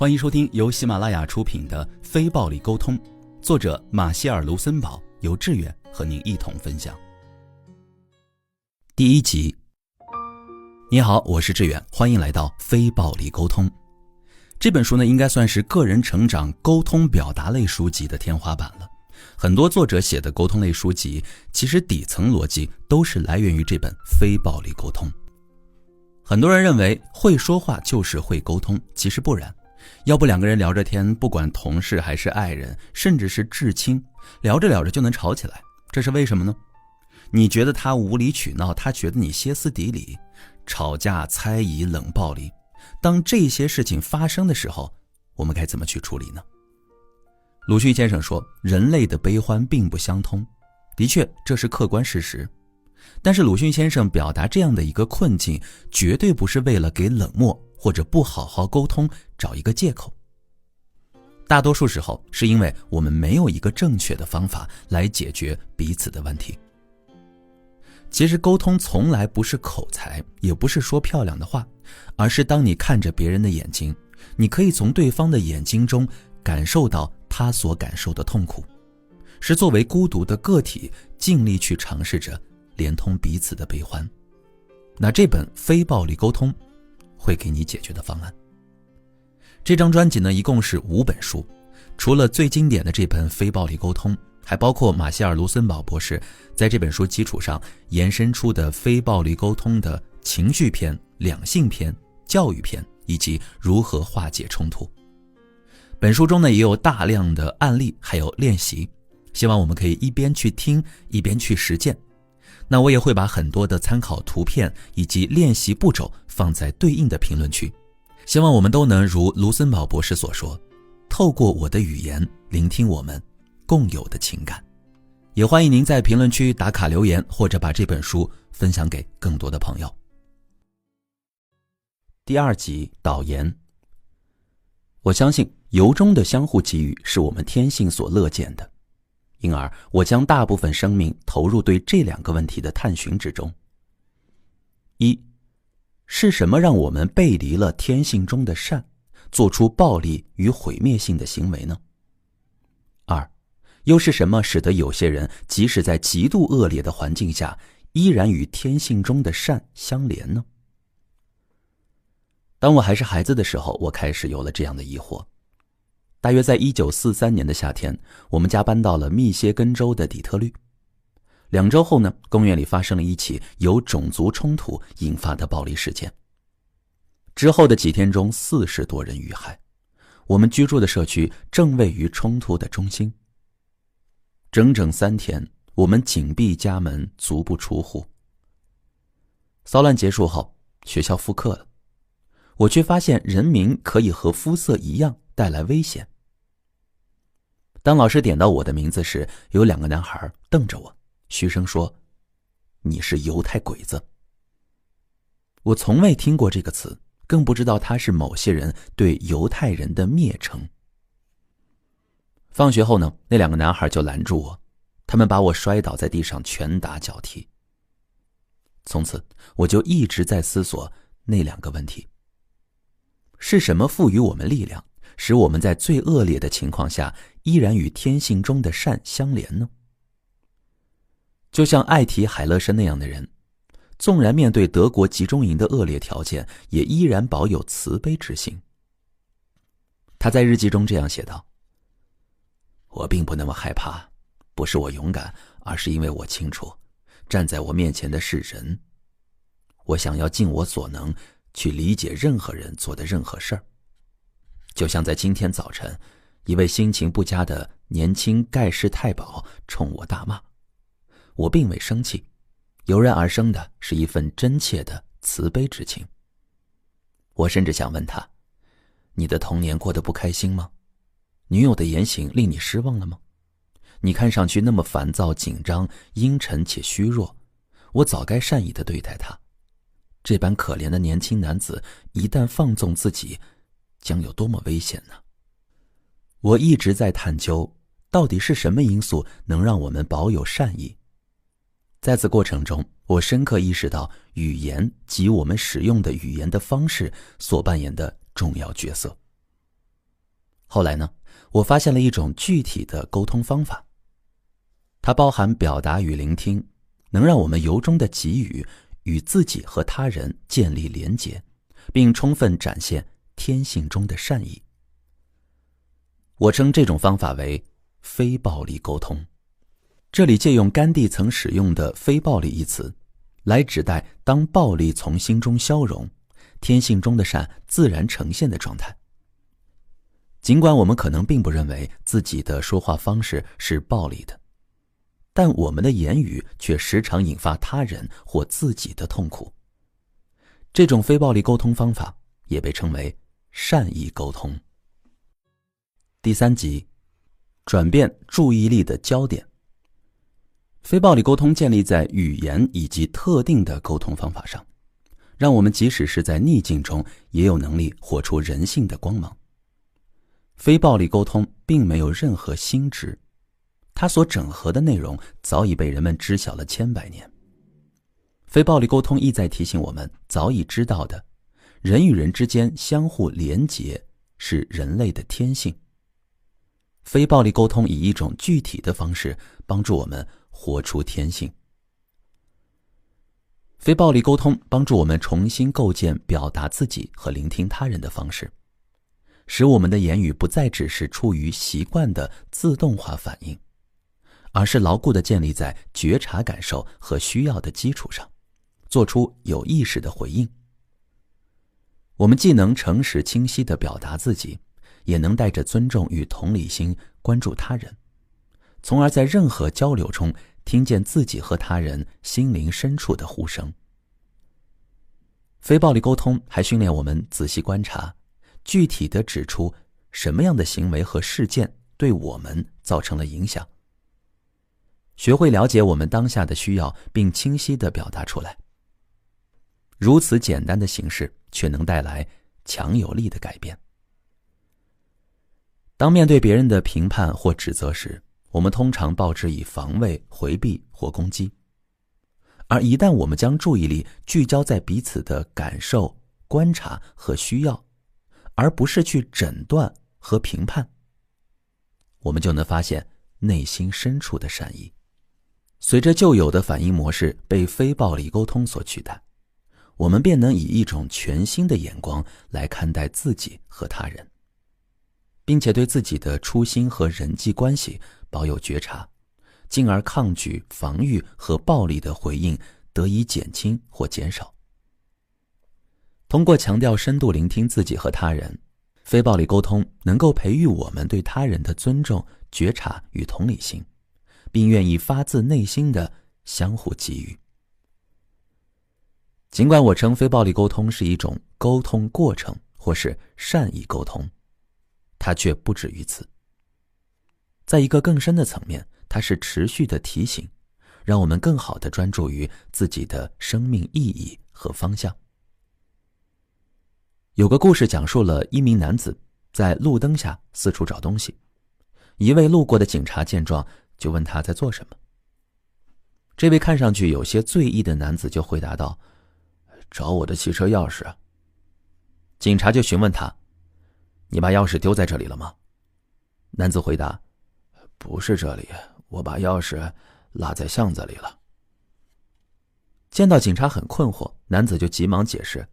欢迎收听由喜马拉雅出品的《非暴力沟通》，作者马歇尔·卢森堡，由志远和您一同分享。第1集。你好，我是志远，欢迎来到《非暴力沟通》。这本书呢，应该算是个人成长沟通表达类书籍的天花板了。很多作者写的沟通类书籍，其实底层逻辑都是来源于这本《非暴力沟通》。很多人认为会说话就是会沟通，其实不然。要不两个人聊着天，不管同事还是爱人，甚至是至亲，聊着聊着就能吵起来，这是为什么呢？你觉得他无理取闹，他觉得你歇斯底里，吵架、猜疑、冷暴力。当这些事情发生的时候，我们该怎么去处理呢？鲁迅先生说，人类的悲欢并不相通，的确这是客观事实。但是鲁迅先生表达这样的一个困境，绝对不是为了给冷漠或者不好好沟通找一个借口。大多数时候是因为我们没有一个正确的方法来解决彼此的问题。其实沟通从来不是口才，也不是说漂亮的话，而是当你看着别人的眼睛，你可以从对方的眼睛中感受到他所感受的痛苦，是作为孤独的个体尽力去尝试着连通彼此的悲欢。那这本《非暴力沟通》会给你解决的方案。这张专辑呢，一共是5本书，除了最经典的这本《非暴力沟通》，还包括马歇尔·卢森堡博士在这本书基础上延伸出的非暴力沟通的情绪篇、两性篇、教育篇，以及如何化解冲突。本书中呢，也有大量的案例还有练习，希望我们可以一边去听一边去实践。那我也会把很多的参考图片以及练习步骤放在对应的评论区，希望我们都能如卢森堡博士所说，透过我的语言聆听我们共有的情感。也欢迎您在评论区打卡留言，或者把这本书分享给更多的朋友。第2集导言。我相信由衷的相互给予是我们天性所乐见的，因而我将大部分生命投入对这2个问题的探寻之中。1. 是什么让我们背离了天性中的善，做出暴力与毁灭性的行为呢？ 2. 又是什么使得有些人即使在极度恶劣的环境下，依然与天性中的善相连呢？当我还是孩子的时候，我开始有了这样的疑惑。大约在1943年的夏天，我们家搬到了密歇根州的底特律。2周后呢，公园里发生了一起由种族冲突引发的暴力事件。之后的几天中，40多人遇害。我们居住的社区正位于冲突的中心。整整3天，我们紧闭家门，足不出户。骚乱结束后，学校复课了，我却发现人民可以和肤色一样带来危险。当老师点到我的名字时，有2个男孩瞪着我，嘘声说：“你是犹太鬼子。”我从未听过这个词，更不知道它是某些人对犹太人的蔑称。放学后呢，那2个男孩就拦住我，他们把我摔倒在地上，拳打脚踢。从此，我就一直在思索那2个问题：是什么赋予我们力量，使我们在最恶劣的情况下依然与天性中的善相连呢？就像艾提·海勒申那样的人，纵然面对德国集中营的恶劣条件，也依然保有慈悲之心。他在日记中这样写道：“我并不那么害怕，不是我勇敢，而是因为我清楚，站在我面前的是人。我想要尽我所能去理解任何人做的任何事儿。就像在今天早晨，一位心情不佳的年轻盖世太保冲我大骂，我并未生气，油然而生的是一份真切的慈悲之情。我甚至想问他：你的童年过得不开心吗？女友的言行令你失望了吗？你看上去那么烦躁、紧张、阴沉且虚弱，我早该善意地对待他。这般可怜的年轻男子，一旦放纵自己，将有多么危险呢？我一直在探究，到底是什么因素能让我们保有善意。在此过程中，我深刻意识到语言及我们使用的语言的方式所扮演的重要角色。后来呢，我发现了一种具体的沟通方法，它包含表达与聆听，能让我们由衷的给予，与自己和他人建立连结，并充分展现天性中的善意。我称这种方法为非暴力沟通。这里借用甘地曾使用的非暴力一词，来指代当暴力从心中消融，天性中的善自然呈现的状态。尽管我们可能并不认为自己的说话方式是暴力的，但我们的言语却时常引发他人或自己的痛苦。这种非暴力沟通方法也被称为善意沟通。第3集，转变注意力的焦点。非暴力沟通建立在语言以及特定的沟通方法上，让我们即使是在逆境中也有能力活出人性的光芒。非暴力沟通并没有任何新知，它所整合的内容早已被人们知晓了千百年。非暴力沟通意在提醒我们早已知道的，人与人之间相互连结是人类的天性。非暴力沟通以一种具体的方式帮助我们活出天性。非暴力沟通帮助我们重新构建表达自己和聆听他人的方式，使我们的言语不再只是出于习惯的自动化反应，而是牢固地建立在觉察感受和需要的基础上，做出有意识的回应。我们既能诚实清晰地表达自己，也能带着尊重与同理心关注他人，从而在任何交流中听见自己和他人心灵深处的呼声。非暴力沟通还训练我们仔细观察，具体地指出什么样的行为和事件对我们造成了影响，学会了解我们当下的需要并清晰地表达出来。如此简单的形式却能带来强有力的改变。当面对别人的评判或指责时，我们通常报之以防卫、回避或攻击。而一旦我们将注意力聚焦在彼此的感受、观察和需要，而不是去诊断和评判，我们就能发现内心深处的善意。随着旧有的反应模式被非暴力沟通所取代，我们便能以一种全新的眼光来看待自己和他人，并且对自己的初心和人际关系保有觉察，进而抗拒、防御和暴力的回应得以减轻或减少。通过强调深度聆听自己和他人，非暴力沟通能够培育我们对他人的尊重、觉察与同理心，并愿意发自内心的相互给予。尽管我称非暴力沟通是一种沟通过程或是善意沟通，它却不止于此。在一个更深的层面，它是持续的提醒，让我们更好地专注于自己的生命意义和方向。有个故事讲述了一名男子在路灯下四处找东西，一位路过的警察见状就问他在做什么。这位看上去有些醉意的男子就回答道：找我的汽车钥匙。警察就询问他：你把钥匙丢在这里了吗？男子回答：不是这里，我把钥匙落在巷子里了。见到警察很困惑，男子就急忙解释：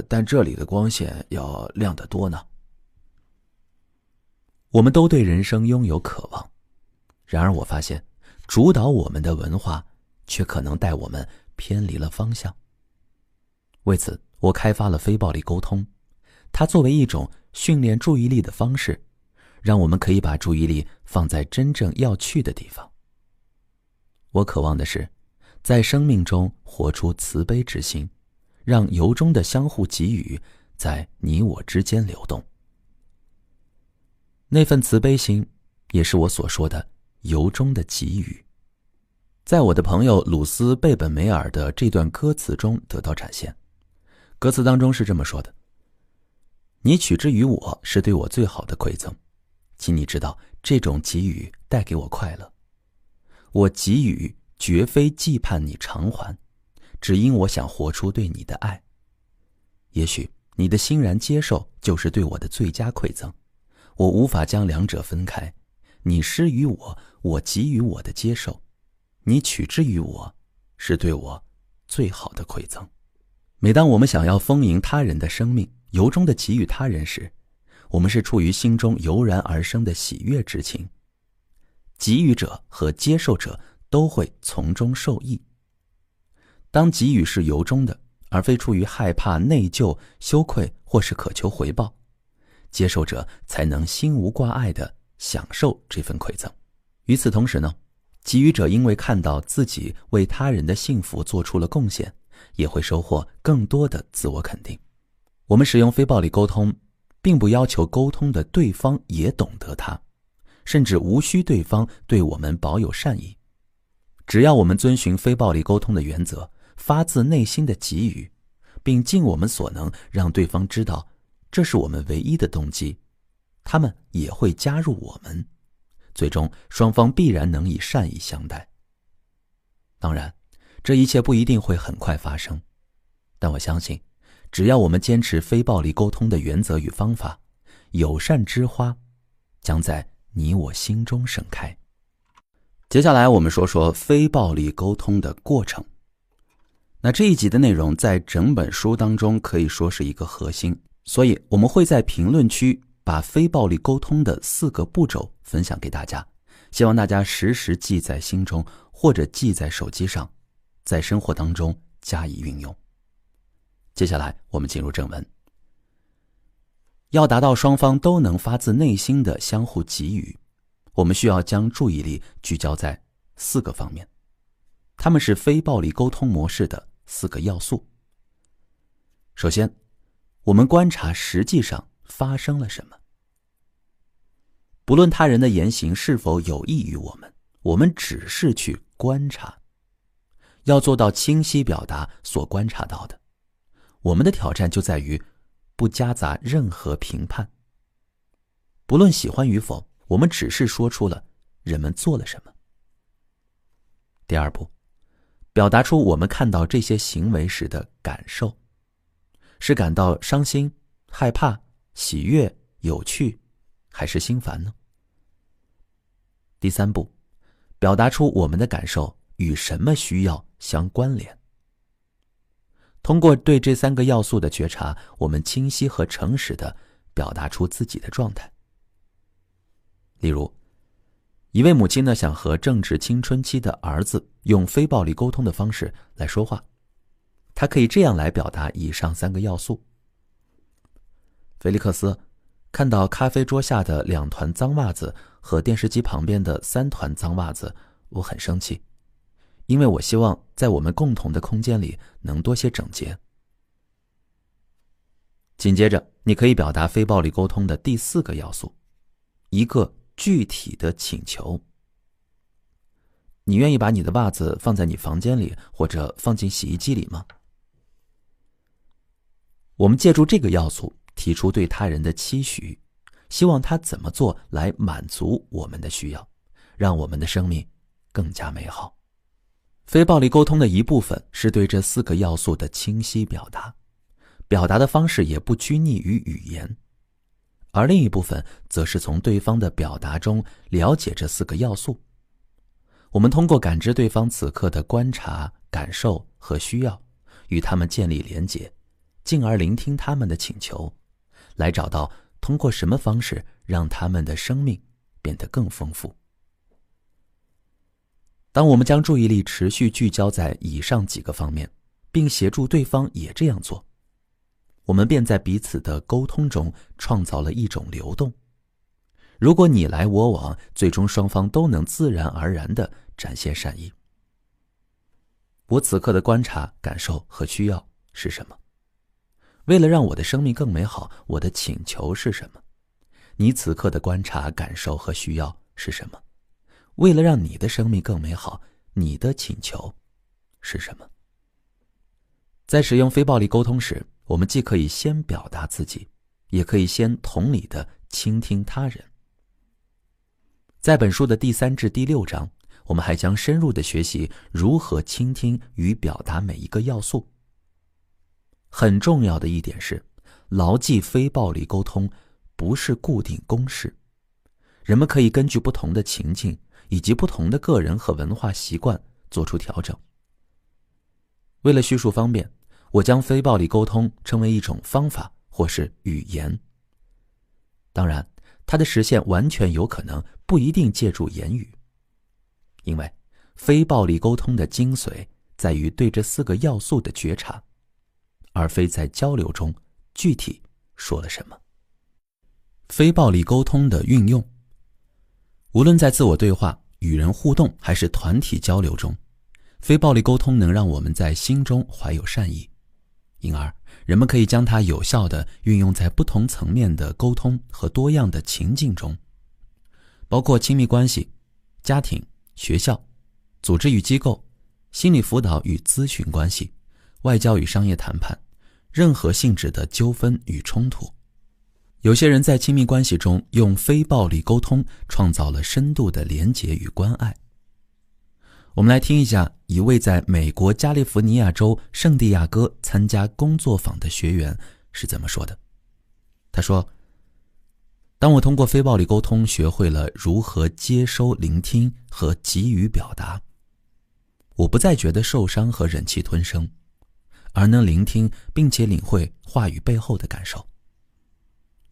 但这里的光线要亮得多呢。我们都对人生拥有渴望，然而我发现主导我们的文化却可能带我们偏离了方向。为此，我开发了非暴力沟通，它作为一种训练注意力的方式，让我们可以把注意力放在真正要去的地方。我渴望的是，在生命中活出慈悲之心，让由衷的相互给予在你我之间流动。那份慈悲心，也是我所说的由衷的给予，在我的朋友鲁斯·贝本梅尔的这段歌词中得到展现。歌词当中是这么说的：你取之于我是对我最好的馈赠，请你知道这种给予带给我快乐。我给予绝非期盼你偿还，只因我想活出对你的爱。也许你的欣然接受就是对我的最佳馈赠，我无法将两者分开。你施于我，我给予我的接受，你取之于我，是对我最好的馈赠。每当我们想要丰盈他人的生命，由衷地给予他人时，我们是出于心中油然而生的喜悦之情，给予者和接受者都会从中受益。当给予是由衷的，而非出于害怕、内疚、羞愧或是渴求回报，接受者才能心无挂碍地享受这份馈赠。与此同时呢，给予者因为看到自己为他人的幸福做出了贡献，也会收获更多的自我肯定。我们使用非暴力沟通，并不要求沟通的对方也懂得它，甚至无需对方对我们保有善意。只要我们遵循非暴力沟通的原则，发自内心的给予，并尽我们所能让对方知道这是我们唯一的动机，他们也会加入我们，最终双方必然能以善意相待。当然，这一切不一定会很快发生，但我相信，只要我们坚持非暴力沟通的原则与方法，友善之花将在你我心中盛开。接下来我们说说非暴力沟通的过程。那这一集的内容在整本书当中可以说是一个核心，所以我们会在评论区把非暴力沟通的4个步骤分享给大家，希望大家时时记在心中，或者记在手机上，在生活当中加以运用。接下来我们进入正文。要达到双方都能发自内心的相互给予，我们需要将注意力聚焦在4个方面，它们是非暴力沟通模式的4个要素。首先，我们观察实际上发生了什么。不论他人的言行是否有益于我们，我们只是去观察，要做到清晰表达所观察到的。我们的挑战就在于不夹杂任何评判。不论喜欢与否，我们只是说出了人们做了什么。第二步，表达出我们看到这些行为时的感受，是感到伤心、害怕、喜悦、有趣，还是心烦呢？第三步，表达出我们的感受与什么需要相关联。通过对这3个要素的觉察，我们清晰和诚实地表达出自己的状态。例如，一位母亲呢想和正值青春期的儿子用非暴力沟通的方式来说话，他可以这样来表达以上3个要素。菲利克斯，看到咖啡桌下的2团脏袜子和电视机旁边的3团脏袜子，我很生气，因为我希望在我们共同的空间里能多些整洁。紧接着，你可以表达非暴力沟通的第4个要素，一个具体的请求。你愿意把你的袜子放在你房间里，或者放进洗衣机里吗？我们借助这个要素提出对他人的期许，希望他怎么做来满足我们的需要，让我们的生命更加美好。非暴力沟通的一部分是对这4个要素的清晰表达，表达的方式也不拘泥于语言，而另一部分则是从对方的表达中了解这4个要素。我们通过感知对方此刻的观察、感受和需要，与他们建立连结，进而聆听他们的请求，来找到通过什么方式让他们的生命变得更丰富。当我们将注意力持续聚焦在以上几个方面，并协助对方也这样做，我们便在彼此的沟通中创造了一种流动。如果你来我往，最终双方都能自然而然地展现善意。我此刻的观察、感受和需要是什么？为了让我的生命更美好，我的请求是什么？你此刻的观察、感受和需要是什么？为了让你的生命更美好，你的请求是什么？在使用非暴力沟通时，我们既可以先表达自己，也可以先同理地倾听他人。在本书的第3至第6章，我们还将深入地学习如何倾听与表达每一个要素。很重要的一点是，牢记非暴力沟通不是固定公式，人们可以根据不同的情境以及不同的个人和文化习惯做出调整。为了叙述方便，我将非暴力沟通称为一种方法或是语言。当然，它的实现完全有可能不一定借助言语，因为非暴力沟通的精髓在于对这4个要素的觉察，而非在交流中具体说了什么。非暴力沟通的运用，无论在自我对话、与人互动还是团体交流中，非暴力沟通能让我们在心中怀有善意，因而人们可以将它有效地运用在不同层面的沟通和多样的情境中，包括亲密关系、家庭、学校、组织与机构、心理辅导与咨询关系、外交与商业谈判，任何性质的纠纷与冲突。有些人在亲密关系中用非暴力沟通创造了深度的连结与关爱。我们来听一下一位在美国加利福尼亚州圣地亚哥参加工作坊的学员是怎么说的。他说，当我通过非暴力沟通学会了如何接收、聆听和给予表达，我不再觉得受伤和忍气吞声，而能聆听并且领会话语背后的感受。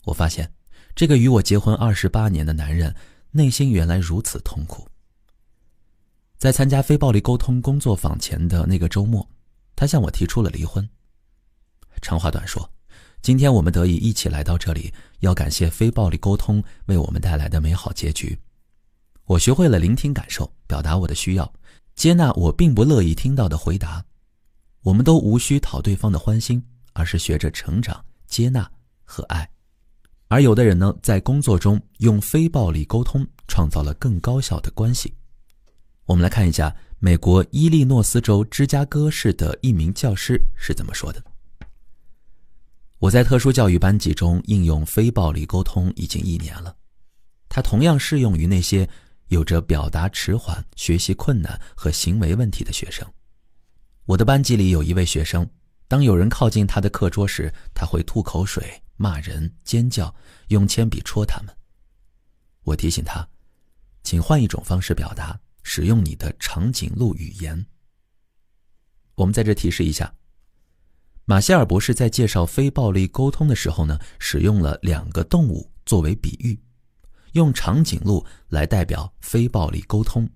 我发现这个与我结婚28年的男人内心原来如此痛苦。在参加非暴力沟通工作坊前的那个周末，他向我提出了离婚。长话短说，今天我们得以一起来到这里，要感谢非暴力沟通为我们带来的美好结局。我学会了聆听感受，表达我的需要，接纳我并不乐意听到的回答。我们都无需讨对方的欢心，而是学着成长、接纳和爱。而有的人呢，在工作中用非暴力沟通创造了更高效的关系。我们来看一下美国伊利诺斯州芝加哥市的一名教师是怎么说的。我在特殊教育班级中应用非暴力沟通已经1年了，它同样适用于那些有着表达迟缓、学习困难和行为问题的学生。我的班级里有一位学生，当有人靠近他的课桌时，他会吐口水、骂人、尖叫，用铅笔戳他们。我提醒他，请换一种方式表达，使用你的长颈鹿语言。我们在这提示一下，马歇尔博士在介绍非暴力沟通的时候呢，使用了2个动物作为比喻，用长颈鹿来代表非暴力沟通，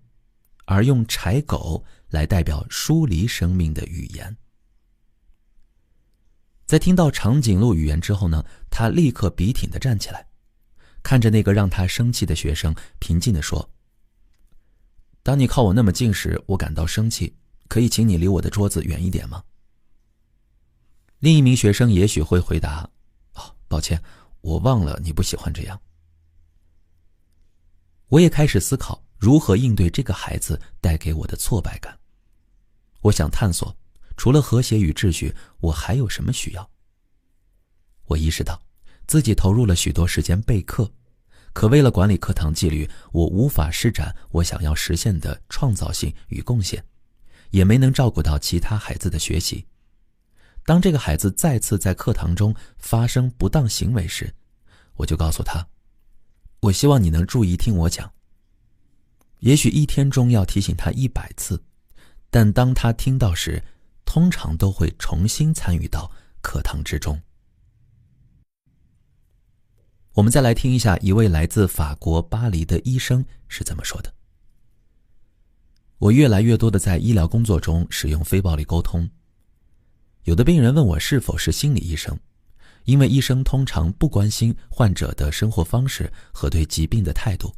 而用柴狗来代表疏离生命的语言。在听到长颈鹿语言之后呢，他立刻笔挺地站起来，看着那个让他生气的学生，平静地说，当你靠我那么近时，我感到生气，可以请你离我的桌子远一点吗？另一名学生也许会回答，抱歉，我忘了你不喜欢这样。我也开始思考如何应对这个孩子带给我的挫败感。我想探索，除了和谐与秩序，我还有什么需要？我意识到自己投入了许多时间备课，可为了管理课堂纪律，我无法施展我想要实现的创造性与贡献，也没能照顾到其他孩子的学习。当这个孩子再次在课堂中发生不当行为时，我就告诉他，我希望你能注意听我讲。也许一天中要提醒他100次，但当他听到时，通常都会重新参与到课堂之中。我们再来听一下一位来自法国巴黎的医生是怎么说的。我越来越多地在医疗工作中使用非暴力沟通。有的病人问我是否是心理医生，因为医生通常不关心患者的生活方式和对疾病的态度。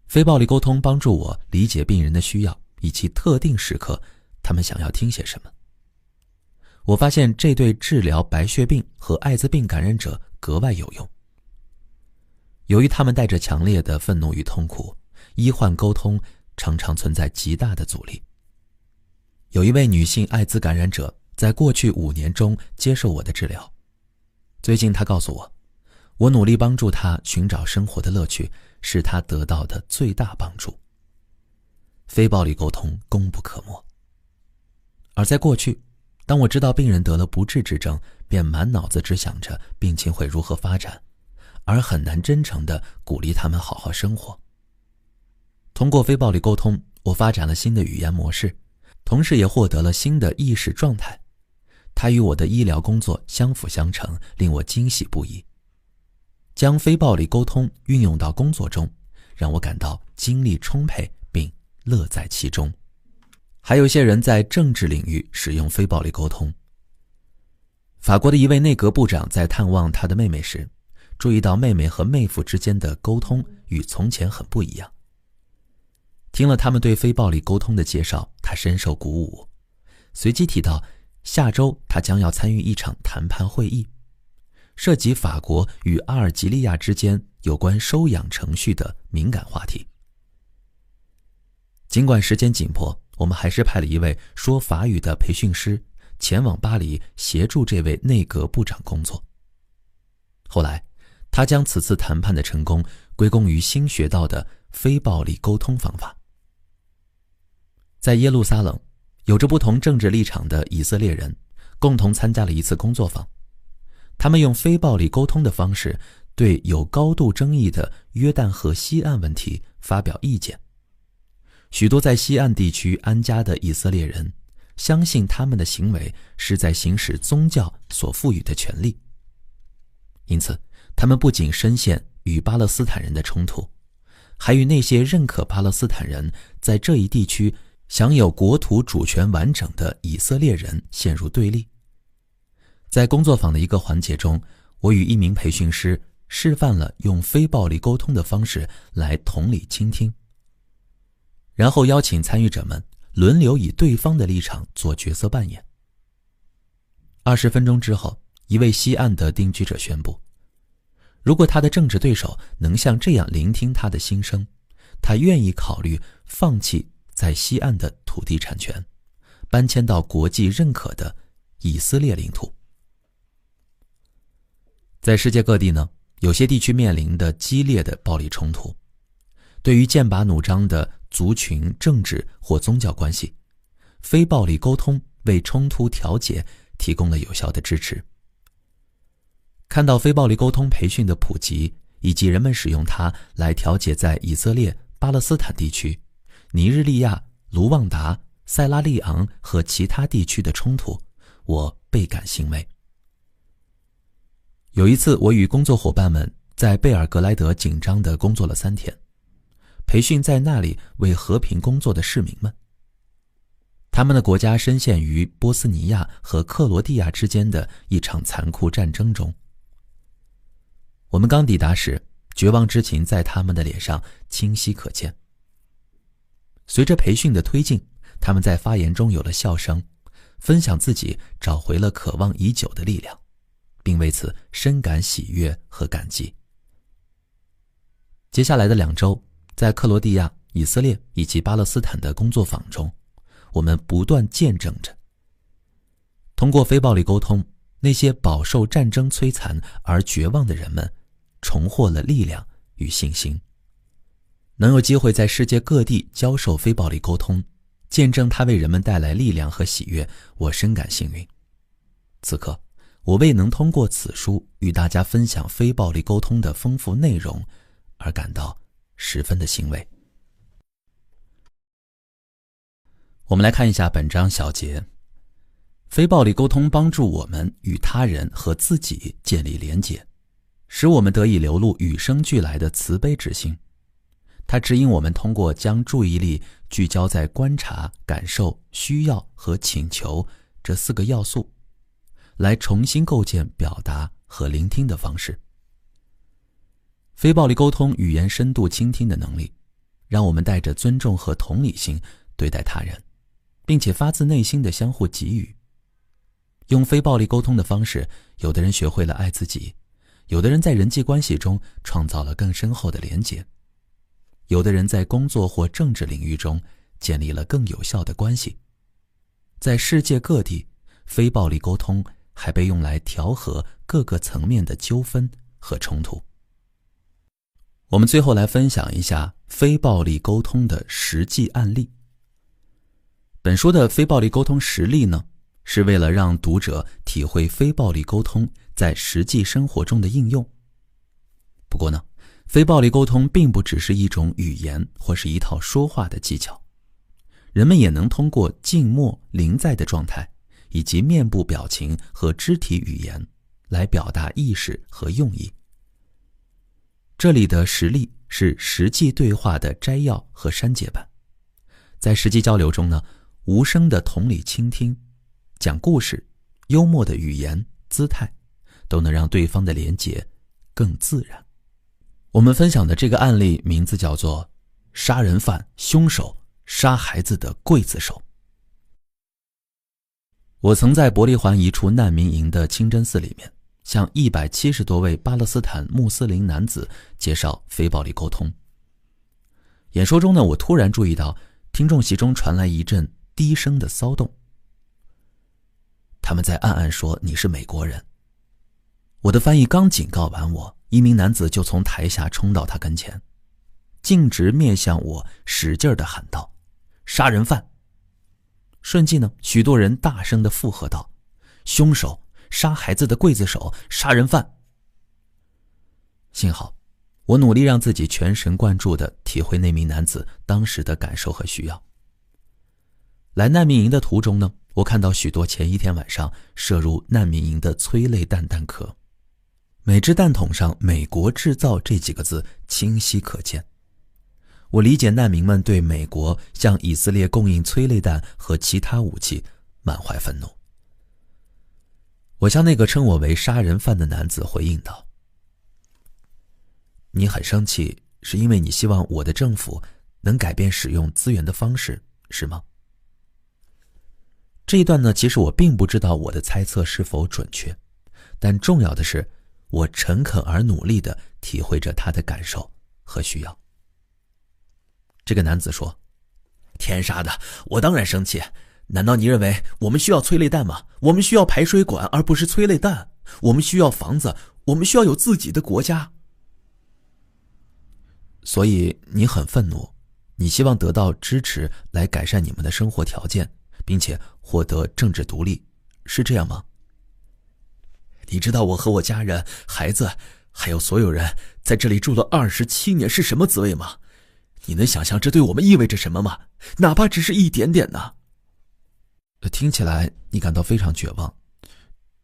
非暴力沟通帮助我理解病人的需要，以及特定时刻他们想要听些什么。我发现这对治疗白血病和艾滋病感染者格外有用。由于他们带着强烈的愤怒与痛苦，医患沟通常常存在极大的阻力。有一位女性艾滋感染者在过去5年中接受我的治疗。最近她告诉我，我努力帮助她寻找生活的乐趣，是她得到的最大帮助。非暴力沟通功不可没。而在过去，当我知道病人得了不治之症，便满脑子只想着病情会如何发展，而很难真诚地鼓励他们好好生活。通过非暴力沟通，我发展了新的语言模式，同时也获得了新的意识状态。它与我的医疗工作相辅相成，令我惊喜不已。将非暴力沟通运用到工作中，让我感到精力充沛并乐在其中。还有些人在政治领域使用非暴力沟通。法国的一位内阁部长在探望他的妹妹时，注意到妹妹和妹夫之间的沟通与从前很不一样。听了他们对非暴力沟通的介绍，他深受鼓舞，随即提到下周他将要参与一场谈判会议，涉及法国与阿尔及利亚之间有关收养程序的敏感话题。尽管时间紧迫，我们还是派了一位说法语的培训师前往巴黎协助这位内阁部长工作。后来，他将此次谈判的成功归功于新学到的非暴力沟通方法。在耶路撒冷，有着不同政治立场的以色列人共同参加了一次工作坊，他们用非暴力沟通的方式对有高度争议的约旦河西岸问题发表意见。许多在西岸地区安家的以色列人相信他们的行为是在行使宗教所赋予的权利，因此他们不仅深陷与巴勒斯坦人的冲突，还与那些认可巴勒斯坦人在这一地区享有国土主权完整的以色列人陷入对立。在工作坊的一个环节中，我与一名培训师示范了用非暴力沟通的方式来同理倾听，然后邀请参与者们轮流以对方的立场做角色扮演。20分钟之后，一位西岸的定居者宣布，如果他的政治对手能像这样聆听他的心声，他愿意考虑放弃在西岸的土地产权，搬迁到国际认可的以色列领土。在世界各地呢，有些地区面临的激烈的暴力冲突，对于剑拔弩张的族群、政治或宗教关系，非暴力沟通为冲突调解提供了有效的支持。看到非暴力沟通培训的普及，以及人们使用它来调解在以色列、巴勒斯坦地区、尼日利亚、卢旺达、塞拉利昂和其他地区的冲突，我倍感欣慰。有一次，我与工作伙伴们在贝尔格莱德紧张地工作了3天，培训在那里为和平工作的市民们。他们的国家深陷于波斯尼亚和克罗地亚之间的一场残酷战争中。我们刚抵达时，绝望之情在他们的脸上清晰可见。随着培训的推进，他们在发言中有了笑声，分享自己找回了渴望已久的力量，并为此深感喜悦和感激。接下来的2周，在克罗地亚、以色列以及巴勒斯坦的工作坊中，我们不断见证着，通过非暴力沟通，那些饱受战争摧残而绝望的人们重获了力量与信心。能有机会在世界各地教授非暴力沟通，见证它为人们带来力量和喜悦，我深感幸运。此刻，我为能通过此书与大家分享非暴力沟通的丰富内容而感到十分的欣慰。我们来看一下本章小节。非暴力沟通帮助我们与他人和自己建立连结，使我们得以流露与生俱来的慈悲之心。它指引我们通过将注意力聚焦在观察、感受、需要和请求这4个要素，来重新构建表达和聆听的方式。非暴力沟通语言深度倾听的能力，让我们带着尊重和同理心对待他人，并且发自内心的相互给予。用非暴力沟通的方式，有的人学会了爱自己，有的人在人际关系中创造了更深厚的连结，有的人在工作或政治领域中建立了更有效的关系。在世界各地，非暴力沟通还被用来调和各个层面的纠纷和冲突。我们最后来分享一下非暴力沟通的实际案例。本书的非暴力沟通实例呢，是为了让读者体会非暴力沟通在实际生活中的应用。不过呢，非暴力沟通并不只是一种语言或是一套说话的技巧，人们也能通过静默临在的状态，以及面部表情和肢体语言来表达意识和用意。这里的实例是实际对话的摘要和删节版。在实际交流中呢，无声的同理倾听、讲故事、幽默的语言、姿态，都能让对方的连结更自然。我们分享的这个案例名字叫做杀人犯凶手杀孩子的刽子手。我曾在伯利环一处难民营的清真寺里面，向170多位巴勒斯坦穆斯林男子介绍非暴力沟通。演说中呢，我突然注意到听众席中传来一阵低声的骚动，他们在暗暗说你是美国人。我的翻译刚警告完我，一名男子就从台下冲到他跟前，径直面向我，使劲地喊道：杀人犯！瞬即呢，许多人大声地附和道：凶手，杀孩子的刽子手，杀人犯！幸好我努力让自己全神贯注地体会那名男子当时的感受和需要。来难民营的途中呢，我看到许多前一天晚上射入难民营的催泪弹弹壳，每只弹筒上美国制造这几个字清晰可见。我理解难民们对美国向以色列供应催泪弹和其他武器满怀愤怒。我向那个称我为杀人犯的男子回应道：你很生气，是因为你希望我的政府能改变使用资源的方式，是吗？这一段呢，其实我并不知道我的猜测是否准确，但重要的是，我诚恳而努力地体会着他的感受和需要。这个男子说：天杀的，我当然生气，难道你认为我们需要催泪弹吗？我们需要排水管而不是催泪弹，我们需要房子，我们需要有自己的国家。所以你很愤怒，你希望得到支持来改善你们的生活条件，并且获得政治独立，是这样吗？你知道我和我家人、孩子还有所有人在这里住了27年是什么滋味吗？你能想象这对我们意味着什么吗？哪怕只是一点点呢？听起来你感到非常绝望，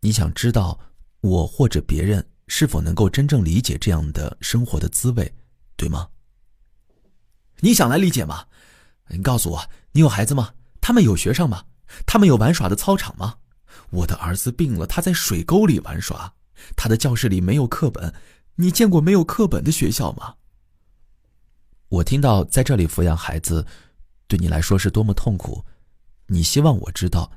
你想知道我或者别人是否能够真正理解这样的生活的滋味，对吗？你想来理解吗？你告诉我，你有孩子吗？他们有学上吗？他们有玩耍的操场吗？我的儿子病了，他在水沟里玩耍，他的教室里没有课本，你见过没有课本的学校吗？我听到在这里抚养孩子对你来说是多么痛苦，你希望我知道，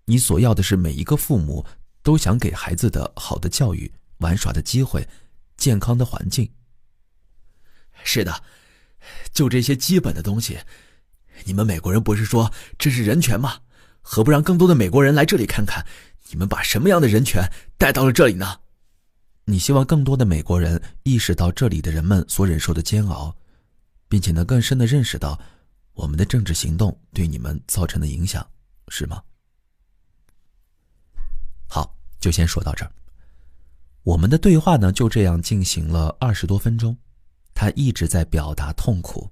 你所要的是每一个父母都想给孩子的好的教育、玩耍的机会、健康的环境。是的，就这些基本的东西。你们美国人不是说这是人权吗？何不让更多的美国人来这里看看，你们把什么样的人权带到了这里呢？你希望更多的美国人意识到这里的人们所忍受的煎熬，并且能更深地认识到我们的政治行动对你们造成的影响，是吗？好，就先说到这儿。我们的对话呢，就这样进行了20多分钟，他一直在表达痛苦，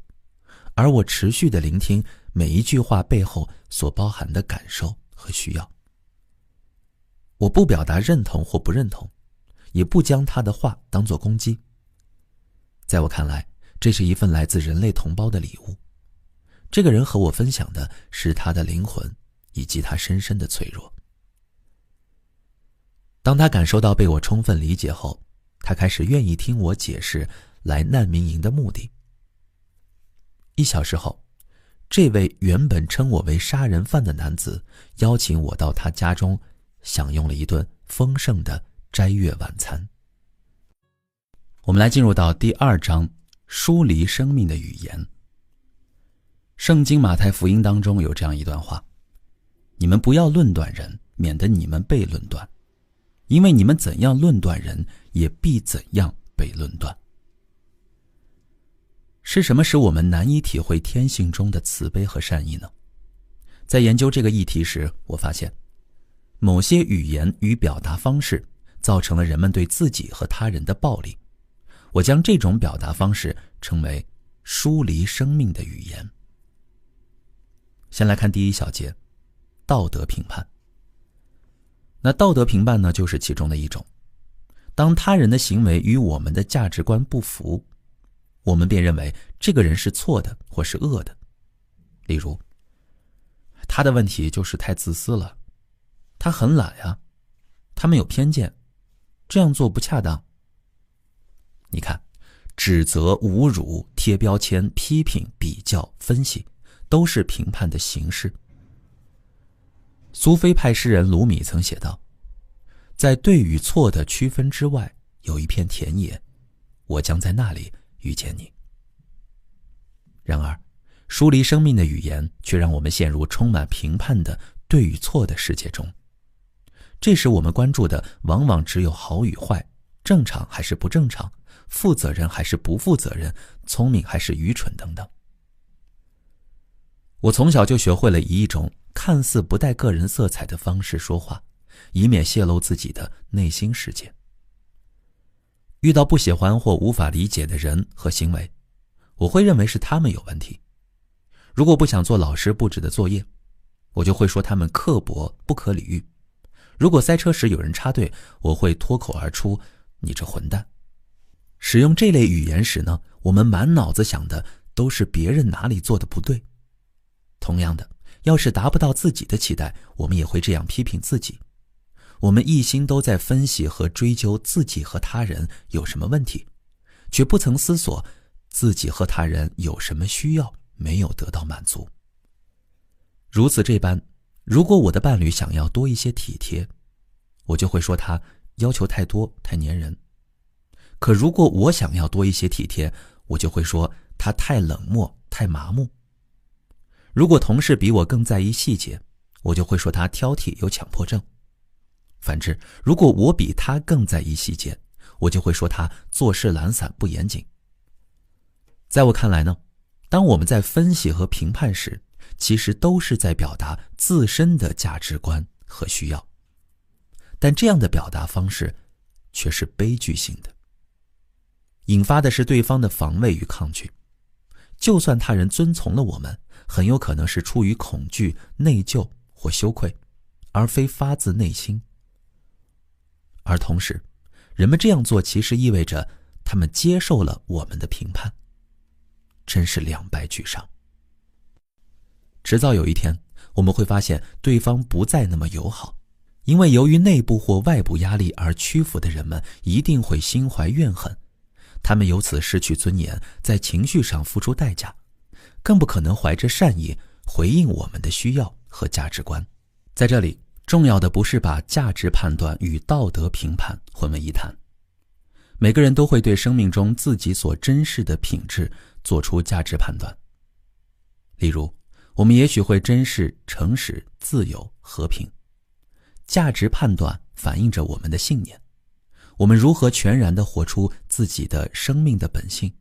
而我持续地聆听每一句话背后所包含的感受和需要。我不表达认同或不认同，也不将他的话当作攻击。在我看来，这是一份来自人类同胞的礼物。这个人和我分享的是他的灵魂，以及他深深的脆弱。当他感受到被我充分理解后，他开始愿意听我解释来难民营的目的。1小时后，这位原本称我为杀人犯的男子邀请我到他家中，享用了一顿丰盛的斋月晚餐。我们来进入到第2章，疏离生命的语言。圣经马太福音当中有这样一段话：你们不要论断人，免得你们被论断，因为你们怎样论断人，也必怎样被论断。是什么使我们难以体会天性中的慈悲和善意呢？在研究这个议题时，我发现某些语言与表达方式造成了人们对自己和他人的暴力。我将这种表达方式称为疏离生命的语言。先来看第一小节，道德评判。那道德评判呢，就是其中的一种。当他人的行为与我们的价值观不符，我们便认为这个人是错的或是恶的。例如，他的问题就是太自私了，他很懒呀，他们有偏见，这样做不恰当。你看，指责、侮辱、贴标签、批评、比较、分析，都是评判的形式。苏菲派诗人鲁米曾写道，在对与错的区分之外，有一片田野，我将在那里遇见你。然而，疏离生命的语言却让我们陷入充满评判的对与错的世界中。这时我们关注的往往只有好与坏，正常还是不正常，负责任还是不负责任，聪明还是愚蠢等等。我从小就学会了以一种看似不带个人色彩的方式说话，以免泄露自己的内心世界。遇到不喜欢或无法理解的人和行为，我会认为是他们有问题。如果不想做老师布置的作业，我就会说他们刻薄不可理喻。如果塞车时有人插队，我会脱口而出，你这混蛋。使用这类语言时呢，我们满脑子想的都是别人哪里做的不对。同样的，要是达不到自己的期待，我们也会这样批评自己。我们一心都在分析和追究自己和他人有什么问题，却不曾思索自己和他人有什么需要没有得到满足。如此这般，如果我的伴侣想要多一些体贴，我就会说他要求太多，太粘人。可如果我想要多一些体贴，我就会说他太冷漠，太麻木。如果同事比我更在意细节，我就会说他挑剔有强迫症。反之，如果我比他更在意细节，我就会说他做事懒散不严谨。在我看来呢，当我们在分析和评判时，其实都是在表达自身的价值观和需要，但这样的表达方式却是悲剧性的，引发的是对方的防卫与抗拒。就算他人遵从了我们，很有可能是出于恐惧、内疚或羞愧，而非发自内心。而同时，人们这样做其实意味着他们接受了我们的评判，真是两败俱伤。迟早有一天，我们会发现对方不再那么友好，因为由于内部或外部压力而屈服的人们一定会心怀怨恨，他们由此失去尊严，在情绪上付出代价，更不可能怀着善意回应我们的需要和价值观。在这里，重要的不是把价值判断与道德评判混为一谈。每个人都会对生命中自己所珍视的品质做出价值判断。例如，我们也许会珍视诚实、自由、和平。价值判断反映着我们的信念，我们如何全然地活出自己的生命的本性。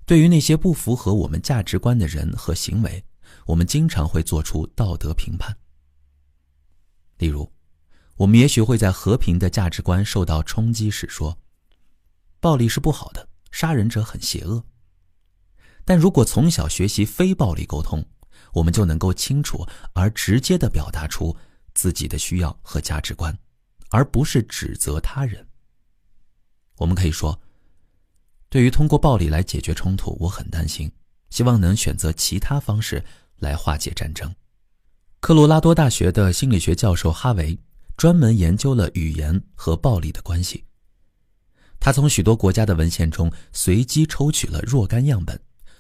对于那些不符合我们价值观的人和行为，我们经常会做出道德评判。例如，我们也许会在和平的价值观受到冲击时说，暴力是不好的，杀人者很邪恶。但如果从小学习非暴力沟通，我们就能够清楚而直接地表达出自己的需要和价值观，而不是指责他人。我们可以说，对于通过暴力来解决冲突，我很担心，希望能选择其他方式来化解战争。科罗拉多大学的心理学教授哈维专门研究了语言和暴力的关系。他从许多国家的文献中随机抽取了若干样本，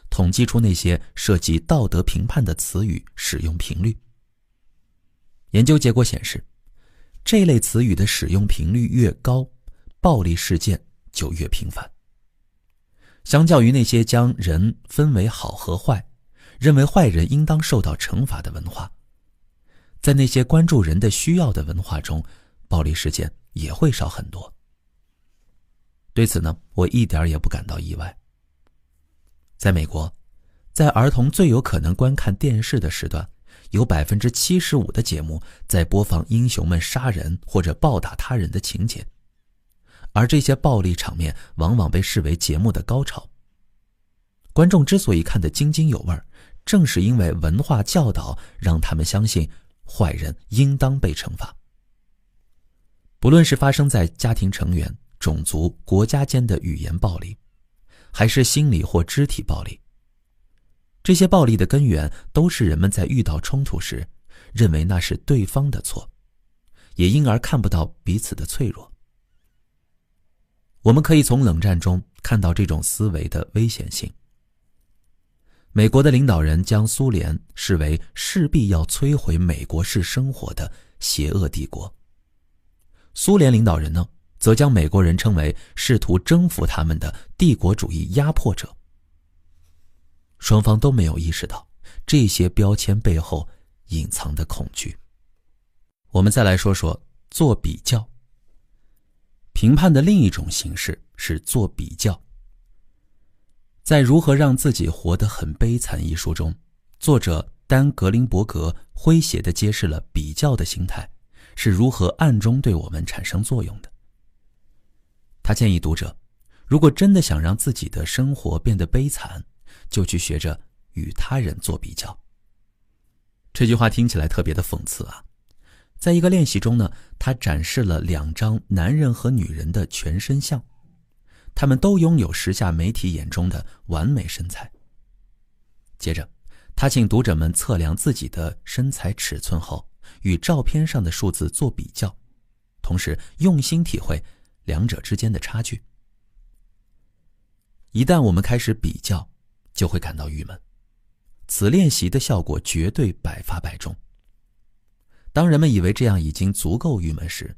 统计出那些涉及道德评判的词语使用频率。研究结果显示，这类词语的使用频率越高，暴力事件就越频繁。相较于那些将人分为好和坏，认为坏人应当受到惩罚的文化，在那些关注人的需要的文化中，暴力事件也会少很多。对此呢，我一点也不感到意外。在美国，在儿童最有可能观看电视的时段，有 75% 的节目在播放英雄们杀人或者暴打他人的情节，而这些暴力场面往往被视为节目的高潮。观众之所以看得津津有味，正是因为文化教导让他们相信坏人应当被惩罚。不论是发生在家庭成员、种族、国家间的语言暴力，还是心理或肢体暴力，这些暴力的根源都是人们在遇到冲突时认为那是对方的错，也因而看不到彼此的脆弱。我们可以从冷战中看到这种思维的危险性。美国的领导人将苏联视为势必要摧毁美国式生活的邪恶帝国，苏联领导人呢，则将美国人称为试图征服他们的帝国主义压迫者。双方都没有意识到这些标签背后隐藏的恐惧。我们再来说说做比较。评判的另一种形式是做比较。在《如何让自己活得很悲惨》一书中，作者丹·格林伯格诙谐地揭示了比较的心态是如何暗中对我们产生作用的。他建议读者，如果真的想让自己的生活变得悲惨，就去学着与他人做比较。这句话听起来特别的讽刺啊。在一个练习中呢，他展示了2张男人和女人的全身像，他们都拥有时下媒体眼中的完美身材。接着，他请读者们测量自己的身材尺寸后，与照片上的数字做比较，同时用心体会两者之间的差距。一旦我们开始比较，就会感到郁闷。此练习的效果绝对100发100中。当人们以为这样已经足够郁闷时，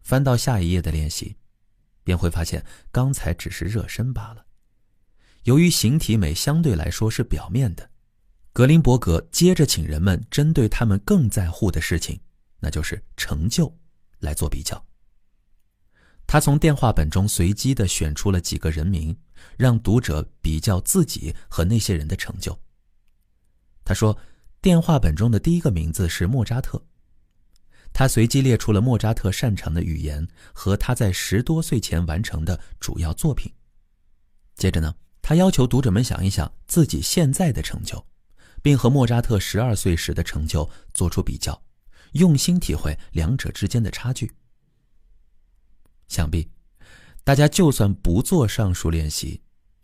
翻到下一页的练习，便会发现刚才只是热身罢了。由于形体美相对来说是表面的，格林伯格接着请人们针对他们更在乎的事情，那就是成就，来做比较。他从电话本中随机地选出了几个人名，让读者比较自己和那些人的成就。他说，电话本中的第一个名字是莫扎特。他随机列出了莫扎特擅长的语言和他在10多岁前完成的主要作品。接着呢，他要求读者们想一想自己现在的成就，并和莫扎特12岁时的成就做出比较，用心体会两者之间的差距。想必大家就算不做上述练习，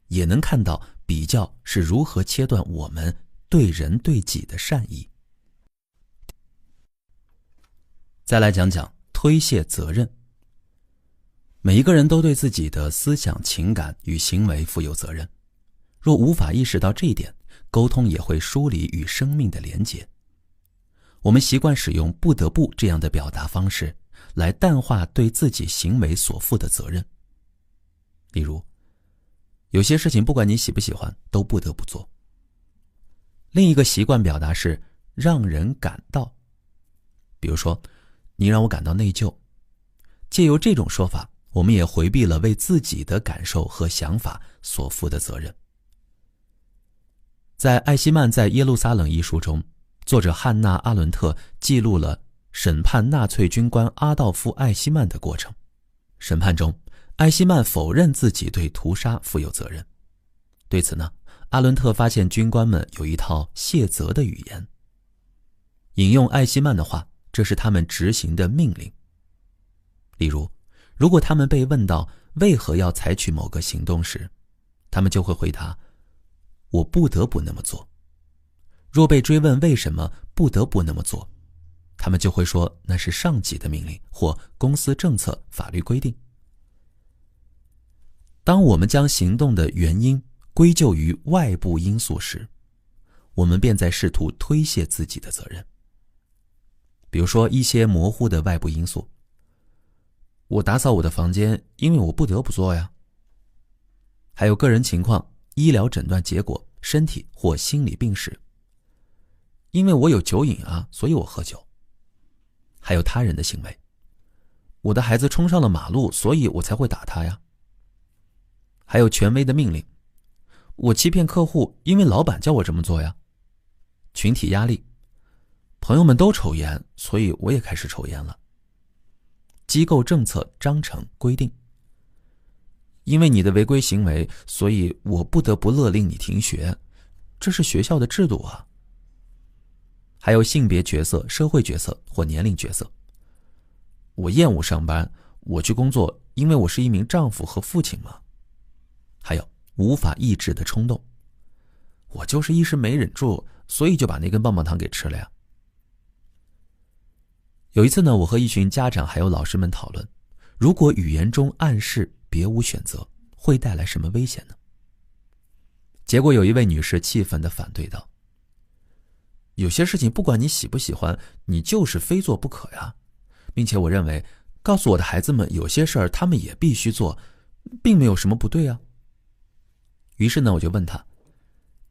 也能看到比较是如何切断我们对人对己的善意。再来讲讲推卸责任。每一个人都对自己的思想、情感与行为负有责任。若无法意识到这一点，沟通也会疏离与生命的连结。我们习惯使用不得不这样的表达方式来淡化对自己行为所负的责任。例如，有些事情不管你喜不喜欢，都不得不做。另一个习惯表达是让人感到。比如说，你让我感到内疚。借由这种说法，我们也回避了为自己的感受和想法所负的责任。在艾希曼在耶路撒冷一书中，作者汉娜·阿伦特记录了审判纳粹军官阿道夫·艾希曼的过程。审判中，艾希曼否认自己对屠杀负有责任。对此呢，阿伦特发现军官们有一套卸责的语言。引用艾希曼的话，这是他们执行的命令。例如，如果他们被问到为何要采取某个行动时，他们就会回答，我不得不那么做。若被追问为什么不得不那么做，他们就会说那是上级的命令或公司政策、法律规定。当我们将行动的原因归咎于外部因素时，我们便在试图推卸自己的责任。比如说一些模糊的外部因素，我打扫我的房间，因为我不得不做呀。还有个人情况、医疗诊断结果、身体或心理病史，因为我有酒瘾啊，所以我喝酒。还有他人的行为，我的孩子冲上了马路，所以我才会打他呀。还有权威的命令，我欺骗客户，因为老板叫我这么做呀。群体压力，朋友们都抽烟，所以我也开始抽烟了。机构政策、章程、规定。因为你的违规行为，所以我不得不勒令你停学，这是学校的制度啊。还有性别角色、社会角色或年龄角色。我厌恶上班，我去工作，因为我是一名丈夫和父亲嘛。还有无法抑制的冲动，我就是一时没忍住，所以就把那根棒棒糖给吃了呀。有一次呢，我和一群家长还有老师们讨论，如果语言中暗示别无选择，会带来什么危险呢？结果有一位女士气愤地反对道，有些事情不管你喜不喜欢，你就是非做不可呀。并且我认为，告诉我的孩子们有些事儿他们也必须做，并没有什么不对啊。于是呢，我就问他，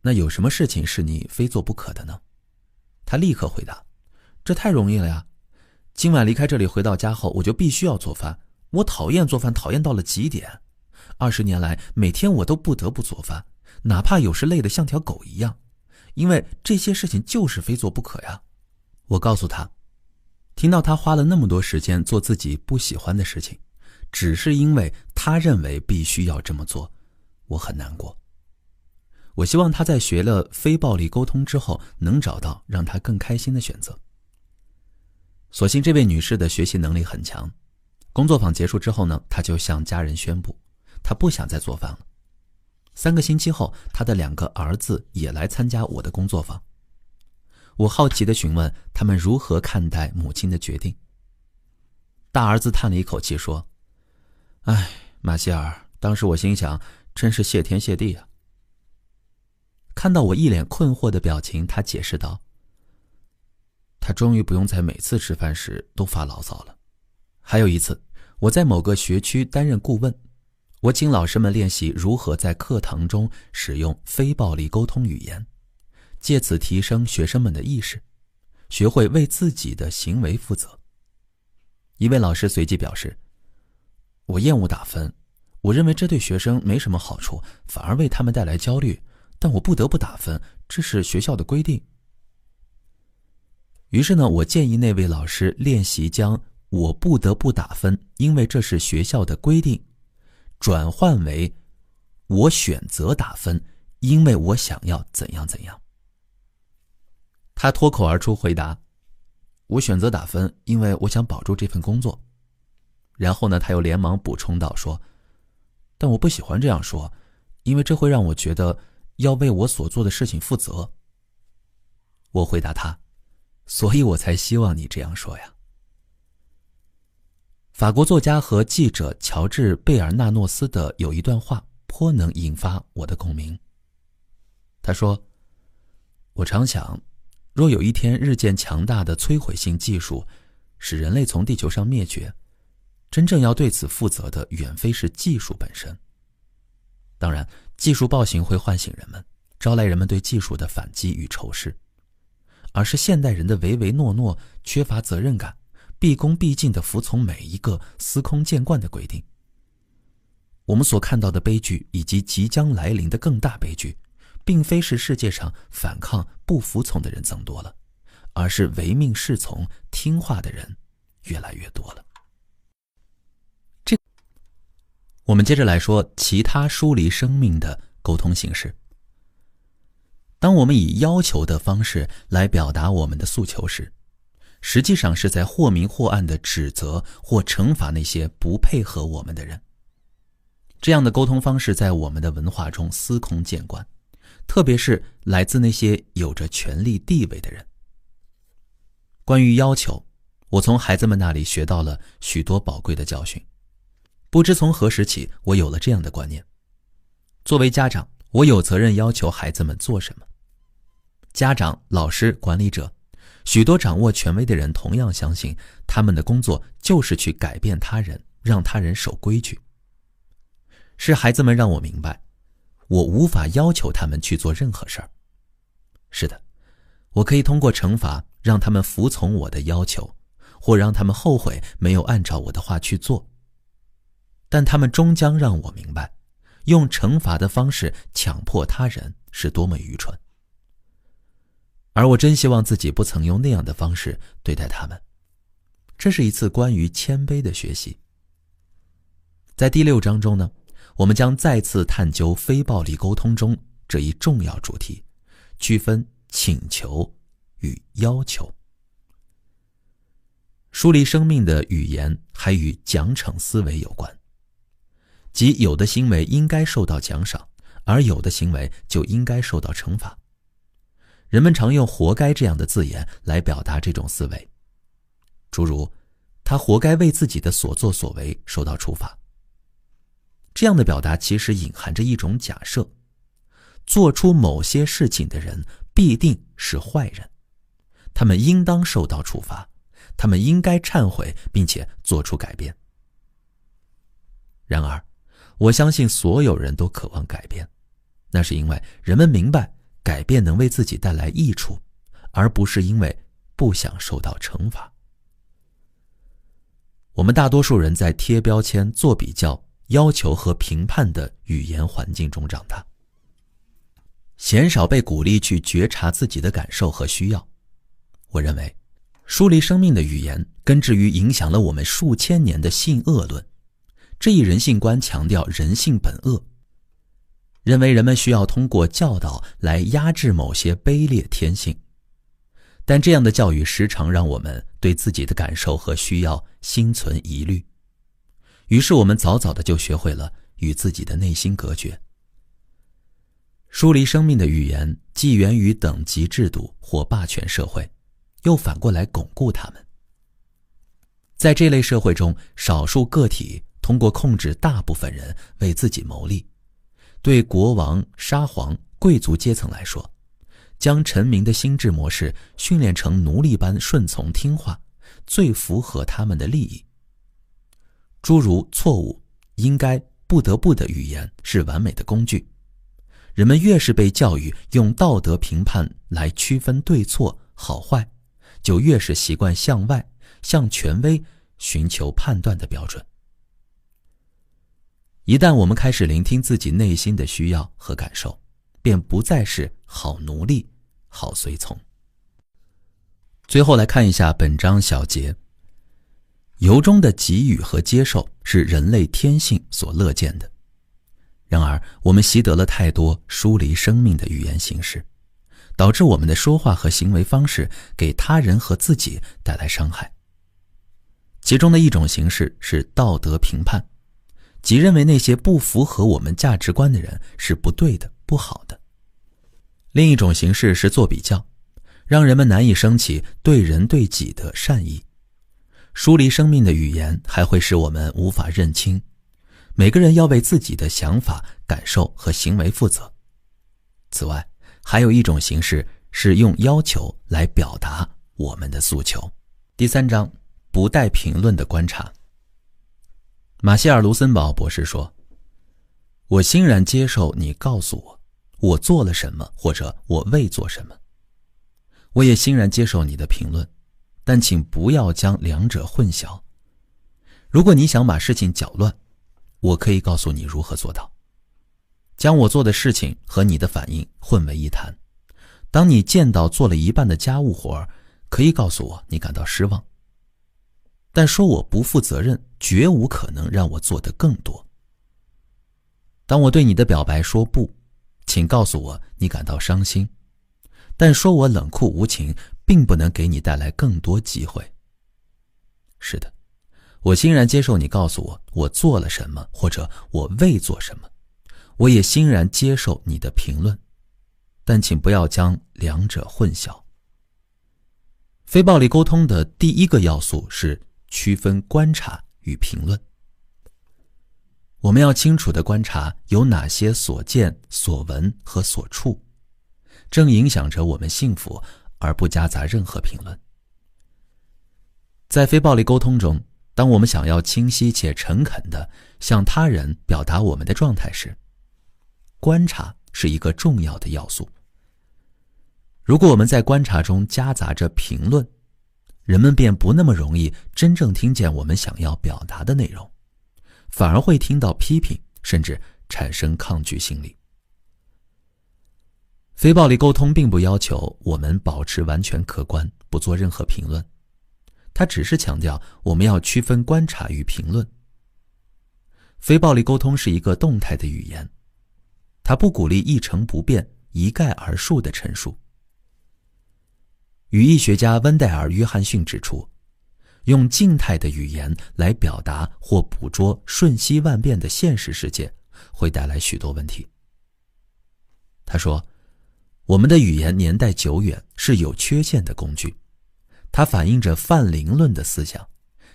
那有什么事情是你非做不可的呢？他立刻回答，这太容易了呀。今晚离开这里回到家后，我就必须要做饭。我讨厌做饭，讨厌到了极点。20年来，每天我都不得不做饭，哪怕有时累得像条狗一样，因为这些事情就是非做不可呀。我告诉他，听到他花了那么多时间做自己不喜欢的事情，只是因为他认为必须要这么做，我很难过。我希望他在学了非暴力沟通之后，能找到让他更开心的选择。所幸这位女士的学习能力很强，工作坊结束之后呢，她就向家人宣布，她不想再做饭了。3个星期后，她的2个儿子也来参加我的工作坊。我好奇地询问他们如何看待母亲的决定。大儿子叹了一口气说，哎，马歇尔，当时我心想，真是谢天谢地啊。看到我一脸困惑的表情，他解释道，他终于不用在每次吃饭时都发牢骚了。还有一次，我在某个学区担任顾问，我请老师们练习如何在课堂中使用非暴力沟通语言，借此提升学生们的意识，学会为自己的行为负责。一位老师随即表示，我厌恶打分，我认为这对学生没什么好处，反而为他们带来焦虑，但我不得不打分，这是学校的规定。于是呢，我建议那位老师练习将我不得不打分，因为这是学校的规定，转换为我选择打分，因为我想要怎样怎样。他脱口而出回答，我选择打分，因为我想保住这份工作。然后呢，他又连忙补充道说，但我不喜欢这样说，因为这会让我觉得要为我所做的事情负责。我回答他，所以我才希望你这样说呀。法国作家和记者乔治·贝尔纳诺斯的有一段话颇能引发我的共鸣。他说，我常想，若有一天日渐强大的摧毁性技术使人类从地球上灭绝，真正要对此负责的远非是技术本身。当然，技术暴行会唤醒人们，招来人们对技术的反击与仇视，而是现代人的唯唯诺诺、缺乏责任感，毕恭毕敬地服从每一个司空见惯的规定。我们所看到的悲剧以及即将来临的更大悲剧，并非是世界上反抗不服从的人增多了，而是唯命是从听话的人越来越多了。我们接着来说其他疏离生命的沟通形式。当我们以要求的方式来表达我们的诉求时，实际上是在或明或暗地指责或惩罚那些不配合我们的人。这样的沟通方式在我们的文化中司空见惯，特别是来自那些有着权力地位的人。关于要求，我从孩子们那里学到了许多宝贵的教训。不知从何时起，我有了这样的观念。作为家长，我有责任要求孩子们做什么。家长、老师、管理者，许多掌握权威的人同样相信，他们的工作就是去改变他人，让他人守规矩。是孩子们让我明白，我无法要求他们去做任何事儿。是的，我可以通过惩罚让他们服从我的要求，或让他们后悔没有按照我的话去做。但他们终将让我明白，用惩罚的方式强迫他人是多么愚蠢。而我真希望自己不曾用那样的方式对待他们。这是一次关于谦卑的学习。在第6章中呢，我们将再次探究非暴力沟通中这一重要主题，区分请求与要求。疏离生命的语言还与奖惩思维有关，即有的行为应该受到奖赏，而有的行为就应该受到惩罚。人们常用活该这样的字眼来表达这种思维，诸如他活该为自己的所作所为受到处罚。这样的表达其实隐含着一种假设，做出某些事情的人必定是坏人，他们应当受到处罚，他们应该忏悔并且做出改变。然而，我相信所有人都渴望改变，那是因为人们明白改变能为自己带来益处，而不是因为不想受到惩罚。我们大多数人在贴标签、做比较、要求和评判的语言环境中长大，鲜少被鼓励去觉察自己的感受和需要。我认为，疏离生命的语言根植于影响了我们数千年的性恶论。这一人性观强调人性本恶，认为人们需要通过教导来压制某些卑劣天性。但这样的教育时常让我们对自己的感受和需要心存疑虑，于是我们早早的就学会了与自己的内心隔绝。疏离生命的语言既源于等级制度或霸权社会，又反过来巩固它们。在这类社会中，少数个体通过控制大部分人为自己谋利。对国王、沙皇、贵族阶层来说，将臣民的心智模式训练成奴隶般顺从听话，最符合他们的利益。诸如错误、应该、不得不的语言是完美的工具。人们越是被教育用道德评判来区分对错、好坏，就越是习惯向外、向权威寻求判断的标准。一旦我们开始聆听自己内心的需要和感受，便不再是好奴隶、好随从。最后来看一下本章小节。由衷的给予和接受是人类天性所乐见的。然而，我们习得了太多疏离生命的语言形式，导致我们的说话和行为方式给他人和自己带来伤害。其中的一种形式是道德评判，即认为那些不符合我们价值观的人是不对的、不好的。另一种形式是做比较，让人们难以升起对人对己的善意。疏离生命的语言还会使我们无法认清，每个人要为自己的想法、感受和行为负责。此外，还有一种形式是用要求来表达我们的诉求。第3章，不带评论的观察。马歇尔·卢森堡博士说，我欣然接受你告诉我，我做了什么或者我未做什么。我也欣然接受你的评论，但请不要将两者混淆。如果你想把事情搅乱，我可以告诉你如何做到。将我做的事情和你的反应混为一谈。当你见到做了一半的家务活，可以告诉我你感到失望。但说我不负责任，绝无可能让我做得更多。当我对你的表白说不，请告诉我你感到伤心。但说我冷酷无情，并不能给你带来更多机会。是的，我欣然接受你告诉我我做了什么，或者我未做什么。我也欣然接受你的评论，但请不要将两者混淆。非暴力沟通的第一个要素是区分观察与评论。我们要清楚地观察有哪些所见、所闻和所触，正影响着我们幸福，而不夹杂任何评论。在非暴力沟通中，当我们想要清晰且诚恳地向他人表达我们的状态时，观察是一个重要的要素。如果我们在观察中夹杂着评论，人们便不那么容易真正听见我们想要表达的内容，反而会听到批评，甚至产生抗拒心理。非暴力沟通并不要求我们保持完全客观，不做任何评论，它只是强调我们要区分观察与评论。非暴力沟通是一个动态的语言，它不鼓励一成不变、一概而述的陈述。语义学家温戴尔·约翰逊指出，用静态的语言来表达或捕捉瞬息万变的现实世界，会带来许多问题。他说，我们的语言年代久远，是有缺陷的工具，它反映着泛灵论的思想，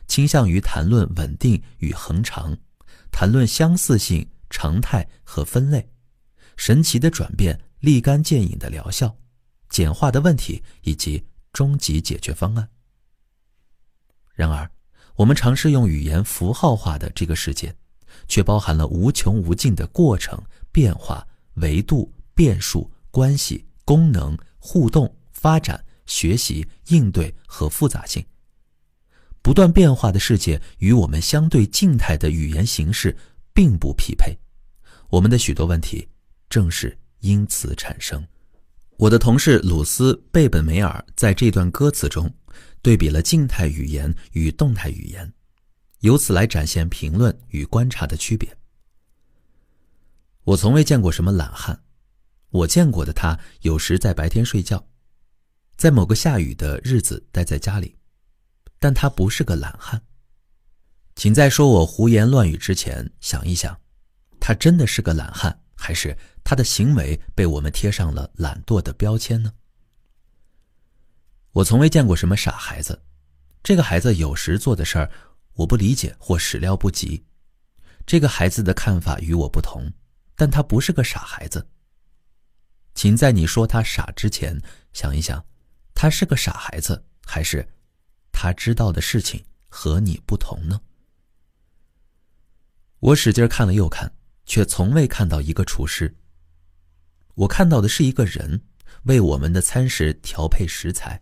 倾向于谈论稳定与恒常，谈论相似性、常态和分类，神奇的转变、立竿见影的疗效、简化的问题以及终极解决方案。然而，我们尝试用语言符号化的这个世界，却包含了无穷无尽的过程、变化、维度、变数、关系、功能、互动、发展、学习、应对和复杂性。不断变化的世界与我们相对静态的语言形式并不匹配，我们的许多问题正是因此产生。我的同事鲁斯·贝本梅尔在这段歌词中对比了静态语言与动态语言，由此来展现评论与观察的区别。我从未见过什么懒汉，我见过的他有时在白天睡觉，在某个下雨的日子待在家里，但他不是个懒汉。请在说我胡言乱语之前想一想，他真的是个懒汉，还是他的行为被我们贴上了懒惰的标签呢？我从未见过什么傻孩子，这个孩子有时做的事儿我不理解或始料不及，这个孩子的看法与我不同，但他不是个傻孩子。请在你说他傻之前想一想，他是个傻孩子，还是他知道的事情和你不同呢？我使劲看了又看，却从未看到一个厨师。我看到的是一个人为我们的餐食调配食材，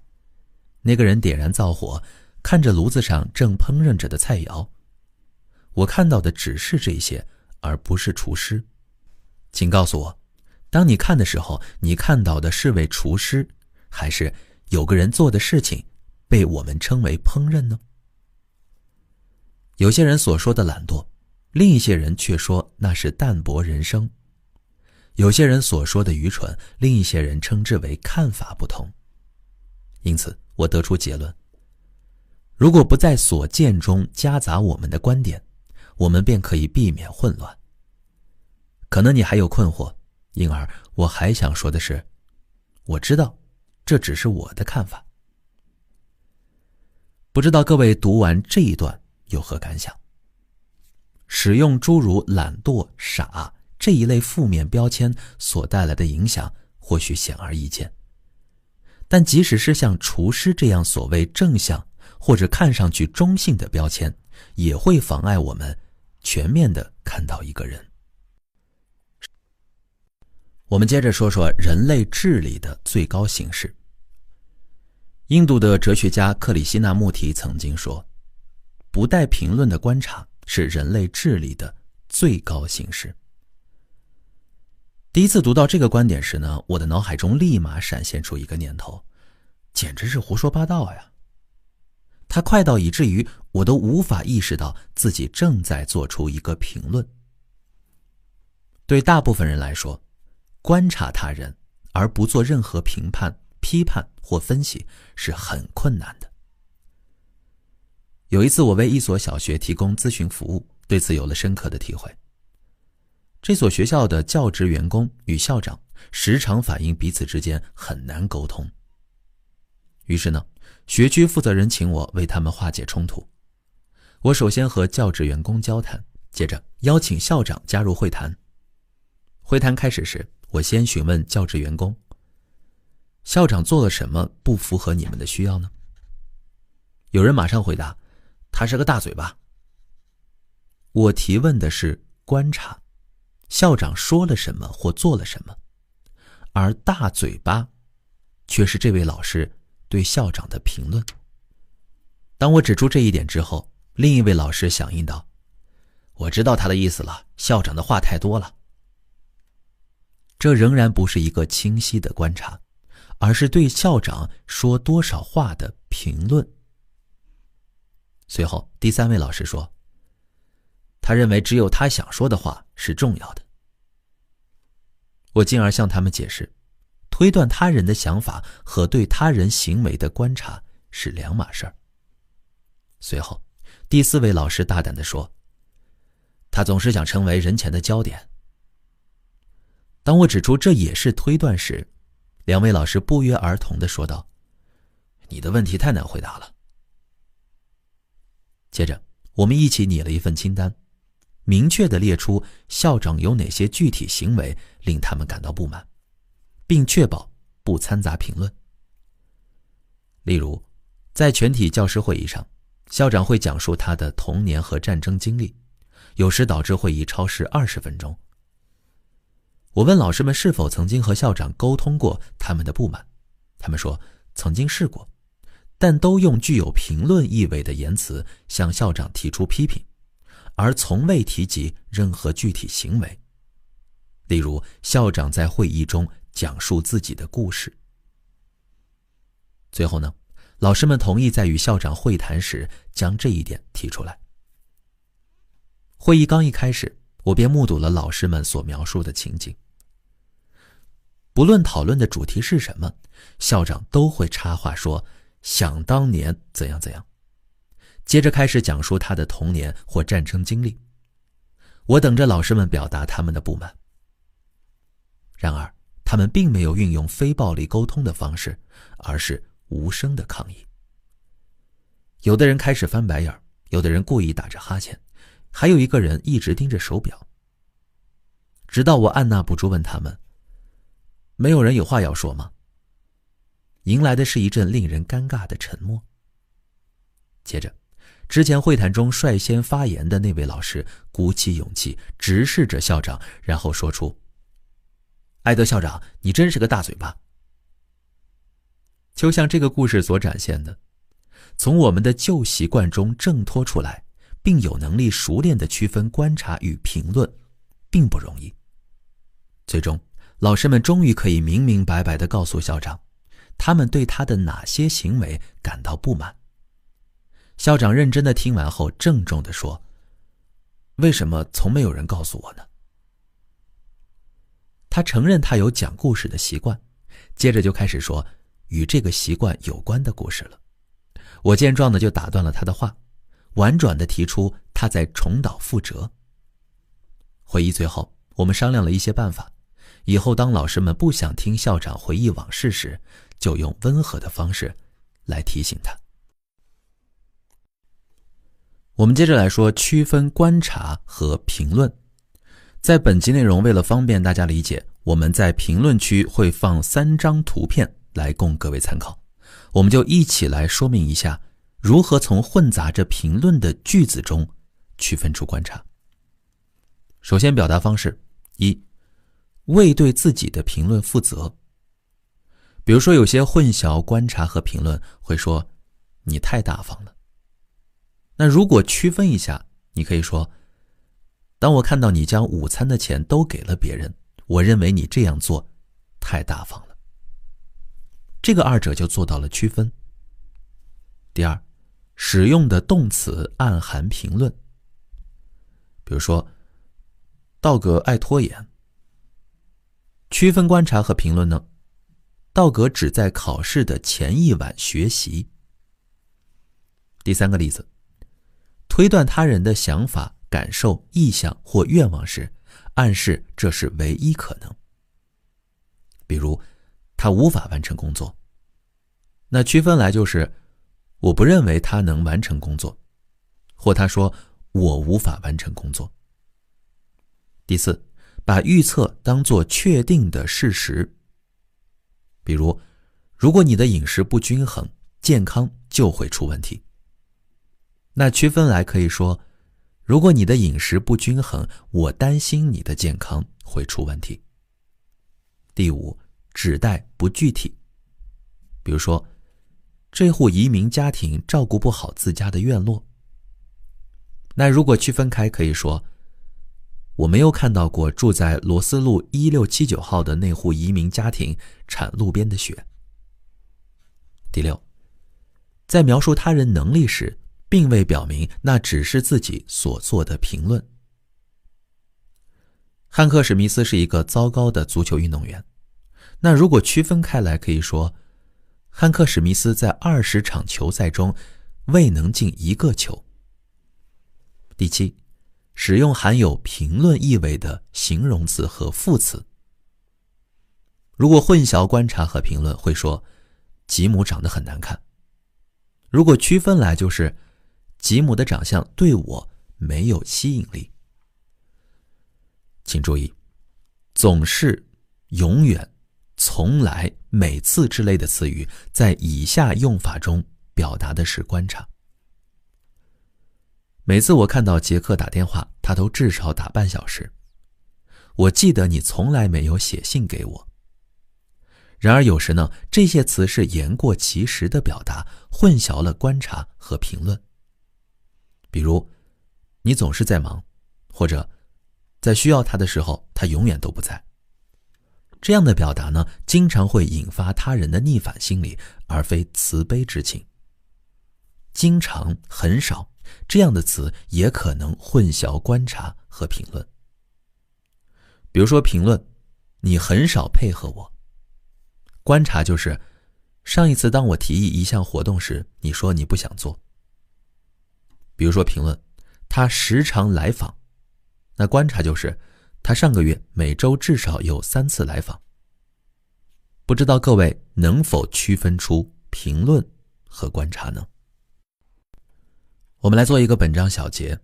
那个人点燃灶火，看着炉子上正烹饪着的菜肴。我看到的只是这些，而不是厨师。请告诉我，当你看的时候，你看到的是位厨师，还是有个人做的事情被我们称为烹饪呢？有些人所说的懒惰，另一些人却说那是淡泊人生。有些人所说的愚蠢，另一些人称之为看法不同。因此，我得出结论：如果不在所见中夹杂我们的观点，我们便可以避免混乱。可能你还有困惑，因而我还想说的是，我知道这只是我的看法。不知道各位读完这一段有何感想？使用诸如懒惰、傻这一类负面标签所带来的影响或许显而易见，但即使是像厨师这样所谓正向或者看上去中性的标签，也会妨碍我们全面地看到一个人。我们接着说说人类智力的最高形式。印度的哲学家克里希那穆提曾经说，不带评论的观察是人类智力的最高形式。第一次读到这个观点时呢，我的脑海中立马闪现出一个念头，简直是胡说八道呀！它快到以至于我都无法意识到自己正在做出一个评论。对大部分人来说，观察他人而不做任何评判、批判或分析是很困难的。有一次我为一所小学提供咨询服务，对此有了深刻的体会。这所学校的教职员工与校长时常反映彼此之间很难沟通。于是呢，学区负责人请我为他们化解冲突。我首先和教职员工交谈，接着邀请校长加入会谈。会谈开始时，我先询问教职员工，校长做了什么不符合你们的需要呢？有人马上回答，他是个大嘴巴。我提问的是观察，校长说了什么或做了什么，而大嘴巴却是这位老师对校长的评论。当我指出这一点之后，另一位老师响应道，我知道他的意思了，校长的话太多了。这仍然不是一个清晰的观察，而是对校长说多少话的评论。随后，第3位老师说，他认为只有他想说的话是重要的。我进而向他们解释，推断他人的想法和对他人行为的观察是两码事儿。随后，第4位老师大胆地说，他总是想成为人前的焦点。当我指出这也是推断时，2位老师不约而同地说道，你的问题太难回答了。接着，我们一起拟了一份清单，明确地列出校长有哪些具体行为令他们感到不满，并确保不掺杂评论。例如，在全体教师会议上，校长会讲述他的童年和战争经历，有时导致会议超时20分钟。我问老师们是否曾经和校长沟通过他们的不满，他们说曾经试过，但都用具有评论意味的言辞向校长提出批评，而从未提及任何具体行为。例如，校长在会议中讲述自己的故事。最后呢，老师们同意在与校长会谈时将这一点提出来。会议刚一开始，我便目睹了老师们所描述的情景。不论讨论的主题是什么，校长都会插话说，想当年怎样怎样，接着开始讲述他的童年或战争经历。我等着老师们表达他们的不满。然而，他们并没有运用非暴力沟通的方式，而是无声的抗议。有的人开始翻白眼，有的人故意打着哈欠，还有一个人一直盯着手表。直到我按捺不住问他们，没有人有话要说吗？迎来的是一阵令人尴尬的沉默。接着，之前会谈中率先发言的那位老师鼓起勇气直视着校长，然后说出，艾德校长，你真是个大嘴巴。就像这个故事所展现的，从我们的旧习惯中挣脱出来，并有能力熟练地区分观察与评论，并不容易。最终，老师们终于可以明明白白地告诉校长，他们对他的哪些行为感到不满。校长认真地听完后，郑重地说，为什么从没有人告诉我呢？他承认他有讲故事的习惯，接着就开始说与这个习惯有关的故事了。我见状呢，就打断了他的话，婉转地提出他在重蹈覆辙。会议最后，我们商量了一些办法，以后当老师们不想听校长回忆往事时，就用温和的方式来提醒他。我们接着来说区分观察和评论。在本集内容，为了方便大家理解，我们在评论区会放3张图片来供各位参考。我们就一起来说明一下，如何从混杂着评论的句子中区分出观察。首先，表达方式1，未对自己的评论负责。比如说，有些混淆观察和评论会说，你太大方了。那如果区分一下，你可以说，当我看到你将午餐的钱都给了别人，我认为你这样做太大方了。这个二者就做到了区分。第二，使用的动词暗含评论。比如说，道格爱拖延。区分观察和评论呢？道格只在考试的前一晚学习。第三个例子，推断他人的想法、感受、意向或愿望时，暗示这是唯一可能。比如，他无法完成工作。那区分来就是，我不认为他能完成工作，或他说我无法完成工作。第四，把预测当作确定的事实。比如，如果你的饮食不均衡，健康就会出问题。那区分来可以说，如果你的饮食不均衡，我担心你的健康会出问题。第五，指代不具体。比如说，这户移民家庭照顾不好自家的院落。那如果区分开，可以说，我没有看到过住在罗斯路1679号的那户移民家庭铲路边的雪。第六，在描述他人能力时，并未表明那只是自己所做的评论。汉克·史密斯是一个糟糕的足球运动员，那如果区分开来，可以说汉克·史密斯在20场球赛中未能进1个球。第七，使用含有评论意味的形容词和副词。如果混淆观察和评论，会说吉姆长得很难看。如果区分来，就是吉姆的长相对我没有吸引力。请注意，总是、永远、从来、每次之类的词语在以下用法中表达的是观察。每次我看到杰克打电话，他都至少打半小时。我记得你从来没有写信给我。然而有时呢，这些词是言过其实的表达，混淆了观察和评论。比如，你总是在忙，或者在需要他的时候，他永远都不在。这样的表达呢，经常会引发他人的逆反心理，而非慈悲之情。经常、很少这样的词也可能混淆观察和评论。比如说评论，你很少配合我。观察就是上一次当我提议一项活动时，你说你不想做。比如说评论，他时常来访。那观察就是他上个月每周至少有3次来访。不知道各位能否区分出评论和观察呢？我们来做一个本章小结。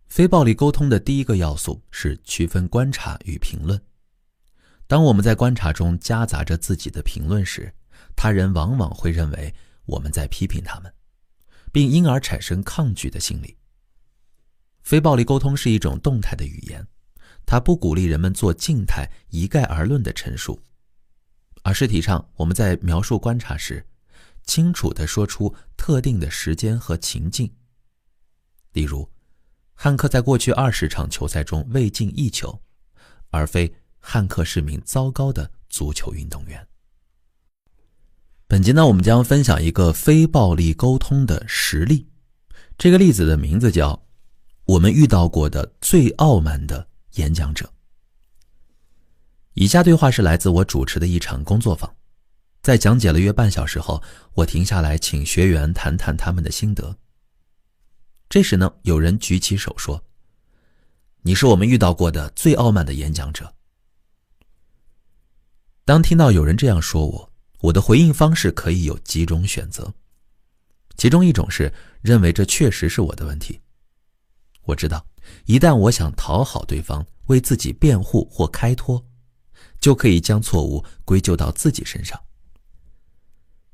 非暴力沟通的第一个要素是区分观察与评论。当我们在观察中夹杂着自己的评论时，他人往往会认为我们在批评他们，并因而产生抗拒的心理。非暴力沟通是一种动态的语言，它不鼓励人们做静态一概而论的陈述，而是提倡我们在描述观察时，清楚地说出特定的时间和情境。例如，汉克在过去20场球赛中未进1球，而非汉克是名糟糕的足球运动员。本集呢，我们将分享一个非暴力沟通的实例。这个例子的名字叫我们遇到过的最傲慢的演讲者。以下对话是来自我主持的一场工作坊。在讲解了约半小时后，我停下来请学员谈谈他们的心得。这时呢，有人举起手说，你是我们遇到过的最傲慢的演讲者。当听到有人这样说我的回应方式可以有几种选择。其中一种是认为这确实是我的问题。我知道，一旦我想讨好对方，为自己辩护或开脱，就可以将错误归咎到自己身上。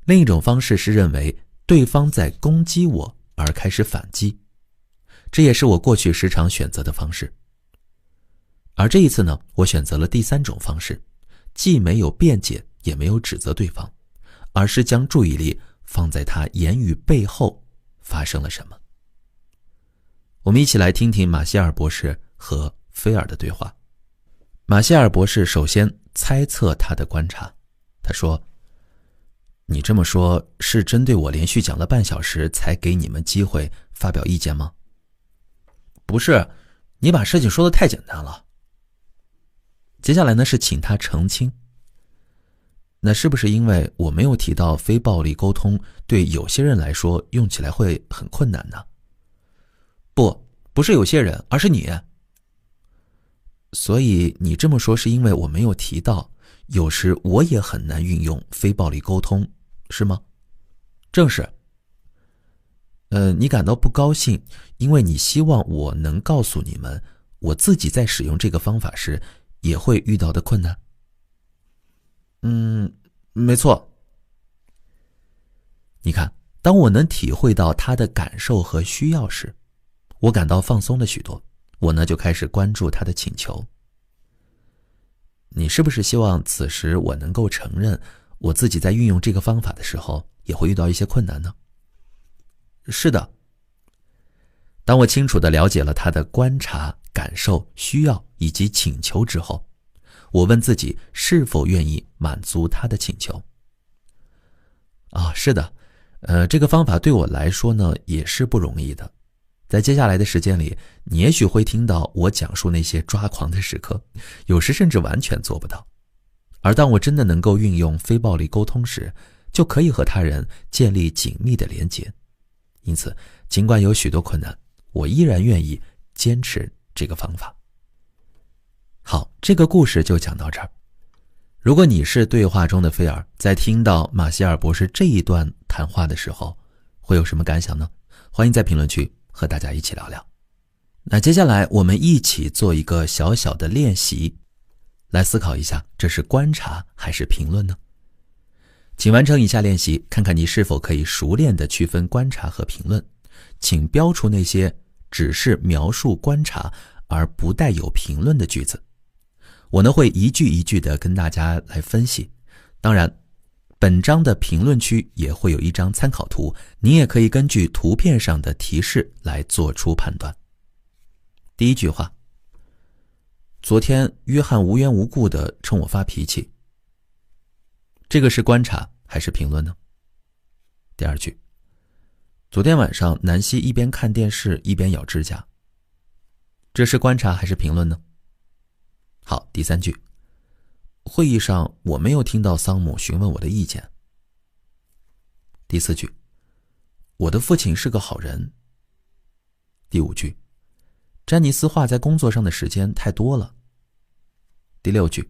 另一种方式是认为对方在攻击我而开始反击，这也是我过去时常选择的方式。而这一次呢，我选择了第3种方式，既没有辩解，也没有指责对方，而是将注意力放在他言语背后发生了什么。我们一起来听听马歇尔博士和菲尔的对话。马歇尔博士首先猜测他的观察，他说，你这么说是针对我连续讲了半小时才给你们机会发表意见吗？不是，你把事情说得太简单了。接下来呢，是请他澄清。那是不是因为我没有提到非暴力沟通对有些人来说用起来会很困难呢？不是有些人，而是你。所以你这么说是因为我没有提到，有时我也很难运用非暴力沟通，是吗？正是。你感到不高兴，因为你希望我能告诉你们，我自己在使用这个方法时也会遇到的困难。没错。你看，当我能体会到他的感受和需要时，我感到放松了许多，我呢就开始关注他的请求。你是不是希望此时我能够承认我自己在运用这个方法的时候也会遇到一些困难呢？是的。当我清楚地了解了他的观察、感受、需要以及请求之后，我问自己是否愿意满足他的请求。是的，这个方法对我来说呢也是不容易的。在接下来的时间里，你也许会听到我讲述那些抓狂的时刻，有时甚至完全做不到。而当我真的能够运用非暴力沟通时，就可以和他人建立紧密的连结。因此，尽管有许多困难，我依然愿意坚持这个方法。好，这个故事就讲到这儿。如果你是对话中的菲尔，在听到马歇尔博士这一段谈话的时候，会有什么感想呢？欢迎在评论区和大家一起聊聊。那接下来我们一起做一个小小的练习，来思考一下，这是观察还是评论呢？请完成以下练习，看看你是否可以熟练地区分观察和评论。请标出那些只是描述观察而不带有评论的句子。我呢会一句一句地跟大家来分析。当然，本章的评论区也会有一张参考图，你也可以根据图片上的提示来做出判断。第一句话，昨天约翰无缘无故地冲我发脾气，这个是观察还是评论呢？第二句，昨天晚上南希一边看电视一边咬指甲，这是观察还是评论呢？好，第三句，会议上我没有听到桑姆询问我的意见。第四句，我的父亲是个好人。第五句，詹尼斯花在工作上的时间太多了。第六句，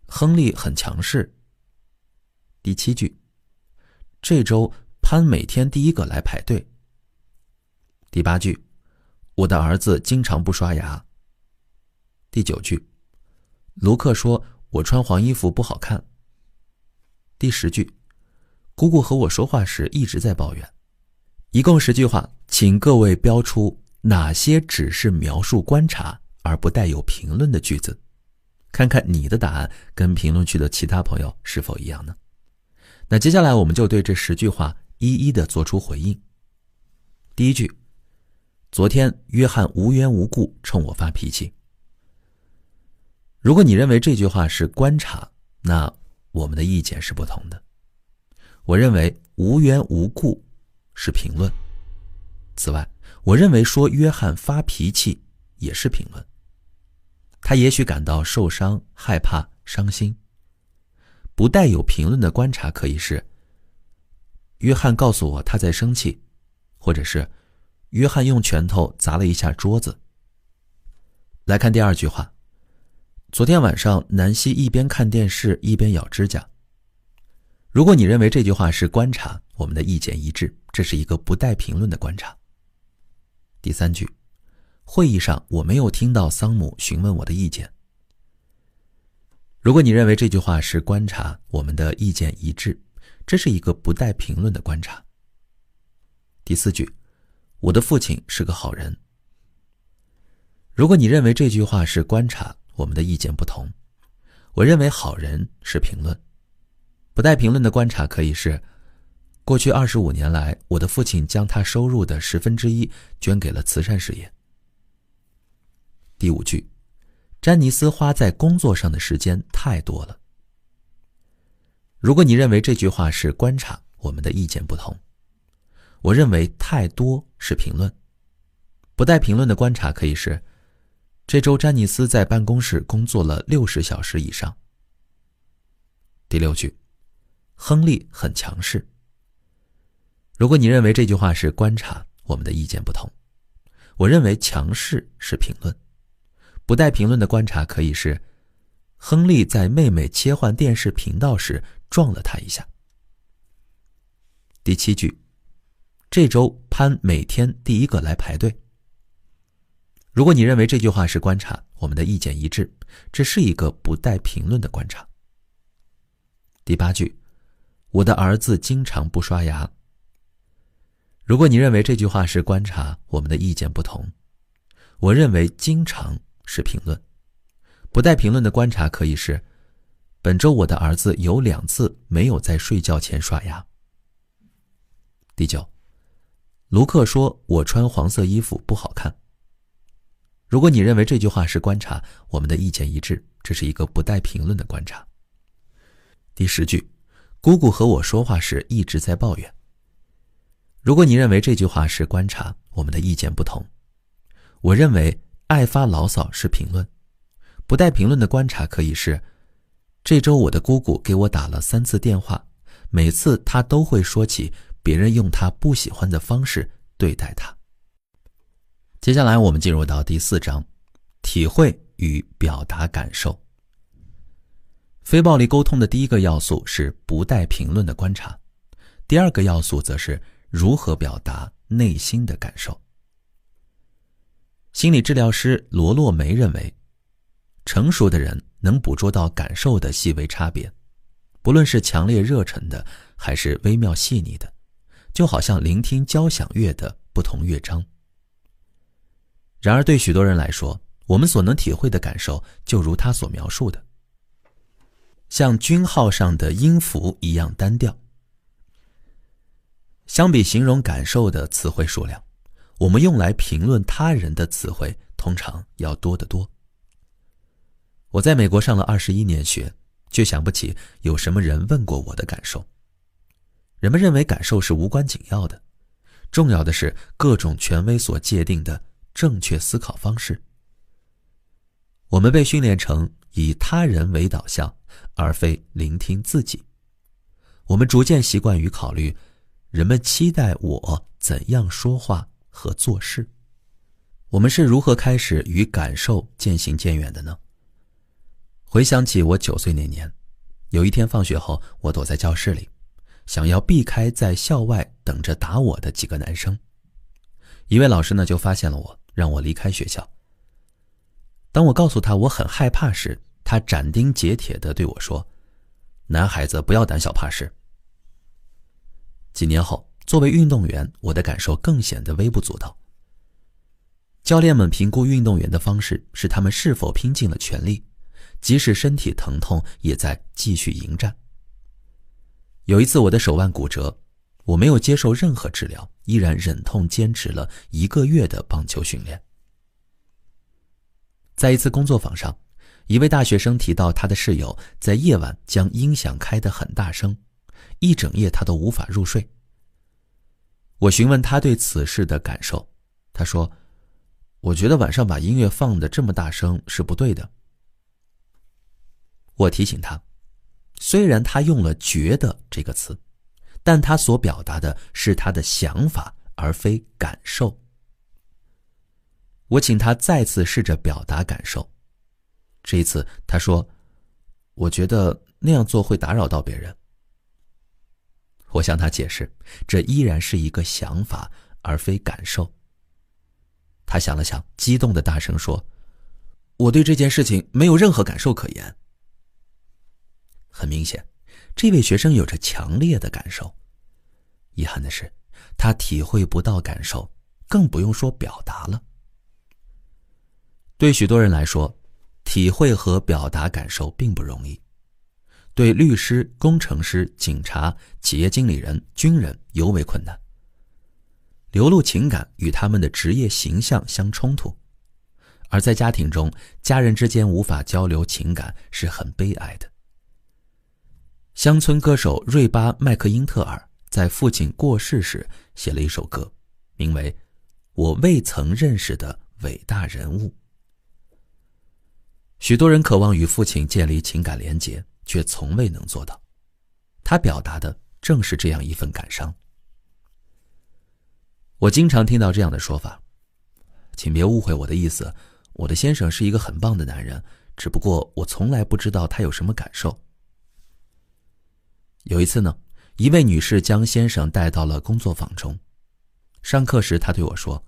亨利很强势。第七句，这周潘每天第一个来排队。第八句，我的儿子经常不刷牙。第九句，卢克说我穿黄衣服不好看。第10句，姑姑和我说话时一直在抱怨。一共10句话，请各位标出哪些只是描述观察而不带有评论的句子，看看你的答案跟评论区的其他朋友是否一样呢？那接下来我们就对这10句话一一的做出回应。第一句，昨天约翰无缘无故冲我发脾气。如果你认为这句话是观察，那我们的意见是不同的。我认为无缘无故是评论。此外，我认为说约翰发脾气也是评论。他也许感到受伤、害怕、伤心。不带有评论的观察可以是约翰告诉我他在生气，或者是约翰用拳头砸了一下桌子。来看第二句话，昨天晚上南希一边看电视一边咬指甲。如果你认为这句话是观察，我们的意见一致，这是一个不带评论的观察。第三句，会议上我没有听到桑姆询问我的意见。如果你认为这句话是观察，我们的意见一致，这是一个不带评论的观察。第四句，我的父亲是个好人。如果你认为这句话是观察，我们的意见不同。我认为好人是评论。不带评论的观察可以是过去25年来，我的父亲将他收入的1/10捐给了慈善事业。第五句，詹尼斯花在工作上的时间太多了。如果你认为这句话是观察，我们的意见不同。我认为太多是评论。不带评论的观察可以是这周詹尼斯在办公室工作了60小时以上。第六句，亨利很强势。如果你认为这句话是观察，我们的意见不同。我认为强势是评论。不带评论的观察可以是亨利在妹妹切换电视频道时撞了她一下。第七句，这周潘每天第一个来排队。如果你认为这句话是观察，我们的意见一致，这是一个不带评论的观察。第八句，我的儿子经常不刷牙。如果你认为这句话是观察，我们的意见不同。我认为经常是评论。不带评论的观察可以是本周我的儿子有2次没有在睡觉前刷牙。第九，卢克说我穿黄色衣服不好看。如果你认为这句话是观察，我们的意见一致，这是一个不带评论的观察。第10句，姑姑和我说话时一直在抱怨。如果你认为这句话是观察，我们的意见不同。我认为爱发牢骚是评论，不带评论的观察可以是，这周我的姑姑给我打了3次电话，每次她都会说起别人用她不喜欢的方式对待她。接下来我们进入到第4章，体会与表达感受。非暴力沟通的第一个要素是不带评论的观察，第2个要素则是如何表达内心的感受。心理治疗师罗洛梅认为，成熟的人能捕捉到感受的细微差别，不论是强烈热忱的还是微妙细腻的，就好像聆听交响乐的不同乐章。然而对许多人来说，我们所能体会的感受就如他所描述的，像军号上的音符一样单调。相比形容感受的词汇数量，我们用来评论他人的词汇通常要多得多。我在美国上了21年学，却想不起有什么人问过我的感受。人们认为感受是无关紧要的，重要的是各种权威所界定的正确思考方式。我们被训练成以他人为导向，而非聆听自己。我们逐渐习惯于考虑人们期待我怎样说话和做事。我们是如何开始与感受渐行渐远的呢？回想起我9岁那年，有一天放学后，我躲在教室里，想要避开在校外等着打我的几个男生。一位老师呢就发现了我，让我离开学校。当我告诉他我很害怕时，他斩钉截铁地对我说，男孩子不要胆小怕事。几年后，作为运动员，我的感受更显得微不足道。教练们评估运动员的方式是他们是否拼尽了全力，即使身体疼痛也在继续迎战。有一次我的手腕骨折，我没有接受任何治疗，依然忍痛坚持了1个月的棒球训练。在一次工作坊上，一位大学生提到他的室友在夜晚将音响开得很大声，一整夜他都无法入睡。我询问他对此事的感受，他说，我觉得晚上把音乐放得这么大声是不对的。我提醒他，虽然他用了觉得这个词，但他所表达的是他的想法，而非感受。我请他再次试着表达感受。这一次他说，我觉得那样做会打扰到别人。我向他解释，这依然是一个想法，而非感受。他想了想，激动地大声说，我对这件事情没有任何感受可言。很明显，这位学生有着强烈的感受。遗憾的是，他体会不到感受，更不用说表达了。对许多人来说，体会和表达感受并不容易。对律师、工程师、警察、企业经理人、军人尤为困难。流露情感与他们的职业形象相冲突，而在家庭中，家人之间无法交流情感是很悲哀的。乡村歌手瑞巴·麦克因特尔在父亲过世时写了一首歌，名为《我未曾认识的伟大人物》。许多人渴望与父亲建立情感连结，却从未能做到。他表达的正是这样一份感伤。我经常听到这样的说法，请别误会我的意思，我的先生是一个很棒的男人，只不过我从来不知道他有什么感受。有一次呢，一位女士将先生带到了工作坊中。上课时她对我说，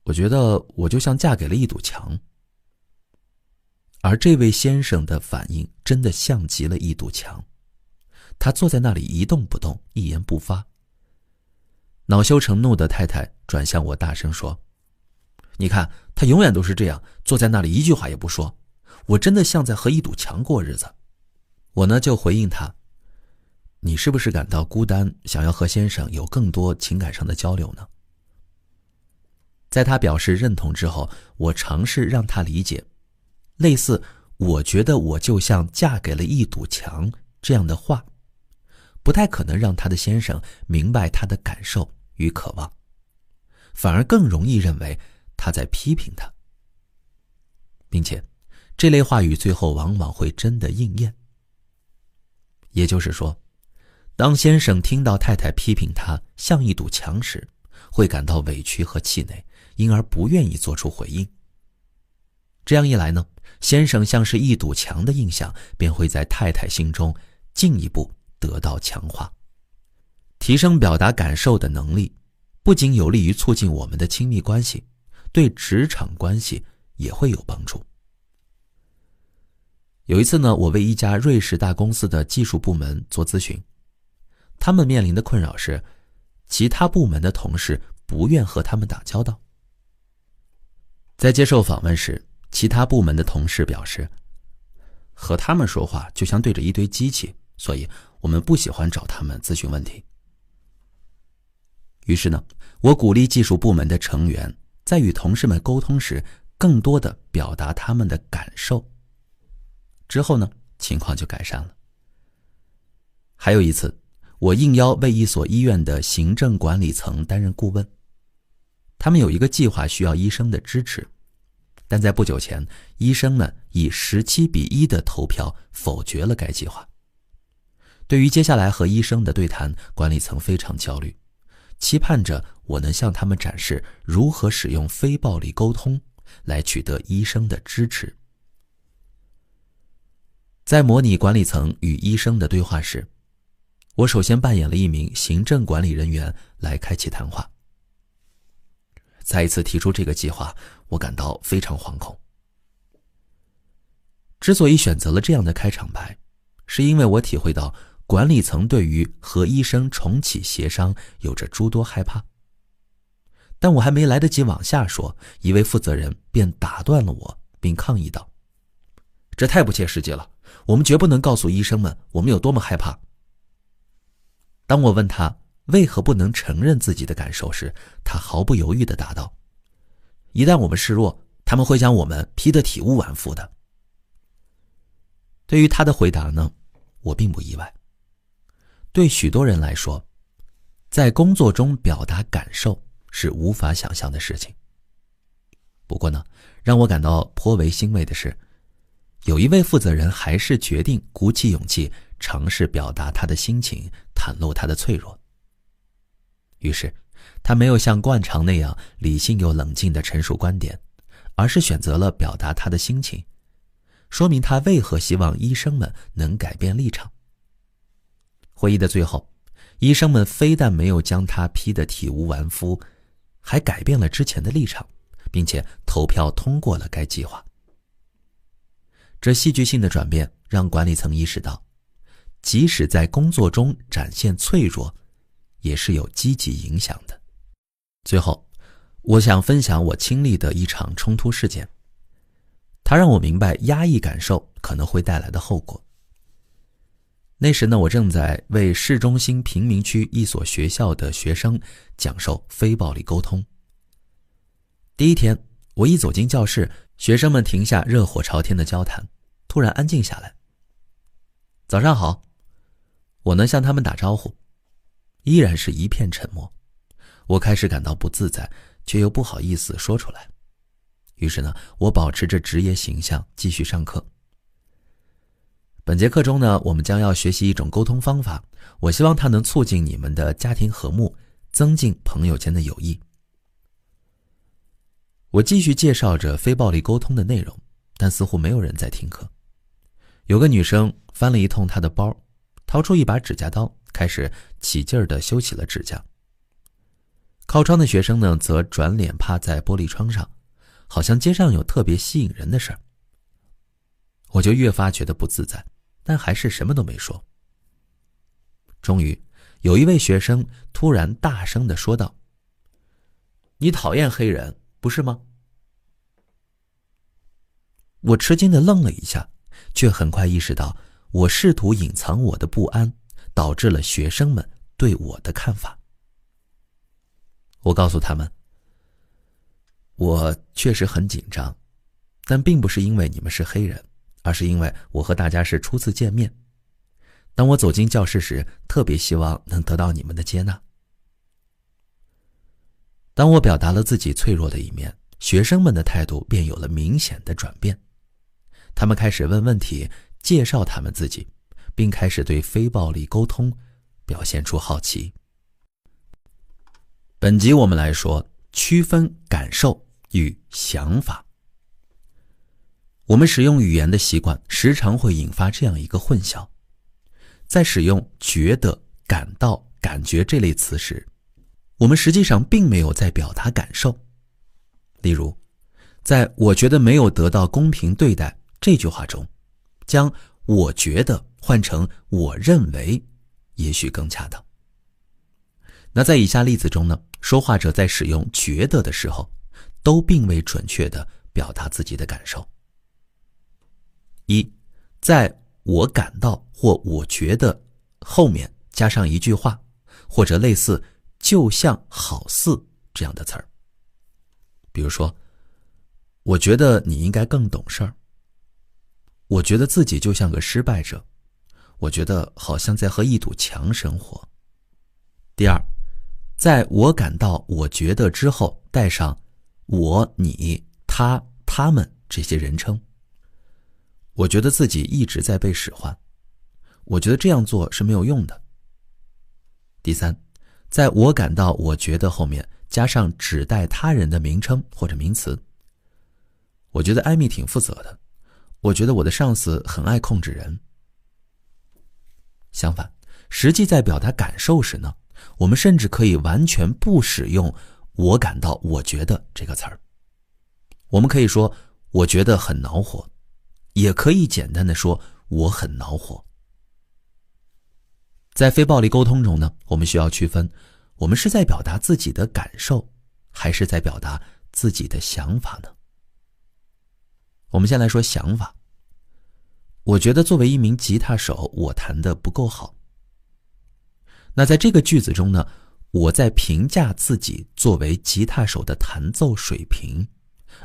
我觉得我就像嫁给了一堵墙。而这位先生的反应真的像极了一堵墙，他坐在那里一动不动，一言不发。恼羞成怒的太太转向我大声说，你看，他永远都是这样，坐在那里一句话也不说，我真的像在和一堵墙过日子。我呢就回应他，你是不是感到孤单，想要和先生有更多情感上的交流呢？在他表示认同之后，我尝试让他理解，类似我觉得我就像嫁给了一堵墙这样的话，不太可能让他的先生明白他的感受与渴望，反而更容易认为他在批评他，并且这类话语最后往往会真的应验。也就是说，当先生听到太太批评他像一堵墙时，会感到委屈和气馁，因而不愿意做出回应。这样一来呢，先生像是一堵墙的印象便会在太太心中进一步得到强化。提升表达感受的能力，不仅有利于促进我们的亲密关系，对职场关系也会有帮助。有一次呢，我为一家瑞士大公司的技术部门做咨询，他们面临的困扰是，其他部门的同事不愿和他们打交道。在接受访问时，其他部门的同事表示，和他们说话就像对着一堆机器，所以我们不喜欢找他们咨询问题。于是呢，我鼓励技术部门的成员在与同事们沟通时，更多的表达他们的感受。之后呢，情况就改善了。还有一次，我应邀为一所医院的行政管理层担任顾问，他们有一个计划需要医生的支持，但在不久前，医生们以17-1的投票否决了该计划。对于接下来和医生的对谈，管理层非常焦虑，期盼着我能向他们展示如何使用非暴力沟通来取得医生的支持。在模拟管理层与医生的对话时，我首先扮演了一名行政管理人员来开启谈话。再一次提出这个计划，我感到非常惶恐。之所以选择了这样的开场白，是因为我体会到管理层对于和医生重启协商有着诸多害怕。但我还没来得及往下说，一位负责人便打断了我，并抗议道：“这太不切实际了，我们绝不能告诉医生们我们有多么害怕。”当我问他为何不能承认自己的感受时，他毫不犹豫地答道：“一旦我们示弱，他们会将我们批得体无完肤的。”对于他的回答呢，我并不意外。对许多人来说，在工作中表达感受是无法想象的事情。不过呢，让我感到颇为欣慰的是，有一位负责人还是决定鼓起勇气尝试表达他的心情，袒露他的脆弱。于是他没有像惯常那样理性又冷静地陈述观点，而是选择了表达他的心情，说明他为何希望医生们能改变立场。会议的最后，医生们非但没有将他批得体无完肤，还改变了之前的立场，并且投票通过了该计划。这戏剧性的转变让管理层意识到，即使在工作中展现脆弱，也是有积极影响的。最后，我想分享我亲历的一场冲突事件，它让我明白压抑感受可能会带来的后果。那时呢，我正在为市中心贫民区一所学校的学生讲授非暴力沟通。第一天，我一走进教室，学生们停下热火朝天的交谈，突然安静下来。早上好，我能向他们打招呼，依然是一片沉默。我开始感到不自在，却又不好意思说出来。于是呢，我保持着职业形象继续上课。本节课中呢，我们将要学习一种沟通方法，我希望它能促进你们的家庭和睦，增进朋友间的友谊。我继续介绍着非暴力沟通的内容，但似乎没有人在听课。有个女生翻了一通她的包，掏出一把指甲刀，开始起劲儿地修起了指甲。靠窗的学生呢，则转脸趴在玻璃窗上，好像街上有特别吸引人的事儿。我就越发觉得不自在，但还是什么都没说。终于，有一位学生突然大声地说道：“你讨厌黑人，不是吗？”我吃惊地愣了一下，却很快意识到，我试图隐藏我的不安，导致了学生们对我的看法。我告诉他们，我确实很紧张，但并不是因为你们是黑人，而是因为我和大家是初次见面。当我走进教室时，特别希望能得到你们的接纳。当我表达了自己脆弱的一面，学生们的态度便有了明显的转变。他们开始问问题，介绍他们自己，并开始对非暴力沟通表现出好奇。本集我们来说区分感受与想法。我们使用语言的习惯时常会引发这样一个混淆，在使用觉得、感到、感觉这类词时，我们实际上并没有在表达感受。例如，在我觉得没有得到公平对待这句话中，将我觉得换成我认为也许更恰当。那在以下例子中呢，说话者在使用觉得的时候，都并未准确地表达自己的感受。一，在我感到或我觉得后面加上一句话，或者类似就像、好似这样的词儿。比如说，我觉得你应该更懂事儿。我觉得自己就像个失败者。我觉得好像在和一堵墙生活。第二，在我感到我觉得之后带上我、你、他、他们这些人称。我觉得自己一直在被使唤。我觉得这样做是没有用的。第三，在我感到我觉得后面加上指代他人的名称或者名词。我觉得艾米挺负责的。我觉得我的上司很爱控制人。相反，实际在表达感受时呢，我们甚至可以完全不使用我感到我觉得这个词儿。我们可以说我觉得很恼火，也可以简单的说我很恼火。在非暴力沟通中呢，我们需要区分，我们是在表达自己的感受，还是在表达自己的想法呢？我们先来说想法。我觉得作为一名吉他手，我弹得不够好。那在这个句子中呢，我在评价自己作为吉他手的弹奏水平，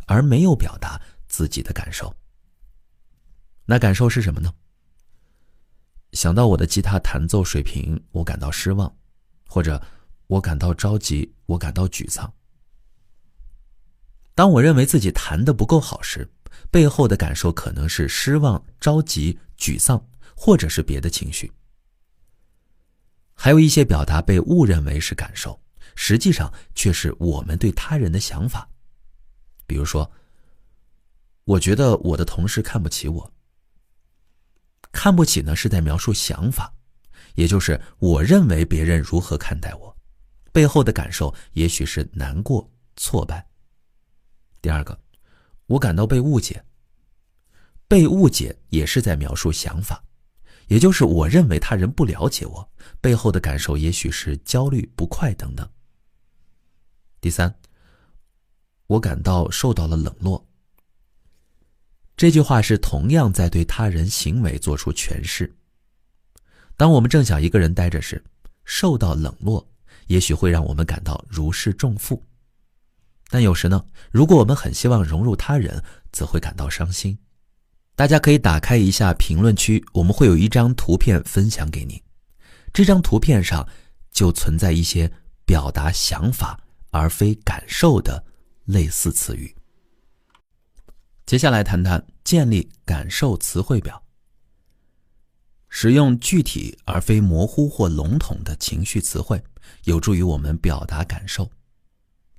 而没有表达自己的感受。那感受是什么呢？想到我的吉他弹奏水平，我感到失望，或者我感到着急，我感到沮丧。当我认为自己弹得不够好时，背后的感受可能是失望、着急、沮丧，或者是别的情绪。还有一些表达被误认为是感受，实际上却是我们对他人的想法。比如说，我觉得我的同事看不起我。看不起呢，是在描述想法，也就是我认为别人如何看待我，背后的感受也许是难过、挫败。第二个，我感到被误解。被误解也是在描述想法，也就是我认为他人不了解我，背后的感受也许是焦虑、不快等等。第三，我感到受到了冷落。这句话是同样在对他人行为做出诠释。当我们正想一个人待着时，受到冷落也许会让我们感到如释重负。但有时呢，如果我们很希望融入他人，则会感到伤心。大家可以打开一下评论区，我们会有一张图片分享给你。这张图片上就存在一些表达想法而非感受的类似词语。接下来谈谈建立感受词汇表。使用具体而非模糊或笼统的情绪词汇，有助于我们表达感受。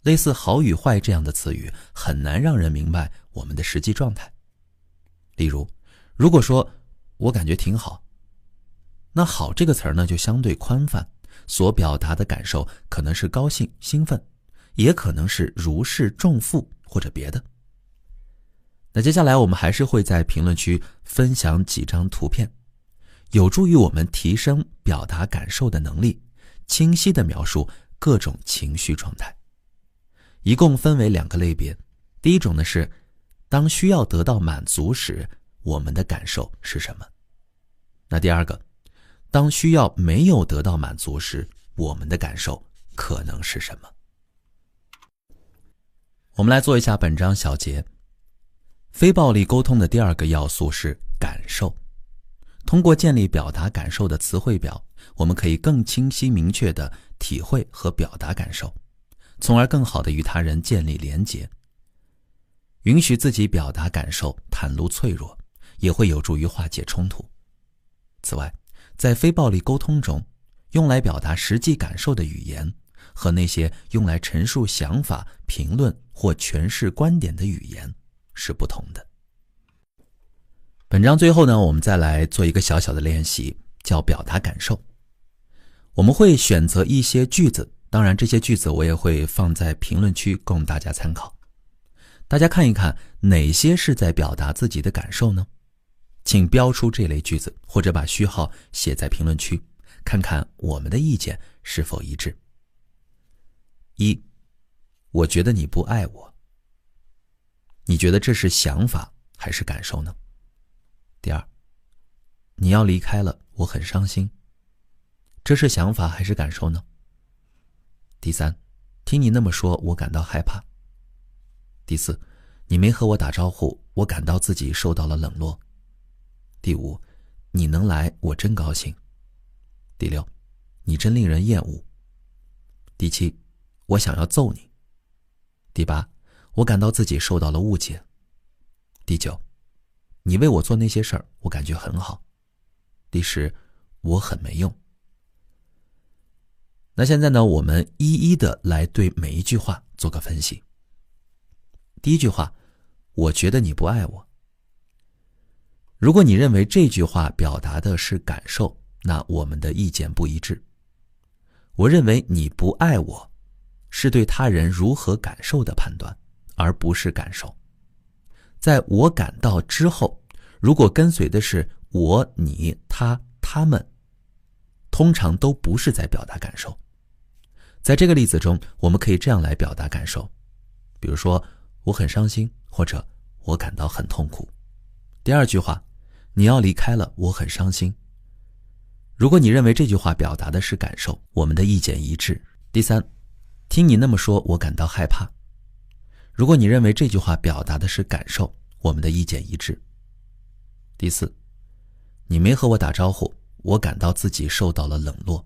类似好与坏这样的词语很难让人明白我们的实际状态。例如，如果说我感觉挺好，那好这个词儿呢就相对宽泛，所表达的感受可能是高兴、兴奋，也可能是如释重负或者别的。那接下来我们还是会在评论区分享几张图片，有助于我们提升表达感受的能力，清晰地描述各种情绪状态。一共分为2个类别。第一种呢是当需要得到满足时，我们的感受是什么？那第二个，当需要没有得到满足时，我们的感受可能是什么？我们来做一下本章小结。非暴力沟通的第二个要素是感受。通过建立表达感受的词汇表，我们可以更清晰明确地体会和表达感受，从而更好地与他人建立连结。允许自己表达感受，袒露脆弱，也会有助于化解冲突。此外，在非暴力沟通中，用来表达实际感受的语言和那些用来陈述想法、评论或诠释观点的语言是不同的。本章最后呢，我们再来做一个小小的练习，叫表达感受。我们会选择一些句子，当然这些句子我也会放在评论区供大家参考。大家看一看哪些是在表达自己的感受呢？请标出这类句子，或者把序号写在评论区，看看我们的意见是否一致。1. 我觉得你不爱我。你觉得这是想法还是感受呢？第2，你要离开了，我很伤心。这是想法还是感受呢？第3，听你那么说，我感到害怕。第4，你没和我打招呼，我感到自己受到了冷落。第5，你能来，我真高兴。第6，你真令人厌恶。第7，我想要揍你。第8，我感到自己受到了误解。第9，你为我做那些事儿，我感觉很好。第10，我很没用。那现在呢，我们一一的来对每一句话做个分析。第一句话，我觉得你不爱我。如果你认为这句话表达的是感受，那我们的意见不一致。我认为你不爱我，是对他人如何感受的判断，而不是感受。在我感到之后，如果跟随的是我、你、他、他们，通常都不是在表达感受。在这个例子中，我们可以这样来表达感受，比如说我很伤心，或者我感到很痛苦。第二句话，你要离开了，我很伤心。如果你认为这句话表达的是感受，我们的意见一致。第3，听你那么说，我感到害怕。如果你认为这句话表达的是感受，我们的意见一致。第4，你没和我打招呼，我感到自己受到了冷落。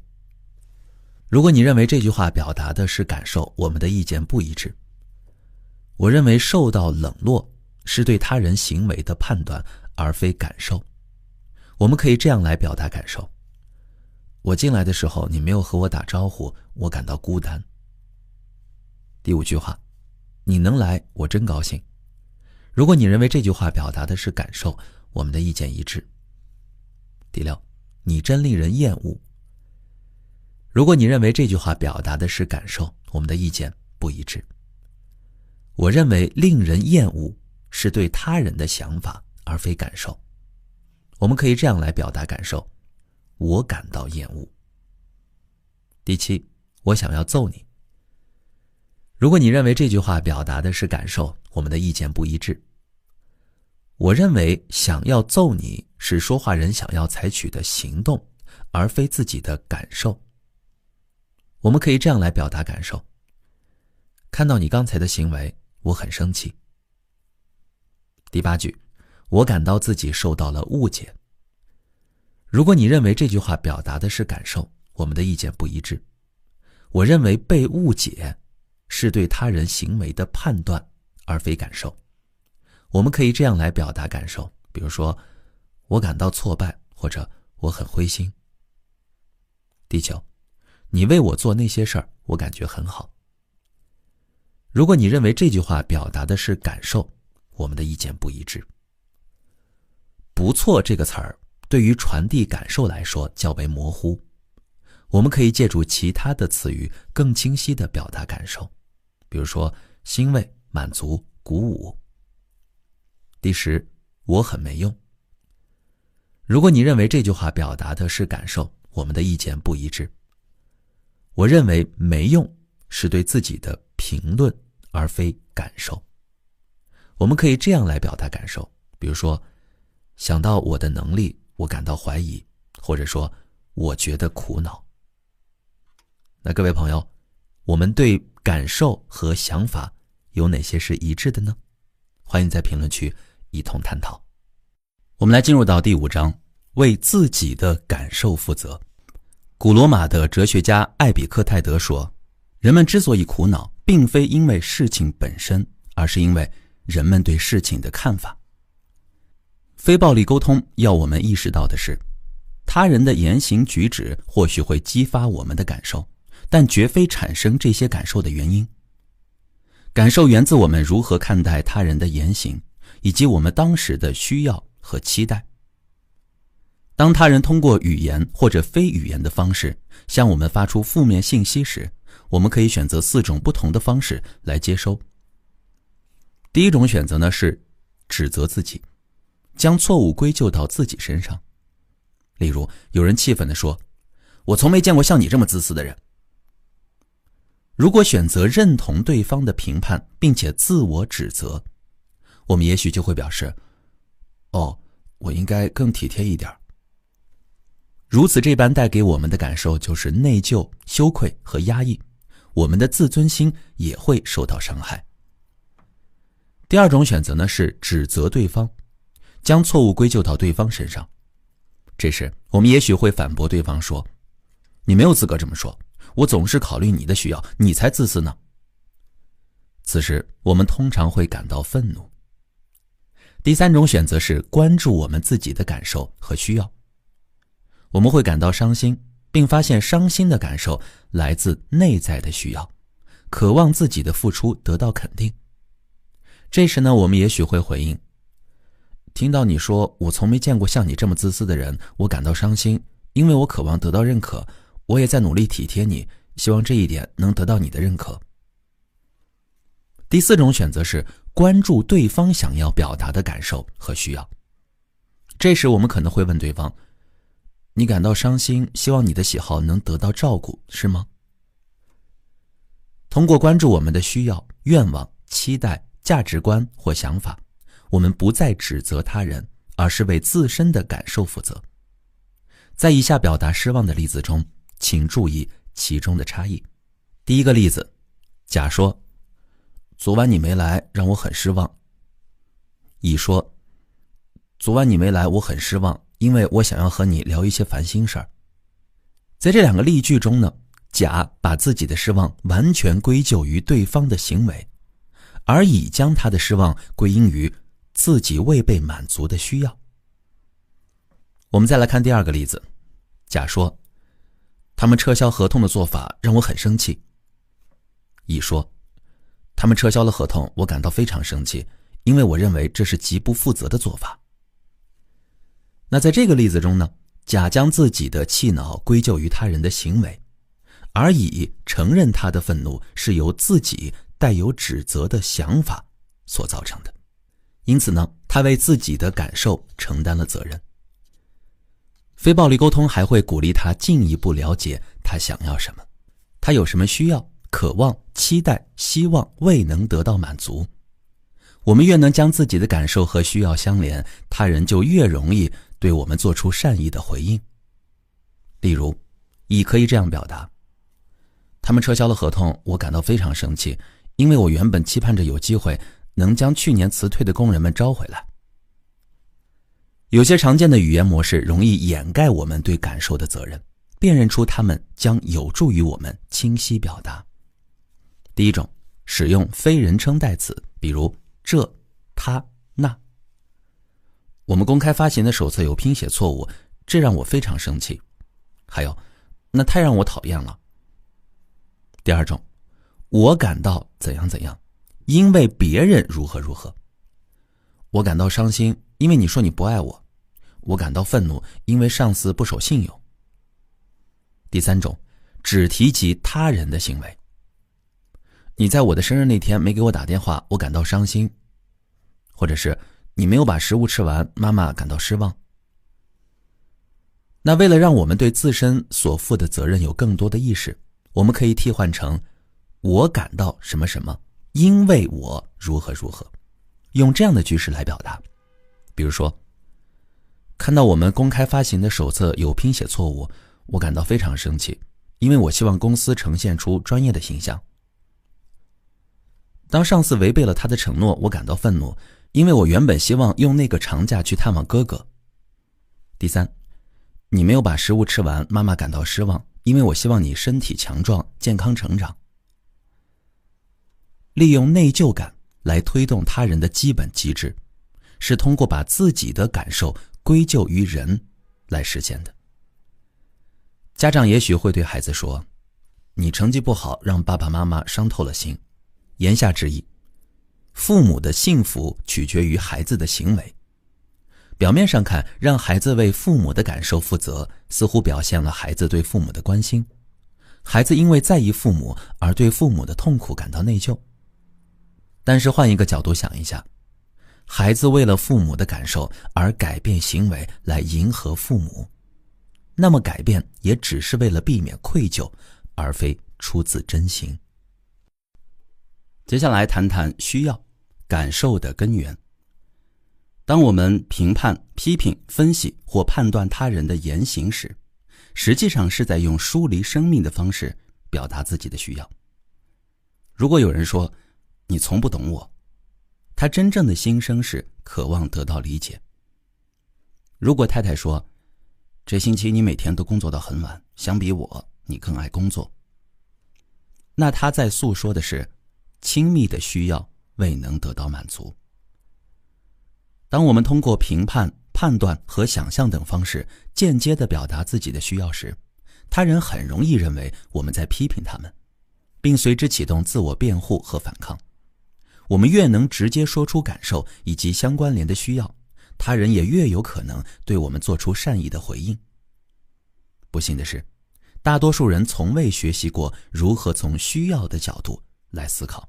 如果你认为这句话表达的是感受，我们的意见不一致。我认为受到冷落是对他人行为的判断，而非感受。我们可以这样来表达感受。我进来的时候，你没有和我打招呼，我感到孤单。第5句话，你能来，我真高兴。如果你认为这句话表达的是感受，我们的意见一致。第6，你真令人厌恶。如果你认为这句话表达的是感受，我们的意见不一致。我认为令人厌恶是对他人的想法，而非感受。我们可以这样来表达感受，我感到厌恶。第7，我想要揍你。如果你认为这句话表达的是感受，我们的意见不一致。我认为想要揍你是说话人想要采取的行动，而非自己的感受。我们可以这样来表达感受，看到你刚才的行为，我很生气。第8句，我感到自己受到了误解。如果你认为这句话表达的是感受，我们的意见不一致。我认为被误解是对他人行为的判断，而非感受。我们可以这样来表达感受，比如说我感到挫败，或者我很灰心。第9，你为我做那些事儿，我感觉很好。如果你认为这句话表达的是感受，我们的意见不一致。不错这个词儿对于传递感受来说较为模糊，我们可以借助其他的词语更清晰地表达感受，比如说欣慰、满足、鼓舞。第10，我很没用。如果你认为这句话表达的是感受，我们的意见不一致。我认为没用是对自己的评论，而非感受。我们可以这样来表达感受，比如说想到我的能力，我感到怀疑，或者说我觉得苦恼。那各位朋友，我们对感受和想法有哪些是一致的呢？欢迎在评论区一同探讨。我们来进入到第5章，为自己的感受负责。古罗马的哲学家艾比克泰德说，人们之所以苦恼，并非因为事情本身，而是因为人们对事情的看法。非暴力沟通要我们意识到的是，他人的言行举止或许会激发我们的感受，但绝非产生这些感受的原因。感受源自我们如何看待他人的言行，以及我们当时的需要和期待。当他人通过语言或者非语言的方式向我们发出负面信息时，我们可以选择4种不同的方式来接收。第一种选择呢是指责自己，将错误归咎到自己身上。例如，有人气愤地说，我从没见过像你这么自私的人。如果选择认同对方的评判并且自我指责，我们也许就会表示，我应该更体贴一点。如此这般带给我们的感受就是内疚、羞愧和压抑，我们的自尊心也会受到伤害。第二种选择呢是指责对方，将错误归咎到对方身上。这时我们也许会反驳对方说，你没有资格这么说，我总是考虑你的需要，你才自私呢。此时我们通常会感到愤怒。第三种选择是关注我们自己的感受和需要。我们会感到伤心，并发现伤心的感受来自内在的需要，渴望自己的付出得到肯定。这时呢，我们也许会回应，听到你说我从没见过像你这么自私的人，我感到伤心，因为我渴望得到认可，我也在努力体贴你，希望这一点能得到你的认可。第4种选择是关注对方想要表达的感受和需要。这时我们可能会问对方，你感到伤心，希望你的喜好能得到照顾，是吗？通过关注我们的需要、愿望、期待、价值观或想法，我们不再指责他人，而是为自身的感受负责。在以下表达失望的例子中，请注意其中的差异。第一个例子，甲说，昨晚你没来，让我很失望。乙说，昨晚你没来，我很失望，因为我想要和你聊一些烦心事儿。在这2个例句中呢，甲把自己的失望完全归咎于对方的行为，而乙将他的失望归因于自己未被满足的需要。我们再来看第2个例子，甲说，他们撤销合同的做法让我很生气。乙说，他们撤销了合同，我感到非常生气，因为我认为这是极不负责的做法。那在这个例子中呢，甲将自己的气恼归咎于他人的行为，而乙承认他的愤怒是由自己带有指责的想法所造成的，因此呢，他为自己的感受承担了责任。非暴力沟通还会鼓励他进一步了解他想要什么，他有什么需要、渴望、期待、希望未能得到满足。我们越能将自己的感受和需要相连，他人就越容易对我们做出善意的回应。例如，乙可以这样表达，他们撤销了合同，我感到非常生气，因为我原本期盼着有机会能将去年辞退的工人们招回来。有些常见的语言模式容易掩盖我们对感受的责任，辨认出它们将有助于我们清晰表达。第一种，使用非人称代词，比如这、他、那。我们公开发行的手册有拼写错误，这让我非常生气。还有，那太让我讨厌了。第二种，我感到怎样怎样，因为别人如何如何。我感到伤心，因为你说你不爱我。我感到愤怒，因为上司不守信用。第三种，只提及他人的行为。你在我的生日那天没给我打电话，我感到伤心。或者是你没有把食物吃完，妈妈感到失望。那为了让我们对自身所负的责任有更多的意识，我们可以替换成我感到什么什么，因为我如何如何，用这样的句式来表达。比如说，看到我们公开发行的手册有拼写错误，我感到非常生气，因为我希望公司呈现出专业的形象。当上司违背了他的承诺，我感到愤怒，因为我原本希望用那个长假去探望哥哥。第三，你没有把食物吃完，妈妈感到失望，因为我希望你身体强壮，健康成长。利用内疚感来推动他人的基本机制，是通过把自己的感受归咎于人来实现的。家长也许会对孩子说，你成绩不好，让爸爸妈妈伤透了心。言下之意，父母的幸福取决于孩子的行为。表面上看，让孩子为父母的感受负责，似乎表现了孩子对父母的关心。孩子因为在意父母而对父母的痛苦感到内疚。但是换一个角度想一下，孩子为了父母的感受而改变行为来迎合父母，那么改变也只是为了避免愧疚，而非出自真心。接下来谈谈需要感受的根源。当我们评判、批评、分析或判断他人的言行时，实际上是在用疏离生命的方式表达自己的需要。如果有人说你从不懂我，他真正的心声是渴望得到理解。如果太太说这星期你每天都工作到很晚，相比我你更爱工作，那他在诉说的是亲密的需要未能得到满足。当我们通过评判、判断和想象等方式间接地表达自己的需要时，他人很容易认为我们在批评他们，并随之启动自我辩护和反抗。我们越能直接说出感受以及相关联的需要，他人也越有可能对我们做出善意的回应。不幸的是，大多数人从未学习过如何从需要的角度来思考。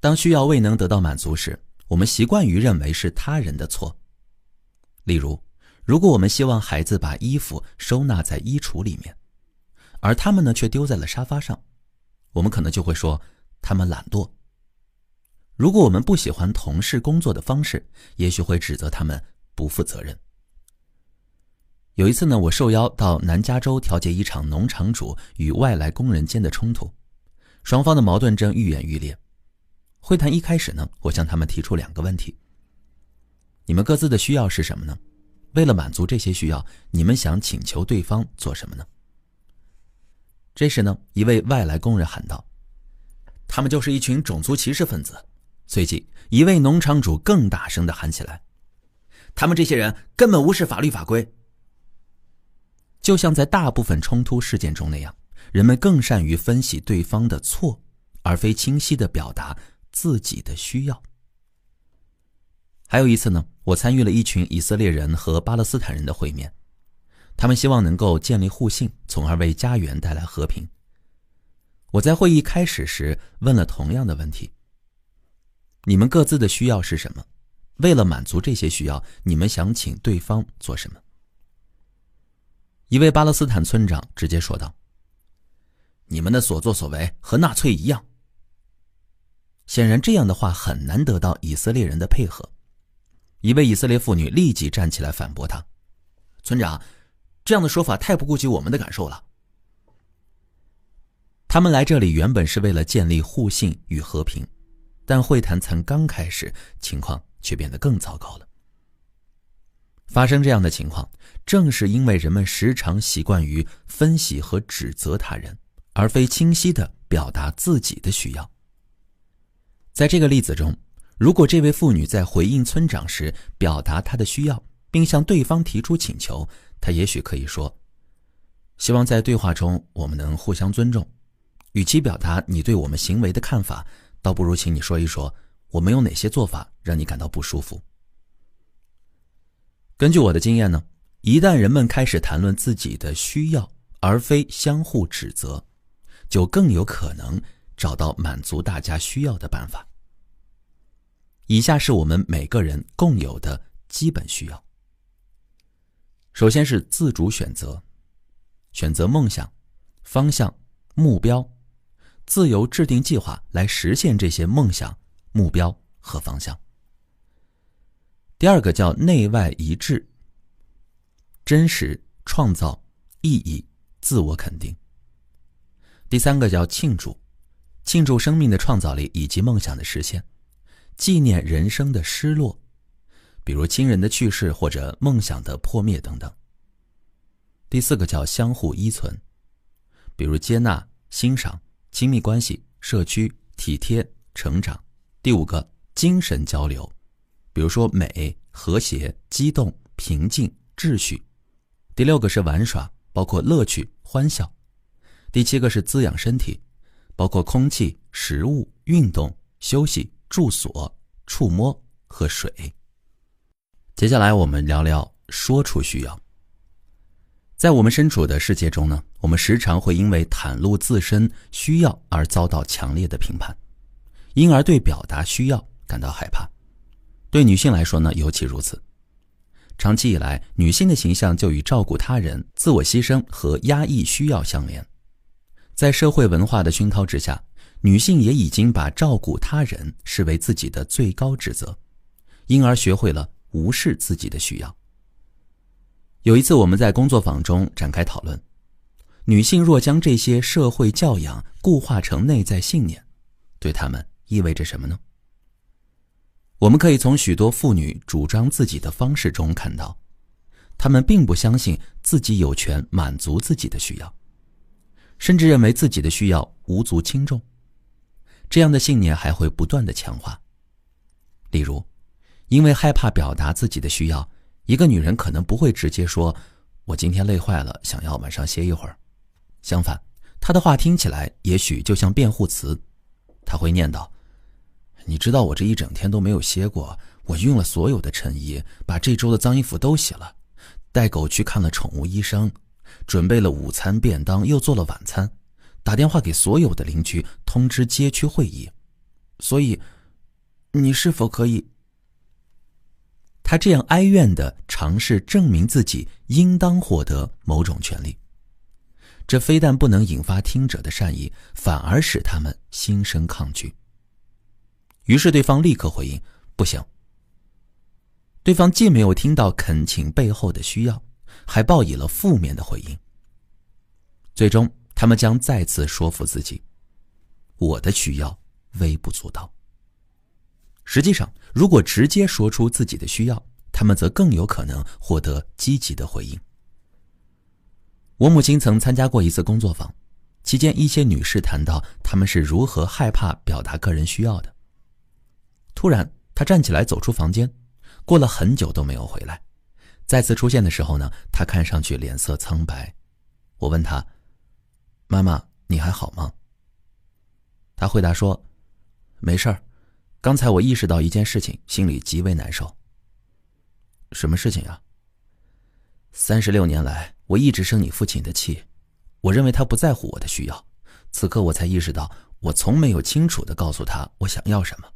当需要未能得到满足时，我们习惯于认为是他人的错。例如，如果我们希望孩子把衣服收纳在衣橱里面，而他们呢却丢在了沙发上，我们可能就会说他们懒惰。如果我们不喜欢同事工作的方式，也许会指责他们不负责任。有一次呢，我受邀到南加州调解一场农场主与外来工人间的冲突，双方的矛盾正愈演愈烈。会谈一开始呢，我向他们提出2个问题：你们各自的需要是什么呢？为了满足这些需要，你们想请求对方做什么呢？这时呢，一位外来工人喊道：他们就是一群种族歧视分子。随即，一位农场主更大声地喊起来：他们这些人根本无视法律法规。就像在大部分冲突事件中那样，人们更善于分析对方的错，而非清晰地表达自己的需要。还有一次呢，我参与了一群以色列人和巴勒斯坦人的会面，他们希望能够建立互信，从而为家园带来和平。我在会议开始时问了同样的问题：你们各自的需要是什么？为了满足这些需要，你们想请对方做什么？一位巴勒斯坦村长直接说道：你们的所作所为和纳粹一样。显然这样的话很难得到以色列人的配合。一位以色列妇女立即站起来反驳他：村长，这样的说法太不顾及我们的感受了。他们来这里原本是为了建立互信与和平，但会谈才刚开始，情况却变得更糟糕了。发生这样的情况，正是因为人们时常习惯于分析和指责他人，而非清晰地表达自己的需要。在这个例子中，如果这位妇女在回应村长时表达她的需要，并向对方提出请求，她也许可以说：希望在对话中我们能互相尊重，与其表达你对我们行为的看法，倒不如请你说一说我们有哪些做法让你感到不舒服。根据我的经验呢，一旦人们开始谈论自己的需要，而非相互指责，就更有可能找到满足大家需要的办法。以下是我们每个人共有的基本需要。首先是自主选择，选择梦想、方向、目标，自由制定计划来实现这些梦想、目标和方向。第二个叫内外一致，真实、创造、意义、自我肯定。第3个叫庆祝，庆祝生命的创造力以及梦想的实现，纪念人生的失落，比如亲人的去世或者梦想的破灭等等。第4个叫相互依存，比如接纳、欣赏、亲密关系、社区、体贴、成长。第5个精神交流，比如说美、和谐、激动、平静、秩序。第6个是玩耍，包括乐趣、欢笑。第7个是滋养身体，包括空气、食物、运动、休息、住所、触摸和水。接下来我们聊聊说出需要。在我们身处的世界中呢，我们时常会因为袒露自身需要而遭到强烈的评判，因而对表达需要感到害怕。对女性来说呢，尤其如此。长期以来，女性的形象就与照顾他人、自我牺牲和压抑需要相连。在社会文化的熏陶之下，女性也已经把照顾他人视为自己的最高职责，因而学会了无视自己的需要。有一次我们在工作坊中展开讨论，女性若将这些社会教养固化成内在信念，对她们意味着什么呢？我们可以从许多妇女主张自己的方式中看到，她们并不相信自己有权满足自己的需要，甚至认为自己的需要无足轻重。这样的信念还会不断地强化。例如，因为害怕表达自己的需要，一个女人可能不会直接说我今天累坏了，想要晚上歇一会儿。相反，她的话听起来也许就像辩护词，她会念叨，你知道我这一整天都没有歇过，我熨了所有的衬衣，把这周的脏衣服都洗了，带狗去看了宠物医生，准备了午餐便当，又做了晚餐，打电话给所有的邻居通知街区会议，所以你是否可以……他这样哀怨地尝试证明自己应当获得某种权利，这非但不能引发听者的善意，反而使他们心生抗拒。于是对方立刻回应，不行。对方既没有听到恳请背后的需要，还报以了负面的回应。最终他们将再次说服自己，我的需要微不足道。实际上，如果直接说出自己的需要，他们则更有可能获得积极的回应。我母亲曾参加过一次工作坊，期间一些女士谈到她们是如何害怕表达个人需要的。突然，她站起来走出房间，过了很久都没有回来。再次出现的时候呢，她看上去脸色苍白。我问她，妈妈，你还好吗？她回答说，没事儿，刚才我意识到一件事情，心里极为难受。什么事情啊？36年来，我一直生你父亲的气，我认为他不在乎我的需要，此刻我才意识到，我从没有清楚地告诉他我想要什么。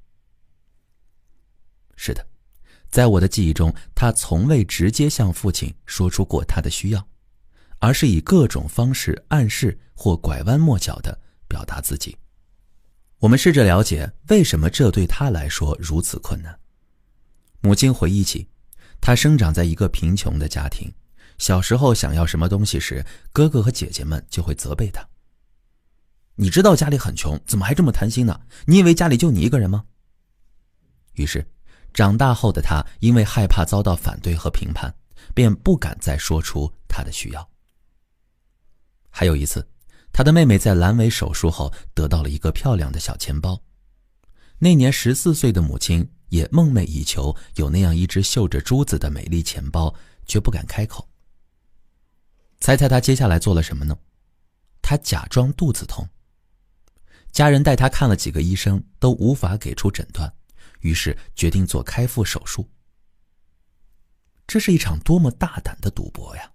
是的，在我的记忆中，他从未直接向父亲说出过他的需要，而是以各种方式暗示或拐弯抹角地表达自己。我们试着了解为什么这对他来说如此困难。母亲回忆起，他生长在一个贫穷的家庭，小时候想要什么东西时，哥哥和姐姐们就会责备他。你知道家里很穷，怎么还这么贪心呢？你以为家里就你一个人吗？于是，长大后的他因为害怕遭到反对和评判，便不敢再说出他的需要。还有一次，他的妹妹在阑尾手术后得到了一个漂亮的小钱包。那年14岁的母亲也梦寐以求有那样一只绣着珠子的美丽钱包，却不敢开口。猜猜他接下来做了什么呢？他假装肚子痛。家人带他看了几个医生，都无法给出诊断，于是决定做开腹手术。这是一场多么大胆的赌博呀！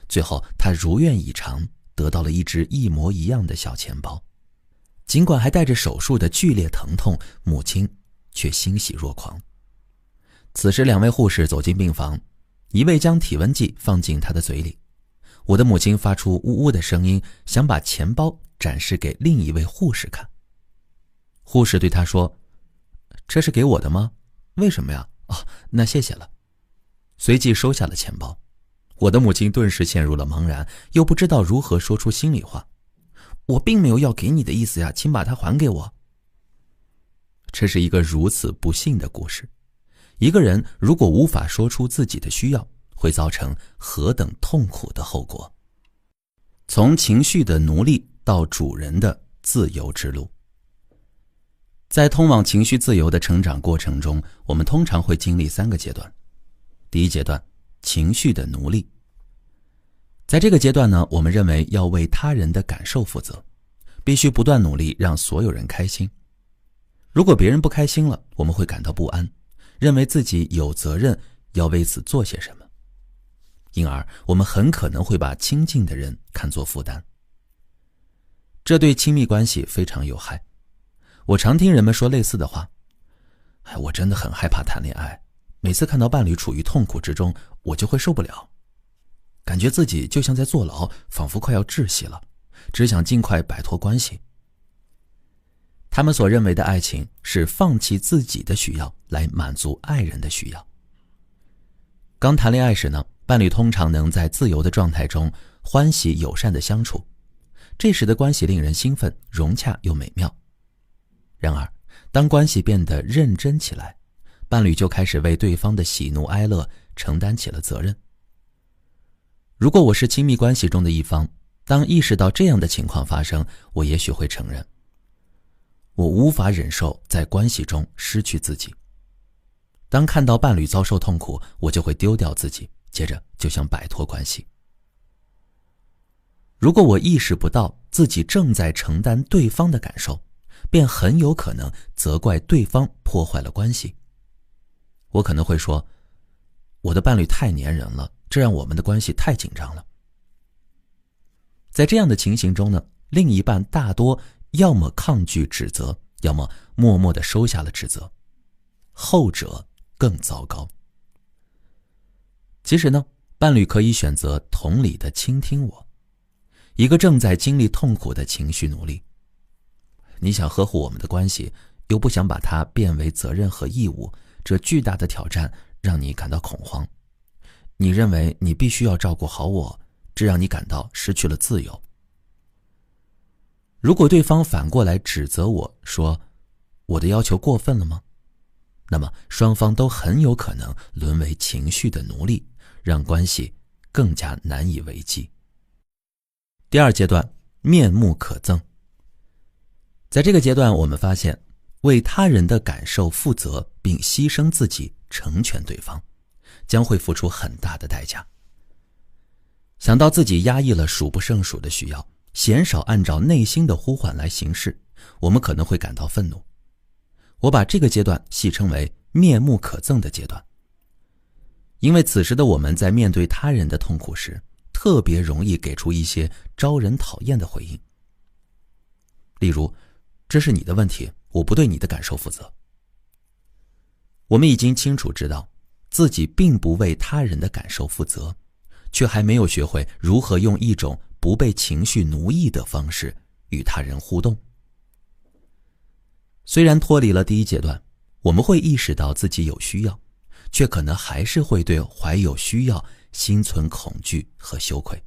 最后他如愿以偿，得到了一只一模一样的小钱包。尽管还带着手术的剧烈疼痛，母亲却欣喜若狂。此时2位护士走进病房，一位将体温计放进他的嘴里。我的母亲发出呜呜的声音，想把钱包展示给另一位护士看。护士对他说，这是给我的吗？为什么呀？哦，那谢谢了。随即收下了钱包。我的母亲顿时陷入了茫然，又不知道如何说出心里话。我并没有要给你的意思呀，请把它还给我。这是一个如此不幸的故事。一个人如果无法说出自己的需要，会造成何等痛苦的后果。从情绪的奴隶到主人的自由之路。在通往情绪自由的成长过程中，我们通常会经历3个阶段。第一阶段，情绪的奴隶。在这个阶段呢，我们认为要为他人的感受负责，必须不断努力让所有人开心。如果别人不开心了，我们会感到不安，认为自己有责任要为此做些什么。因而我们很可能会把亲近的人看作负担。这对亲密关系非常有害。我常听人们说类似的话，我真的很害怕谈恋爱，每次看到伴侣处于痛苦之中，我就会受不了，感觉自己就像在坐牢，仿佛快要窒息了，只想尽快摆脱关系。他们所认为的爱情是放弃自己的需要来满足爱人的需要。刚谈恋爱时呢，伴侣通常能在自由的状态中欢喜友善的相处，这时的关系令人兴奋，融洽又美妙。然而当关系变得认真起来，伴侣就开始为对方的喜怒哀乐承担起了责任。如果我是亲密关系中的一方，当意识到这样的情况发生，我也许会承认，我无法忍受在关系中失去自己。当看到伴侣遭受痛苦，我就会丢掉自己，接着就想摆脱关系。如果我意识不到自己正在承担对方的感受，便很有可能责怪对方破坏了关系。我可能会说，我的伴侣太粘人了，这让我们的关系太紧张了。在这样的情形中呢，另一半大多要么抗拒指责，要么默默地收下了指责，后者更糟糕。其实呢，伴侣可以选择同理地倾听我，一个正在经历痛苦的情绪奴隶。你想呵护我们的关系，又不想把它变为责任和义务，这巨大的挑战让你感到恐慌。你认为你必须要照顾好我，这让你感到失去了自由。如果对方反过来指责我说，我的要求过分了吗？那么双方都很有可能沦为情绪的奴隶，让关系更加难以为继。第二阶段，面目可憎。在这个阶段，我们发现为他人的感受负责并牺牲自己成全对方，将会付出很大的代价。想到自己压抑了数不胜数的需要，鲜少按照内心的呼唤来行事，我们可能会感到愤怒。我把这个阶段戏称为面目可憎的阶段，因为此时的我们在面对他人的痛苦时，特别容易给出一些招人讨厌的回应。例如，这是你的问题，我不对你的感受负责。我们已经清楚知道自己并不为他人的感受负责，却还没有学会如何用一种不被情绪奴役的方式与他人互动。虽然脱离了第一阶段，我们会意识到自己有需要，却可能还是会对怀有需要心存恐惧和羞愧，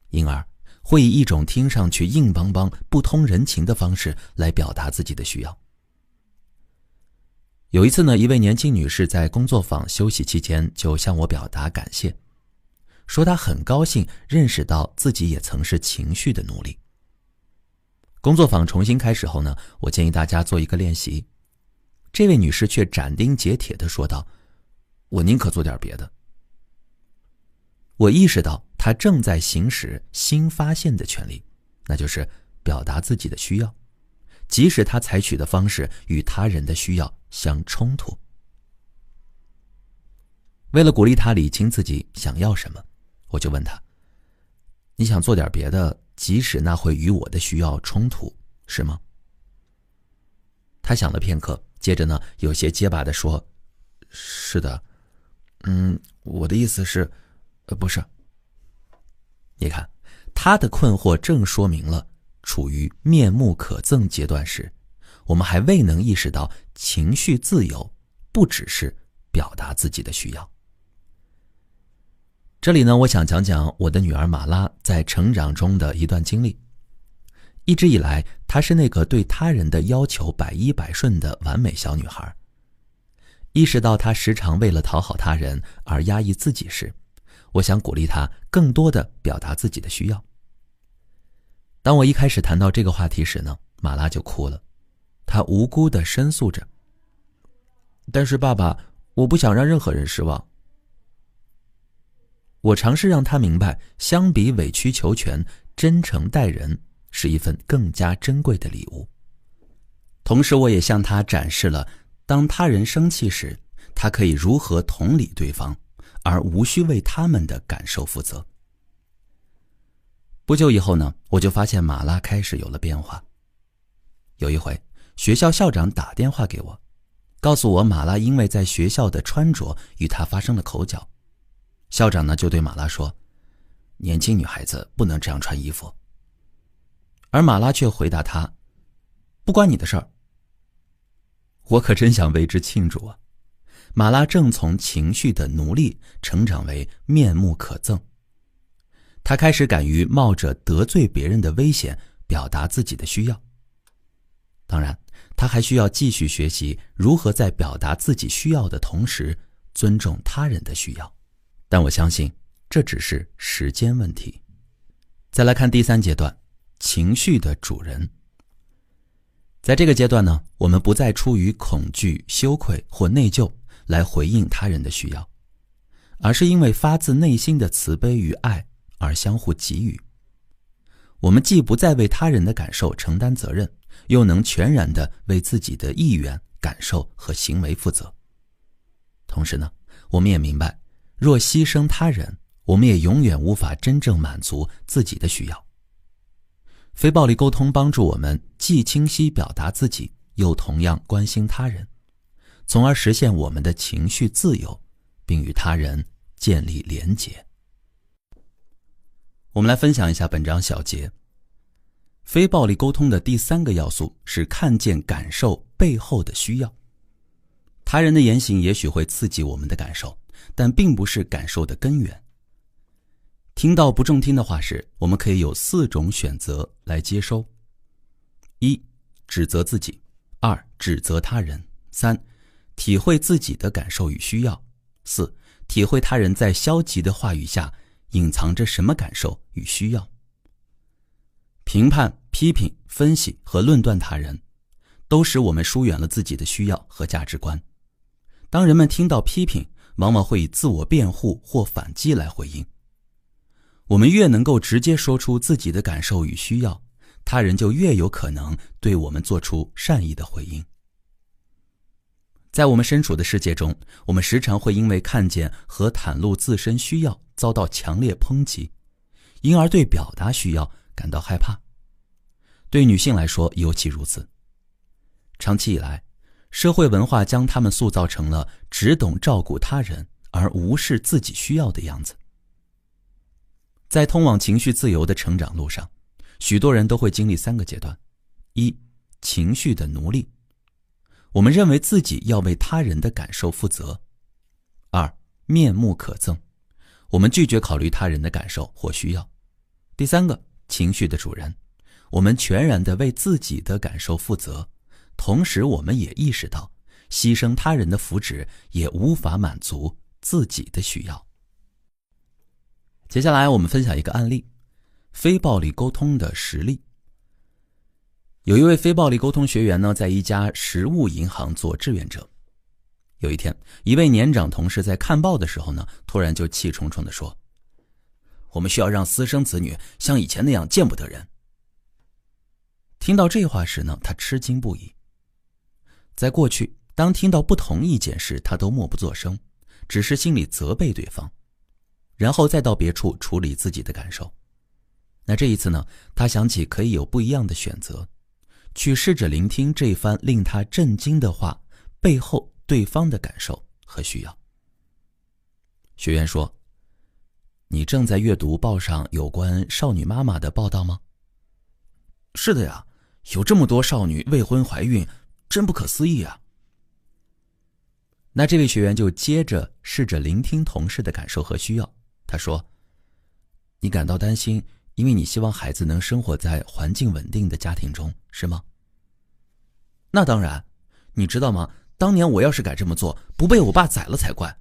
因而会以一种听上去硬邦邦、不通人情的方式来表达自己的需要。有一次呢，一位年轻女士在工作坊休息期间就向我表达感谢，说她很高兴认识到自己也曾是情绪的奴隶。工作坊重新开始后呢，我建议大家做一个练习。这位女士却斩钉截铁地说道，我宁可做点别的。我意识到她正在行使新发现的权利，那就是表达自己的需要，即使她采取的方式与他人的需要相冲突。为了鼓励她理清自己想要什么，我就问她，你想做点别的，即使那会与我的需要冲突，是吗？她想了片刻，接着呢，有些结巴地说，是的，我的意思是，不是。你看，他的困惑正说明了，处于面目可憎阶段时，我们还未能意识到情绪自由不只是表达自己的需要。这里呢，我想讲讲我的女儿马拉在成长中的一段经历。一直以来，她是那个对他人的要求100%的完美小女孩。意识到她时常为了讨好他人而压抑自己时，我想鼓励她更多地表达自己的需要。当我一开始谈到这个话题时呢，马拉就哭了，她无辜地申诉着：但是爸爸，我不想让任何人失望。我尝试让她明白，相比委曲求全，真诚待人是一份更加珍贵的礼物。同时我也向她展示了当他人生气时，他可以如何同理对方，而无需为他们的感受负责。不久以后呢，我就发现马拉开始有了变化。有一回，学校校长打电话给我，告诉我马拉因为在学校的穿着与他发生了口角。校长呢就对马拉说：年轻女孩子不能这样穿衣服。而马拉却回答他：不关你的事儿。我可真想为之庆祝啊！马拉正从情绪的奴隶成长为面目可憎。他开始敢于冒着得罪别人的危险表达自己的需要。当然，他还需要继续学习如何在表达自己需要的同时尊重他人的需要。但我相信这只是时间问题。再来看第3阶段，情绪的主人。在这个阶段呢，我们不再出于恐惧、羞愧或内疚来回应他人的需要，而是因为发自内心的慈悲与爱而相互给予。我们既不再为他人的感受承担责任，又能全然地为自己的意愿、感受和行为负责。同时呢，我们也明白，若牺牲他人，我们也永远无法真正满足自己的需要。非暴力沟通帮助我们既清晰表达自己，又同样关心他人，从而实现我们的情绪自由，并与他人建立连结。我们来分享一下本章小结。非暴力沟通的第3个要素是看见感受背后的需要。他人的言行也许会刺激我们的感受，但并不是感受的根源。听到不中听的话时，我们可以有4种选择来接收。1. 指责自己。2. 指责他人。3. 体会自己的感受与需要。4. 体会他人在消极的话语下隐藏着什么感受与需要。评判、批评、分析和论断他人，都使我们疏远了自己的需要和价值观。当人们听到批评，往往会以自我辩护或反击来回应。我们越能够直接说出自己的感受与需要，他人就越有可能对我们做出善意的回应。在我们身处的世界中，我们时常会因为看见和袒露自身需要遭到强烈抨击，因而对表达需要感到害怕。对女性来说尤其如此。长期以来，社会文化将她们塑造成了只懂照顾他人而无视自己需要的样子。在通往情绪自由的成长路上，许多人都会经历3个阶段。1. 情绪的奴隶。我们认为自己要为他人的感受负责。2. 面目可憎。我们拒绝考虑他人的感受或需要。第3个，情绪的主人。我们全然地为自己的感受负责，同时我们也意识到，牺牲他人的福祉也无法满足自己的需要。接下来我们分享一个案例，非暴力沟通的实例。有一位非暴力沟通学员呢，在一家食物银行做志愿者。有一天，一位年长同事在看报的时候呢，突然就气冲冲地说：我们需要让私生子女像以前那样见不得人。听到这话时呢，他吃惊不已。在过去，当听到不同意见时，他都默不作声，只是心里责备对方，然后再到别处处理自己的感受。那这一次呢，他想起可以有不一样的选择，去试着聆听这番令他震惊的话背后对方的感受和需要。学员说：你正在阅读报上有关少女妈妈的报道吗？是的呀，有这么多少女未婚怀孕，真不可思议啊。那这位学员就接着试着聆听同事的感受和需要，他说：“你感到担心，因为你希望孩子能生活在环境稳定的家庭中，是吗？”“那当然，你知道吗？当年我要是敢这么做，不被我爸宰了才怪。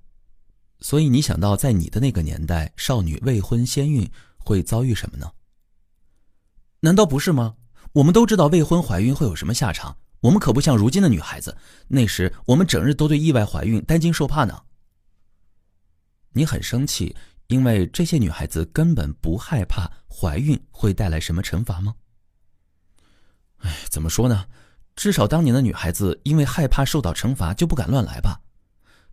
所以你想到在你的那个年代，少女未婚先孕会遭遇什么呢？”“难道不是吗？我们都知道未婚怀孕会有什么下场，我们可不像如今的女孩子，那时我们整日都对意外怀孕担惊受怕呢。”“你很生气，因为这些女孩子根本不害怕怀孕会带来什么惩罚吗？”“怎么说呢？至少当年的女孩子因为害怕受到惩罚就不敢乱来吧。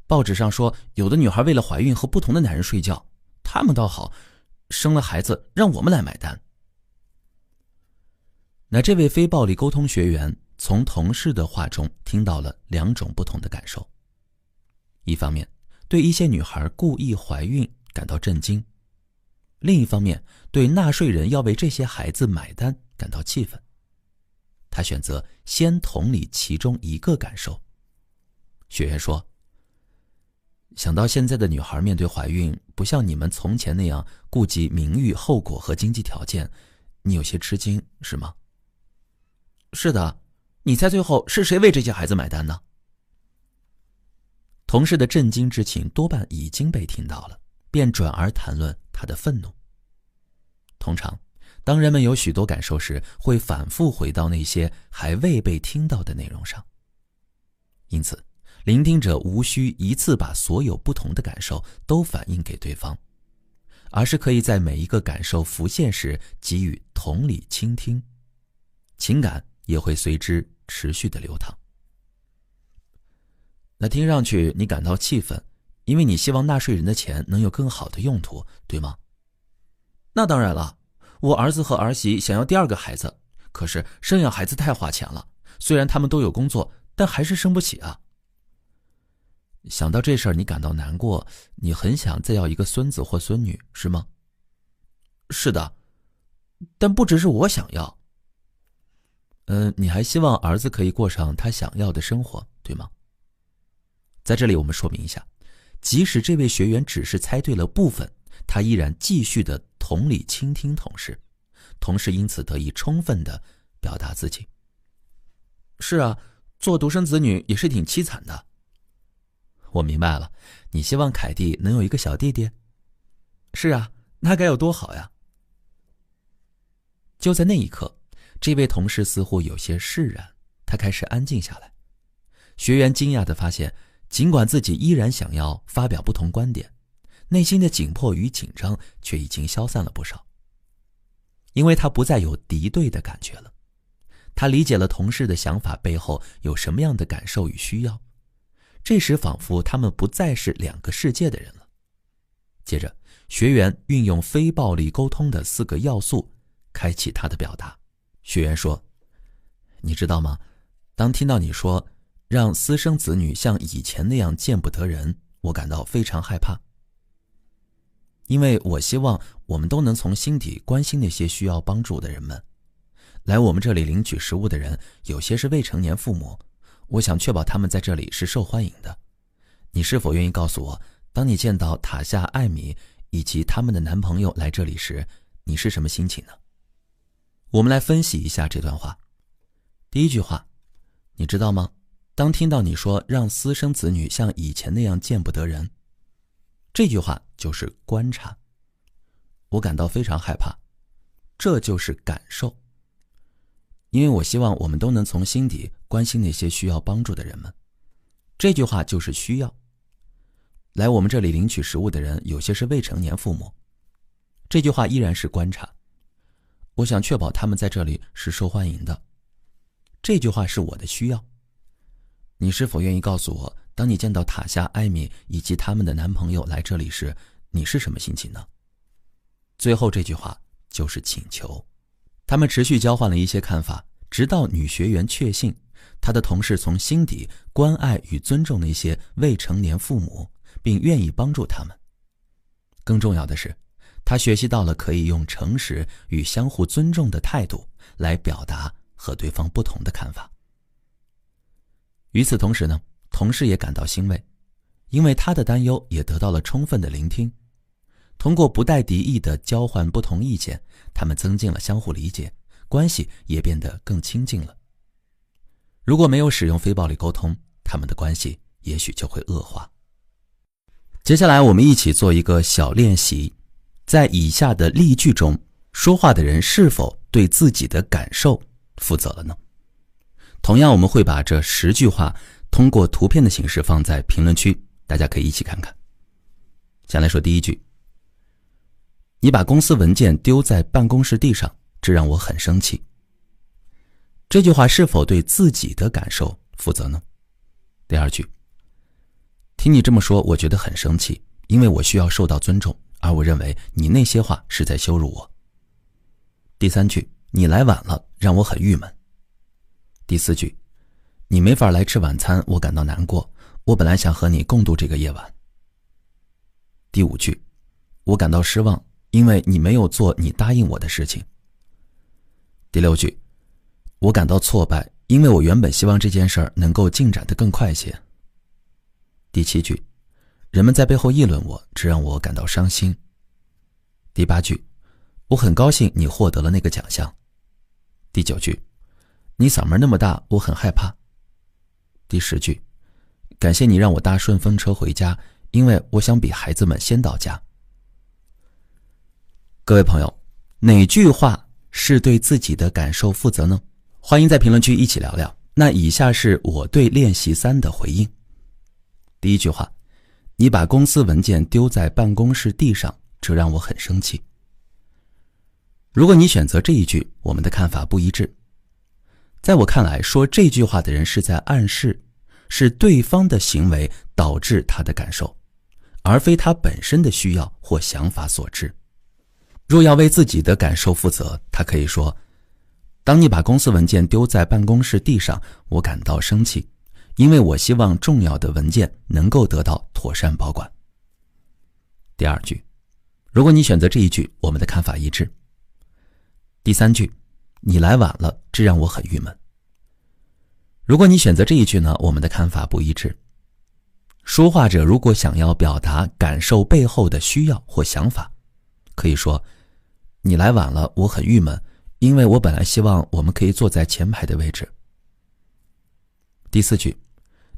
报纸上说有的女孩为了怀孕和不同的男人睡觉，她们倒好，生了孩子让我们来买单。”那这位非暴力沟通学员从同事的话中听到了2种不同的感受。一方面，对一些女孩故意怀孕感到震惊；另一方面，对纳税人要为这些孩子买单感到气愤。他选择先同理其中一个感受。学员说：“想到现在的女孩面对怀孕不像你们从前那样顾及名誉、后果和经济条件，你有些吃惊，是吗？”“是的，你猜最后是谁为这些孩子买单呢？”同事的震惊之情多半已经被听到了，便转而谈论他的愤怒。通常，当人们有许多感受时，会反复回到那些还未被听到的内容上。因此，聆听者无需一次把所有不同的感受都反映给对方，而是可以在每一个感受浮现时给予同理倾听，情感也会随之持续的流淌。那听上去你感到气愤，因为你希望纳税人的钱能有更好的用途，对吗？“那当然了，我儿子和儿媳想要第2个孩子，可是生养孩子太花钱了，虽然他们都有工作，但还是生不起啊。”“想到这事儿你感到难过，你很想再要一个孙子或孙女，是吗？”“是的，但不只是我想要。”“你还希望儿子可以过上他想要的生活，对吗？”在这里我们说明一下，即使这位学员只是猜对了部分，他依然继续的同理倾听同事，同事因此得以充分的表达自己。“是啊，做独生子女也是挺凄惨的。”“我明白了，你希望凯蒂能有一个小弟弟？”“是啊，那该有多好呀。”就在那一刻，这位同事似乎有些释然，他开始安静下来。学员惊讶地发现，尽管自己依然想要发表不同观点，内心的紧迫与紧张却已经消散了不少。因为他不再有敌对的感觉了，他理解了同事的想法背后有什么样的感受与需要，这时仿佛他们不再是2个世界的人了。接着，学员运用非暴力沟通的4个要素，开启他的表达。学员说：“你知道吗？当听到你说让私生子女像以前那样见不得人，我感到非常害怕。因为我希望我们都能从心底关心那些需要帮助的人们。来我们这里领取食物的人，有些是未成年父母，我想确保他们在这里是受欢迎的。你是否愿意告诉我，当你见到塔夏、艾米以及他们的男朋友来这里时，你是什么心情呢？”我们来分析一下这段话。第一句话，你知道吗？当听到你说让私生子女像以前那样见不得人，这句话就是观察。我感到非常害怕，这就是感受。因为我希望我们都能从心底关心那些需要帮助的人们，这句话就是需要。来我们这里领取食物的人，有些是未成年父母，这句话依然是观察。我想确保他们在这里是受欢迎的，这句话是我的需要。你是否愿意告诉我，当你见到塔夏、艾米以及他们的男朋友来这里时，你是什么心情呢？最后这句话就是请求。他们持续交换了一些看法，直到女学员确信她的同事从心底关爱与尊重那些未成年父母，并愿意帮助他们。更重要的是，她学习到了可以用诚实与相互尊重的态度来表达和对方不同的看法。与此同时呢，同事也感到欣慰，因为他的担忧也得到了充分的聆听。通过不带敌意的交换不同意见，他们增进了相互理解，关系也变得更亲近了。如果没有使用非暴力沟通，他们的关系也许就会恶化。接下来我们一起做一个小练习，在以下的例句中，说话的人是否对自己的感受负责了呢？同样，我们会把这10句话通过图片的形式放在评论区，大家可以一起看看。先来说第一句，你把公司文件丢在办公室地上，这让我很生气。这句话是否对自己的感受负责呢？第二句，听你这么说，我觉得很生气，因为我需要受到尊重，而我认为你那些话是在羞辱我。第三句，你来晚了，让我很郁闷。第四句，你没法来吃晚餐，我感到难过，我本来想和你共度这个夜晚。第五句，我感到失望，因为你没有做你答应我的事情。第六句，我感到挫败，因为我原本希望这件事能够进展得更快些。第七句，人们在背后议论我，这让我感到伤心。第八句，我很高兴你获得了那个奖项。第九句，你嗓门那么大，我很害怕。第10句，感谢你让我搭顺风车回家，因为我想比孩子们先到家。各位朋友，哪句话是对自己的感受负责呢？欢迎在评论区一起聊聊。那以下是我对练习3的回应。第一句话，你把公司文件丢在办公室地上，这让我很生气。如果你选择这一句，我们的看法不一致。在我看来，说这句话的人是在暗示，是对方的行为导致他的感受，而非他本身的需要或想法所致。若要为自己的感受负责，他可以说，当你把公司文件丢在办公室地上，我感到生气，因为我希望重要的文件能够得到妥善保管。第二句，如果你选择这一句，我们的看法一致。第三句，你来晚了，这让我很郁闷。如果你选择这一句呢，我们的看法不一致。说话者如果想要表达感受背后的需要或想法，可以说，你来晚了，我很郁闷，因为我本来希望我们可以坐在前排的位置。第四句，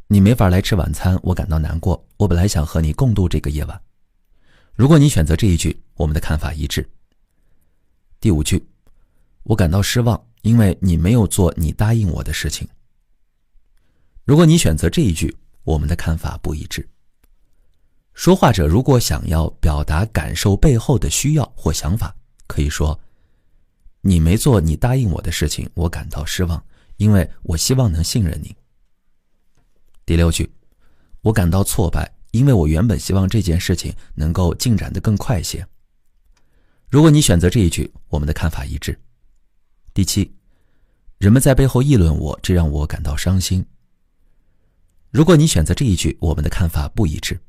你没法来吃晚餐，我感到难过，我本来想和你共度这个夜晚。如果你选择这一句，我们的看法一致。第五句，我感到失望，因为你没有做你答应我的事情。如果你选择这一句，我们的看法不一致。说话者如果想要表达感受背后的需要或想法，可以说，你没做你答应我的事情，我感到失望，因为我希望能信任你。第六句，我感到挫败，因为我原本希望这件事情能够进展得更快些。如果你选择这一句，我们的看法一致。第7，人们在背后议论我，这让我感到伤心。如果你选择这一句，我们的看法不一致。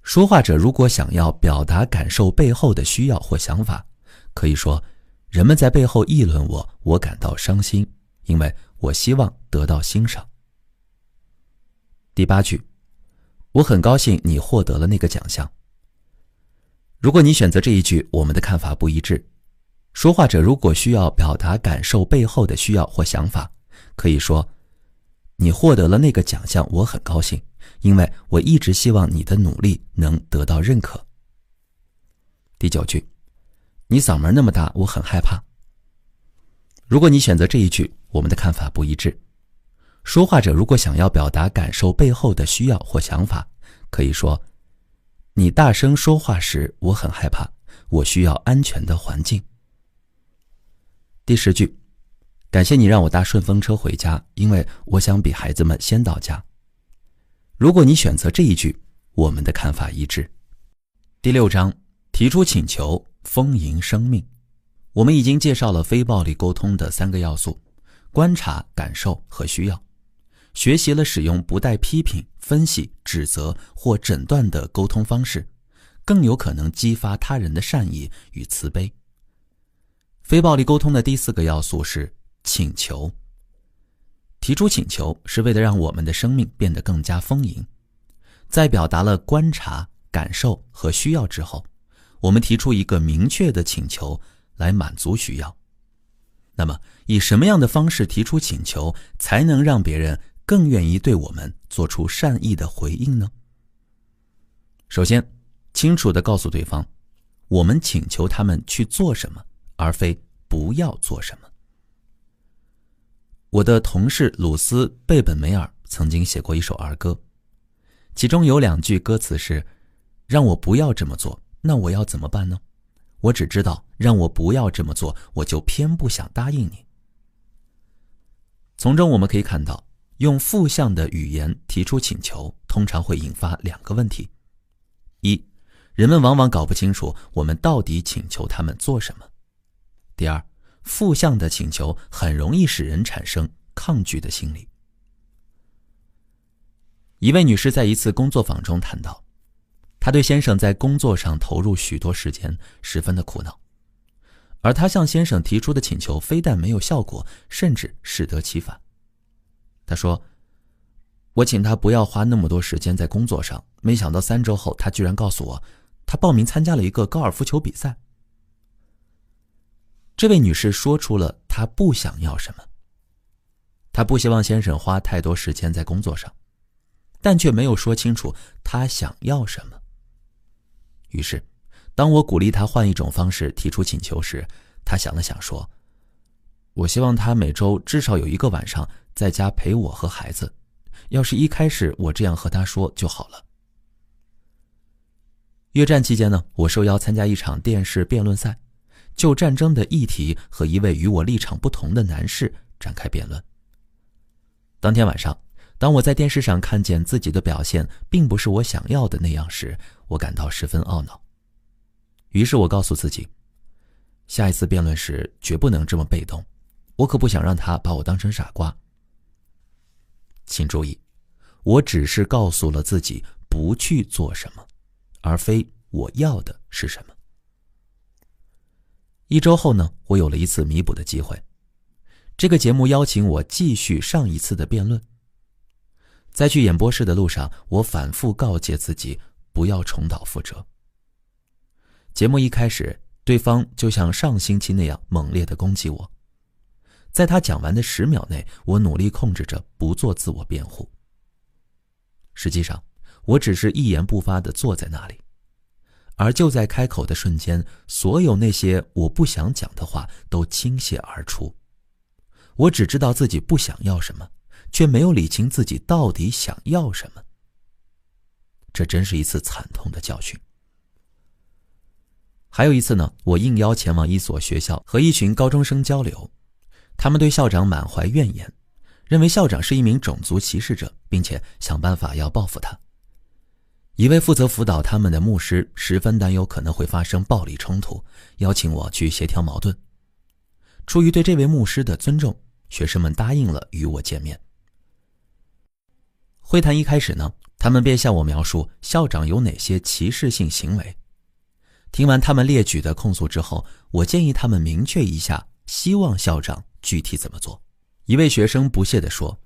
说话者如果想要表达感受背后的需要或想法，可以说，人们在背后议论我，我感到伤心，因为我希望得到欣赏。第8句，我很高兴你获得了那个奖项。如果你选择这一句，我们的看法不一致。说话者如果需要表达感受背后的需要或想法，可以说，你获得了那个奖项，我很高兴，因为我一直希望你的努力能得到认可。第9句，你嗓门那么大，我很害怕。如果你选择这一句，我们的看法不一致。说话者如果想要表达感受背后的需要或想法，可以说，你大声说话时，我很害怕，我需要安全的环境。第10句，感谢你让我搭顺风车回家，因为我想比孩子们先到家。如果你选择这一句，我们的看法一致。第6章，提出请求，丰盈生命。我们已经介绍了非暴力沟通的3个要素：观察、感受和需要。学习了使用不带批评、分析、指责或诊断的沟通方式，更有可能激发他人的善意与慈悲。非暴力沟通的第4个要素是请求。提出请求是为了让我们的生命变得更加丰盈。在表达了观察、感受和需要之后，我们提出一个明确的请求来满足需要。那么，以什么样的方式提出请求，才能让别人更愿意对我们做出善意的回应呢？首先，清楚地告诉对方，我们请求他们去做什么，而非不要做什么。我的同事鲁斯·贝本梅尔曾经写过一首儿歌，其中有2句歌词是：让我不要这么做，那我要怎么办呢？我只知道让我不要这么做，我就偏不想答应你。从中我们可以看到，用负向的语言提出请求，通常会引发2个问题。一，人们往往搞不清楚我们到底请求他们做什么。第二，负向的请求很容易使人产生抗拒的心理。一位女士在一次工作坊中谈到，她对先生在工作上投入许多时间，十分的苦恼。而她向先生提出的请求非但没有效果，甚至适得其反。她说，我请他不要花那么多时间在工作上，没想到3周后他居然告诉我，他报名参加了一个高尔夫球比赛。这位女士说出了她不想要什么。她不希望先生花太多时间在工作上，但却没有说清楚她想要什么。于是，当我鼓励她换一种方式提出请求时，她想了想说，我希望他每周至少有1个晚上在家陪我和孩子，要是一开始我这样和他说就好了。越战期间呢，我受邀参加一场电视辩论赛，就战争的议题和一位与我立场不同的男士展开辩论。当天晚上，当我在电视上看见自己的表现并不是我想要的那样时，我感到十分懊恼。于是我告诉自己，下一次辩论时绝不能这么被动，我可不想让他把我当成傻瓜。请注意，我只是告诉了自己不去做什么，而非我要的是什么。1周后呢，我有了一次弥补的机会。这个节目邀请我继续上一次的辩论。在去演播室的路上，我反复告诫自己不要重蹈覆辙。节目一开始，对方就像上星期那样猛烈地攻击我。在他讲完的10秒内，我努力控制着不做自我辩护。实际上，我只是一言不发地坐在那里，而就在开口的瞬间，所有那些我不想讲的话都倾泻而出。我只知道自己不想要什么，却没有理清自己到底想要什么。这真是一次惨痛的教训。还有一次呢，我应邀前往一所学校和一群高中生交流，他们对校长满怀怨言，认为校长是一名种族歧视者，并且想办法要报复他。一位负责辅导他们的牧师十分担忧可能会发生暴力冲突，邀请我去协调矛盾。出于对这位牧师的尊重，学生们答应了与我见面。会谈一开始呢，他们便向我描述校长有哪些歧视性行为。听完他们列举的控诉之后，我建议他们明确一下希望校长具体怎么做。一位学生不屑地说，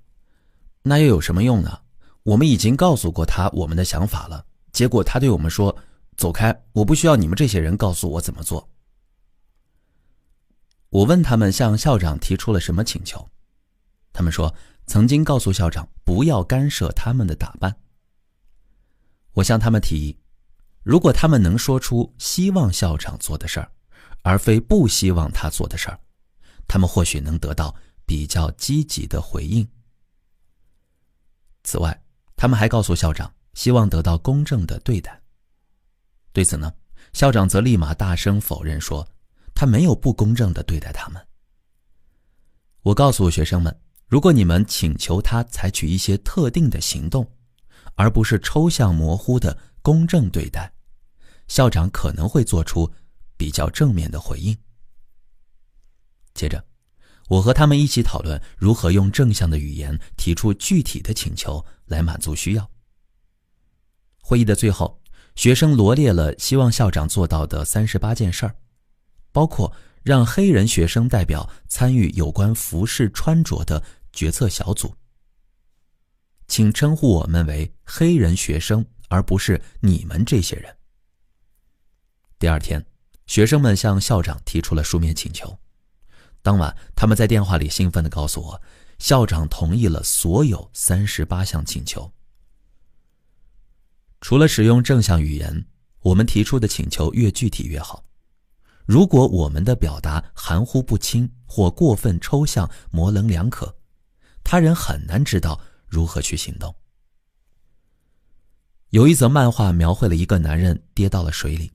那又有什么用呢？我们已经告诉过他我们的想法了，结果他对我们说，走开，我不需要你们这些人告诉我怎么做。我问他们向校长提出了什么请求，他们说曾经告诉校长不要干涉他们的打扮。我向他们提议，如果他们能说出希望校长做的事儿，而非不希望他做的事儿，他们或许能得到比较积极的回应。此外，他们还告诉校长希望得到公正的对待。对此呢，校长则立马大声否认说，他没有不公正地对待他们。我告诉学生们，如果你们请求他采取一些特定的行动，而不是抽象模糊的公正对待，校长可能会做出比较正面的回应。接着，我和他们一起讨论如何用正向的语言提出具体的请求来满足需要。会议的最后，学生罗列了希望校长做到的38件事儿，包括让黑人学生代表参与有关服饰穿着的决策小组。请称呼我们为黑人学生，而不是你们这些人。第二天，学生们向校长提出了书面请求。当晚，他们在电话里兴奋地告诉我，校长同意了所有38项请求。除了使用正向语言，我们提出的请求越具体越好。如果我们的表达含糊不清或过分抽象、模棱两可，他人很难知道如何去行动。有一则漫画描绘了一个男人跌到了水里，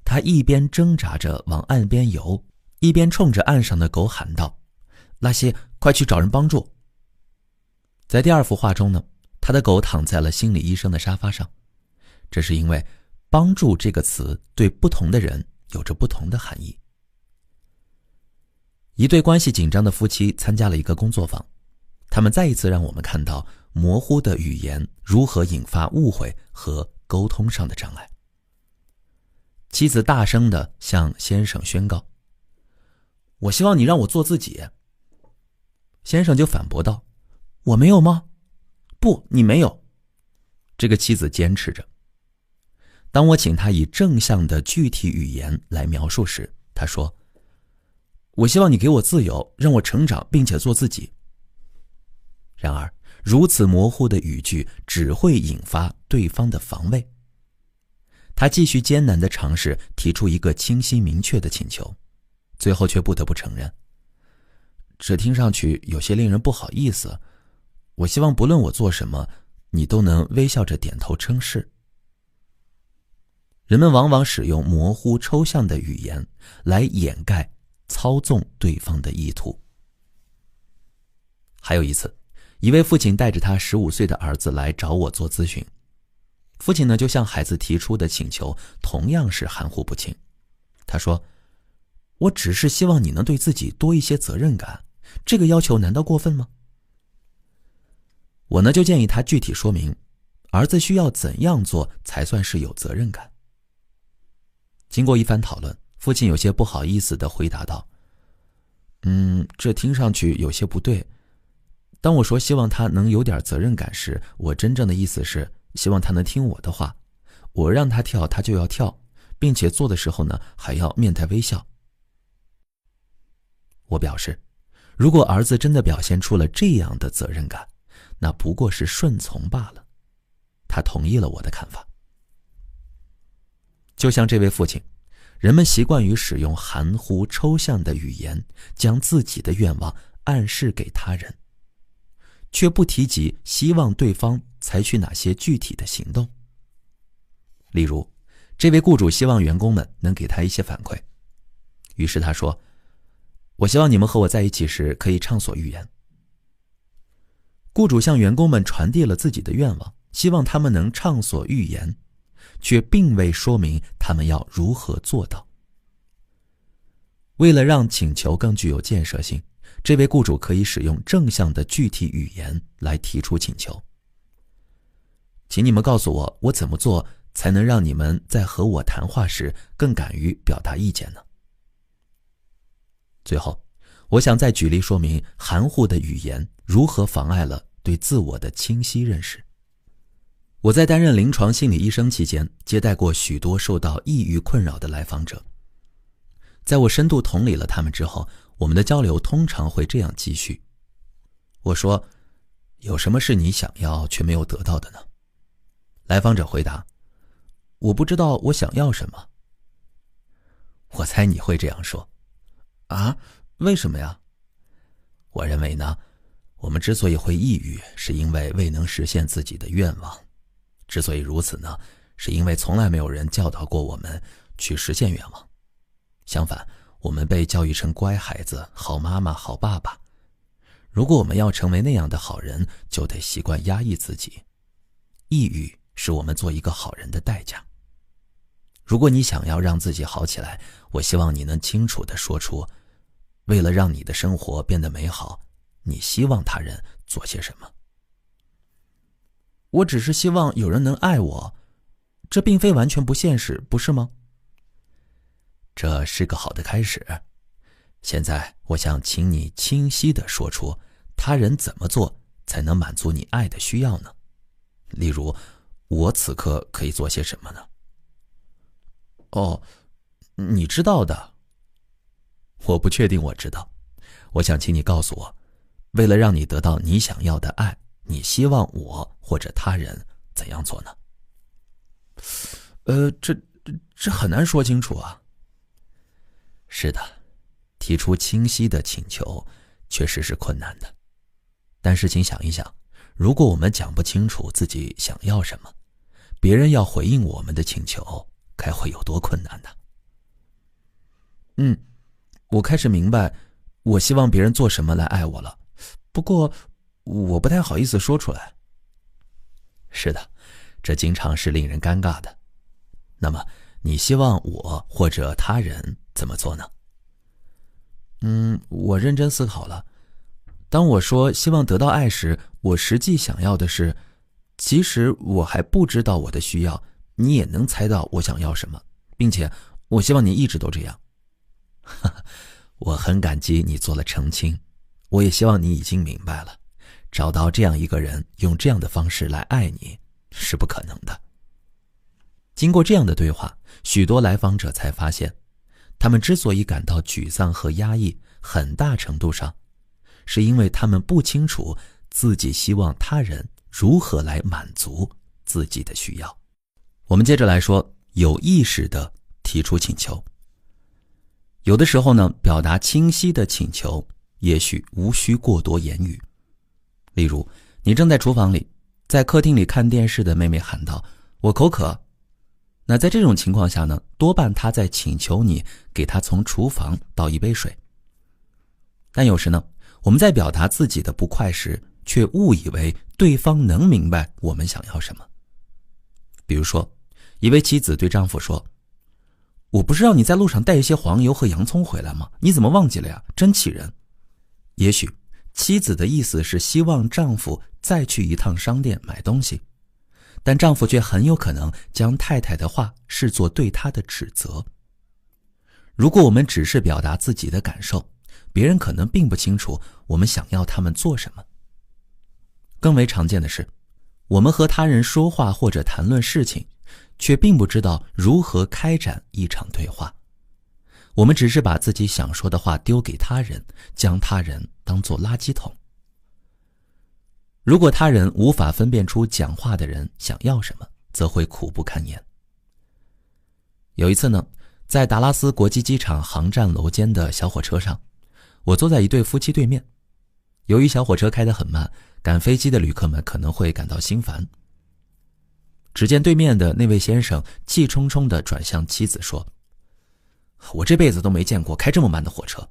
他一边挣扎着往岸边游，一边冲着岸上的狗喊道：“拉西，快去找人帮助！”在第二幅画中呢，他的狗躺在了心理医生的沙发上。这是因为帮助这个词对不同的人有着不同的含义。一对关系紧张的夫妻参加了一个工作坊，他们再一次让我们看到模糊的语言如何引发误会和沟通上的障碍。妻子大声地向先生宣告：“我希望你让我做自己。”先生就反驳道：“我没有吗？不，你没有。”这个妻子坚持着。当我请他以正向的具体语言来描述时，他说：“我希望你给我自由，让我成长并且做自己。”然而，如此模糊的语句只会引发对方的防卫。他继续艰难地尝试提出一个清晰明确的请求，最后却不得不承认：“这听上去有些令人不好意思。我希望不论我做什么，你都能微笑着点头称是。”人们往往使用模糊抽象的语言来掩盖、操纵对方的意图。还有一次，一位父亲带着他15岁的儿子来找我做咨询。父亲呢，就向孩子提出的请求同样是含糊不清。他说：“我只是希望你能对自己多一些责任感，这个要求难道过分吗？”我呢，就建议他具体说明，儿子需要怎样做才算是有责任感。经过一番讨论，父亲有些不好意思地回答道：“这听上去有些不对。当我说希望他能有点责任感时，我真正的意思是希望他能听我的话。我让他跳，他就要跳，并且做的时候呢，还要面带微笑。”我表示，如果儿子真的表现出了这样的责任感，那不过是顺从罢了。他同意了我的看法。就像这位父亲，人们习惯于使用含糊抽象的语言，将自己的愿望暗示给他人，却不提及希望对方采取哪些具体的行动。例如，这位雇主希望员工们能给他一些反馈，于是他说：“我希望你们和我在一起时可以畅所欲言。”雇主向员工们传递了自己的愿望，希望他们能畅所欲言，却并未说明他们要如何做到。为了让请求更具有建设性，这位雇主可以使用正向的具体语言来提出请求。请你们告诉我，我怎么做才能让你们在和我谈话时更敢于表达意见呢？最后，我想再举例说明含糊的语言如何妨碍了对自我的清晰认识。我在担任临床心理医生期间，接待过许多受到抑郁困扰的来访者。在我深度同理了他们之后，我们的交流通常会这样继续。我说：“有什么是你想要却没有得到的呢？”来访者回答：“我不知道我想要什么。”我猜你会这样说：“啊，为什么呀？”我认为呢，我们之所以会抑郁，是因为未能实现自己的愿望。之所以如此呢，是因为从来没有人教导过我们去实现愿望。相反，我们被教育成乖孩子、好妈妈、好爸爸。如果我们要成为那样的好人，就得习惯压抑自己。抑郁是我们做一个好人的代价。如果你想要让自己好起来，我希望你能清楚地说出，为了让你的生活变得美好，你希望他人做些什么。我只是希望有人能爱我，这并非完全不现实，不是吗？这是个好的开始。现在我想请你清晰地说出他人怎么做才能满足你爱的需要呢？例如，我此刻可以做些什么呢？你知道的。我不确定我知道，我想请你告诉我，为了让你得到你想要的爱，你希望我或者他人怎样做呢？这很难说清楚啊。是的，提出清晰的请求确实是困难的。但是请想一想，如果我们讲不清楚自己想要什么，别人要回应我们的请求，该会有多困难呢？我开始明白，我希望别人做什么来爱我了。不过，我不太好意思说出来。是的，这经常是令人尴尬的。那么，你希望我或者他人怎么做呢？我认真思考了。当我说希望得到爱时，我实际想要的是，其实我还不知道我的需要，你也能猜到我想要什么，并且我希望你一直都这样。我很感激你做了澄清，我也希望你已经明白了，找到这样一个人，用这样的方式来爱你是不可能的。经过这样的对话，许多来访者才发现，他们之所以感到沮丧和压抑，很大程度上是因为他们不清楚自己希望他人如何来满足自己的需要。我们接着来说，有意识地提出请求。有的时候呢，表达清晰的请求也许无需过多言语。例如，你正在厨房里，在客厅里看电视的妹妹喊道：“我口渴。”那在这种情况下呢，多半她在请求你给她从厨房倒一杯水。但有时呢，我们在表达自己的不快时，却误以为对方能明白我们想要什么。比如说，一位妻子对丈夫说：“我不是让你在路上带一些黄油和洋葱回来吗？你怎么忘记了呀？真气人。”也许妻子的意思是希望丈夫再去一趟商店买东西，但丈夫却很有可能将太太的话视作对他的指责。如果我们只是表达自己的感受，别人可能并不清楚我们想要他们做什么。更为常见的是，我们和他人说话或者谈论事情，却并不知道如何开展一场对话。我们只是把自己想说的话丢给他人，将他人当作垃圾桶。如果他人无法分辨出讲话的人想要什么，则会苦不堪言。有一次呢，在达拉斯国际机场航站楼间的小火车上，我坐在一对夫妻对面。由于小火车开得很慢，赶飞机的旅客们可能会感到心烦。只见对面的那位先生气冲冲地转向妻子说：“我这辈子都没见过开这么慢的火车。”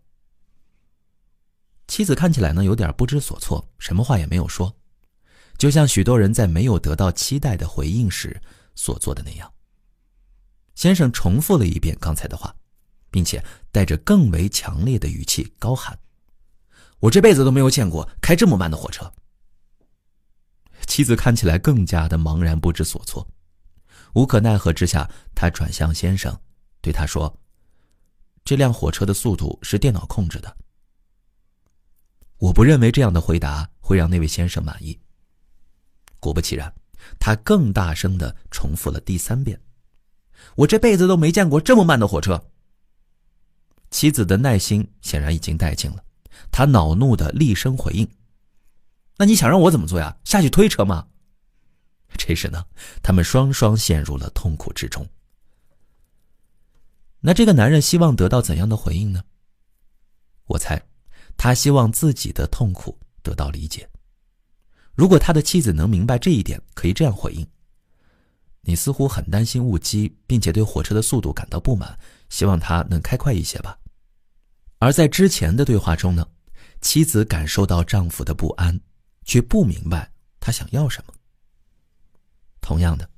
妻子看起来呢有点不知所措，什么话也没有说，就像许多人在没有得到期待的回应时所做的那样。先生重复了一遍刚才的话，并且带着更为强烈的语气高喊：“我这辈子都没有见过开这么慢的火车。”妻子看起来更加的茫然不知所措，无可奈何之下，她转向先生，对他说：“这辆火车的速度是电脑控制的。”我不认为这样的回答会让那位先生满意。果不其然，他更大声地重复了第3遍：“我这辈子都没见过这么慢的火车。”妻子的耐心显然已经殆尽了，她恼怒地厉声回应：“那你想让我怎么做呀？下去推车吗？”这时呢，他们双双陷入了痛苦之中。那这个男人希望得到怎样的回应呢？我猜，他希望自己的痛苦得到理解。如果他的妻子能明白这一点，可以这样回应：“你似乎很担心误机，并且对火车的速度感到不满，希望它能开快一些吧。”而在之前的对话中呢，妻子感受到丈夫的不安，却不明白他想要什么。同样的，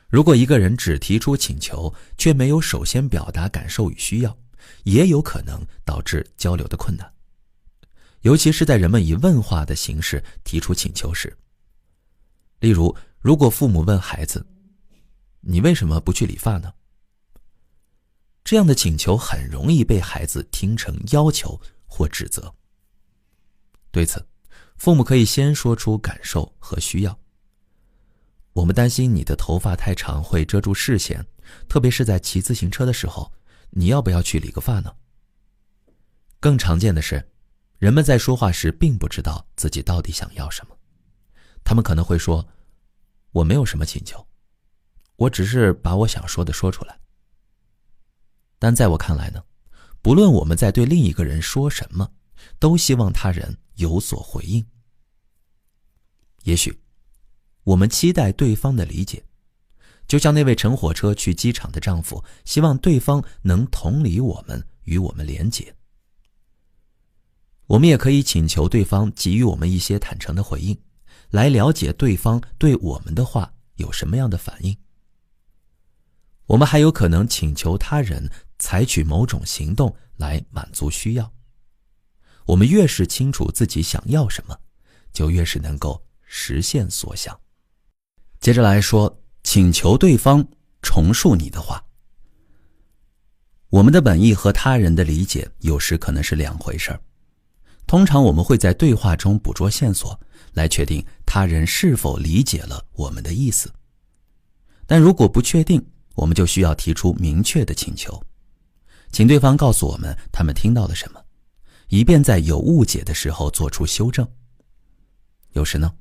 如果一个人只提出请求，却没有首先表达感受与需要，也有可能导致交流的困难。尤其是在人们以问话的形式提出请求时。例如，如果父母问孩子：“你为什么不去理发呢？”这样的请求很容易被孩子听成要求或指责。对此，父母可以先说出感受和需要。我们担心你的头发太长会遮住视线，特别是在骑自行车的时候，你要不要去理个发呢？更常见的是，人们在说话时并不知道自己到底想要什么。他们可能会说，我没有什么请求，我只是把我想说的说出来。但在我看来呢，不论我们在对另一个人说什么，都希望他人有所回应。也许我们期待对方的理解，就像那位乘火车去机场的丈夫希望对方能同理我们，与我们连结。我们也可以请求对方给予我们一些坦诚的回应，来了解对方对我们的话有什么样的反应。我们还有可能请求他人采取某种行动来满足需要。我们越是清楚自己想要什么，就越是能够实现所想。接着来说，请求对方重述你的话。我们的本意和他人的理解有时可能是两回事儿。通常我们会在对话中捕捉线索，来确定他人是否理解了我们的意思。但如果不确定，我们就需要提出明确的请求，请对方告诉我们他们听到了什么，以便在有误解的时候做出修正。有时呢，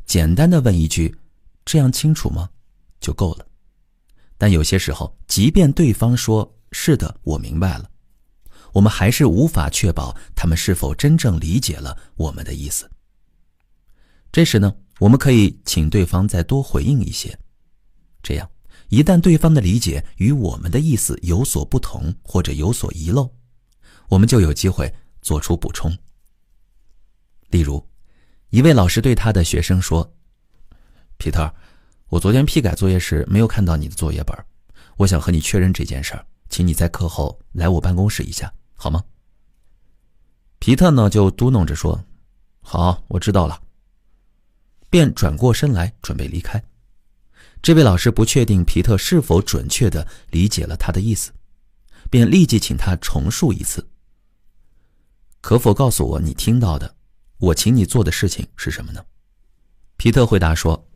简单的问一句“这样清楚吗”就够了。但有些时候，即便对方说“是的，我明白了”，我们还是无法确保他们是否真正理解了我们的意思。这时呢，我们可以请对方再多回应一些，这样一旦对方的理解与我们的意思有所不同或者有所遗漏，我们就有机会做出补充。例如，一位老师对他的学生说，皮特，我昨天批改作业时没有看到你的作业本，我想和你确认这件事儿，请你在课后来我办公室一下，好吗？皮特呢就嘟哝着说，好，我知道了，便转过身来准备离开。这位老师不确定皮特是否准确地理解了他的意思，便立即请他重述一次。可否告诉我你听到的，我请你做的事情是什么呢？皮特回答说，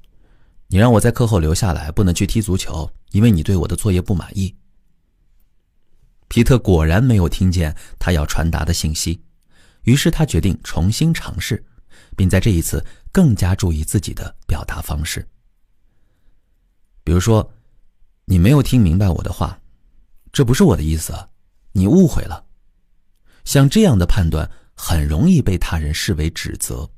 你让我在课后留下来，不能去踢足球，因为你对我的作业不满意。皮特果然没有听见他要传达的信息，于是他决定重新尝试，并在这一次更加注意自己的表达方式。比如说，你没有听明白我的话，这不是我的意思，你误会了。像这样的判断很容易被他人视为指责。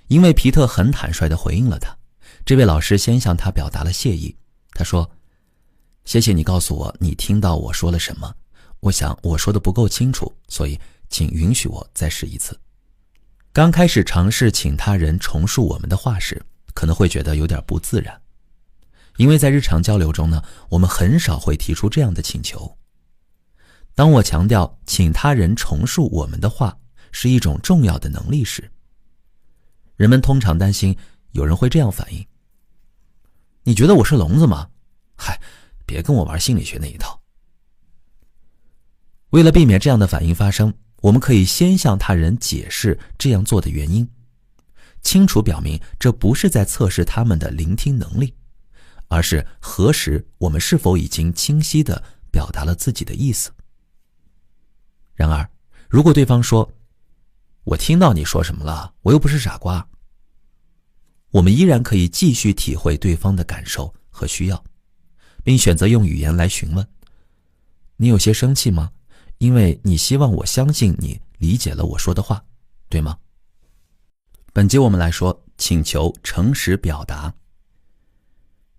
因为皮特很坦率地回应了他，这位老师先向他表达了谢意。他说，谢谢你告诉我你听到我说了什么，我想我说的不够清楚，所以请允许我再试一次。刚开始尝试请他人重述我们的话时，可能会觉得有点不自然，因为在日常交流中呢，我们很少会提出这样的请求。当我强调请他人重述我们的话是一种重要的能力时，人们通常担心有人会这样反应，你觉得我是聋子吗？嗨，别跟我玩心理学那一套。为了避免这样的反应发生，我们可以先向他人解释这样做的原因，清楚表明这不是在测试他们的聆听能力，而是核实我们是否已经清晰地表达了自己的意思。然而，如果对方说，我听到你说什么了，我又不是傻瓜，我们依然可以继续体会对方的感受和需要，并选择用语言来询问，你有些生气吗？因为你希望我相信你理解了我说的话，对吗？本集我们来说请求诚实表达。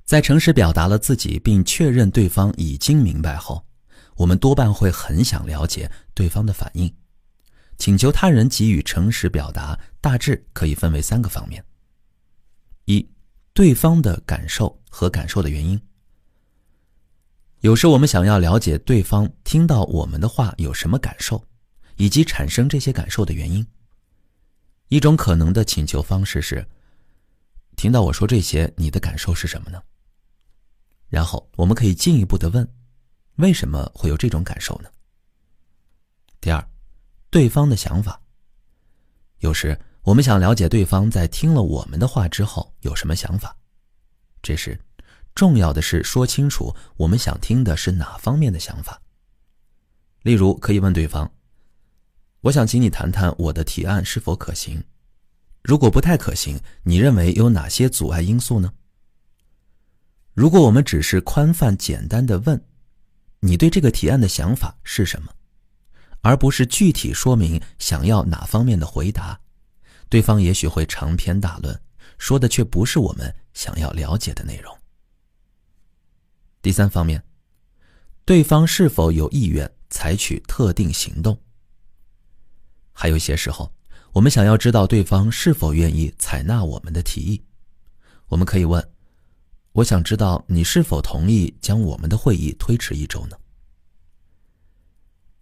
在诚实表达了自己并确认对方已经明白后，我们多半会很想了解对方的反应。请求他人给予诚实表达大致可以分为3个方面。一，对方的感受和感受的原因。有时我们想要了解对方听到我们的话有什么感受，以及产生这些感受的原因。一种可能的请求方式是，听到我说这些，你的感受是什么呢？然后我们可以进一步地问，为什么会有这种感受呢？第二，对方的想法。有时我们想了解对方在听了我们的话之后有什么想法，这时重要的是说清楚我们想听的是哪方面的想法。例如可以问对方，我想请你谈谈我的提案是否可行，如果不太可行，你认为有哪些阻碍因素呢？如果我们只是宽泛简单的问，你对这个提案的想法是什么，而不是具体说明想要哪方面的回答，对方也许会长篇大论，说的却不是我们想要了解的内容。第三方面，对方是否有意愿采取特定行动。还有些时候，我们想要知道对方是否愿意采纳我们的提议。我们可以问，我想知道你是否同意将我们的会议推迟1周呢？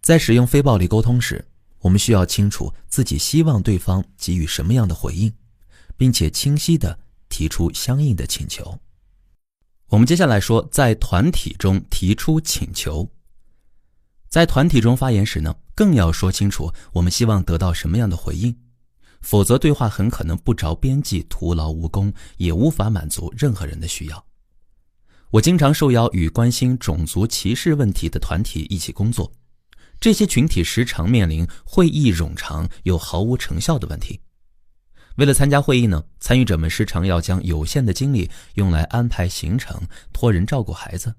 在使用非暴力沟通时，我们需要清楚自己希望对方给予什么样的回应，并且清晰地提出相应的请求。我们接下来说，在团体中提出请求。在团体中发言时呢，更要说清楚我们希望得到什么样的回应，否则对话很可能不着边际，徒劳无功，也无法满足任何人的需要。我经常受邀与关心种族歧视问题的团体一起工作，这些群体时常面临会议冗长又毫无成效的问题。为了参加会议呢，参与者们时常要将有限的精力用来安排行程、托人照顾孩子。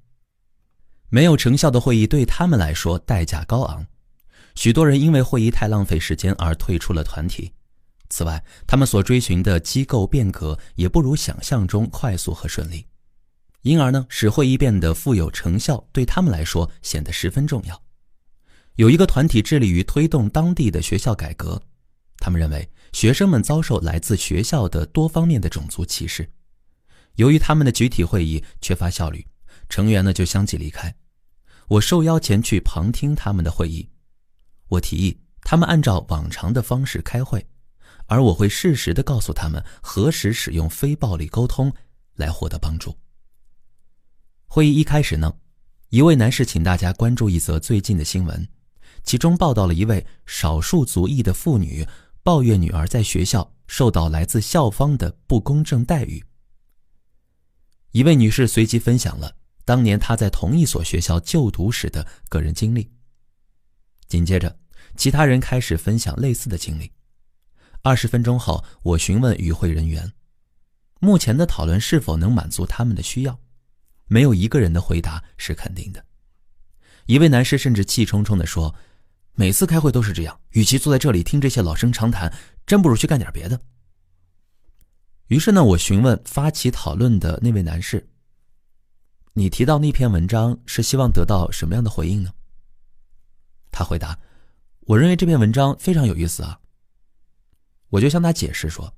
没有成效的会议对他们来说代价高昂，许多人因为会议太浪费时间而退出了团体。此外，他们所追寻的机构变革也不如想象中快速和顺利，因而呢，使会议变得富有成效对他们来说显得十分重要。有一个团体致力于推动当地的学校改革，他们认为学生们遭受来自学校的多方面的种族歧视。由于他们的集体会议缺乏效率，成员呢就相继离开。我受邀前去旁听他们的会议，我提议他们按照往常的方式开会，而我会适时地告诉他们何时使用非暴力沟通来获得帮助。会议一开始呢，一位男士请大家关注一则最近的新闻，其中报道了一位少数族裔的妇女抱怨女儿在学校受到来自校方的不公正待遇。一位女士随即分享了当年她在同一所学校就读时的个人经历。紧接着，其他人开始分享类似的经历。20分钟后，我询问与会人员，目前的讨论是否能满足他们的需要？没有一个人的回答是肯定的。一位男士甚至气冲冲地说，每次开会都是这样，与其坐在这里听这些老生常谈，真不如去干点别的。于是呢，我询问发起讨论的那位男士，你提到那篇文章是希望得到什么样的回应呢？他回答，我认为这篇文章非常有意思啊。我就向他解释说，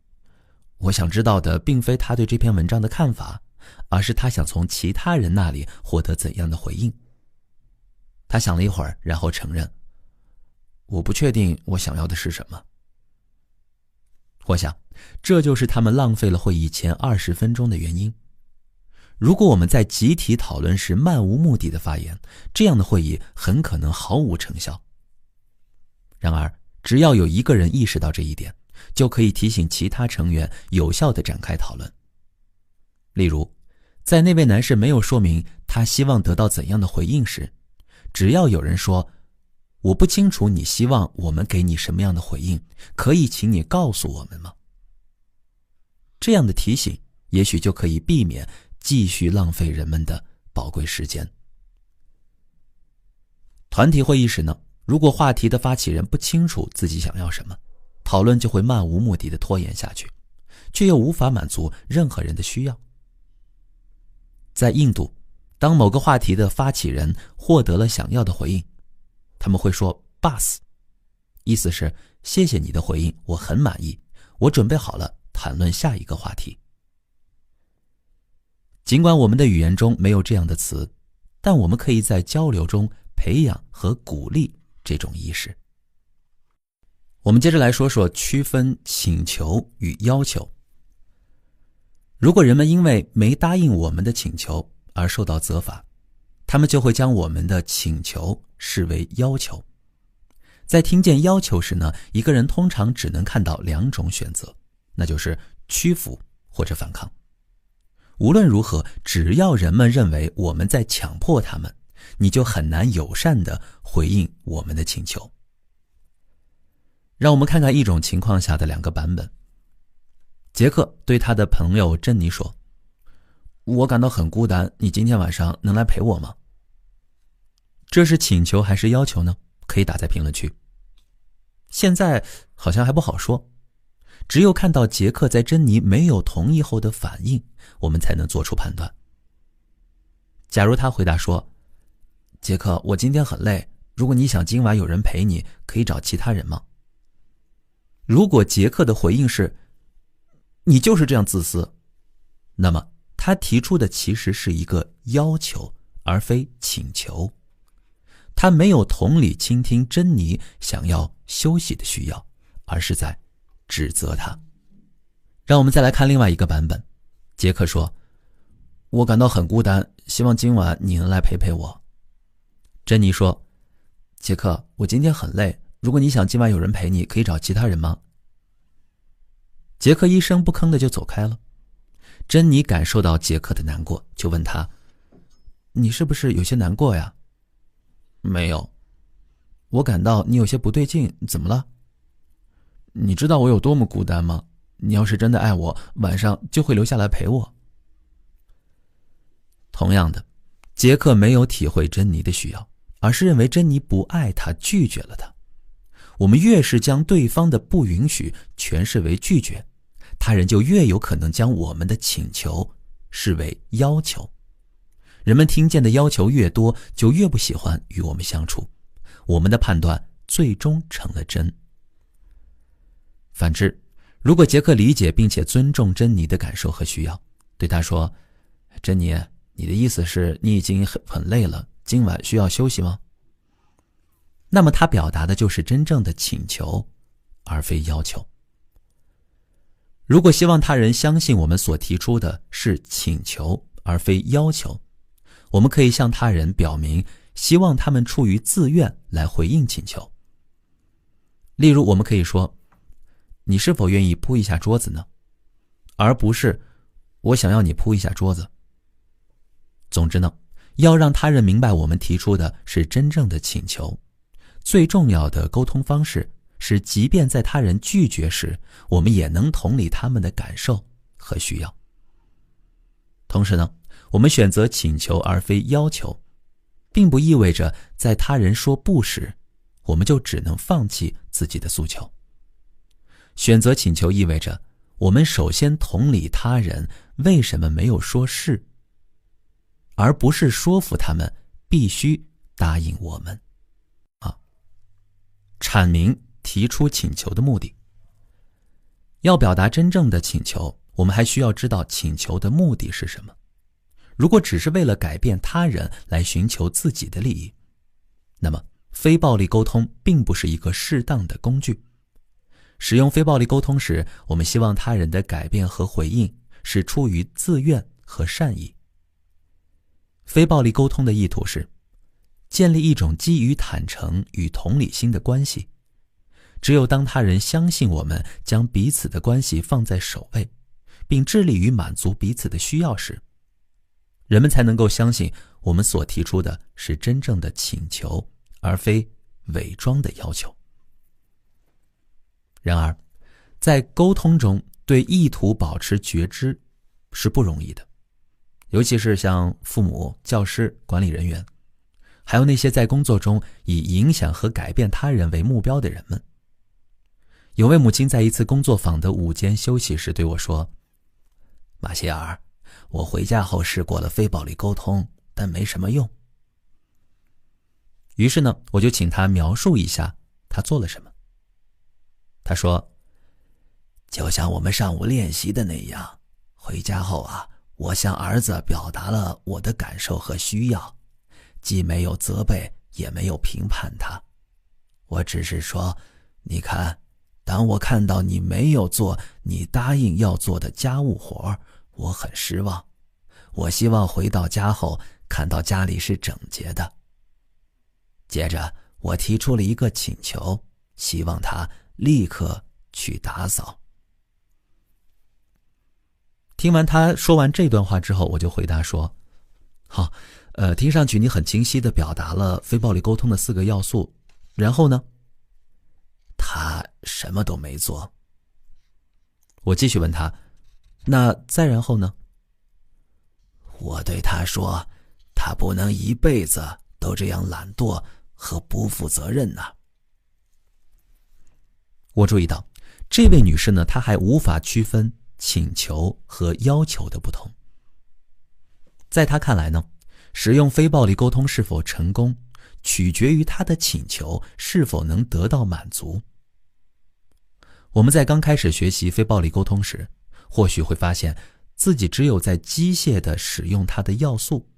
我想知道的并非他对这篇文章的看法，而是他想从其他人那里获得怎样的回应。他想了一会儿，然后承认，我不确定我想要的是什么。我想，这就是他们浪费了会议前20分钟的原因。如果我们在集体讨论时漫无目的的发言，这样的会议很可能毫无成效。然而，只要有一个人意识到这一点，就可以提醒其他成员有效地展开讨论。例如，在那位男士没有说明他希望得到怎样的回应时，只要有人说，我不清楚你希望我们给你什么样的回应，可以请你告诉我们吗？这样的提醒也许就可以避免继续浪费人们的宝贵时间。团体会议时呢，如果话题的发起人不清楚自己想要什么，讨论就会漫无目的的拖延下去，却又无法满足任何人的需要。在印度，当某个话题的发起人获得了想要的回应，他们会说 Bas， 意思是谢谢你的回应，我很满意，我准备好了谈论下一个话题。尽管我们的语言中没有这样的词，但我们可以在交流中培养和鼓励这种意识。我们接着来说说区分请求与要求。如果人们因为没答应我们的请求而受到责罚，他们就会将我们的请求视为要求。在听见要求时呢，一个人通常只能看到2种选择，那就是屈服或者反抗。无论如何，只要人们认为我们在强迫他们，你就很难友善地回应我们的请求。让我们看看一种情况下的2个版本。杰克对他的朋友珍妮说，我感到很孤单，你今天晚上能来陪我吗？这是请求还是要求呢？可以打在评论区。现在好像还不好说，只有看到杰克在珍妮没有同意后的反应，我们才能做出判断。假如他回答说，杰克，我今天很累，如果你想今晚有人陪你，可以找其他人吗？如果杰克的回应是，你就是这样自私，那么他提出的其实是一个要求，而非请求。他没有同理倾听珍妮想要休息的需要，而是在指责他。让我们再来看另外一个版本。杰克说，我感到很孤单，希望今晚你能来陪陪我。珍妮说，杰克，我今天很累，如果你想今晚有人陪你，可以找其他人吗？杰克一声不吭的就走开了。珍妮感受到杰克的难过，就问他，你是不是有些难过呀？没有。我感到你有些不对劲，怎么了？你知道我有多么孤单吗？你要是真的爱我，晚上就会留下来陪我。同样的，杰克没有体会珍妮的需要，而是认为珍妮不爱他，拒绝了他。我们越是将对方的不允许诠释为拒绝，他人就越有可能将我们的请求视为要求。人们听见的要求越多，就越不喜欢与我们相处，我们的判断最终成了真。反之，如果杰克理解并且尊重珍妮的感受和需要，对她说，珍妮，你的意思是你已经很累了，今晚需要休息吗？那么他表达的就是真正的请求，而非要求。如果希望他人相信我们所提出的是请求而非要求，我们可以向他人表明希望他们出于自愿来回应请求。例如，我们可以说，你是否愿意铺一下桌子呢？而不是我想要你铺一下桌子。总之呢，要让他人明白我们提出的是真正的请求。最重要的沟通方式是，即便在他人拒绝时，我们也能同理他们的感受和需要。同时呢，我们选择请求而非要求，并不意味着在他人说不时，我们就只能放弃自己的诉求。选择请求意味着我们首先同理他人为什么没有说是，而不是说服他们必须答应我们。阐明提出请求的目的。要表达真正的请求，我们还需要知道请求的目的是什么。如果只是为了改变他人来寻求自己的利益，那么非暴力沟通并不是一个适当的工具。使用非暴力沟通时，我们希望他人的改变和回应是出于自愿和善意。非暴力沟通的意图是建立一种基于坦诚与同理心的关系。只有当他人相信我们将彼此的关系放在首位，并致力于满足彼此的需要时，人们才能够相信我们所提出的是真正的请求，而非伪装的要求。然而，在沟通中对意图保持觉知是不容易的，尤其是像父母、教师、管理人员，还有那些在工作中以影响和改变他人为目标的人们。有位母亲在一次工作坊的午间休息时对我说，马歇尔，我回家后试过了非暴力沟通，但没什么用。于是呢，我就请他描述一下他做了什么。他说，就像我们上午练习的那样，回家后啊，我向儿子表达了我的感受和需要，既没有责备，也没有评判他。我只是说，你看，当我看到你没有做你答应要做的家务活，我很失望。我希望回到家后看到家里是整洁的。接着我提出了一个请求，希望他立刻去打扫。听完他说完这段话之后，我就回答说，好，听上去你很清晰地表达了非暴力沟通的4个要素，然后呢？他什么都没做。我继续问他，那再然后呢？我对他说，他不能一辈子都这样懒惰和不负责任呐。我注意到，这位女士呢，她还无法区分请求和要求的不同。在她看来呢，使用非暴力沟通是否成功，取决于她的请求是否能得到满足。我们在刚开始学习非暴力沟通时，或许会发现自己只有在机械地使用它的要素，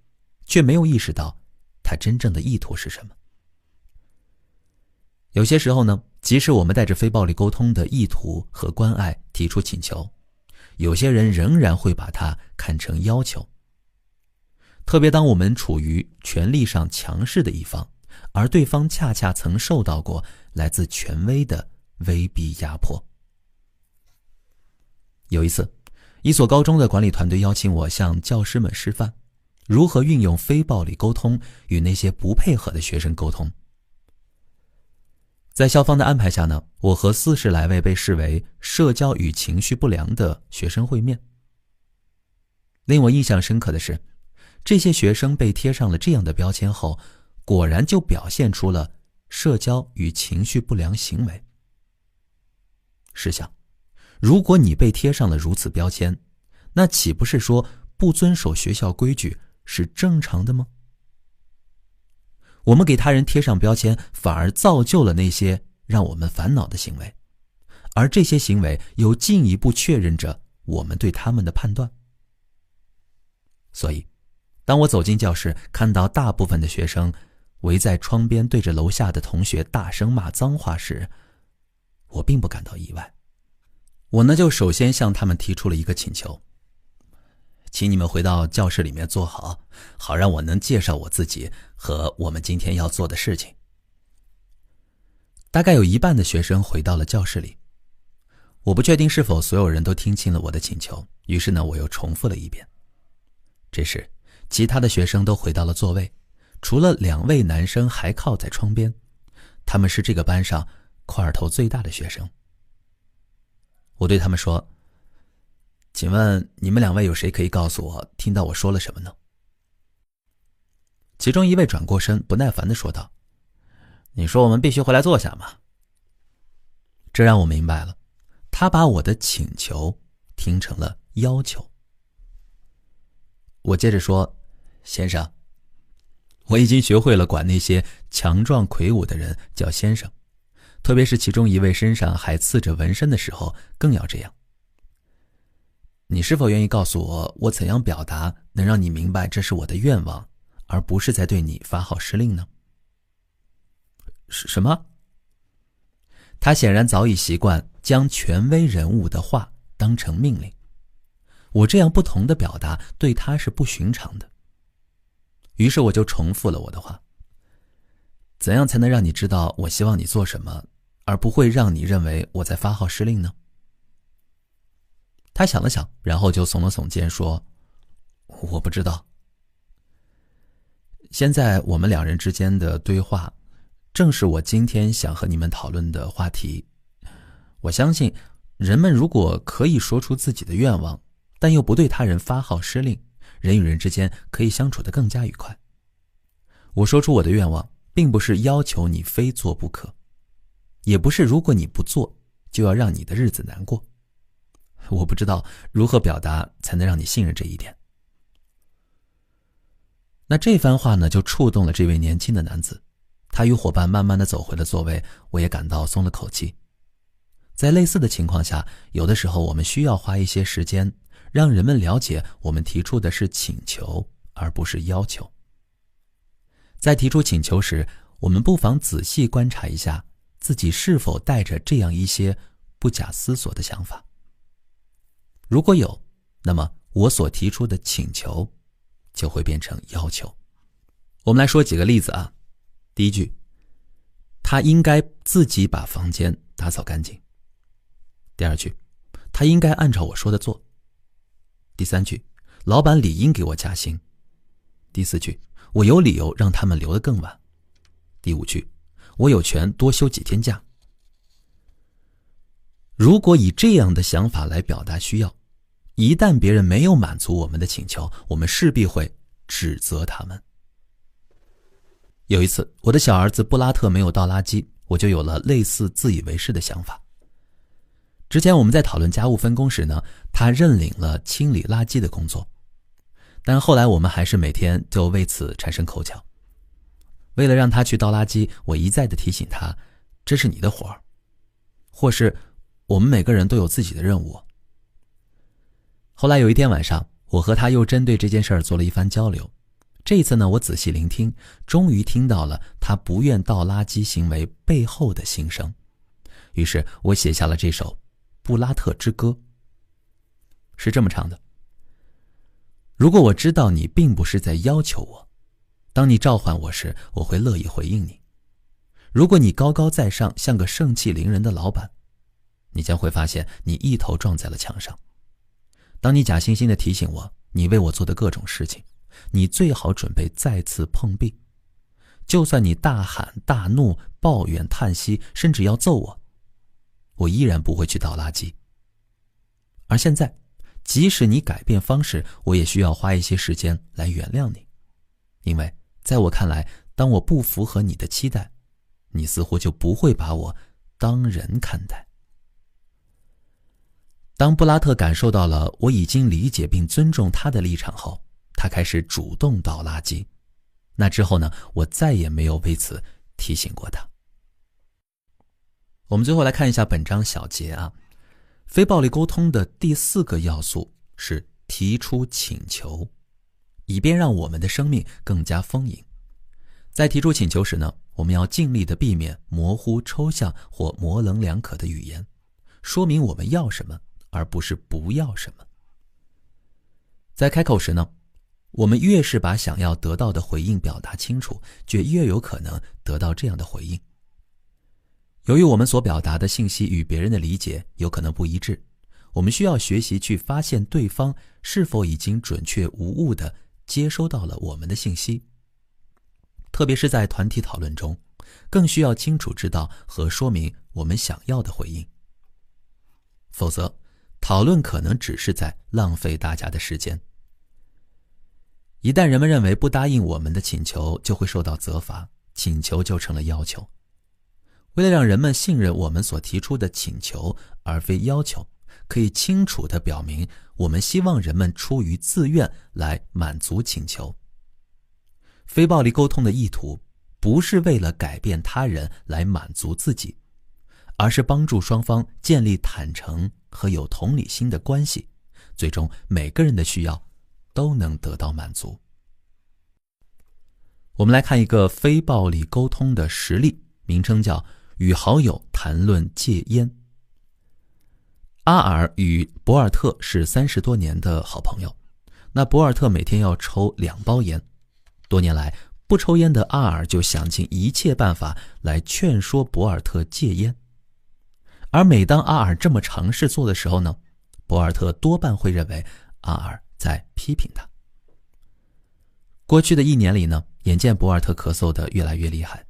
却没有意识到它真正的意图是什么。有些时候呢，即使我们带着非暴力沟通的意图和关爱提出请求，有些人仍然会把它看成要求。特别当我们处于权力上强势的一方，而对方恰恰曾受到过来自权威的威逼压迫。有一次，一所高中的管理团队邀请我向教师们示范如何运用非暴力沟通与那些不配合的学生沟通。在校方的安排下呢，我和40来位被视为社交与情绪不良的学生会面。令我印象深刻的是，这些学生被贴上了这样的标签后，果然就表现出了社交与情绪不良行为。试想，如果你被贴上了如此标签，那岂不是说不遵守学校规矩是正常的吗？我们给他人贴上标签，反而造就了那些让我们烦恼的行为，而这些行为又进一步确认着我们对他们的判断。所以，当我走进教室，看到大部分的学生围在窗边对着楼下的同学大声骂脏话时，我并不感到意外。我呢，就首先向他们提出了一个请求，请你们回到教室里面坐好，好让我能介绍我自己和我们今天要做的事情。大概有一半的学生回到了教室里。我不确定是否所有人都听清了我的请求，于是呢，我又重复了一遍。这时，其他的学生都回到了座位，除了2位男生还靠在窗边，他们是这个班上块头最大的学生。我对他们说，请问你们2位有谁可以告诉我听到我说了什么呢？其中一位转过身，不耐烦地说道，你说我们必须回来坐下吗？这让我明白了，他把我的请求听成了要求。我接着说，先生，我已经学会了管那些强壮魁梧的人叫先生，特别是其中一位身上还刺着纹身的时候，更要这样。你是否愿意告诉我，我怎样表达能让你明白这是我的愿望，而不是在对你发号施令呢？什么？他显然早已习惯将权威人物的话当成命令。我这样不同的表达对他是不寻常的。于是我就重复了我的话。怎样才能让你知道我希望你做什么，而不会让你认为我在发号施令呢？他想了想，然后就耸了耸肩说，我不知道。现在我们2人之间的对话，正是我今天想和你们讨论的话题。我相信，人们如果可以说出自己的愿望，但又不对他人发号施令，人与人之间可以相处得更加愉快。我说出我的愿望，并不是要求你非做不可，也不是如果你不做，就要让你的日子难过。我不知道如何表达才能让你信任这一点。那这番话呢，就触动了这位年轻的男子。他与伙伴慢慢地走回了座位，我也感到松了口气。在类似的情况下，有的时候我们需要花一些时间，让人们了解我们提出的是请求，而不是要求。在提出请求时，我们不妨仔细观察一下自己是否带着这样一些不假思索的想法。如果有，那么我所提出的请求就会变成要求。我们来说几个例子啊。第一句，他应该自己把房间打扫干净。第二句，他应该按照我说的做。第三句，老板理应给我加薪。第四句，我有理由让他们留得更晚。第5句，我有权多休几天假。如果以这样的想法来表达需要，一旦别人没有满足我们的请求，我们势必会指责他们。有一次，我的小儿子布拉特没有倒垃圾，我就有了类似自以为是的想法。之前我们在讨论家务分工时呢，他认领了清理垃圾的工作，但后来我们还是每天就为此产生口角。为了让他去倒垃圾，我一再地提醒他，这是你的活儿，或是我们每个人都有自己的任务。后来有一天晚上，我和他又针对这件事儿做了一番交流。这一次呢，我仔细聆听，终于听到了他不愿倒垃圾行为背后的心声。于是我写下了这首《布拉特之歌》，是这么唱的：如果我知道你并不是在要求我，当你召唤我时，我会乐意回应你。如果你高高在上，像个盛气凌人的老板，你将会发现你一头撞在了墙上。当你假惺惺地提醒我你为我做的各种事情，你最好准备再次碰壁。就算你大喊大怒、抱怨叹息，甚至要揍我，我依然不会去倒垃圾。而现在，即使你改变方式，我也需要花一些时间来原谅你。因为在我看来，当我不符合你的期待，你似乎就不会把我当人看待。当布拉特感受到了我已经理解并尊重他的立场后，他开始主动倒垃圾。那之后呢，我再也没有为此提醒过他。我们最后来看一下本章小结啊。非暴力沟通的第4个要素是提出请求，以便让我们的生命更加丰盈。在提出请求时呢，我们要尽力地避免模糊抽象或模棱两可的语言，说明我们要什么，而不是不要什么。在开口时呢，我们越是把想要得到的回应表达清楚，就越有可能得到这样的回应。由于我们所表达的信息与别人的理解有可能不一致，我们需要学习去发现对方是否已经准确无误地接收到了我们的信息。特别是在团体讨论中，更需要清楚知道和说明我们想要的回应。否则，讨论可能只是在浪费大家的时间。一旦人们认为不答应我们的请求就会受到责罚，请求就成了要求。为了让人们信任我们所提出的请求而非要求，可以清楚地表明我们希望人们出于自愿来满足请求。非暴力沟通的意图不是为了改变他人来满足自己，而是帮助双方建立坦诚和有同理心的关系，最终每个人的需要都能得到满足。我们来看一个非暴力沟通的实例，名称叫与好友谈论戒烟。阿尔与博尔特是30多年的好朋友，那博尔特每天要抽2包烟。多年来，不抽烟的阿尔就想尽一切办法来劝说博尔特戒烟。而每当阿尔这么尝试做的时候呢，博尔特多半会认为阿尔在批评他。过去的1年里呢，眼见博尔特咳嗽得越来越厉害，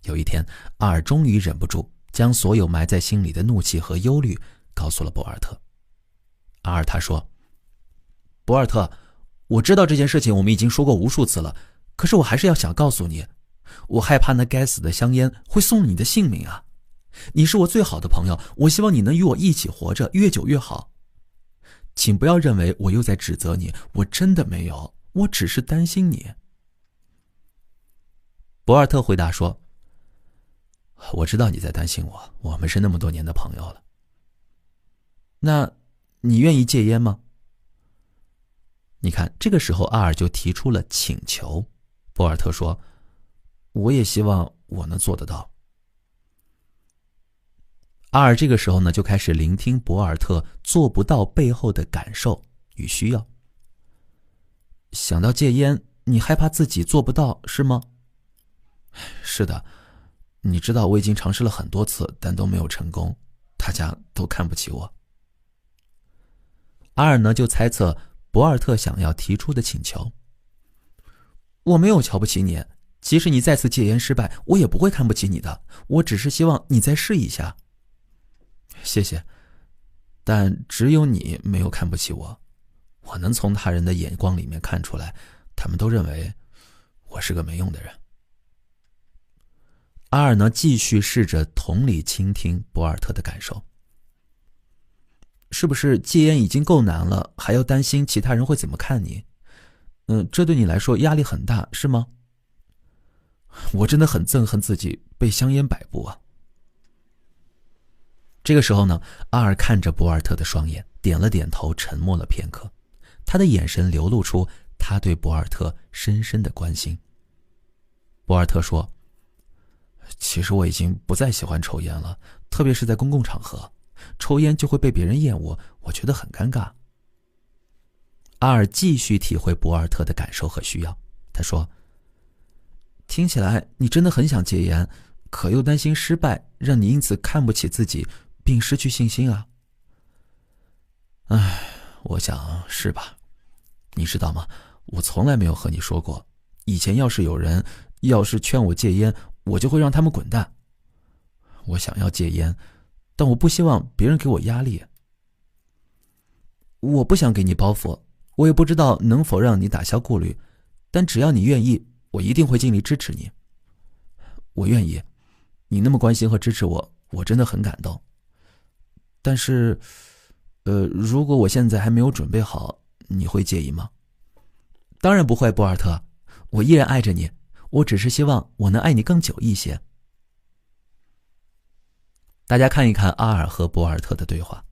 有一天，阿尔终于忍不住，将所有埋在心里的怒气和忧虑告诉了博尔特。阿尔他说：博尔特，我知道这件事情我们已经说过无数次了，可是我还是要想告诉你，我害怕那该死的香烟会送你的性命啊！你是我最好的朋友，我希望你能与我一起活着，越久越好。请不要认为我又在指责你，我真的没有，我只是担心你。博尔特回答说：我知道你在担心我，我们是那么多年的朋友了。那你愿意戒烟吗？你看，这个时候阿尔就提出了请求。博尔特说：我也希望我能做得到。阿尔这个时候呢，就开始聆听博尔特做不到背后的感受与需要。想到戒烟，你害怕自己做不到，是吗？是的，你知道我已经尝试了很多次，但都没有成功，大家都看不起我。阿尔呢，就猜测博尔特想要提出的请求。我没有瞧不起你，即使你再次戒烟失败，我也不会看不起你的，我只是希望你再试一下。谢谢，但只有你没有看不起我，我能从他人的眼光里面看出来，他们都认为我是个没用的人。阿尔呢，继续试着同理倾听博尔特的感受。是不是戒烟已经够难了，还要担心其他人会怎么看你？这对你来说压力很大，是吗？我真的很憎恨自己被香烟摆布啊。这个时候呢，阿尔看着博尔特的双眼，点了点头，沉默了片刻。他的眼神流露出他对博尔特深深的关心。博尔特说，其实我已经不再喜欢抽烟了，特别是在公共场合，抽烟就会被别人厌恶，我觉得很尴尬。阿尔继续体会博尔特的感受和需要，他说，听起来你真的很想戒烟，可又担心失败，让你因此看不起自己并失去信心啊。我想是吧。你知道吗，我从来没有和你说过，以前要是有人劝我戒烟，我就会让他们滚蛋。我想要戒烟，但我不希望别人给我压力。我不想给你包袱，我也不知道能否让你打消顾虑，但只要你愿意，我一定会尽力支持你。我愿意，你那么关心和支持我，我真的很感动。但是，如果我现在还没有准备好，你会介意吗？当然不会，博尔特，我依然爱着你，我只是希望我能爱你更久一些。大家看一看阿尔和博尔特的对话，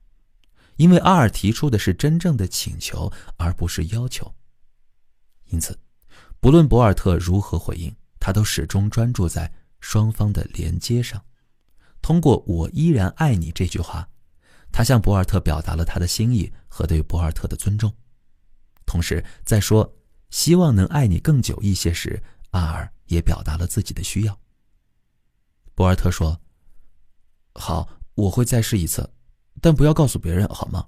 因为阿尔提出的是真正的请求，而不是要求。因此，不论博尔特如何回应，他都始终专注在双方的连接上。通过我依然爱你这句话，他向博尔特表达了他的心意和对博尔特的尊重。同时在说希望能爱你更久一些时，阿尔也表达了自己的需要。博尔特说，好，我会再试一次，但不要告诉别人，好吗？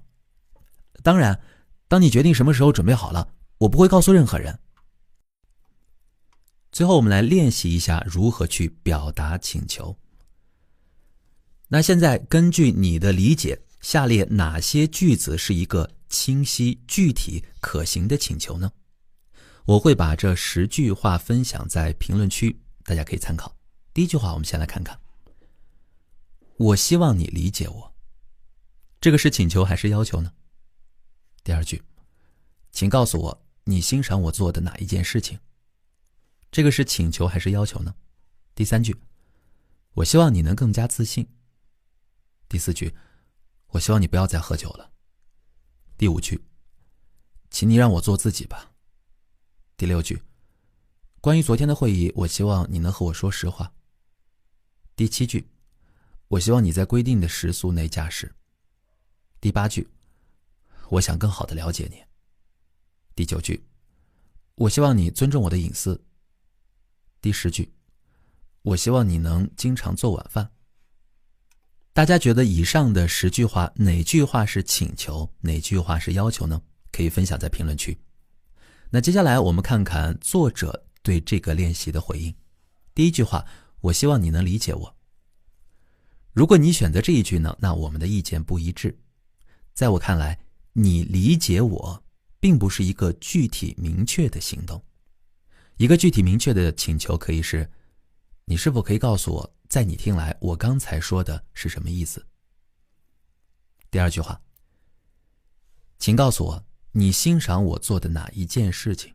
当然，当你决定什么时候准备好了，我不会告诉任何人。最后我们来练习一下如何去表达请求。那现在根据你的理解，下列哪些句子是一个清晰、具体、可行的请求呢？我会把这10句话分享在评论区，大家可以参考。第一句话我们先来看看，我希望你理解我，这个是请求还是要求呢？第二句，请告诉我你欣赏我做的哪一件事情，这个是请求还是要求呢？第三句，我希望你能更加自信。第四句，我希望你不要再喝酒了。第五句，请你让我做自己吧。第六句，关于昨天的会议，我希望你能和我说实话。第七句，我希望你在规定的时速内驾驶。第八句，我想更好地了解你。第九句，我希望你尊重我的隐私。第10句，我希望你能经常做晚饭。大家觉得以上的10句话，哪句话是请求，哪句话是要求呢？可以分享在评论区。那接下来我们看看作者对这个练习的回应。第一句话，我希望你能理解我。如果你选择这一句呢，那我们的意见不一致。在我看来，你理解我并不是一个具体明确的行动。一个具体明确的请求可以是，你是否可以告诉我，在你听来我刚才说的是什么意思？第二句话，请告诉我你欣赏我做的哪一件事情。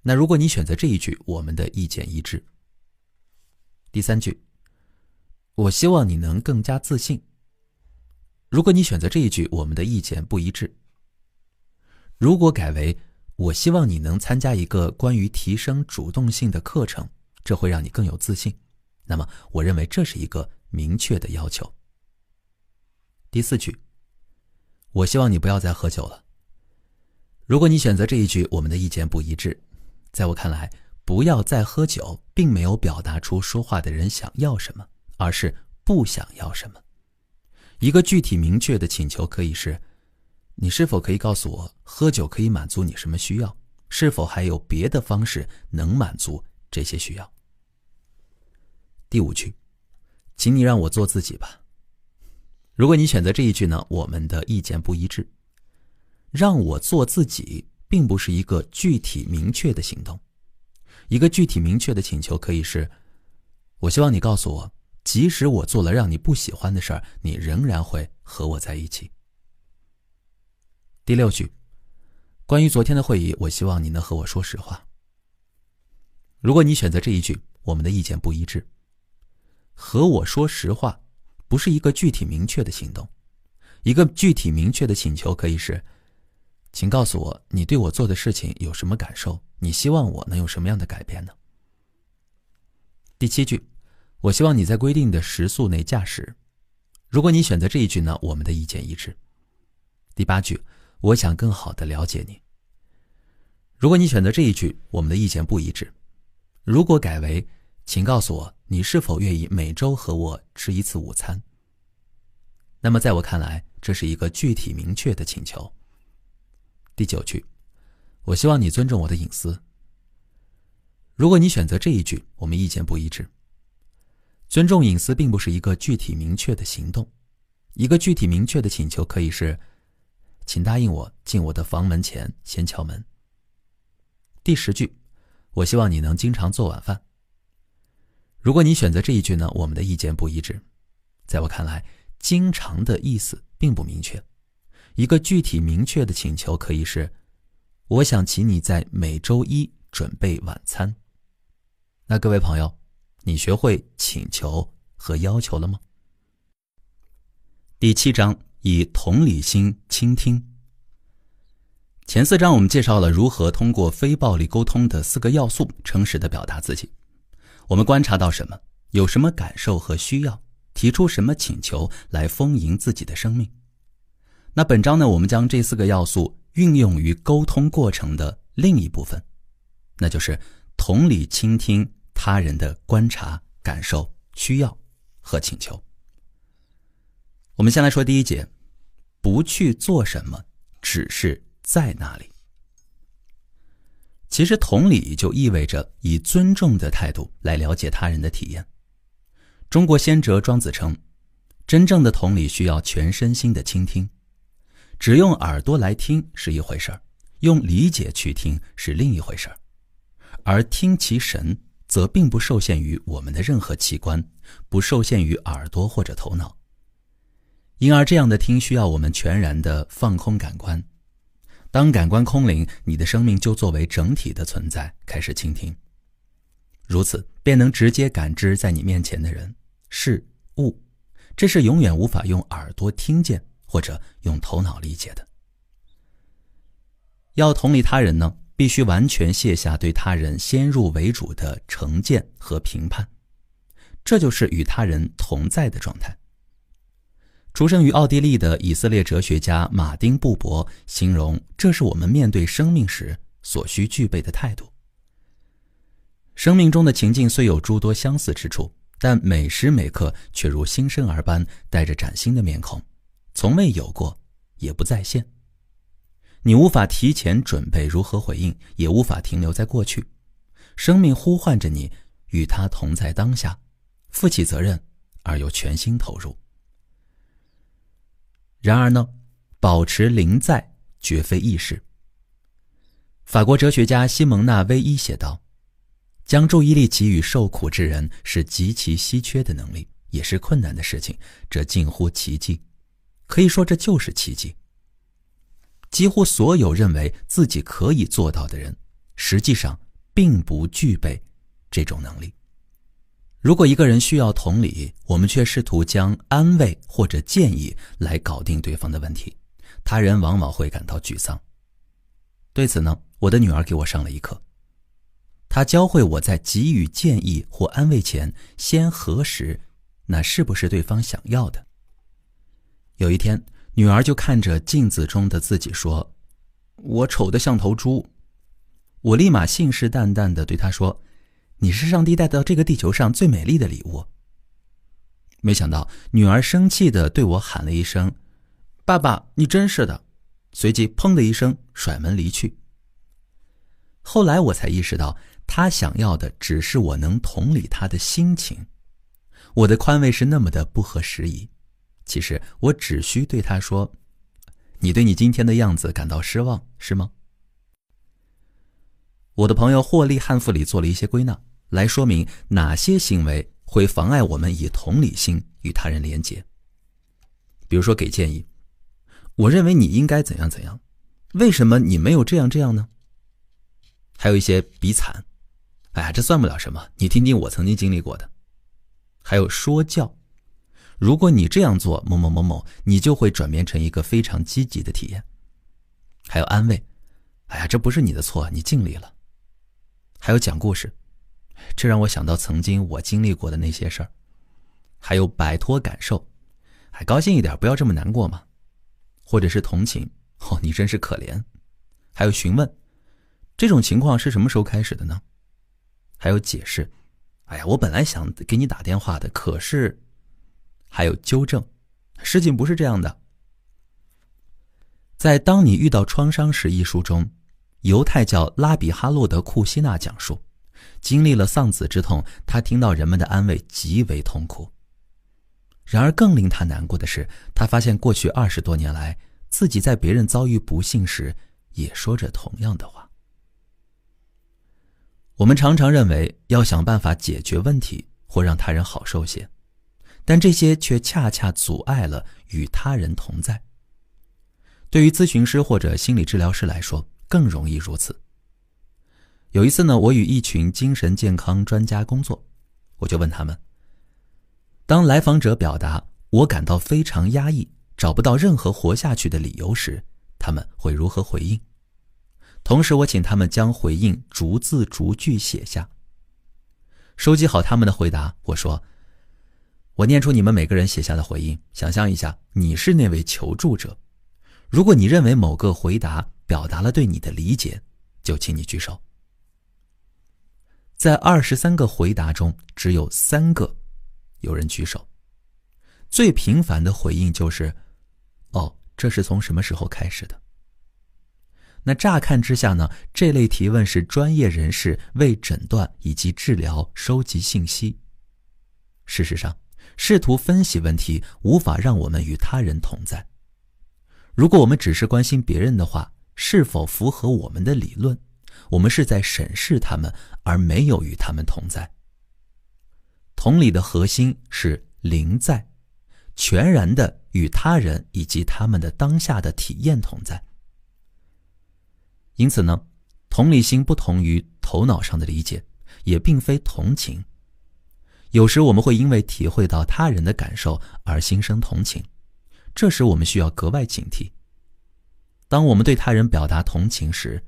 那如果你选择这一句，我们的意见一致。第三句，我希望你能更加自信。如果你选择这一句，我们的意见不一致。如果改为我希望你能参加一个关于提升主动性的课程，这会让你更有自信，那么我认为这是一个明确的要求。第四句，我希望你不要再喝酒了。如果你选择这一句，我们的意见不一致。在我看来，不要再喝酒并没有表达出说话的人想要什么，而是不想要什么。一个具体明确的请求可以是，你是否可以告诉我喝酒可以满足你什么需要？是否还有别的方式能满足这些需要？第5句，请你让我做自己吧。如果你选择这一句呢，我们的意见不一致。让我做自己并不是一个具体明确的行动。一个具体明确的请求可以是，我希望你告诉我，即使我做了让你不喜欢的事儿，你仍然会和我在一起。第6句，关于昨天的会议，我希望你能和我说实话。如果你选择这一句，我们的意见不一致。和我说实话不是一个具体明确的行动。一个具体明确的请求可以是，请告诉我你对我做的事情有什么感受，你希望我能有什么样的改变呢？第7句，我希望你在规定的时速内驾驶。如果你选择这一句呢，我们的意见一致。第8句，我想更好地了解你。如果你选择这一句，我们的意见不一致。如果改为，请告诉我你是否愿意每周和我吃一次午餐，那么在我看来，这是一个具体明确的请求。第9句，我希望你尊重我的隐私。如果你选择这一句，我们意见不一致。尊重隐私并不是一个具体明确的行动。一个具体明确的请求可以是，请答应我进我的房门前先敲门。第10句，我希望你能经常做晚饭。如果你选择这一句呢，我们的意见不一致。在我看来，经常的意思并不明确。一个具体明确的请求可以是，我想请你在每周一准备晚餐。那各位朋友，你学会请求和要求了吗？第7章，以同理心倾听。前4章我们介绍了如何通过非暴力沟通的4个要素诚实地表达自己。我们观察到什么，有什么感受和需要，提出什么请求来丰盈自己的生命。那本章呢，我们将这4个要素运用于沟通过程的另一部分，那就是同理倾听他人的观察、感受、需要和请求。我们先来说第1节，不去做什么，只是在那里。其实同理就意味着以尊重的态度来了解他人的体验。中国先哲庄子称，真正的同理需要全身心的倾听。只用耳朵来听是一回事儿，用理解去听是另一回事儿。而听其神，则并不受限于我们的任何器官，不受限于耳朵或者头脑。因而这样的听需要我们全然的放空感官。当感官空灵，你的生命就作为整体的存在开始倾听，如此便能直接感知在你面前的人、事、物，这是永远无法用耳朵听见或者用头脑理解的。要同理他人呢，必须完全卸下对他人先入为主的成见和评判，这就是与他人同在的状态。出生于奥地利的以色列哲学家马丁·布伯形容，这是我们面对生命时所需具备的态度。生命中的情境虽有诸多相似之处，但每时每刻却如新生儿般带着崭新的面孔，从未有过，也不再现。你无法提前准备如何回应，也无法停留在过去。生命呼唤着你与它同在当下，负起责任而又全心投入。然而呢，保持临在绝非易事。法国哲学家西蒙纳·威伊写道，将注意力给予受苦之人是极其稀缺的能力，也是困难的事情，这近乎奇迹。可以说这就是奇迹。几乎所有认为自己可以做到的人，实际上并不具备这种能力。如果一个人需要同理，我们却试图将安慰或者建议来搞定对方的问题，他人往往会感到沮丧。对此呢，我的女儿给我上了一课。她教会我在给予建议或安慰前，先核实那是不是对方想要的。有一天，女儿就看着镜子中的自己说，我丑得像头猪。我立马信誓旦旦地对她说，你是上帝带到这个地球上最美丽的礼物。没想到女儿生气地对我喊了一声，爸爸，你真是的，随即砰的一声甩门离去。后来我才意识到，他想要的只是我能同理他的心情。我的宽慰是那么的不合时宜。其实我只需对他说，你对你今天的样子感到失望，是吗？我的朋友霍利汉弗里做了一些归纳，来说明哪些行为会妨碍我们以同理心与他人连结。比如说给建议，我认为你应该怎样怎样，为什么你没有这样这样呢？还有一些比惨，哎呀，这算不了什么，你听听我曾经经历过的。还有说教，如果你这样做某某某某，你就会转变成一个非常积极的体验。还有安慰，哎呀，这不是你的错，你尽力了。还有讲故事，这让我想到曾经我经历过的那些事儿。还有摆脱感受，还高兴一点，不要这么难过嘛。或者是同情，你真是可怜。还有询问，这种情况是什么时候开始的呢？还有解释，哎呀，我本来想给你打电话的，可是……还有纠正，事情不是这样的。在《当你遇到创伤时》一书中，犹太教拉比哈洛德库西纳讲述，经历了丧子之痛，他听到人们的安慰极为痛苦。然而更令他难过的是，他发现过去20多年来，自己在别人遭遇不幸时也说着同样的话。我们常常认为要想办法解决问题或让他人好受些，但这些却恰恰阻碍了与他人同在。对于咨询师或者心理治疗师来说更容易如此。有一次呢，我与一群精神健康专家工作，我就问他们，当来访者表达我感到非常压抑，找不到任何活下去的理由时，他们会如何回应？同时我请他们将回应逐字逐句写下。收集好他们的回答，我说，我念出你们每个人写下的回应，想象一下，你是那位求助者。如果你认为某个回答表达了对你的理解，就请你举手。在23个回答中，只有3个有人举手。最频繁的回应就是这是从什么时候开始的？那乍看之下呢，这类提问是专业人士为诊断以及治疗收集信息。事实上，试图分析问题无法让我们与他人同在。如果我们只是关心别人的话，是否符合我们的理论，我们是在审视他们，而没有与他们同在。同理的核心是临在，全然的与他人以及他们的当下的体验同在。因此呢，同理心不同于头脑上的理解，也并非同情。有时我们会因为体会到他人的感受而心生同情，这时我们需要格外警惕。当我们对他人表达同情时，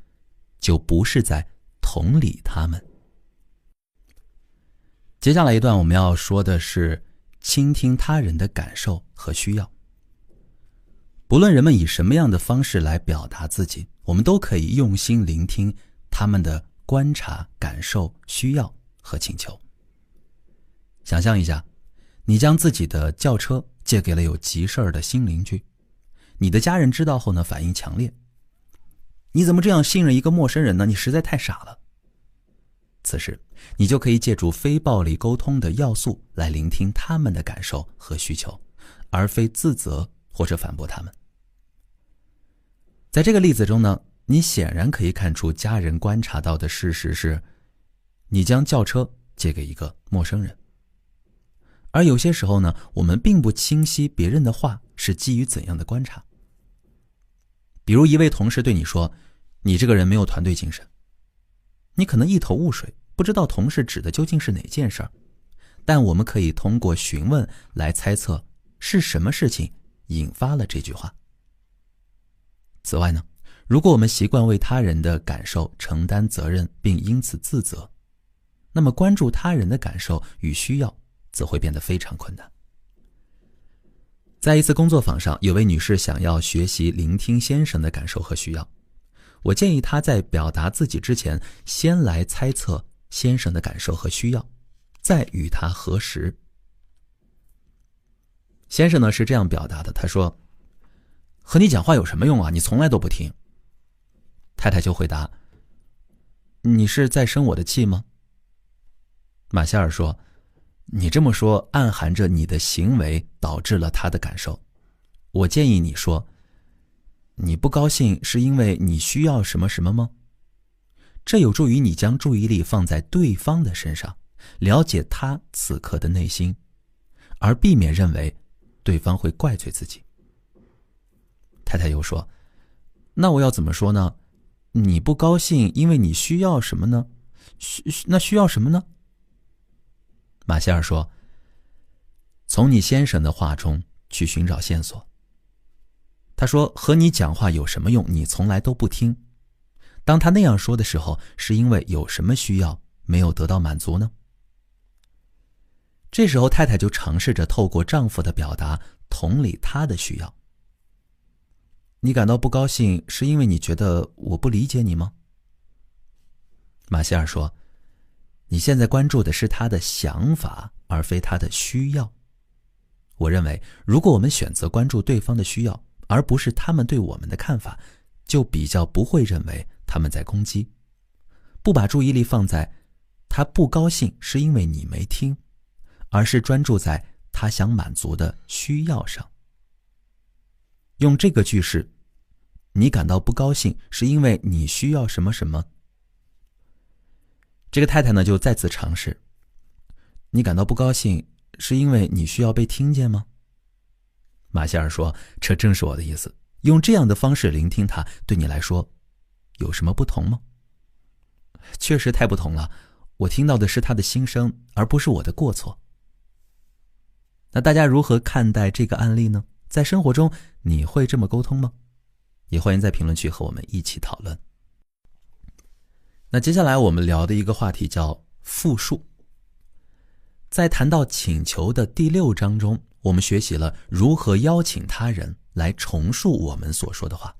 就不是在同理他们。接下来一段我们要说的是倾听他人的感受和需要。不论人们以什么样的方式来表达自己，我们都可以用心聆听他们的观察、感受、需要和请求。想象一下，你将自己的轿车借给了有急事儿的新邻居，你的家人知道后呢，反应强烈。你怎么这样信任一个陌生人呢？你实在太傻了。此时，你就可以借助非暴力沟通的要素来聆听他们的感受和需求，而非自责或者反驳他们。在这个例子中呢，你显然可以看出家人观察到的事实是，你将轿车借给一个陌生人。而有些时候呢，我们并不清晰别人的话是基于怎样的观察。比如一位同事对你说，你这个人没有团队精神。你可能一头雾水，不知道同事指的究竟是哪件事儿，但我们可以通过询问来猜测是什么事情引发了这句话。此外呢，如果我们习惯为他人的感受承担责任并因此自责，那么关注他人的感受与需要则会变得非常困难。在一次工作坊上，有位女士想要学习聆听先生的感受和需要。我建议她在表达自己之前，先来猜测先生的感受和需要，再与他核实。先生呢是这样表达的，他说，和你讲话有什么用啊？你从来都不听。太太就回答，你是在生我的气吗？马歇尔说，你这么说暗含着你的行为导致了他的感受。我建议你说，你不高兴是因为你需要什么什么吗？这有助于你将注意力放在对方的身上，了解他此刻的内心，而避免认为对方会怪罪自己。太太又说，那我要怎么说呢？你不高兴因为你需要什么呢？那需要什么呢？马歇尔说，从你先生的话中去寻找线索。他说，和你讲话有什么用？你从来都不听。当他那样说的时候，是因为有什么需要没有得到满足呢？这时候太太就尝试着透过丈夫的表达同理他的需要。你感到不高兴是因为你觉得我不理解你吗？马歇尔说，你现在关注的是他的想法而非他的需要。我认为如果我们选择关注对方的需要而不是他们对我们的看法，就比较不会认为他们在攻击，不把注意力放在他不高兴是因为你没听，而是专注在他想满足的需要上。用这个句式，你感到不高兴是因为你需要什么什么。这个太太呢就再次尝试，你感到不高兴是因为你需要被听见吗？马歇尔说，这正是我的意思。用这样的方式聆听他，对你来说有什么不同吗？确实太不同了，我听到的是他的心声，而不是我的过错。那大家如何看待这个案例呢？在生活中你会这么沟通吗？也欢迎在评论区和我们一起讨论。那接下来我们聊的一个话题叫复述。在谈到请求的第6章中，我们学习了如何邀请他人来重述我们所说的话。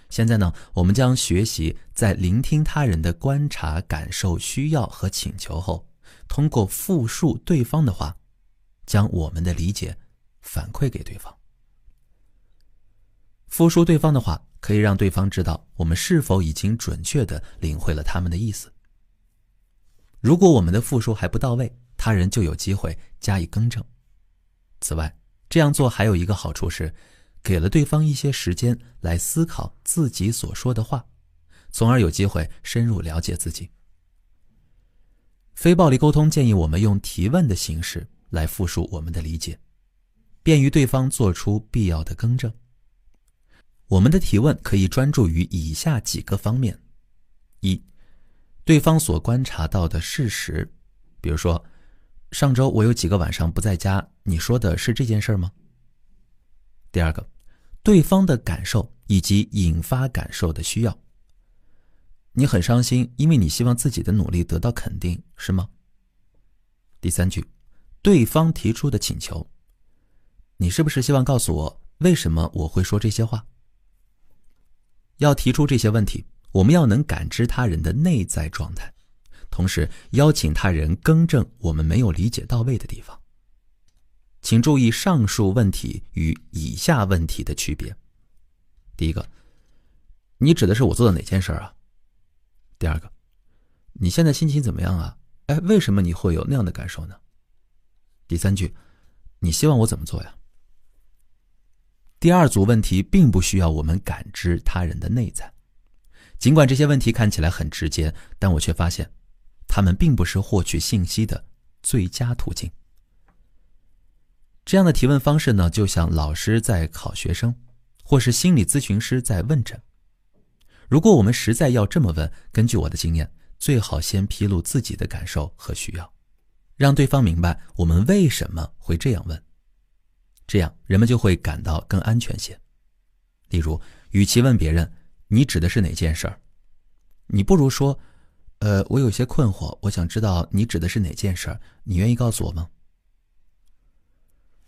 现在呢，我们将学习在聆听他人的观察、感受、需要和请求后，通过复述对方的话，将我们的理解反馈给对方。复述对方的话，可以让对方知道我们是否已经准确地领会了他们的意思。如果我们的复述还不到位，他人就有机会加以更正。此外，这样做还有一个好处是，给了对方一些时间来思考自己所说的话，从而有机会深入了解自己。非暴力沟通建议我们用提问的形式来复述我们的理解，便于对方做出必要的更正。我们的提问可以专注于以下几个方面：一、对方所观察到的事实，比如说，上周我有几个晚上不在家，你说的是这件事吗？第二个，对方的感受以及引发感受的需要。你很伤心，因为你希望自己的努力得到肯定，是吗？第三句，对方提出的请求，你是不是希望告诉我为什么我会说这些话？要提出这些问题，我们要能感知他人的内在状态，同时邀请他人更正我们没有理解到位的地方。请注意上述问题与以下问题的区别。第一个，你指的是我做的哪件事啊？第二个，你现在心情怎么样啊？为什么你会有那样的感受呢？第三句，你希望我怎么做呀？第二组问题并不需要我们感知他人的内在，尽管这些问题看起来很直接，但我却发现他们并不是获取信息的最佳途径。这样的提问方式呢，就像老师在考学生，或是心理咨询师在问诊。如果我们实在要这么问，根据我的经验，最好先披露自己的感受和需要，让对方明白我们为什么会这样问，这样人们就会感到更安全些。例如，与其问别人你指的是哪件事儿，你不如说我有些困惑，我想知道你指的是哪件事儿，你愿意告诉我吗？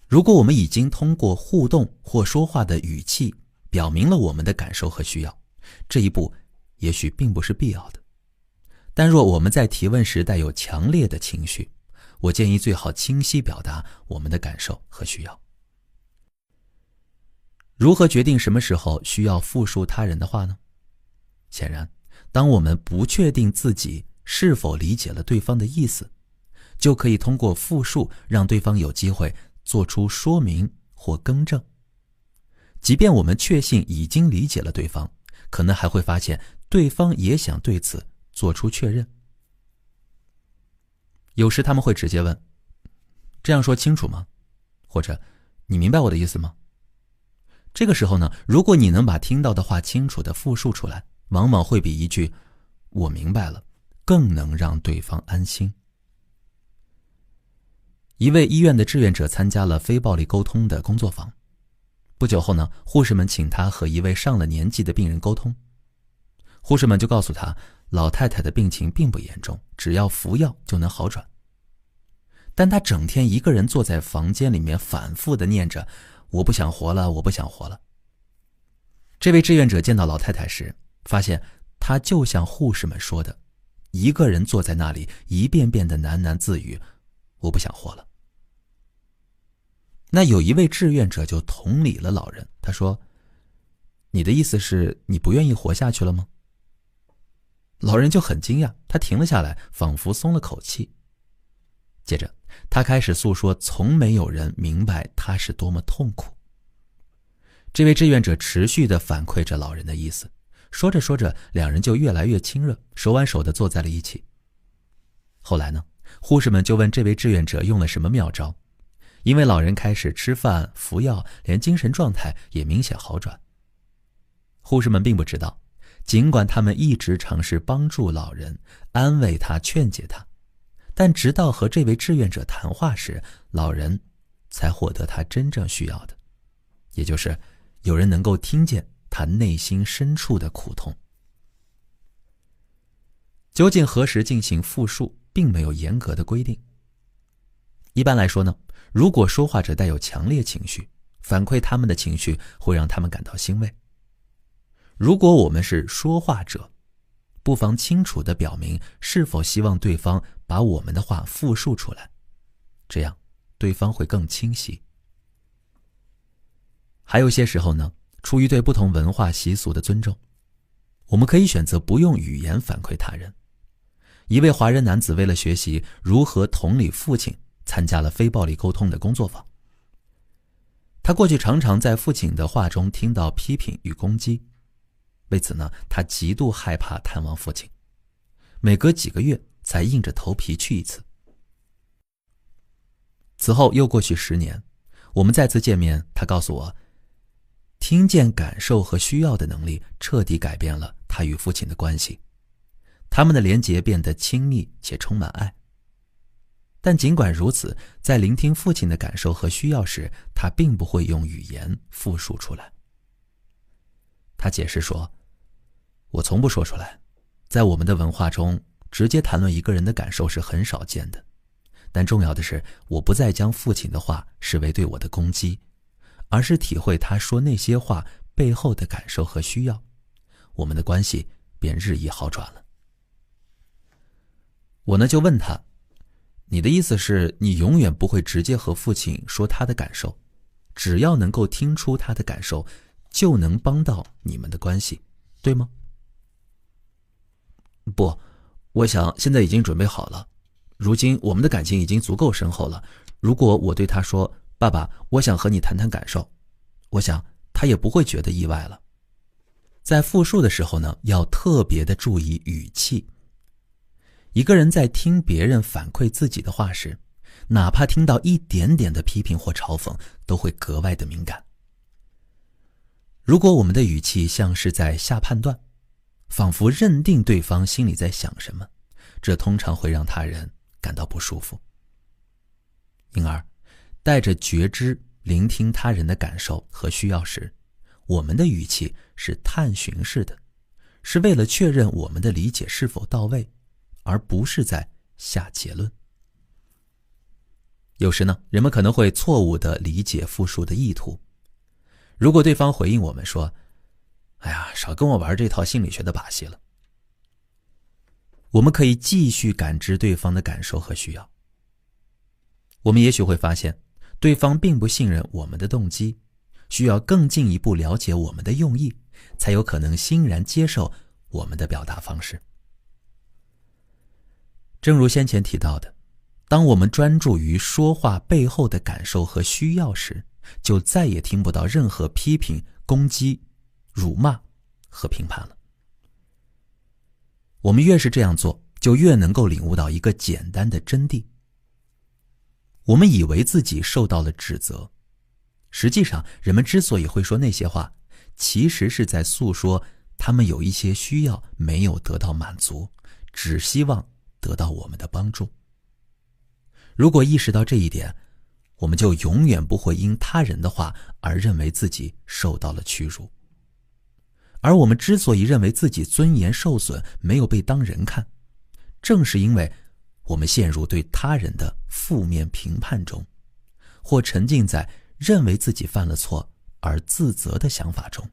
如果我们已经通过互动或说话的语气表明了我们的感受和需要，这一步也许并不是必要的。但若我们在提问时带有强烈的情绪，我建议最好清晰表达我们的感受和需要。如何决定什么时候需要复述他人的话呢？显然，当我们不确定自己是否理解了对方的意思，就可以通过复述让对方有机会做出说明或更正。即便我们确信已经理解了对方，可能还会发现对方也想对此做出确认。有时他们会直接问：这样说清楚吗？或者你明白我的意思吗？这个时候呢，如果你能把听到的话清楚地复述出来，往往会比一句我明白了更能让对方安心。一位医院的志愿者参加了非暴力沟通的工作坊。不久后呢，护士们请他和一位上了年纪的病人沟通。护士们就告诉他，老太太的病情并不严重，只要服药就能好转。但他整天一个人坐在房间里面反复地念着我不想活了，我不想活了。这位志愿者见到老太太时，发现她就像护士们说的，一个人坐在那里一遍遍地喃喃自语，我不想活了。那有一位志愿者就同理了老人，他说，你的意思是你不愿意活下去了吗？老人就很惊讶，他停了下来，仿佛松了口气。接着他开始诉说从没有人明白他是多么痛苦。这位志愿者持续地反馈着老人的意思，说着说着，两人就越来越亲热，手挽手地坐在了一起。后来呢，护士们就问这位志愿者用了什么妙招，因为老人开始吃饭、服药，连精神状态也明显好转。护士们并不知道，尽管他们一直尝试帮助老人，安慰他、劝解他，但直到和这位志愿者谈话时，老人才获得他真正需要的，也就是有人能够听见他内心深处的苦痛。究竟何时进行复述，并没有严格的规定。一般来说呢，如果说话者带有强烈情绪，反馈他们的情绪会让他们感到欣慰。如果我们是说话者，不妨清楚地表明是否希望对方把我们的话复述出来，这样对方会更清晰。还有些时候呢，出于对不同文化习俗的尊重，我们可以选择不用语言反馈他人。一位华人男子为了学习如何同理父亲，参加了非暴力沟通的工作坊。他过去常常在父亲的话中听到批评与攻击，为此呢，他极度害怕探望父亲，每隔几个月才硬着头皮去一次。此后又过去10年，我们再次见面，他告诉我，听见感受和需要的能力彻底改变了他与父亲的关系，他们的连结变得亲密且充满爱。但尽管如此，在聆听父亲的感受和需要时，他并不会用语言复述出来。他解释说，我从不说出来，在我们的文化中，直接谈论一个人的感受是很少见的。但重要的是，我不再将父亲的话视为对我的攻击，而是体会他说那些话背后的感受和需要，我们的关系便日益好转了。我呢就问他，你的意思是你永远不会直接和父亲说他的感受，只要能够听出他的感受，就能帮到你们的关系，对吗？不，我想现在已经准备好了。如今我们的感情已经足够深厚了，如果我对他说，爸爸，我想和你谈谈感受，我想他也不会觉得意外了。在复述的时候呢，要特别的注意语气。一个人在听别人反馈自己的话时，哪怕听到一点点的批评或嘲讽，都会格外的敏感。如果我们的语气像是在下判断，仿佛认定对方心里在想什么，这通常会让他人感到不舒服。因而，带着觉知聆听他人的感受和需要时，我们的语气是探寻式的，是为了确认我们的理解是否到位，而不是在下结论。有时呢，人们可能会错误地理解复述的意图。如果对方回应我们说，哎呀，少跟我玩这套心理学的把戏了，我们可以继续感知对方的感受和需要。我们也许会发现，对方并不信任我们的动机，需要更进一步了解我们的用意，才有可能欣然接受我们的表达方式。正如先前提到的，当我们专注于说话背后的感受和需要时，就再也听不到任何批评、攻击、辱骂和评判了。我们越是这样做，就越能够领悟到一个简单的真谛。我们以为自己受到了指责，实际上人们之所以会说那些话，其实是在诉说他们有一些需要没有得到满足，只希望得到我们的帮助。如果意识到这一点，我们就永远不会因他人的话而认为自己受到了屈辱。而我们之所以认为自己尊严受损，没有被当人看，正是因为我们陷入对他人的负面评判中，或沉浸在认为自己犯了错而自责的想法中。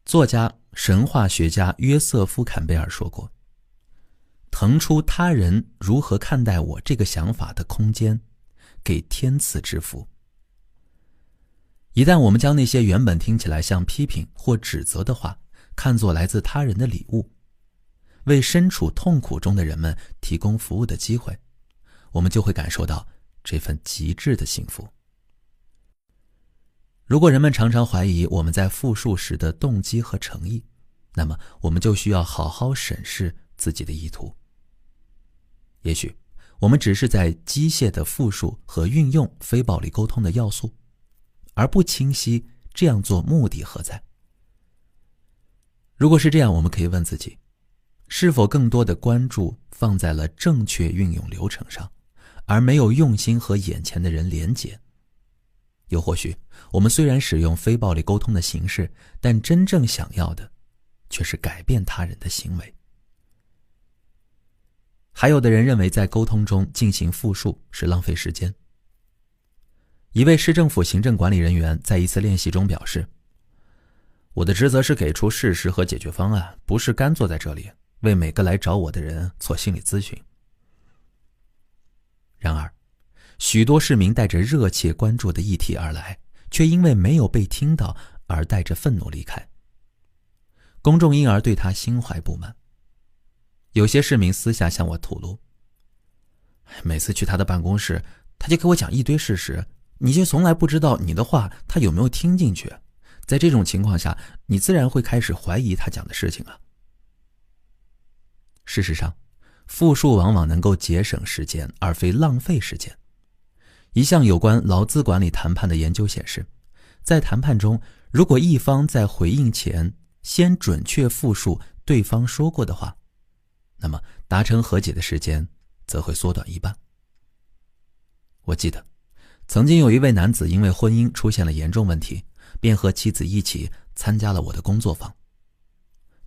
作家、神话学家约瑟夫·坎贝尔说过，腾出他人如何看待我这个想法的空间，给天赐之福。一旦我们将那些原本听起来像批评或指责的话看作来自他人的礼物，为身处痛苦中的人们提供服务的机会，我们就会感受到这份极致的幸福。如果人们常常怀疑我们在复述时的动机和诚意，那么我们就需要好好审视自己的意图。也许我们只是在机械地复述和运用非暴力沟通的要素，而不清晰这样做目的何在。如果是这样，我们可以问自己，是否更多的关注放在了正确运用流程上，而没有用心和眼前的人连结？又或许我们虽然使用非暴力沟通的形式，但真正想要的却是改变他人的行为。还有的人认为在沟通中进行复述是浪费时间。一位市政府行政管理人员在一次练习中表示，我的职责是给出事实和解决方案，不是干坐在这里为每个来找我的人做心理咨询。然而许多市民带着热切关注的议题而来，却因为没有被听到而带着愤怒离开。公众因而对他心怀不满。有些市民私下向我吐露，每次去他的办公室，他就给我讲一堆事实，你就从来不知道你的话他有没有听进去。在这种情况下，你自然会开始怀疑他讲的事情了。事实上，复述往往能够节省时间，而非浪费时间。一项有关劳资管理谈判的研究显示，在谈判中，如果一方在回应前先准确复述对方说过的话，那么达成和解的时间则会缩短一半。我记得曾经有一位男子因为婚姻出现了严重问题，便和妻子一起参加了我的工作坊。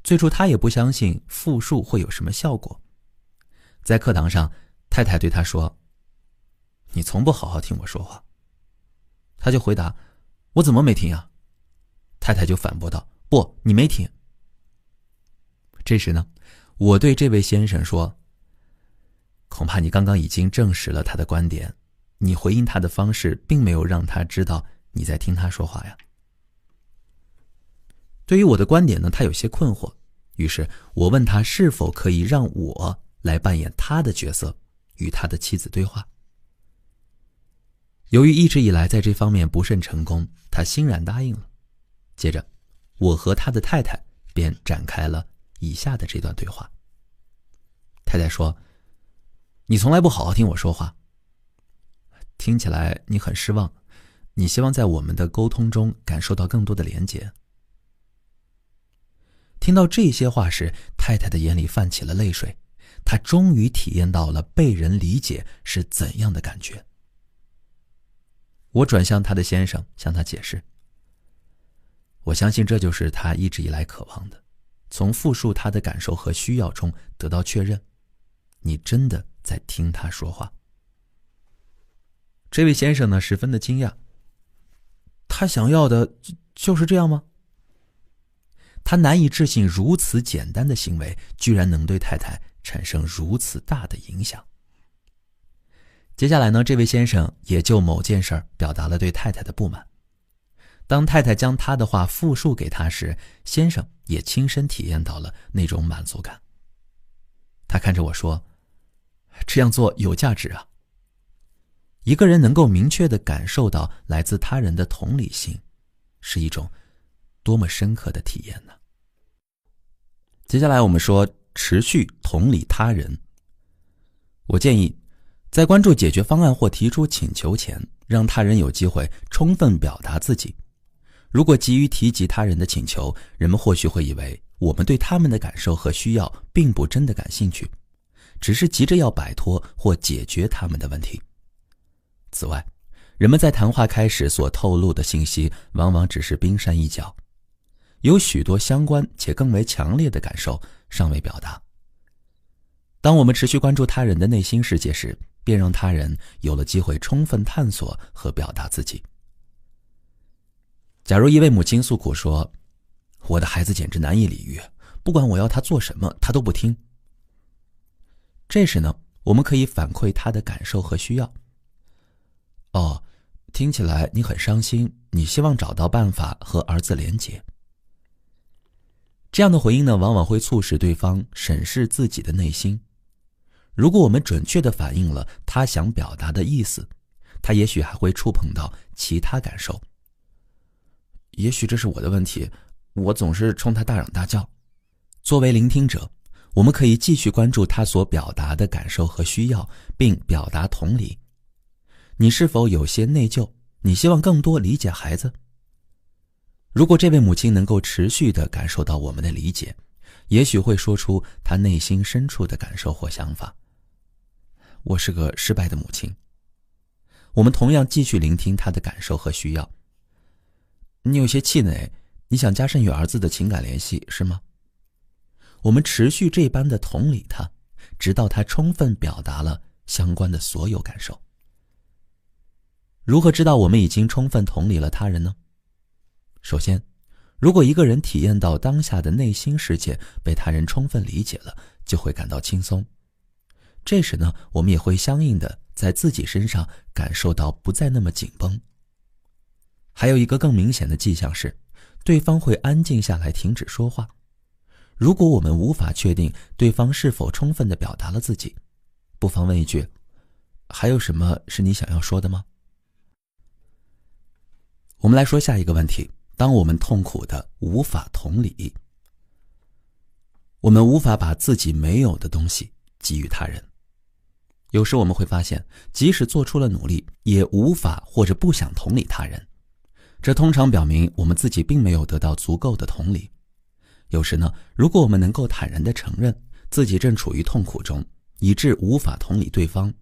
最初他也不相信复述会有什么效果。在课堂上，太太对他说，你从不好好听我说话。他就回答，我怎么没听啊？太太就反驳道，不，你没听。这时呢，我对这位先生说，恐怕你刚刚已经证实了他的观点，你回应他的方式并没有让他知道你在听他说话呀。对于我的观点呢，他有些困惑，于是我问他是否可以让我来扮演他的角色，与他的妻子对话。由于一直以来在这方面不甚成功，他欣然答应了。接着我和他的太太便展开了以下的这段对话。太太说，你从来不好好听我说话，听起来你很失望，你希望在我们的沟通中感受到更多的连结。听到这些话时，太太的眼里泛起了泪水，她终于体验到了被人理解是怎样的感觉。我转向她的先生，向他解释，我相信这就是他一直以来渴望的，从复述他的感受和需要中得到确认，你真的在听他说话。这位先生呢，十分的惊讶，他想要的就是这样吗？他难以置信，如此简单的行为居然能对太太产生如此大的影响。接下来呢，这位先生也就某件事表达了对太太的不满。当太太将他的话复述给他时，先生也亲身体验到了那种满足感。他看着我说，这样做有价值啊。一个人能够明确地感受到来自他人的同理心，是一种多么深刻的体验呢？接下来我们说持续同理他人。我建议在关注解决方案或提出请求前，让他人有机会充分表达自己。如果急于提及他人的请求，人们或许会以为我们对他们的感受和需要并不真的感兴趣，只是急着要摆脱或解决他们的问题。此外，人们在谈话开始所透露的信息往往只是冰山一角，有许多相关且更为强烈的感受尚未表达。当我们持续关注他人的内心世界时，便让他人有了机会充分探索和表达自己。假如一位母亲诉苦说，我的孩子简直难以理喻，不管我要他做什么，他都不听。这时呢，我们可以反馈他的感受和需要。哦，听起来你很伤心，你希望找到办法和儿子连结。这样的回应呢，往往会促使对方审视自己的内心。如果我们准确地反映了他想表达的意思，他也许还会触碰到其他感受。也许这是我的问题，我总是冲他大嚷大叫。作为聆听者，我们可以继续关注他所表达的感受和需要，并表达同理。你是否有些内疚？你希望更多理解孩子？如果这位母亲能够持续地感受到我们的理解，也许会说出她内心深处的感受或想法。我是个失败的母亲。我们同样继续聆听她的感受和需要。你有些气馁，你想加深与儿子的情感联系，是吗？我们持续这般的同理他，直到他充分表达了相关的所有感受。如何知道我们已经充分同理了他人呢？首先，如果一个人体验到当下的内心世界被他人充分理解了，就会感到轻松。这时呢，我们也会相应的在自己身上感受到不再那么紧绷。还有一个更明显的迹象是，对方会安静下来，停止说话。如果我们无法确定对方是否充分地表达了自己，不妨问一句，还有什么是你想要说的吗？我们来说下一个问题，当我们痛苦的无法同理。我们无法把自己没有的东西给予他人。有时我们会发现，即使做出了努力，也无法或者不想同理他人。这通常表明我们自己并没有得到足够的同理。有时呢，如果我们能够坦然地承认自己正处于痛苦中，以致无法同理对方，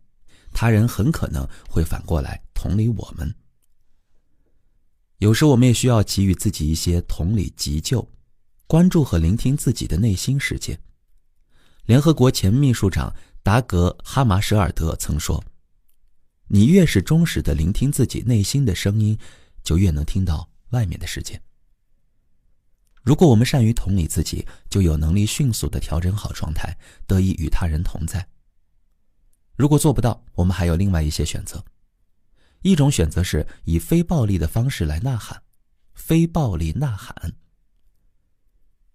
他人很可能会反过来同理我们。有时我们也需要给予自己一些同理急救，关注和聆听自己的内心世界。联合国前秘书长达格·哈马舍尔德曾说，你越是忠实地聆听自己内心的声音，就越能听到外面的世界。如果我们善于同理自己，就有能力迅速地调整好状态，得以与他人同在。如果做不到，我们还有另外一些选择。一种选择是以非暴力的方式来呐喊，非暴力呐喊。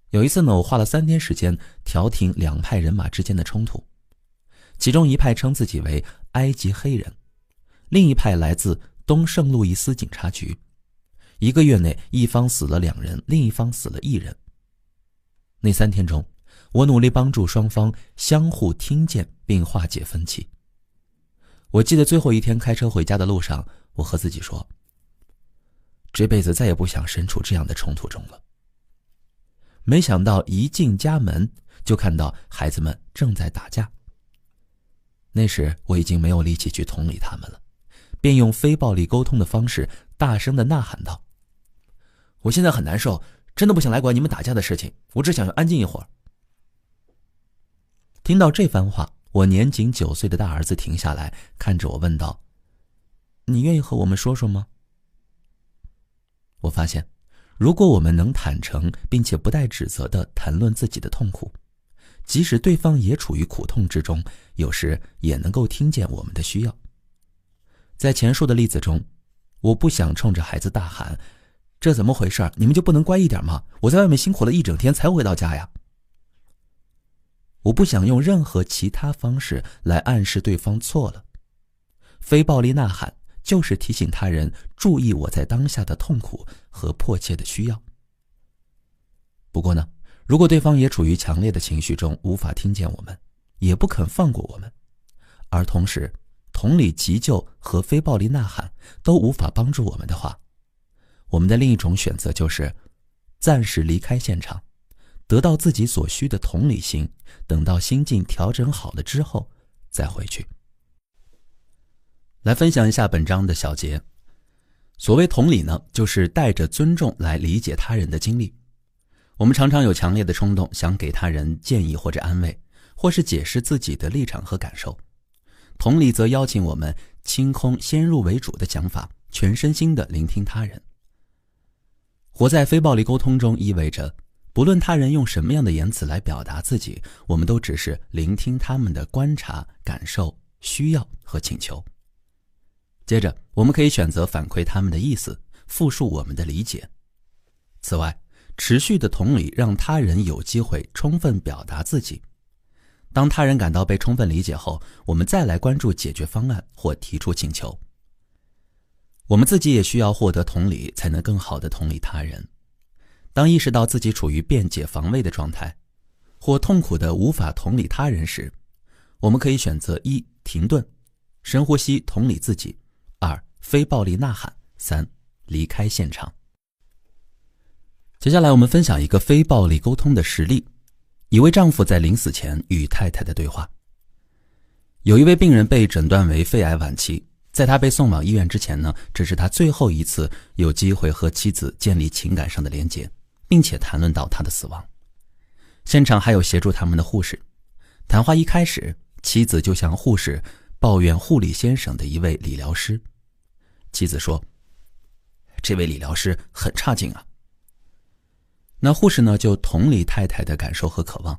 有一次呢，我花了3天时间调停两派人马之间的冲突。其中一派称自己为埃及黑人，另一派来自东圣路易斯警察局。1个月内，一方死了2人，另一方死了1人。那3天中，我努力帮助双方相互听见并化解分歧。我记得最后一天开车回家的路上，我和自己说，这辈子再也不想身处这样的冲突中了。没想到一进家门，就看到孩子们正在打架。那时我已经没有力气去同理他们了，便用非暴力沟通的方式大声地呐喊道，我现在很难受，真的不想来管你们打架的事情，我只想要安静一会儿。听到这番话，我年仅9岁的大儿子停下来，看着我问道，你愿意和我们说说吗？我发现，如果我们能坦诚并且不带指责地谈论自己的痛苦，即使对方也处于苦痛之中，有时也能够听见我们的需要。在前述的例子中，我不想冲着孩子大喊，这怎么回事？你们就不能乖一点吗？我在外面辛苦了一整天才回到家呀。我不想用任何其他方式来暗示对方错了。非暴力呐喊就是提醒他人注意我在当下的痛苦和迫切的需要。不过呢，如果对方也处于强烈的情绪中，无法听见我们，也不肯放过我们，而同时同理急救和非暴力呐喊都无法帮助我们的话，我们的另一种选择就是暂时离开现场，得到自己所需的同理心，等到心境调整好了之后再回去。来分享一下本章的小节。所谓同理呢，就是带着尊重来理解他人的经历。我们常常有强烈的冲动，想给他人建议或者安慰，或是解释自己的立场和感受。同理则邀请我们清空先入为主的想法，全身心地聆听他人。活在非暴力沟通中意味着，不论他人用什么样的言辞来表达自己，我们都只是聆听他们的观察、感受、需要和请求。接着，我们可以选择反馈他们的意思，复述我们的理解。此外，持续的同理让他人有机会充分表达自己。当他人感到被充分理解后，我们再来关注解决方案或提出请求。我们自己也需要获得同理，才能更好地同理他人。当意识到自己处于辩解防卫的状态，或痛苦的无法同理他人时，我们可以选择1. 停顿，深呼吸同理自己； 2. 非暴力呐喊； 3. 离开现场。接下来我们分享一个非暴力沟通的实例，一位丈夫在临死前与太太的对话。有一位病人被诊断为肺癌晚期，在他被送往医院之前呢，这是他最后一次有机会和妻子建立情感上的连结，并且谈论到他的死亡。现场还有协助他们的护士。谈话一开始，妻子就向护士抱怨护理先生的一位理疗师。妻子说，这位理疗师很差劲啊。那护士呢，就同理太太的感受和渴望。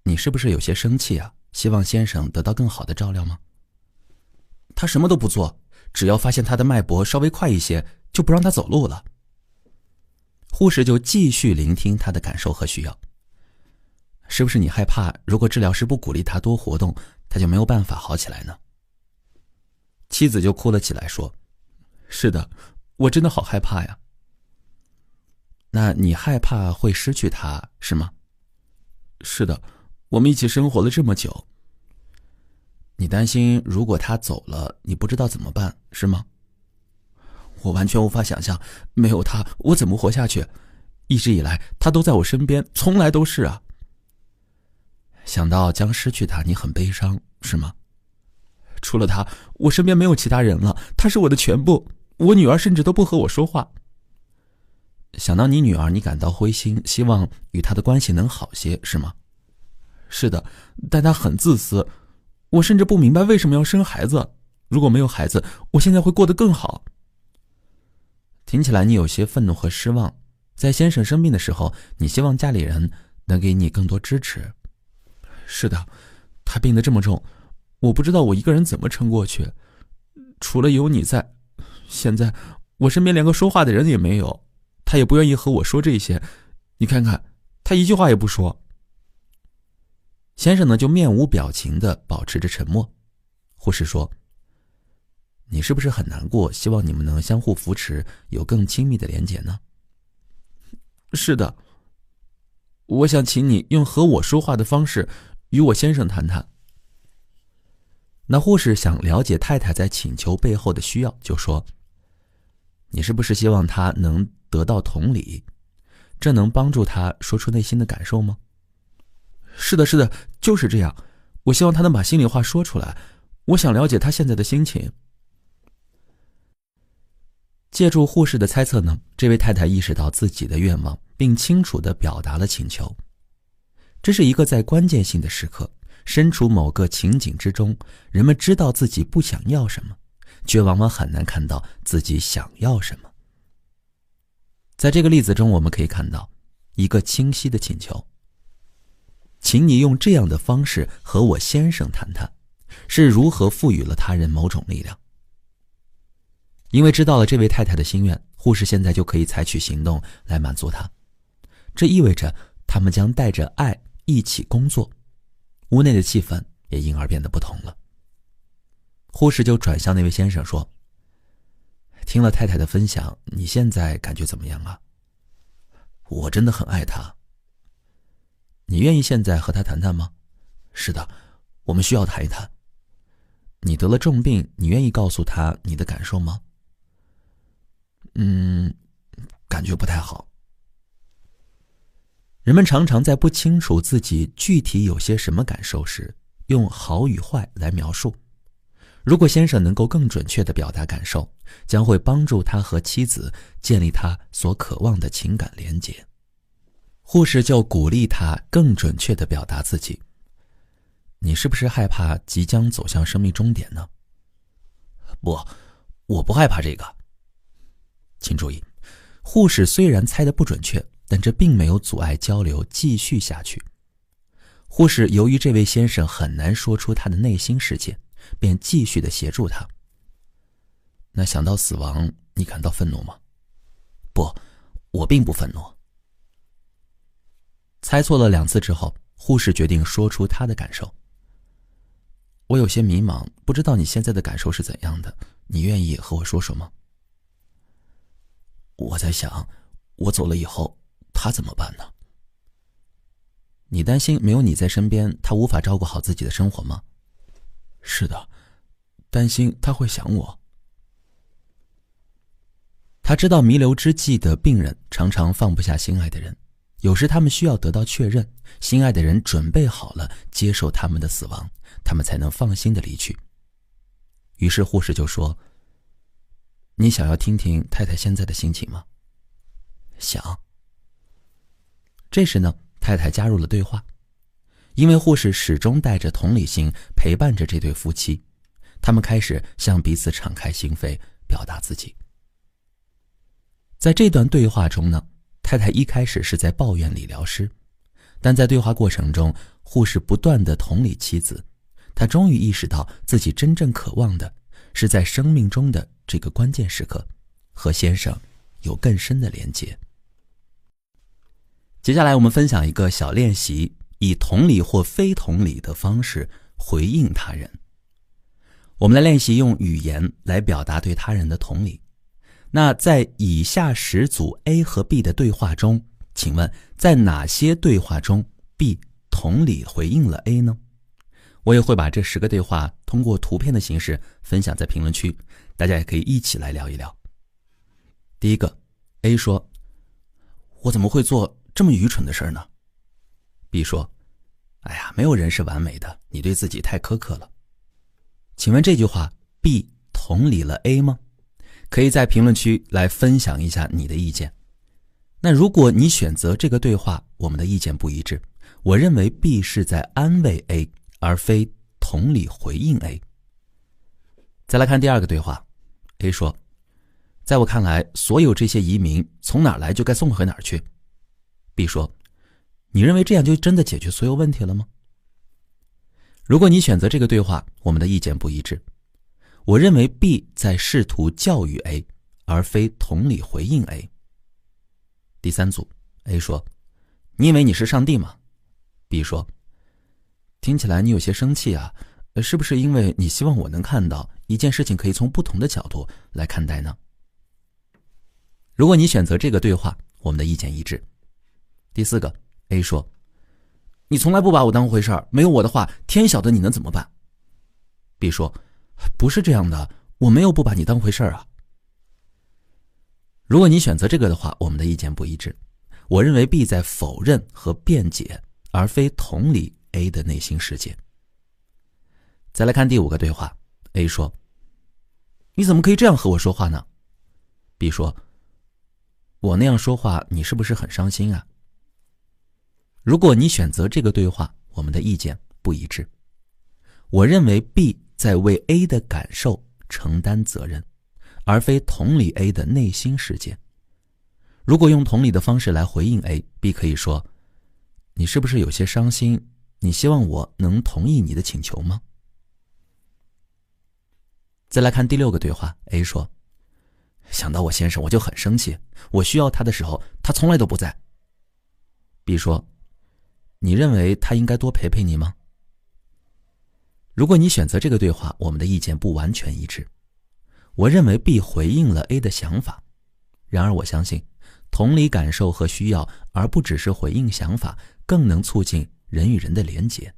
你是不是有些生气啊？希望先生得到更好的照料吗？他什么都不做，只要发现他的脉搏稍微快一些，就不让他走路了。护士就继续聆听他的感受和需要。是不是你害怕，如果治疗师不鼓励他多活动，他就没有办法好起来呢？妻子就哭了起来，说，是的，我真的好害怕呀。那你害怕会失去他，是吗？是的，我们一起生活了这么久。你担心如果他走了，你不知道怎么办，是吗？我完全无法想象，没有他，我怎么活下去？一直以来，他都在我身边，从来都是啊。想到将失去他，你很悲伤，是吗？除了他，我身边没有其他人了，他是我的全部，我女儿甚至都不和我说话。想到你女儿，你感到灰心，希望与她的关系能好些，是吗？是的，但她很自私，我甚至不明白为什么要生孩子。如果没有孩子，我现在会过得更好。听起来你有些愤怒和失望，在先生生病的时候，你希望家里人能给你更多支持。是的，他病得这么重，我不知道我一个人怎么撑过去。除了有你在，现在我身边连个说话的人也没有。他也不愿意和我说这些，你看看，他一句话也不说。先生呢，就面无表情地保持着沉默。护士说，你是不是很难过，希望你们能相互扶持，有更亲密的连结呢？是的，我想请你用和我说话的方式与我先生谈谈。那护士想了解太太在请求背后的需要，就说，你是不是希望他能得到同理？这能帮助他说出内心的感受吗？是的，是的，就是这样。我希望他能把心里话说出来，我想了解他现在的心情。借助护士的猜测呢，这位太太意识到自己的愿望，并清楚地表达了请求。这是一个在关键性的时刻，身处某个情景之中，人们知道自己不想要什么，却往往很难看到自己想要什么。在这个例子中，我们可以看到一个清晰的请求，请你用这样的方式和我先生谈谈，是如何赋予了他人某种力量。因为知道了这位太太的心愿，护士现在就可以采取行动来满足她。这意味着他们将带着爱一起工作，屋内的气氛也因而变得不同了。护士就转向那位先生说：听了太太的分享，你现在感觉怎么样啊？我真的很爱她。你愿意现在和她谈谈吗？是的，我们需要谈一谈。你得了重病，你愿意告诉她你的感受吗？感觉不太好。人们常常在不清楚自己具体有些什么感受时，用好与坏来描述。如果先生能够更准确地表达感受，将会帮助他和妻子建立他所渴望的情感连结。护士就鼓励他更准确地表达自己。你是不是害怕即将走向生命终点呢？不，我不害怕这个。请注意，护士虽然猜得不准确，但这并没有阻碍交流继续下去。护士由于这位先生很难说出他的内心世界，便继续地协助他。那想到死亡，你感到愤怒吗？不，我并不愤怒。猜错了2次之后，护士决定说出他的感受。我有些迷茫，不知道你现在的感受是怎样的，你愿意和我说说吗？我在想，我走了以后，他怎么办呢？你担心没有你在身边，他无法照顾好自己的生活吗？是的，担心他会想我。他知道弥留之际的病人常常放不下心爱的人，有时他们需要得到确认，心爱的人准备好了接受他们的死亡，他们才能放心地离去。于是护士就说：你想要听听太太现在的心情吗？想。这时呢，太太加入了对话。因为护士始终带着同理心陪伴着这对夫妻，他们开始向彼此敞开心扉，表达自己。在这段对话中呢，太太一开始是在抱怨理疗师，但在对话过程中，护士不断地同理妻子，她终于意识到自己真正渴望的是在生命中的这个关键时刻，和先生有更深的连结。接下来我们分享一个小练习，以同理或非同理的方式回应他人。我们来练习用语言来表达对他人的同理。那在以下10组 A 和 B 的对话中，请问在哪些对话中 B 同理回应了 A 呢？我也会把这10个对话通过图片的形式分享在评论区，大家也可以一起来聊一聊。第一个 A 说：我怎么会做这么愚蠢的事呢？ B 说：哎呀，没有人是完美的，你对自己太苛刻了。请问这句话 B 同理了 A 吗？可以在评论区来分享一下你的意见。那如果你选择这个对话，我们的意见不一致，我认为 B 是在安慰 A， 而非同理回应 A。 再来看第2个对话， A 说：在我看来，所有这些移民从哪儿来就该送回哪儿去。 B 说：你认为这样就真的解决所有问题了吗？如果你选择这个对话，我们的意见不一致。我认为 B 在试图教育 A， 而非同理回应 A。 第3组 A 说：你以为你是上帝吗？ B 说：听起来你有些生气啊，是不是因为你希望我能看到一件事情可以从不同的角度来看待呢？如果你选择这个对话，我们的意见一致。第4个 A 说：你从来不把我当回事儿，没有我的话，天晓得你能怎么办。 B 说：不是这样的，我没有不把你当回事儿啊。如果你选择这个的话，我们的意见不一致。我认为 B 在否认和辩解，而非同理 A 的内心世界。再来看第5个对话， A 说：你怎么可以这样和我说话呢？ B 说：我那样说话，你是不是很伤心啊？如果你选择这个对话，我们的意见不一致。我认为 B 在为 A 的感受承担责任，而非同理 A 的内心世界。如果用同理的方式来回应 A， B 可以说：你是不是有些伤心？你希望我能同意你的请求吗？再来看第6个对话， A 说：想到我先生我就很生气，我需要他的时候他从来都不在。B 说，你认为他应该多陪陪你吗？如果你选择这个对话，我们的意见不完全一致。我认为 B 回应了 A 的想法，然而我相信同理感受和需要，而不只是回应想法，更能促进人与人的连结。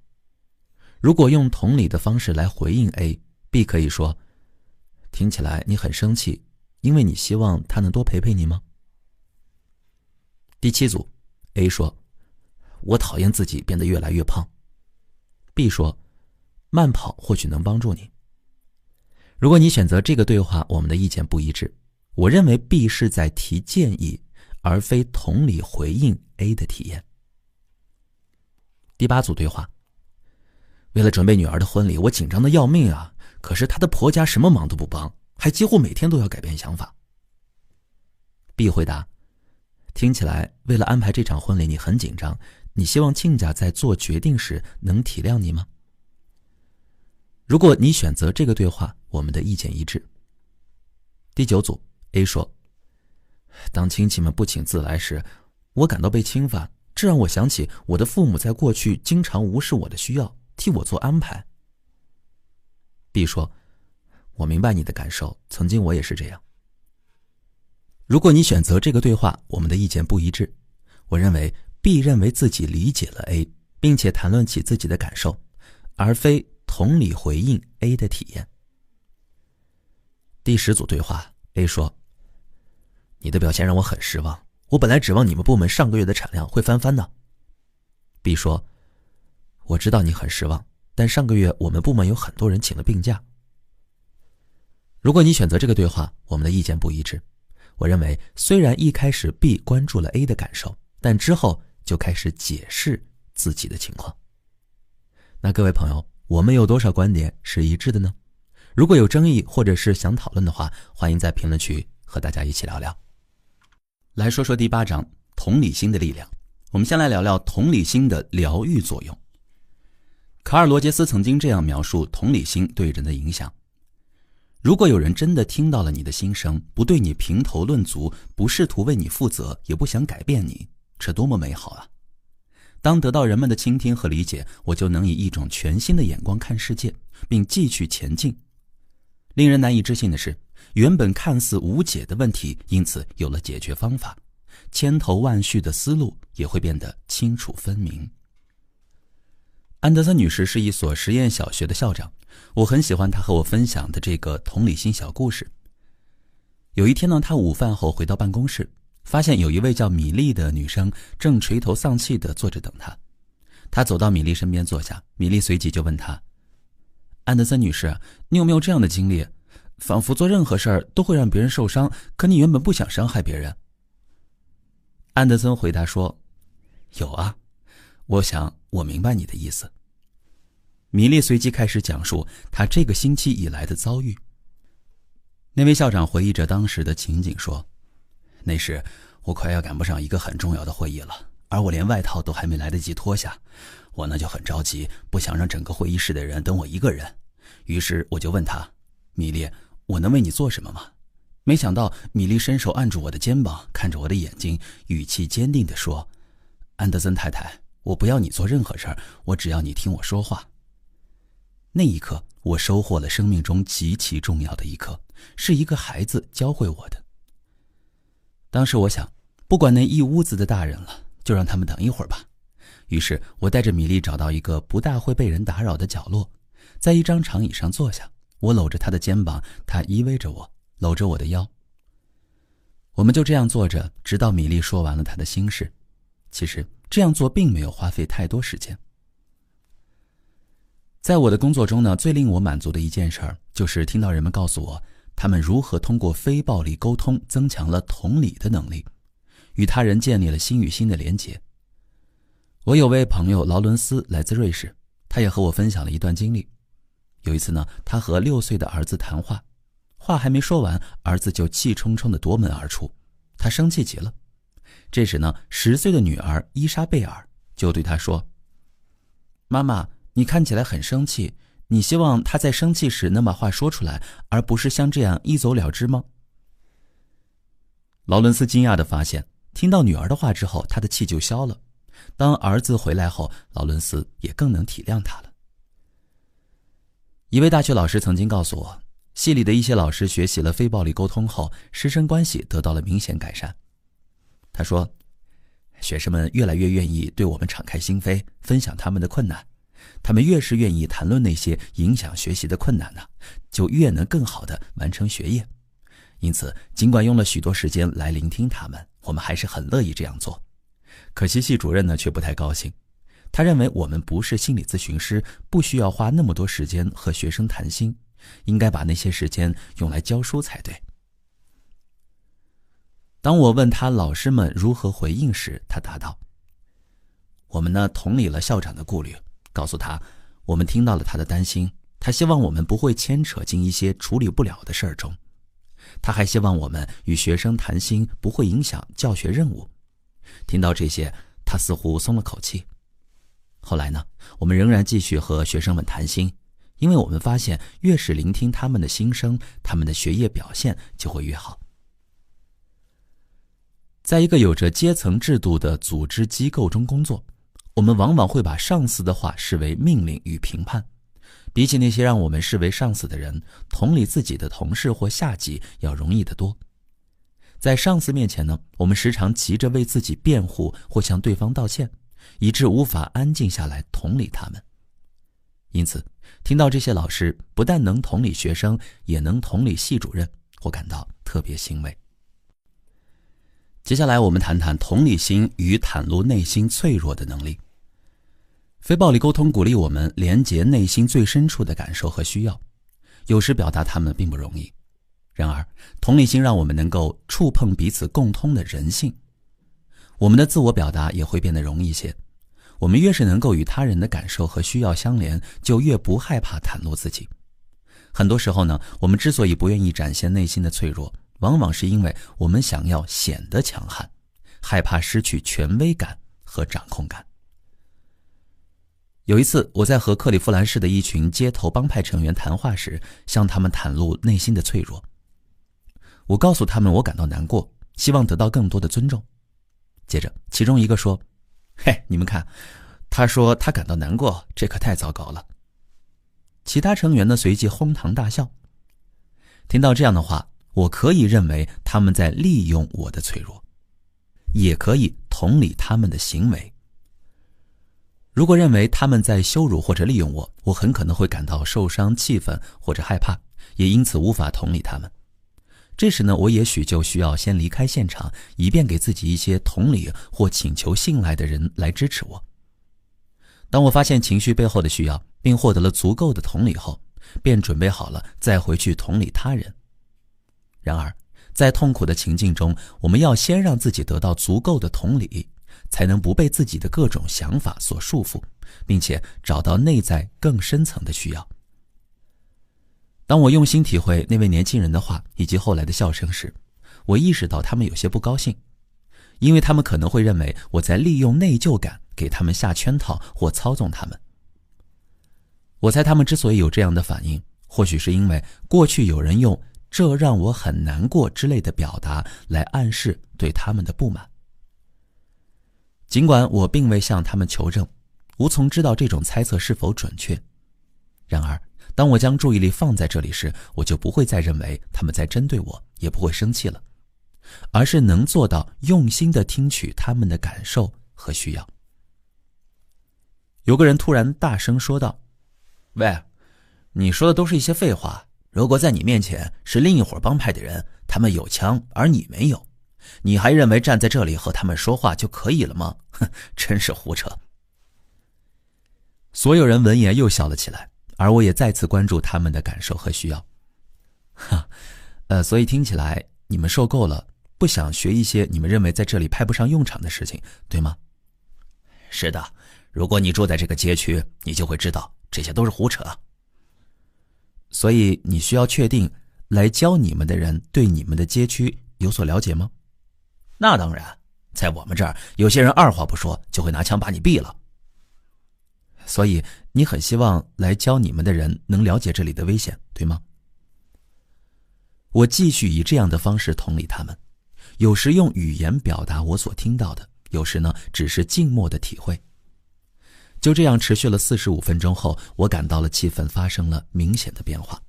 如果用同理的方式来回应 A，B 可以说，听起来你很生气，因为你希望他能多陪陪你吗？第7组 A 说，我讨厌自己变得越来越胖。 B 说，慢跑或许能帮助你。如果你选择这个对话，我们的意见不一致。我认为 B 是在提建议，而非同理回应 A 的体验。第8组对话，为了准备女儿的婚礼，我紧张的要命啊，可是她的婆家什么忙都不帮，还几乎每天都要改变想法。 B 回答，听起来为了安排这场婚礼你很紧张，你希望亲家在做决定时能体谅你吗？如果你选择这个对话，我们的意见一致。第9组 A 说，当亲戚们不请自来时，我感到被侵犯，这让我想起我的父母在过去经常无视我的需要，替我做安排。 B 说，我明白你的感受，曾经我也是这样。如果你选择这个对话，我们的意见不一致。我认为 B 认为自己理解了 A， 并且谈论起自己的感受，而非同理回应 A 的体验。第10组对话 A 说，你的表现让我很失望，我本来指望你们部门上个月的产量会翻番的。 B 说，我知道你很失望，但上个月我们部门有很多人请了病假。如果你选择这个对话，我们的意见不一致。我认为虽然一开始 B 关注了 A 的感受，但之后就开始解释自己的情况。那各位朋友，我们有多少观点是一致的呢？如果有争议或者是想讨论的话，欢迎在评论区和大家一起聊聊。来说说第8章，同理心的力量。我们先来聊聊同理心的疗愈作用。卡尔·罗杰斯曾经这样描述同理心对人的影响：如果有人真的听到了你的心声，不对你评头论足，不试图为你负责，也不想改变你，这多么美好啊！当得到人们的倾听和理解，我就能以一种全新的眼光看世界，并继续前进。令人难以置信的是，原本看似无解的问题因此有了解决方法，千头万绪的思路也会变得清楚分明。安德森女士是一所实验小学的校长，我很喜欢她和我分享的这个同理心小故事。有一天呢，她午饭后回到办公室，发现有一位叫米莉的女生正垂头丧气地坐着等她。她走到米莉身边坐下，米莉随即就问她，安德森女士，你有没有这样的经历？仿佛做任何事儿都会让别人受伤，可你原本不想伤害别人。安德森回答说，有啊，我想我明白你的意思。米莉随即开始讲述她这个星期以来的遭遇。那位校长回忆着当时的情景说，那时我快要赶不上一个很重要的会议了，而我连外套都还没来得及脱下，我呢就很着急，不想让整个会议室的人等我一个人。于是我就问他，米莉，我能为你做什么吗？没想到米莉伸手按住我的肩膀，看着我的眼睛，语气坚定地说，安德森太太，我不要你做任何事儿，我只要你听我说话。那一刻，我收获了生命中极其重要的一课，是一个孩子教会我的。当时我想，不管那一屋子的大人了，就让他们等一会儿吧。于是我带着米莉找到一个不大会被人打扰的角落，在一张长椅上坐下，我搂着她的肩膀，她依偎着我，搂着我的腰。我们就这样坐着，直到米莉说完了她的心事。其实这样做并没有花费太多时间。在我的工作中呢，最令我满足的一件事儿，就是听到人们告诉我，他们如何通过非暴力沟通增强了同理的能力，与他人建立了心与心的连结。我有位朋友劳伦斯来自瑞士，他也和我分享了一段经历。有一次呢，他和6岁的儿子谈话，话还没说完，儿子就气冲冲地夺门而出，他生气极了。这时呢，10岁的女儿伊莎贝尔就对他说，妈妈，你看起来很生气，你希望他在生气时能把话说出来，而不是像这样一走了之吗？劳伦斯惊讶地发现，听到女儿的话之后，他的气就消了。当儿子回来后，劳伦斯也更能体谅他了。一位大学老师曾经告诉我，系里的一些老师学习了非暴力沟通后，师生关系得到了明显改善。他说，学生们越来越愿意对我们敞开心扉，分享他们的困难。他们越是愿意谈论那些影响学习的困难呢，就越能更好地完成学业。因此，尽管用了许多时间来聆听他们，我们还是很乐意这样做。可惜系主任呢却不太高兴，他认为我们不是心理咨询师，不需要花那么多时间和学生谈心，应该把那些时间用来教书才对。当我问他老师们如何回应时，他答道，我们呢同理了校长的顾虑，告诉他我们听到了他的担心，他希望我们不会牵扯进一些处理不了的事儿中。他还希望我们与学生谈心不会影响教学任务。听到这些，他似乎松了口气。后来呢，我们仍然继续和学生们谈心，因为我们发现越是聆听他们的心声，他们的学业表现就会越好。在一个有着阶层制度的组织机构中工作，我们往往会把上司的话视为命令与评判。比起那些让我们视为上司的人，同理自己的同事或下级要容易得多。在上司面前呢，我们时常急着为自己辩护或向对方道歉，以致无法安静下来同理他们。因此，听到这些老师不但能同理学生，也能同理系主任，我感到特别欣慰。接下来我们谈谈同理心与袒露内心脆弱的能力。非暴力沟通鼓励我们连结内心最深处的感受和需要，有时表达它们并不容易。然而，同理心让我们能够触碰彼此共通的人性，我们的自我表达也会变得容易些。我们越是能够与他人的感受和需要相连，就越不害怕袒露自己。很多时候呢，我们之所以不愿意展现内心的脆弱，往往是因为我们想要显得强悍，害怕失去权威感和掌控感。有一次，我在和克利夫兰市的一群街头帮派成员谈话时，向他们袒露内心的脆弱。我告诉他们我感到难过，希望得到更多的尊重。接着，其中一个说，嘿，你们看，他说他感到难过，这可太糟糕了。其他成员呢随即哄堂大笑。听到这样的话，我可以认为他们在利用我的脆弱，也可以同理他们的行为。如果认为他们在羞辱或者利用我，我很可能会感到受伤、气愤或者害怕，也因此无法同理他们。这时呢，我也许就需要先离开现场，以便给自己一些同理或请求信赖的人来支持我。当我发现情绪背后的需要，并获得了足够的同理后，便准备好了再回去同理他人。然而，在痛苦的情境中，我们要先让自己得到足够的同理，才能不被自己的各种想法所束缚，并且找到内在更深层的需要。当我用心体会那位年轻人的话以及后来的笑声时，我意识到他们有些不高兴，因为他们可能会认为我在利用内疚感给他们下圈套或操纵他们。我猜他们之所以有这样的反应，或许是因为过去有人用这让我很难过之类的表达来暗示对他们的不满。尽管我并未向他们求证，无从知道这种猜测是否准确。然而，当我将注意力放在这里时，我就不会再认为他们在针对我，也不会生气了，而是能做到用心地听取他们的感受和需要。有个人突然大声说道：“喂，你说的都是一些废话。如果在你面前是另一伙帮派的人，他们有枪，而你没有，你还认为站在这里和他们说话就可以了吗？哼，真是胡扯。”所有人闻言又笑了起来，而我也再次关注他们的感受和需要。所以听起来你们受够了，不想学一些你们认为在这里派不上用场的事情，对吗？是的，如果你住在这个街区，你就会知道这些都是胡扯。所以你需要确定来教你们的人对你们的街区有所了解吗？那当然，在我们这儿，有些人二话不说就会拿枪把你毙了。所以你很希望来教你们的人能了解这里的危险，对吗？我继续以这样的方式同理他们，有时用语言表达我所听到的，有时呢只是静默的体会。就这样持续了45分钟后，我感到了气氛发生了明显的变化。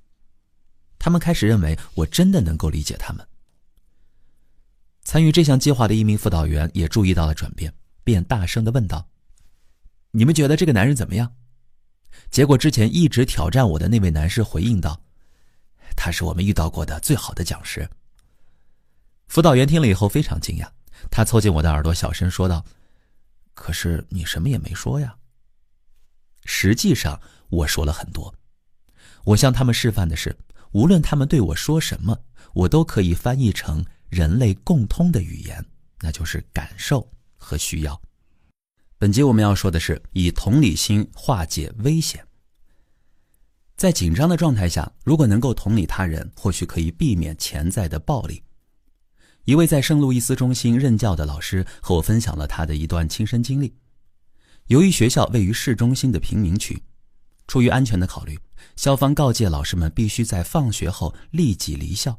他们开始认为我真的能够理解他们。参与这项计划的一名辅导员也注意到了转变，便大声地问道：你们觉得这个男人怎么样？结果之前一直挑战我的那位男士回应道：他是我们遇到过的最好的讲师。辅导员听了以后非常惊讶，他凑近我的耳朵小声说道：可是你什么也没说呀。实际上我说了很多，我向他们示范的是，无论他们对我说什么，我都可以翻译成人类共通的语言，那就是感受和需要。本集我们要说的是以同理心化解危险。在紧张的状态下，如果能够同理他人，或许可以避免潜在的暴力。一位在圣路易斯中心任教的老师和我分享了他的一段亲身经历。由于学校位于市中心的贫民区，出于安全的考虑，校方告诫老师们必须在放学后立即离校。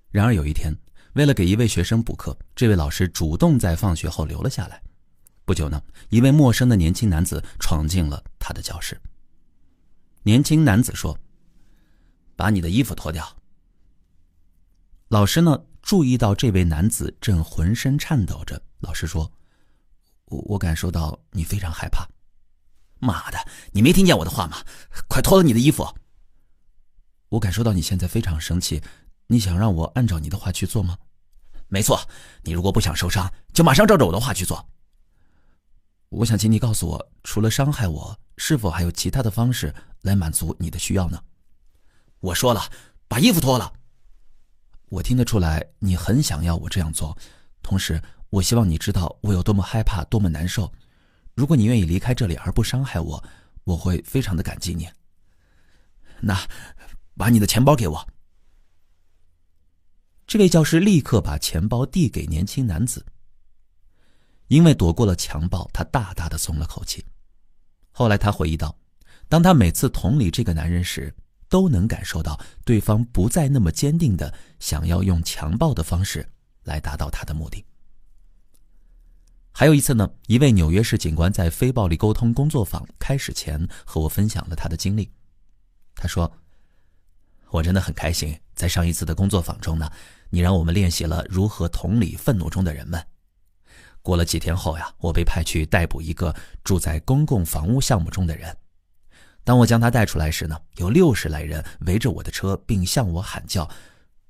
然而有一天，为了给一位学生补课，这位老师主动在放学后留了下来。不久呢，一位陌生的年轻男子闯进了他的教室。年轻男子说：把你的衣服脱掉。老师呢，注意到这位男子正浑身颤抖着，老师说：我感受到你非常害怕。妈的，你没听见我的话吗？快脱了你的衣服。我感受到你现在非常生气，你想让我按照你的话去做吗？没错，你如果不想受伤，就马上照着我的话去做。我想请你告诉我，除了伤害我，是否还有其他的方式来满足你的需要呢？我说了，把衣服脱了。我听得出来，你很想要我这样做，同时我希望你知道我有多么害怕，多么难受。如果你愿意离开这里而不伤害我，我会非常的感激你。那，把你的钱包给我。这位教师立刻把钱包递给年轻男子。因为躲过了强暴，他大大的松了口气。后来他回忆道，当他每次同理这个男人时，都能感受到对方不再那么坚定的想要用强暴的方式来达到他的目的。还有一次呢，一位纽约市警官在非暴力沟通工作坊开始前和我分享了他的经历。他说：我真的很开心，在上一次的工作坊中呢，你让我们练习了如何同理愤怒中的人们。过了几天后呀，我被派去逮捕一个住在公共房屋项目中的人。当我将他带出来时呢，有60来人围着我的车，并向我喊叫：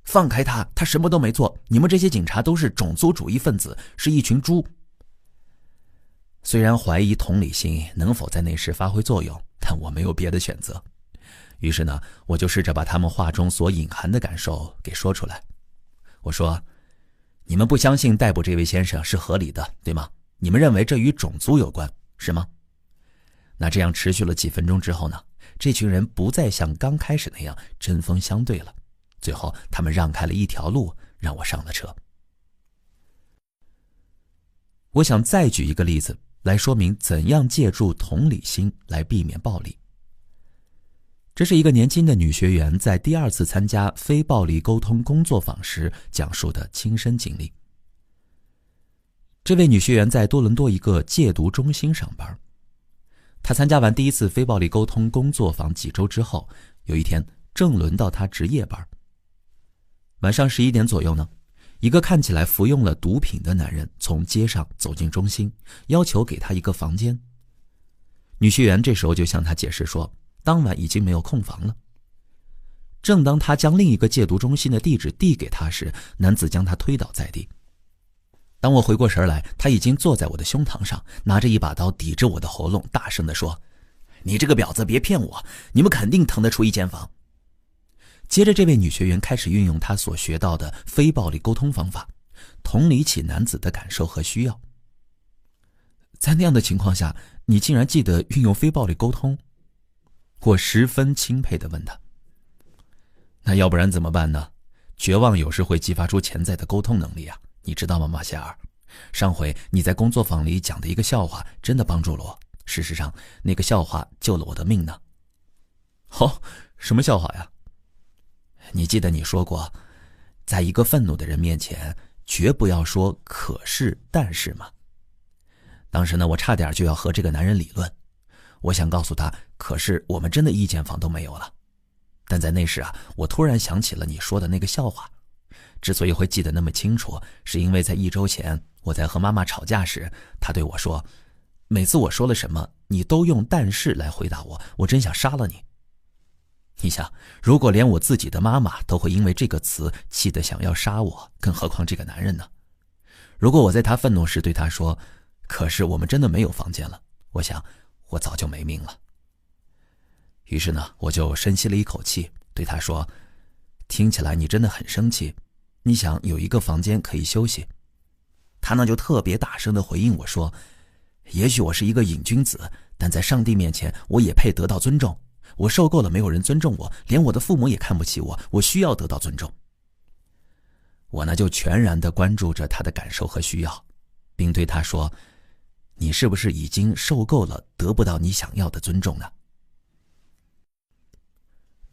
放开他，他什么都没做，你们这些警察都是种族主义分子，是一群猪。虽然怀疑同理心能否在那时发挥作用，但我没有别的选择。于是呢，我就试着把他们话中所隐含的感受给说出来。我说：你们不相信逮捕这位先生是合理的，对吗？你们认为这与种族有关，是吗？那这样持续了几分钟之后呢，这群人不再像刚开始那样针锋相对了。最后他们让开了一条路，让我上了车。我想再举一个例子来说明怎样借助同理心来避免暴力。这是一个年轻的女学员在第2次参加非暴力沟通工作坊时讲述的亲身经历。这位女学员在多伦多一个戒毒中心上班。她参加完第1次非暴力沟通工作坊几周之后，有一天正轮到她值夜班。晚上11点左右呢，一个看起来服用了毒品的男人从街上走进中心，要求给她一个房间。女学员这时候就向他解释说，当晚已经没有空房了。正当他将另一个戒毒中心的地址递给他时，男子将他推倒在地。当我回过神来，他已经坐在我的胸膛上，拿着一把刀抵着我的喉咙，大声地说：你这个婊子，别骗我，你们肯定腾得出一间房。接着这位女学员开始运用她所学到的非暴力沟通方法，同理起男子的感受和需要。在那样的情况下，你竟然记得运用非暴力沟通？我十分钦佩地问他。那要不然怎么办呢？绝望有时会激发出潜在的沟通能力啊，你知道吗，马歇尔？上回你在工作坊里讲的一个笑话真的帮助了我，事实上那个笑话救了我的命呢。哦，什么笑话呀？你记得你说过，在一个愤怒的人面前，绝不要说可是但是嘛。当时呢，我差点就要和这个男人理论，我想告诉他，可是我们真的一间房都没有了。但在那时啊，我突然想起了你说的那个笑话。之所以会记得那么清楚，是因为在1周前我在和妈妈吵架时，她对我说，每次我说了什么你都用但是来回答我，我真想杀了你。你想，如果连我自己的妈妈都会因为这个词气得想要杀我，更何况这个男人呢？如果我在他愤怒时对他说，可是我们真的没有房间了，我想我早就没命了。于是呢，我就深吸了一口气，对他说，听起来你真的很生气，你想有一个房间可以休息。他呢就特别大声地回应我说，也许我是一个瘾君子，但在上帝面前我也配得到尊重，我受够了没有人尊重我，连我的父母也看不起我，我需要得到尊重。我呢就全然地关注着他的感受和需要，并对他说，你是不是已经受够了得不到你想要的尊重呢？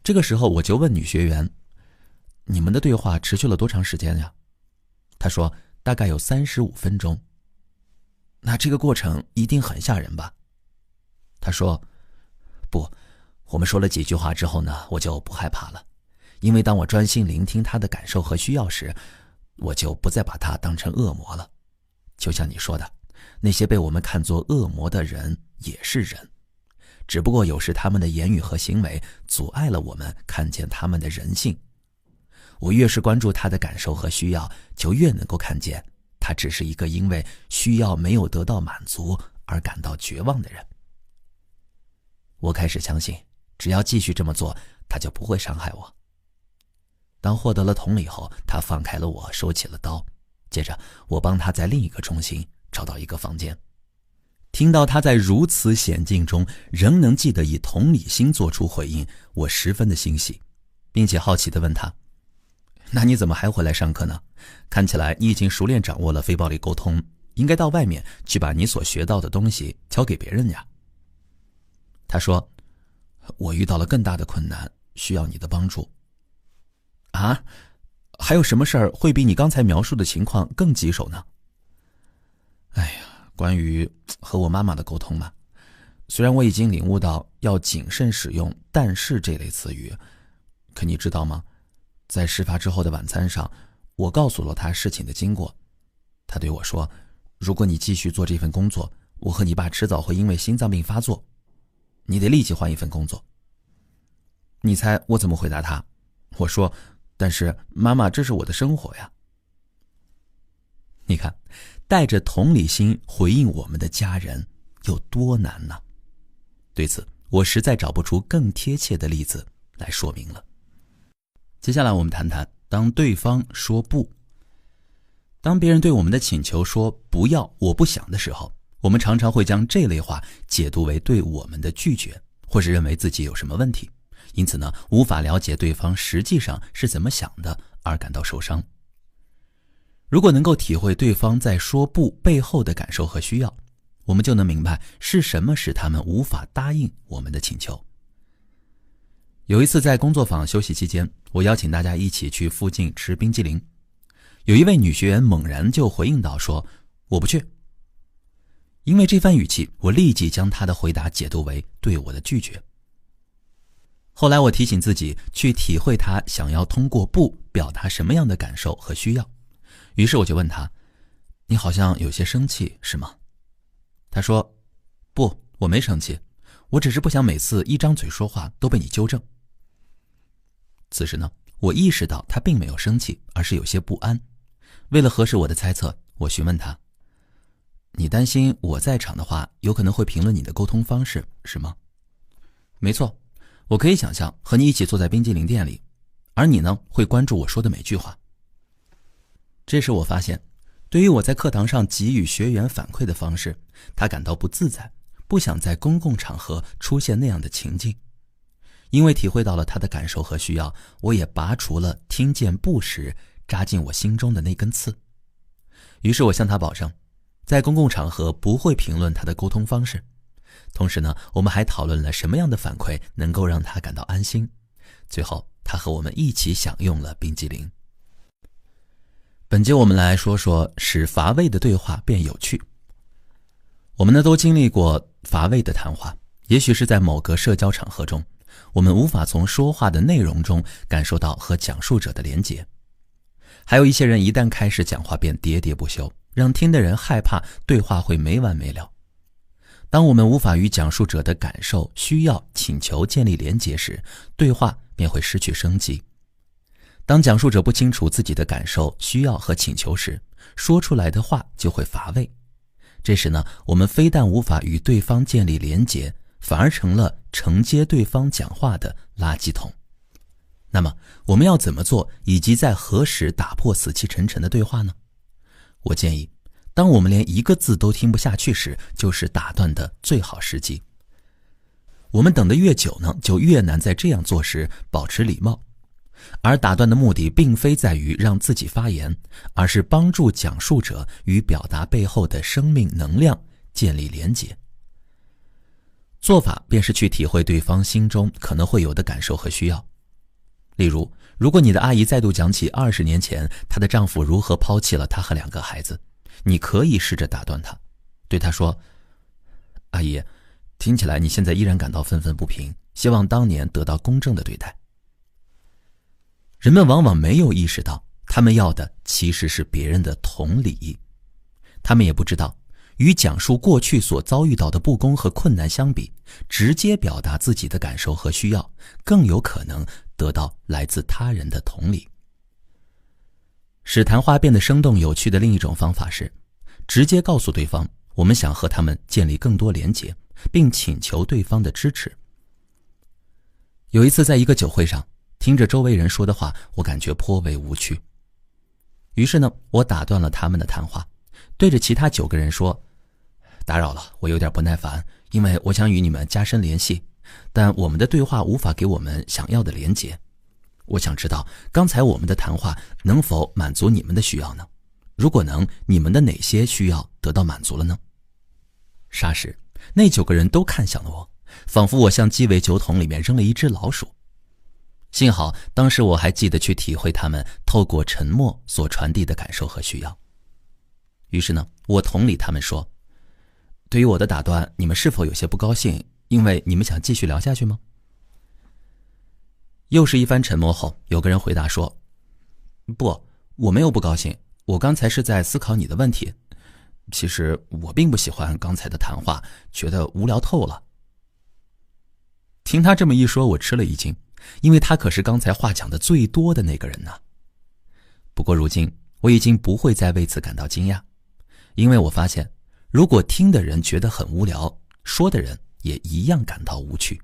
这个时候我就问女学员，你们的对话持续了多长时间呀？她说大概有35分钟。那这个过程一定很吓人吧？她说不，我们说了几句话之后呢，我就不害怕了，因为当我专心聆听他的感受和需要时，我就不再把他当成恶魔了。就像你说的，那些被我们看作恶魔的人也是人，只不过有时他们的言语和行为阻碍了我们看见他们的人性。我越是关注他的感受和需要，就越能够看见他只是一个因为需要没有得到满足而感到绝望的人。我开始相信，只要继续这么做，他就不会伤害我。当获得了同理后，他放开了我，收起了刀。接着我帮他在另一个中心找到一个房间。听到他在如此险境中仍能记得以同理心做出回应，我十分的欣喜，并且好奇地问他，那你怎么还回来上课呢？看起来你已经熟练掌握了非暴力沟通，应该到外面去把你所学到的东西教给别人呀。他说，我遇到了更大的困难，需要你的帮助。啊？还有什么事儿会比你刚才描述的情况更棘手呢？哎呀，关于和我妈妈的沟通嘛，虽然我已经领悟到要谨慎使用但是这类词语，可你知道吗？在事发之后的晚餐上，我告诉了他事情的经过。他对我说，如果你继续做这份工作，我和你爸迟早会因为心脏病发作，你得立即换一份工作。你猜我怎么回答他？我说，但是妈妈，这是我的生活呀。你看，带着同理心回应我们的家人有多难呢？对此，我实在找不出更贴切的例子来说明了。接下来我们谈谈，当对方说不。当别人对我们的请求说不要，我不想的时候，我们常常会将这类话解读为对我们的拒绝，或是认为自己有什么问题，因此呢，无法了解对方实际上是怎么想的而感到受伤。如果能够体会对方在说不背后的感受和需要，我们就能明白是什么使他们无法答应我们的请求。有一次在工作坊休息期间，我邀请大家一起去附近吃冰激凌。有一位女学员猛然就回应道说，我不去。因为这番语气，我立即将她的回答解读为对我的拒绝。后来我提醒自己去体会她想要通过不表达什么样的感受和需要，于是我就问她，你好像有些生气是吗？她说，不，我没生气，我只是不想每次一张嘴说话都被你纠正。此时呢，我意识到她并没有生气，而是有些不安。为了核实我的猜测，我询问她，你担心我在场的话有可能会评论你的沟通方式是吗？没错，我可以想象和你一起坐在冰激凌店里，而你呢会关注我说的每句话。这时我发现，对于我在课堂上给予学员反馈的方式，他感到不自在，不想在公共场合出现那样的情境。因为体会到了他的感受和需要，我也拔除了听见不时扎进我心中的那根刺。于是我向他保证，在公共场合不会评论他的沟通方式。同时呢，我们还讨论了什么样的反馈能够让他感到安心。最后，他和我们一起享用了冰激凌。本节我们来说说使乏味的对话变有趣。我们都经历过乏味的谈话，也许是在某个社交场合中，我们无法从说话的内容中感受到和讲述者的连结。还有一些人一旦开始讲话便喋喋不休，让听的人害怕对话会没完没了。当我们无法与讲述者的感受、需要、请求建立连结时，对话便会失去生机。当讲述者不清楚自己的感受、需要和请求时，说出来的话就会乏味。这时呢，我们非但无法与对方建立连结，反而成了承接对方讲话的垃圾桶。那么，我们要怎么做，以及在何时打破死气沉沉的对话呢？我建议，当我们连一个字都听不下去时，就是打断的最好时机。我们等得越久呢，就越难在这样做时保持礼貌。而打断的目的并非在于让自己发言，而是帮助讲述者与表达背后的生命能量建立连结。做法便是去体会对方心中可能会有的感受和需要。例如，如果你的阿姨再度讲起20年前她的丈夫如何抛弃了她和2个孩子，你可以试着打断她，对她说：阿姨，听起来你现在依然感到愤愤不平，希望当年得到公正的对待。人们往往没有意识到，他们要的其实是别人的同理。他们也不知道，与讲述过去所遭遇到的不公和困难相比，直接表达自己的感受和需要，更有可能得到来自他人的同理。使谈话变得生动有趣的另一种方法是，直接告诉对方我们想和他们建立更多连结，并请求对方的支持。有一次在一个酒会上，听着周围人说的话，我感觉颇为无趣。于是呢，我打断了他们的谈话，对着其他9个人说：打扰了，我有点不耐烦，因为我想与你们加深联系，但我们的对话无法给我们想要的连结。我想知道，刚才我们的谈话能否满足你们的需要呢？如果能，你们的哪些需要得到满足了呢？霎时，那9个人都看向了我，仿佛我向鸡尾酒桶里面扔了一只老鼠。幸好当时我还记得去体会他们透过沉默所传递的感受和需要。于是呢，我同理他们说：对于我的打断，你们是否有些不高兴，因为你们想继续聊下去吗？又是一番沉默后，有个人回答说：不，我没有不高兴，我刚才是在思考你的问题。其实我并不喜欢刚才的谈话，觉得无聊透了。听他这么一说，我吃了一惊，因为他可是刚才话讲的最多的那个人呢。不过如今我已经不会再为此感到惊讶，因为我发现，如果听的人觉得很无聊，说的人也一样感到无趣。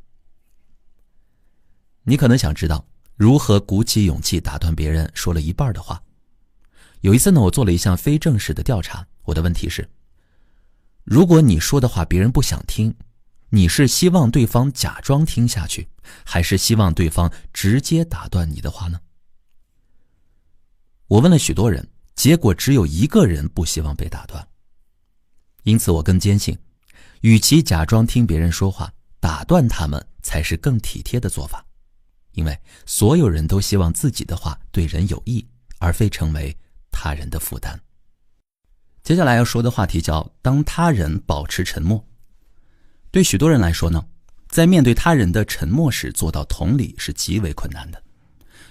你可能想知道如何鼓起勇气打断别人说了一半的话。有一次呢，我做了一项非正式的调查，我的问题是：如果你说的话别人不想听，你是希望对方假装听下去，还是希望对方直接打断你的话呢？我问了许多人，结果只有1个人不希望被打断。因此我更坚信，与其假装听别人说话，打断他们才是更体贴的做法。因为所有人都希望自己的话对人有益，而非成为他人的负担。接下来要说的话题叫当他人保持沉默。对许多人来说呢，在面对他人的沉默时做到同理是极为困难的。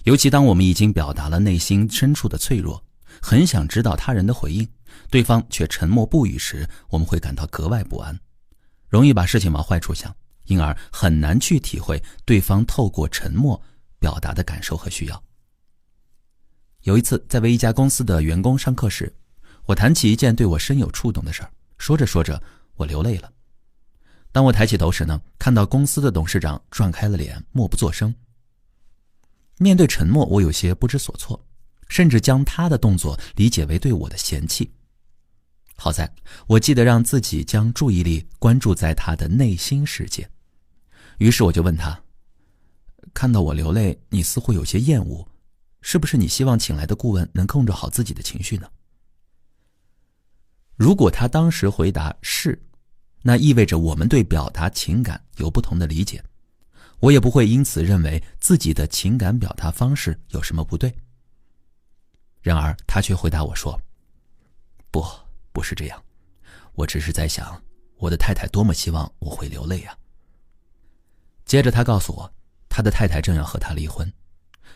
尤其当我们已经表达了内心深处的脆弱，很想知道他人的回应，对方却沉默不语时，我们会感到格外不安，容易把事情往坏处想，因而很难去体会对方透过沉默表达的感受和需要。有一次在为一家公司的员工上课时，我谈起一件对我深有触动的事儿，说着说着我流泪了。当我抬起头时呢，看到公司的董事长转开了脸，默不作声。面对沉默，我有些不知所措，甚至将他的动作理解为对我的嫌弃。好在我记得让自己将注意力关注在他的内心世界，于是我就问他：看到我流泪，你似乎有些厌恶，是不是你希望请来的顾问能控制好自己的情绪呢？如果他当时回答是，那意味着我们对表达情感有不同的理解，我也不会因此认为自己的情感表达方式有什么不对。然而他却回答我说，不是这样，我只是在想，我的太太多么希望我会流泪啊。接着他告诉我，他的太太正要和他离婚，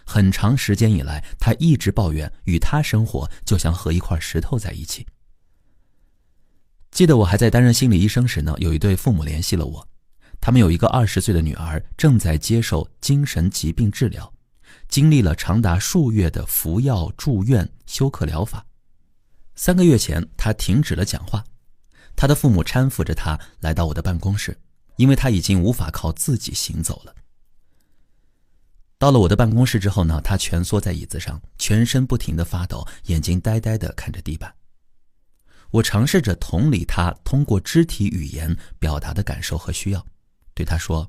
很长时间以来他一直抱怨与他生活就像和一块石头在一起。记得我还在担任心理医生时呢，有一对父母联系了我，他们有一个20岁的女儿正在接受精神疾病治疗，经历了长达数月的服药、住院、休克疗法。3个月前她停止了讲话，她的父母搀扶着她来到我的办公室，因为她已经无法靠自己行走了。到了我的办公室之后呢，她蜷缩在椅子上，全身不停地发抖，眼睛呆呆地看着地板。我尝试着同理她通过肢体语言表达的感受和需要，对她说，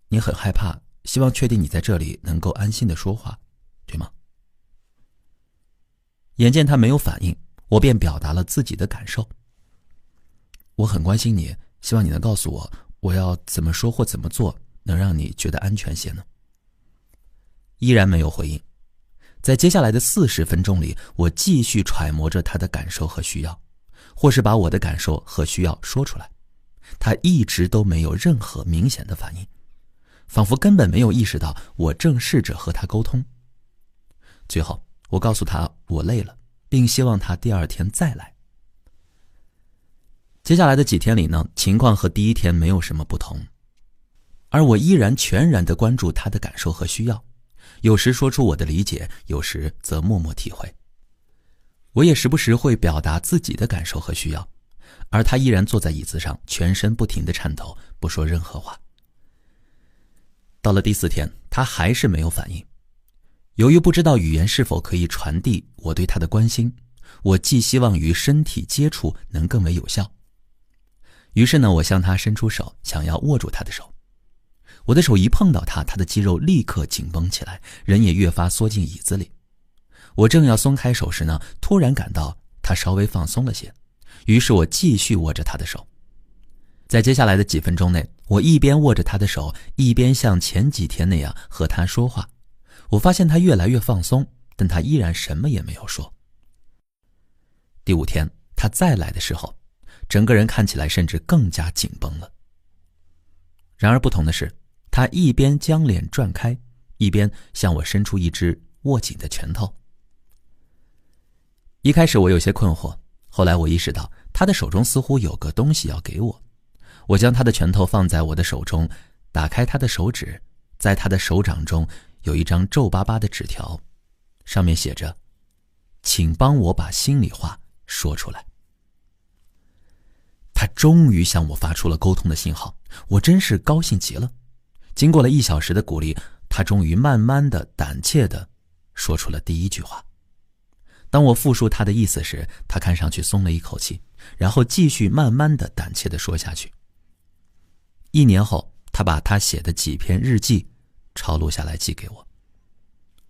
你很害怕，希望确定你在这里能够安心地说话，对吗？眼见她没有反应，我便表达了自己的感受。我很关心你，希望你能告诉我，我要怎么说或怎么做能让你觉得安全些呢？依然没有回应。在接下来的40分钟里，我继续揣摩着她的感受和需要，或是把我的感受和需要说出来。她一直都没有任何明显的反应，仿佛根本没有意识到我正试着和她沟通。最后我告诉她我累了，并希望她第2天再来。接下来的几天里呢，情况和第1天没有什么不同，而我依然全然地关注她的感受和需要，有时说出我的理解，有时则默默体会。我也时不时会表达自己的感受和需要，而她依然坐在椅子上，全身不停地颤抖，不说任何话。到了第4天，她还是没有反应。由于不知道语言是否可以传递我对她的关心，我寄希望于身体接触能更为有效。于是呢，我向她伸出手，想要握住她的手。我的手一碰到她，她的肌肉立刻紧绷起来，人也越发缩进椅子里。我正要松开手时呢，突然感到她稍微放松了些，于是我继续握着她的手。在接下来的几分钟内，我一边握着她的手，一边像前几天那样和她说话。我发现她越来越放松，但她依然什么也没有说。第5天，她再来的时候，整个人看起来甚至更加紧绷了。然而不同的是，她一边将脸转开，一边向我伸出一只握紧的拳头。一开始我有些困惑，后来我意识到她的手中似乎有个东西要给我。我将她的拳头放在我的手中，打开她的手指，在她的手掌中有一张皱巴巴的纸条，上面写着，请帮我把心里话说出来。他终于向我发出了沟通的信号，我真是高兴极了。经过了1小时的鼓励，他终于慢慢的、胆怯的说出了第1句话。当我复述他的意思时，他看上去松了一口气，然后继续慢慢的、胆怯的说下去。1年后，他把他写的几篇日记抄录下来寄给我，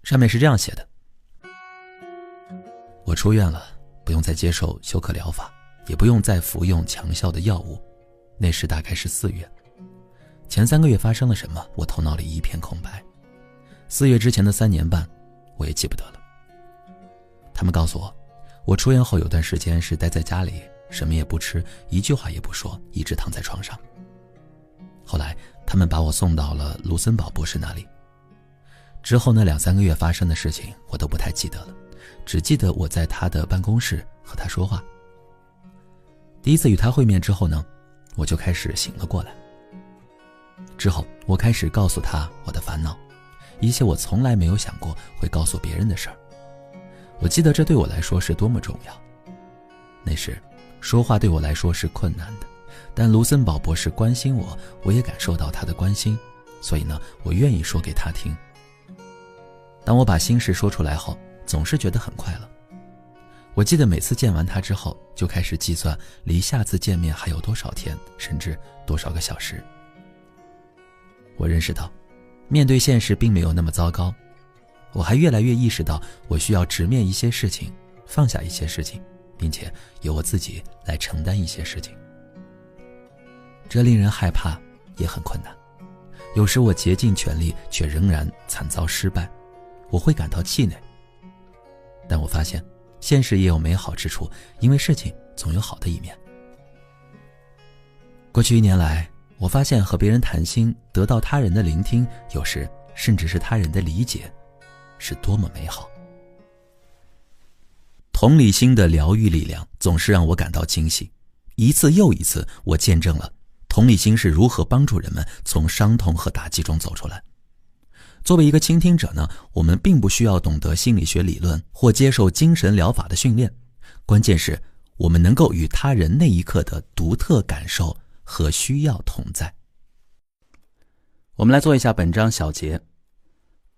上面是这样写的：我出院了，不用再接受休克疗法，也不用再服用强效的药物。那时大概是4月，前3个月发生了什么，我头脑里一片空白。4月之前的3年半，我也记不得了。他们告诉我，我出院后有段时间是待在家里，什么也不吃，一句话也不说，一直躺在床上。后来他们把我送到了卢森堡博士那里。之后那2-3个月发生的事情我都不太记得了，只记得我在他的办公室和他说话。第一次与他会面之后呢，我就开始醒了过来。之后我开始告诉他我的烦恼，一些我从来没有想过会告诉别人的事儿。我记得这对我来说是多么重要。那时说话对我来说是困难的，但卢森堡博士关心我，我也感受到他的关心，所以呢，我愿意说给他听。当我把心事说出来后，总是觉得很快乐。我记得每次见完他之后，就开始计算离下次见面还有多少天，甚至多少个小时。我认识到，面对现实并没有那么糟糕。我还越来越意识到，我需要直面一些事情，放下一些事情，并且由我自己来承担一些事情。这令人害怕，也很困难。有时我竭尽全力，却仍然惨遭失败，我会感到气馁。但我发现现实也有美好之处，因为事情总有好的一面。过去1年来，我发现和别人谈心，得到他人的聆听，有时甚至是他人的理解，是多么美好。同理心的疗愈力量总是让我感到惊喜，一次又一次，我见证了同理心是如何帮助人们从伤痛和打击中走出来。作为一个倾听者呢，我们并不需要懂得心理学理论或接受精神疗法的训练，关键是我们能够与他人那一刻的独特感受和需要同在。我们来做一下本章小结。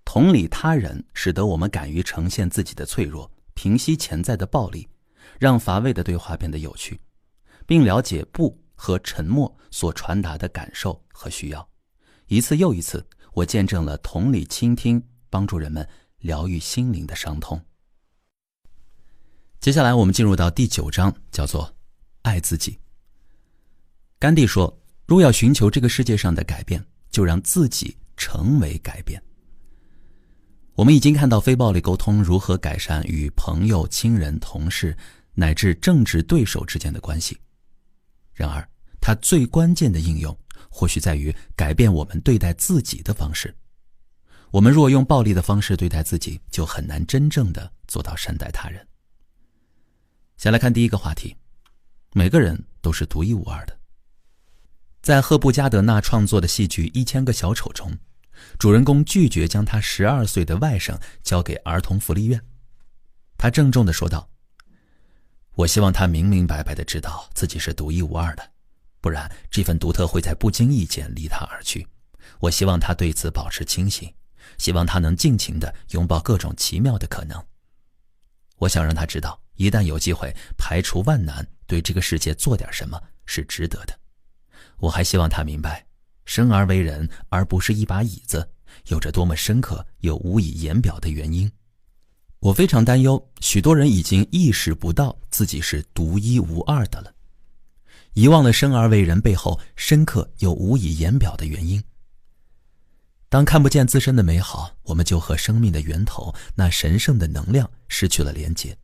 同理他人使得我们敢于呈现自己的脆弱，平息潜在的暴力，让乏味的对话变得有趣，并了解不和沉默所传达的感受和需要。一次又一次，我见证了同理倾听帮助人们疗愈心灵的伤痛。接下来我们进入到第9章，叫做爱自己。甘地说，若要寻求这个世界上的改变，就让自己成为改变。我们已经看到非暴力沟通如何改善与朋友、亲人、同事乃至政治对手之间的关系。然而，它最关键的应用或许在于改变我们对待自己的方式。我们若用暴力的方式对待自己，就很难真正的做到善待他人。先来看第一个话题，每个人都是独一无二的。在赫布加德纳创作的戏剧《1000个小丑》中，主人公拒绝将他12岁的外甥交给儿童福利院。他郑重地说道，我希望他明明白白地知道自己是独一无二的，不然这份独特会在不经意间离他而去。我希望他对此保持清醒，希望他能尽情地拥抱各种奇妙的可能。我想让他知道，一旦有机会排除万难对这个世界做点什么是值得的。我还希望他明白，生而为人而不是一把椅子，有着多么深刻又无以言表的原因。我非常担忧，许多人已经意识不到自己是独一无二的了，遗忘了生而为人背后深刻又无以言表的原因。当看不见自身的美好，我们就和生命的源头那神圣的能量失去了连结。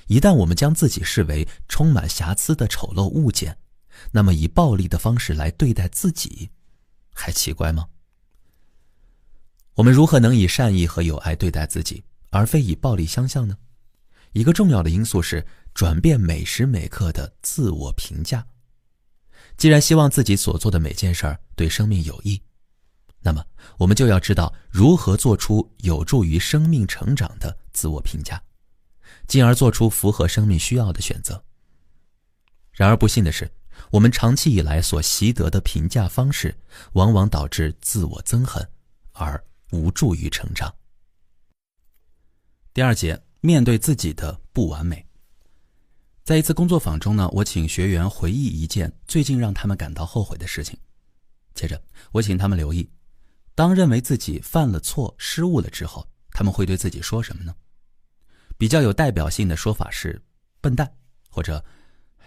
一旦我们将自己视为充满瑕疵的丑陋物件，那么以暴力的方式来对待自己，还奇怪吗？我们如何能以善意和友爱对待自己，而非以暴力相向呢？一个重要的因素是转变每时每刻的自我评价。既然希望自己所做的每件事儿对生命有益，那么我们就要知道如何做出有助于生命成长的自我评价，进而做出符合生命需要的选择。然而不幸的是，我们长期以来所习得的评价方式往往导致自我憎恨，而无助于成长。第2节，面对自己的不完美。在一次工作坊中呢，我请学员回忆一件最近让他们感到后悔的事情。接着我请他们留意，当认为自己犯了错、失误了之后，他们会对自己说什么呢？比较有代表性的说法是笨蛋，或者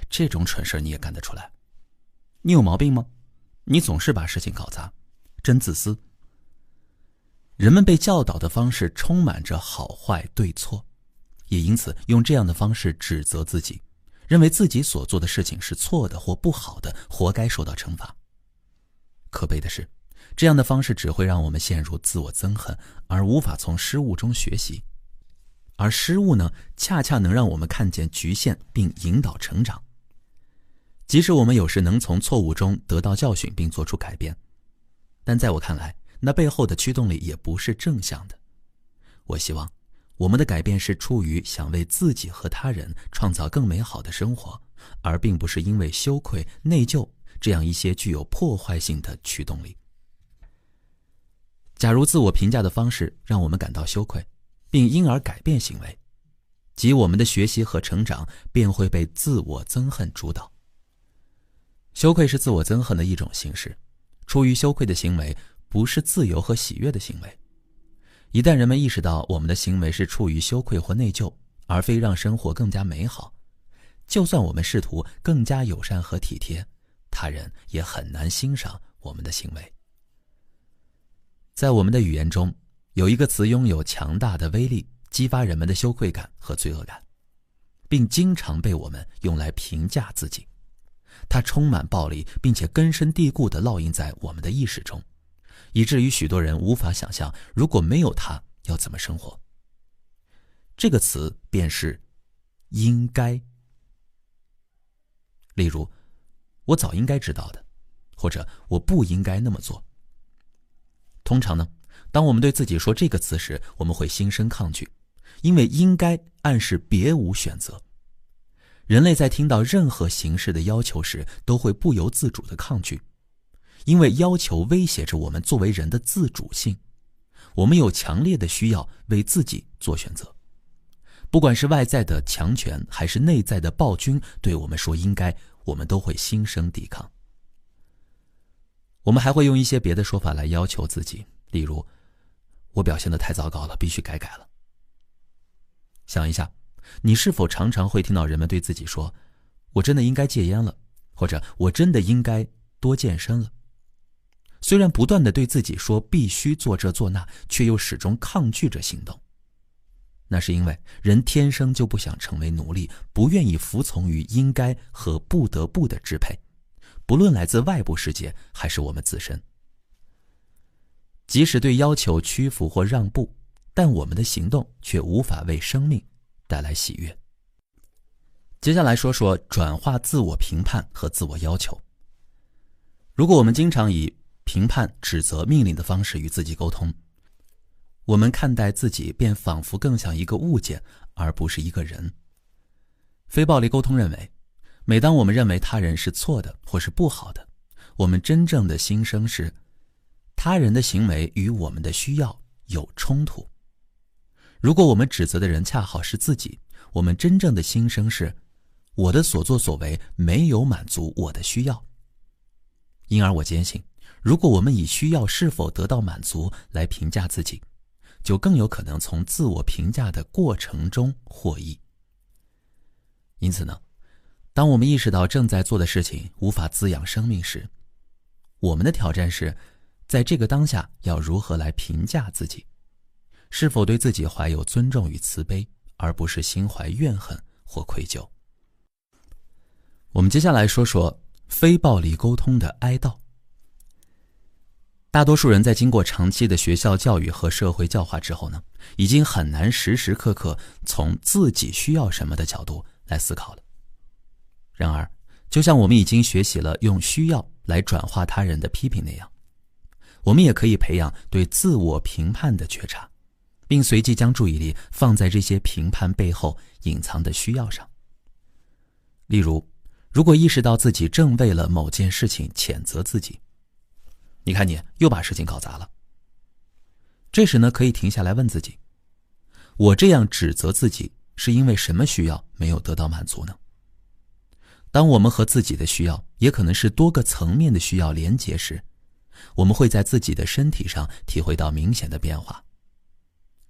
这种蠢事你也干得出来？你有毛病吗？你总是把事情搞砸，真自私。人们被教导的方式充满着好坏对错，也因此用这样的方式指责自己，认为自己所做的事情是错的或不好的，活该受到惩罚。可悲的是，这样的方式只会让我们陷入自我憎恨，而无法从失误中学习。而失误呢，恰恰能让我们看见局限并引导成长。即使我们有时能从错误中得到教训并做出改变，但在我看来，那背后的驱动力也不是正向的。我希望我们的改变是出于想为自己和他人创造更美好的生活，而并不是因为羞愧、内疚这样一些具有破坏性的驱动力。假如自我评价的方式让我们感到羞愧，并因而改变行为，即我们的学习和成长便会被自我憎恨主导。羞愧是自我憎恨的一种形式，出于羞愧的行为不是自由和喜悦的行为。一旦人们意识到我们的行为是出于羞愧或内疚，而非让生活更加美好，就算我们试图更加友善和体贴，他人也很难欣赏我们的行为。在我们的语言中，有一个词拥有强大的威力，激发人们的羞愧感和罪恶感，并经常被我们用来评价自己。它充满暴力，并且根深蒂固地烙印在我们的意识中，以至于许多人无法想象如果没有它要怎么生活。这个词便是应该。例如，我早应该知道的，或者我不应该那么做。通常呢，当我们对自己说这个词时，我们会心生抗拒，因为应该暗示别无选择。人类在听到任何形式的要求时，都会不由自主的抗拒，因为要求威胁着我们作为人的自主性。我们有强烈的需要为自己做选择，不管是外在的强权还是内在的暴君对我们说应该，我们都会心生抵抗。我们还会用一些别的说法来要求自己，例如，我表现得太糟糕了，必须改了。想一下，你是否常常会听到人们对自己说，我真的应该戒烟了，或者我真的应该多健身了。虽然不断地对自己说必须做这做那，却又始终抗拒着行动。那是因为人天生就不想成为奴隶，不愿意服从于应该和不得不的支配，不论来自外部世界还是我们自身。即使对要求屈服或让步，但我们的行动却无法为生命带来喜悦。接下来说说转化自我评判和自我要求。如果我们经常以评判、指责、命令的方式与自己沟通，我们看待自己便仿佛更像一个物件，而不是一个人。非暴力沟通认为，每当我们认为他人是错的或是不好的，我们真正的心声是，他人的行为与我们的需要有冲突。如果我们指责的人恰好是自己，我们真正的心声是，我的所作所为没有满足我的需要。因而我坚信，如果我们以需要是否得到满足来评价自己，就更有可能从自我评价的过程中获益。因此呢，当我们意识到正在做的事情无法滋养生命时，我们的挑战是，在这个当下要如何来评价自己，是否对自己怀有尊重与慈悲，而不是心怀怨恨或愧疚。我们接下来说说非暴力沟通的哀悼。大多数人在经过长期的学校教育和社会教化之后呢，已经很难时时刻刻从自己需要什么的角度来思考了。然而，就像我们已经学习了用需要来转化他人的批评那样，我们也可以培养对自我评判的觉察，并随即将注意力放在这些评判背后隐藏的需要上。例如，如果意识到自己正为了某件事情谴责自己，你看你又把事情搞砸了。这时呢，可以停下来问自己，我这样指责自己是因为什么需要没有得到满足呢？当我们和自己的需要，也可能是多个层面的需要连结时，我们会在自己的身体上体会到明显的变化。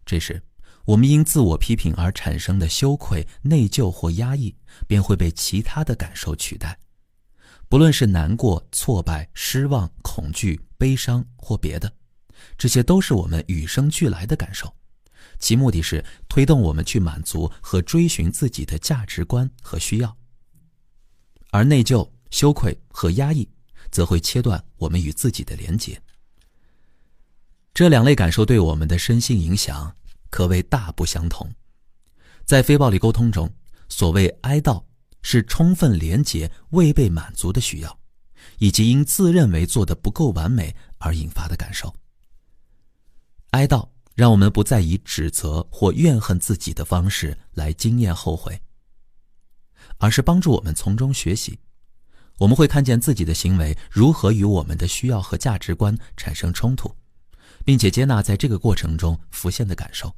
这时，我们因自我批评而产生的羞愧、内疚或压抑，便会被其他的感受取代。不论是难过、挫败、失望、恐惧、悲伤或别的，这些都是我们与生俱来的感受，其目的是推动我们去满足和追寻自己的价值观和需要。而内疚、羞愧和压抑则会切断我们与自己的连结。这两类感受对我们的身心影响可谓大不相同。在非暴力沟通中，所谓哀悼是充分连结未被满足的需要，以及因自认为做得不够完美而引发的感受。哀悼让我们不再以指责或怨恨自己的方式来经验后悔，而是帮助我们从中学习。我们会看见自己的行为如何与我们的需要和价值观产生冲突，并且接纳在这个过程中浮现的感受。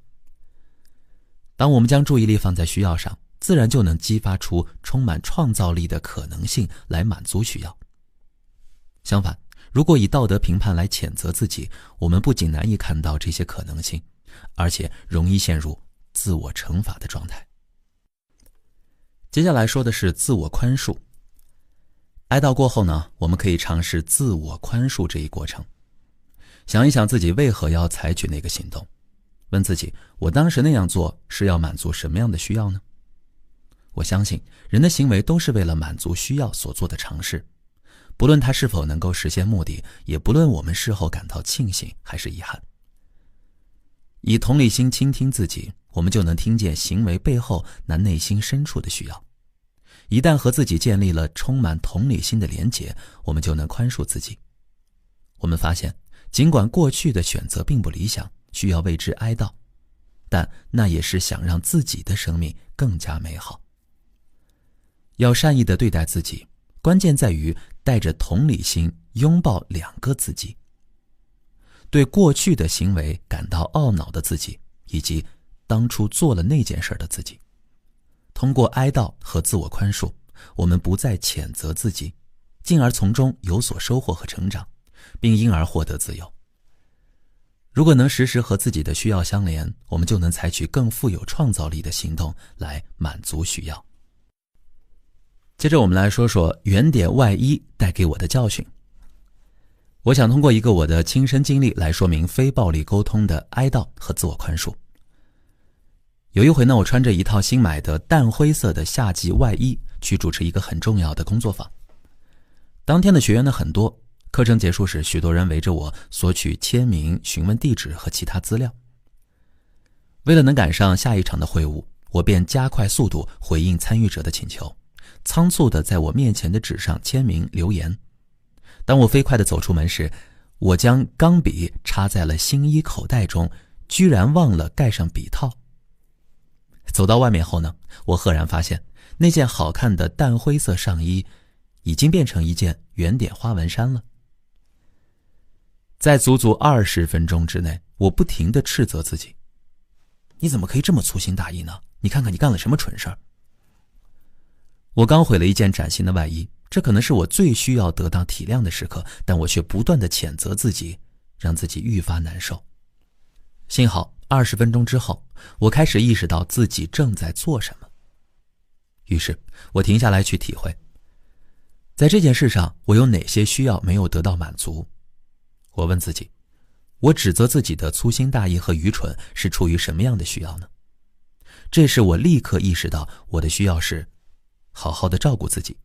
当我们将注意力放在需要上，自然就能激发出充满创造力的可能性来满足需要。相反，如果以道德评判来谴责自己，我们不仅难以看到这些可能性，而且容易陷入自我惩罚的状态。接下来说的是自我宽恕。哀悼过后呢，我们可以尝试自我宽恕这一过程。想一想自己为何要采取那个行动，问自己，我当时那样做是要满足什么样的需要呢？我相信人的行为都是为了满足需要所做的尝试，不论它是否能够实现目的，也不论我们事后感到庆幸还是遗憾。以同理心倾听自己，我们就能听见行为背后那内心深处的需要。一旦和自己建立了充满同理心的连结，我们就能宽恕自己。我们发现，尽管过去的选择并不理想，需要为之哀悼，但那也是想让自己的生命更加美好。要善意地对待自己，关键在于带着同理心拥抱两个自己。对过去的行为感到懊恼的自己，以及当初做了那件事的自己。通过哀悼和自我宽恕，我们不再谴责自己，进而从中有所收获和成长，并因而获得自由。如果能时时和自己的需要相连，我们就能采取更富有创造力的行动来满足需要。接着我们来说说原点外衣带给我的教训。我想通过一个我的亲身经历来说明非暴力沟通的哀悼和自我宽恕。有一回呢，我穿着一套新买的淡灰色的夏季外衣去主持一个很重要的工作坊。当天的学员呢很多，课程结束时，许多人围着我索取签名、询问地址和其他资料。为了能赶上下一场的会晤，我便加快速度回应参与者的请求，仓促地在我面前的纸上签名留言。当我飞快地走出门时，我将钢笔插在了新衣口袋中，居然忘了盖上笔套。走到外面后呢，我赫然发现那件好看的淡灰色上衣已经变成一件圆点花纹衫了。在足足20分钟之内，我不停地斥责自己，你怎么可以这么粗心大意呢？你看看你干了什么蠢事儿。我刚毁了一件崭新的外衣，这可能是我最需要得到体谅的时刻，但我却不断地谴责自己，让自己愈发难受。幸好20分钟之后，我开始意识到自己正在做什么。于是我停下来去体会，在这件事上我有哪些需要没有得到满足。我问自己，我指责自己的粗心大意和愚蠢是出于什么样的需要呢？这时我立刻意识到，我的需要是好好的照顾自己，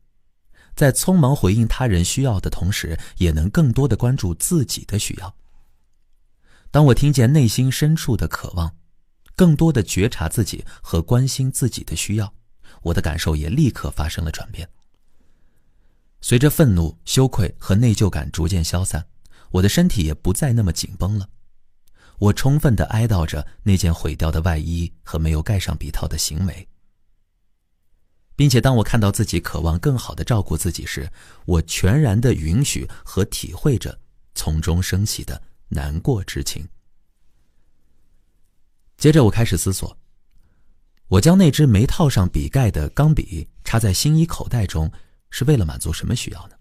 在匆忙回应他人需要的同时，也能更多的关注自己的需要。当我听见内心深处的渴望，更多的觉察自己和关心自己的需要，我的感受也立刻发生了转变。随着愤怒、羞愧和内疚感逐渐消散，我的身体也不再那么紧绷了。我充分地哀悼着那件毁掉的外衣和没有盖上笔套的行为，并且当我看到自己渴望更好地照顾自己时，我全然地允许和体会着从中升起的难过之情。接着我开始思索，我将那只没套上笔盖的钢笔插在新衣口袋中是为了满足什么需要呢？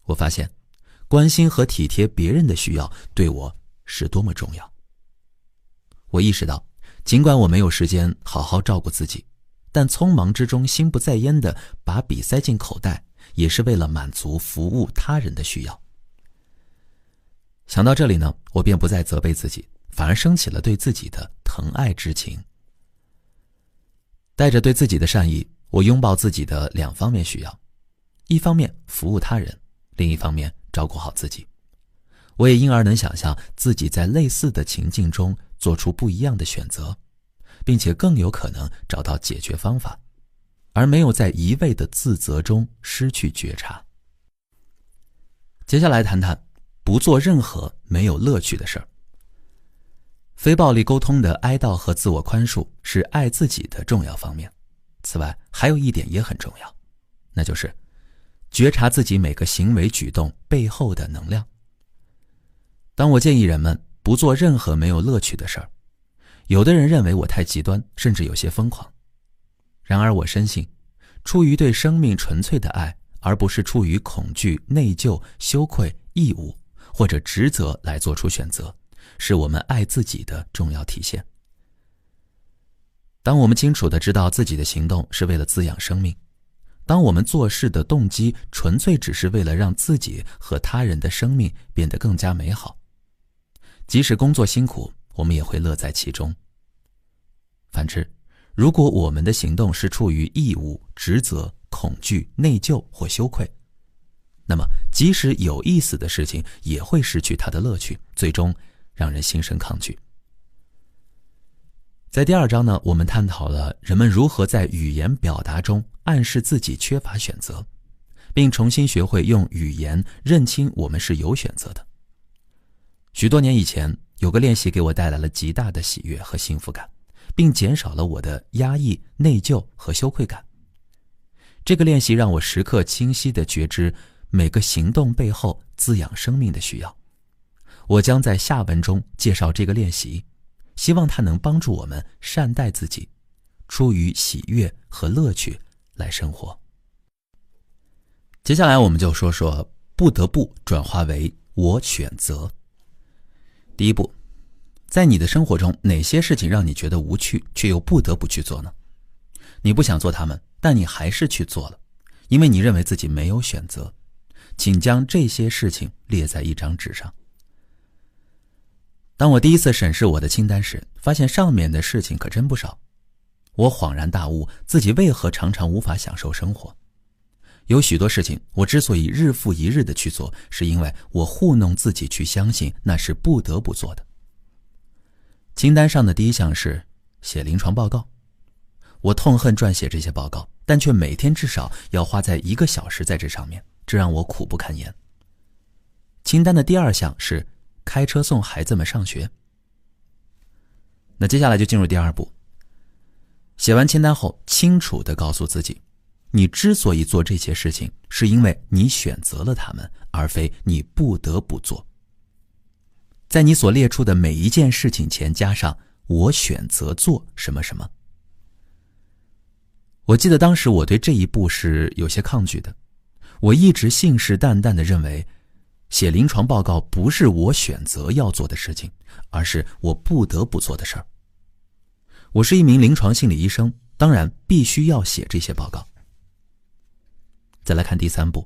我发现关心和体贴别人的需要对我是多么重要。我意识到，尽管我没有时间好好照顾自己，但匆忙之中心不在焉地把笔塞进口袋，也是为了满足服务他人的需要。想到这里呢，我便不再责备自己，反而升起了对自己的疼爱之情。带着对自己的善意，我拥抱自己的两方面需要，一方面服务他人，另一方面照顾好自己。我也因而能想象自己在类似的情境中做出不一样的选择，并且更有可能找到解决方法，而没有在一味的自责中失去觉察。接下来谈谈不做任何没有乐趣的事儿。非暴力沟通的哀悼和自我宽恕是爱自己的重要方面。此外，还有一点也很重要，那就是觉察自己每个行为举动背后的能量。当我建议人们不做任何没有乐趣的事儿，有的人认为我太极端，甚至有些疯狂。然而我深信，出于对生命纯粹的爱，而不是出于恐惧、内疚、羞愧、义务或者职责来做出选择，是我们爱自己的重要体现。当我们清楚地知道自己的行动是为了滋养生命，当我们做事的动机纯粹只是为了让自己和他人的生命变得更加美好，即使工作辛苦，我们也会乐在其中。反之，如果我们的行动是出于义务、职责、恐惧、内疚或羞愧，那么即使有意思的事情也会失去它的乐趣，最终让人心生抗拒。在第2章呢，我们探讨了人们如何在语言表达中暗示自己缺乏选择，并重新学会用语言认清我们是有选择的。许多年以前，有个练习给我带来了极大的喜悦和幸福感，并减少了我的压抑、内疚和羞愧感。这个练习让我时刻清晰地觉知每个行动背后滋养生命的需要。我将在下文中介绍这个练习，希望它能帮助我们善待自己，出于喜悦和乐趣来生活。接下来我们就说说不得不转化为我选择。第一步，在你的生活中，哪些事情让你觉得无趣却又不得不去做呢？你不想做它们，但你还是去做了，因为你认为自己没有选择。请将这些事情列在一张纸上。当我第一次审视我的清单时，发现上面的事情可真不少。我恍然大悟，自己为何常常无法享受生活。有许多事情我之所以日复一日的去做，是因为我糊弄自己去相信那是不得不做的。清单上的第一项是写临床报告。我痛恨撰写这些报告，但却每天至少要花在1个小时在这上面，这让我苦不堪言。清单的第2项是开车送孩子们上学。那接下来就进入第2步。写完清单后，清楚地告诉自己，你之所以做这些事情，是因为你选择了它们，而非你不得不做。在你所列出的每一件事情前加上我选择做什么什么。我记得当时我对这一步是有些抗拒的，我一直信誓旦旦地认为写临床报告不是我选择要做的事情，而是我不得不做的事儿。我是一名临床心理医生，当然必须要写这些报告。再来看第3步。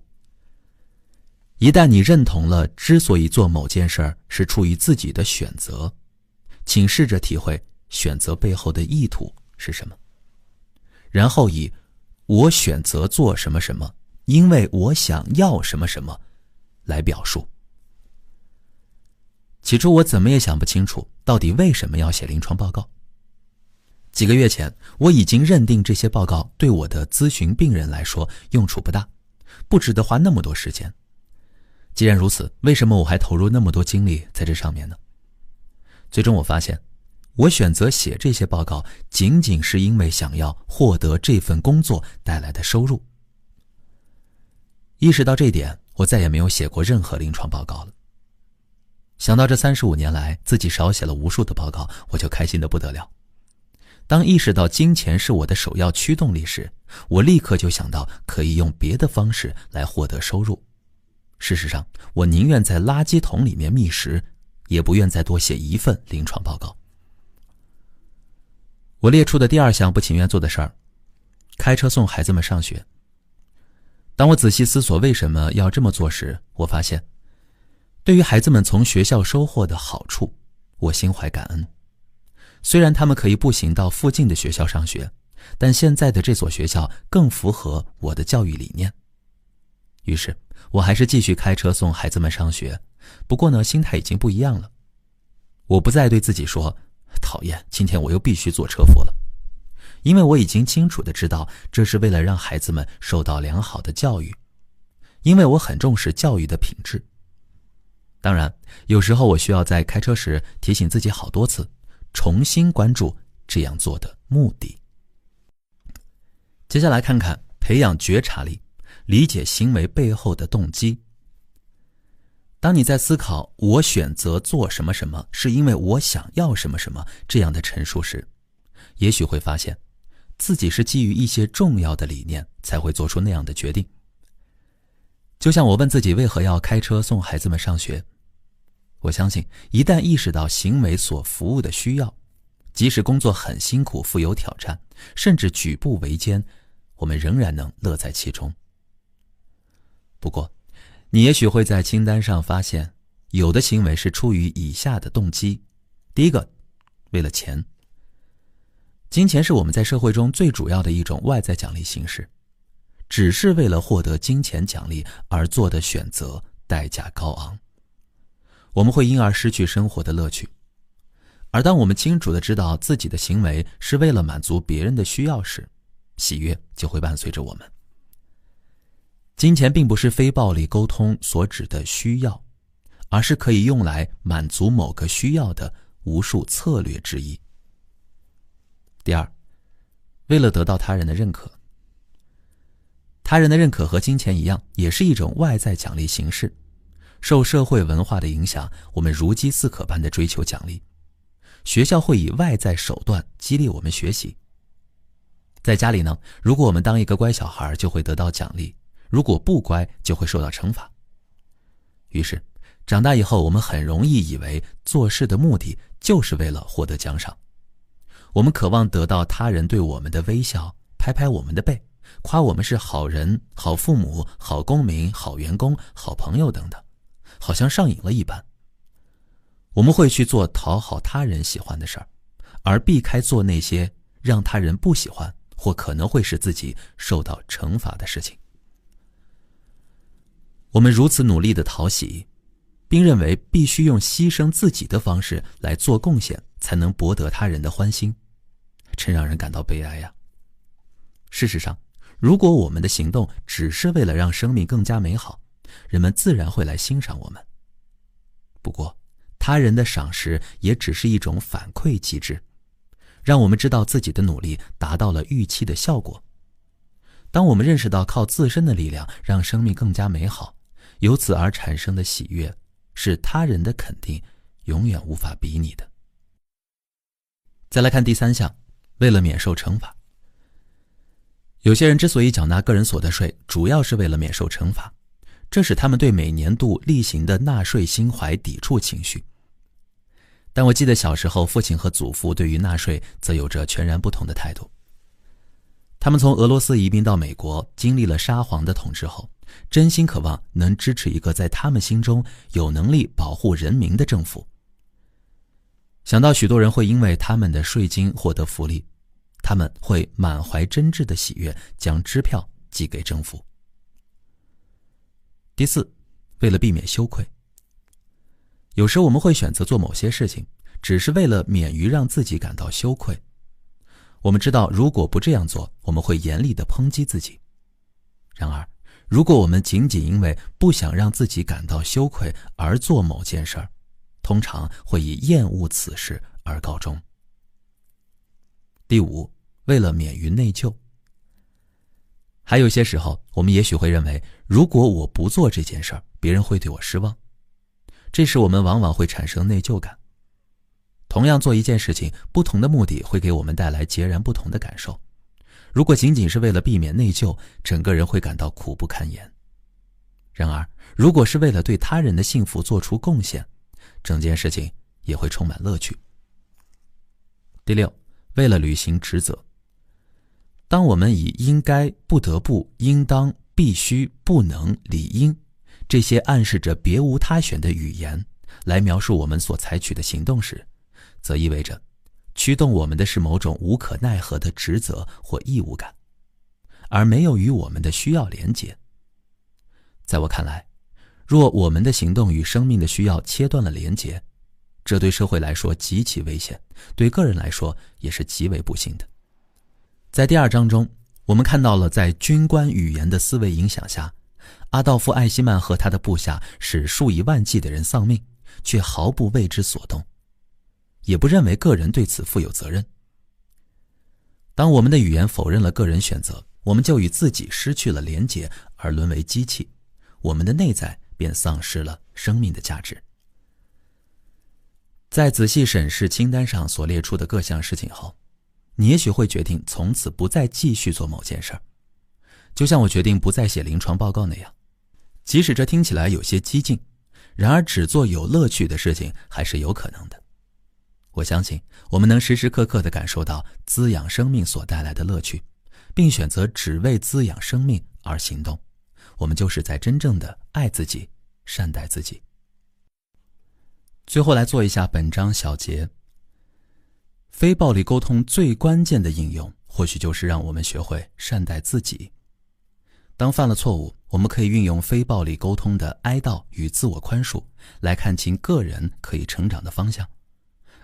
一旦你认同了之所以做某件事儿是出于自己的选择，请试着体会选择背后的意图是什么，然后以我选择做什么什么，因为我想要什么什么来表述。起初我怎么也想不清楚到底为什么要写临床报告。几个月前，我已经认定这些报告对我的咨询病人来说用处不大，不值得花那么多时间。既然如此，为什么我还投入那么多精力在这上面呢？最终我发现，我选择写这些报告仅仅是因为想要获得这份工作带来的收入。意识到这一点，我再也没有写过任何临床报告了。想到这35年来自己少写了无数的报告，我就开心得不得了。当意识到金钱是我的首要驱动力时，我立刻就想到可以用别的方式来获得收入。事实上，我宁愿在垃圾桶里面觅食，也不愿再多写一份临床报告。我列出的第2项不情愿做的事儿，开车送孩子们上学。当我仔细思索为什么要这么做时，我发现，对于孩子们从学校收获的好处，我心怀感恩。虽然他们可以步行到附近的学校上学，但现在的这所学校更符合我的教育理念。于是，我还是继续开车送孩子们上学，不过呢，心态已经不一样了。我不再对自己说，讨厌，今天我又必须坐车夫了。因为我已经清楚地知道，这是为了让孩子们受到良好的教育，因为我很重视教育的品质。当然，有时候我需要在开车时提醒自己好多次，重新关注这样做的目的。接下来看看培养觉察力，理解行为背后的动机。当你在思考我选择做什么什么是因为我想要什么什么这样的陈述时，也许会发现自己是基于一些重要的理念才会做出那样的决定。就像我问自己为何要开车送孩子们上学，我相信一旦意识到行为所服务的需要，即使工作很辛苦富有挑战，甚至举步维艰，我们仍然能乐在其中。不过你也许会在清单上发现，有的行为是出于以下的动机。第一个为了钱。金钱是我们在社会中最主要的一种外在奖励形式，只是为了获得金钱奖励而做的选择代价高昂，我们会因而失去生活的乐趣。而当我们清楚地知道自己的行为是为了满足别人的需要时，喜悦就会伴随着我们。金钱并不是非暴力沟通所指的需要，而是可以用来满足某个需要的无数策略之一。第二，为了得到他人的认可。他人的认可和金钱一样，也是一种外在奖励形式。受社会文化的影响，我们如饥似渴般地追求奖励。学校会以外在手段激励我们学习。在家里呢，如果我们当一个乖小孩，就会得到奖励；如果不乖，就会受到惩罚。于是，长大以后，我们很容易以为做事的目的就是为了获得奖赏。我们渴望得到他人对我们的微笑，拍拍我们的背，夸我们是好人、好父母、好公民、好员工、好朋友等等，好像上瘾了一般。我们会去做讨好他人喜欢的事儿，而避开做那些让他人不喜欢或可能会使自己受到惩罚的事情。我们如此努力地讨喜，并认为必须用牺牲自己的方式来做贡献，才能博得他人的欢心，真让人感到悲哀呀。事实上，如果我们的行动只是为了让生命更加美好，人们自然会来欣赏我们。不过，他人的赏识也只是一种反馈机制，让我们知道自己的努力达到了预期的效果。当我们认识到靠自身的力量让生命更加美好，由此而产生的喜悦，是他人的肯定永远无法比拟的。再来看第三项，为了免受惩罚。有些人之所以缴纳个人所得税，主要是为了免受惩罚，这使他们对每年度例行的纳税心怀抵触情绪。但我记得小时候，父亲和祖父对于纳税则有着全然不同的态度。他们从俄罗斯移民到美国，经历了沙皇的统治后，真心渴望能支持一个在他们心中有能力保护人民的政府。想到许多人会因为他们的税金获得福利，他们会满怀真挚的喜悦将支票寄给政府。第四，为了避免羞愧。有时我们会选择做某些事情，只是为了免于让自己感到羞愧。我们知道，如果不这样做，我们会严厉地抨击自己。然而，如果我们仅仅因为不想让自己感到羞愧而做某件事儿，通常会以厌恶此事而告终。第五，为了免于内疚。还有些时候，我们也许会认为，如果我不做这件事儿，别人会对我失望。这时我们往往会产生内疚感。同样做一件事情，不同的目的会给我们带来截然不同的感受。如果仅仅是为了避免内疚，整个人会感到苦不堪言。然而，如果是为了对他人的幸福做出贡献，整件事情也会充满乐趣。第六，为了履行职责。当我们以应该、不得不、应当、必须、不能、理应这些暗示着别无他选的语言来描述我们所采取的行动时，则意味着驱动我们的是某种无可奈何的职责或义务感，而没有与我们的需要连结。在我看来，若我们的行动与生命的需要切断了连结，这对社会来说极其危险，对个人来说也是极为不幸的。在第二章中，我们看到了在军官语言的思维影响下，阿道夫·艾希曼和他的部下使数以万计的人丧命，却毫不为之所动，也不认为个人对此负有责任。当我们的语言否认了个人选择，我们就与自己失去了连结，而沦为机器，我们的内在便丧失了生命的价值。在仔细审视清单上所列出的各项事情后，你也许会决定从此不再继续做某件事儿，就像我决定不再写临床报告那样。即使这听起来有些激进，然而只做有乐趣的事情还是有可能的。我相信我们能时时刻刻地感受到滋养生命所带来的乐趣，并选择只为滋养生命而行动，我们就是在真正的爱自己，善待自己。最后来做一下本章小结。非暴力沟通最关键的应用，或许就是让我们学会善待自己。当犯了错误，我们可以运用非暴力沟通的哀悼与自我宽恕，来看清个人可以成长的方向，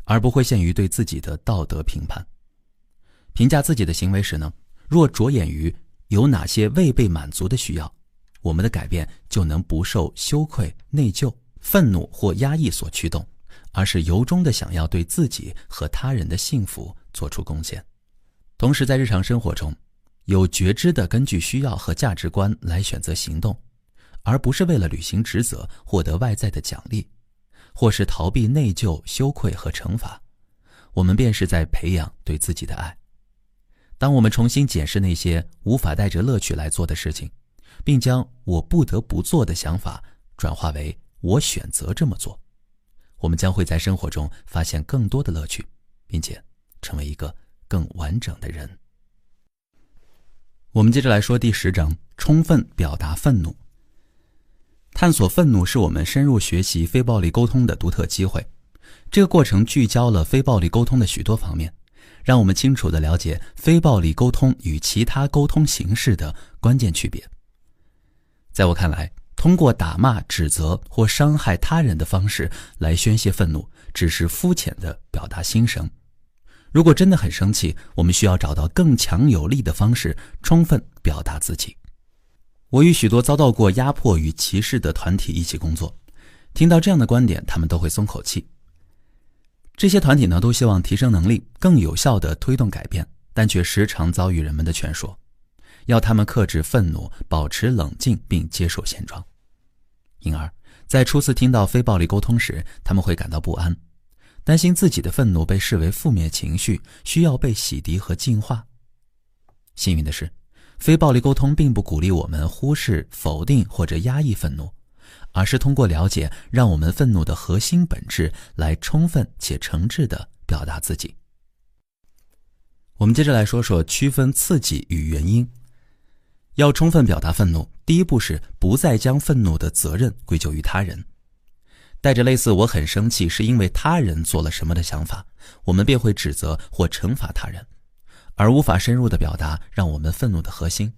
而不会陷于对自己的道德评判。评价自己的行为时呢，若着眼于有哪些未被满足的需要，我们的改变就能不受羞愧、内疚、愤怒或压抑所驱动，而是由衷的想要对自己和他人的幸福做出贡献。同时在日常生活中，有觉知地根据需要和价值观来选择行动，而不是为了履行职责获得外在的奖励，或是逃避内疚、羞愧和惩罚，我们便是在培养对自己的爱。当我们重新检视那些无法带着乐趣来做的事情，并将我不得不做的想法转化为我选择这么做，我们将会在生活中发现更多的乐趣，并且成为一个更完整的人。我们接着来说第10章，充分表达愤怒。探索愤怒是我们深入学习非暴力沟通的独特机会。这个过程聚焦了非暴力沟通的许多方面，让我们清楚地了解非暴力沟通与其他沟通形式的关键区别。在我看来，通过打骂、指责或伤害他人的方式来宣泄愤怒，只是肤浅地表达心声。如果真的很生气，我们需要找到更强有力的方式，充分表达自己。我与许多遭到过压迫与歧视的团体一起工作，听到这样的观点，他们都会松口气。这些团体呢，都希望提升能力，更有效地推动改变，但却时常遭遇人们的劝说，要他们克制愤怒，保持冷静并接受现状。因而，在初次听到非暴力沟通时，他们会感到不安，担心自己的愤怒被视为负面情绪，需要被洗涤和净化。幸运的是，非暴力沟通并不鼓励我们忽视、否定或者压抑愤怒，而是通过了解让我们愤怒的核心本质，来充分且诚挚地表达自己。我们接着来说说区分刺激与原因。要充分表达愤怒，第一步是不再将愤怒的责任归咎于他人。带着类似我很生气是因为他人做了什么的想法，我们便会指责或惩罚他人，而无法深入地表达让我们愤怒的核心。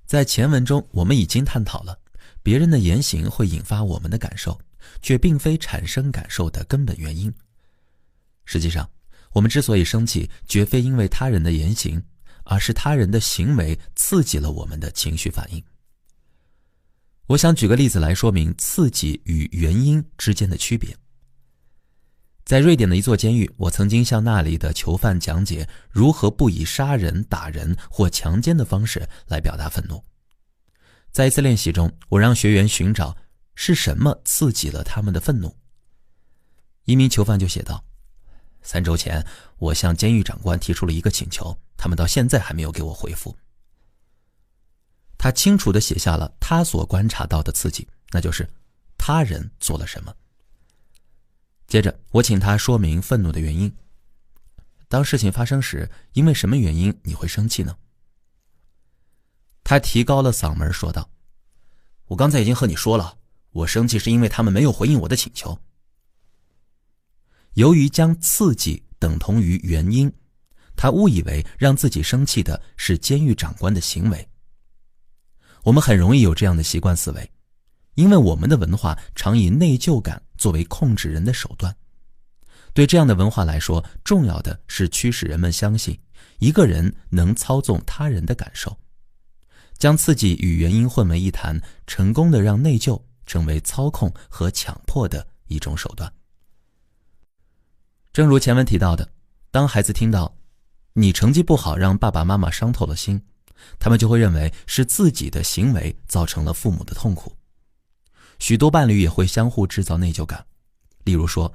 在前文中，我们已经探讨了别人的言行会引发我们的感受，却并非产生感受的根本原因。实际上，我们之所以生气，绝非因为他人的言行，而是他人的行为刺激了我们的情绪反应。我想举个例子来说明刺激与原因之间的区别。在瑞典的一座监狱，我曾经向那里的囚犯讲解如何不以杀人、打人或强奸的方式来表达愤怒。在一次练习中，我让学员寻找是什么刺激了他们的愤怒。一名囚犯就写道：3周前，我向监狱长官提出了一个请求，他们到现在还没有给我回复。他清楚地写下了他所观察到的刺激，那就是他人做了什么。接着，我请他说明愤怒的原因。当事情发生时，因为什么原因你会生气呢？他提高了嗓门说道：我刚才已经和你说了，我生气是因为他们没有回应我的请求。由于将刺激等同于原因，他误以为让自己生气的是监狱长官的行为。我们很容易有这样的习惯思维，因为我们的文化常以内疚感作为控制人的手段。对这样的文化来说，重要的是驱使人们相信一个人能操纵他人的感受，将刺激与原因混为一谈，成功的让内疚成为操控和强迫的一种手段。正如前文提到的，当孩子听到你成绩不好让爸爸妈妈伤透了心，他们就会认为是自己的行为造成了父母的痛苦。许多伴侣也会相互制造内疚感，例如说，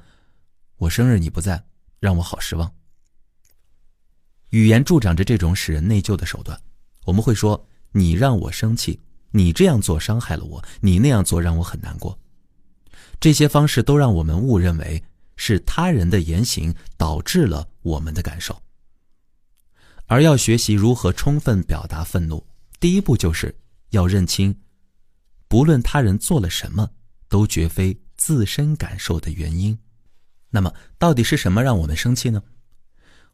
我生日你不在，让我好失望。语言助长着这种使人内疚的手段。我们会说，你让我生气，你这样做伤害了我，你那样做让我很难过。这些方式都让我们误认为是他人的言行导致了我们的感受。而要学习如何充分表达愤怒，第一步就是要认清，不论他人做了什么，都绝非自身感受的原因。那么，到底是什么让我们生气呢？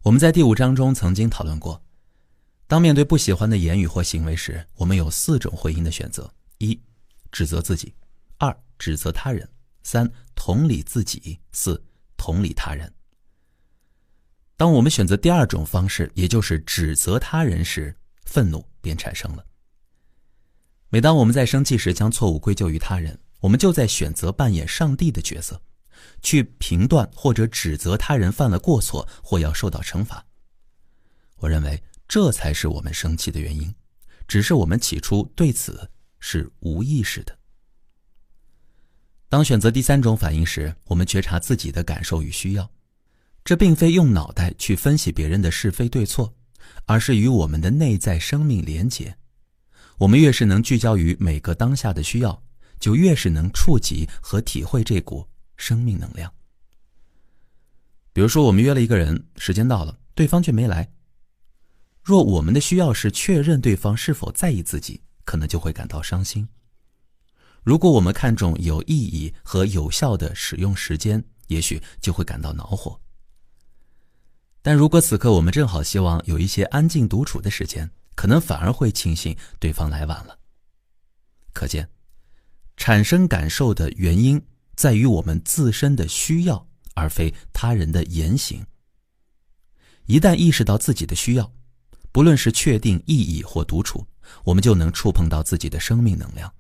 我们在第5章中曾经讨论过，当面对不喜欢的言语或行为时，我们有4种回应的选择： 1. 指责自己， 2. 指责他人， 3. 同理自己， 4. 同理他人。当我们选择第2种方式，也就是指责他人时，愤怒便产生了。每当我们在生气时将错误归咎于他人，我们就在选择扮演上帝的角色，去评断或者指责他人犯了过错或要受到惩罚。我认为这才是我们生气的原因，只是我们起初对此是无意识的。当选择第3种反应时，我们觉察自己的感受与需要，这并非用脑袋去分析别人的是非对错，而是与我们的内在生命连结。我们越是能聚焦于每个当下的需要，就越是能触及和体会这股生命能量。比如说，我们约了一个人，时间到了，对方却没来。若我们的需要是确认对方是否在意自己，可能就会感到伤心。如果我们看重有意义和有效的使用时间，也许就会感到恼火。但如果此刻我们正好希望有一些安静独处的时间，可能反而会庆幸对方来晚了。可见，产生感受的原因在于我们自身的需要，而非他人的言行。一旦意识到自己的需要，不论是确定意义或独处，我们就能触碰到自己的生命能量。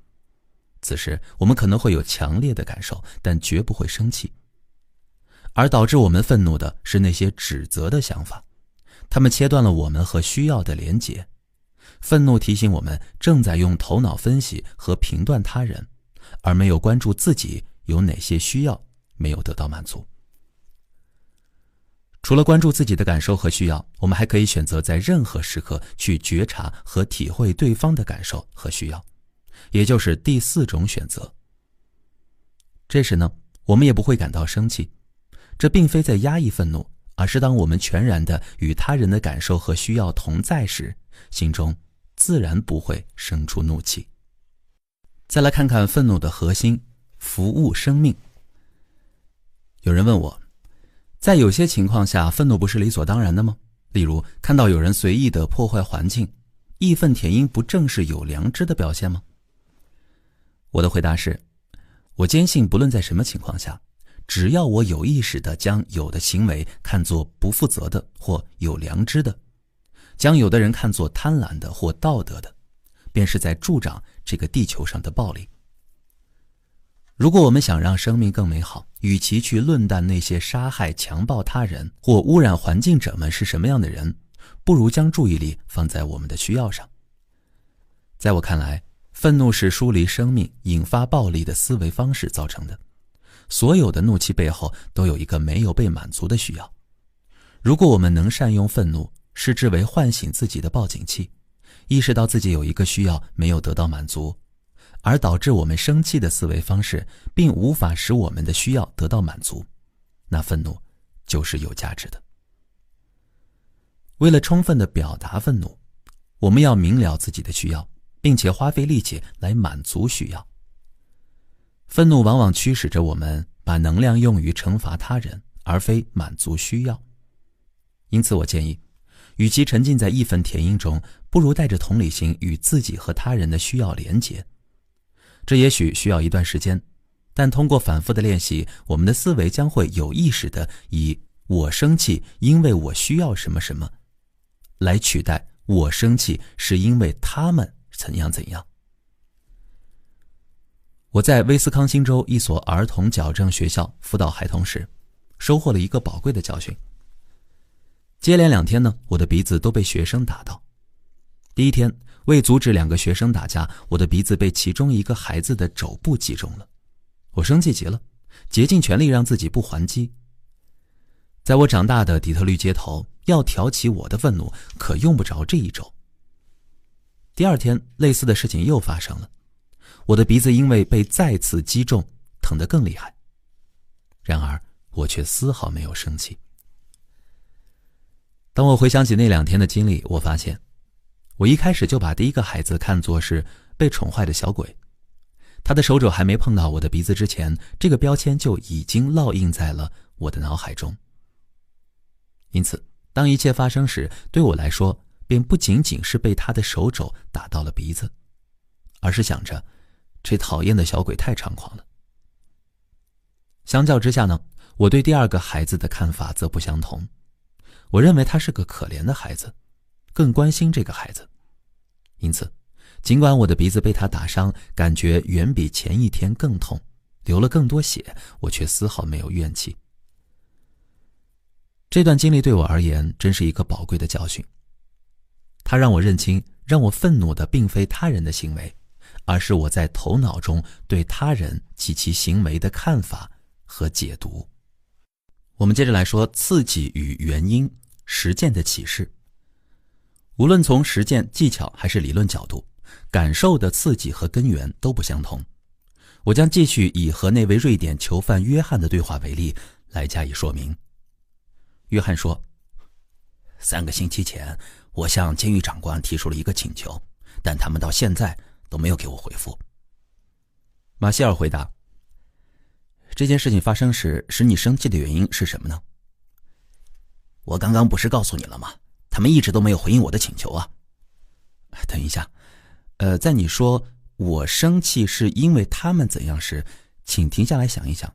此时我们可能会有强烈的感受，但绝不会生气。而导致我们愤怒的是那些指责的想法，它们切断了我们和需要的连结。愤怒提醒我们正在用头脑分析和评断他人，而没有关注自己有哪些需要没有得到满足。除了关注自己的感受和需要，我们还可以选择在任何时刻去觉察和体会对方的感受和需要，也就是第4种选择。这时呢，我们也不会感到生气，这并非在压抑愤怒，而是当我们全然地与他人的感受和需要同在时，心中自然不会生出怒气。再来看看愤怒的核心，服务生命。有人问我，在有些情况下，愤怒不是理所当然的吗？例如，看到有人随意地破坏环境，义愤填膺不正是有良知的表现吗？我的回答是，我坚信不论在什么情况下，只要我有意识地将有的行为看作不负责的或有良知的，将有的人看作贪婪的或道德的，便是在助长这个地球上的暴力。如果我们想让生命更美好，与其去论断那些杀害、强暴他人或污染环境者们是什么样的人，不如将注意力放在我们的需要上。在我看来，愤怒是疏离生命、引发暴力的思维方式造成的。所有的怒气背后都有一个没有被满足的需要。如果我们能善用愤怒，视之为唤醒自己的报警器，意识到自己有一个需要没有得到满足，而导致我们生气的思维方式并无法使我们的需要得到满足，那愤怒就是有价值的。为了充分地表达愤怒，我们要明了自己的需要，并且花费力气来满足需要。愤怒往往驱使着我们把能量用于惩罚他人，而非满足需要。因此我建议，与其沉浸在义愤填膺中，不如带着同理心与自己和他人的需要连结。这也许需要一段时间，但通过反复的练习，我们的思维将会有意识地以我生气因为我需要什么什么来取代我生气是因为他们怎样怎样。我在威斯康星州一所儿童矫正学校辅导孩童时，收获了一个宝贵的教训。接连2天呢，我的鼻子都被学生打到。第一天，为阻止2个学生打架，我的鼻子被其中一个孩子的肘部击中了。我生气极了，竭尽全力让自己不还击。在我长大的底特律街头，要挑起我的愤怒，可用不着这一肘。第2天，类似的事情又发生了。我的鼻子因为被再次击中，疼得更厉害。然而，我却丝毫没有生气。当我回想起那2天的经历，我发现，我一开始就把第一个孩子看作是被宠坏的小鬼。他的手肘还没碰到我的鼻子之前，这个标签就已经烙印在了我的脑海中。因此，当一切发生时，对我来说便不仅仅是被他的手肘打到了鼻子，而是想着这讨厌的小鬼太猖狂了。相较之下呢，我对第二个孩子的看法则不相同。我认为他是个可怜的孩子，更关心这个孩子。因此，尽管我的鼻子被他打伤，感觉远比前一天更痛，流了更多血，我却丝毫没有怨气。这段经历对我而言真是一个宝贵的教训。它让我认清，让我愤怒的并非他人的行为，而是我在头脑中对他人及其行为的看法和解读。我们接着来说刺激与原因，实践的启示。无论从实践技巧还是理论角度，感受的刺激和根源都不相同。我将继续以和那位瑞典囚犯约翰的对话为例来加以说明。约翰说，3个星期前我向监狱长官提出了一个请求，但他们到现在都没有给我回复。马歇尔回答，这件事情发生时使你生气的原因是什么呢？我刚刚不是告诉你了吗？他们一直都没有回应我的请求啊。等一下，在你说我生气是因为他们怎样时，请停下来想一想，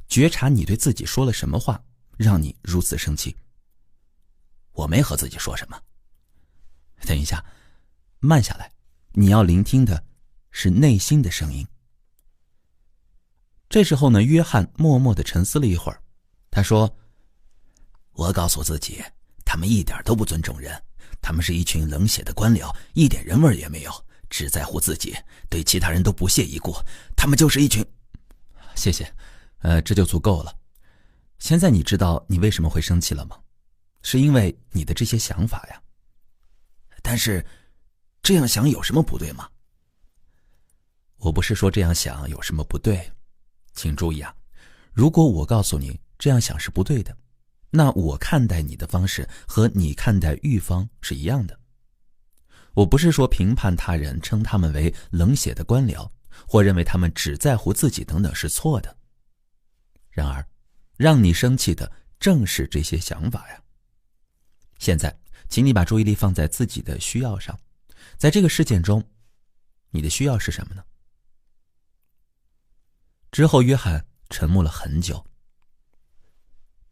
觉察你对自己说了什么话，让你如此生气。我没和自己说什么。等一下，慢下来，你要聆听的是内心的声音。这时候呢，约翰默默地沉思了一会儿，他说，我告诉自己，他们一点都不尊重人，他们是一群冷血的官僚，一点人味也没有，只在乎自己，对其他人都不屑一顾，他们就是一群……谢谢，这就足够了。现在你知道你为什么会生气了吗？是因为你的这些想法呀。但是，这样想有什么不对吗？我不是说这样想有什么不对，请注意啊，如果我告诉你这样想是不对的，那我看待你的方式和你看待狱方是一样的。我不是说评判他人，称他们为冷血的官僚，或认为他们只在乎自己等等是错的。然而，让你生气的正是这些想法呀。现在，请你把注意力放在自己的需要上。在这个事件中，你的需要是什么呢？之后，约翰沉默了很久。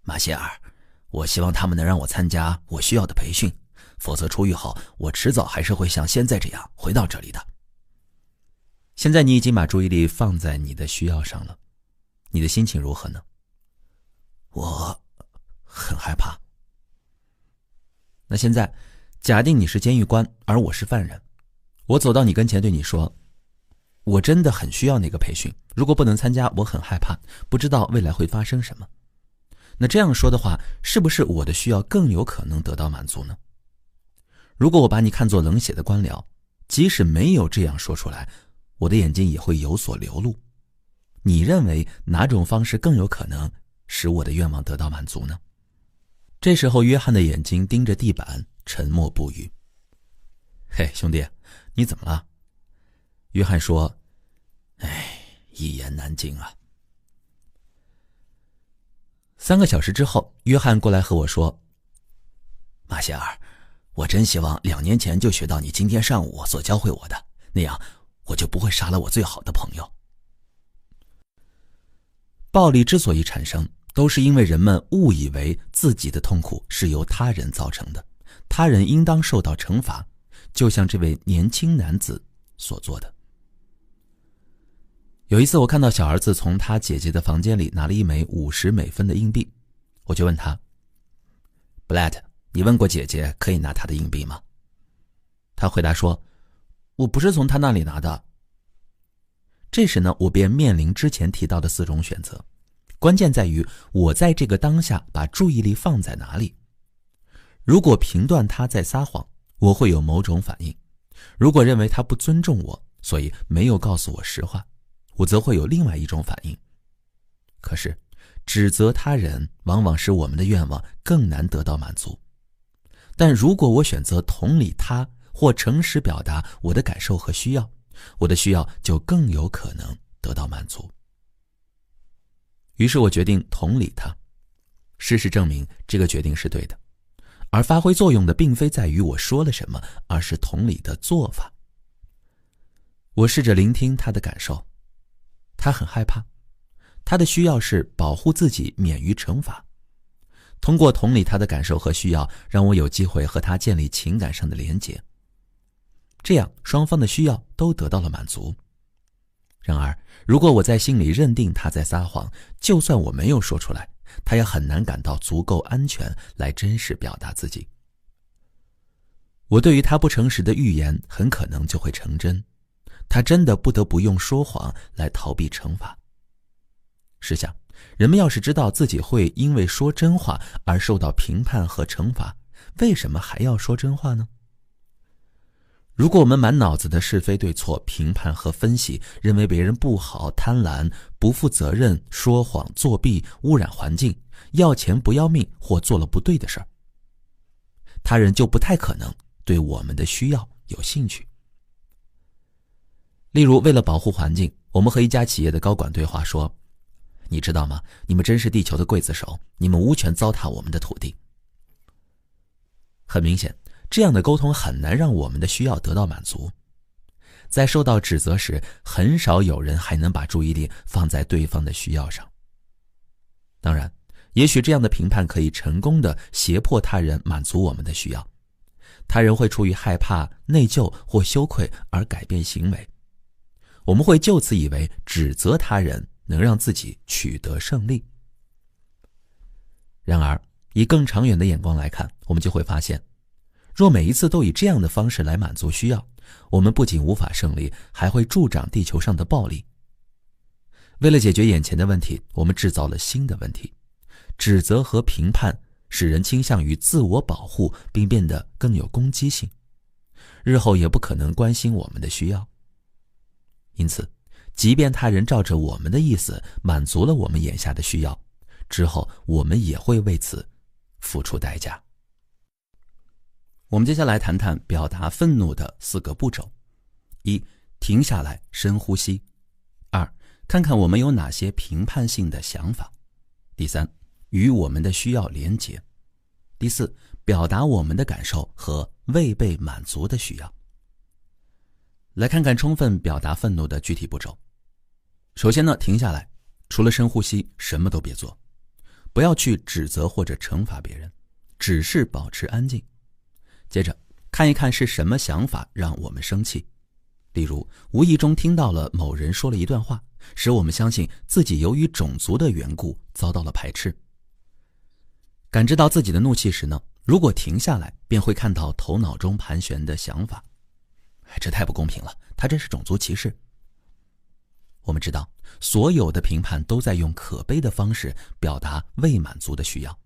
马歇尔，我希望他们能让我参加我需要的培训，否则出狱后，我迟早还是会像现在这样回到这里的。现在你已经把注意力放在你的需要上了，你的心情如何呢？我很害怕。那现在，假定你是监狱官，而我是犯人，我走到你跟前对你说，我真的很需要那个培训，如果不能参加，我很害怕，不知道未来会发生什么。那这样说的话，是不是我的需要更有可能得到满足呢？如果我把你看作冷血的官僚，即使没有这样说出来，我的眼睛也会有所流露。你认为哪种方式更有可能使我的愿望得到满足呢？这时候，约翰的眼睛盯着地板，沉默不语。嘿，兄弟，你怎么了？约翰说，一言难尽啊。3个小时之后，约翰过来和我说，马歇尔，我真希望2年前就学到你今天上午所教会我的，那样我就不会杀了我最好的朋友。暴力之所以产生，都是因为人们误以为自己的痛苦是由他人造成的，他人应当受到惩罚，就像这位年轻男子所做的。有一次我看到小儿子从他姐姐的房间里拿了一枚50美分的硬币，我就问他，布莱特，你问过姐姐可以拿她的硬币吗？他回答说，我不是从他那里拿的。这时呢，我便面临之前提到的4种选择，关键在于我在这个当下把注意力放在哪里。如果评断他在撒谎，我会有某种反应；如果认为他不尊重我，所以没有告诉我实话，我则会有另外一种反应。可是，指责他人往往使我们的愿望更难得到满足。但如果我选择同理他，或诚实表达我的感受和需要，我的需要就更有可能得到满足。于是我决定同理他。事实证明，这个决定是对的。而发挥作用的并非在于我说了什么，而是同理的做法。我试着聆听他的感受，他很害怕，他的需要是保护自己免于惩罚。通过同理他的感受和需要，让我有机会和他建立情感上的连结，这样双方的需要都得到了满足。然而，如果我在心里认定他在撒谎，就算我没有说出来，他也很难感到足够安全来真实表达自己。我对于他不诚实的预言很可能就会成真，他真的不得不用说谎来逃避惩罚。试想，人们要是知道自己会因为说真话而受到评判和惩罚，为什么还要说真话呢？如果我们满脑子的是非对错、评判和分析，认为别人不好、贪婪、不负责任、说谎、作弊、污染环境、要钱不要命或做了不对的事儿，他人就不太可能对我们的需要有兴趣。例如，为了保护环境，我们和一家企业的高管对话说，你知道吗？你们真是地球的刽子手，你们无权糟蹋我们的土地。很明显，这样的沟通很难让我们的需要得到满足。在受到指责时，很少有人还能把注意力放在对方的需要上。当然，也许这样的评判可以成功地胁迫他人满足我们的需要，他人会出于害怕、内疚或羞愧而改变行为。我们会就此以为指责他人能让自己取得胜利。然而，以更长远的眼光来看，我们就会发现，若每一次都以这样的方式来满足需要，我们不仅无法胜利，还会助长地球上的暴力。为了解决眼前的问题，我们制造了新的问题。指责和评判使人倾向于自我保护，并变得更有攻击性，日后也不可能关心我们的需要。因此，即便他人照着我们的意思满足了我们眼下的需要，之后我们也会为此付出代价。我们接下来谈谈表达愤怒的4个步骤： 1. 停下来深呼吸； 2. 看看我们有哪些评判性的想法；第3，与我们的需要连结；第4，表达我们的感受和未被满足的需要。来看看充分表达愤怒的具体步骤。首先呢，停下来，除了深呼吸，什么都别做，不要去指责或者惩罚别人，只是保持安静。接着，看一看是什么想法让我们生气。例如，无意中听到了某人说了一段话，使我们相信自己由于种族的缘故遭到了排斥。感知到自己的怒气时呢，如果停下来，便会看到头脑中盘旋的想法。这太不公平了，他这是种族歧视。我们知道，所有的评判都在用可悲的方式表达未满足的需要。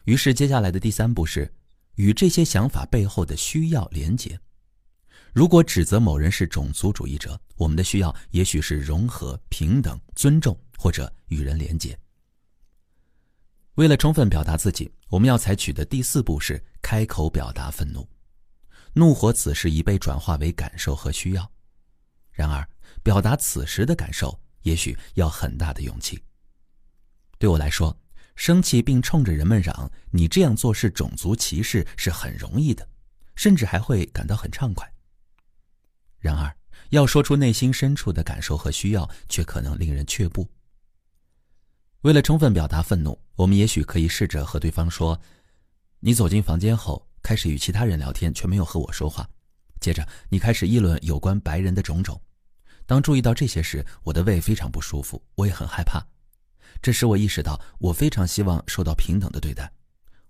于是接下来的第3步是与这些想法背后的需要连结。如果指责某人是种族主义者，我们的需要也许是融合、平等、尊重，或者与人连结。为了充分表达自己，我们要采取的第4步是开口表达愤怒。怒火此时已被转化为感受和需要。然而，表达此时的感受也许要很大的勇气。对我来说，生气并冲着人们嚷你这样做是种族歧视是很容易的，甚至还会感到很畅快。然而，要说出内心深处的感受和需要，却可能令人却步。为了充分表达愤怒，我们也许可以试着和对方说，你走进房间后开始与其他人聊天，却没有和我说话。接着你开始议论有关白人的种种。当注意到这些时，我的胃非常不舒服，我也很害怕。这使我意识到，我非常希望受到平等的对待。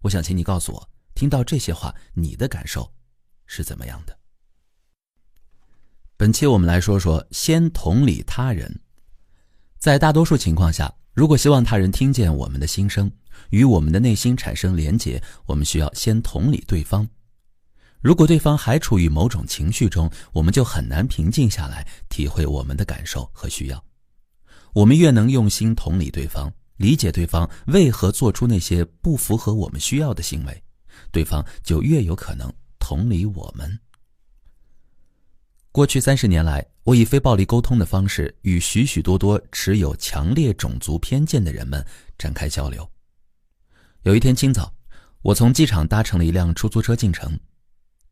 我想请你告诉我，听到这些话，你的感受是怎么样的？本期我们来说说先同理他人。在大多数情况下，如果希望他人听见我们的心声，与我们的内心产生连结，我们需要先同理对方。如果对方还处于某种情绪中，我们就很难平静下来，体会我们的感受和需要。我们越能用心同理对方，理解对方为何做出那些不符合我们需要的行为，对方就越有可能同理我们。过去30年来，我以非暴力沟通的方式与许许多多持有强烈种族偏见的人们展开交流。有一天清早，我从机场搭乘了一辆出租车进城，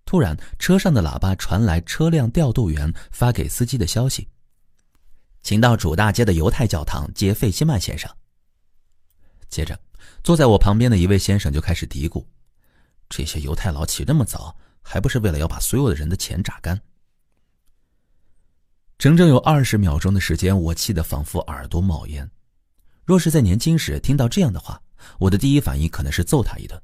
突然车上的喇叭传来车辆调度员发给司机的消息：请到主大街的犹太教堂接费希曼先生。接着坐在我旁边的一位先生就开始嘀咕：这些犹太佬起这么早，还不是为了要把所有的人的钱榨干。整整有20秒钟的时间，我气得仿佛耳朵冒烟。若是在年轻时听到这样的话，我的第一反应可能是揍他一顿。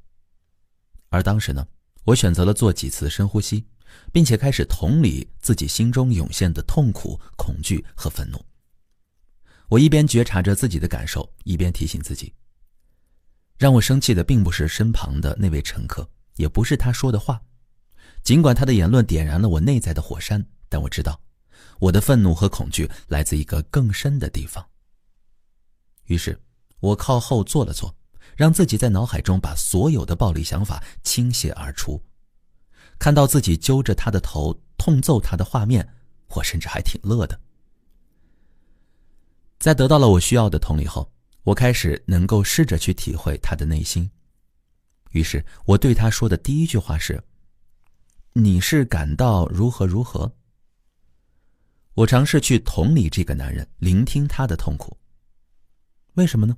而当时呢，我选择了做几次深呼吸，并且开始同理自己心中涌现的痛苦、恐惧和愤怒。我一边觉察着自己的感受，一边提醒自己，让我生气的并不是身旁的那位乘客，也不是他说的话。尽管他的言论点燃了我内在的火山，但我知道我的愤怒和恐惧来自一个更深的地方。于是我靠后坐了坐，让自己在脑海中把所有的暴力想法倾泻而出。看到自己揪着他的头痛揍他的画面，我甚至还挺乐的。在得到了我需要的同理后，我开始能够试着去体会他的内心。于是我对他说的第一句话是：你是感到如何如何？我尝试去同理这个男人，聆听他的痛苦。为什么呢？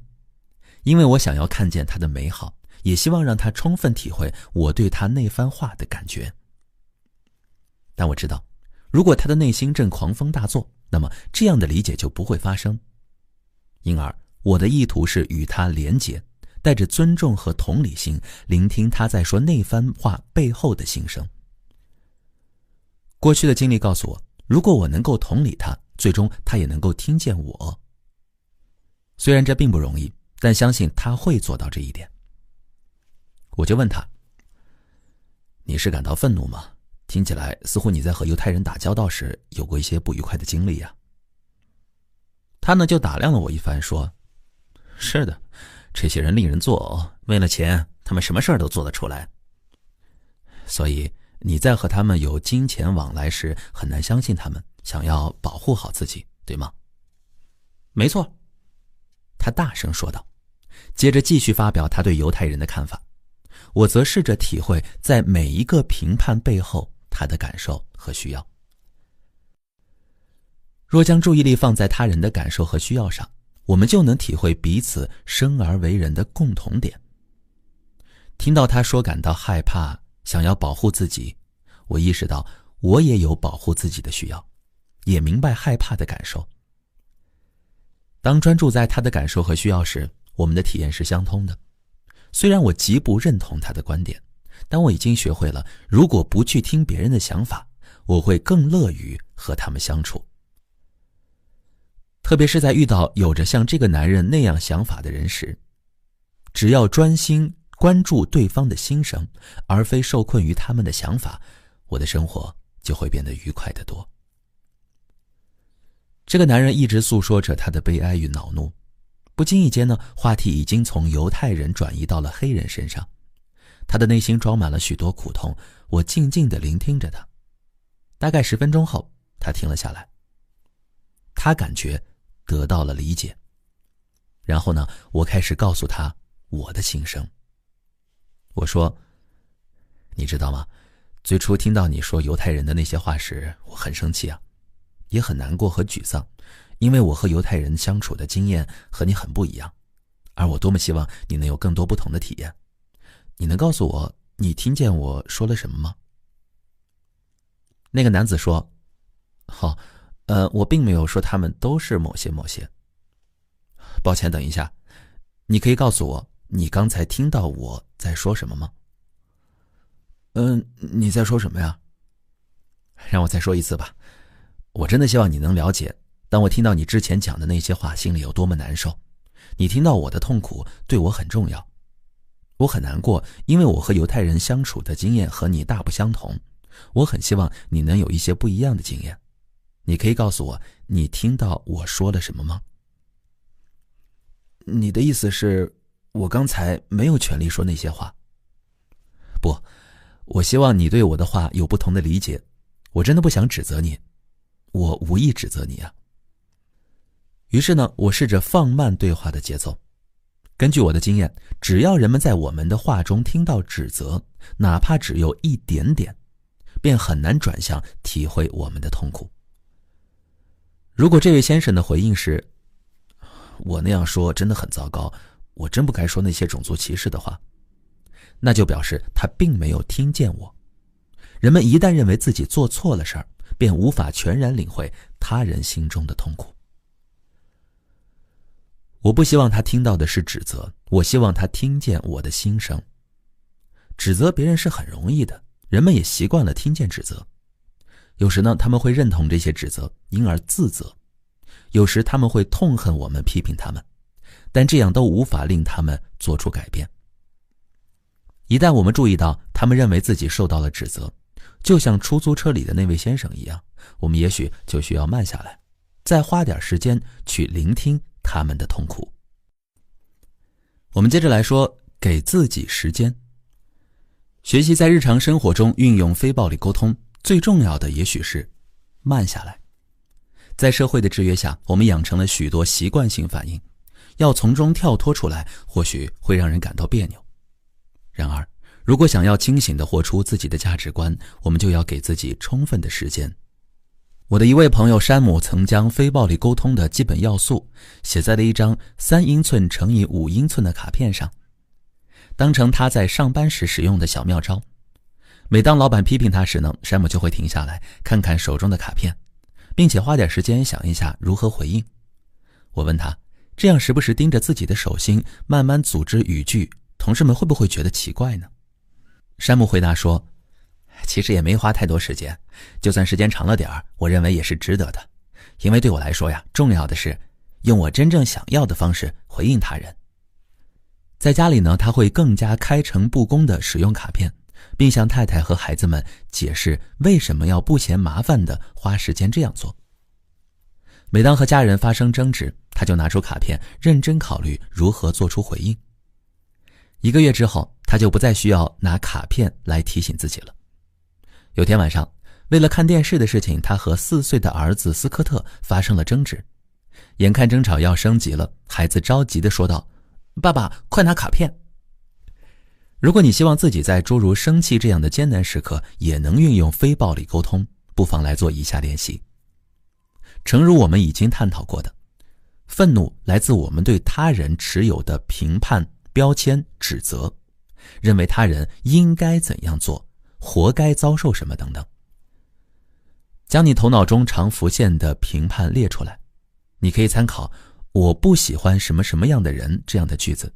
因为我想要看见他的美好，也希望让他充分体会我对他那番话的感觉。但我知道，如果他的内心正狂风大作，那么这样的理解就不会发生。因而我的意图是与他连结，带着尊重和同理心，聆听他在说那番话背后的心声。过去的经历告诉我，如果我能够同理他，最终他也能够听见我。虽然这并不容易，但相信他会做到这一点。我就问他：你是感到愤怒吗？听起来似乎你在和犹太人打交道时有过一些不愉快的经历呀。他呢就打量了我一番，说：是的，这些人令人作呕，为了钱他们什么事儿都做得出来。所以你在和他们有金钱往来时很难相信他们，想要保护好自己，对吗？没错，他大声说道，接着继续发表他对犹太人的看法。我则试着体会在每一个评判背后他的感受和需要。若将注意力放在他人的感受和需要上，我们就能体会彼此生而为人的共同点。听到他说感到害怕，想要保护自己，我意识到我也有保护自己的需要，也明白害怕的感受。当专注在他的感受和需要时，我们的体验是相通的。虽然我极不认同他的观点，但我已经学会了，如果不去听别人的想法，我会更乐于和他们相处。特别是在遇到有着像这个男人那样想法的人时，只要专心关注对方的心声，而非受困于他们的想法，我的生活就会变得愉快得多。这个男人一直诉说着他的悲哀与恼怒，不经意间呢，话题已经从犹太人转移到了黑人身上。他的内心装满了许多苦痛，我静静地聆听着他。大概10分钟后，他停了下来。他感觉得到了理解。然后呢，我开始告诉他我的心声。我说：你知道吗？最初听到你说犹太人的那些话时，我很生气啊，也很难过和沮丧，因为我和犹太人相处的经验和你很不一样，而我多么希望你能有更多不同的体验。你能告诉我你听见我说了什么吗？那个男子说：我并没有说他们都是某些。抱歉，等一下，你可以告诉我你刚才听到我在说什么吗？你在说什么呀？让我再说一次吧。我真的希望你能了解，当我听到你之前讲的那些话，心里有多么难受。你听到我的痛苦对我很重要。我很难过，因为我和犹太人相处的经验和你大不相同。我很希望你能有一些不一样的经验。你可以告诉我你听到我说了什么吗？你的意思是我刚才没有权利说那些话？不，我希望你对我的话有不同的理解。我真的不想指责你，我无意指责你啊。于是呢，我试着放慢对话的节奏。根据我的经验，只要人们在我们的话中听到指责，哪怕只有一点点，便很难转向体会我们的痛苦。如果这位先生的回应是我那样说真的很糟糕，我真不该说那些种族歧视的话，那就表示他并没有听见我。人们一旦认为自己做错了事儿，便无法全然领会他人心中的痛苦。我不希望他听到的是指责，我希望他听见我的心声。指责别人是很容易的，人们也习惯了听见指责。有时呢，他们会认同这些指责，因而自责；有时他们会痛恨我们批评他们，但这样都无法令他们做出改变。一旦我们注意到他们认为自己受到了指责，就像出租车里的那位先生一样，我们也许就需要慢下来，再花点时间去聆听他们的痛苦。我们接着来说，给自己时间。学习在日常生活中运用非暴力沟通，最重要的也许是慢下来。在社会的制约下，我们养成了许多习惯性反应，要从中跳脱出来，或许会让人感到别扭。然而，如果想要清醒地活出自己的价值观，我们就要给自己充分的时间。我的一位朋友山姆曾将非暴力沟通的基本要素写在了一张3英寸乘以5英寸的卡片上，当成他在上班时使用的小妙招。每当老板批评他时呢，山姆就会停下来看看手中的卡片，并且花点时间想一下如何回应。我问他，这样时不时盯着自己的手心慢慢组织语句，同事们会不会觉得奇怪呢？山姆回答说，其实也没花太多时间，就算时间长了点儿，我认为也是值得的。因为对我来说呀，重要的是用我真正想要的方式回应他人。在家里呢，他会更加开诚布公地使用卡片，并向太太和孩子们解释为什么要不嫌麻烦地花时间这样做。每当和家人发生争执，他就拿出卡片，认真考虑如何做出回应。1个月之后，他就不再需要拿卡片来提醒自己了。有天晚上，为了看电视的事情，他和4岁的儿子斯科特发生了争执。眼看争吵要升级了，孩子着急地说道，爸爸，快拿卡片。如果你希望自己在诸如生气这样的艰难时刻也能运用非暴力沟通，不妨来做以下练习。诚如我们已经探讨过的，愤怒来自我们对他人持有的评判、标签、指责，认为他人应该怎样做，活该遭受什么等等。将你头脑中常浮现的评判列出来，你可以参考我不喜欢什么什么样的人这样的句子，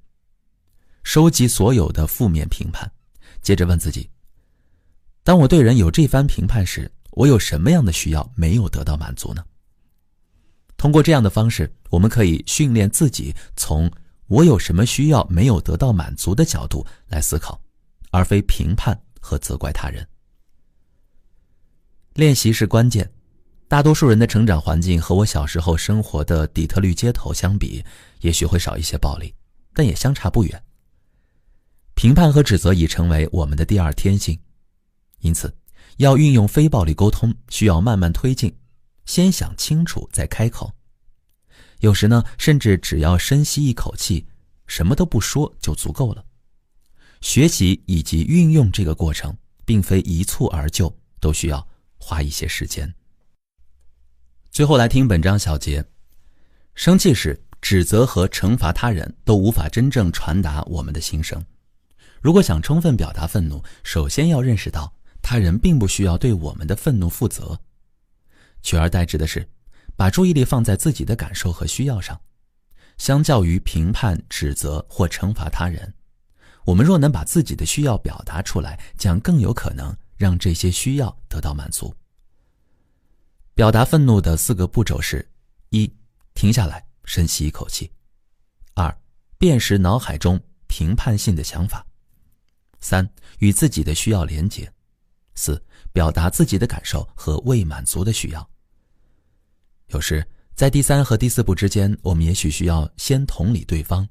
收集所有的负面评判，接着问自己，当我对人有这番评判时，我有什么样的需要没有得到满足呢？通过这样的方式，我们可以训练自己从我有什么需要没有得到满足的角度来思考，而非评判和责怪他人。练习是关键。大多数人的成长环境和我小时候生活的底特律街头相比，也许会少一些暴力，但也相差不远。评判和指责已成为我们的第二天性，因此要运用非暴力沟通，需要慢慢推进，先想清楚再开口。有时呢，甚至只要深吸一口气，什么都不说就足够了。学习以及运用这个过程，并非一蹴而就，都需要花一些时间。最后来听本章小结。生气时，指责和惩罚他人都无法真正传达我们的心声。如果想充分表达愤怒，首先要认识到他人并不需要对我们的愤怒负责，取而代之的是把注意力放在自己的感受和需要上。相较于评判、指责或惩罚他人，我们若能把自己的需要表达出来，将更有可能让这些需要得到满足。表达愤怒的4个步骤是：1. 停下来，深吸一口气； 2. 辨识脑海中评判性的想法； 3. 与自己的需要连结； 4. 表达自己的感受和未满足的需要。有时在第3和第4步之间，我们也许需要先同理对方，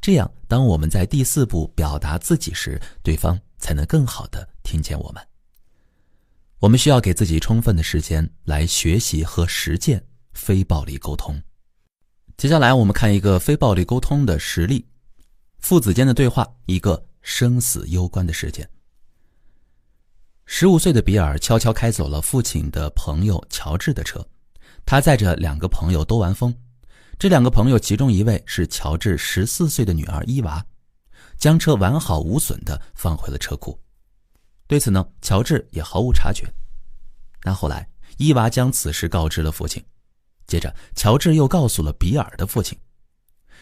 这样当我们在第4步表达自己时，对方才能更好地听见我们。我们需要给自己充分的时间来学习和实践非暴力沟通。接下来我们看一个非暴力沟通的实例。父子间的对话，一个生死攸关的事件。15岁的比尔悄悄开走了父亲的朋友乔治的车，他载着2个朋友兜完风。这2个朋友其中一位是乔治14岁的女儿伊娃，将车完好无损地放回了车库。对此呢，乔治也毫无察觉。那后来伊娃将此事告知了父亲，接着乔治又告诉了比尔的父亲。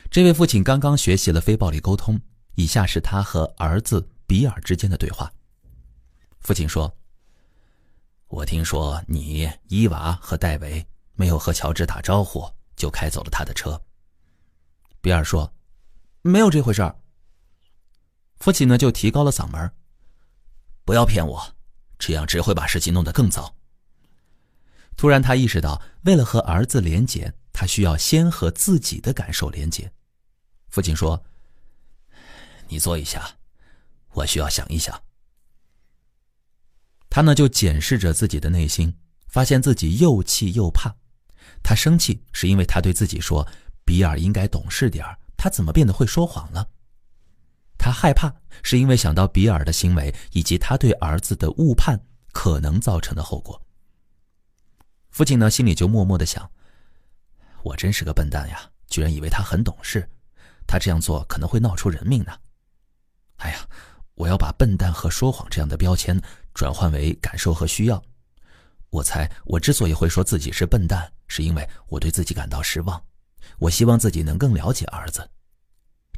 这位父亲刚刚学习了非暴力沟通，以下是他和儿子比尔之间的对话。父亲说，我听说你、伊娃和戴维没有和乔治打招呼就开走了他的车。比尔说，没有这回事儿。父亲呢就提高了嗓门，不要骗我，这样只会把事情弄得更糟。突然他意识到，为了和儿子连结，他需要先和自己的感受连结。父亲说，你坐一下，我需要想一想。他呢就检视着自己的内心，发现自己又气又怕。他生气是因为他对自己说，比尔应该懂事点，他怎么变得会说谎了？他害怕是因为想到比尔的行为以及他对儿子的误判可能造成的后果。父亲呢心里就默默地想，我真是个笨蛋呀，居然以为他很懂事，他这样做可能会闹出人命呢。哎呀，我要把笨蛋和说谎这样的标签转换为感受和需要。我猜我之所以会说自己是笨蛋，是因为我对自己感到失望，我希望自己能更了解儿子。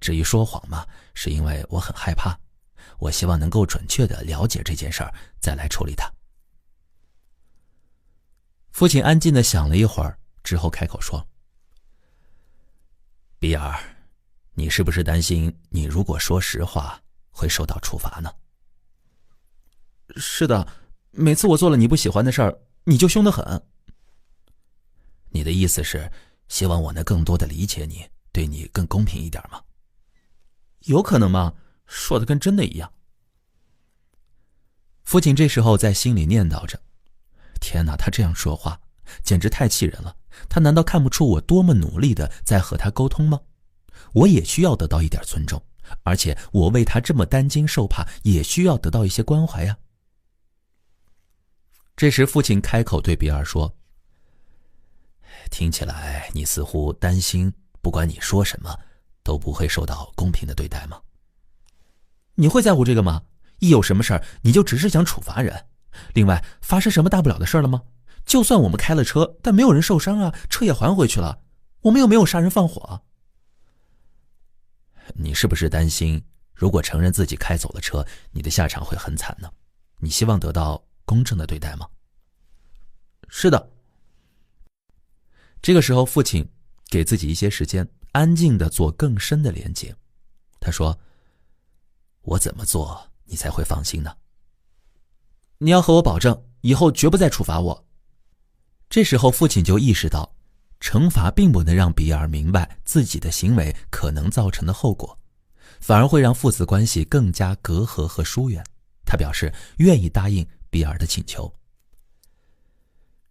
至于说谎嘛，是因为我很害怕，我希望能够准确地了解这件事儿，再来处理它。父亲安静地想了一会儿之后开口说，比尔，你是不是担心你如果说实话会受到处罚呢？是的，每次我做了你不喜欢的事儿，你就凶得很。你的意思是希望我能更多的理解你，对你更公平一点吗？有可能吗？说的跟真的一样。父亲这时候在心里念叨着，天哪，他这样说话简直太气人了，他难道看不出我多么努力的在和他沟通吗？我也需要得到一点尊重，而且我为他这么担惊受怕，也需要得到一些关怀呀。这时父亲开口对比尔说，听起来你似乎担心不管你说什么都不会受到公平的对待吗？你会在乎这个吗？一有什么事儿你就只是想处罚人。另外，发生什么大不了的事了吗？就算我们开了车，但没有人受伤啊，车也还回去了，我们又没有杀人放火。你是不是担心如果承认自己开走了车，你的下场会很惨呢？你希望得到公正的对待吗？是的。这个时候父亲给自己一些时间，安静地做更深的连接。他说，我怎么做你才会放心呢？你要和我保证以后绝不再处罚我。这时候父亲就意识到，惩罚并不能让比尔明白自己的行为可能造成的后果，反而会让父子关系更加隔阂和疏远。他表示愿意答应比尔的请求。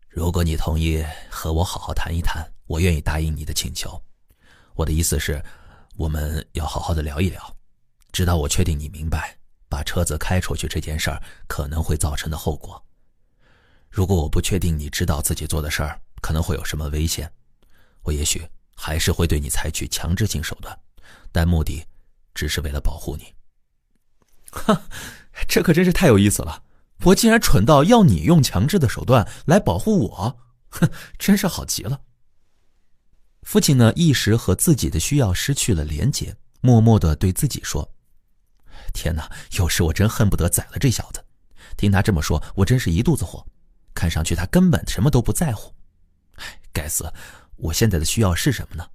如果你同意和我好好谈一谈，我愿意答应你的请求。我的意思是，我们要好好的聊一聊，直到我确定你明白把车子开出去这件事儿可能会造成的后果。如果我不确定你知道自己做的事儿可能会有什么危险，我也许还是会对你采取强制性手段，但目的只是为了保护你。哈，这可真是太有意思了，我竟然蠢到要你用强制的手段来保护我，哼，真是好极了。父亲呢，一时和自己的需要失去了连结，默默地对自己说，天哪，有时我真恨不得宰了这小子。听他这么说，我真是一肚子火，看上去他根本什么都不在乎。该死，我现在的需要是什么呢？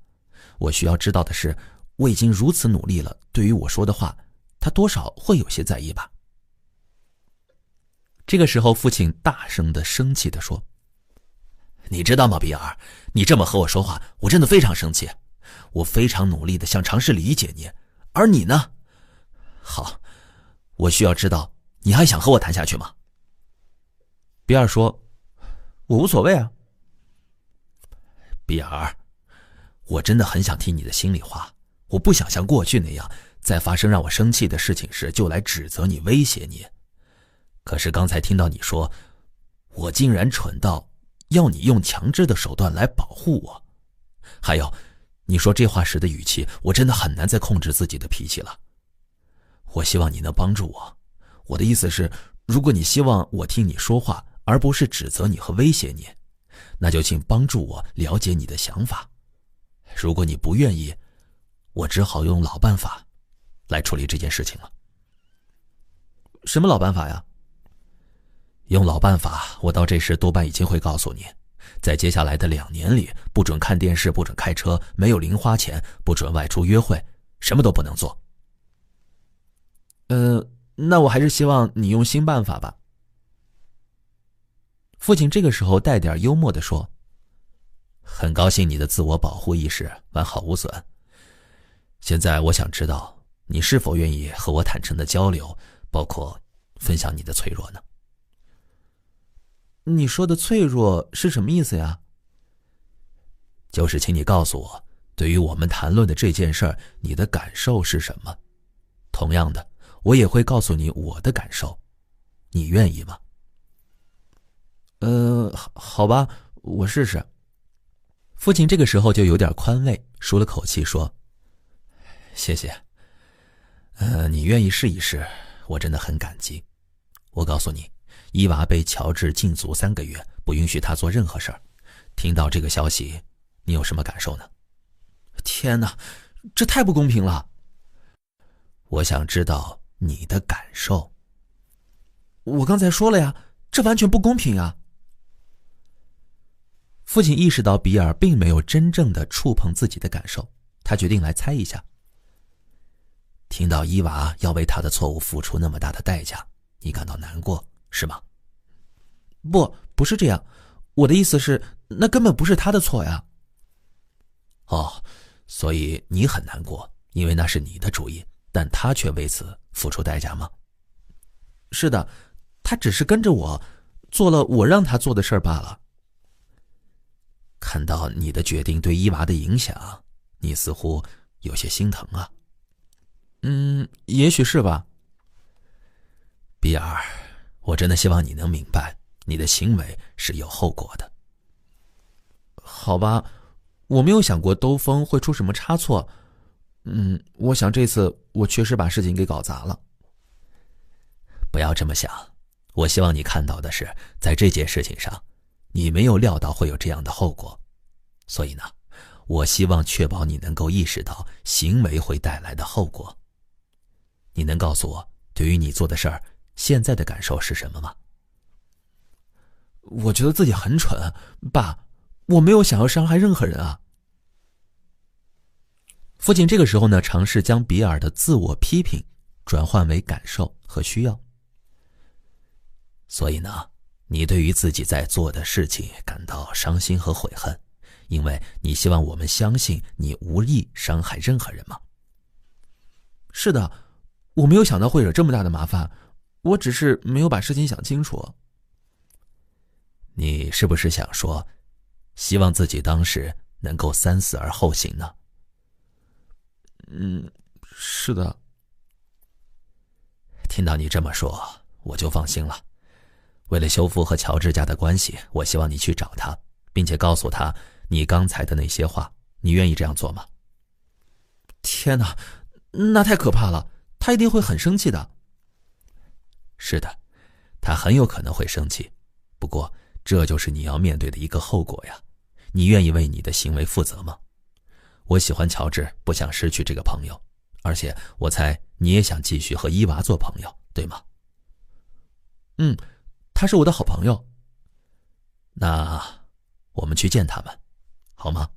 我需要知道的是，我已经如此努力了，对于我说的话，他多少会有些在意吧。这个时候父亲大声地生气地说，你知道吗，比尔，你这么和我说话，我真的非常生气。我非常努力地想尝试理解你，而你呢？好，我需要知道你还想和我谈下去吗？比尔说，我无所谓啊。比尔，我真的很想听你的心里话，我不想像过去那样在发生让我生气的事情时就来指责你、威胁你。可是刚才听到你说，我竟然蠢到要你用强制的手段来保护我。还有，你说这话时的语气，我真的很难再控制自己的脾气了。我希望你能帮助我。我的意思是，如果你希望我听你说话，而不是指责你和威胁你，那就请帮助我了解你的想法。如果你不愿意，我只好用老办法来处理这件事情了。什么老办法呀？用老办法，我到这时多半已经会告诉你，在接下来的2年里，不准看电视，不准开车，没有零花钱，不准外出约会，什么都不能做。那我还是希望你用新办法吧。父亲这个时候带点幽默地说：很高兴你的自我保护意识完好无损。现在我想知道，你是否愿意和我坦诚的交流，包括分享你的脆弱呢？你说的脆弱是什么意思呀？就是请你告诉我，对于我们谈论的这件事儿，你的感受是什么？同样的，我也会告诉你我的感受，你愿意吗？好吧，我试试。父亲这个时候就有点宽慰，舒了口气说：谢谢。你愿意试一试，我真的很感激。我告诉你，伊娃被乔治禁足3个月，不允许他做任何事儿。听到这个消息，你有什么感受呢？天哪，这太不公平了。我想知道你的感受。我刚才说了呀，这完全不公平啊。父亲意识到比尔并没有真正的触碰自己的感受，他决定来猜一下。听到伊娃要为他的错误付出那么大的代价，你感到难过，是吗？不是这样，我的意思是，那根本不是他的错呀。哦，所以你很难过，因为那是你的主意，但他却为此付出代价吗？是的，他只是跟着我，做了我让他做的事儿罢了。看到你的决定对伊娃的影响，你似乎有些心疼啊。也许是吧。比尔，我真的希望你能明白，你的行为是有后果的。好吧，我没有想过兜风会出什么差错。我想这次我确实把事情给搞砸了。不要这么想，我希望你看到的是，在这件事情上，你没有料到会有这样的后果。所以呢，我希望确保你能够意识到行为会带来的后果。你能告诉我，对于你做的事儿，现在的感受是什么吗？我觉得自己很蠢，爸，我没有想要伤害任何人啊。父亲这个时候呢，尝试将比尔的自我批评转换为感受和需要。所以呢，你对于自己在做的事情感到伤心和悔恨，因为你希望我们相信你无意伤害任何人吗？是的，我没有想到会惹这么大的麻烦，我只是没有把事情想清楚。你是不是想说，希望自己当时能够三思而后行呢？是的。听到你这么说，我就放心了。为了修复和乔治家的关系，我希望你去找他，并且告诉他你刚才的那些话。你愿意这样做吗？天哪，那太可怕了，他一定会很生气的。是的，他很有可能会生气，不过这就是你要面对的一个后果呀。你愿意为你的行为负责吗？我喜欢乔治，不想失去这个朋友，而且我猜你也想继续和伊娃做朋友，对吗？他是我的好朋友。那我们去见他们，好吗？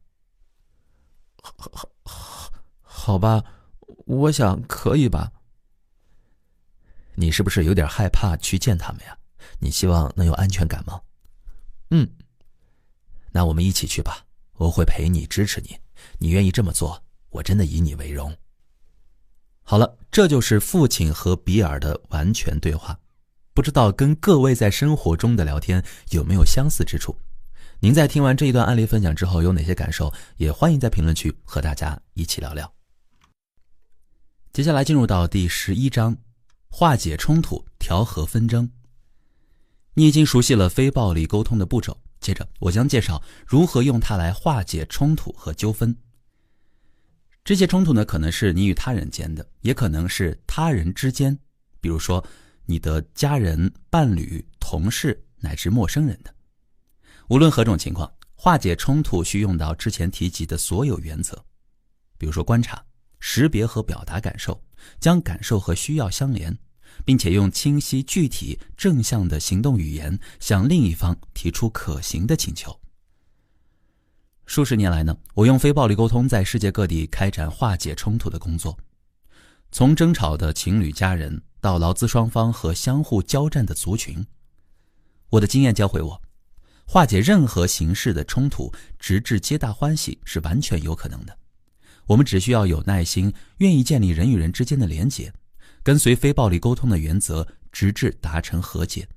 好吧，我想可以吧。你是不是有点害怕去见他们呀？你希望能有安全感吗？那我们一起去吧，我会陪你，支持你。你愿意这么做，我真的以你为荣。好了，这就是父亲和比尔的完全对话。不知道跟各位在生活中的聊天有没有相似之处？您在听完这一段案例分享之后有哪些感受？也欢迎在评论区和大家一起聊聊。接下来进入到第11章，化解冲突，调和纷争。你已经熟悉了非暴力沟通的步骤，接着我将介绍如何用它来化解冲突和纠纷。这些冲突呢，可能是你与他人间的，也可能是他人之间，比如说你的家人、伴侣、同事乃至陌生人的。无论何种情况，化解冲突需用到之前提及的所有原则，比如说观察、识别和表达感受，将感受和需要相连，并且用清晰、具体、正向的行动语言向另一方提出可行的请求。数十年来呢，我用非暴力沟通在世界各地开展化解冲突的工作，从争吵的情侣家人到劳资双方和相互交战的族群。我的经验教会我，化解任何形式的冲突，直至皆大欢喜是完全有可能的。我们只需要有耐心，愿意建立人与人之间的连结，跟随非暴力沟通的原则，直至达成和解，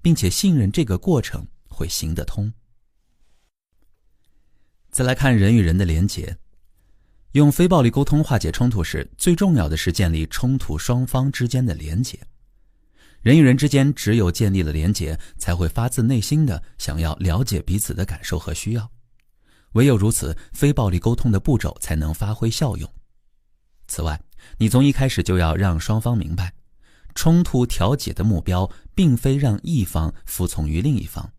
并且信任这个过程会行得通。再来看人与人的连结，用非暴力沟通化解冲突时，最重要的是建立冲突双方之间的连结。人与人之间只有建立了连结，才会发自内心的想要了解彼此的感受和需要。唯有如此，非暴力沟通的步骤才能发挥效用。此外，你从一开始就要让双方明白，冲突调解的目标并非让一方服从于另一方。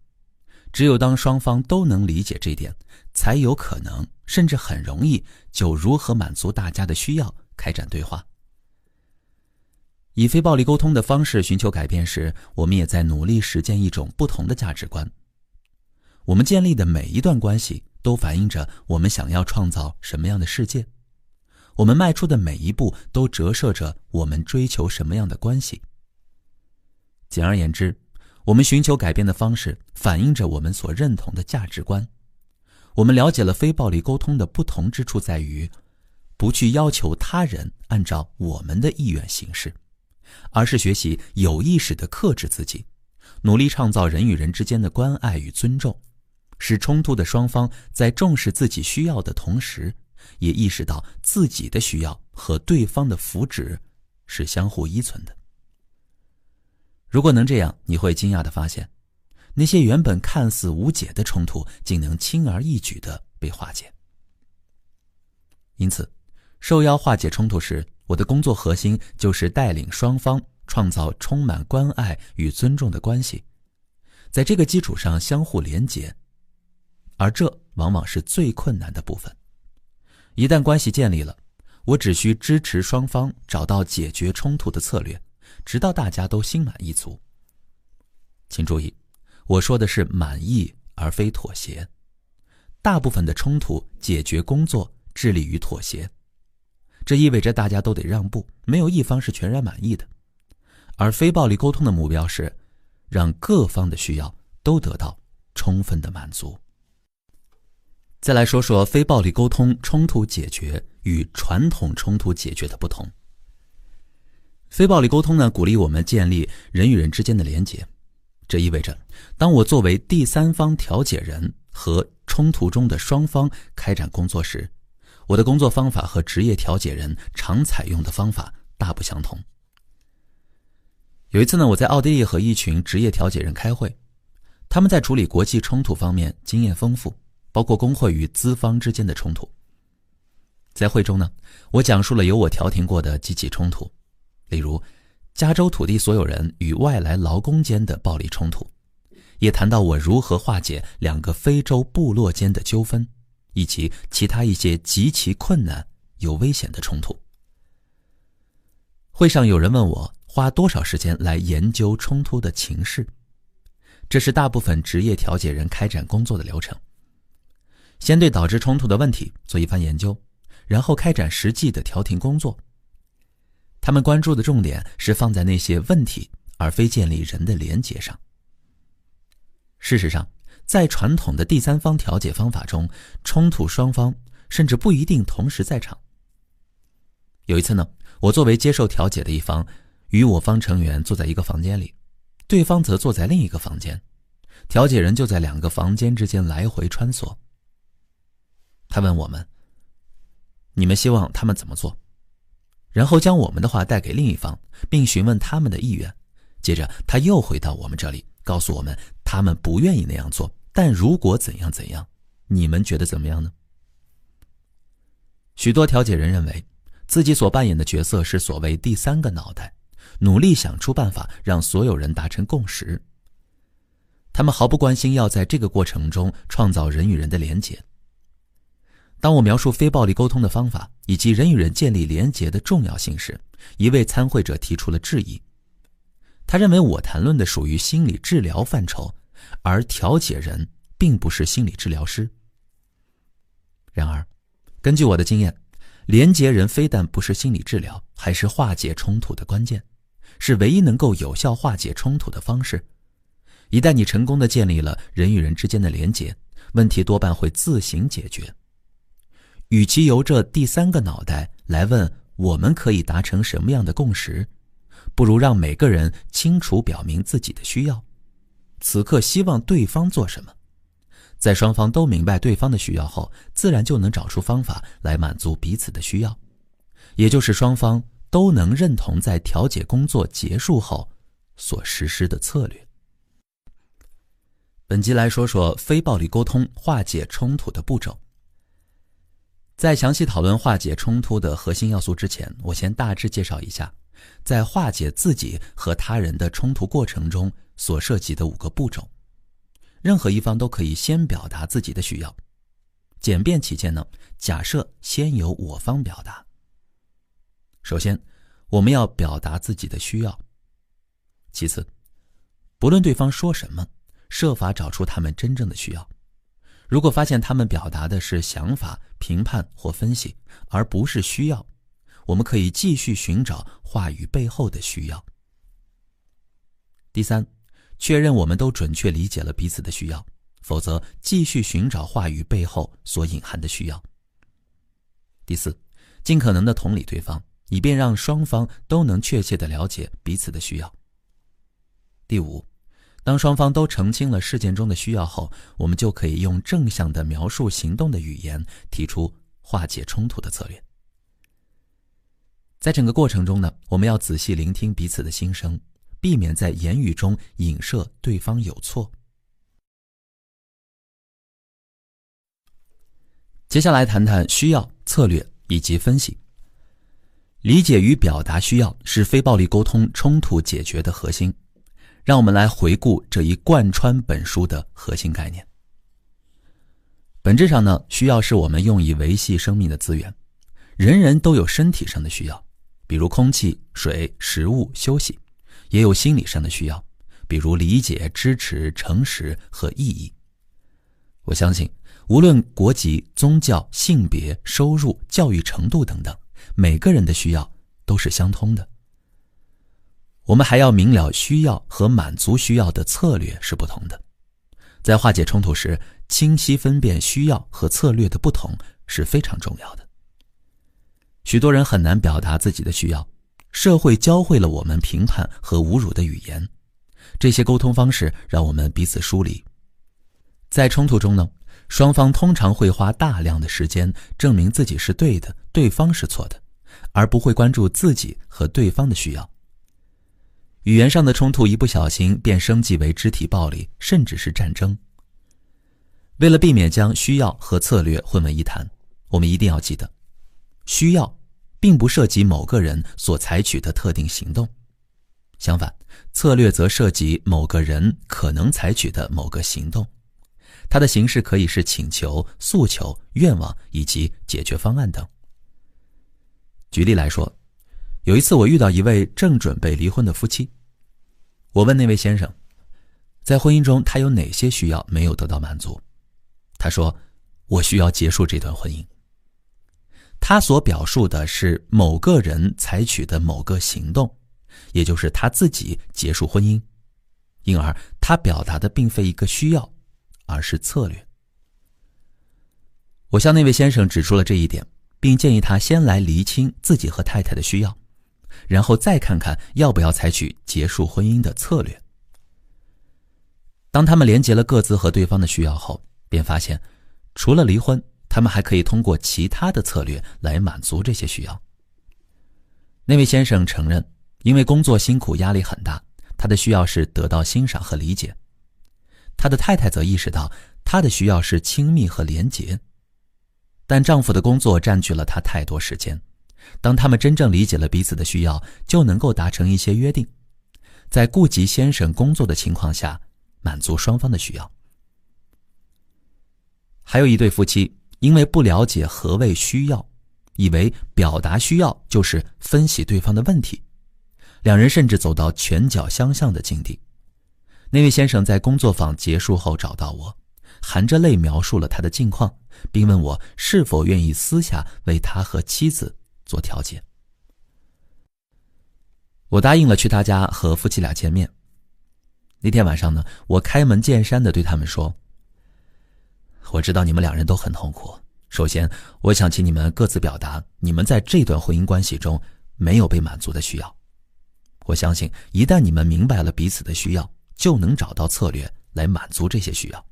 只有当双方都能理解这点，才有可能，甚至很容易就如何满足大家的需要开展对话。以非暴力沟通的方式寻求改变时，我们也在努力实践一种不同的价值观。我们建立的每一段关系都反映着我们想要创造什么样的世界，我们迈出的每一步都折射着我们追求什么样的关系。简而言之，我们寻求改变的方式反映着我们所认同的价值观。我们了解了非暴力沟通的不同之处在于，不去要求他人按照我们的意愿行事，而是学习有意识地克制自己，努力创造人与人之间的关爱与尊重，使冲突的双方在重视自己需要的同时，也意识到自己的需要和对方的福祉是相互依存的。如果能这样，你会惊讶地发现，那些原本看似无解的冲突竟能轻而易举地被化解。因此，受邀化解冲突时，我的工作核心就是带领双方创造充满关爱与尊重的关系，在这个基础上相互连结，而这往往是最困难的部分。一旦关系建立了，我只需支持双方找到解决冲突的策略，直到大家都心满意足。请注意，我说的是满意而非妥协。大部分的冲突解决工作致力于妥协，这意味着大家都得让步，没有一方是全然满意的。而非暴力沟通的目标是让各方的需要都得到充分的满足。再来说说非暴力沟通冲突解决与传统冲突解决的不同。非暴力沟通呢，鼓励我们建立人与人之间的连结。这意味着，当我作为第三方调解人和冲突中的双方开展工作时，我的工作方法和职业调解人常采用的方法大不相同。有一次呢，我在奥地利和一群职业调解人开会，他们在处理国际冲突方面经验丰富，包括工会与资方之间的冲突。在会中呢，我讲述了由我调停过的几起冲突，例如加州土地所有人与外来劳工间的暴力冲突，也谈到我如何化解2个非洲部落间的纠纷，以及其他一些极其困难有危险的冲突。会上有人问我花多少时间来研究冲突的情势，这是大部分职业调解人开展工作的流程。先对导致冲突的问题做一番研究，然后开展实际的调停工作。他们关注的重点是放在那些问题，而非建立人的连结上。事实上，在传统的第三方调解方法中，冲突双方甚至不一定同时在场。有一次呢，我作为接受调解的一方，与我方成员坐在一个房间里，对方则坐在另一个房间，调解人就在2个房间之间来回穿梭。他问我们：你们希望他们怎么做？然后将我们的话带给另一方，并询问他们的意愿。接着他又回到我们这里，告诉我们他们不愿意那样做，但如果怎样怎样，你们觉得怎么样呢？许多调解人认为自己所扮演的角色是所谓第三个脑袋，努力想出办法让所有人达成共识。他们毫不关心要在这个过程中创造人与人的连结。当我描述非暴力沟通的方法以及人与人建立连结的重要性时，一位参会者提出了质疑。他认为我谈论的属于心理治疗范畴，而调解人并不是心理治疗师。然而，根据我的经验，连结人非但不是心理治疗，还是化解冲突的关键，是唯一能够有效化解冲突的方式。一旦你成功地建立了人与人之间的连结，问题多半会自行解决。与其由这第三个脑袋来问我们可以达成什么样的共识，不如让每个人清楚表明自己的需要，此刻希望对方做什么。在双方都明白对方的需要后，自然就能找出方法来满足彼此的需要，也就是双方都能认同在调解工作结束后所实施的策略。本集来说说非暴力沟通化解冲突的步骤。在详细讨论化解冲突的核心要素之前，我先大致介绍一下在化解自己和他人的冲突过程中所涉及的5个步骤。任何一方都可以先表达自己的需要。简便起见呢，假设先由我方表达。首先，我们要表达自己的需要。其次，不论对方说什么，设法找出他们真正的需要。如果发现他们表达的是想法、评判或分析，而不是需要，我们可以继续寻找话语背后的需要。第三，确认我们都准确理解了彼此的需要，否则继续寻找话语背后所隐含的需要。第四，尽可能的同理对方，以便让双方都能确切地了解彼此的需要。第五，当双方都澄清了事件中的需要后，我们就可以用正向的描述行动的语言提出化解冲突的策略。在整个过程中呢，我们要仔细聆听彼此的心声，避免在言语中影射对方有错。接下来谈谈需要、策略以及分析。理解与表达需要是非暴力沟通冲突解决的核心。让我们来回顾这一贯穿本书的核心概念。本质上呢，需要是我们用以维系生命的资源。人人都有身体上的需要，比如空气、水、食物、休息，也有心理上的需要，比如理解、支持、诚实和意义。我相信，无论国籍、宗教、性别、收入、教育程度等等，每个人的需要都是相通的。我们还要明了需要和满足需要的策略是不同的。在化解冲突时，清晰分辨需要和策略的不同是非常重要的。许多人很难表达自己的需要，社会教会了我们评判和侮辱的语言，这些沟通方式让我们彼此疏离。在冲突中呢，双方通常会花大量的时间证明自己是对的，对方是错的，而不会关注自己和对方的需要。语言上的冲突一不小心便升级为肢体暴力，甚至是战争。为了避免将需要和策略混为一谈，我们一定要记得，需要并不涉及某个人所采取的特定行动，相反，策略则涉及某个人可能采取的某个行动。它的形式可以是请求、诉求、愿望以及解决方案等。举例来说，有一次我遇到一位正准备离婚的夫妻，我问那位先生，在婚姻中他有哪些需要没有得到满足？他说，我需要结束这段婚姻。他所表述的是某个人采取的某个行动，也就是他自己结束婚姻，因而他表达的并非一个需要，而是策略。我向那位先生指出了这一点，并建议他先来厘清自己和太太的需要，然后再看看要不要采取结束婚姻的策略。当他们连结了各自和对方的需要后，便发现除了离婚，他们还可以通过其他的策略来满足这些需要。那位先生承认，因为工作辛苦压力很大，他的需要是得到欣赏和理解。他的太太则意识到他的需要是亲密和连结，但丈夫的工作占据了他太多时间。当他们真正理解了彼此的需要，就能够达成一些约定，在顾及先生工作的情况下，满足双方的需要。还有一对夫妻，因为不了解何谓需要，以为表达需要就是分析对方的问题，两人甚至走到拳脚相向的境地。那位先生在工作坊结束后找到我，含着泪描述了他的近况，并问我是否愿意私下为他和妻子做调解。我答应了去他家和夫妻俩见面。那天晚上呢，我开门见山地对他们说，我知道你们两人都很痛苦。首先，我想请你们各自表达你们在这段婚姻关系中没有被满足的需要。我相信一旦你们明白了彼此的需要，就能找到策略来满足这些需要。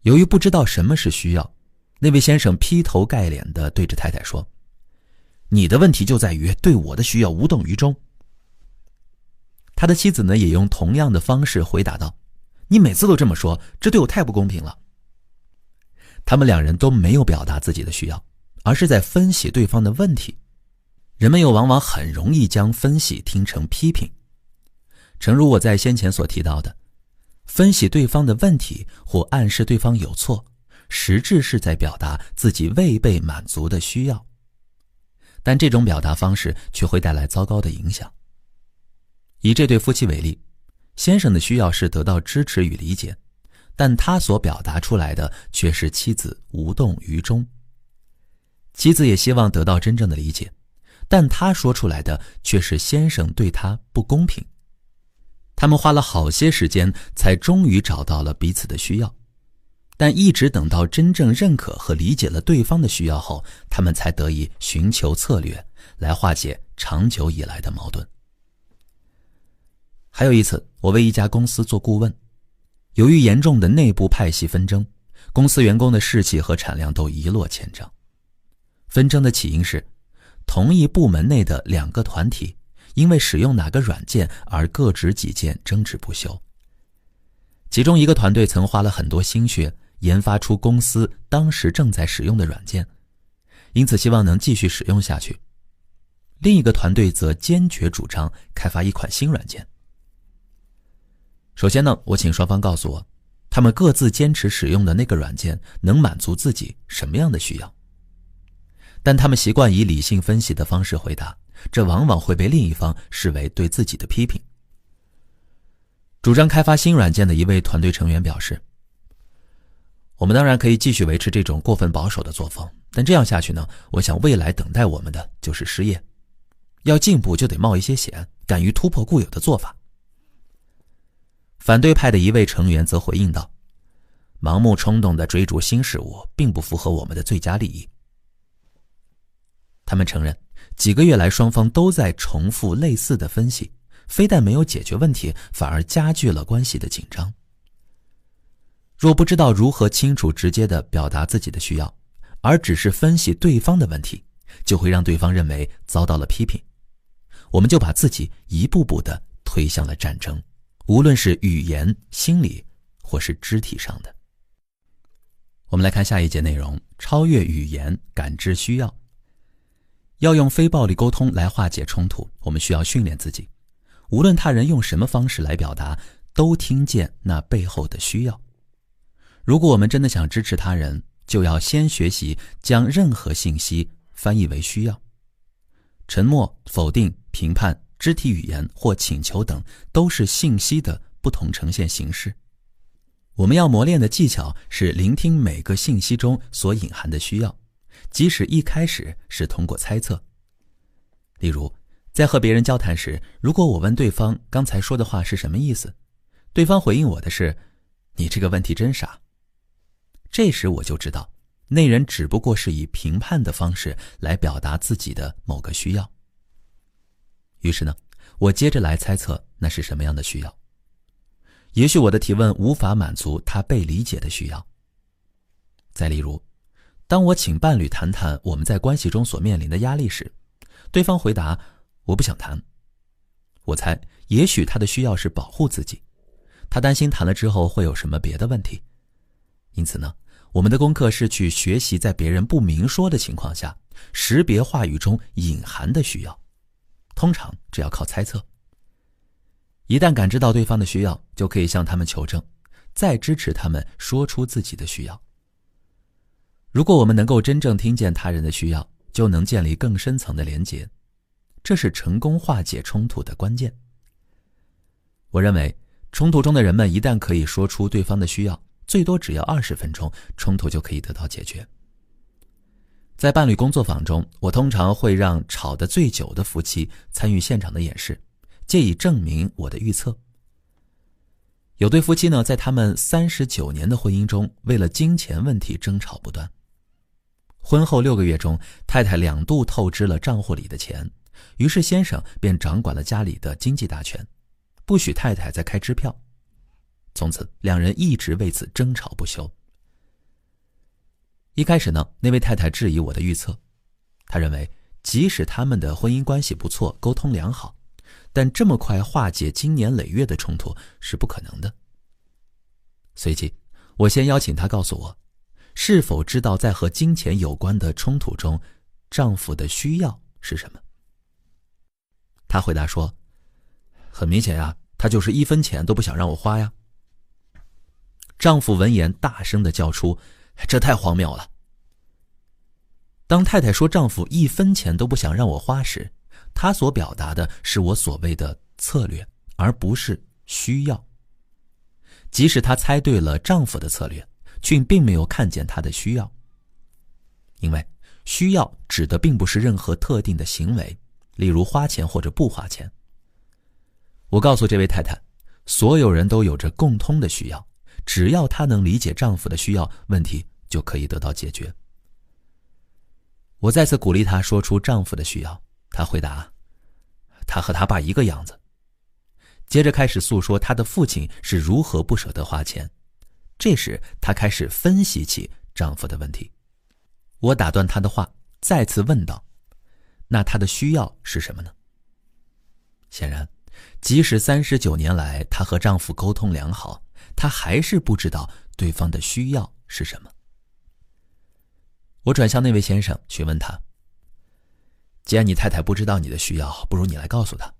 由于不知道什么是需要，那位先生劈头盖脸地对着太太说，你的问题就在于对我的需要无动于衷。他的妻子呢，也用同样的方式回答道，你每次都这么说，这对我太不公平了。他们两人都没有表达自己的需要，而是在分析对方的问题。人们又往往很容易将分析听成批评。诚如我在先前所提到的，分析对方的问题或暗示对方有错，实质是在表达自己未被满足的需要。但这种表达方式却会带来糟糕的影响。以这对夫妻为例，先生的需要是得到支持与理解，但他所表达出来的却是妻子无动于衷。妻子也希望得到真正的理解，但他说出来的却是先生对他不公平。他们花了好些时间才终于找到了彼此的需要，但一直等到真正认可和理解了对方的需要后，他们才得以寻求策略来化解长久以来的矛盾。还有一次，我为一家公司做顾问，由于严重的内部派系纷争，公司员工的士气和产量都一落千丈。纷争的起因是同一部门内的两个团体因为使用哪个软件而各执己见，争执不休。其中一个团队曾花了很多心血研发出公司当时正在使用的软件，因此希望能继续使用下去。另一个团队则坚决主张开发一款新软件。首先呢，我请双方告诉我，他们各自坚持使用的那个软件能满足自己什么样的需要。但他们习惯以理性分析的方式回答，这往往会被另一方视为对自己的批评。主张开发新软件的一位团队成员表示，我们当然可以继续维持这种过分保守的作风，但这样下去呢，我想未来等待我们的就是失业。要进步就得冒一些险，敢于突破固有的做法。反对派的一位成员则回应道，盲目冲动地追逐新事物并不符合我们的最佳利益。他们承认，几个月来双方都在重复类似的分析，非但没有解决问题，反而加剧了关系的紧张。若不知道如何清楚直接地表达自己的需要，而只是分析对方的问题，就会让对方认为遭到了批评。我们就把自己一步步地推向了战争，无论是语言、心理或是肢体上的。我们来看下一节内容，超越语言，感知需要。要用非暴力沟通来化解冲突，我们需要训练自己，无论他人用什么方式来表达，都听见那背后的需要。如果我们真的想支持他人，就要先学习将任何信息翻译为需要。沉默、否定、评判、肢体语言或请求等都是信息的不同呈现形式。我们要磨练的技巧是聆听每个信息中所隐含的需要，即使一开始是通过猜测。例如，在和别人交谈时，如果我问对方刚才说的话是什么意思，对方回应我的是，你这个问题真傻。这时我就知道，那人只不过是以评判的方式来表达自己的某个需要。于是呢，我接着来猜测那是什么样的需要。也许我的提问无法满足他被理解的需要。再例如，当我请伴侣谈谈我们在关系中所面临的压力时，对方回答我不想谈。我猜也许他的需要是保护自己，他担心谈了之后会有什么别的问题。因此呢，我们的功课是去学习在别人不明说的情况下，识别话语中隐含的需要。通常这要靠猜测。一旦感知到对方的需要，就可以向他们求证，再支持他们说出自己的需要。如果我们能够真正听见他人的需要，就能建立更深层的连结，这是成功化解冲突的关键。我认为，冲突中的人们一旦可以说出对方的需要，最多只要20分钟，冲突就可以得到解决。在伴侣工作坊中，我通常会让吵得最久的夫妻参与现场的演示，借以证明我的预测。有对夫妻呢，在他们39年的婚姻中，为了金钱问题争吵不断。婚后6个月中，太太2度透支了账户里的钱，于是先生便掌管了家里的经济大权，不许太太再开支票。从此两人一直为此争吵不休。一开始呢，那位太太质疑我的预测，她认为即使他们的婚姻关系不错，沟通良好，但这么快化解经年累月的冲突是不可能的。随即我先邀请她告诉我，是否知道在和金钱有关的冲突中，丈夫的需要是什么。她回答说，很明显呀，他就是1分钱都不想让我花呀。丈夫闻言大声地叫出，这太荒谬了。当太太说丈夫1分钱都不想让我花时，她所表达的是我所谓的策略，而不是需要。即使她猜对了丈夫的策略，却并没有看见他的需要。因为需要指的并不是任何特定的行为，例如花钱或者不花钱。我告诉这位太太，所有人都有着共通的需要，只要她能理解丈夫的需要，问题就可以得到解决。我再次鼓励她说出丈夫的需要，她回答，她和她爸一个样子。接着开始诉说她的父亲是如何不舍得花钱。这时她开始分析起丈夫的问题。我打断她的话，再次问道，那她的需要是什么呢？显然，即使39年来她和丈夫沟通良好，她还是不知道对方的需要是什么。我转向那位先生询问他，既然你太太不知道你的需要，不如你来告诉她，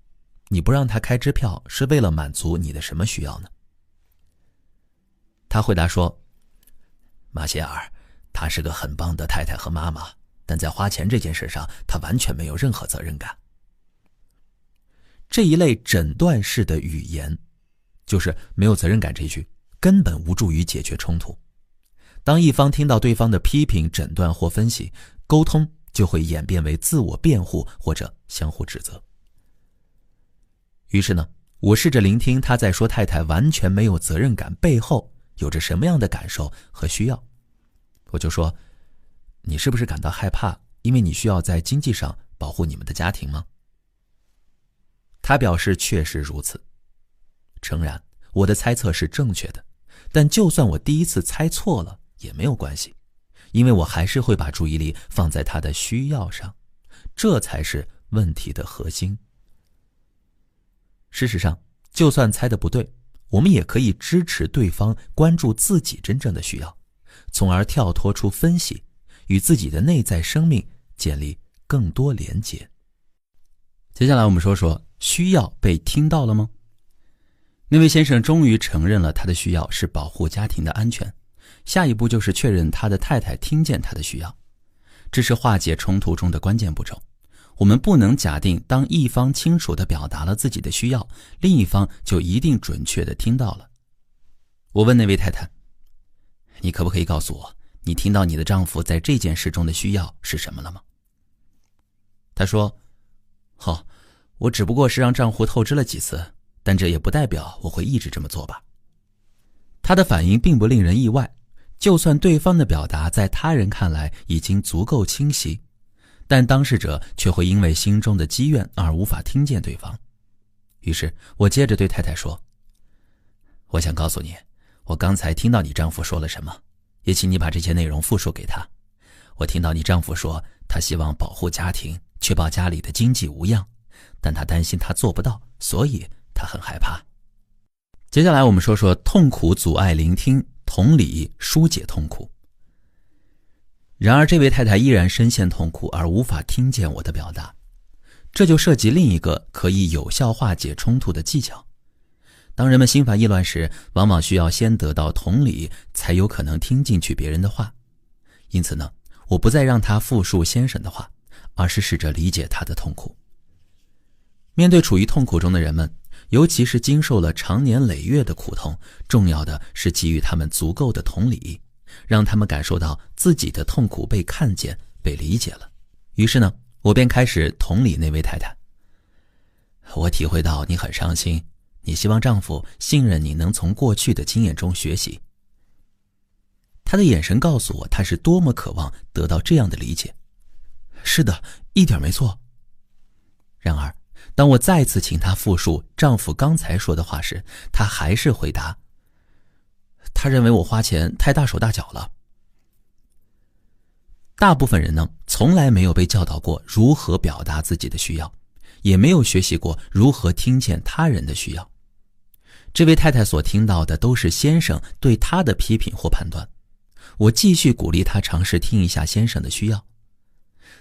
你不让她开支票是为了满足你的什么需要呢？他回答说，马歇尔，她是个很棒的太太和妈妈，但在花钱这件事上，她完全没有任何责任感。这一类诊断式的语言，就是没有责任感这句，根本无助于解决冲突。当一方听到对方的批评、诊断或分析，沟通就会演变为自我辩护或者相互指责。于是呢，我试着聆听他在说太太完全没有责任感背后有着什么样的感受和需要。我就说，你是不是感到害怕，因为你需要在经济上保护你们的家庭吗？他表示确实如此。诚然，我的猜测是正确的，但就算我第一次猜错了也没有关系，因为我还是会把注意力放在他的需要上，这才是问题的核心。事实上，就算猜得不对，我们也可以支持对方关注自己真正的需要，从而跳脱出分析，与自己的内在生命建立更多连结。接下来我们说说，需要被听到了吗？那位先生终于承认了他的需要是保护家庭的安全，下一步就是确认他的太太听见他的需要。这是化解冲突中的关键步骤。我们不能假定当一方清楚地表达了自己的需要，另一方就一定准确地听到了。我问那位太太，你可不可以告诉我，你听到你的丈夫在这件事中的需要是什么了吗？她说，我只不过是让账户透支了几次，但这也不代表我会一直这么做吧。她的反应并不令人意外，就算对方的表达在他人看来已经足够清晰，但当事者却会因为心中的积怨而无法听见对方。于是我接着对太太说，我想告诉你，我刚才听到你丈夫说了什么，也请你把这些内容复述给他。我听到你丈夫说，他希望保护家庭，确保家里的经济无恙，但他担心他做不到，所以他很害怕。接下来我们说说痛苦阻碍聆听，同理疏解痛苦。然而这位太太依然深陷痛苦而无法听见我的表达，这就涉及另一个可以有效化解冲突的技巧。当人们心烦意乱时，往往需要先得到同理，才有可能听进去别人的话。因此呢，我不再让他复述先生的话，而是试着理解他的痛苦。面对处于痛苦中的人们，尤其是经受了长年累月的苦痛，重要的是给予他们足够的同理，让他们感受到自己的痛苦被看见、被理解了。于是呢，我便开始同理那位太太。我体会到你很伤心，你希望丈夫信任你能从过去的经验中学习。她的眼神告诉我，她是多么渴望得到这样的理解。是的，一点没错。然而，当我再次请她复述丈夫刚才说的话时，她还是回答，他认为我花钱太大手大脚了。大部分人呢，从来没有被教导过如何表达自己的需要，也没有学习过如何听见他人的需要。这位太太所听到的都是先生对她的批评或判断。我继续鼓励她尝试听一下先生的需要。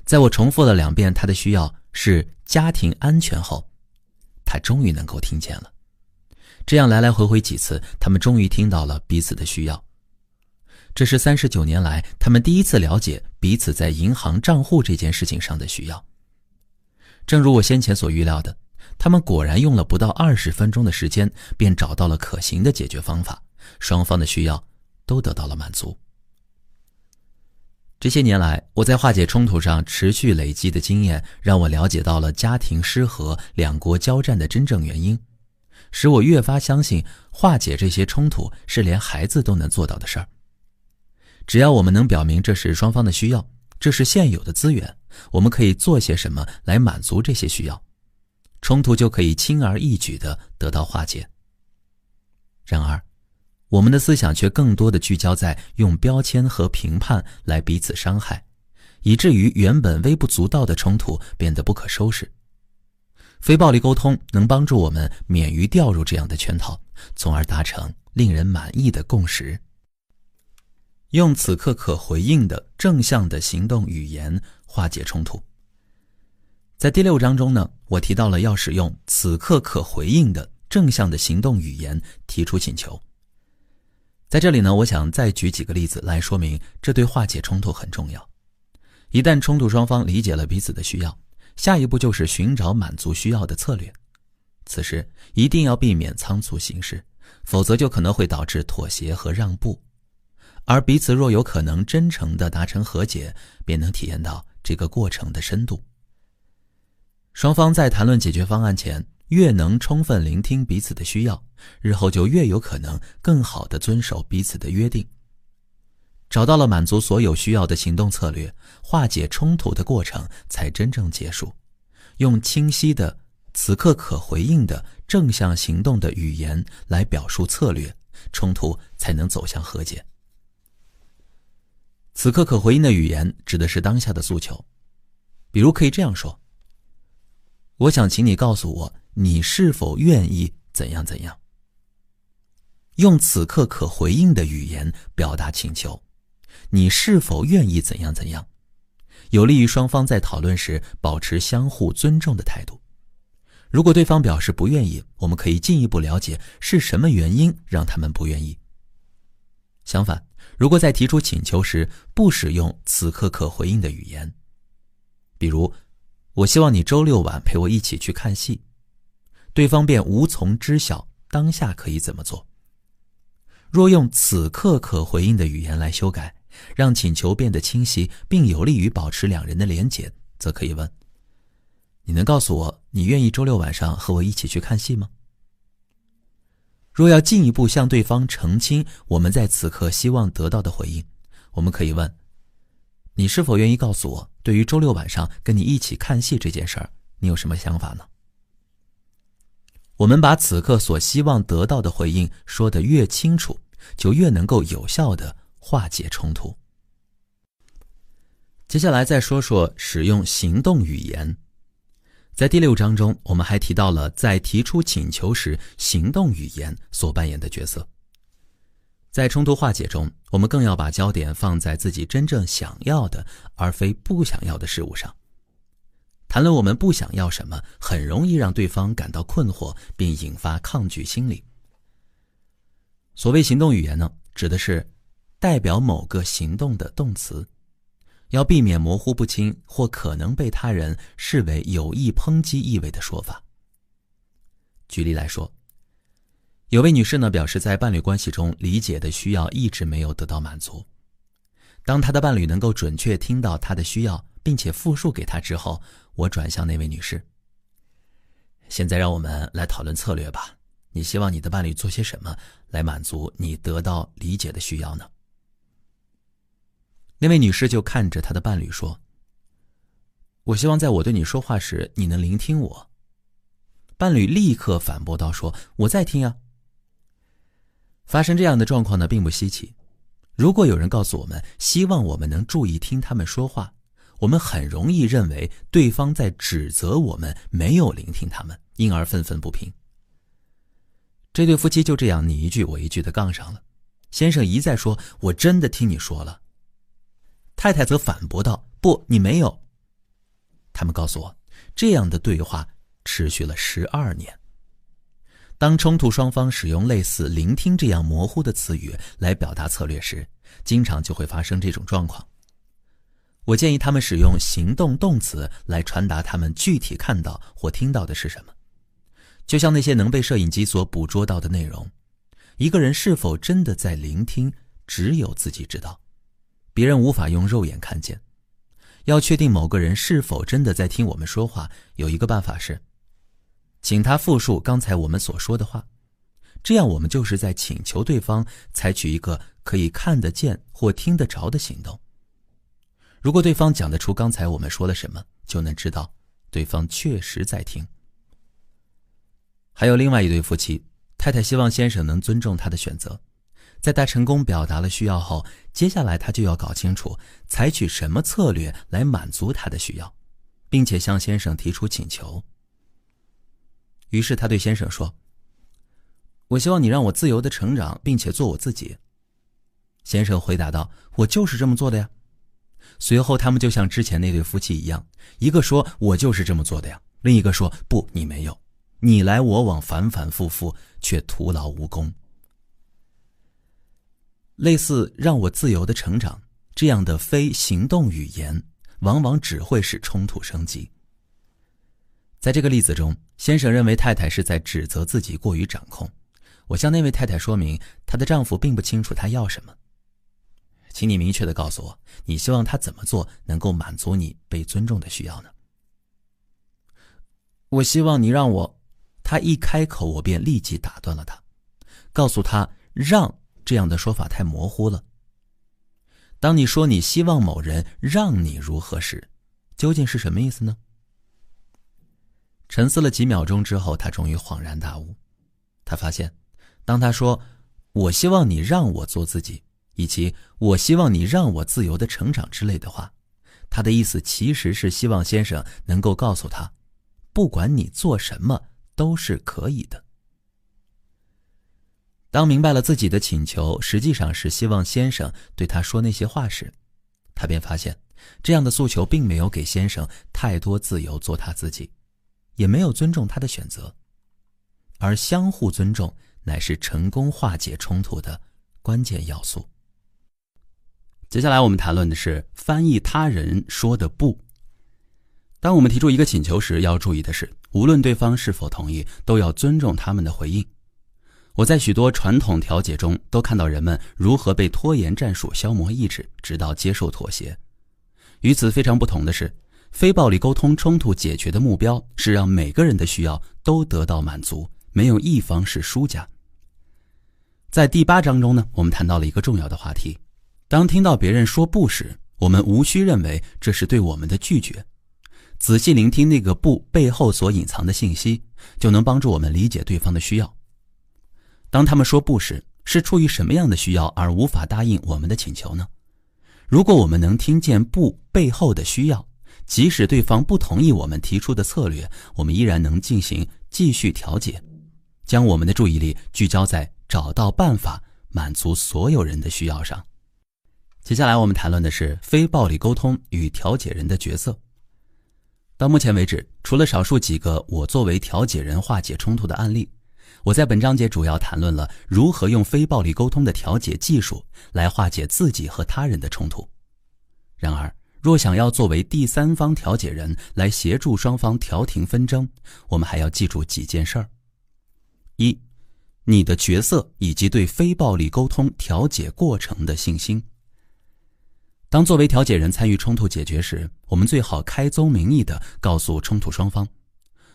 在我重复了2遍他的需要是家庭安全后，他终于能够听见了。这样来来回回几次，他们终于听到了彼此的需要。这是39年来他们第一次了解彼此在银行账户这件事情上的需要。正如我先前所预料的，他们果然用了不到20分钟的时间，便找到了可行的解决方法，双方的需要都得到了满足。这些年来，我在化解冲突上持续累积的经验，让我了解到了家庭失和、两国交战的真正原因，使我越发相信化解这些冲突是连孩子都能做到的事儿。只要我们能表明这是双方的需要，这是现有的资源，我们可以做些什么来满足这些需要，冲突就可以轻而易举地得到化解。然而，我们的思想却更多地聚焦在用标签和评判来彼此伤害，以至于原本微不足道的冲突变得不可收拾。非暴力沟通能帮助我们免于掉入这样的圈套，从而达成令人满意的共识。用此刻可回应的正向的行动语言化解冲突。在第6章中呢，我提到了要使用此刻可回应的正向的行动语言提出请求。在这里呢，我想再举几个例子来说明这对化解冲突很重要。一旦冲突双方理解了彼此的需要，下一步就是寻找满足需要的策略。此时一定要避免仓促行事，否则就可能会导致妥协和让步。而彼此若有可能真诚地达成和解，便能体验到这个过程的深度。双方在谈论解决方案前，越能充分聆听彼此的需要，日后就越有可能更好地遵守彼此的约定。找到了满足所有需要的行动策略，化解冲突的过程才真正结束。用清晰的、此刻可回应的正向行动的语言来表述策略，冲突才能走向和解。此刻可回应的语言指的是当下的诉求，比如可以这样说：我想请你告诉我，你是否愿意怎样怎样。用此刻可回应的语言表达请求，你是否愿意怎样怎样，有利于双方在讨论时保持相互尊重的态度。如果对方表示不愿意，我们可以进一步了解是什么原因让他们不愿意。相反，如果在提出请求时不使用此刻可回应的语言，比如我希望你周6晚陪我一起去看戏，对方便无从知晓当下可以怎么做。若用此刻可回应的语言来修改，让请求变得清晰，并有利于保持2人的连结，则可以问：你能告诉我，你愿意周6晚上和我一起去看戏吗？若要进一步向对方澄清我们在此刻希望得到的回应，我们可以问：你是否愿意告诉我，对于周6晚上跟你一起看戏这件事儿，你有什么想法呢？我们把此刻所希望得到的回应说得越清楚，就越能够有效地化解冲突。接下来再说说使用行动语言。在第6章中，我们还提到了在提出请求时行动语言所扮演的角色。在冲突化解中，我们更要把焦点放在自己真正想要的，而非不想要的事物上。谈论我们不想要什么，很容易让对方感到困惑，并引发抗拒心理。所谓行动语言呢，指的是代表某个行动的动词，要避免模糊不清或可能被他人视为有意抨击意味的说法。举例来说，有位女士呢表示，在伴侣关系中理解的需要一直没有得到满足。当她的伴侣能够准确听到她的需要，并且复述给她之后，我转向那位女士，现在让我们来讨论策略吧。你希望你的伴侣做些什么来满足你得到理解的需要呢？那位女士就看着她的伴侣说，我希望在我对你说话时，你能聆听我。伴侣立刻反驳道说，我在听啊。发生这样的状况呢，并不稀奇。如果有人告诉我们，希望我们能注意听他们说话，我们很容易认为对方在指责我们没有聆听他们，因而愤愤不平。这对夫妻就这样你一句我一句的杠上了。先生一再说，我真的听你说了。太太则反驳道，不，你没有。他们告诉我，这样的对话持续了12年。当冲突双方使用类似聆听这样模糊的词语来表达策略时，经常就会发生这种状况。我建议他们使用行动动词来传达他们具体看到或听到的是什么。就像那些能被摄影机所捕捉到的内容，一个人是否真的在聆听，只有自己知道，别人无法用肉眼看见。要确定某个人是否真的在听我们说话，有一个办法是请他复述刚才我们所说的话，这样我们就是在请求对方采取一个可以看得见或听得着的行动。如果对方讲得出刚才我们说了什么，就能知道对方确实在听。还有另外一对夫妻，太太希望先生能尊重她的选择，在他成功表达了需要后，接下来他就要搞清楚采取什么策略来满足他的需要，并且向先生提出请求。于是他对先生说，我希望你让我自由地成长，并且做我自己。先生回答道，我就是这么做的呀。随后他们就像之前那对夫妻一样，一个说我就是这么做的呀，另一个说不，你没有，你来我往，反反复复，却徒劳无功。类似让我自由地成长这样的非行动语言，往往只会使冲突升级。在这个例子中，先生认为太太是在指责自己过于掌控。我向那位太太说明，她的丈夫并不清楚她要什么。请你明确地告诉我，你希望他怎么做能够满足你被尊重的需要呢？我希望你让我……他一开口，我便立即打断了他，告诉他让这样的说法太模糊了。当你说你希望某人让你如何时，究竟是什么意思呢？沉思了几秒钟之后，他终于恍然大悟。他发现，当他说我希望你让我做自己，以及我希望你让我自由地成长之类的话，他的意思其实是希望先生能够告诉他，不管你做什么都是可以的。当明白了自己的请求实际上是希望先生对他说那些话时，他便发现这样的诉求并没有给先生太多自由做他自己，也没有尊重他的选择，而相互尊重乃是成功化解冲突的关键要素。接下来我们谈论的是翻译他人说的不。当我们提出一个请求时，要注意的是，无论对方是否同意，都要尊重他们的回应。我在许多传统调解中都看到人们如何被拖延战术消磨意志，直到接受妥协。与此非常不同的是，非暴力沟通冲突解决的目标是让每个人的需要都得到满足，没有一方是输家。在第8章中呢，我们谈到了一个重要的话题。当听到别人说不时，我们无需认为这是对我们的拒绝，仔细聆听那个不背后所隐藏的信息，就能帮助我们理解对方的需要。当他们说不时，是出于什么样的需要而无法答应我们的请求呢？如果我们能听见不背后的需要，即使对方不同意我们提出的策略，我们依然能进行继续调解，将我们的注意力聚焦在找到办法满足所有人的需要上。接下来我们谈论的是非暴力沟通与调解人的角色。到目前为止，除了少数几个我作为调解人化解冲突的案例，我在本章节主要谈论了如何用非暴力沟通的调解技术来化解自己和他人的冲突。然而，若想要作为第三方调解人来协助双方调停纷争，我们还要记住几件事儿。一，你的角色以及对非暴力沟通调解过程的信心。当作为调解人参与冲突解决时，我们最好开宗明义地告诉冲突双方，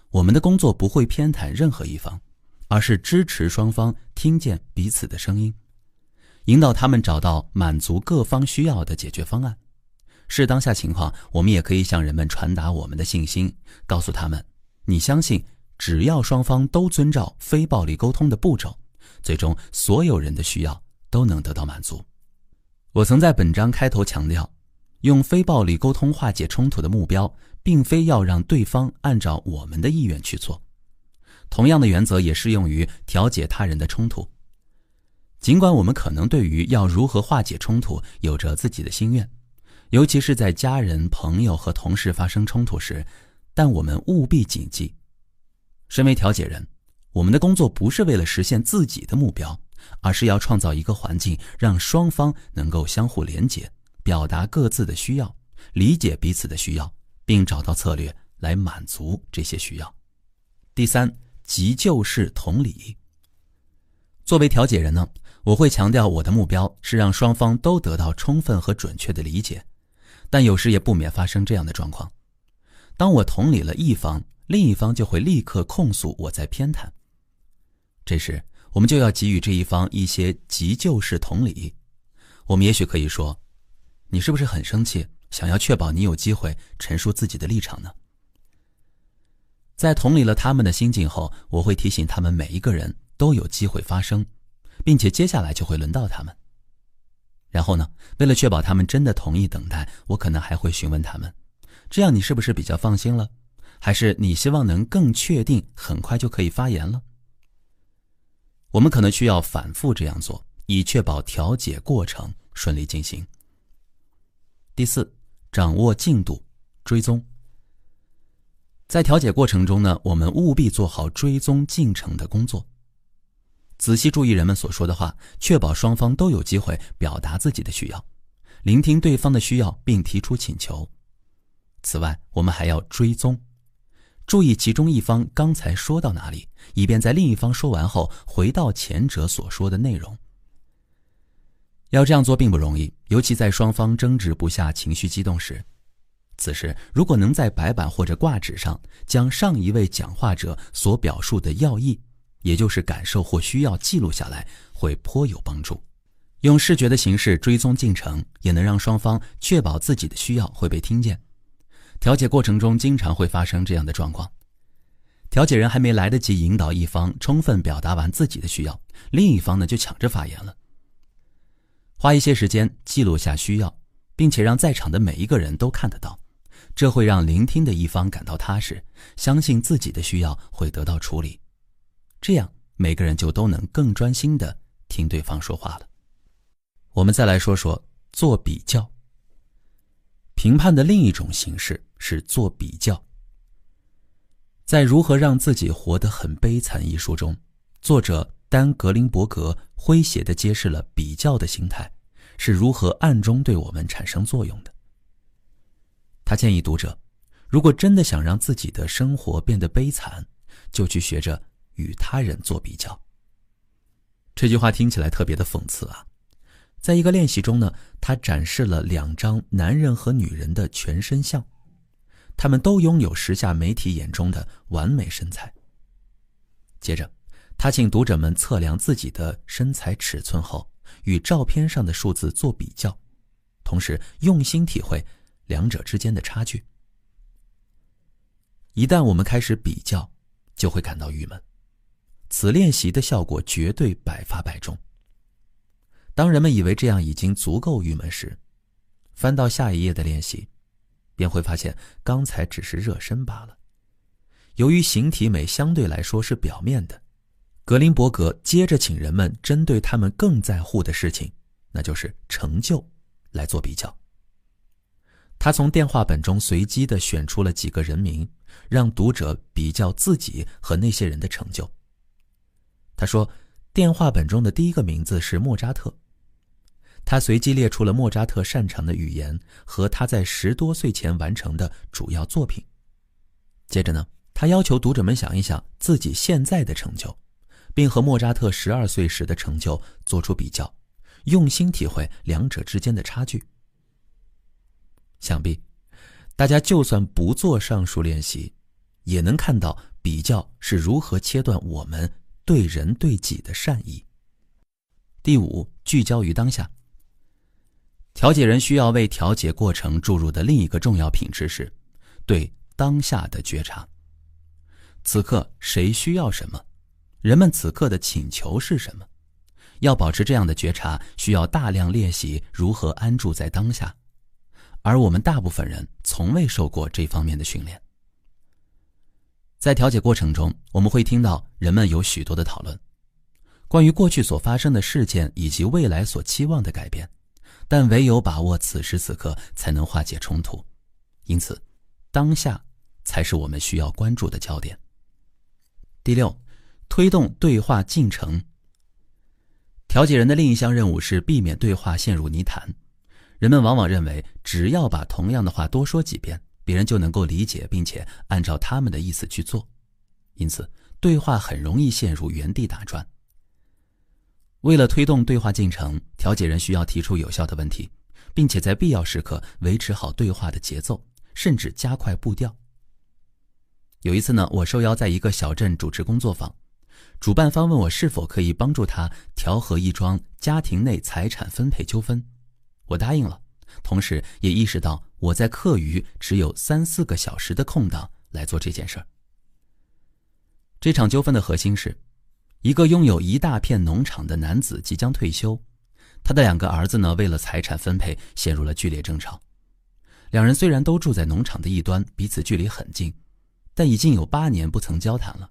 我们的工作不会偏袒任何一方，而是支持双方听见彼此的声音，引导他们找到满足各方需要的解决方案。视当下情况，我们也可以向人们传达我们的信心，告诉他们，你相信只要双方都遵照非暴力沟通的步骤，最终所有人的需要都能得到满足。我曾在本章开头强调，用非暴力沟通化解冲突的目标，并非要让对方按照我们的意愿去做。同样的原则也适用于调解他人的冲突。尽管我们可能对于要如何化解冲突有着自己的心愿，尤其是在家人、朋友和同事发生冲突时，但我们务必谨记，身为调解人，我们的工作不是为了实现自己的目标，而是要创造一个环境，让双方能够相互连结，表达各自的需要，理解彼此的需要，并找到策略来满足这些需要。第三，急救式同理。作为调解人呢，我会强调我的目标是让双方都得到充分和准确的理解，但有时也不免发生这样的状况。当我同理了一方，另一方就会立刻控诉我在偏袒。这时，我们就要给予这一方一些急救式同理。我们也许可以说，你是不是很生气，想要确保你有机会陈述自己的立场呢？在同理了他们的心境后，我会提醒他们每一个人都有机会发声，并且接下来就会轮到他们。然后呢，为了确保他们真的同意等待，我可能还会询问他们，这样你是不是比较放心了？还是你希望能更确定很快就可以发言了？我们可能需要反复这样做，以确保调解过程顺利进行。第四，掌握进度，追踪。在调解过程中呢，我们务必做好追踪进程的工作，仔细注意人们所说的话，确保双方都有机会表达自己的需要，聆听对方的需要并提出请求。此外，我们还要追踪，注意其中一方刚才说到哪里，以便在另一方说完后回到前者所说的内容。要这样做并不容易，尤其在双方争执不下、情绪激动时。此时，如果能在白板或者挂纸上将上一位讲话者所表述的要义，也就是感受或需要记录下来，会颇有帮助。用视觉的形式追踪进程，也能让双方确保自己的需要会被听见。调解过程中经常会发生这样的状况，调解人还没来得及引导一方充分表达完自己的需要，另一方呢就抢着发言了。花一些时间记录下需要，并且让在场的每一个人都看得到，这会让聆听的一方感到踏实，相信自己的需要会得到处理。这样每个人就都能更专心地听对方说话了。我们再来说说做比较。评判的另一种形式是做比较。在《如何让自己活得很悲惨》一书中，作者丹·格林伯格诙谐地揭示了比较的心态是如何暗中对我们产生作用的。他建议读者，如果真的想让自己的生活变得悲惨，就去学着与他人做比较。这句话听起来特别的讽刺啊。在一个练习中呢，他展示了2张男人和女人的全身像，他们都拥有时下媒体眼中的完美身材。接着，他请读者们测量自己的身材尺寸后，与照片上的数字做比较，同时用心体会两者之间的差距。一旦我们开始比较，就会感到郁闷。此练习的效果绝对100发100中。当人们以为这样已经足够郁闷时，翻到下一页的练习，便会发现刚才只是热身罢了。由于形体美相对来说是表面的，格林伯格接着请人们针对他们更在乎的事情，那就是成就，来做比较。他从电话本中随机地选出了几个人名，让读者比较自己和那些人的成就。他说，电话本中的第一个名字是莫扎特。他随机列出了莫扎特擅长的语言和他在10多岁前完成的主要作品。接着呢，他要求读者们想一想自己现在的成就，并和莫扎特12岁时的成就做出比较，用心体会两者之间的差距。想必大家就算不做上述练习，也能看到比较是如何切断我们对人对己的善意。第5，聚焦于当下。调解人需要为调解过程注入的另一个重要品质是对当下的觉察。此刻谁需要什么？人们此刻的请求是什么？要保持这样的觉察，需要大量练习如何安住在当下。而我们大部分人从未受过这方面的训练。在调解过程中，我们会听到人们有许多的讨论，关于过去所发生的事件以及未来所期望的改变，但唯有把握此时此刻才能化解冲突。因此，当下才是我们需要关注的焦点。第6，推动对话进程。调解人的另一项任务是避免对话陷入泥潭。人们往往认为，只要把同样的话多说几遍，别人就能够理解并且按照他们的意思去做，因此对话很容易陷入原地打转。为了推动对话进程，调解人需要提出有效的问题，并且在必要时刻维持好对话的节奏，甚至加快步调。有一次呢，我受邀在一个小镇主持工作坊，主办方问我是否可以帮助他调和一桩家庭内财产分配纠纷。我答应了，同时也意识到我在课余只有3-4个小时的空档来做这件事儿。这场纠纷的核心是，一个拥有一大片农场的男子即将退休，他的2个儿子呢，为了财产分配陷入了剧烈争吵。2人虽然都住在农场的一端，彼此距离很近，但已经有8年不曾交谈了。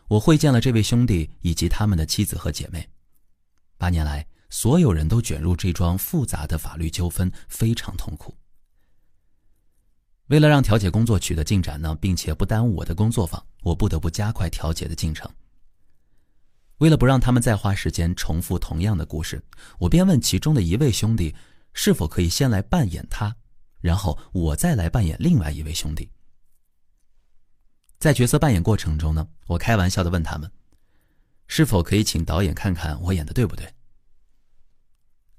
我会见了这位兄弟以及他们的妻子和姐妹。8年来，所有人都卷入这桩复杂的法律纠纷，非常痛苦。为了让调解工作取得进展呢，并且不耽误我的工作坊，我不得不加快调解的进程。为了不让他们再花时间重复同样的故事，我便问其中的一位兄弟是否可以先来扮演他，然后我再来扮演另外一位兄弟。在角色扮演过程中呢，我开玩笑地问他们，是否可以请导演看看我演的对不对？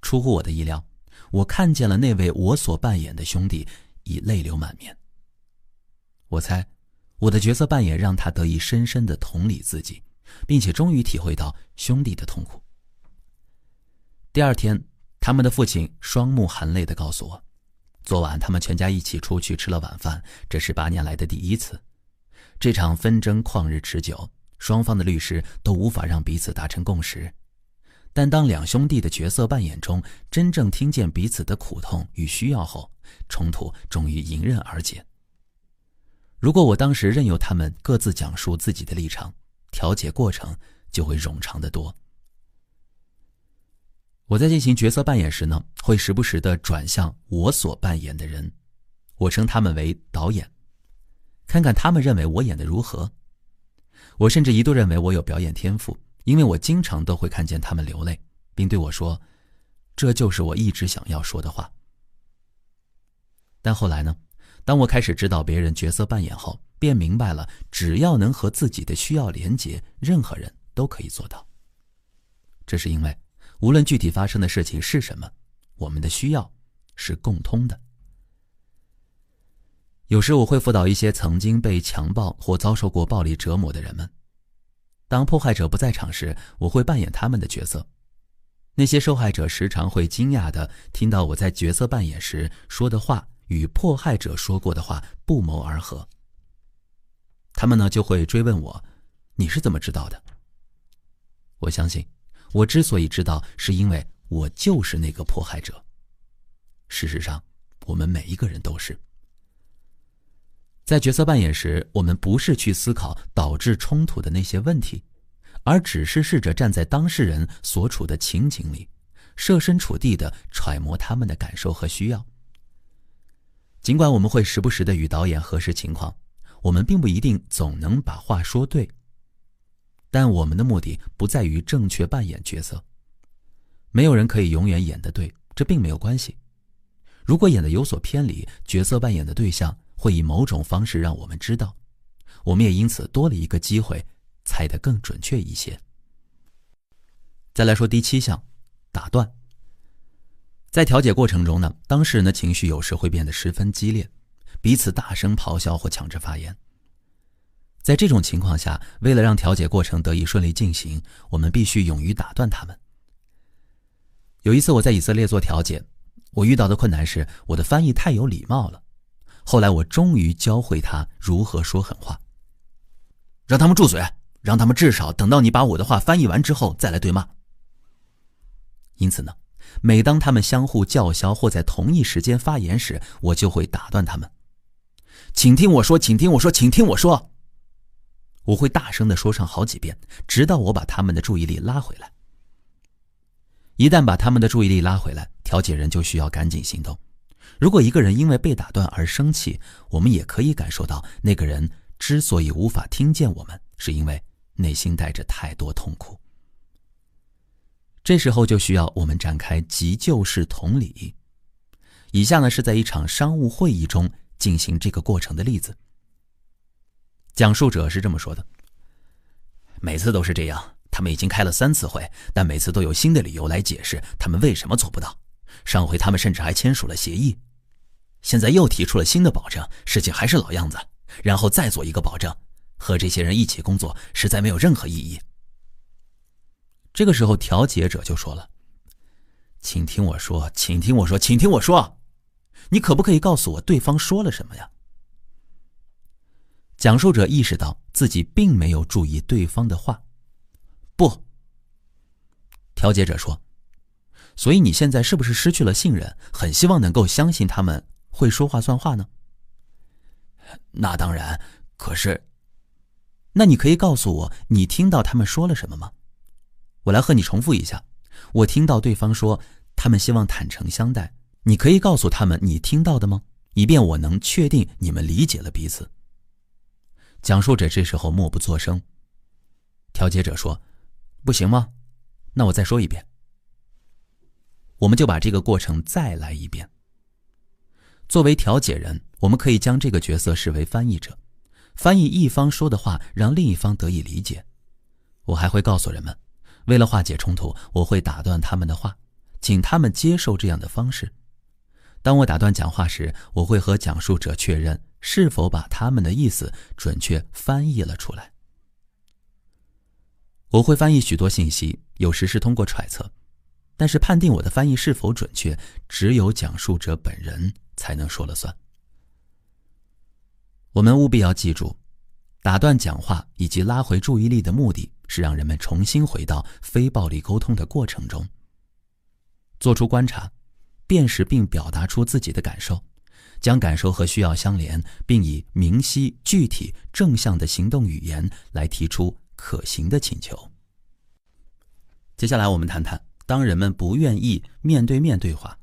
出乎我的意料，我看见了那位我所扮演的兄弟已泪流满面。我猜，我的角色扮演让他得以深深地同理自己，并且终于体会到兄弟的痛苦。第2天，他们的父亲双目含泪地告诉我，昨晚他们全家一起出去吃了晚饭，这是8年来的第1次。这场纷争旷日持久，双方的律师都无法让彼此达成共识。但当2兄弟的角色扮演中真正听见彼此的苦痛与需要后，冲突终于迎刃而解。如果我当时任由他们各自讲述自己的立场，调解过程就会冗长得多。我在进行角色扮演时呢，会时不时地转向我所扮演的人，我称他们为导演，看看他们认为我演得如何。我甚至一度认为我有表演天赋，因为我经常都会看见他们流泪，并对我说，这就是我一直想要说的话。但后来呢，当我开始指导别人角色扮演后，便明白了，只要能和自己的需要连结，任何人都可以做到。这是因为，无论具体发生的事情是什么，我们的需要是共通的。有时我会辅导一些曾经被强暴或遭受过暴力折磨的人们。当迫害者不在场时，我会扮演他们的角色。那些受害者时常会惊讶地听到我在角色扮演时说的话与迫害者说过的话不谋而合。他们呢就会追问我，你是怎么知道的？我相信，我之所以知道，是因为我就是那个迫害者。事实上，我们每一个人都是。在角色扮演时，我们不是去思考导致冲突的那些问题，而只是试着站在当事人所处的情景里，设身处地地揣摩他们的感受和需要。尽管我们会时不时地与导演核实情况，我们并不一定总能把话说对，但我们的目的不在于正确扮演角色。没有人可以永远演得对，这并没有关系。如果演得有所偏离，角色扮演的对象会以某种方式让我们知道，我们也因此多了一个机会猜得更准确一些。再来说第7项，打断。在调解过程中呢，当事人的情绪有时会变得十分激烈，彼此大声咆哮或抢着发言。在这种情况下，为了让调解过程得以顺利进行，我们必须勇于打断他们。有一次我在以色列做调解，我遇到的困难是我的翻译太有礼貌了。后来我终于教会他如何说狠话。让他们住嘴，让他们至少等到你把我的话翻译完之后再来对骂。因此呢，每当他们相互叫嚣或在同一时间发言时，我就会打断他们。请听我说，请听我说，请听我说。我会大声地说上好几遍，直到我把他们的注意力拉回来。一旦把他们的注意力拉回来，调解人就需要赶紧行动。如果一个人因为被打断而生气，我们也可以感受到那个人之所以无法听见我们，是因为内心带着太多痛苦。这时候就需要我们展开急救式同理。以下呢是在一场商务会议中进行这个过程的例子。讲述者是这么说的：每次都是这样，他们已经开了3次会，但每次都有新的理由来解释他们为什么做不到。上回他们甚至还签署了协议，现在又提出了新的保证，事情还是老样子，然后再做一个保证，和这些人一起工作实在没有任何意义。这个时候调解者就说了：请听我说，请听我说，请听我说，你可不可以告诉我对方说了什么呀？讲述者意识到自己并没有注意对方的话。不，调解者说，所以你现在是不是失去了信任，很希望能够相信他们会说话算话呢？那当然，可是……那你可以告诉我你听到他们说了什么吗？我来和你重复一下，我听到对方说他们希望坦诚相待，你可以告诉他们你听到的吗？以便我能确定你们理解了彼此。讲述者这时候默不作声。调解者说：不行吗？那我再说一遍。我们就把这个过程再来一遍。作为调解人，我们可以将这个角色视为翻译者，翻译一方说的话，让另一方得以理解。我还会告诉人们，为了化解冲突，我会打断他们的话，请他们接受这样的方式。当我打断讲话时，我会和讲述者确认是否把他们的意思准确翻译了出来。我会翻译许多信息，有时是通过揣测，但是判定我的翻译是否准确，只有讲述者本人才能说了算。我们务必要记住，打断讲话以及拉回注意力的目的是让人们重新回到非暴力沟通的过程中，做出观察，辨识并表达出自己的感受，将感受和需要相连，并以明晰、具体、正向的行动语言来提出可行的请求。接下来我们谈谈，当人们不愿意面对面对话。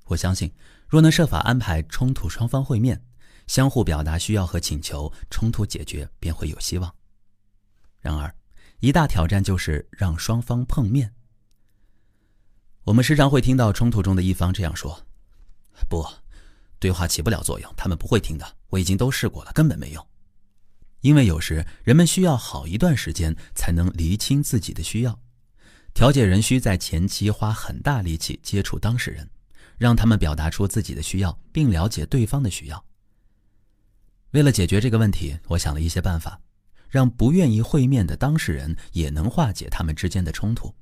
我相信，若能设法安排冲突双方会面，相互表达需要和请求，冲突解决便会有希望。然而，一大挑战就是让双方碰面。我们时常会听到冲突中的一方这样说：不，对话起不了作用，他们不会听的，我已经都试过了，根本没用。因为有时人们需要好一段时间才能厘清自己的需要，调解人需在前期花很大力气接触当事人，让他们表达出自己的需要，并了解对方的需要。为了解决这个问题，我想了一些办法，让不愿意会面的当事人也能化解他们之间的冲突。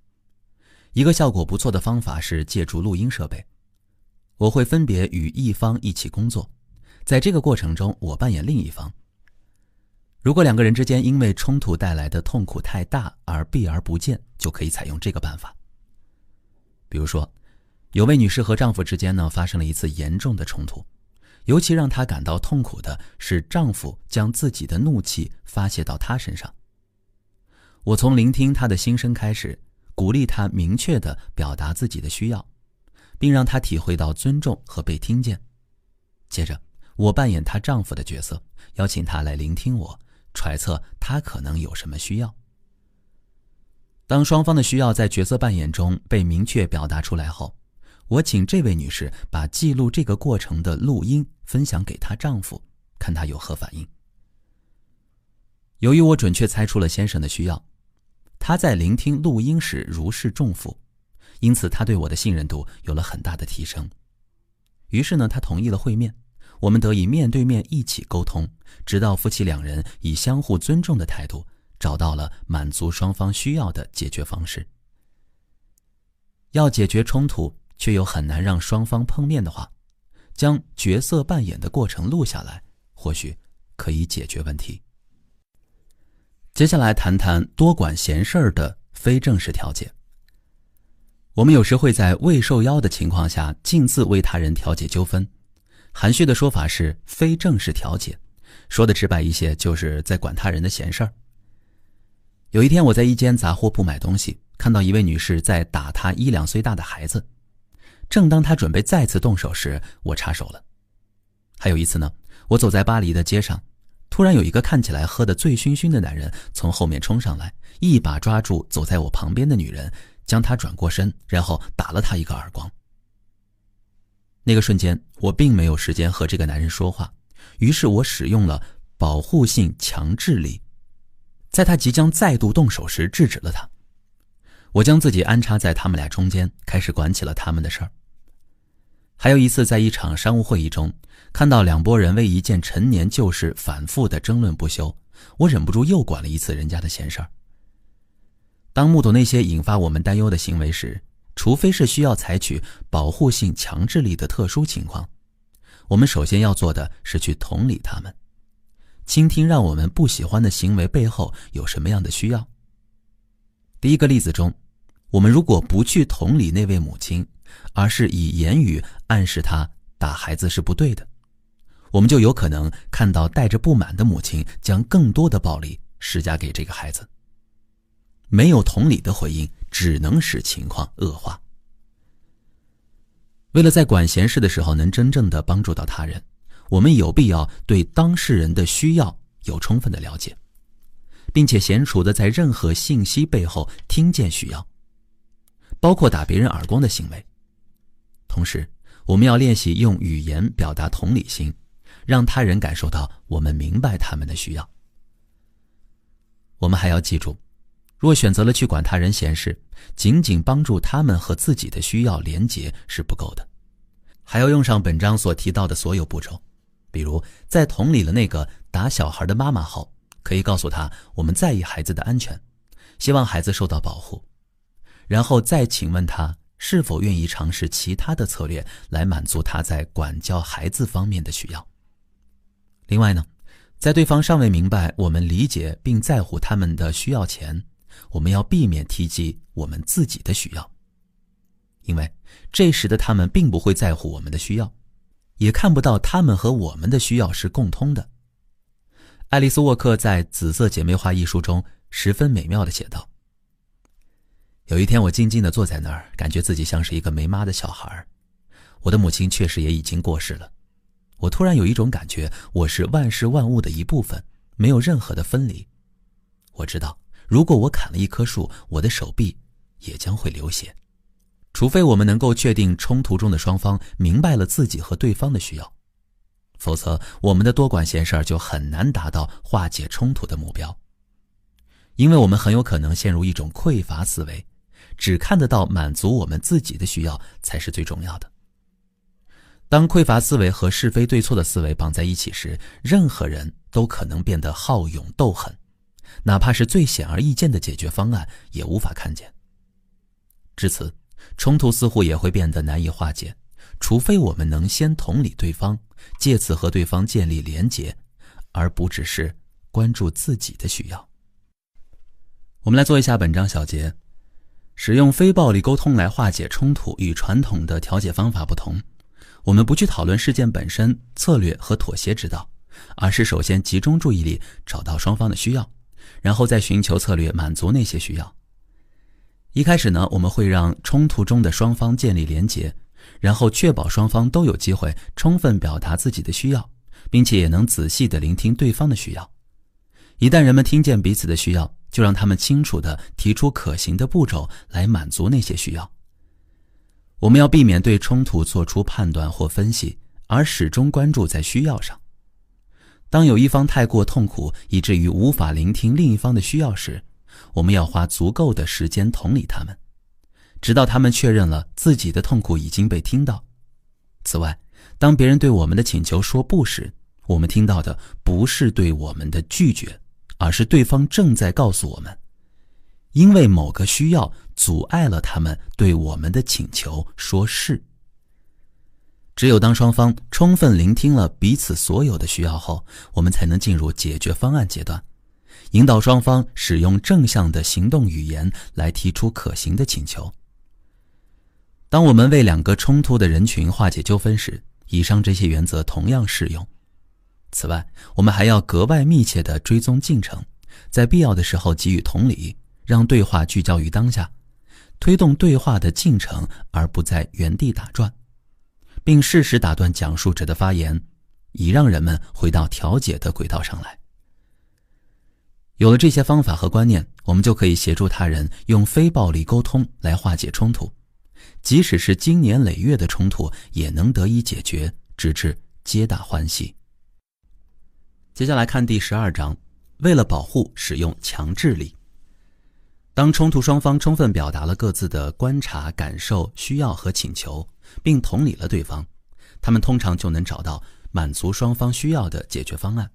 一个效果不错的方法是借助录音设备。我会分别与一方一起工作，在这个过程中我扮演另一方。如果两个人之间因为冲突带来的痛苦太大而避而不见，就可以采用这个办法。比如说，有位女士和丈夫之间呢发生了一次严重的冲突，尤其让她感到痛苦的是丈夫将自己的怒气发泄到她身上。我从聆听她的心声开始，鼓励她明确地表达自己的需要，并让她体会到尊重和被听见。接着我扮演她丈夫的角色，邀请她来聆听我，揣测她可能有什么需要。当双方的需要在角色扮演中被明确表达出来后，我请这位女士把记录这个过程的录音分享给她丈夫，看她有何反应。由于我准确猜出了先生的需要，他在聆听录音时如释重负，因此他对我的信任度有了很大的提升。于是呢，他同意了会面，我们得以面对面一起沟通，直到夫妻两人以相互尊重的态度找到了满足双方需要的解决方式。要解决冲突却又很难让双方碰面的话，将角色扮演的过程录下来，或许可以解决问题。接下来谈谈多管闲事的非正式调解。我们有时会在未受邀的情况下径自为他人调解纠纷，含蓄的说法是非正式调解，说的直白一些，就是在管他人的闲事儿。有一天我在一间杂货铺买东西，看到一位女士在打她1、2岁大的孩子，正当她准备再次动手时，我插手了。还有一次呢，我走在巴黎的街上，突然有一个看起来喝得醉醺醺的男人从后面冲上来，一把抓住走在我旁边的女人，将她转过身，然后打了她一个耳光。那个瞬间我并没有时间和这个男人说话，于是我使用了保护性强制力，在他即将再度动手时制止了他。我将自己安插在他们俩中间，开始管起了他们的事儿。还有一次在一场商务会议中，看到两拨人为一件陈年旧事反复的争论不休，我忍不住又管了一次人家的闲事儿。当目睹那些引发我们担忧的行为时，除非是需要采取保护性强制力的特殊情况，我们首先要做的是去同理他们，倾听让我们不喜欢的行为背后有什么样的需要。第一个例子中，我们如果不去同理那位母亲，而是以言语暗示她打孩子是不对的，我们就有可能看到带着不满的母亲将更多的暴力施加给这个孩子。没有同理的回应只能使情况恶化。为了在管闲事的时候能真正的帮助到他人，我们有必要对当事人的需要有充分的了解，并且娴熟的在任何信息背后听见需要，包括打别人耳光的行为。同时，我们要练习用语言表达同理心，让他人感受到我们明白他们的需要。我们还要记住，若选择了去管他人闲事，仅仅帮助他们和自己的需要连结是不够的，还要用上本章所提到的所有步骤。比如在同理了那个打小孩的妈妈后，可以告诉他我们在意孩子的安全，希望孩子受到保护，然后再请问他是否愿意尝试其他的策略来满足他在管教孩子方面的需要。另外呢，在对方尚未明白我们理解并在乎他们的需要前，我们要避免提及我们自己的需要，因为这时的他们并不会在乎我们的需要，也看不到他们和我们的需要是共通的。爱丽丝·沃克在《紫色姐妹花》一书中十分美妙地写道，有一天我静静地坐在那儿，感觉自己像是一个没妈的小孩。我的母亲确实也已经过世了，我突然有一种感觉，我是万事万物的一部分，没有任何的分离。我知道如果我砍了一棵树，我的手臂也将会流血。除非我们能够确定冲突中的双方明白了自己和对方的需要，否则我们的多管闲事就很难达到化解冲突的目标。因为我们很有可能陷入一种匮乏思维，只看得到满足我们自己的需要才是最重要的。当匮乏思维和是非对错的思维绑在一起时，任何人都可能变得好勇斗狠，哪怕是最显而易见的解决方案也无法看见。至此，冲突似乎也会变得难以化解，除非我们能先同理对方，借此和对方建立连结，而不只是关注自己的需要。我们来做一下本章小结。使用非暴力沟通来化解冲突与传统的调解方法不同，我们不去讨论事件本身、策略和妥协之道，而是首先集中注意力找到双方的需要，然后再寻求策略满足那些需要。一开始呢，我们会让冲突中的双方建立连结，然后确保双方都有机会充分表达自己的需要，并且也能仔细地聆听对方的需要。一旦人们听见彼此的需要，就让他们清楚地提出可行的步骤来满足那些需要。我们要避免对冲突做出判断或分析，而始终关注在需要上。当有一方太过痛苦，以至于无法聆听另一方的需要时，我们要花足够的时间同理他们，直到他们确认了自己的痛苦已经被听到。此外，当别人对我们的请求说不时，我们听到的不是对我们的拒绝，而是对方正在告诉我们，因为某个需要阻碍了他们对我们的请求说是。只有当双方充分聆听了彼此所有的需要后，我们才能进入解决方案阶段，引导双方使用正向的行动语言来提出可行的请求。当我们为两个冲突的人群化解纠纷时，以上这些原则同样适用。此外，我们还要格外密切地追踪进程，在必要的时候给予同理，让对话聚焦于当下，推动对话的进程而不在原地打转，并适时打断讲述者的发言，以让人们回到调解的轨道上来。有了这些方法和观念，我们就可以协助他人用非暴力沟通来化解冲突，即使是经年累月的冲突也能得以解决，直至皆大欢喜。接下来看第12章，为了保护使用强制力。当冲突双方充分表达了各自的观察、感受、需要和请求，并同理了对方，他们通常就能找到满足双方需要的解决方案，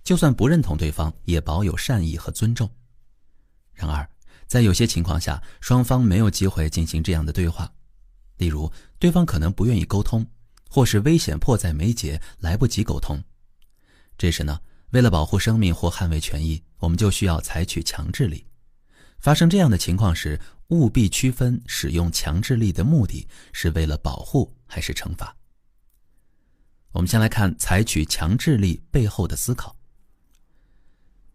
就算不认同对方，也保有善意和尊重。然而，在有些情况下，双方没有机会进行这样的对话，例如对方可能不愿意沟通，或是危险迫在眉睫，来不及沟通。这时呢，为了保护生命或捍卫权益，我们就需要采取强制力。发生这样的情况时，务必区分使用强制力的目的是为了保护还是惩罚。我们先来看采取强制力背后的思考。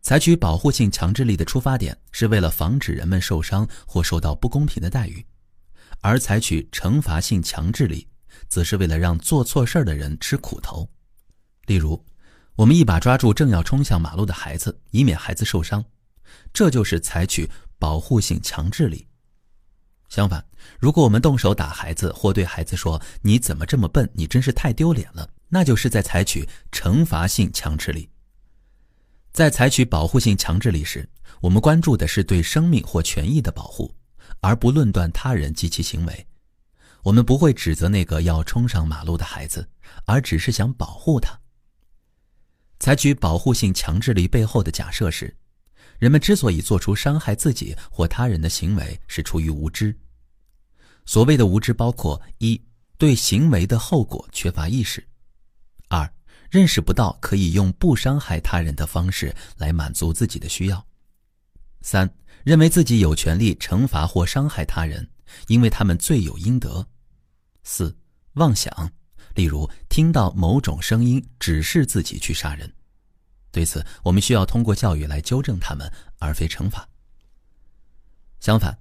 采取保护性强制力的出发点是为了防止人们受伤或受到不公平的待遇，而采取惩罚性强制力则是为了让做错事的人吃苦头。例如，我们一把抓住正要冲向马路的孩子，以免孩子受伤，这就是采取保护性强制力。相反，如果我们动手打孩子，或对孩子说你怎么这么笨，你真是太丢脸了，那就是在采取惩罚性强制力。在采取保护性强制力时，我们关注的是对生命或权益的保护，而不论断他人及其行为。我们不会指责那个要冲上马路的孩子，而只是想保护他。采取保护性强制力背后的假设是，人们之所以做出伤害自己或他人的行为，是出于无知。所谓的无知包括：一、对行为的后果缺乏意识；二、认识不到可以用不伤害他人的方式来满足自己的需要；三、认为自己有权利惩罚或伤害他人，因为他们罪有应得；四、妄想，例如听到某种声音指示自己去杀人。对此，我们需要通过教育来纠正他们，而非惩罚。相反，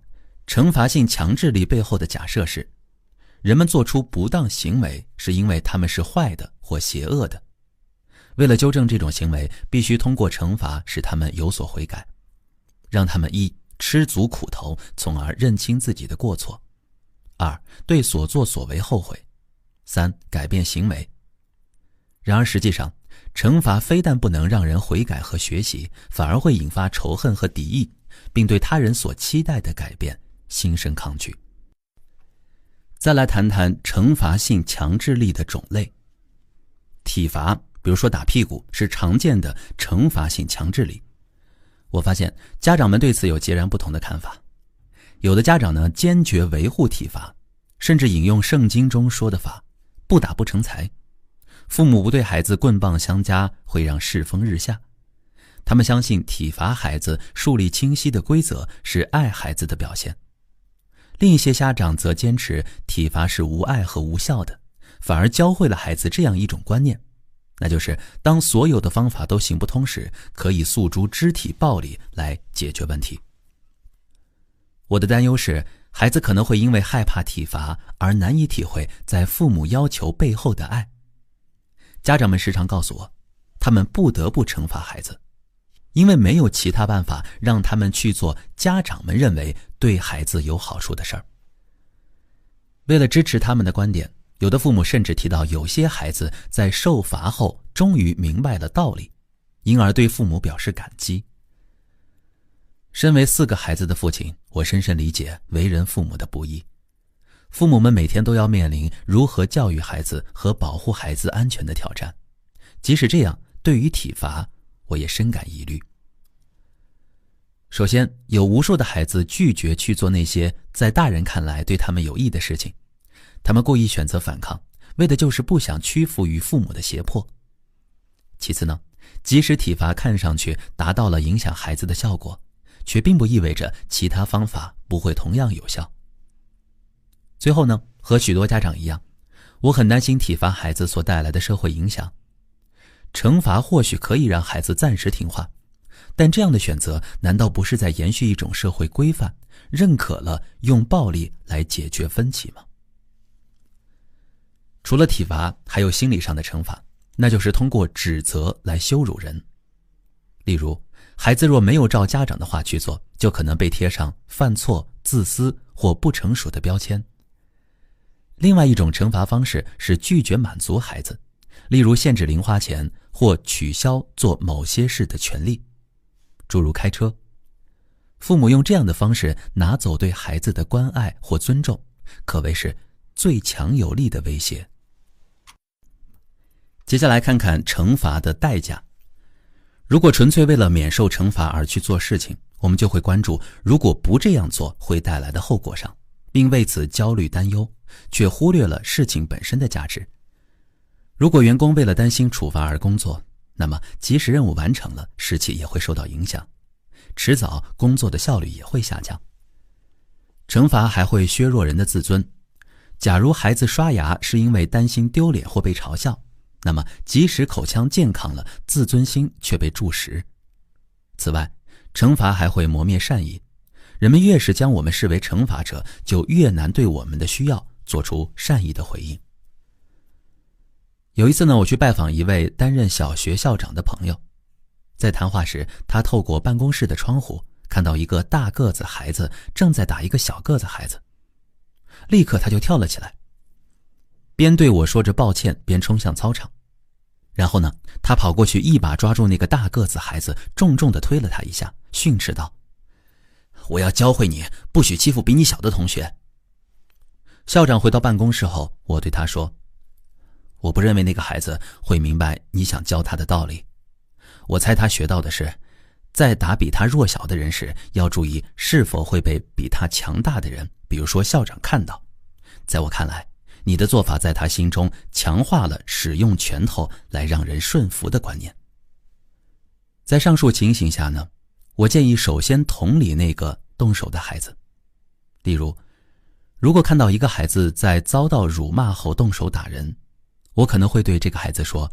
惩罚性强制力背后的假设是，人们做出不当行为是因为他们是坏的或邪恶的。为了纠正这种行为，必须通过惩罚使他们有所悔改，让他们一、吃足苦头，从而认清自己的过错；二、对所作所为后悔；三、改变行为。然而实际上，惩罚非但不能让人悔改和学习，反而会引发仇恨和敌意，并对他人所期待的改变心生抗拒。再来谈谈惩罚性强制力的种类。体罚，比如说打屁股，是常见的惩罚性强制力。我发现家长们对此有截然不同的看法。有的家长呢，坚决维护体罚，甚至引用圣经中说的法，不打不成才。父母不对孩子棍棒相加，会让世风日下。他们相信体罚孩子、树立清晰的规则是爱孩子的表现，另一些家长则坚持体罚是无爱和无效的，反而教会了孩子这样一种观念，那就是当所有的方法都行不通时，可以诉诸肢体暴力来解决问题。我的担忧是，孩子可能会因为害怕体罚而难以体会在父母要求背后的爱。家长们时常告诉我，他们不得不惩罚孩子，因为没有其他办法让他们去做家长们认为对孩子有好处的事儿。为了支持他们的观点，有的父母甚至提到有些孩子在受罚后终于明白了道理，因而对父母表示感激。身为4个孩子的父亲，我深深理解为人父母的不易。父母们每天都要面临如何教育孩子和保护孩子安全的挑战，即使这样，对于体罚，我也深感疑虑。首先，有无数的孩子拒绝去做那些在大人看来对他们有益的事情，他们故意选择反抗，为的就是不想屈服于父母的胁迫。其次呢，即使体罚看上去达到了影响孩子的效果，却并不意味着其他方法不会同样有效。最后呢，和许多家长一样，我很担心体罚孩子所带来的社会影响。惩罚或许可以让孩子暂时听话，但这样的选择难道不是在延续一种社会规范，认可了用暴力来解决分歧吗？除了体罚，还有心理上的惩罚，那就是通过指责来羞辱人。例如，孩子若没有照家长的话去做，就可能被贴上犯错、自私或不成熟的标签。另外一种惩罚方式是拒绝满足孩子，例如限制零花钱或取消做某些事的权利，诸如开车。父母用这样的方式拿走对孩子的关爱或尊重，可谓是最强有力的威胁。接下来看看惩罚的代价。如果纯粹为了免受惩罚而去做事情，我们就会关注如果不这样做会带来的后果上，并为此焦虑担忧，却忽略了事情本身的价值。如果员工为了担心处罚而工作，那么即使任务完成了，士气也会受到影响，迟早工作的效率也会下降。惩罚还会削弱人的自尊。假如孩子刷牙是因为担心丢脸或被嘲笑，那么即使口腔健康了，自尊心却被蛀蚀。此外，惩罚还会磨灭善意。人们越是将我们视为惩罚者，就越难对我们的需要做出善意的回应。有一次呢，我去拜访一位担任小学校长的朋友，在谈话时，他透过办公室的窗户看到一个大个子孩子正在打一个小个子孩子，立刻他就跳了起来，边对我说着抱歉，边冲向操场。然后呢，他跑过去一把抓住那个大个子孩子，重重地推了他一下，训斥道：“我要教会你不许欺负比你小的同学。”校长回到办公室后，我对他说：“我不认为那个孩子会明白你想教他的道理。我猜他学到的是，在打比他弱小的人时，要注意是否会被比他强大的人，比如说校长看到。在我看来，你的做法在他心中强化了使用拳头来让人顺服的观念。”在上述情形下呢，我建议首先同理那个动手的孩子。例如，如果看到一个孩子在遭到辱骂后动手打人，我可能会对这个孩子说：“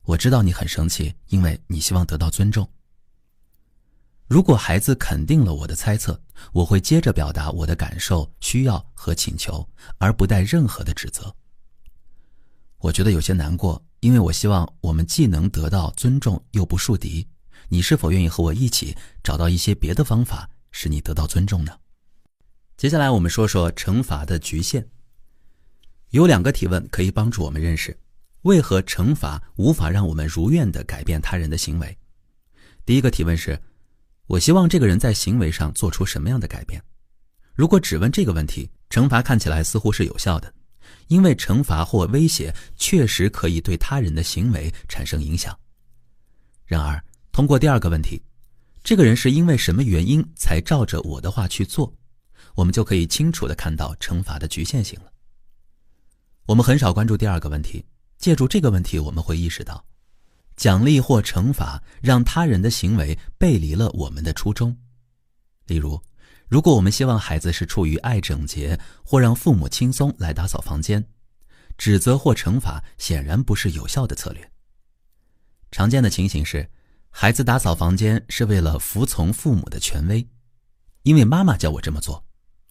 我知道你很生气，因为你希望得到尊重。”如果孩子肯定了我的猜测，我会接着表达我的感受、需要和请求，而不带任何的指责。我觉得有些难过，因为我希望我们既能得到尊重又不树敌。你是否愿意和我一起找到一些别的方法，使你得到尊重呢？接下来我们说说惩罚的局限。有2个提问可以帮助我们认识为何惩罚无法让我们如愿地改变他人的行为。第一个提问是：我希望这个人在行为上做出什么样的改变？如果只问这个问题，惩罚看起来似乎是有效的，因为惩罚或威胁确实可以对他人的行为产生影响。然而，通过第2个问题，这个人是因为什么原因才照着我的话去做，我们就可以清楚地看到惩罚的局限性了。我们很少关注第2个问题，借助这个问题，我们会意识到奖励或惩罚让他人的行为背离了我们的初衷。例如，如果我们希望孩子是出于爱整洁或让父母轻松来打扫房间，指责或惩罚显然不是有效的策略。常见的情形是，孩子打扫房间是为了服从父母的权威，因为妈妈叫我这么做，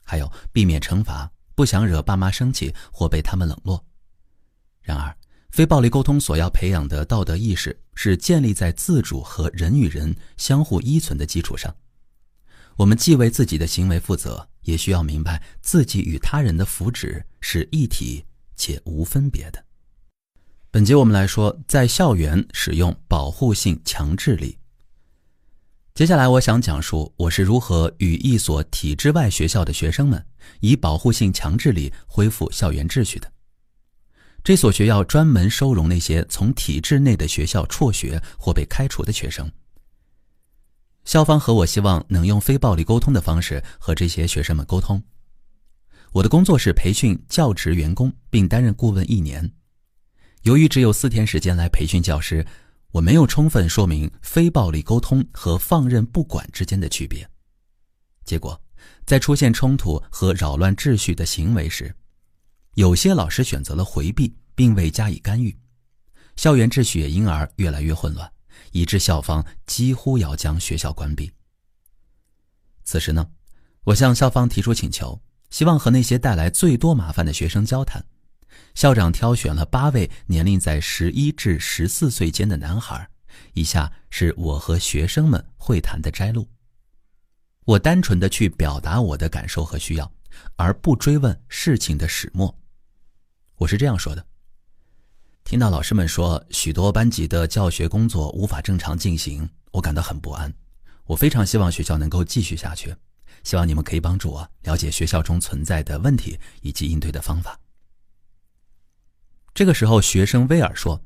还有避免惩罚，不想惹爸妈生气或被他们冷落。然而，非暴力沟通所要培养的道德意识是建立在自主和人与人相互依存的基础上。我们既为自己的行为负责，也需要明白自己与他人的福祉是一体且无分别的。本节我们来说，在校园使用保护性强制力。接下来我想讲述我是如何与一所体制外学校的学生们以保护性强制力恢复校园秩序的。这所学校专门收容那些从体制内的学校辍学或被开除的学生。校方和我希望能用非暴力沟通的方式和这些学生们沟通。我的工作是培训教职员工，并担任顾问1年。由于只有4天时间来培训教师，我没有充分说明非暴力沟通和放任不管之间的区别。结果，在出现冲突和扰乱秩序的行为时，有些老师选择了回避，并未加以干预，校园秩序也因而越来越混乱，以致校方几乎要将学校关闭。此时呢，我向校方提出请求，希望和那些带来最多麻烦的学生交谈。校长挑选了8位年龄在11至14岁间的男孩，以下是我和学生们会谈的摘录。我单纯地去表达我的感受和需要，而不追问事情的始末。我是这样说的：听到老师们说许多班级的教学工作无法正常进行，我感到很不安。我非常希望学校能够继续下去，希望你们可以帮助我了解学校中存在的问题以及应对的方法。这个时候，学生威尔说：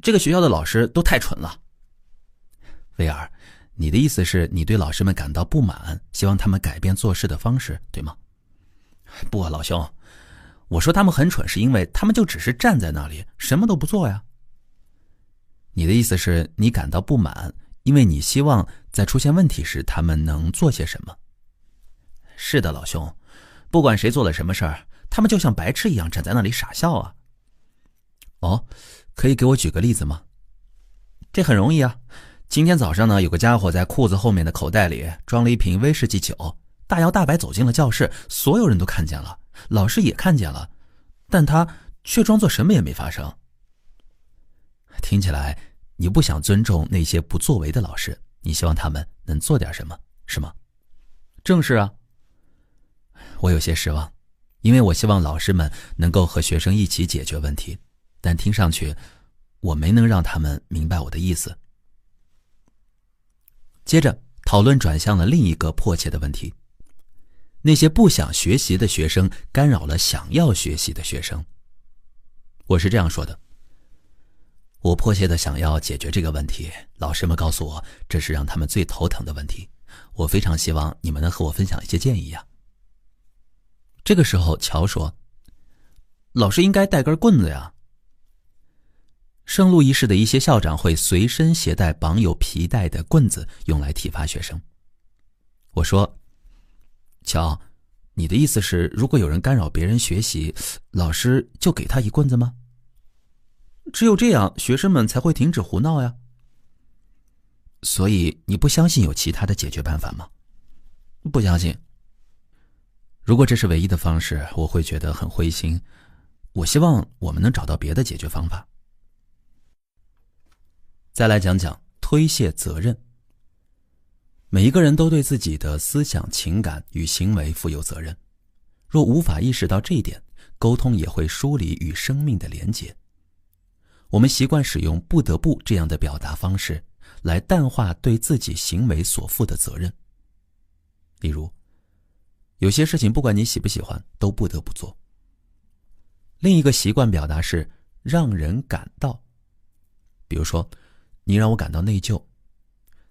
这个学校的老师都太蠢了。威尔，你的意思是你对老师们感到不满，希望他们改变做事的方式，对吗？不啊，老兄，我说他们很蠢是因为他们就只是站在那里什么都不做呀。你的意思是你感到不满，因为你希望在出现问题时他们能做些什么。是的，老兄，不管谁做了什么事儿，他们就像白痴一样站在那里傻笑啊。哦，可以给我举个例子吗？这很容易啊。今天早上呢，有个家伙在裤子后面的口袋里装了一瓶威士忌酒，大摇大摆走进了教室，所有人都看见了，老师也看见了，但他却装作什么也没发生。听起来你不想尊重那些不作为的老师，你希望他们能做点什么，是吗？正是啊。我有些失望，因为我希望老师们能够和学生一起解决问题，但听上去我没能让他们明白我的意思。接着讨论转向了另一个迫切的问题：那些不想学习的学生干扰了想要学习的学生。我是这样说的：我迫切地想要解决这个问题，老师们告诉我这是让他们最头疼的问题，我非常希望你们能和我分享一些建议呀。这个时候乔说：老师应该带根棍子呀。圣路易市的一些校长会随身携带绑有皮带的棍子，用来体罚学生。我说：乔，你的意思是如果有人干扰别人学习，老师就给他一棍子吗？只有这样，学生们才会停止胡闹呀。所以你不相信有其他的解决办法吗？不相信。如果这是唯一的方式，我会觉得很灰心。我希望我们能找到别的解决方法。再来讲讲推卸责任。每一个人都对自己的思想、情感与行为负有责任。若无法意识到这一点，沟通也会疏离与生命的连结。我们习惯使用不得不这样的表达方式来淡化对自己行为所负的责任。例如，有些事情不管你喜不喜欢都不得不做。另一个习惯表达是让人感到，比如说你让我感到内疚。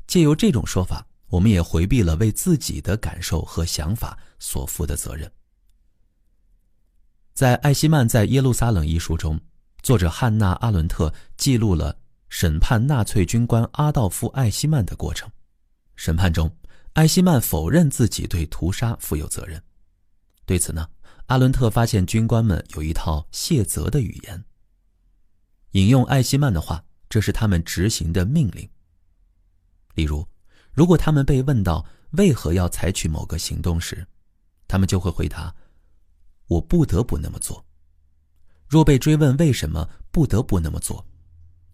借由这种说法，我们也回避了为自己的感受和想法所负的责任。在艾希曼在耶路撒冷一书中，作者汉娜·阿伦特记录了审判纳粹军官阿道夫·艾希曼的过程。审判中，艾希曼否认自己对屠杀负有责任。对此呢，阿伦特发现军官们有一套卸责的语言。引用艾希曼的话，这是他们执行的命令。例如，如果他们被问到为何要采取某个行动时，他们就会回答：我不得不那么做。若被追问为什么不得不那么做，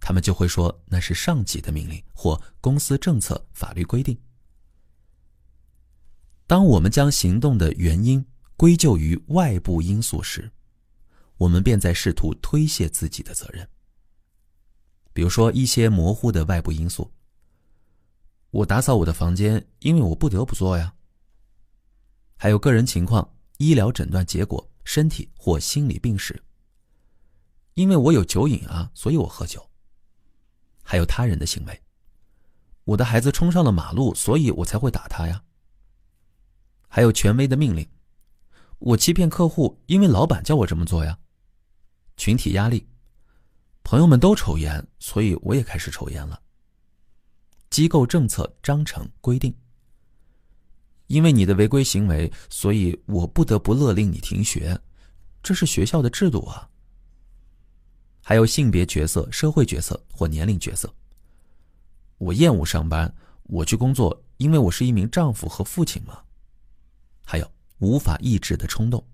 他们就会说那是上级的命令或公司政策、法律规定。当我们将行动的原因归咎于外部因素时，我们便在试图推卸自己的责任。比如说一些模糊的外部因素，我打扫我的房间，因为我不得不做呀。还有个人情况、医疗诊断结果、身体或心理病史，因为我有酒瘾啊，所以我喝酒。还有他人的行为，我的孩子冲上了马路，所以我才会打他呀。还有权威的命令，我欺骗客户，因为老板叫我这么做呀。群体压力，朋友们都抽烟，所以我也开始抽烟了。机构政策、章程、规定，因为你的违规行为，所以我不得不勒令你停学，这是学校的制度啊。还有性别角色、社会角色或年龄角色，我厌恶上班，我去工作，因为我是一名丈夫和父亲嘛。还有无法抑制的冲动，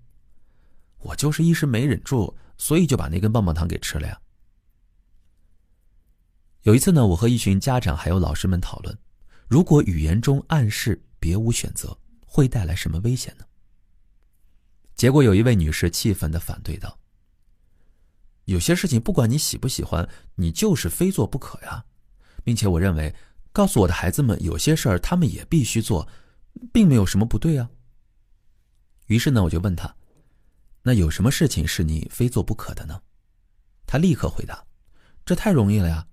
我就是一时没忍住，所以就把那根棒棒糖给吃了呀。有一次呢，我和一群家长还有老师们讨论，如果语言中暗示别无选择，会带来什么危险呢？结果有一位女士气愤地反对道：有些事情不管你喜不喜欢，你就是非做不可呀，并且我认为告诉我的孩子们有些事儿他们也必须做，并没有什么不对啊。于是呢，我就问他，那有什么事情是你非做不可的呢？他立刻回答，这太容易了呀，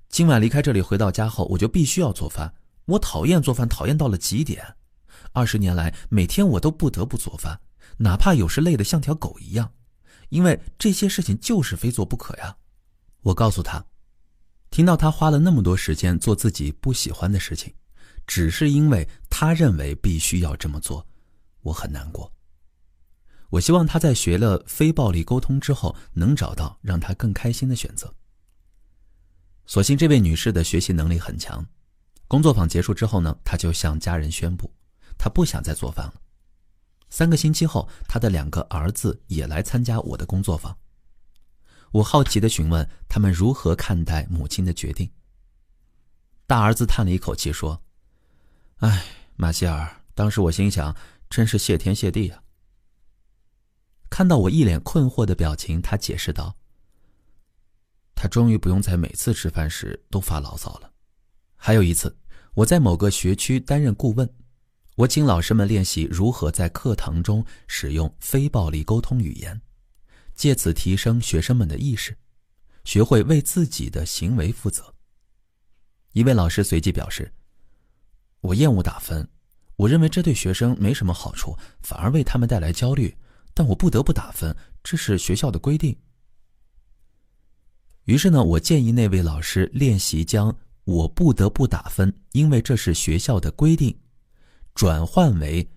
今晚离开这里回到家后，我就必须要做饭，我讨厌做饭，讨厌到了极点。20年来，每天我都不得不做饭，哪怕有时累得像条狗一样，因为这些事情就是非做不可呀。我告诉他，听到他花了那么多时间做自己不喜欢的事情，只是因为他认为必须要这么做，我很难过。我希望他在学了非暴力沟通之后，能找到让他更开心的选择。所幸这位女士的学习能力很强，工作坊结束之后呢，她就向家人宣布，她不想再做饭了。3个星期后，她的2个儿子也来参加我的工作坊。我好奇地询问他们如何看待母亲的决定。大儿子叹了一口气说：哎，马歇尔，当时我心想，真是谢天谢地啊。看到我一脸困惑的表情，他解释道：他终于不用在每次吃饭时都发牢骚了。还有一次，我在某个学区担任顾问，我请老师们练习如何在课堂中使用非暴力沟通语言，借此提升学生们的意识，学会为自己的行为负责。一位老师随即表示，我厌恶打分，我认为这对学生没什么好处，反而为他们带来焦虑，但我不得不打分，这是学校的规定。于是呢，我建议那位老师练习将我不得不打分，因为这是学校的规定，转换为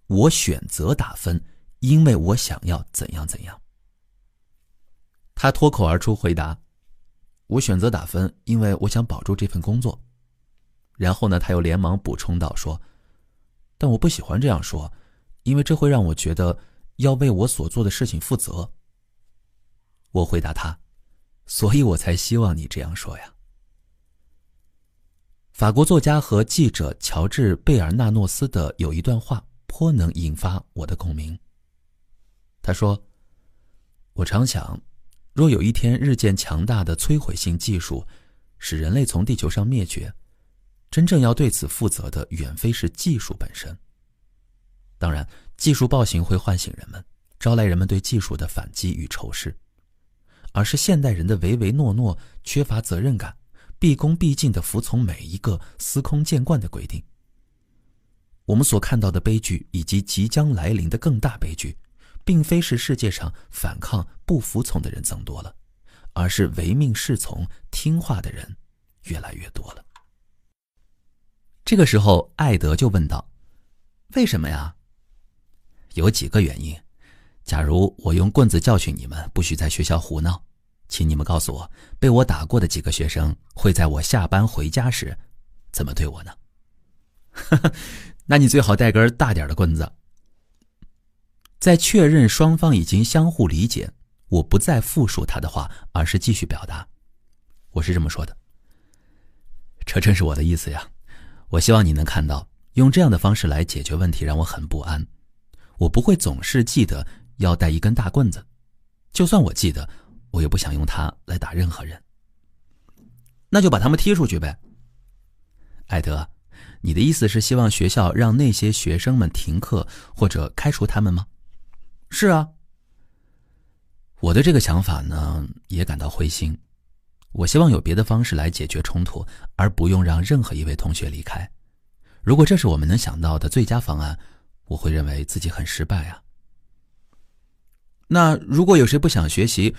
我选择打分，因为我想要怎样怎样。他脱口而出回答，我选择打分，因为我想保住这份工作。然后呢，他又连忙补充道说，但我不喜欢这样说，因为这会让我觉得要为我所做的事情负责。我回答他，所以我才希望你这样说呀。法国作家和记者乔治·贝尔纳诺斯的有一段话颇能引发我的共鸣。他说，我常想，若有一天日渐强大的摧毁性技术使人类从地球上灭绝，真正要对此负责的远非是技术本身。当然，技术暴行会唤醒人们，招来人们对技术的反击与仇视，而是现代人的唯唯诺诺、缺乏责任感，毕恭毕敬地服从每一个司空见惯的规定。我们所看到的悲剧以及即将来临的更大悲剧，并非是世界上反抗、不服从的人增多了，而是唯命是从、听话的人越来越多了。这个时候，艾德就问道：“为什么呀？”有几个原因。假如我用棍子教训你们，不许在学校胡闹，请你们告诉我，被我打过的几个学生会在我下班回家时怎么对我呢？那你最好带根大点的棍子。在确认双方已经相互理解，我不再复述他的话，而是继续表达。我是这么说的：这正是我的意思呀。我希望你能看到，用这样的方式来解决问题让我很不安。我不会总是记得要带一根大棍子，就算我记得，我也不想用它来打任何人。那就把他们踢出去呗。艾德，你的意思是希望学校让那些学生们停课或者开除他们吗？是啊。我对这个想法呢，也感到灰心。我希望有别的方式来解决冲突，而不用让任何一位同学离开。如果这是我们能想到的最佳方案，我会认为自己很失败啊。那如果有谁不想学习，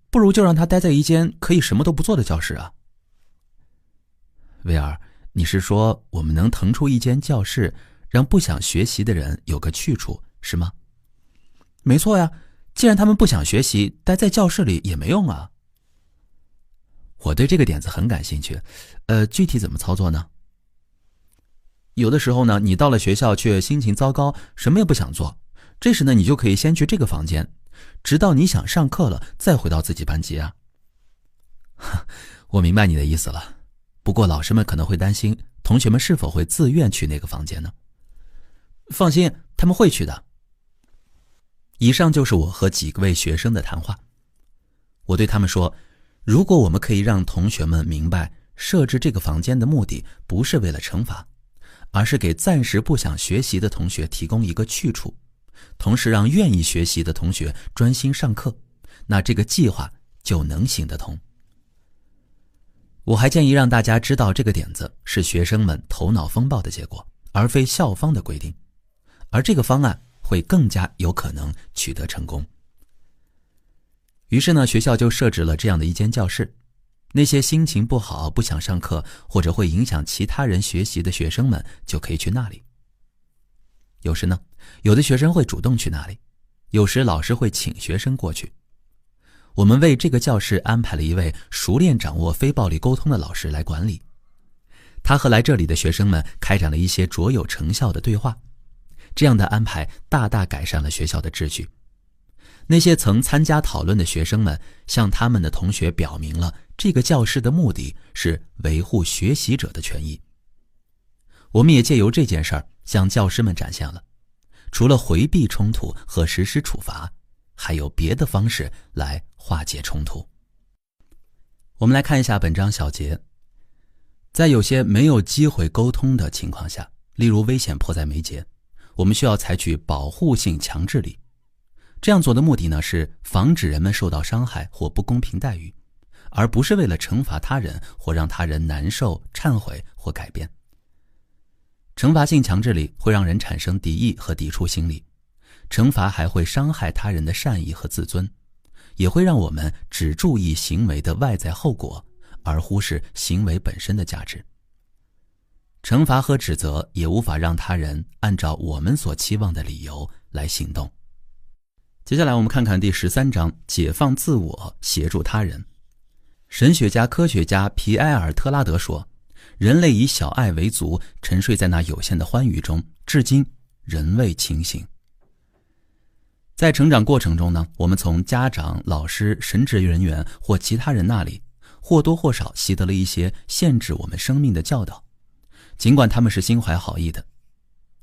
不如就让他待在一间可以什么都不做的教室啊。威尔，你是说我们能腾出一间教室，让不想学习的人有个去处，是吗？没错呀，既然他们不想学习，待在教室里也没用啊。我对这个点子很感兴趣，具体怎么操作呢？有的时候呢，你到了学校却心情糟糕，什么也不想做，这时呢，你就可以先去这个房间，直到你想上课了，再回到自己班级啊。我明白你的意思了，不过老师们可能会担心同学们是否会自愿去那个房间呢？放心，他们会去的。以上就是我和几位学生的谈话。我对他们说，如果我们可以让同学们明白，设置这个房间的目的不是为了惩罚，而是给暂时不想学习的同学提供一个去处，同时让愿意学习的同学专心上课，那这个计划就能行得通。我还建议让大家知道，这个点子是学生们头脑风暴的结果，而非校方的规定，而这个方案会更加有可能取得成功。于是呢，学校就设置了这样的一间教室，那些心情不好、不想上课或者会影响其他人学习的学生们就可以去那里。有时呢，有的学生会主动去那里，有时老师会请学生过去。我们为这个教室安排了一位熟练掌握非暴力沟通的老师来管理，他和来这里的学生们开展了一些卓有成效的对话。这样的安排大大改善了学校的秩序。那些曾参加讨论的学生们向他们的同学表明了这个教室的目的是维护学习者的权益。我们也借由这件事儿向教师们展现了，除了回避冲突和实施处罚，还有别的方式来化解冲突。我们来看一下本章小节。在有些没有机会沟通的情况下，例如危险迫在眉睫，我们需要采取保护性强制力。这样做的目的呢，是防止人们受到伤害或不公平待遇，而不是为了惩罚他人或让他人难受、忏悔或改变。惩罚性强制力会让人产生敌意和抵触心理，惩罚还会伤害他人的善意和自尊，也会让我们只注意行为的外在后果，而忽视行为本身的价值。惩罚和指责也无法让他人按照我们所期望的理由来行动。接下来我们看看第13章，解放自我，协助他人。神学家、科学家皮埃尔·特拉德说，人类以小爱为足，沉睡在那有限的欢愉中，至今仍未清醒。在成长过程中呢，我们从家长、老师、神职人员或其他人那里或多或少习得了一些限制我们生命的教导，尽管他们是心怀好意的。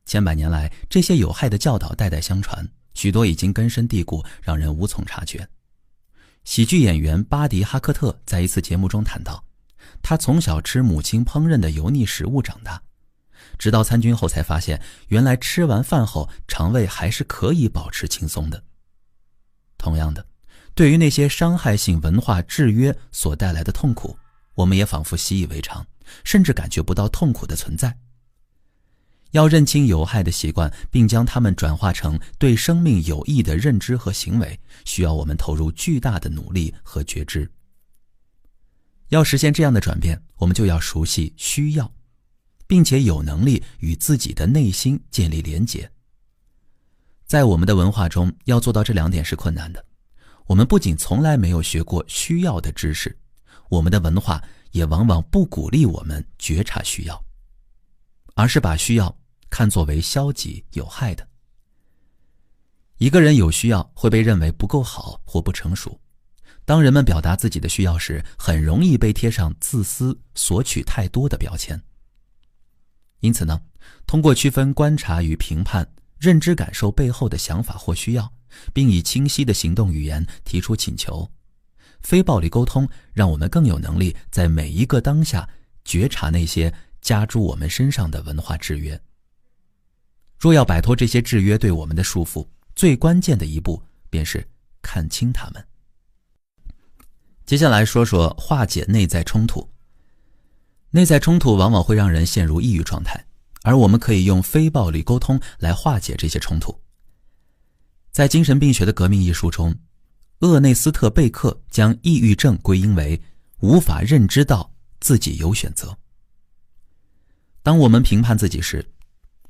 千百年来，这些有害的教导代代相传，许多已经根深蒂固，让人无从察觉。喜剧演员巴迪·哈克特在一次节目中谈到，他从小吃母亲烹饪的油腻食物长大，直到参军后才发现，原来吃完饭后肠胃还是可以保持轻松的。同样的，对于那些伤害性文化制约所带来的痛苦，我们也仿佛习以为常，甚至感觉不到痛苦的存在。要认清有害的习惯，并将它们转化成对生命有益的认知和行为，需要我们投入巨大的努力和觉知。要实现这样的转变，我们就要熟悉需要。并且有能力与自己的内心建立连结。在我们的文化中，要做到这2点是困难的。我们不仅从来没有学过需要的知识，我们的文化也往往不鼓励我们觉察需要，而是把需要看作为消极有害的。一个人有需要会被认为不够好或不成熟。当人们表达自己的需要时，很容易被贴上自私、索取太多的标签。因此呢，通过区分观察与评判，认知感受背后的想法或需要，并以清晰的行动语言提出请求，非暴力沟通让我们更有能力在每一个当下觉察那些加诸我们身上的文化制约。若要摆脱这些制约对我们的束缚，最关键的一步便是看清它们。接下来说说化解内在冲突。内在冲突往往会让人陷入抑郁状态，而我们可以用非暴力沟通来化解这些冲突。在《精神病学的革命》一书中，厄内斯特·贝克将抑郁症归因为无法认知到自己有选择。当我们评判自己时，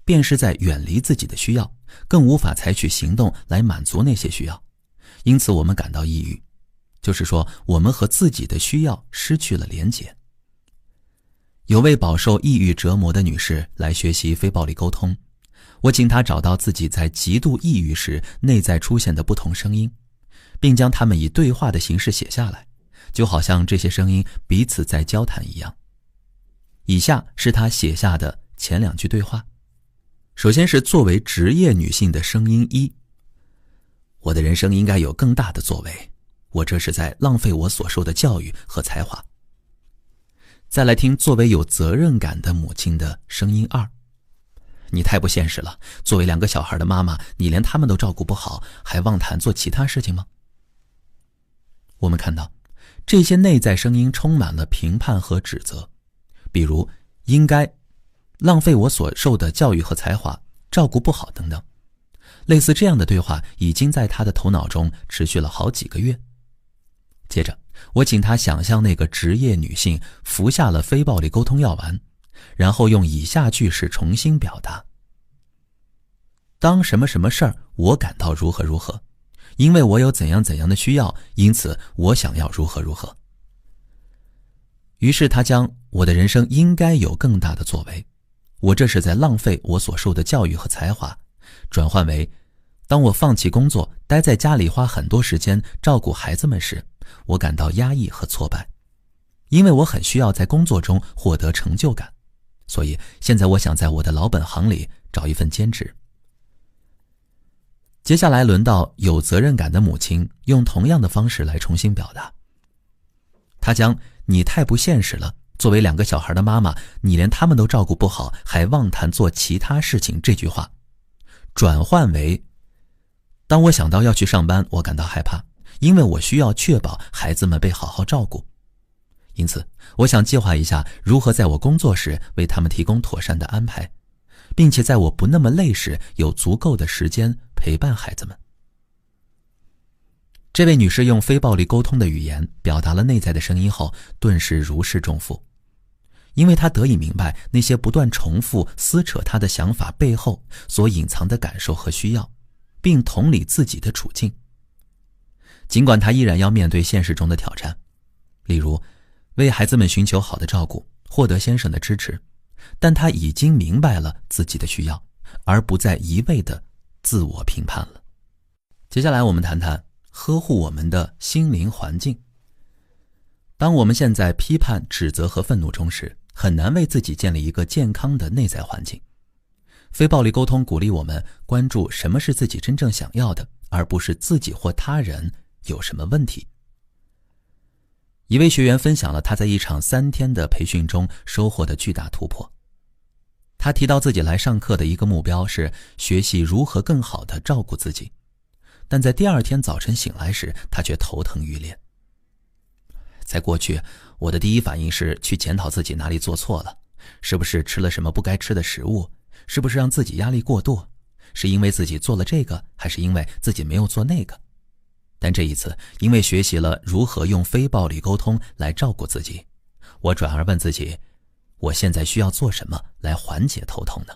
便是在远离自己的需要，更无法采取行动来满足那些需要，因此我们感到抑郁。就是说，我们和自己的需要失去了连结。有位饱受抑郁折磨的女士来学习非暴力沟通，我请她找到自己在极度抑郁时内在出现的不同声音，并将它们以对话的形式写下来，就好像这些声音彼此在交谈一样。以下是她写下的前2句对话。首先是作为职业女性的声音1：我的人生应该有更大的作为，我这是在浪费我所受的教育和才华。再来听作为有责任感的母亲的声音2：你太不现实了，作为2个小孩的妈妈，你连他们都照顾不好，还妄谈做其他事情吗？我们看到这些内在声音充满了评判和指责，比如应该、浪费我所受的教育和才华、照顾不好等等。类似这样的对话已经在他的头脑中持续了好几个月。接着我请他想象那个职业女性服下了非暴力沟通药丸，然后用以下句式重新表达：当什么什么事儿我感到如何如何，因为我有怎样怎样的需要，因此我想要如何如何。于是他将我的人生应该有更大的作为，我这是在浪费我所受的教育和才华，转换为当我放弃工作，待在家里花很多时间照顾孩子们时，我感到压抑和挫败，因为我很需要在工作中获得成就感，所以现在我想在我的老本行里找一份兼职。接下来轮到有责任感的母亲用同样的方式来重新表达。她将你太不现实了，作为2个小孩的妈妈，你连他们都照顾不好，还妄谈做其他事情这句话转换为当我想到要去上班，我感到害怕，因为我需要确保孩子们被好好照顾。因此，我想计划一下如何在我工作时为他们提供妥善的安排，并且在我不那么累时有足够的时间陪伴孩子们。这位女士用非暴力沟通的语言表达了内在的声音后，顿时如释重负，因为她得以明白那些不断重复撕扯她的想法背后所隐藏的感受和需要，并同理自己的处境。尽管她依然要面对现实中的挑战，例如为孩子们寻求好的照顾，获得先生的支持，但她已经明白了自己的需要，而不再一味的自我评判了。接下来我们谈谈呵护我们的心灵环境。当我们陷在批判、指责和愤怒中时，很难为自己建立一个健康的内在环境。非暴力沟通鼓励我们关注什么是自己真正想要的，而不是自己或他人有什么问题。一位学员分享了他在一场3天的培训中收获的巨大突破。他提到自己来上课的一个目标是学习如何更好地照顾自己，但在第2天早晨醒来时，他却头疼欲裂。在过去，我的第一反应是去检讨自己哪里做错了，是不是吃了什么不该吃的食物，是不是让自己压力过度，是因为自己做了这个，还是因为自己没有做那个。但这一次，因为学习了如何用非暴力沟通来照顾自己，我转而问自己，我现在需要做什么来缓解头痛呢？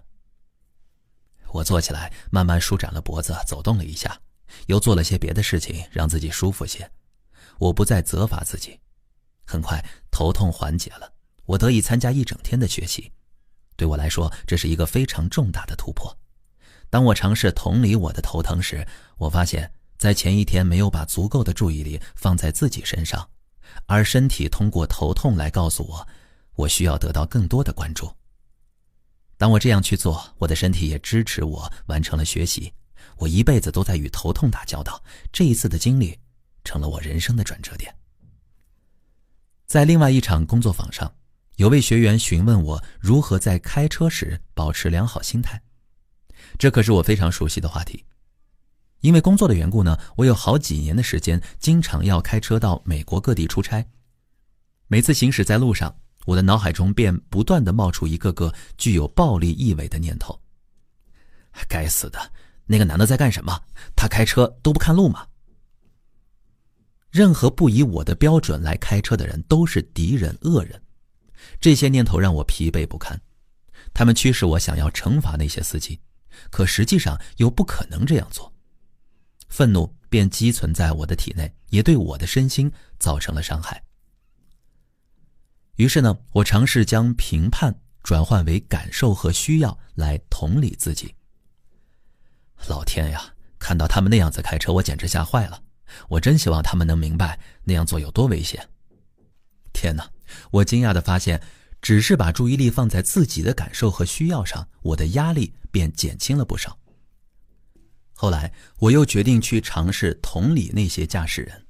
我坐起来，慢慢舒展了脖子，走动了一下，又做了些别的事情，让自己舒服些。我不再责罚自己。很快，头痛缓解了，我得以参加一整天的学习。对我来说，这是一个非常重大的突破。当我尝试同理我的头疼时，我发现在前一天没有把足够的注意力放在自己身上，而身体通过头痛来告诉我，我需要得到更多的关注。当我这样去做，我的身体也支持我完成了学习。我一辈子都在与头痛打交道，这一次的经历成了我人生的转折点。在另外一场工作坊上，有位学员询问我如何在开车时保持良好心态。这可是我非常熟悉的话题。因为工作的缘故呢，我有好几年的时间经常要开车到美国各地出差。每次行驶在路上，我的脑海中便不断地冒出一个个具有暴力意味的念头。该死的，那个男的在干什么？他开车都不看路吗？任何不以我的标准来开车的人都是敌人、恶人。这些念头让我疲惫不堪，他们驱使我想要惩罚那些司机，可实际上又不可能这样做。愤怒便积存在我的体内，也对我的身心造成了伤害。于是呢，我尝试将评判转换为感受和需要来同理自己。老天呀，看到他们那样子开车，我简直吓坏了。我真希望他们能明白那样做有多危险。天哪，我惊讶地发现，只是把注意力放在自己的感受和需要上，我的压力便减轻了不少。后来我又决定去尝试同理那些驾驶人。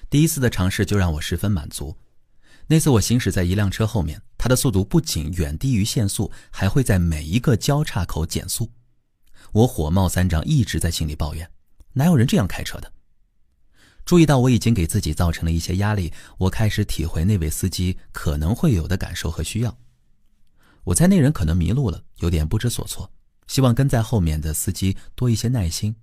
第一次的尝试就让我十分满足。那次我行驶在一辆车后面，它的速度不仅远低于限速，还会在每一个交叉口减速。我火冒三丈，一直在心里抱怨，哪有人这样开车的？注意到我已经给自己造成了一些压力，我开始体会那位司机可能会有的感受和需要。我猜那人可能迷路了，有点不知所措，希望跟在后面的司机多一些耐心。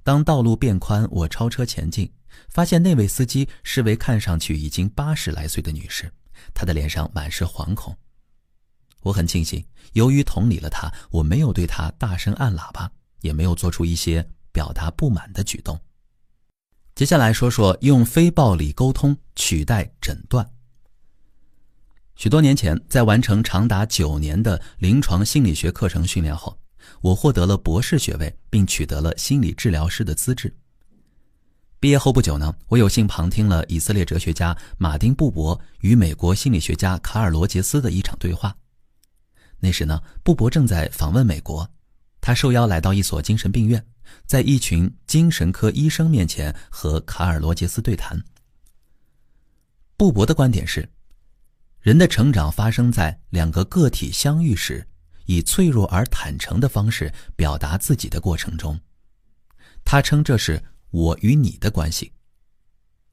当道路变宽，我超车前进，发现那位司机是位看上去已经80来岁的女士，她的脸上满是惶恐。我很庆幸，由于同理了她，我没有对她大声按喇叭，也没有做出一些表达不满的举动。接下来说说用非暴力沟通取代诊断。许多年前，在完成长达9年的临床心理学课程训练后，我获得了博士学位，并取得了心理治疗师的资质。毕业后不久呢，我有幸旁听了以色列哲学家马丁·布伯与美国心理学家卡尔·罗杰斯的一场对话。那时呢，布伯正在访问美国，他受邀来到一所精神病院，在一群精神科医生面前和卡尔·罗杰斯对谈。布伯的观点是，人的成长发生在两个个体相遇时，以脆弱而坦诚的方式表达自己的过程中。他称这是我与你的关系。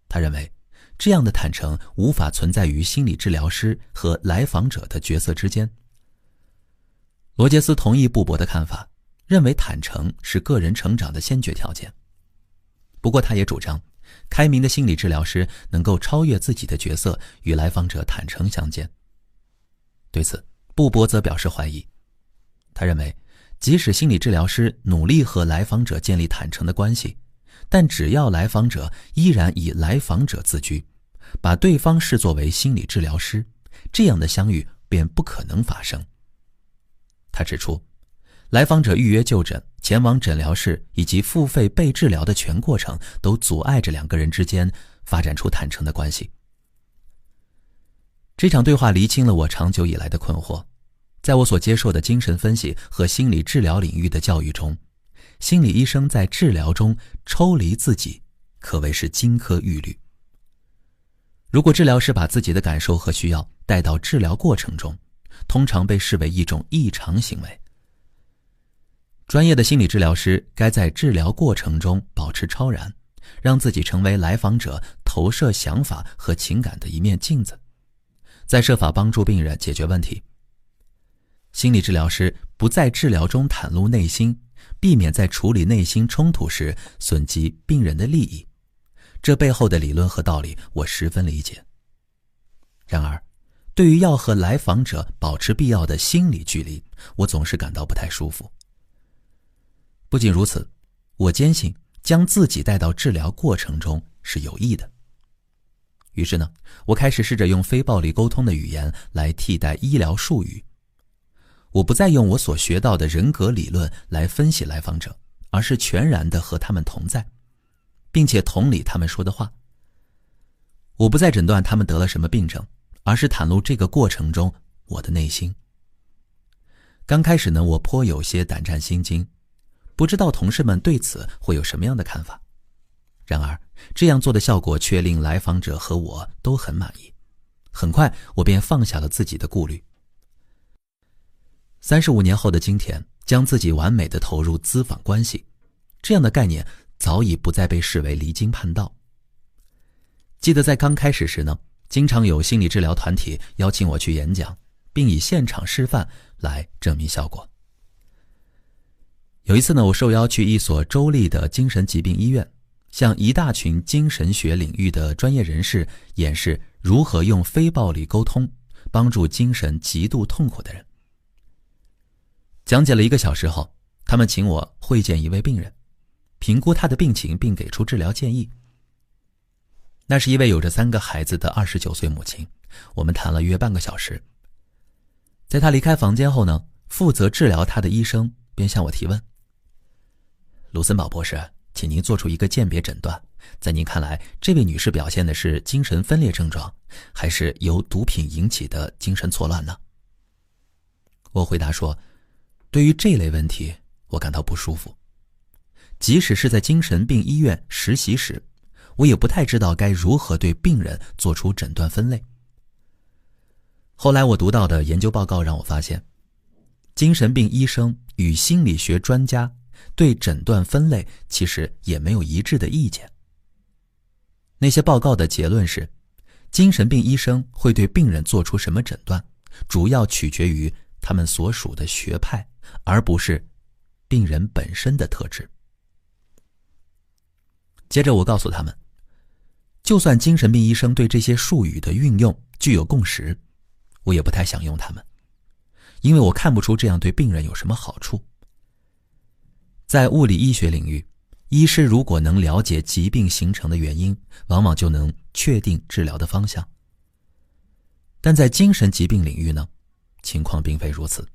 他认为，这样的坦诚无法存在于心理治疗师和来访者的角色之间。罗杰斯同意布伯的看法，认为坦诚是个人成长的先决条件。不过他也主张，开明的心理治疗师能够超越自己的角色，与来访者坦诚相见。对此，布伯则表示怀疑。他认为，即使心理治疗师努力和来访者建立坦诚的关系，但只要来访者依然以来访者自居，把对方视作为心理治疗师，这样的相遇便不可能发生。他指出，来访者预约就诊、前往诊疗室以及付费被治疗的全过程都阻碍着两个人之间发展出坦诚的关系。这场对话厘清了我长久以来的困惑。在我所接受的精神分析和心理治疗领域的教育中，心理医生在治疗中抽离自己，可谓是金科玉律。如果治疗师把自己的感受和需要带到治疗过程中，通常被视为一种异常行为。专业的心理治疗师该在治疗过程中保持超然，让自己成为来访者投射想法和情感的一面镜子，在设法帮助病人解决问题。心理治疗师不在治疗中袒露内心，避免在处理内心冲突时损及病人的利益。这背后的理论和道理我十分理解。然而，对于要和来访者保持必要的心理距离，我总是感到不太舒服。不仅如此，我坚信将自己带到治疗过程中是有益的。于是呢，我开始试着用非暴力沟通的语言来替代医疗术语。我不再用我所学到的人格理论来分析来访者，而是全然地和他们同在，并且同理他们说的话。我不再诊断他们得了什么病症，而是袒露这个过程中我的内心。刚开始呢，我颇有些胆战心惊，不知道同事们对此会有什么样的看法。然而，这样做的效果却令来访者和我都很满意。很快，我便放下了自己的顾虑。35年后的今天，将自己完美地投入咨访关系，这样的概念早已不再被视为离经叛道。记得在刚开始时呢，经常有心理治疗团体邀请我去演讲，并以现场示范来证明效果。有一次呢，我受邀去一所州立的精神疾病医院，向一大群精神学领域的专业人士演示如何用非暴力沟通帮助精神极度痛苦的人。讲解了1个小时后，他们请我会见一位病人，评估他的病情并给出治疗建议。那是一位有着3个孩子的29岁母亲，我们谈了约半个小时。在他离开房间后呢，负责治疗他的医生便向我提问：卢森堡博士，请您做出一个鉴别诊断，在您看来，这位女士表现的是精神分裂症状，还是由毒品引起的精神错乱呢？我回答说，对于这类问题，我感到不舒服。即使是在精神病医院实习时，我也不太知道该如何对病人做出诊断分类。后来我读到的研究报告让我发现，精神病医生与心理学专家对诊断分类其实也没有一致的意见。那些报告的结论是，精神病医生会对病人做出什么诊断，主要取决于他们所属的学派，而不是病人本身的特质。接着我告诉他们，就算精神病医生对这些术语的运用具有共识，我也不太想用它们，因为我看不出这样对病人有什么好处。在物理医学领域，医师如果能了解疾病形成的原因，往往就能确定治疗的方向。但在精神疾病领域呢，情况并非如此。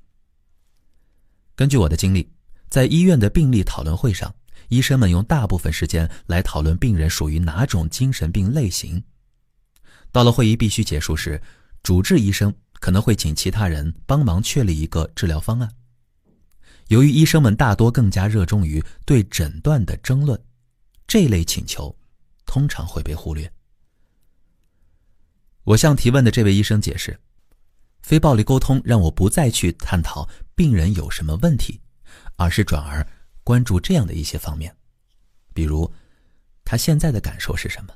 根据我的经历，在医院的病例讨论会上，医生们用大部分时间来讨论病人属于哪种精神病类型。到了会议必须结束时，主治医生可能会请其他人帮忙确立一个治疗方案。由于医生们大多更加热衷于对诊断的争论，这类请求通常会被忽略。我向提问的这位医生解释，非暴力沟通让我不再去探讨病人有什么问题，而是转而关注这样的一些方面，比如他现在的感受是什么，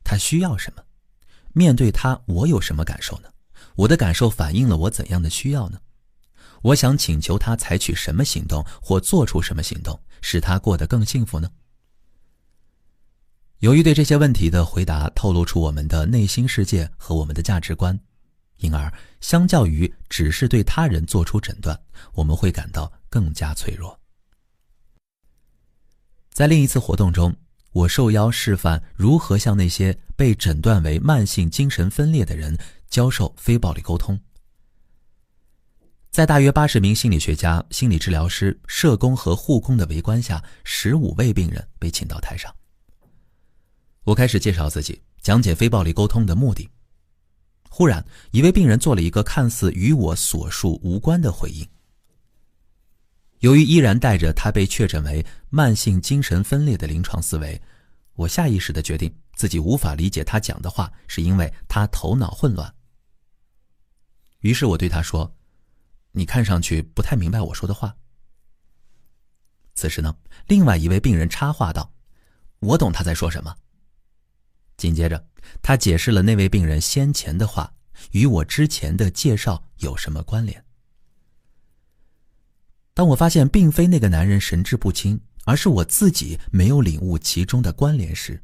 他需要什么，面对他我有什么感受呢？我的感受反映了我怎样的需要呢？我想请求他采取什么行动或做出什么行动，使他过得更幸福呢？由于对这些问题的回答透露出我们的内心世界和我们的价值观，因而相较于只是对他人做出诊断，我们会感到更加脆弱。在另一次活动中，我受邀示范如何向那些被诊断为慢性精神分裂的人教授非暴力沟通。在大约80名心理学家、心理治疗师、社工和护工的围观下，15位病人被请到台上。我开始介绍自己，讲解非暴力沟通的目的。忽然，一位病人做了一个看似与我所述无关的回应。由于依然带着他被确诊为慢性精神分裂的临床思维，我下意识地决定自己无法理解他讲的话，是因为他头脑混乱。于是我对他说，你看上去不太明白我说的话。此时呢，另外一位病人插话道，我懂他在说什么。紧接着，他解释了那位病人先前的话与我之前的介绍有什么关联。当我发现并非那个男人神志不清，而是我自己没有领悟其中的关联时，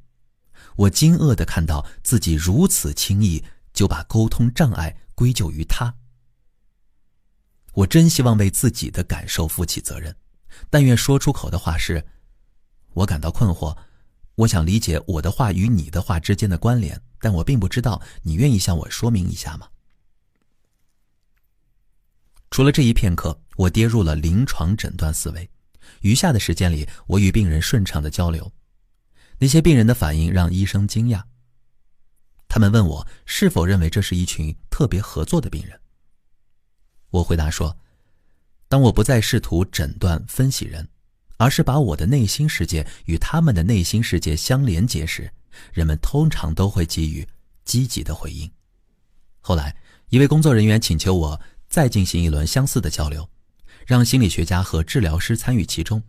我惊愕地看到自己如此轻易就把沟通障碍归咎于他。我真希望为自己的感受负起责任，但愿说出口的话是：我感到困惑，我想理解我的话与你的话之间的关联，但我并不知道，你愿意向我说明一下吗？除了这一片刻，我跌入了临床诊断思维，余下的时间里，我与病人顺畅的交流。那些病人的反应让医生惊讶，他们问我是否认为这是一群特别合作的病人。我回答说，当我不再试图诊断分析人，而是把我的内心世界与他们的内心世界相连接时，人们通常都会给予积极的回应。后来，一位工作人员请求我再进行一轮相似的交流，让心理学家和治疗师参与其中。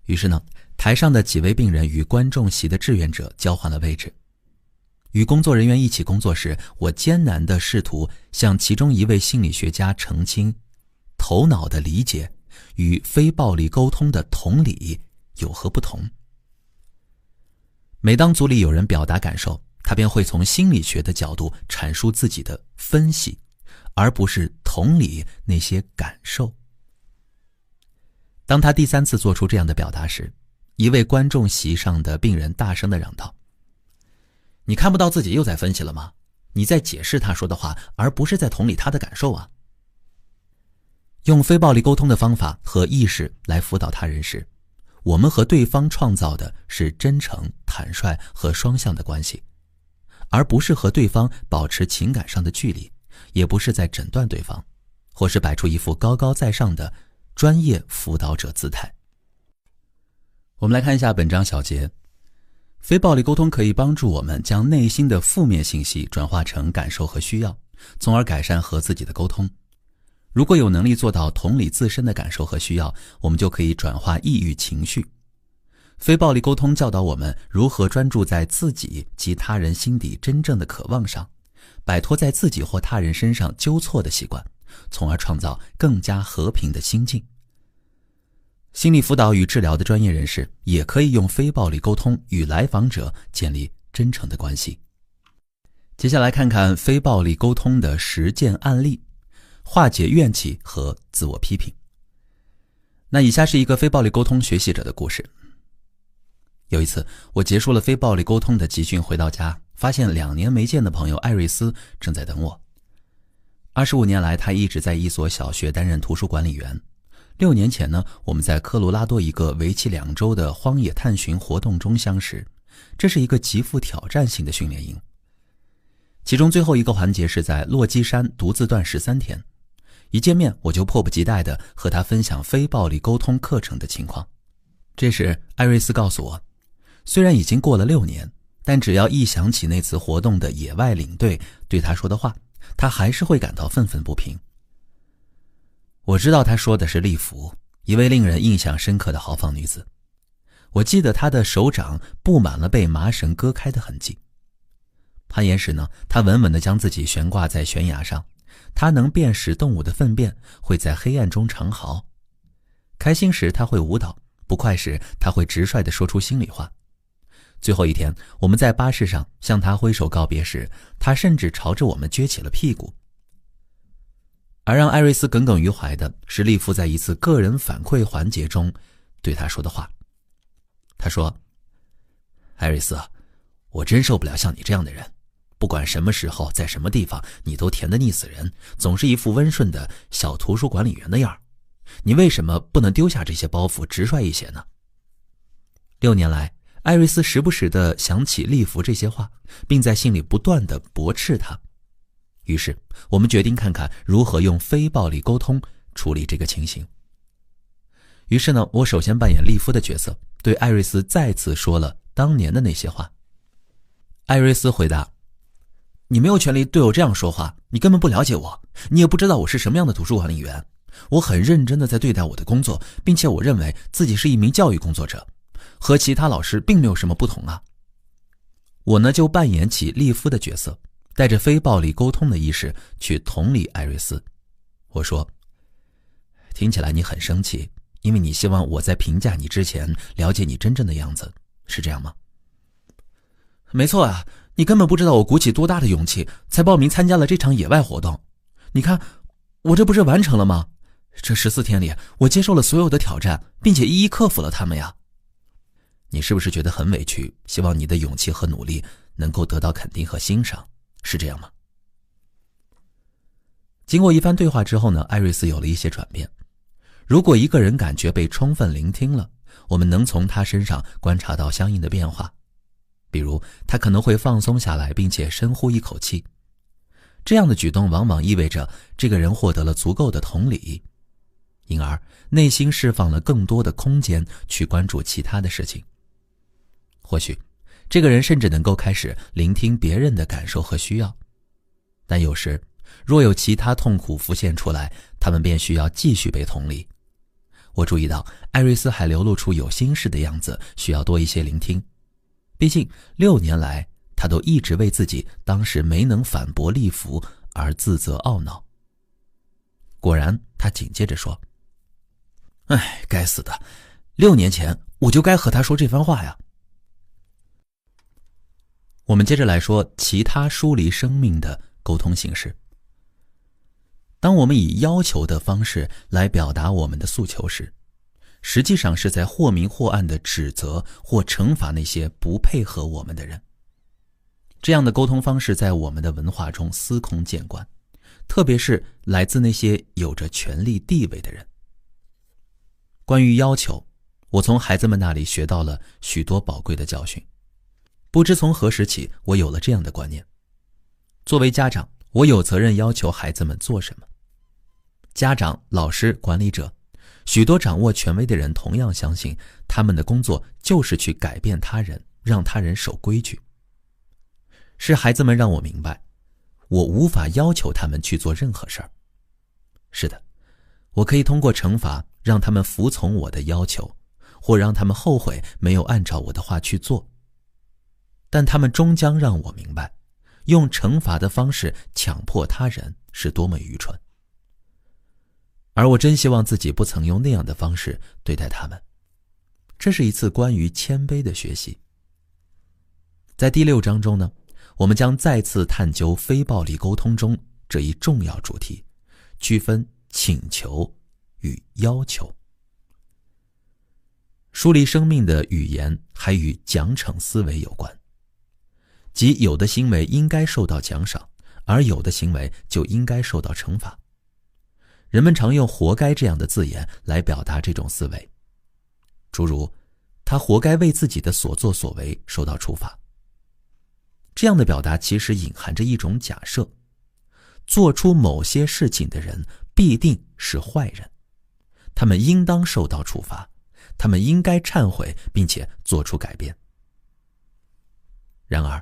于是呢，台上的几位病人与观众席的志愿者交换了位置。与工作人员一起工作时，我艰难地试图向其中一位心理学家澄清，头脑的理解与非暴力沟通的同理有何不同。每当组里有人表达感受，他便会从心理学的角度阐述自己的分析，而不是同理那些感受。当他第3次做出这样的表达时，一位观众席上的病人大声地嚷道：你看不到自己又在分析了吗？你在解释他说的话，而不是在同理他的感受啊。用非暴力沟通的方法和意识来辅导他人时，我们和对方创造的是真诚、坦率和双向的关系，而不是和对方保持情感上的距离，也不是在诊断对方，或是摆出一副高高在上的专业辅导者姿态。我们来看一下本章小节。非暴力沟通可以帮助我们将内心的负面信息转化成感受和需要，从而改善和自己的沟通。如果有能力做到同理自身的感受和需要，我们就可以转化抑郁情绪。非暴力沟通教导我们如何专注在自己及他人心底真正的渴望上，摆脱在自己或他人身上纠错的习惯，从而创造更加和平的心境。心理辅导与治疗的专业人士也可以用非暴力沟通与来访者建立真诚的关系。接下来看看非暴力沟通的实践案例，化解怨气和自我批评。那以下是一个非暴力沟通学习者的故事。有一次，我结束了非暴力沟通的集训回到家，发现2年没见的朋友艾瑞斯正在等我。25年来，他一直在一所小学担任图书管理员。6年前呢，我们在科罗拉多一个为期2周的荒野探寻活动中相识。这是一个极富挑战性的训练营，其中最后一个环节是在落基山独自断13天。一见面，我就迫不及待地和他分享非暴力沟通课程的情况。这时，艾瑞斯告诉我，虽然已经过了6年，但只要一想起那次活动的野外领队对他说的话，他还是会感到愤愤不平。我知道他说的是丽芙，一位令人印象深刻的豪放女子。我记得她的手掌布满了被麻绳割开的痕迹。攀岩时呢，她稳稳地将自己悬挂在悬崖上，她能辨识动物的粪便，会在黑暗中长嚎。开心时她会舞蹈，不快时她会直率地说出心里话。最后一天，我们在巴士上向她挥手告别时，她甚至朝着我们撅起了屁股。而让艾瑞斯耿耿于怀的是丽芙在一次个人反馈环节中对他说的话。他说：艾瑞斯，我真受不了像你这样的人，不管什么时候在什么地方，你都甜得腻死人，总是一副温顺的小图书管理员的样儿。你为什么不能丢下这些包袱，直率一些呢？6年来，艾瑞斯时不时地想起丽芙这些话，并在心里不断地驳斥她。于是我们决定看看如何用非暴力沟通处理这个情形。于是呢，我首先扮演丽芙的角色，对艾瑞斯再次说了当年的那些话。艾瑞斯回答：你没有权利对我这样说话，你根本不了解我，你也不知道我是什么样的图书管理员。我很认真地在对待我的工作，并且我认为自己是一名教育工作者，和其他老师并没有什么不同啊。我呢就扮演起丽芙的角色，带着非暴力沟通的意识去同理艾瑞斯。我说：听起来你很生气，因为你希望我在评价你之前了解你真正的样子，是这样吗？没错啊，你根本不知道我鼓起多大的勇气才报名参加了这场野外活动。你看，我这不是完成了吗？这14天里，我接受了所有的挑战，并且一一克服了它们呀。你是不是觉得很委屈，希望你的勇气和努力能够得到肯定和欣赏，是这样吗？经过一番对话之后呢，艾瑞斯有了一些转变。如果一个人感觉被充分聆听了，我们能从他身上观察到相应的变化。比如他可能会放松下来，并且深呼一口气。这样的举动往往意味着这个人获得了足够的同理，因而内心释放了更多的空间去关注其他的事情。或许这个人甚至能够开始聆听别人的感受和需要。但有时若有其他痛苦浮现出来，他们便需要继续被同理。我注意到艾瑞斯还流露出有心事的样子，需要多一些聆听。毕竟6年来他都一直为自己当时没能反驳利弗而自责懊恼。果然他紧接着说，该死的，6年前我就该和他说这番话呀。我们接着来说其他疏离生命的沟通形式。当我们以要求的方式来表达我们的诉求时，实际上是在或明或暗地指责或惩罚那些不配合我们的人。这样的沟通方式在我们的文化中司空见惯，特别是来自那些有着权力地位的人。关于要求，我从孩子们那里学到了许多宝贵的教训。不知从何时起，我有了这样的观念：作为家长，我有责任要求孩子们做什么。家长、老师、管理者，许多掌握权威的人同样相信，他们的工作就是去改变他人，让他人守规矩。是孩子们让我明白，我无法要求他们去做任何事儿。是的，我可以通过惩罚让他们服从我的要求，或让他们后悔没有按照我的话去做。但他们终将让我明白，用惩罚的方式强迫他人是多么愚蠢。而我真希望自己不曾用那样的方式对待他们。这是一次关于谦卑的学习。在第6章中呢，我们将再次探究非暴力沟通中这一重要主题，区分请求与要求。梳理生命的语言还与奖惩思维有关，即有的行为应该受到奖赏，而有的行为就应该受到惩罚。人们常用活该这样的字眼来表达这种思维，诸如他活该为自己的所作所为受到处罚。这样的表达其实隐含着一种假设，做出某些事情的人必定是坏人，他们应当受到处罚，他们应该忏悔并且做出改变。然而，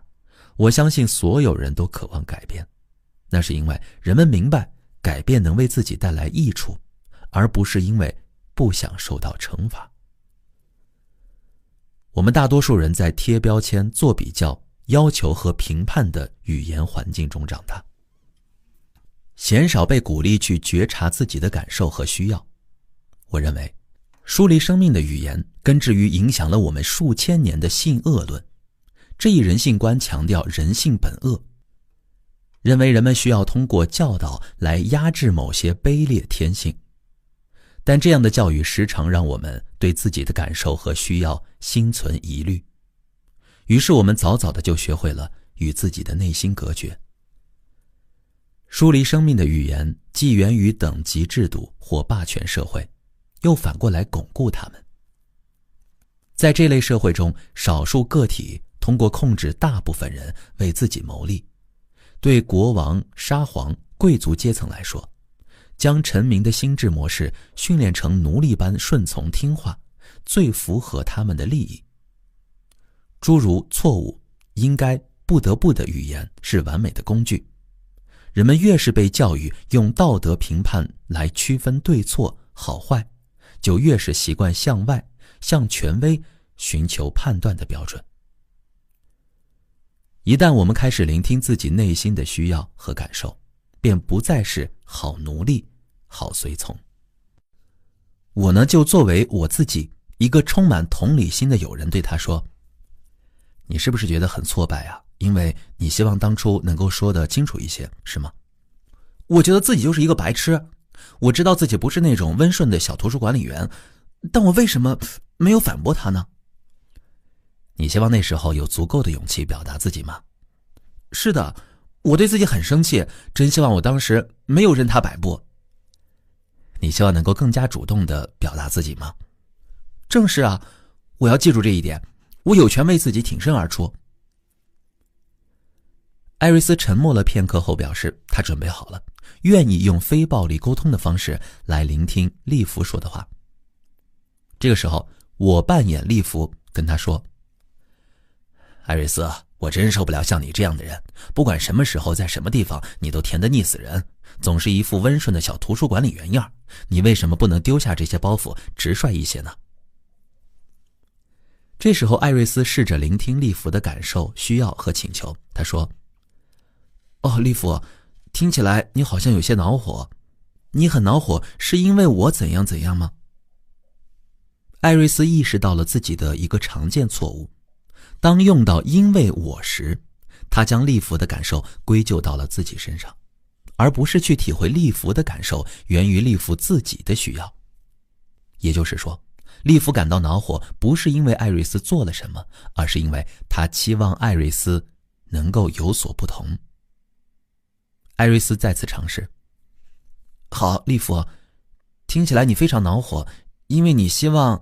我相信所有人都渴望改变，那是因为人们明白改变能为自己带来益处，而不是因为不想受到惩罚。我们大多数人在贴标签、做比较、要求和评判的语言环境中长大，鲜少被鼓励去觉察自己的感受和需要。我认为，疏离生命的语言根植于影响了我们数千年的性恶论。这一人性观强调人性本恶，认为人们需要通过教导来压制某些卑劣天性。但这样的教育时常让我们对自己的感受和需要心存疑虑，于是我们早早的就学会了与自己的内心隔绝。疏离生命的语言既源于等级制度或霸权社会，又反过来巩固它们。在这类社会中，少数个体通过控制大部分人为自己谋利。对国王、沙皇、贵族阶层来说，将臣民的心智模式训练成奴隶般顺从听话，最符合他们的利益。诸如错误、应该、不得不的语言是完美的工具。人们越是被教育用道德评判来区分对错、好坏，就越是习惯向外、向权威寻求判断的标准。一旦我们开始聆听自己内心的需要和感受，便不再是好奴隶、好随从。我呢，就作为我自己一个充满同理心的友人对他说，你是不是觉得很挫败啊？因为你希望当初能够说得清楚一些，是吗？我觉得自己就是一个白痴，我知道自己不是那种温顺的小图书管理员，但我为什么没有反驳他呢？你希望那时候有足够的勇气表达自己吗？是的，我对自己很生气，真希望我当时没有任他摆布。你希望能够更加主动地表达自己吗？正是啊，我要记住这一点，我有权为自己挺身而出。艾瑞斯沉默了片刻后表示，他准备好了，愿意用非暴力沟通的方式来聆听利弗说的话。这个时候，我扮演利弗跟他说，艾瑞斯，我真受不了像你这样的人，不管什么时候在什么地方，你都甜得腻死人，总是一副温顺的小图书管理员样，你为什么不能丢下这些包袱，直率一些呢？这时候艾瑞斯试着聆听利弗的感受、需要和请求，他说，利弗，听起来你好像有些恼火，你很恼火是因为我怎样怎样吗？艾瑞斯意识到了自己的一个常见错误，当用到因为我时，他将利弗的感受归咎到了自己身上，而不是去体会利弗的感受源于利弗自己的需要。也就是说，利弗感到恼火不是因为艾瑞斯做了什么，而是因为他期望艾瑞斯能够有所不同。艾瑞斯再次尝试，好，利弗，听起来你非常恼火，因为你希望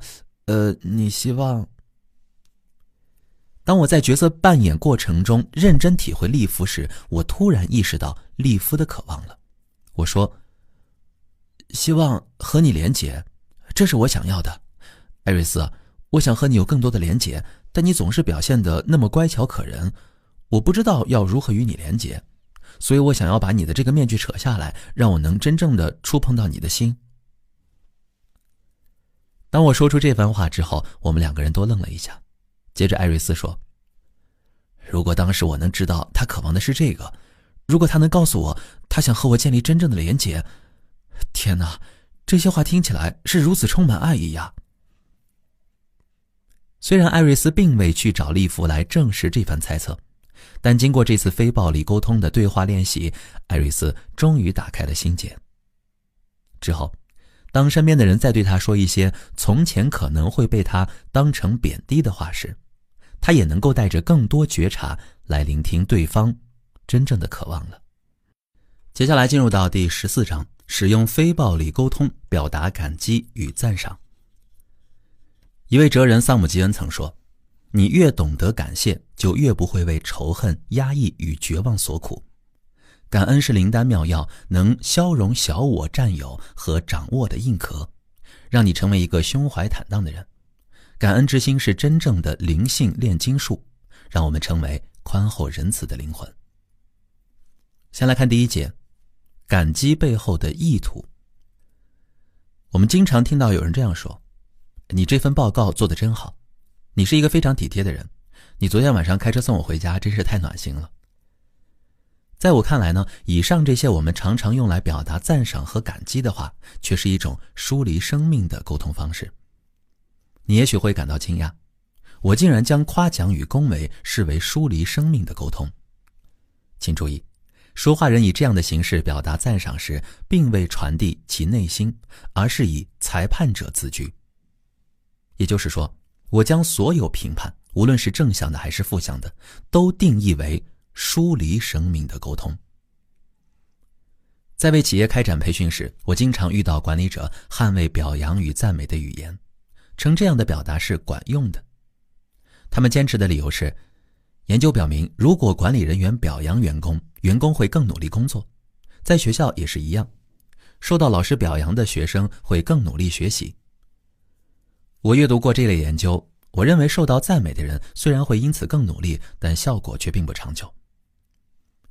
当我在角色扮演过程中认真体会利弗时，我突然意识到利弗的渴望了。我说，希望和你连结，这是我想要的。艾瑞斯，我想和你有更多的连结，但你总是表现得那么乖巧可人，我不知道要如何与你连结，所以我想要把你的这个面具扯下来，让我能真正的触碰到你的心。当我说出这番话之后，我们两个人都愣了一下。接着艾瑞斯说，如果当时我能知道他渴望的是这个，如果他能告诉我他想和我建立真正的连结，天哪，这些话听起来是如此充满爱意呀。虽然艾瑞斯并未去找利弗来证实这番猜测，但经过这次非暴力沟通的对话练习，艾瑞斯终于打开了心结。之后，当身边的人再对他说一些从前可能会被他当成贬低的话时，他也能够带着更多觉察来聆听对方真正的渴望了。接下来进入到第14章，使用非暴力沟通表达感激与赞赏。一位哲人萨姆吉恩曾说，你越懂得感谢，就越不会为仇恨、压抑与绝望所苦。感恩是灵丹妙药，能消融小我占有和掌握的硬壳，让你成为一个胸怀坦荡的人。感恩之心是真正的灵性炼金术，让我们成为宽厚仁慈的灵魂。先来看第一节，感激背后的意图。我们经常听到有人这样说，你这份报告做得真好，你是一个非常体贴的人，你昨天晚上开车送我回家真是太暖心了。在我看来呢，以上这些我们常常用来表达赞赏和感激的话，却是一种疏离生命的沟通方式。你也许会感到惊讶，我竟然将夸奖与恭维视为疏离生命的沟通。请注意，说话人以这样的形式表达赞赏时，并未传递其内心，而是以裁判者自居。也就是说，我将所有评判，无论是正向的还是负向的，都定义为疏离生命的沟通。在为企业开展培训时，我经常遇到管理者捍卫表扬与赞美的语言，称这样的表达是管用的。他们坚持的理由是，研究表明，如果管理人员表扬员工，员工会更努力工作。在学校也是一样，受到老师表扬的学生会更努力学习。我阅读过这类研究，我认为受到赞美的人虽然会因此更努力，但效果却并不长久。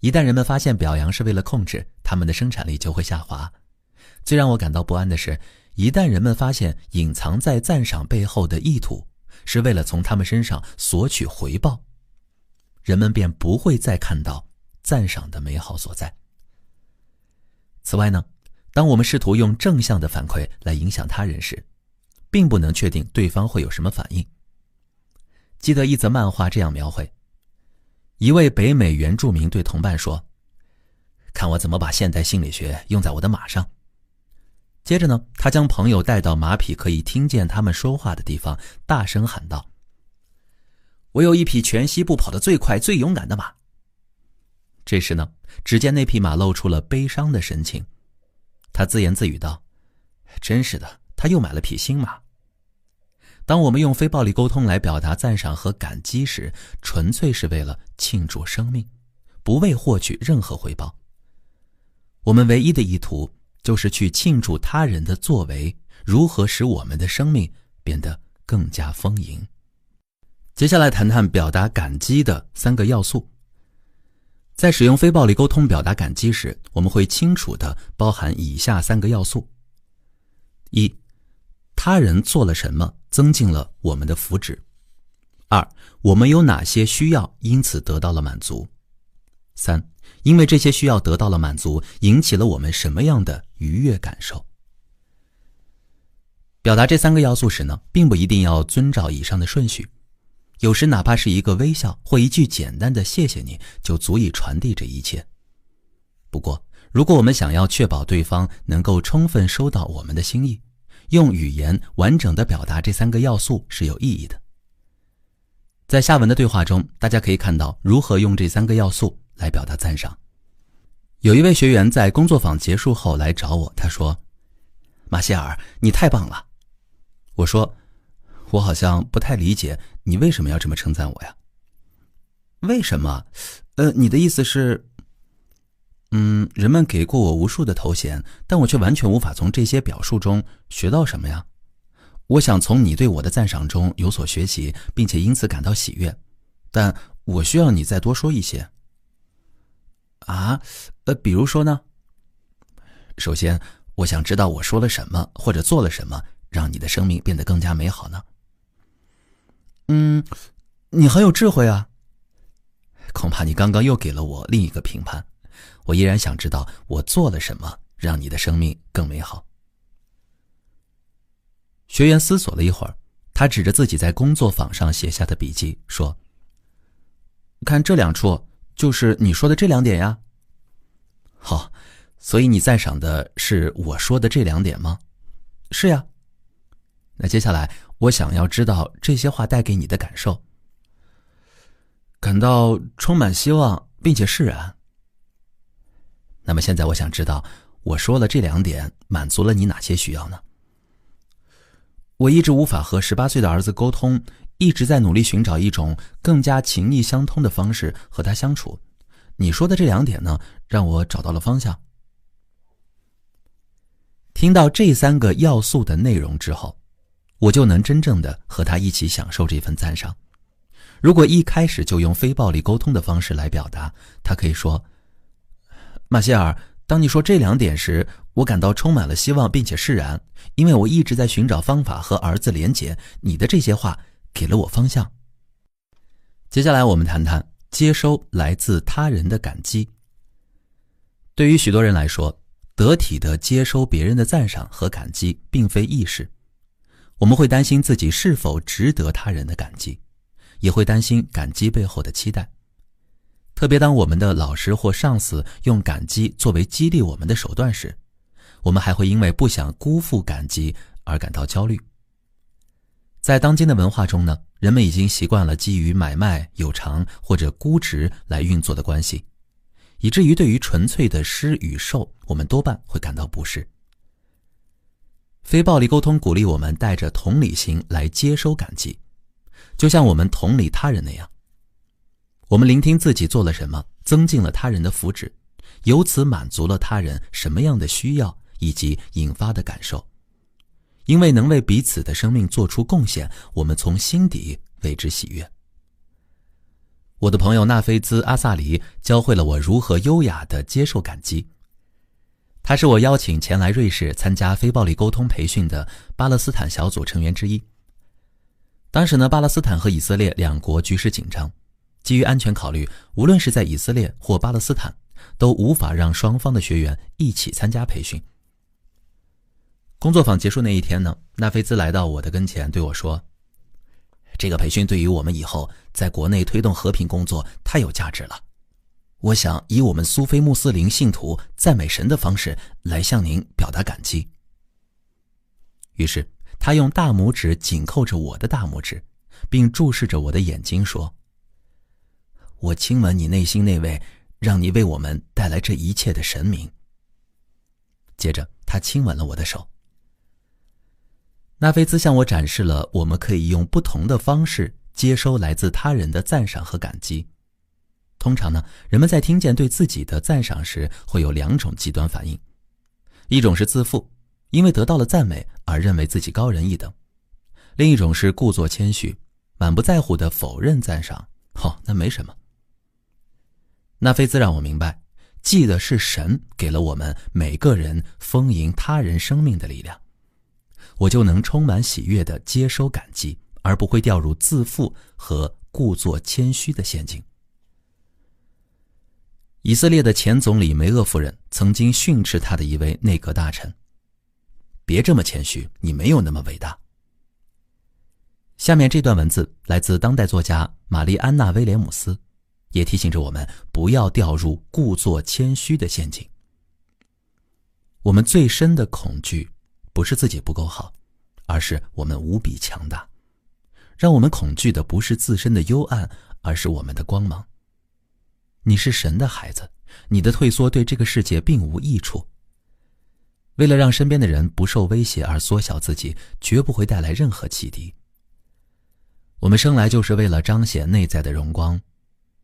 一旦人们发现表扬是为了控制，他们的生产力就会下滑。最让我感到不安的是，一旦人们发现隐藏在赞赏背后的意图是为了从他们身上索取回报，人们便不会再看到赞赏的美好所在。此外呢，当我们试图用正向的反馈来影响他人时，并不能确定对方会有什么反应。记得一则漫画这样描绘，一位北美原住民对同伴说：“看我怎么把现代心理学用在我的马上。”接着呢，他将朋友带到马匹可以听见他们说话的地方，大声喊道：“我有一匹全西部跑得最快最勇敢的马。”这时呢，只见那匹马露出了悲伤的神情，他自言自语道：“真是的，他又买了匹新马。”当我们用非暴力沟通来表达赞赏和感激时，纯粹是为了庆祝生命，不为获取任何回报。我们唯一的意图就是去庆祝他人的作为如何使我们的生命变得更加丰盈。接下来谈谈表达感激的3个要素。在使用非暴力沟通表达感激时，我们会清楚地包含以下3个要素：一、他人做了什么增进了我们的福祉；二、我们有哪些需要因此得到了满足；三、因为这些需要得到了满足，引起了我们什么样的愉悦感受。表达这3个要素时呢，并不一定要遵照以上的顺序，有时哪怕是一个微笑或一句简单的谢谢你，就足以传递这一切。不过，如果我们想要确保对方能够充分收到我们的心意，用语言完整地表达这3个要素是有意义的。在下文的对话中，大家可以看到如何用这3个要素来表达赞赏。有一位学员在工作坊结束后来找我，他说：“马歇尔，你太棒了。”我说：“我好像不太理解你为什么要这么称赞我呀？”“为什么？你的意思是……人们给过我无数的头衔，但我却完全无法从这些表述中学到什么呀？我想从你对我的赞赏中有所学习，并且因此感到喜悦，但我需要你再多说一些。”“啊，比如说呢？”“首先，我想知道我说了什么或者做了什么，让你的生命变得更加美好呢？”“你很有智慧啊。”“恐怕你刚刚又给了我另一个评判。我依然想知道我做了什么，让你的生命更美好。”学员思索了一会儿，他指着自己在工作坊上写下的笔记说：“看这2处，就是你说的这2点呀。”“好，所以你赞赏的是我说的这2点吗？”“是呀。”“那接下来我想要知道这些话带给你的感受。”“感到充满希望并且释然。”“那么现在我想知道我说了这2点满足了你哪些需要呢？”“我一直无法和18岁的儿子沟通，一直在努力寻找一种更加情意相通的方式和他相处。你说的这2点呢，让我找到了方向。”听到这3个要素的内容之后，我就能真正的和他一起享受这份赞赏。如果一开始就用非暴力沟通的方式来表达，他可以说：“马歇尔，当你说这2点时，我感到充满了希望并且释然，因为我一直在寻找方法和儿子连结，你的这些话给了我方向。”接下来我们谈谈接收来自他人的感激。对于许多人来说，得体地接收别人的赞赏和感激并非易事。我们会担心自己是否值得他人的感激，也会担心感激背后的期待。特别当我们的老师或上司用感激作为激励我们的手段时，我们还会因为不想辜负感激而感到焦虑。在当今的文化中呢，人们已经习惯了基于买卖、有偿或者估值来运作的关系，以至于对于纯粹的施与受，我们多半会感到不适。非暴力沟通鼓励我们带着同理心来接收感激，就像我们同理他人那样。我们聆听自己做了什么，增进了他人的福祉，由此满足了他人什么样的需要以及引发的感受。因为能为彼此的生命做出贡献，我们从心底为之喜悦。我的朋友纳菲兹·阿萨里教会了我如何优雅地接受感激。他是我邀请前来瑞士参加非暴力沟通培训的巴勒斯坦小组成员之一。当时呢，巴勒斯坦和以色列2国局势紧张，基于安全考虑，无论是在以色列或巴勒斯坦，都无法让双方的学员一起参加培训。工作坊结束那一天呢，纳菲兹来到我的跟前对我说：“这个培训对于我们以后在国内推动和平工作太有价值了。我想以我们苏菲穆斯林信徒赞美神的方式来向您表达感激。于是他用大拇指紧扣着我的大拇指，并注视着我的眼睛说：我亲吻你内心那位让你为我们带来这一切的神明。接着他亲吻了我的手。纳菲兹向我展示了我们可以用不同的方式接收来自他人的赞赏和感激。通常呢，人们在听见对自己的赞赏时会有2种极端反应，一种是自负，因为得到了赞美而认为自己高人一等；另一种是故作谦虚，满不在乎地否认赞赏，那没什么。纳菲兹让我明白，记得是神给了我们每个人丰盈他人生命的力量，我就能充满喜悦地接收感激，而不会掉入自负和故作谦虚的陷阱。以色列的前总理梅厄夫人曾经训斥他的一位内阁大臣：别这么谦虚，你没有那么伟大。下面这段文字来自当代作家玛丽安娜·威廉姆斯，也提醒着我们不要掉入故作谦虚的陷阱。我们最深的恐惧不是自己不够好，而是我们无比强大。让我们恐惧的不是自身的幽暗，而是我们的光芒。你是神的孩子，你的退缩对这个世界并无益处。为了让身边的人不受威胁而缩小自己，绝不会带来任何启迪。我们生来就是为了彰显内在的荣光，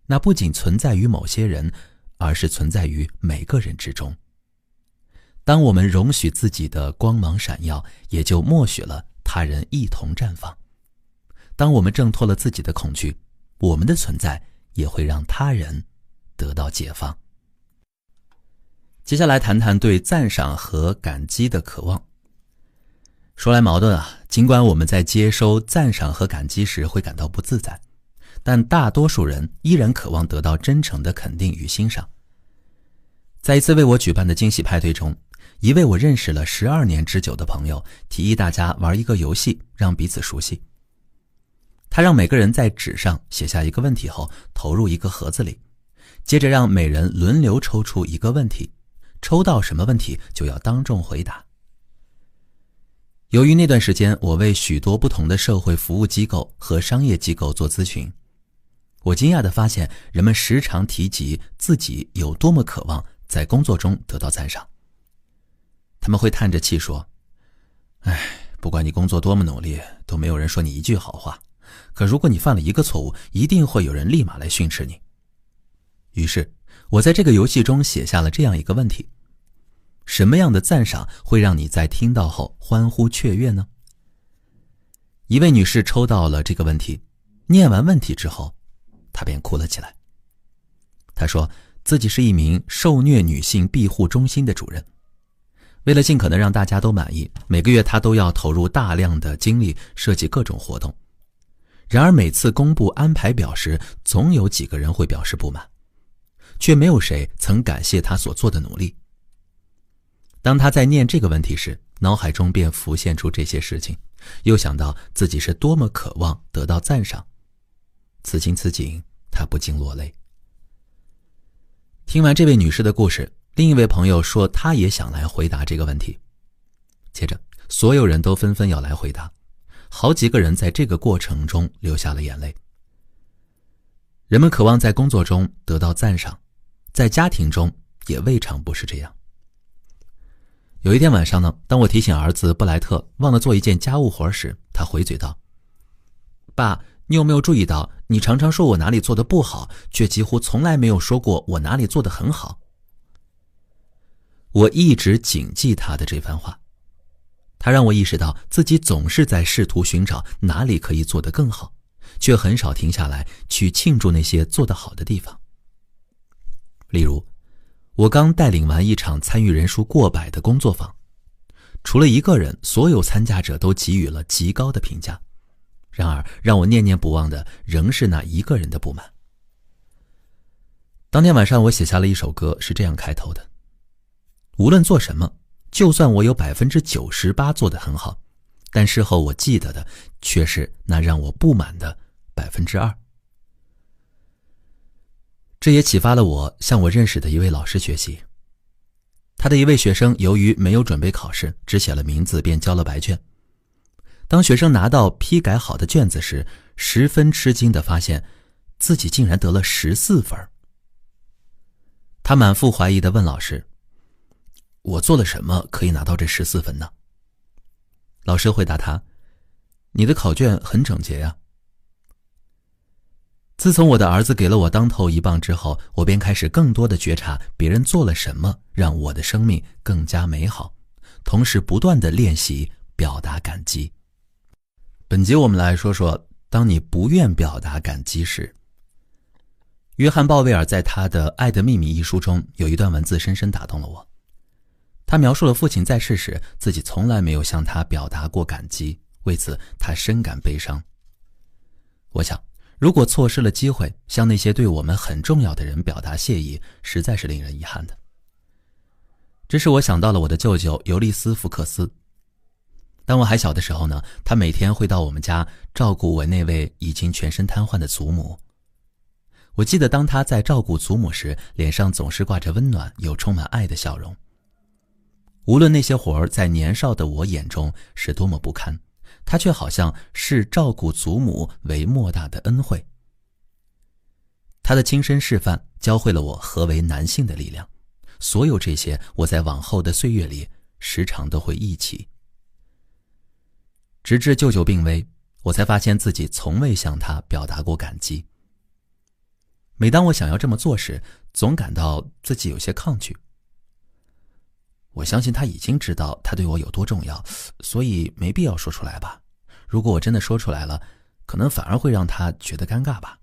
那不仅存在于某些人，而是存在于每个人之中。当我们容许自己的光芒闪耀，也就默许了他人一同绽放。当我们挣脱了自己的恐惧，我们的存在也会让他人得到解放。接下来谈谈对赞赏和感激的渴望。说来矛盾啊，尽管我们在接收赞赏和感激时会感到不自在，但大多数人依然渴望得到真诚的肯定与欣赏。在一次为我举办的惊喜派对中，一位我认识了12年之久的朋友提议大家玩一个游戏，让彼此熟悉。他让每个人在纸上写下一个问题后投入一个盒子里，接着让每人轮流抽出一个问题，抽到什么问题就要当众回答。由于那段时间我为许多不同的社会服务机构和商业机构做咨询，我惊讶地发现人们时常提及自己有多么渴望在工作中得到赞赏。他们会叹着气说：不管你工作多么努力，都没有人说你一句好话，可如果你犯了一个错误，一定会有人立马来训斥你。于是我在这个游戏中写下了这样一个问题：什么样的赞赏会让你在听到后欢呼雀跃呢？一位女士抽到了这个问题，念完问题之后，她便哭了起来。她说自己是一名受虐女性庇护中心的主任，为了尽可能让大家都满意，每个月她都要投入大量的精力设计各种活动。然而每次公布安排表时，总有几个人会表示不满，却没有谁曾感谢她所做的努力。当她在念这个问题时，脑海中便浮现出这些事情，又想到自己是多么渴望得到赞赏。此情此景，她不禁落泪。听完这位女士的故事，另一位朋友说他也想来回答这个问题。接着所有人都纷纷要来回答，好几个人在这个过程中流下了眼泪。人们渴望在工作中得到赞赏，在家庭中也未尝不是这样。有一天晚上呢，当我提醒儿子布莱特忘了做一件家务活时，他回嘴道：爸，你有没有注意到，你常常说我哪里做得不好，却几乎从来没有说过我哪里做得很好。我一直谨记他的这番话，他让我意识到自己总是在试图寻找哪里可以做得更好，却很少停下来去庆祝那些做得好的地方。例如，我刚带领完一场参与人数过百的工作坊，除了一个人，所有参加者都给予了极高的评价。然而让我念念不忘的仍是那一个人的不满。当天晚上我写下了一首歌，是这样开头的：无论做什么，就算我有98%做得很好，但事后我记得的却是那让我不满的2%。这也启发了我向我认识的一位老师学习。他的一位学生由于没有准备考试，只写了名字便交了白卷。当学生拿到批改好的卷子时，十分吃惊地发现自己竟然得了14分。他满腹怀疑地问老师：我做了什么可以拿到这14分呢？老师回答他：你的考卷很整洁呀。自从我的儿子给了我当头一棒之后，我便开始更多的觉察别人做了什么让我的生命更加美好，同时不断的练习表达感激。本集我们来说说当你不愿表达感激时。约翰·鲍威尔在他的《爱的秘密》一书中有一段文字深深打动了我。他描述了父亲在世时自己从来没有向他表达过感激，为此他深感悲伤。我想如果错失了机会向那些对我们很重要的人表达谢意，实在是令人遗憾的。这使我想到了我的舅舅尤利斯·福克斯。当我还小的时候呢，他每天会到我们家照顾我那位已经全身瘫痪的祖母。我记得当他在照顾祖母时，脸上总是挂着温暖又充满爱的笑容。无论那些活儿在年少的我眼中是多么不堪，他却好像视照顾祖母为莫大的恩惠。他的亲身示范教会了我何为男性的力量，所有这些我在往后的岁月里时常都会忆起。直至舅舅病危，我才发现自己从未向他表达过感激。每当我想要这么做时，总感到自己有些抗拒。我相信他已经知道他对我有多重要，所以没必要说出来吧。如果我真的说出来了，可能反而会让他觉得尴尬吧。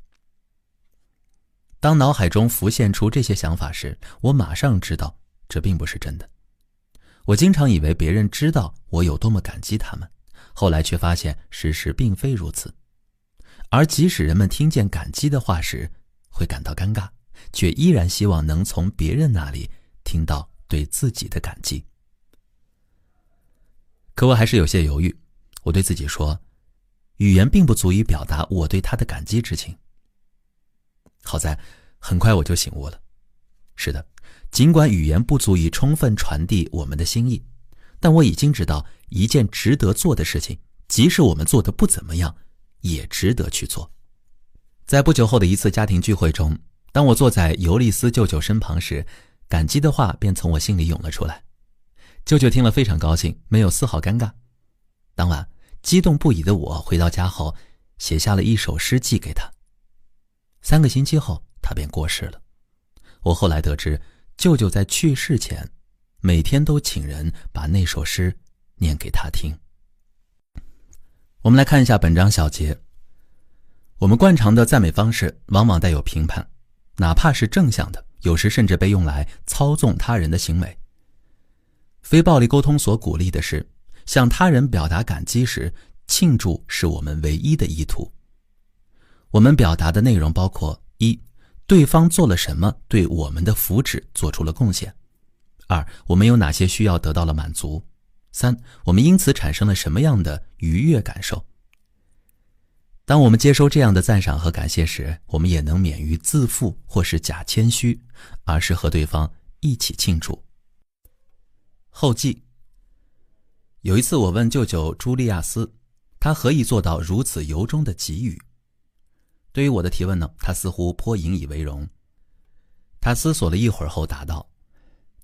当脑海中浮现出这些想法时，我马上知道这并不是真的。我经常以为别人知道我有多么感激他们，后来却发现事实并非如此。而即使人们听见感激的话时会感到尴尬，却依然希望能从别人那里听到对自己的感激。可我还是有些犹豫，我对自己说，语言并不足以表达我对他的感激之情。好在很快我就醒悟了，是的，尽管语言不足以充分传递我们的心意，但我已经知道一件值得做的事情，即使我们做得不怎么样，也值得去做。在不久后的一次家庭聚会中，当我坐在尤利斯舅舅身旁时，感激的话便从我心里涌了出来。舅舅听了非常高兴，没有丝毫尴尬。当晚激动不已的我回到家后，写下了一首诗寄给他。3个星期后，他便过世了。我后来得知，舅舅在去世前每天都请人把那首诗念给他听。我们来看一下本章小节。我们惯常的赞美方式往往带有评判，哪怕是正向的，有时甚至被用来操纵他人的行为。非暴力沟通所鼓励的是，向他人表达感激时，庆祝是我们唯一的意图。我们表达的内容包括： 1. 对方做了什么对我们的福祉做出了贡献； 2. 我们有哪些需要得到了满足； 3. 我们因此产生了什么样的愉悦感受。当我们接收这样的赞赏和感谢时，我们也能免于自负或是假谦虚，而是和对方一起庆祝。后记：有一次我问舅舅朱利亚斯，他何以做到如此由衷的给予？对于我的提问呢，他似乎颇引以为荣。他思索了一会儿后答道：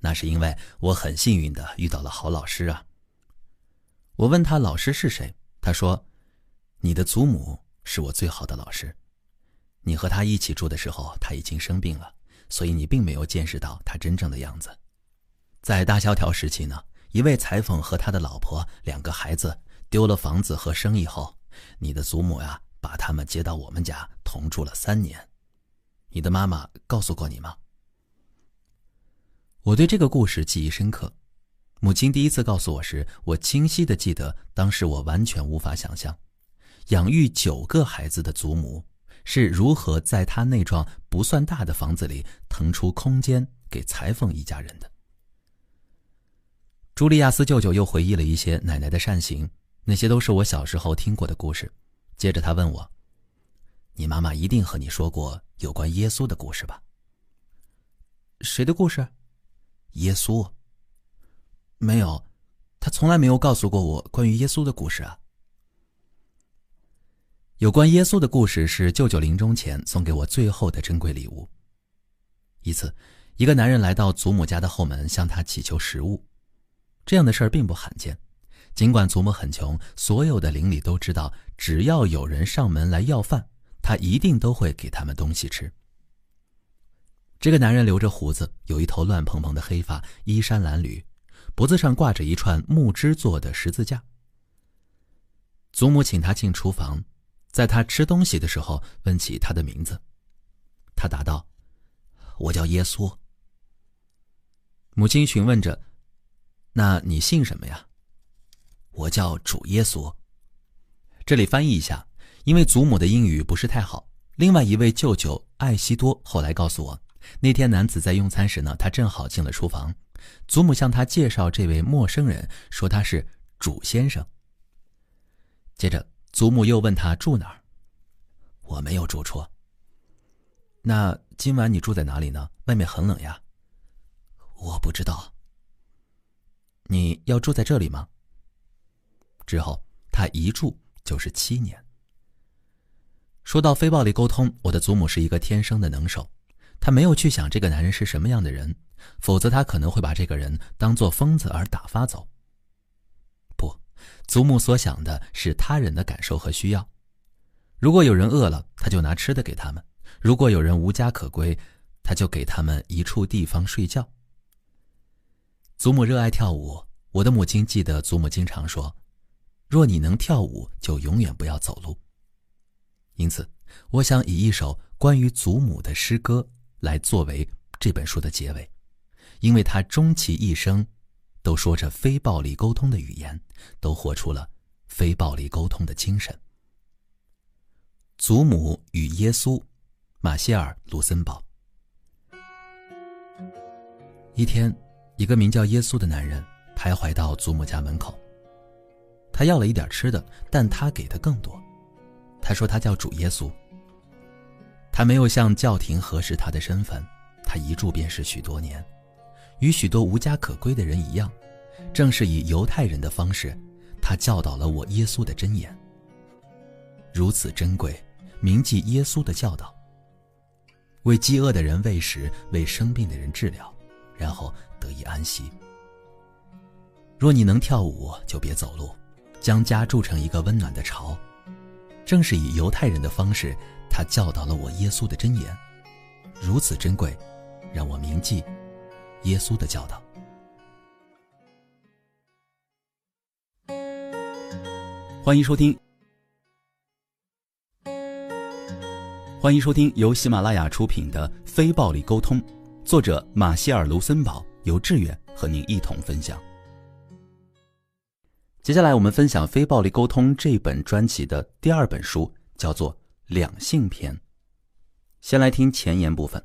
那是因为我很幸运地遇到了好老师啊。我问他老师是谁，他说：你的祖母是我最好的老师。你和他一起住的时候，他已经生病了，所以你并没有见识到他真正的样子。在大萧条时期呢，一位裁缝和他的老婆2个孩子丢了房子和生意后，你的祖母呀，把他们接到我们家同住了3年。你的妈妈告诉过你吗？我对这个故事记忆深刻。母亲第一次告诉我时，我清晰地记得当时我完全无法想象，养育9个孩子的祖母是如何在她那幢不算大的房子里腾出空间给裁缝一家人的。朱利亚斯舅舅又回忆了一些奶奶的善行，那些都是我小时候听过的故事。接着他问我，你妈妈一定和你说过有关耶稣的故事吧？谁的故事？耶稣。没有，他从来没有告诉过我关于耶稣的故事啊。有关耶稣的故事是舅舅临终前送给我最后的珍贵礼物。一次，一个男人来到祖母家的后门向他祈求食物。这样的事儿并不罕见，尽管祖母很穷，所有的邻里都知道，只要有人上门来要饭，他一定都会给他们东西吃。这个男人留着胡子，有一头乱蓬蓬的黑发，衣衫褴褛，脖子上挂着一串木枝做的十字架。祖母请他进厨房，在他吃东西的时候问起他的名字。他答道：我叫耶稣。母亲询问着：那你姓什么呀？我叫主耶稣。这里翻译一下，因为祖母的英语不是太好，另外一位舅舅艾希多后来告诉我，那天男子在用餐时呢，他正好进了厨房，祖母向他介绍这位陌生人，说他是主先生。接着祖母又问他住哪儿。我没有住处。那今晚你住在哪里呢？外面很冷呀。我不知道。你要住在这里吗？之后他一住就是7年。说到非暴力沟通，我的祖母是一个天生的能手。她没有去想这个男人是什么样的人，否则她可能会把这个人当作疯子而打发走。不，祖母所想的是他人的感受和需要。如果有人饿了，他就拿吃的给他们；如果有人无家可归，他就给他们一处地方睡觉。祖母热爱跳舞，我的母亲记得祖母经常说，若你能跳舞，就永远不要走路。因此，我想以一首关于祖母的诗歌来作为这本书的结尾，因为她终其一生都说着非暴力沟通的语言，都活出了非暴力沟通的精神。祖母与耶稣，马歇尔·卢森堡。一天，一个名叫耶稣的男人徘徊到祖母家门口，他要了一点吃的，但他给的更多。他说他叫主耶稣。他没有向教廷核实他的身份，他一住便是许多年，与许多无家可归的人一样，正是以犹太人的方式，他教导了我耶稣的箴言。如此珍贵，铭记耶稣的教导，为饥饿的人喂食，为生病的人治疗，然后得以安息。若你能跳舞，就别走路，将家筑成一个温暖的巢。正是以犹太人的方式，他教导了我耶稣的箴言，如此珍贵，让我铭记耶稣的教导。欢迎收听由喜马拉雅出品的《非暴力沟通》，作者马歇尔·卢森堡，由志远和您一同分享。接下来我们分享《非暴力沟通》这本专辑的第2本书，叫做《两性篇》。先来听前言部分。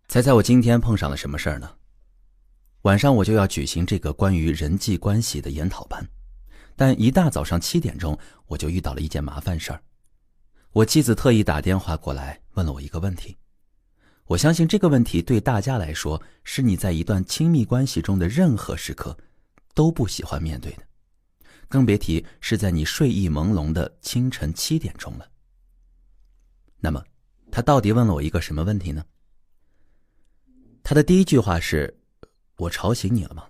猜猜我今天碰上了什么事儿呢？晚上我就要举行这个关于人际关系的研讨班，但一大早上7点钟，我就遇到了一件麻烦事儿。我妻子特意打电话过来问了我一个问题，我相信这个问题对大家来说是你在一段亲密关系中的任何时刻都不喜欢面对的，更别提是在你睡意朦胧的清晨7点钟了。那么他到底问了我一个什么问题呢？他的第一句话是：我吵醒你了吗？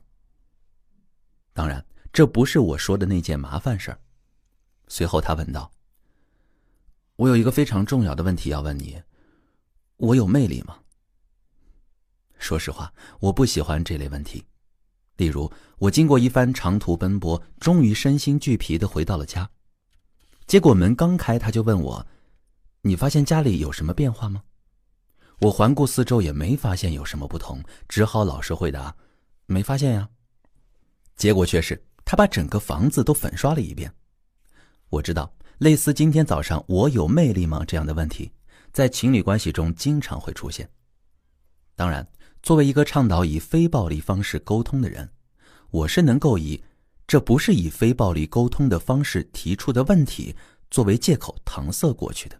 当然这不是我说的那件麻烦事儿。随后他问道：我有一个非常重要的问题要问你，我有魅力吗？说实话，我不喜欢这类问题。例如，我经过一番长途奔波，终于身心俱疲地回到了家，结果门刚开，他就问我：你发现家里有什么变化吗？我环顾四周也没发现有什么不同，只好老实回答：没发现呀。结果却是他把整个房子都粉刷了一遍。我知道类似今天早上我有魅力吗这样的问题，在情侣关系中经常会出现。当然，作为一个倡导以非暴力方式沟通的人，我是能够以这不是以非暴力沟通的方式提出的问题作为借口搪塞过去的。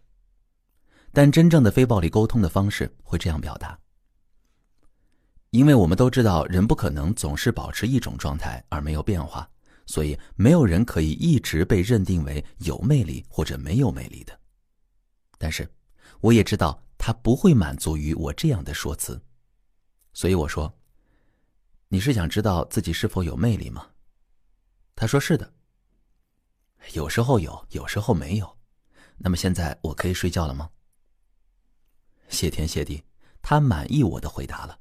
但真正的非暴力沟通的方式会这样表达：因为我们都知道人不可能总是保持一种状态而没有变化，所以没有人可以一直被认定为有魅力或者没有魅力的。但是我也知道他不会满足于我这样的说辞，所以我说，你是想知道自己是否有魅力吗？他说是的。有时候有，有时候没有。那么现在我可以睡觉了吗？谢天谢地，他满意我的回答了。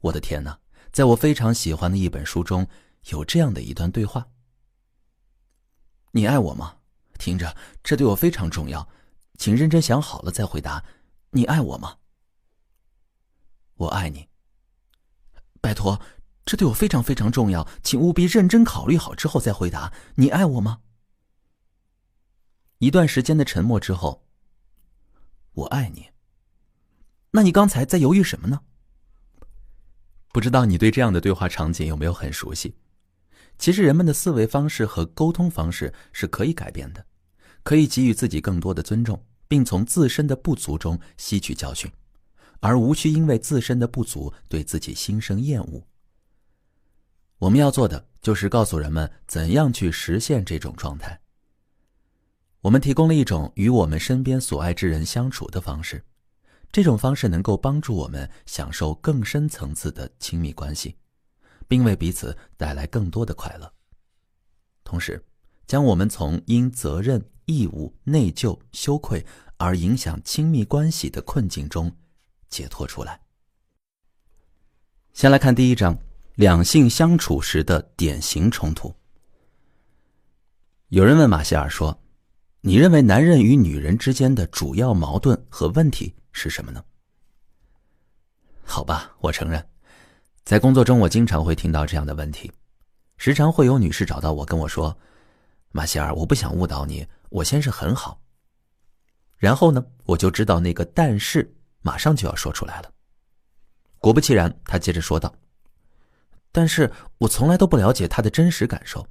我的天哪，在我非常喜欢的一本书中有这样的一段对话：你爱我吗？听着，这对我非常重要，请认真想好了再回答，你爱我吗？我爱你。拜托，这对我非常非常重要，请务必认真考虑好之后再回答，你爱我吗？一段时间的沉默之后，我爱你。那你刚才在犹豫什么呢？不知道你对这样的对话场景有没有很熟悉？其实人们的思维方式和沟通方式是可以改变的，可以给予自己更多的尊重，并从自身的不足中吸取教训，而无需因为自身的不足对自己心生厌恶。我们要做的就是告诉人们怎样去实现这种状态。我们提供了一种与我们身边所爱之人相处的方式，这种方式能够帮助我们享受更深层次的亲密关系，并为彼此带来更多的快乐，同时将我们从因责任、义务、内疚、羞愧而影响亲密关系的困境中解脱出来。先来看第一章，两性相处时的典型冲突。有人问马歇尔说，你认为男人与女人之间的主要矛盾和问题是什么呢？好吧，我承认，在工作中我经常会听到这样的问题，时常会有女士找到我跟我说，马歇尔，我不想误导你，我先生很好。然后呢，我就知道那个但是马上就要说出来了。果不其然，他接着说道，但是我从来都不了解他的真实感受。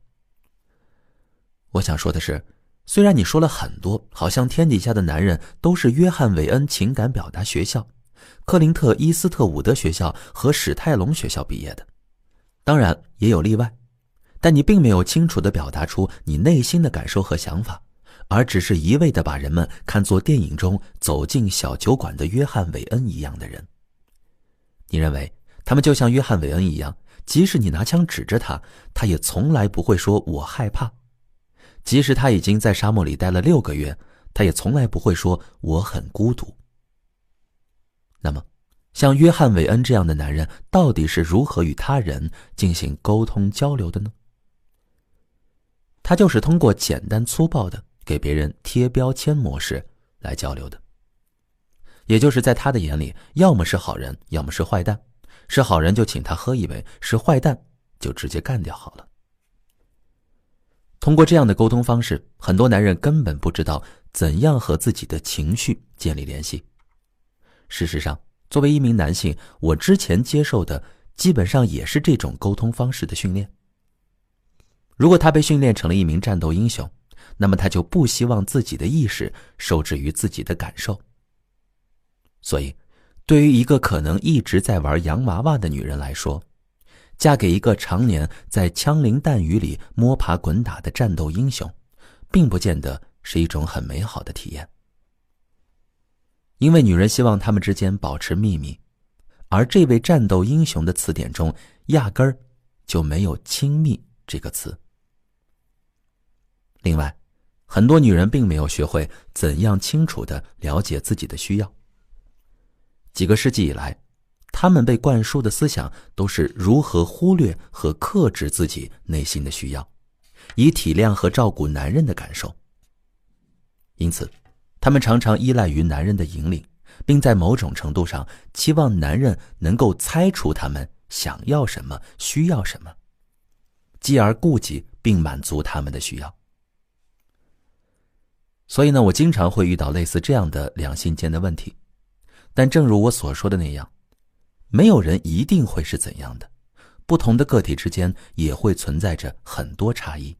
我想说的是，虽然你说了很多，好像天底下的男人都是约翰韦恩情感表达学校、克林特伊斯特伍德学校和史泰龙学校毕业的，当然也有例外，但你并没有清楚地表达出你内心的感受和想法，而只是一味地把人们看作电影中走进小酒馆的约翰韦恩一样的人。你认为他们就像约翰韦恩一样，即使你拿枪指着他，他也从来不会说我害怕。即使他已经在沙漠里待了6个月，他也从来不会说我很孤独。那么，像约翰韦恩这样的男人到底是如何与他人进行沟通交流的呢？他就是通过简单粗暴的给别人贴标签模式来交流的。也就是在他的眼里，要么是好人，要么是坏蛋，是好人就请他喝一杯，是坏蛋就直接干掉好了。通过这样的沟通方式，很多男人根本不知道怎样和自己的情绪建立联系。事实上，作为一名男性，我之前接受的基本上也是这种沟通方式的训练。如果他被训练成了一名战斗英雄，那么他就不希望自己的意识受制于自己的感受。所以，对于一个可能一直在玩洋娃娃的女人来说，嫁给一个常年在枪林弹雨里摸爬滚打的战斗英雄，并不见得是一种很美好的体验。因为女人希望他们之间保持秘密，而这位战斗英雄的词典中压根儿就没有亲密这个词。另外，很多女人并没有学会怎样清楚地了解自己的需要。几个世纪以来，他们被灌输的思想都是如何忽略和克制自己内心的需要，以体谅和照顾男人的感受。因此，他们常常依赖于男人的引领，并在某种程度上期望男人能够猜出他们想要什么、需要什么，继而顾及并满足他们的需要。所以呢，我经常会遇到类似这样的两性间的问题。但正如我所说的那样，没有人一定会是怎样的，不同的个体之间也会存在着很多差异。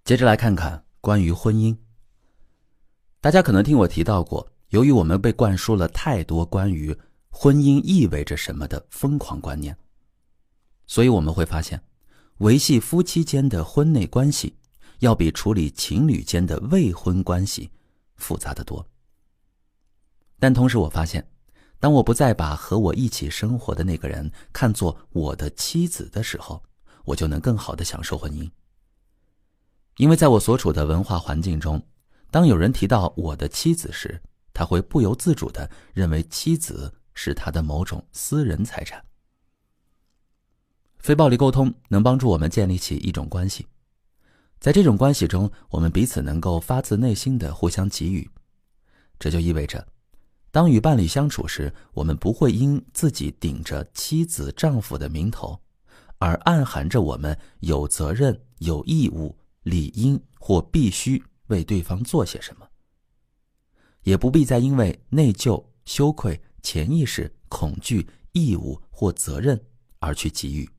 接着来看看关于婚姻。大家可能听我提到过，由于我们被灌输了太多关于婚姻意味着什么的疯狂观念，所以我们会发现，维系夫妻间的婚内关系要比处理情侣间的未婚关系复杂得多。但同时我发现，当我不再把和我一起生活的那个人看作我的妻子的时候，我就能更好地享受婚姻。因为在我所处的文化环境中，当有人提到我的妻子时，他会不由自主地认为妻子是他的某种私人财产。非暴力沟通能帮助我们建立起一种关系，在这种关系中，我们彼此能够发自内心地互相给予。这就意味着，当与伴侣相处时，我们不会因自己顶着妻子丈夫的名头，而暗含着我们有责任、有义务、理应或必须为对方做些什么，也不必再因为内疚、羞愧、潜意识、恐惧、义务或责任而去给予。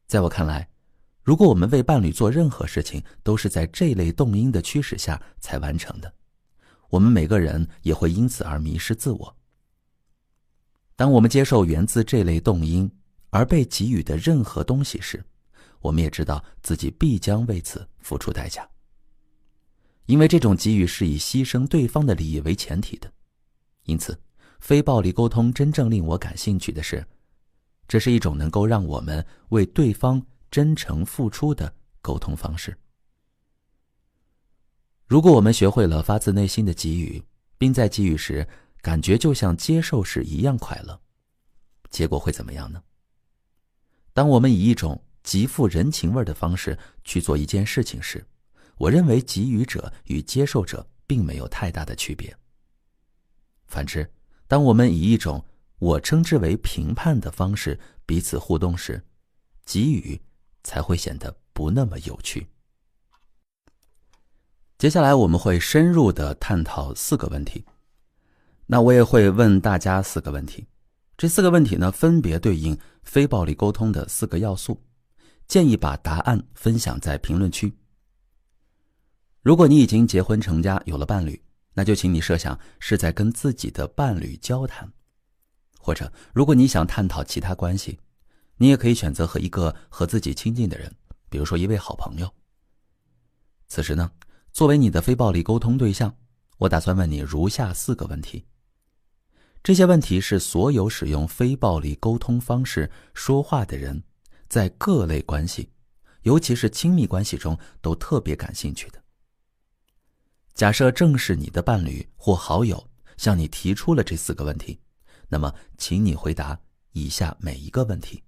在我看来，如果我们为伴侣做任何事情都是在这类动因的驱使下才完成的，我们每个人也会因此而迷失自我。当我们接受源自这类动因而被给予的任何东西时，我们也知道自己必将为此付出代价。因为这种给予是以牺牲对方的利益为前提的，因此非暴力沟通真正令我感兴趣的是，这是一种能够让我们为对方真诚付出的沟通方式。如果我们学会了发自内心的给予，并在给予时感觉就像接受时一样快乐，结果会怎么样呢？当我们以一种极富人情味的方式去做一件事情时，我认为给予者与接受者并没有太大的区别。反之，当我们以一种我称之为评判的方式彼此互动时，给予才会显得不那么有趣。接下来我们会深入地探讨4个问题，那我也会问大家4个问题。这4个问题呢，分别对应非暴力沟通的4个要素，建议把答案分享在评论区。如果你已经结婚成家，有了伴侣，那就请你设想是在跟自己的伴侣交谈。或者如果你想探讨其他关系，你也可以选择和一个和自己亲近的人，比如说一位好朋友。此时呢，作为你的非暴力沟通对象，我打算问你如下4个问题。这些问题是所有使用非暴力沟通方式说话的人在各类关系，尤其是亲密关系中都特别感兴趣的。假设正是你的伴侣或好友向你提出了这4个问题，那么请你回答以下每一个问题。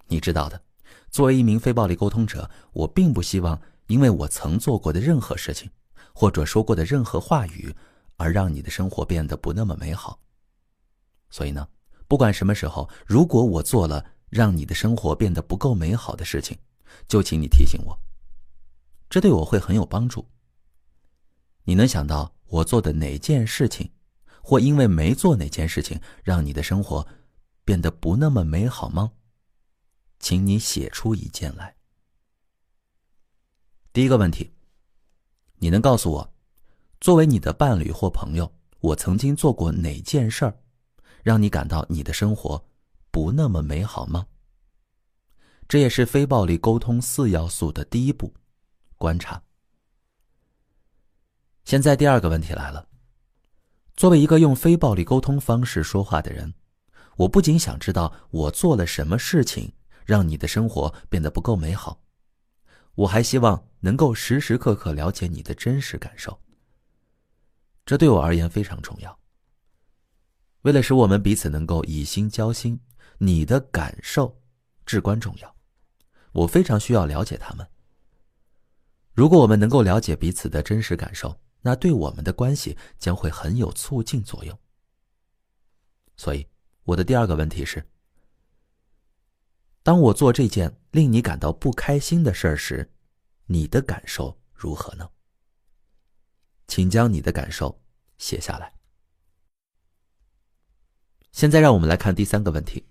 你知道的，作为一名非暴力沟通者，我并不希望因为我曾做过的任何事情，或者说过的任何话语，而让你的生活变得不那么美好。所以呢，不管什么时候，如果我做了让你的生活变得不够美好的事情，就请你提醒我，这对我会很有帮助。你能想到我做的哪件事情，或因为没做哪件事情，让你的生活变得不那么美好吗？请你写出一件来。第一个问题，你能告诉我，作为你的伴侣或朋友，我曾经做过哪件事儿，让你感到你的生活不那么美好吗？这也是非暴力沟通4要素的第一步，观察。现在第2个问题来了，作为一个用非暴力沟通方式说话的人，我不仅想知道我做了什么事情让你的生活变得不够美好，我还希望能够时时刻刻了解你的真实感受。这对我而言非常重要。为了使我们彼此能够以心交心，你的感受至关重要，我非常需要了解他们。如果我们能够了解彼此的真实感受，那对我们的关系将会很有促进作用。所以，我的第2个问题是，当我做这件令你感到不开心的事时，你的感受如何呢？请将你的感受写下来。现在让我们来看第3个问题。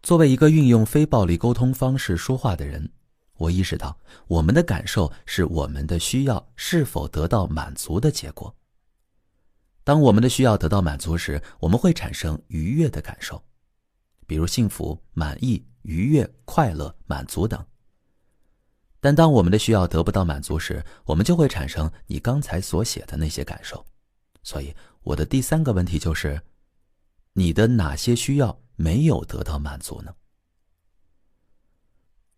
作为一个运用非暴力沟通方式说话的人，我意识到我们的感受是我们的需要是否得到满足的结果。当我们的需要得到满足时，我们会产生愉悦的感受，比如幸福、满意、愉悦、快乐、满足等。但当我们的需要得不到满足时，我们就会产生你刚才所写的那些感受。所以我的第3个问题就是，你的哪些需要没有得到满足呢？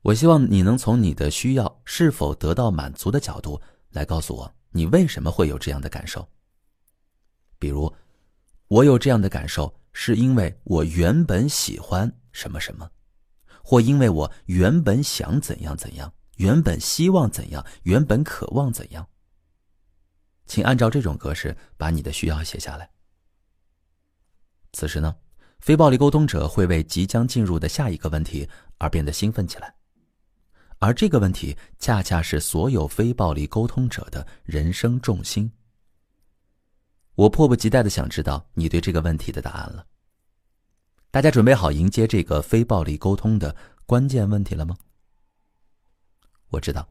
我希望你能从你的需要是否得到满足的角度来告诉我，你为什么会有这样的感受。比如，我有这样的感受是因为我原本喜欢什么什么，或因为我原本想怎样怎样，原本希望怎样，原本渴望怎样。请按照这种格式把你的需要写下来。此时呢，非暴力沟通者会为即将进入的下一个问题而变得兴奋起来，而这个问题恰恰是所有非暴力沟通者的人生重心。我迫不及待地想知道你对这个问题的答案了。大家准备好迎接这个非暴力沟通的关键问题了吗？我知道，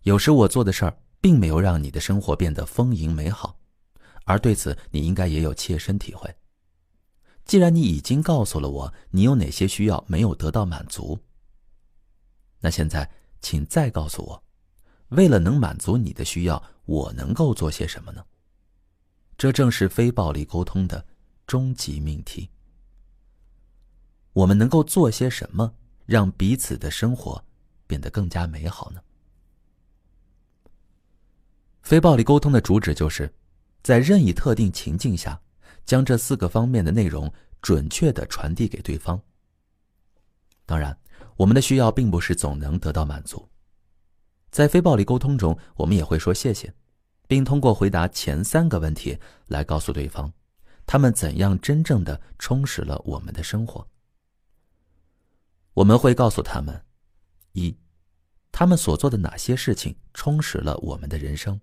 有时我做的事儿并没有让你的生活变得丰盈美好，而对此你应该也有切身体会。既然你已经告诉了我你有哪些需要没有得到满足，那现在请再告诉我，为了能满足你的需要，我能够做些什么呢？这正是非暴力沟通的终极命题。我们能够做些什么，让彼此的生活变得更加美好呢？非暴力沟通的主旨就是在任意特定情境下，将这4个方面的内容准确地传递给对方。当然，我们的需要并不是总能得到满足。在非暴力沟通中，我们也会说谢谢，并通过回答前3个问题来告诉对方，他们怎样真正地充实了我们的生活。我们会告诉他们：1. 他们所做的哪些事情充实了我们的人生；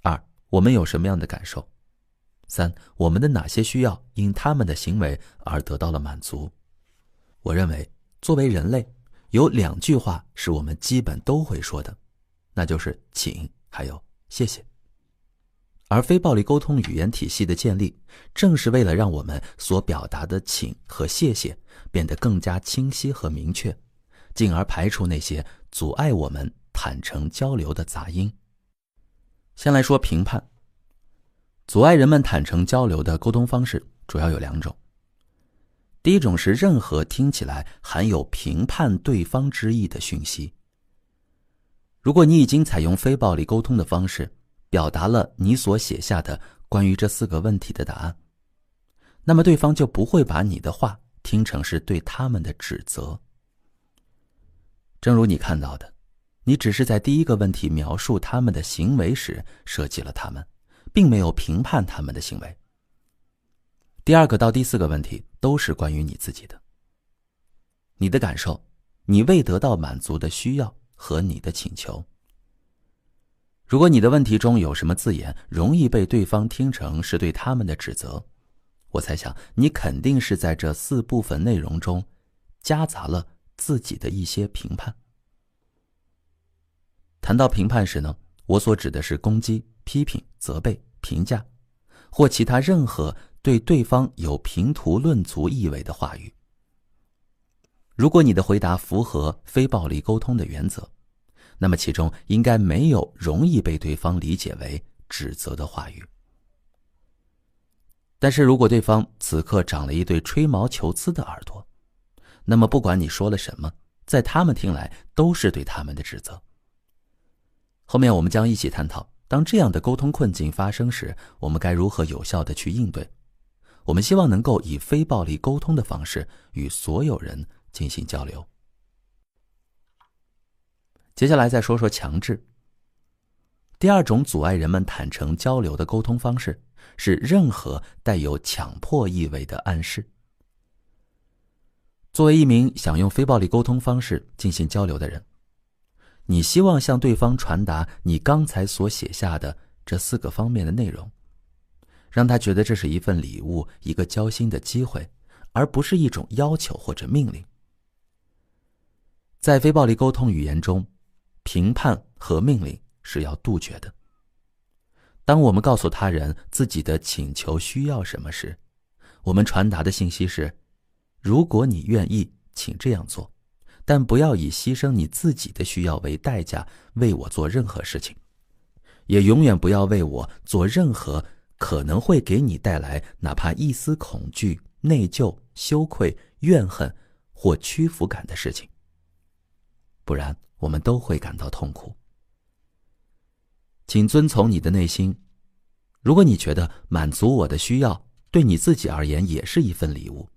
2. 我们有什么样的感受； 3. 我们的哪些需要因他们的行为而得到了满足。我认为，作为人类，有2句话是我们基本都会说的，那就是请还有谢谢。而非暴力沟通语言体系的建立，正是为了让我们所表达的请和谢谢变得更加清晰和明确，进而排除那些阻碍我们坦诚交流的杂音。先来说评判。阻碍人们坦诚交流的沟通方式主要有2种。第一种是任何听起来含有评判对方之意的讯息。如果你已经采用非暴力沟通的方式，表达了你所写下的关于这4个问题的答案，那么对方就不会把你的话听成是对他们的指责。正如你看到的，你只是在第1个问题描述他们的行为时涉及了他们，并没有评判他们的行为。第2个到第4个问题都是关于你自己的，你的感受，你未得到满足的需要和你的请求。如果你的问题中有什么字眼容易被对方听成是对他们的指责，我猜想你肯定是在这4部分内容中夹杂了自己的一些评判。谈到评判时呢，我所指的是攻击、批评、责备、评价，或其他任何对对方有评图论足意味的话语。如果你的回答符合非暴力沟通的原则，那么其中应该没有容易被对方理解为指责的话语。但是如果对方此刻长了一对吹毛求疵的耳朵，那么不管你说了什么，在他们听来都是对他们的指责。后面我们将一起探讨，当这样的沟通困境发生时，我们该如何有效地去应对。我们希望能够以非暴力沟通的方式与所有人进行交流。接下来再说说强制。第2种阻碍人们坦诚交流的沟通方式是任何带有强迫意味的暗示。作为一名想用非暴力沟通方式进行交流的人，你希望向对方传达你刚才所写下的这4个方面的内容，让他觉得这是一份礼物，一个交心的机会，而不是一种要求或者命令。在非暴力沟通语言中，评判和命令是要杜绝的。当我们告诉他人自己的请求需要什么时，我们传达的信息是：如果你愿意，请这样做，但不要以牺牲你自己的需要为代价为我做任何事情，也永远不要为我做任何可能会给你带来哪怕一丝恐惧、内疚、羞愧、怨恨或屈服感的事情，不然我们都会感到痛苦。请遵从你的内心，如果你觉得满足我的需要对你自己而言也是一份礼物，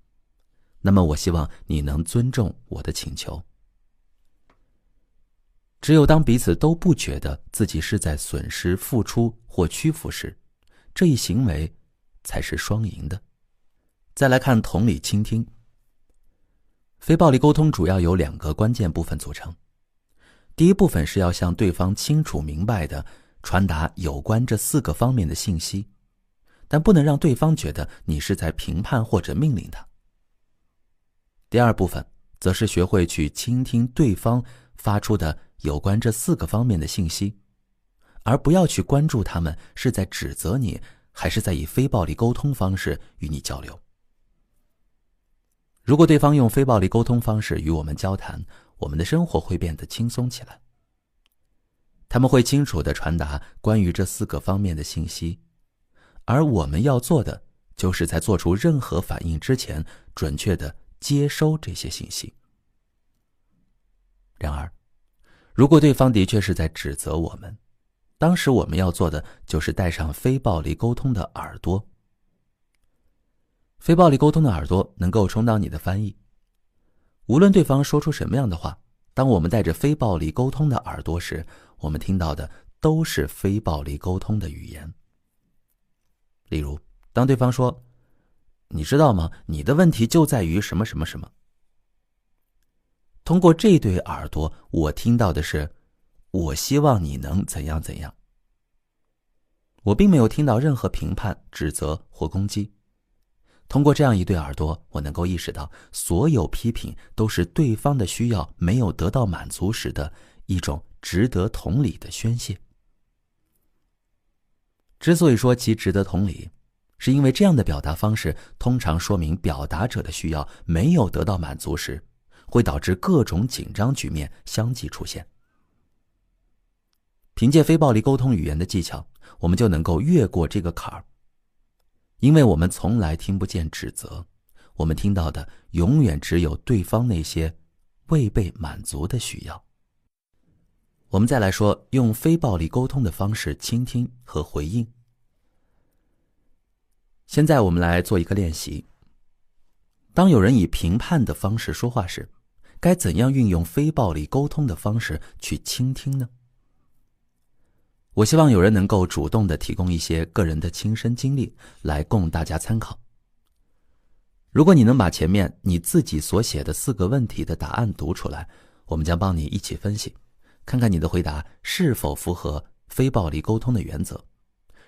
那么我希望你能尊重我的请求。只有当彼此都不觉得自己是在损失、付出或屈服时，这一行为才是双赢的。再来看同理倾听。非暴力沟通主要由2个关键部分组成。第一部分是要向对方清楚明白地传达有关这4个方面的信息，但不能让对方觉得你是在评判或者命令他。第二部分则是学会去倾听对方发出的有关这4个方面的信息，而不要去关注他们是在指责你，还是在以非暴力沟通方式与你交流。如果对方用非暴力沟通方式与我们交谈，我们的生活会变得轻松起来。他们会清楚地传达关于这4个方面的信息，而我们要做的就是在做出任何反应之前，准确地接收这些信息。然而，如果对方的确是在指责我们，当时我们要做的就是戴上非暴力沟通的耳朵。非暴力沟通的耳朵能够充当你的翻译。无论对方说出什么样的话，当我们带着非暴力沟通的耳朵时，我们听到的都是非暴力沟通的语言。例如，当对方说：“你知道吗？你的问题就在于什么什么什么。”通过这对耳朵，我听到的是：“我希望你能怎样怎样。”我并没有听到任何评判、指责或攻击。通过这样一对耳朵，我能够意识到，所有批评都是对方的需要没有得到满足时的一种值得同理的宣泄。之所以说其值得同理，是因为这样的表达方式通常说明表达者的需要没有得到满足时，会导致各种紧张局面相继出现。凭借非暴力沟通语言的技巧，我们就能够越过这个坎儿。因为我们从来听不见指责，我们听到的永远只有对方那些未被满足的需要。我们再来说用非暴力沟通的方式倾听和回应。现在我们来做一个练习。当有人以评判的方式说话时，该怎样运用非暴力沟通的方式去倾听呢？我希望有人能够主动地提供一些个人的亲身经历来供大家参考。如果你能把前面你自己所写的4个问题的答案读出来，我们将帮你一起分析，看看你的回答是否符合非暴力沟通的原则，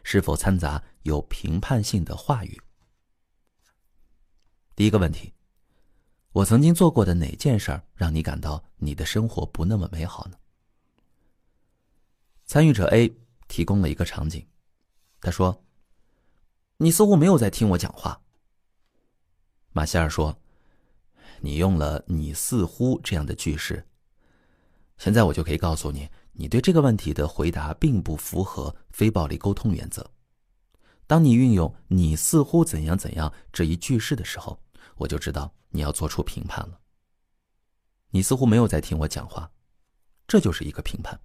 是否掺杂有评判性的话语。第一个问题：我曾经做过的哪件事让你感到你的生活不那么美好呢？参与者 A 提供了一个场景，他说：“你似乎没有在听我讲话。”马歇尔说：“你用了你似乎这样的句式，现在我就可以告诉你，你对这个问题的回答并不符合非暴力沟通原则。当你运用你似乎怎样怎样这一句式的时候，我就知道你要做出评判了。你似乎没有在听我讲话，这就是一个评判。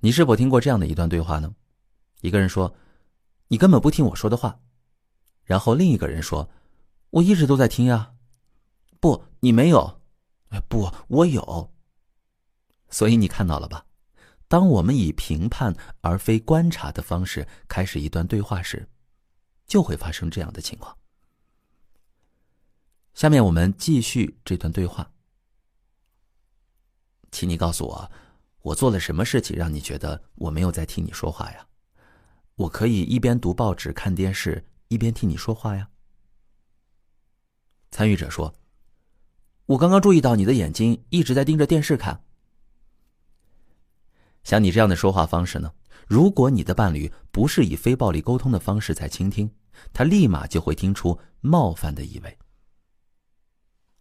你是否听过这样的一段对话呢？一个人说：“你根本不听我说的话。”然后另一个人说：“我一直都在听呀。”“不，你没有。”“不，我有。”所以你看到了吧？当我们以评判而非观察的方式开始一段对话时，就会发生这样的情况。下面我们继续这段对话。请你告诉我，我做了什么事情让你觉得我没有在听你说话呀？我可以一边读报纸看电视，一边听你说话呀。参与者说，我刚刚注意到你的眼睛一直在盯着电视看。像你这样的说话方式呢，如果你的伴侣不是以非暴力沟通的方式在倾听，他立马就会听出冒犯的意味。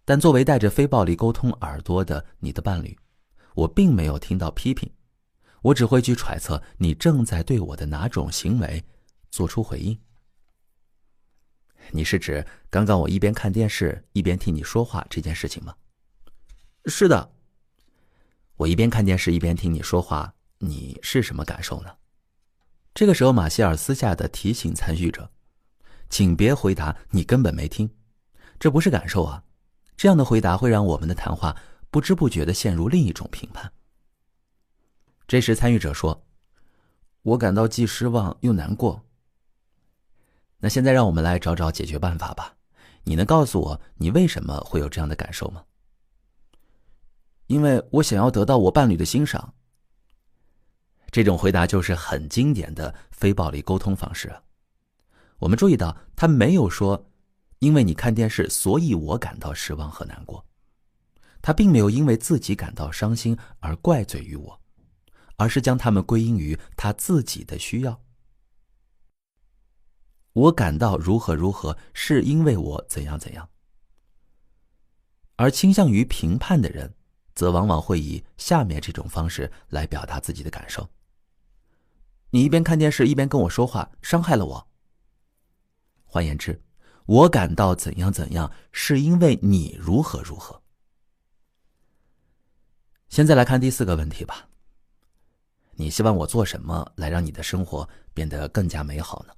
但作为带着非暴力沟通耳朵的你的伴侣，我并没有听到批评，我只会去揣测你正在对我的哪种行为做出回应。你是指刚刚我一边看电视一边听你说话这件事情吗？是的。我一边看电视一边听你说话，你是什么感受呢？这个时候马歇尔私下的提醒参与者，请别回答你根本没听，这不是感受啊，这样的回答会让我们的谈话不知不觉地陷入另一种评判。这时参与者说，我感到既失望又难过。那现在让我们来找找解决办法吧，你能告诉我你为什么会有这样的感受吗？因为我想要得到我伴侣的欣赏。这种回答就是很经典的非暴力沟通方式啊。我们注意到他没有说因为你看电视所以我感到失望和难过，他并没有因为自己感到伤心而怪罪于我，而是将它们归因于他自己的需要。我感到如何如何是因为我怎样怎样。而倾向于评判的人则往往会以下面这种方式来表达自己的感受。你一边看电视一边跟我说话，伤害了我。换言之，我感到怎样怎样是因为你如何如何。现在来看第4个问题吧。你希望我做什么来让你的生活变得更加美好呢？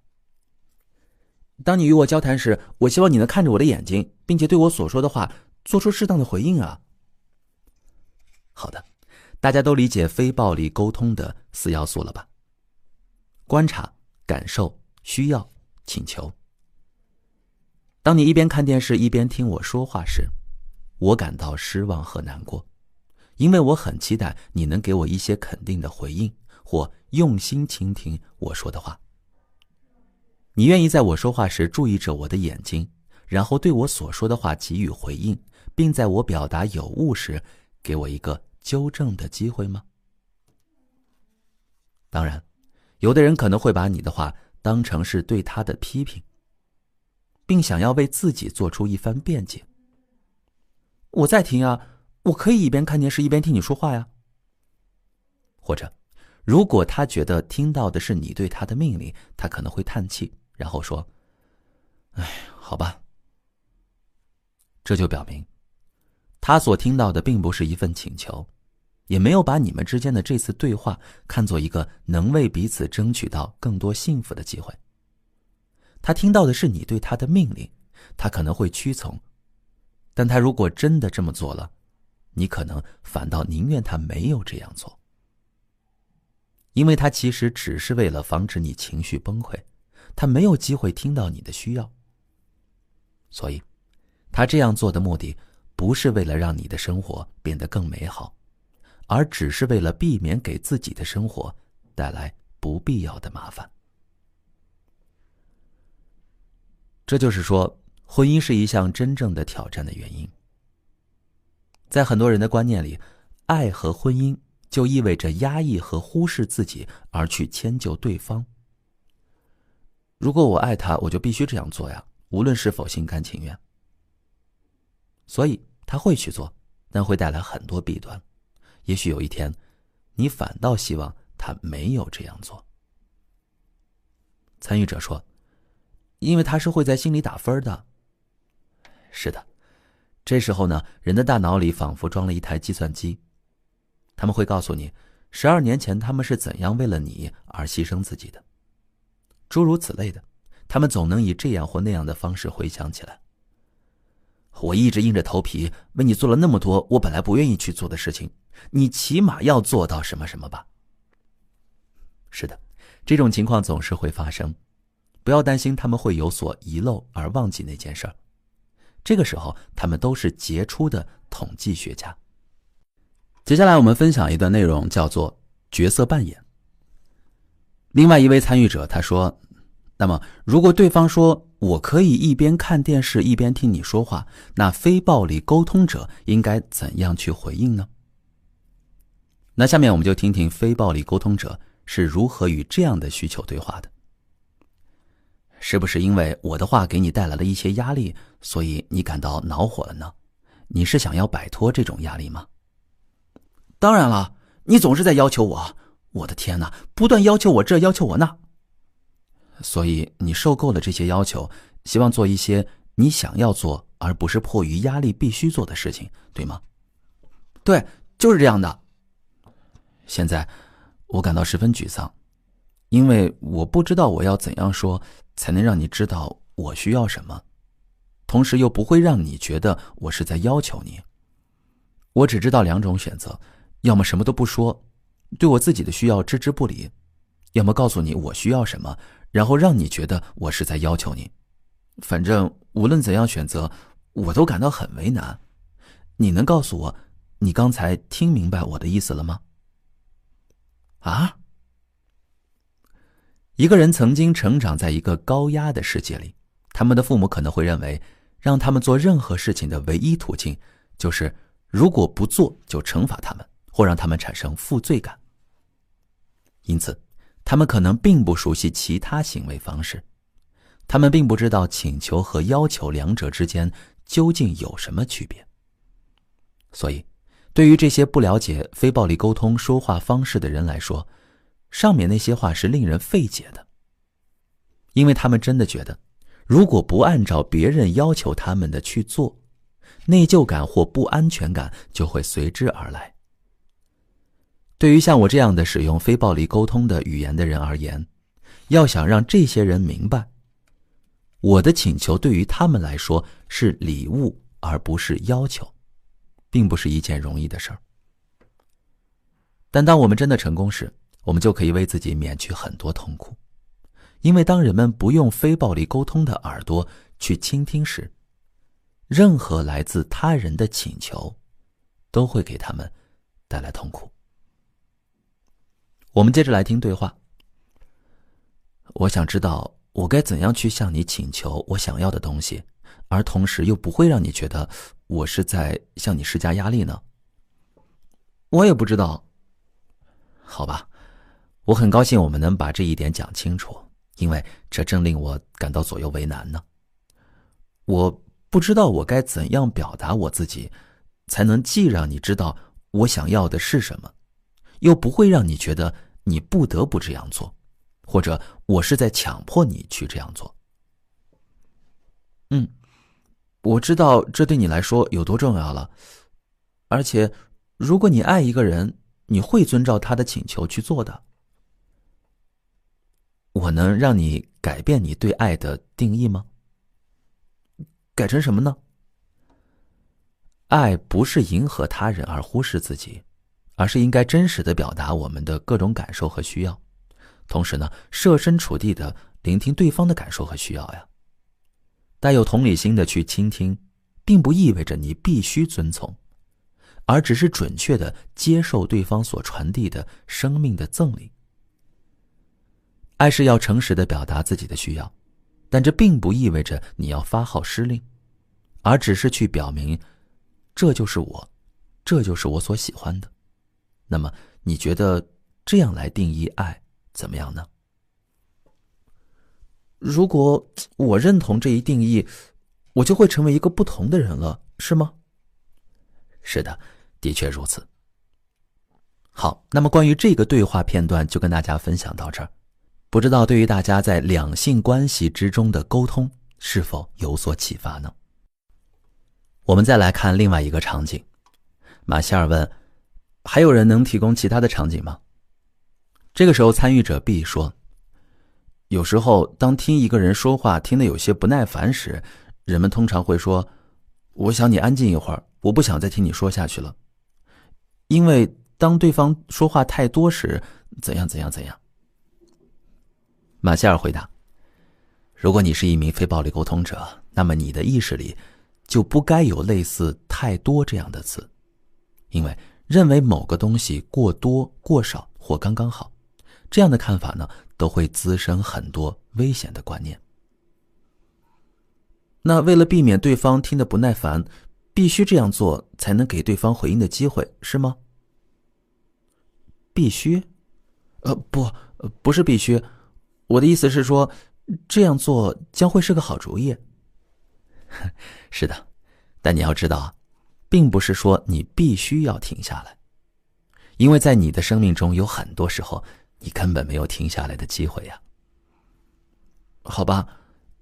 当你与我交谈时，我希望你能看着我的眼睛，并且对我所说的话做出适当的回应啊。好的，大家都理解非暴力沟通的4要素了吧？观察、感受、需要、请求。当你一边看电视一边听我说话时，我感到失望和难过，因为我很期待你能给我一些肯定的回应，或用心倾听我说的话。你愿意在我说话时注意着我的眼睛，然后对我所说的话给予回应，并在我表达有误时给我一个纠正的机会吗？当然，有的人可能会把你的话当成是对他的批评，并想要为自己做出一番辩解。我在听啊，我可以一边看电视一边听你说话呀。或者，如果他觉得听到的是你对他的命令，他可能会叹气，然后说，好吧。这就表明他所听到的并不是一份请求，也没有把你们之间的这次对话看作一个能为彼此争取到更多幸福的机会。他听到的是你对他的命令，他可能会屈从，但他如果真的这么做了，你可能反倒宁愿他没有这样做，因为他其实只是为了防止你情绪崩溃，他没有机会听到你的需要。所以他这样做的目的不是为了让你的生活变得更美好，而只是为了避免给自己的生活带来不必要的麻烦。这就是说，婚姻是一项真正的挑战的原因。在很多人的观念里，爱和婚姻就意味着压抑和忽视自己而去迁就对方。如果我爱他，我就必须这样做呀，无论是否心甘情愿。所以他会去做，但会带来很多弊端。也许有一天，你反倒希望他没有这样做。参与者说，因为他是会在心里打分的。是的，这时候呢，人的大脑里仿佛装了一台计算机，他们会告诉你12年前他们是怎样为了你而牺牲自己的，诸如此类的，他们总能以这样或那样的方式回想起来。我一直硬着头皮为你做了那么多我本来不愿意去做的事情，你起码要做到什么什么吧。是的，这种情况总是会发生，不要担心他们会有所遗漏而忘记那件事儿。这个时候他们都是杰出的统计学家。接下来我们分享一段内容，叫做角色扮演。另外一位参与者他说，那么如果对方说我可以一边看电视一边听你说话，那非暴力沟通者应该怎样去回应呢？那下面我们就听听非暴力沟通者是如何与这样的需求对话的。是不是因为我的话给你带来了一些压力，所以你感到恼火了呢？你是想要摆脱这种压力吗？当然了，你总是在要求我，我的天哪，不断要求我这要求我那。所以你受够了这些要求，希望做一些你想要做而不是迫于压力必须做的事情，对吗？对，就是这样的。现在我感到十分沮丧，因为我不知道我要怎样说才能让你知道我需要什么，同时又不会让你觉得我是在要求你。我只知道两种选择，要么什么都不说，对我自己的需要置之不理，要么告诉你我需要什么，然后让你觉得我是在要求你。反正无论怎样选择，我都感到很为难。你能告诉我，你刚才听明白我的意思了吗？啊？一个人曾经成长在一个高压的世界里，他们的父母可能会认为，让他们做任何事情的唯一途径，就是如果不做就惩罚他们，或让他们产生负罪感。因此，他们可能并不熟悉其他行为方式，他们并不知道请求和要求两者之间究竟有什么区别。所以，对于这些不了解非暴力沟通说话方式的人来说，上面那些话是令人费解的，因为他们真的觉得，如果不按照别人要求他们的去做，内疚感或不安全感就会随之而来。对于像我这样的使用非暴力沟通的语言的人而言，要想让这些人明白，我的请求对于他们来说是礼物而不是要求，并不是一件容易的事儿。但当我们真的成功时，我们就可以为自己免去很多痛苦。因为当人们不用非暴力沟通的耳朵去倾听时，任何来自他人的请求都会给他们带来痛苦。我们接着来听对话。我想知道我该怎样去向你请求我想要的东西，而同时又不会让你觉得我是在向你施加压力呢？我也不知道。好吧，我很高兴我们能把这一点讲清楚，因为这正令我感到左右为难呢。我不知道我该怎样表达我自己，才能既让你知道我想要的是什么，又不会让你觉得你不得不这样做，或者我是在强迫你去这样做。我知道这对你来说有多重要了，而且如果你爱一个人，你会遵照他的请求去做的。我能让你改变你对爱的定义吗？改成什么呢？爱不是迎合他人而忽视自己，而是应该真实地表达我们的各种感受和需要，同时呢，设身处地地聆听对方的感受和需要呀。带有同理心的去倾听，并不意味着你必须遵从，而只是准确地接受对方所传递的生命的赠礼。爱是要诚实地表达自己的需要，但这并不意味着你要发号施令，而只是去表明，这就是我，这就是我所喜欢的。那么，你觉得这样来定义爱怎么样呢？如果我认同这一定义，我就会成为一个不同的人了，是吗？是的，的确如此。好，那么关于这个对话片段就跟大家分享到这儿。不知道对于大家在两性关系之中的沟通是否有所启发呢？我们再来看另外一个场景。马歇尔问，还有人能提供其他的场景吗？这个时候参与者 B 说，有时候当听一个人说话听得有些不耐烦时，人们通常会说，我想你安静一会儿，我不想再听你说下去了。因为当对方说话太多时，怎样怎样怎样。马歇尔回答，如果你是一名非暴力沟通者，那么你的意识里就不该有类似太多这样的词，因为认为某个东西过多、过少或刚刚好，这样的看法呢，都会滋生很多危险的观念。那为了避免对方听得不耐烦，必须这样做才能给对方回应的机会，是吗？必须？不是必须，我的意思是说，这样做将会是个好主意。是的，但你要知道，并不是说你必须要停下来，因为在你的生命中有很多时候，你根本没有停下来的机会呀。好吧，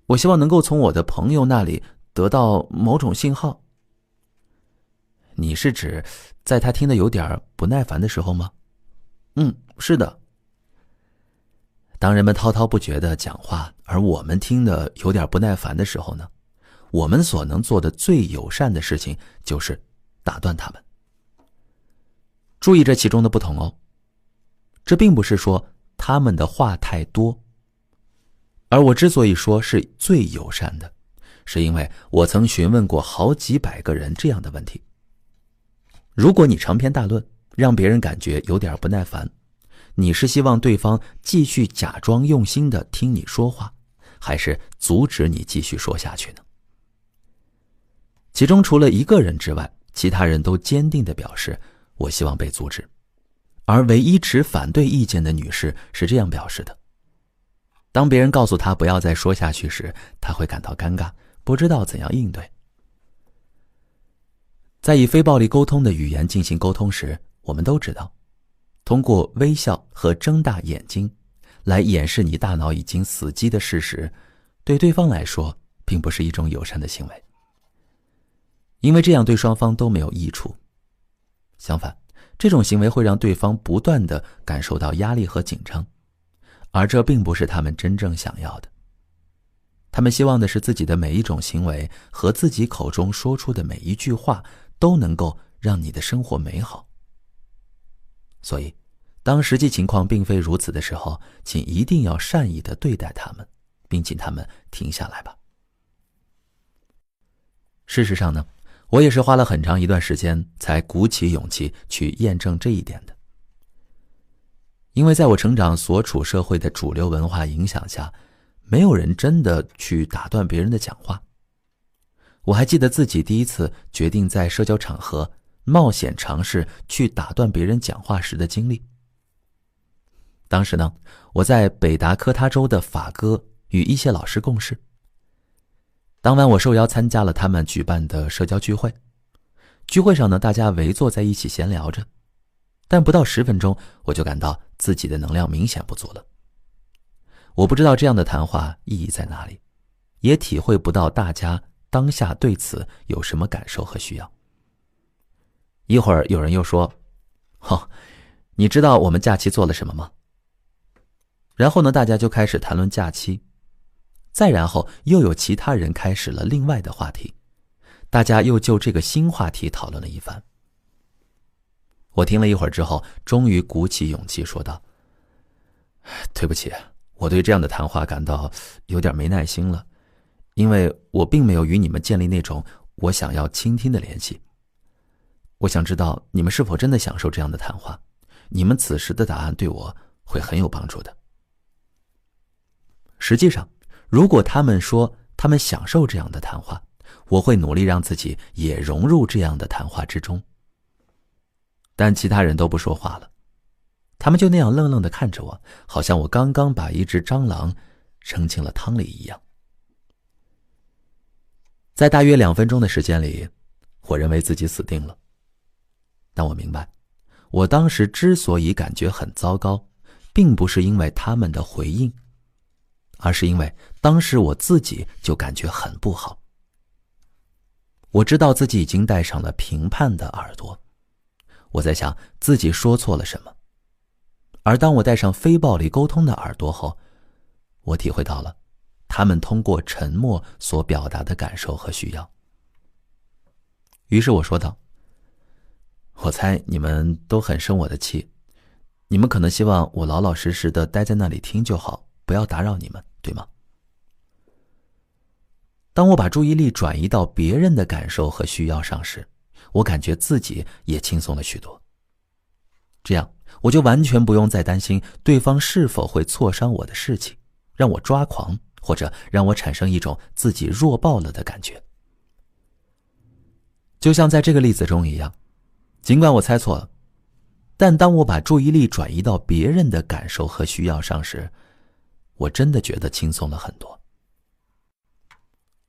我希望能够从我的朋友那里得到某种信号。你是指在他听得有点不耐烦的时候吗？是的。当人们滔滔不绝地讲话，而我们听得有点不耐烦的时候呢，我们所能做的最友善的事情就是打断他们。注意这其中的不同哦，这并不是说他们的话太多，而我之所以说是最友善的，是因为我曾询问过好几百个人这样的问题。如果你长篇大论，让别人感觉有点不耐烦，你是希望对方继续假装用心地听你说话，还是阻止你继续说下去呢？其中除了一个人之外，其他人都坚定地表示我希望被阻止，而唯一持反对意见的女士是这样表示的：当别人告诉她不要再说下去时，她会感到尴尬，不知道怎样应对。在以非暴力沟通的语言进行沟通时，我们都知道，通过微笑和睁大眼睛来掩饰你大脑已经死机的事实，对对方来说并不是一种友善的行为，因为这样对双方都没有益处。相反，这种行为会让对方不断地感受到压力和紧张，而这并不是他们真正想要的。他们希望的是自己的每一种行为和自己口中说出的每一句话都能够让你的生活美好。所以，当实际情况并非如此的时候，请一定要善意地对待他们，并请他们停下来吧。事实上呢，我也是花了很长一段时间才鼓起勇气去验证这一点的。因为在我成长所处社会的主流文化影响下，没有人真的去打断别人的讲话。我还记得自己第一次决定在社交场合冒险尝试去打断别人讲话时的经历。当时呢，我在北达科他州的法哥与一些老师共事。当晚我受邀参加了他们举办的社交聚会。聚会上呢，大家围坐在一起闲聊着，但不到10分钟，我就感到自己的能量明显不足了。我不知道这样的谈话意义在哪里，也体会不到大家当下对此有什么感受和需要。一会儿有人又说：你知道我们假期做了什么吗？然后呢，大家就开始谈论假期。再然后又有其他人开始了另外的话题，大家又就这个新话题讨论了一番。我听了一会儿之后，终于鼓起勇气说道：对不起，我对这样的谈话感到有点没耐心了，因为我并没有与你们建立那种我想要倾听的联系。我想知道你们是否真的享受这样的谈话，你们此时的答案对我会很有帮助的。实际上，如果他们说他们享受这样的谈话，我会努力让自己也融入这样的谈话之中。但其他人都不说话了，他们就那样愣愣地看着我，好像我刚刚把一只蟑螂扔进了汤里一样。在大约2分钟的时间里，我认为自己死定了。但我明白，我当时之所以感觉很糟糕，并不是因为他们的回应，而是因为当时我自己就感觉很不好。我知道自己已经戴上了评判的耳朵，我在想自己说错了什么。而当我戴上非暴力沟通的耳朵后，我体会到了他们通过沉默所表达的感受和需要。于是我说道：我猜你们都很生我的气，你们可能希望我老老实实的待在那里听就好，不要打扰你们，对吗？当我把注意力转移到别人的感受和需要上时，我感觉自己也轻松了许多。这样，我就完全不用再担心对方是否会挫伤我的士气，让我抓狂，或者让我产生一种自己弱爆了的感觉。就像在这个例子中一样，尽管我猜错了，但当我把注意力转移到别人的感受和需要上时，我真的觉得轻松了很多。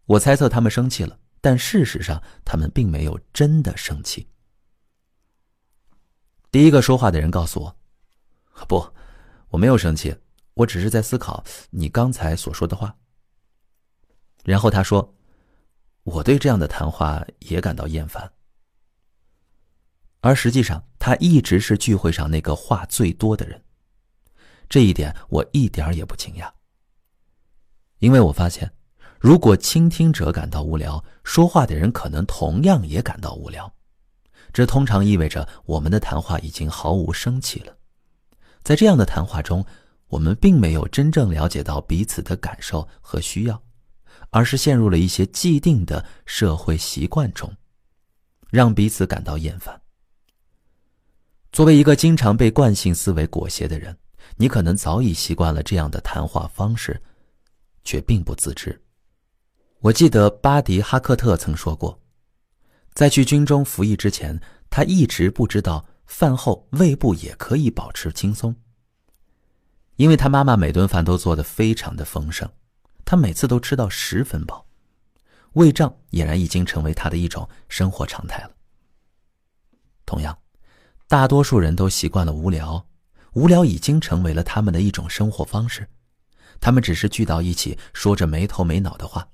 我猜测他们生气了，但事实上他们并没有真的生气。第一个说话的人告诉我，不，我没有生气，我只是在思考你刚才所说的话。然后他说，我对这样的谈话也感到厌烦。而实际上他一直是聚会上那个话最多的人，这一点我一点也不惊讶。因为我发现，如果倾听者感到无聊，说话的人可能同样也感到无聊。这通常意味着我们的谈话已经毫无生气了。在这样的谈话中，我们并没有真正了解到彼此的感受和需要，而是陷入了一些既定的社会习惯中，让彼此感到厌烦。作为一个经常被惯性思维裹挟的人，你可能早已习惯了这样的谈话方式，却并不自知。我记得巴迪·哈克特曾说过，在去军中服役之前，他一直不知道饭后胃部也可以保持轻松。因为他妈妈每顿饭都做得非常的丰盛，他每次都吃到10分饱，胃胀俨然已经成为他的一种生活常态了。同样，大多数人都习惯了无聊，无聊已经成为了他们的一种生活方式。他们只是聚到一起，说着没头没脑的话。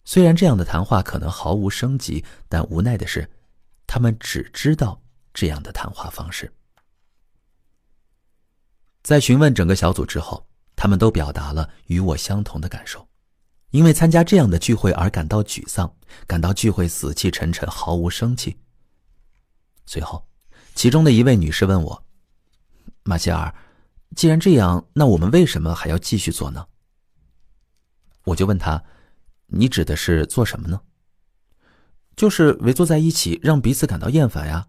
虽然这样的谈话可能毫无生机，但无奈的是，他们只知道这样的谈话方式。在询问整个小组之后，他们都表达了与我相同的感受，因为参加这样的聚会而感到沮丧，感到聚会死气沉沉，毫无生气。随后，其中的一位女士问我，马歇尔，既然这样，那我们为什么还要继续做呢？我就问她，你指的是做什么呢？就是围坐在一起，让彼此感到厌烦呀。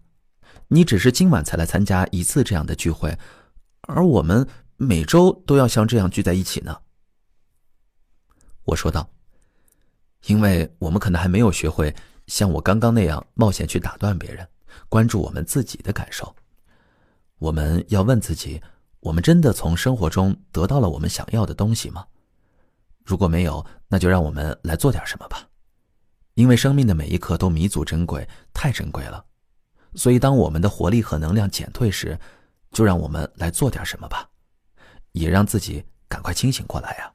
你只是今晚才来参加一次这样的聚会，而我们每周都要像这样聚在一起呢。我说道，因为我们可能还没有学会像我刚刚那样冒险去打断别人，关注我们自己的感受。我们要问自己，我们真的从生活中得到了我们想要的东西吗？如果没有，那就让我们来做点什么吧。因为生命的每一刻都弥足珍贵，太珍贵了。所以当我们的活力和能量减退时，就让我们来做点什么吧，也让自己赶快清醒过来呀。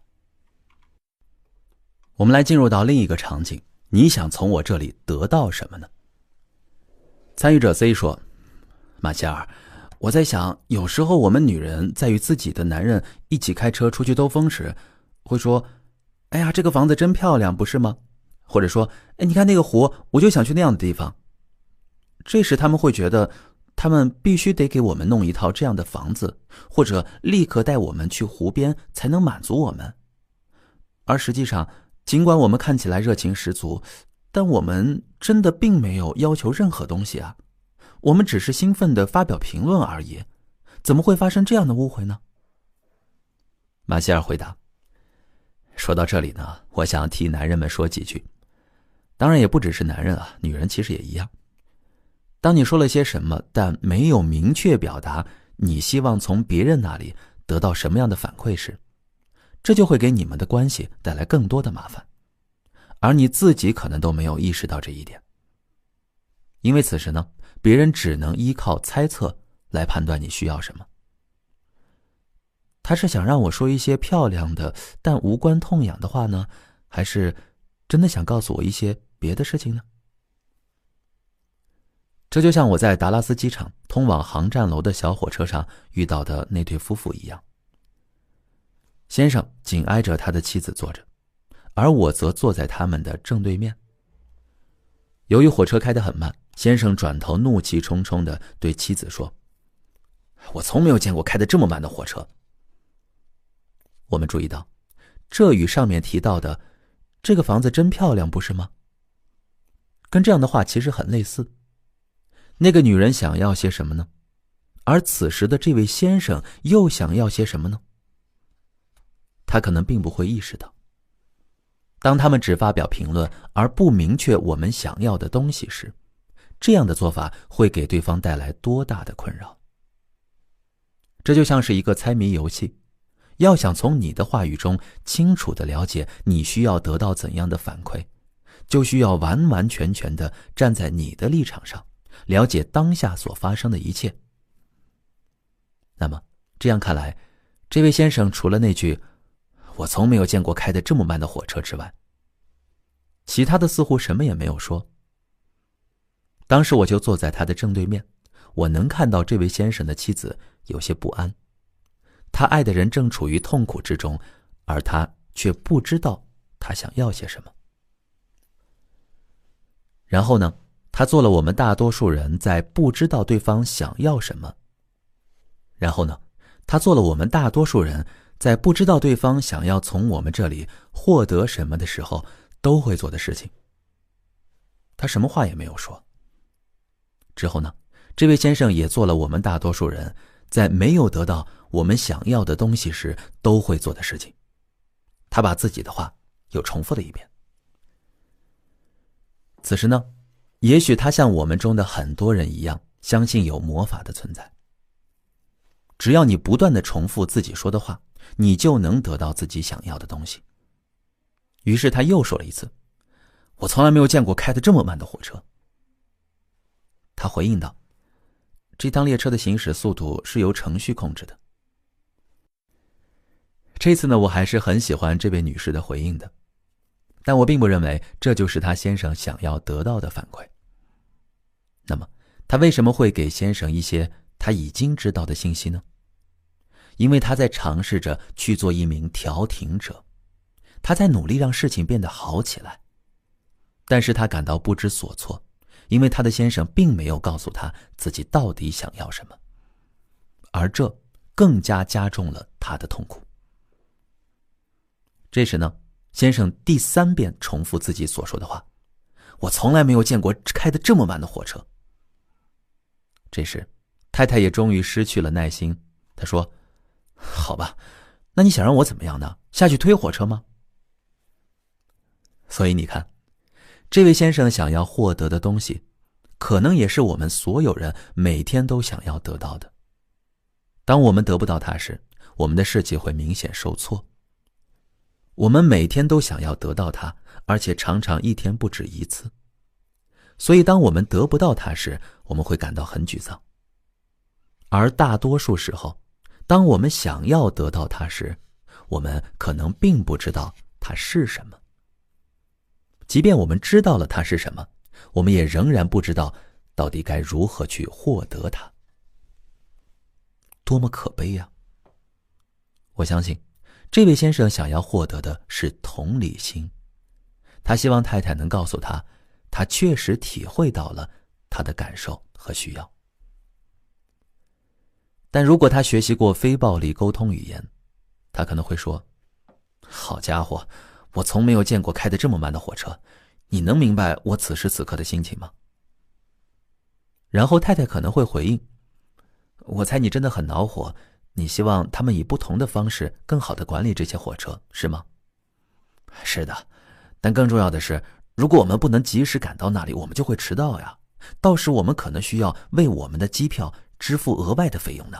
我们来进入到另一个场景，你想从我这里得到什么呢？参与者 C 说，马歇尔，我在想，有时候我们女人在与自己的男人一起开车出去兜风时，会说，哎呀，这个房子真漂亮，不是吗？或者说，哎，你看那个湖，我就想去那样的地方。这时他们会觉得，他们必须得给我们弄一套这样的房子，或者立刻带我们去湖边才能满足我们。而实际上，尽管我们看起来热情十足，但我们真的并没有要求任何东西啊。我们只是兴奋地发表评论而已，怎么会发生这样的误会呢？马歇尔回答，说到这里呢，我想替男人们说几句。当然也不只是男人啊，女人其实也一样。当你说了些什么，但没有明确表达你希望从别人那里得到什么样的反馈时，这就会给你们的关系带来更多的麻烦，而你自己可能都没有意识到这一点。因为此时呢，别人只能依靠猜测来判断你需要什么。他是想让我说一些漂亮的但无关痛痒的话呢，还是真的想告诉我一些别的事情呢？这就像我在达拉斯机场通往航站楼的小火车上遇到的那对夫妇一样。先生紧挨着他的妻子坐着，而我则坐在他们的正对面。由于火车开得很慢，先生转头怒气冲冲地对妻子说，我从没有见过开得这么慢的火车。我们注意到，这与上面提到的这个房子真漂亮，不是吗？跟这样的话其实很类似。那个女人想要些什么呢？而此时的这位先生又想要些什么呢？他可能并不会意识到，当他们只发表评论而不明确我们想要的东西时，这样的做法会给对方带来多大的困扰。这就像是一个猜谜游戏，要想从你的话语中清楚地了解你需要得到怎样的反馈，就需要完完全全地站在你的立场上，了解当下所发生的一切。那么这样看来，这位先生除了那句我从没有见过开得这么慢的火车之外，其他的似乎什么也没有说。当时我就坐在他的正对面，我能看到这位先生的妻子有些不安，他爱的人正处于痛苦之中，而他却不知道他想要些什么。然后呢，他做了我们大多数人在不知道对方想要什么，在不知道对方想要从我们这里获得什么的时候都会做的事情。他什么话也没有说。之后呢，这位先生也做了我们大多数人在没有得到我们想要的东西时都会做的事情。他把自己的话又重复了一遍。此时呢，也许他像我们中的很多人一样，相信有魔法的存在。只要你不断地重复自己说的话，你就能得到自己想要的东西。于是他又说了一次，我从来没有见过开得这么慢的火车。他回应道，这趟列车的行驶速度是由程序控制的。这次呢，我还是很喜欢这位女士的回应的，但我并不认为这就是她先生想要得到的反馈。那么，她为什么会给先生一些他已经知道的信息呢？因为他在尝试着去做一名调停者，他在努力让事情变得好起来。但是他感到不知所措，因为他的先生并没有告诉他自己到底想要什么，而这更加加重了他的痛苦。这时呢，先生第3遍重复自己所说的话，我从来没有见过开得这么慢的火车。这时太太也终于失去了耐心，她说，好吧，那你想让我怎么样呢？下去推火车吗？所以你看，这位先生想要获得的东西，可能也是我们所有人每天都想要得到的。当我们得不到它时，我们的士气会明显受挫。我们每天都想要得到它，而且常常一天不止一次。所以当我们得不到它时，我们会感到很沮丧。而大多数时候，当我们想要得到它时，我们可能并不知道它是什么。即便我们知道了它是什么，我们也仍然不知道到底该如何去获得它。多么可悲呀！我相信这位先生想要获得的是同理心，他希望太太能告诉他，他确实体会到了他的感受和需要。但如果他学习过非暴力沟通语言，他可能会说，好家伙，我从没有见过开得这么慢的火车，你能明白我此时此刻的心情吗？然后太太可能会回应，我猜你真的很恼火，你希望他们以不同的方式更好地管理这些火车，是吗？是的，但更重要的是，如果我们不能及时赶到那里，我们就会迟到呀。到时我们可能需要为我们的机票支付额外的费用呢。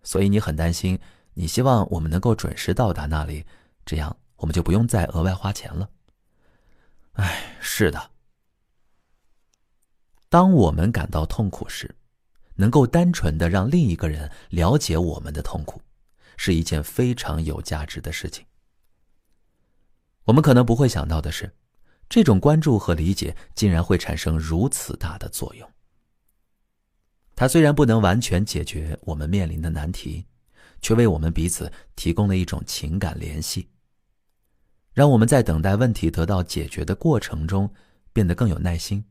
所以你很担心，你希望我们能够准时到达那里，这样我们就不用再额外花钱了。是的。当我们感到痛苦时，能够单纯地让另一个人了解我们的痛苦，是一件非常有价值的事情。我们可能不会想到的是，这种关注和理解竟然会产生如此大的作用。它虽然不能完全解决我们面临的难题，却为我们彼此提供了一种情感联系，让我们在等待问题得到解决的过程中变得更有耐心。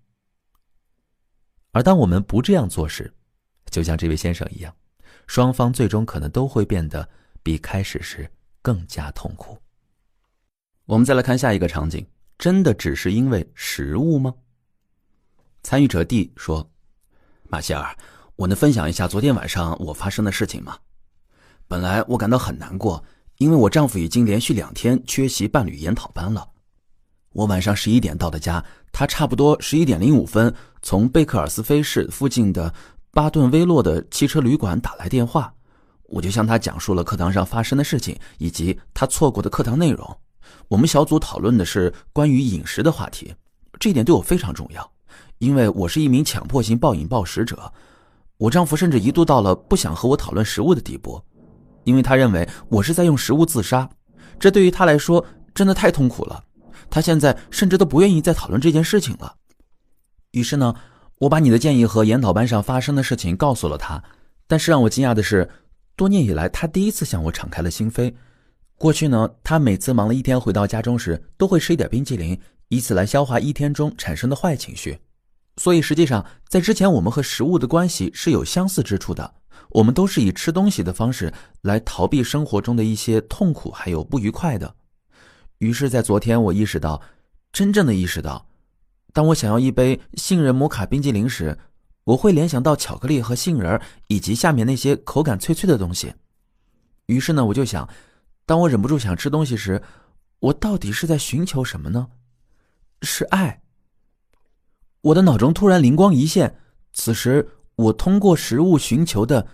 而当我们不这样做时，就像这位先生一样，双方最终可能都会变得比开始时更加痛苦。我们再来看下一个场景，真的只是因为食物吗？参与者 D 说，马歇尔，我能分享一下昨天晚上我发生的事情吗？本来我感到很难过，因为我丈夫已经连续2天缺席伴侣研讨班了。我晚上11点到的家，他差不多11点05分从贝克尔斯菲市附近的巴顿威洛的汽车旅馆打来电话，我就向他讲述了课堂上发生的事情以及他错过的课堂内容。我们小组讨论的是关于饮食的话题，这一点对我非常重要，因为我是一名强迫性暴饮暴食者。我丈夫甚至一度到了不想和我讨论食物的地步，因为他认为我是在用食物自杀，这对于他来说真的太痛苦了。他现在甚至都不愿意再讨论这件事情了。于是呢，我把你的建议和研讨班上发生的事情告诉了他，但是让我惊讶的是，多年以来他第一次向我敞开了心扉。过去呢，他每次忙了一天回到家中时，都会吃一点冰淇淋，以此来消化一天中产生的坏情绪。所以实际上，在之前我们和食物的关系是有相似之处的，我们都是以吃东西的方式来逃避生活中的一些痛苦还有不愉快的。于是在昨天我真正的意识到，当我想要一杯杏仁摩卡冰激凌时，我会联想到巧克力和杏仁以及下面那些口感脆脆的东西。于是呢，我就想，当我忍不住想吃东西时，我到底是在寻求什么呢？是爱。我的脑中突然灵光一现，此时我通过食物寻求的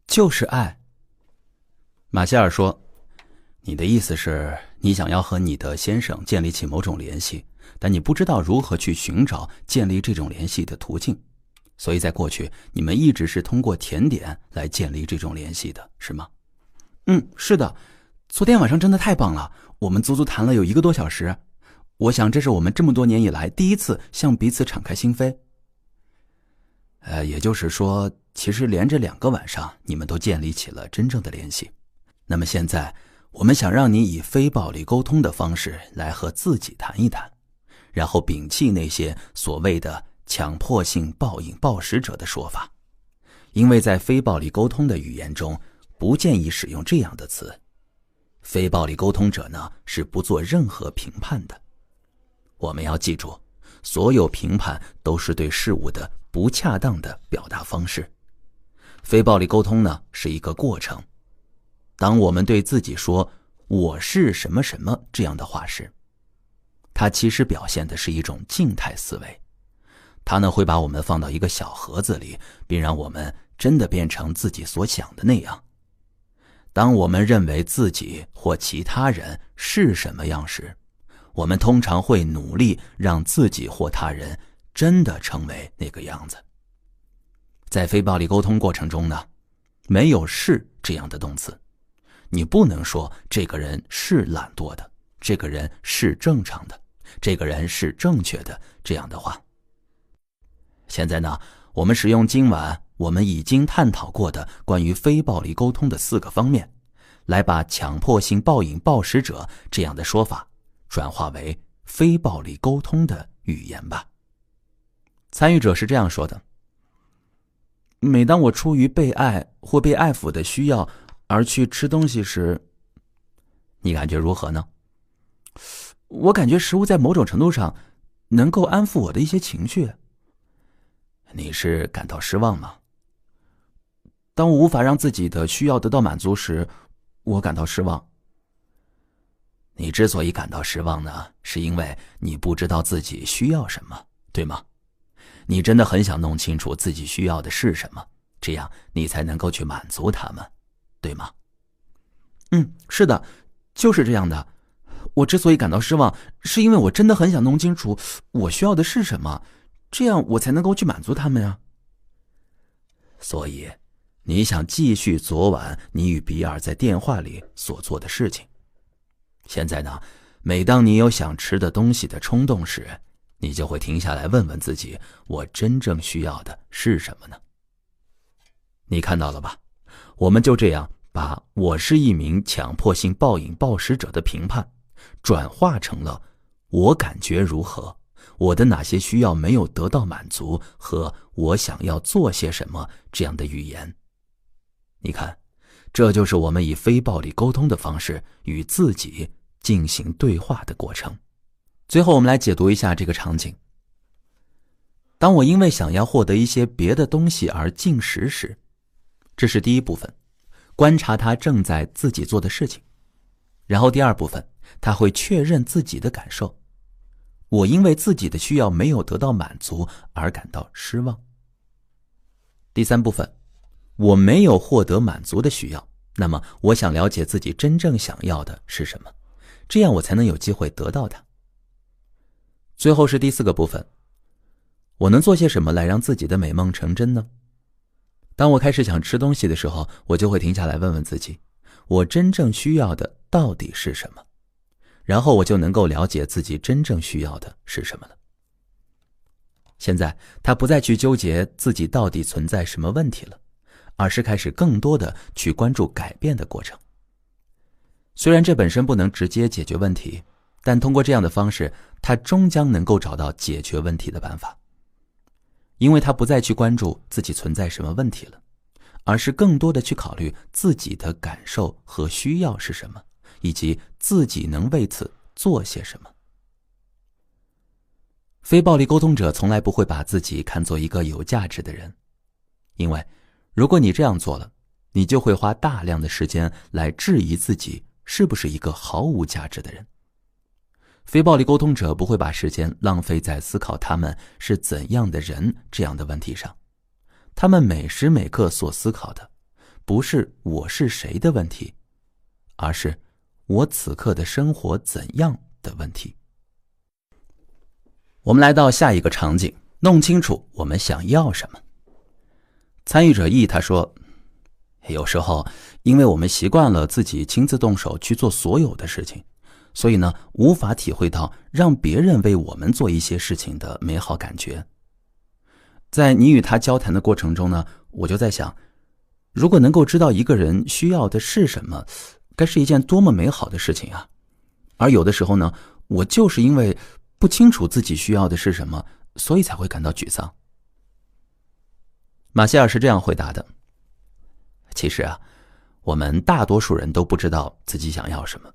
就是爱。马歇尔说，你的意思是你想要和你的先生建立起某种联系，但你不知道如何去寻找建立这种联系的途径，所以在过去你们一直是通过甜点来建立这种联系的，是吗？是的，昨天晚上真的太棒了，我们足足谈了有1个多小时。我想这是我们这么多年以来第一次向彼此敞开心扉。也就是说，其实连着2个晚上你们都建立起了真正的联系。那么现在我们想让你以非暴力沟通的方式来和自己谈一谈，然后摒弃那些所谓的强迫性暴饮暴食者的说法，因为在非暴力沟通的语言中不建议使用这样的词。非暴力沟通者呢，是不做任何评判的。我们要记住，所有评判都是对事物的不恰当的表达方式。非暴力沟通呢，是一个过程。当我们对自己说我是什么什么这样的话时，它其实表现的是一种静态思维。它呢，会把我们放到一个小盒子里，并让我们真的变成自己所想的那样。当我们认为自己或其他人是什么样时，我们通常会努力让自己或他人真的成为那个样子。在非暴力沟通过程中呢，没有是这样的动词，你不能说这个人是懒惰的，这个人是正常的，这个人是正确的这样的话。现在呢，我们使用今晚我们已经探讨过的关于非暴力沟通的4个方面，来把强迫性暴饮暴食者这样的说法转化为非暴力沟通的语言吧。参与者是这样说的：每当我出于被爱或被爱抚的需要而去吃东西时，你感觉如何呢？我感觉食物在某种程度上能够安抚我的一些情绪。你是感到失望吗？当我无法让自己的需要得到满足时，我感到失望。你之所以感到失望呢，是因为你不知道自己需要什么，对吗？你真的很想弄清楚自己需要的是什么，这样你才能够去满足他们，对吗？是的，就是这样的。我之所以感到失望，是因为我真的很想弄清楚我需要的是什么，这样我才能够去满足他们啊。所以，你想继续昨晚你与比尔在电话里所做的事情。现在呢，每当你有想吃的东西的冲动时，你就会停下来问问自己，我真正需要的是什么呢？你看到了吧？我们就这样把我是一名强迫性暴饮暴食者的评判转化成了我感觉如何，我的哪些需要没有得到满足和我想要做些什么这样的语言。你看，这就是我们以非暴力沟通的方式与自己进行对话的过程。最后我们来解读一下这个场景。当我因为想要获得一些别的东西而进食时，这是第一部分，观察他正在自己做的事情。然后第二部分，他会确认自己的感受，我因为自己的需要没有得到满足而感到失望。第三部分，我没有获得满足的需要，那么我想了解自己真正想要的是什么，这样我才能有机会得到它。最后是第四个部分，我能做些什么来让自己的美梦成真呢？当我开始想吃东西的时候，我就会停下来问问自己，我真正需要的到底是什么？然后我就能够了解自己真正需要的是什么了。现在他不再去纠结自己到底存在什么问题了，而是开始更多的去关注改变的过程。虽然这本身不能直接解决问题，但通过这样的方式，他终将能够找到解决问题的办法。因为他不再去关注自己存在什么问题了，而是更多的去考虑自己的感受和需要是什么，以及自己能为此做些什么。非暴力沟通者从来不会把自己看作一个有价值的人，因为如果你这样做了，你就会花大量的时间来质疑自己是不是一个毫无价值的人。非暴力沟通者不会把时间浪费在思考他们是怎样的人这样的问题上，他们每时每刻所思考的不是我是谁的问题，而是我此刻的生活怎样的问题。我们来到下一个场景，弄清楚我们想要什么。参与者 E 他说，有时候因为我们习惯了自己亲自动手去做所有的事情，所以呢，无法体会到让别人为我们做一些事情的美好感觉。在你与他交谈的过程中呢，我就在想，如果能够知道一个人需要的是什么，该是一件多么美好的事情啊！而有的时候呢，我就是因为不清楚自己需要的是什么，所以才会感到沮丧。马歇尔是这样回答的，其实啊，我们大多数人都不知道自己想要什么。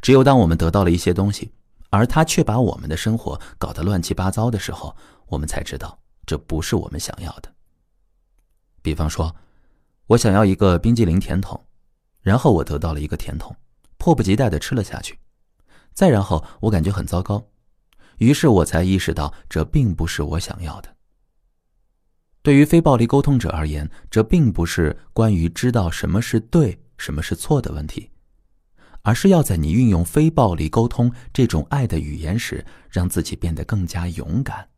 只有当我们得到了一些东西，而它却把我们的生活搞得乱七八糟的时候，我们才知道这不是我们想要的。比方说，我想要一个冰激凌甜筒，然后我得到了一个甜筒，迫不及待地吃了下去。再然后我感觉很糟糕，于是我才意识到这并不是我想要的。对于非暴力沟通者而言，这并不是关于知道什么是对，什么是错的问题，而是要在你运用非暴力沟通这种爱的语言时，让自己变得更加勇敢。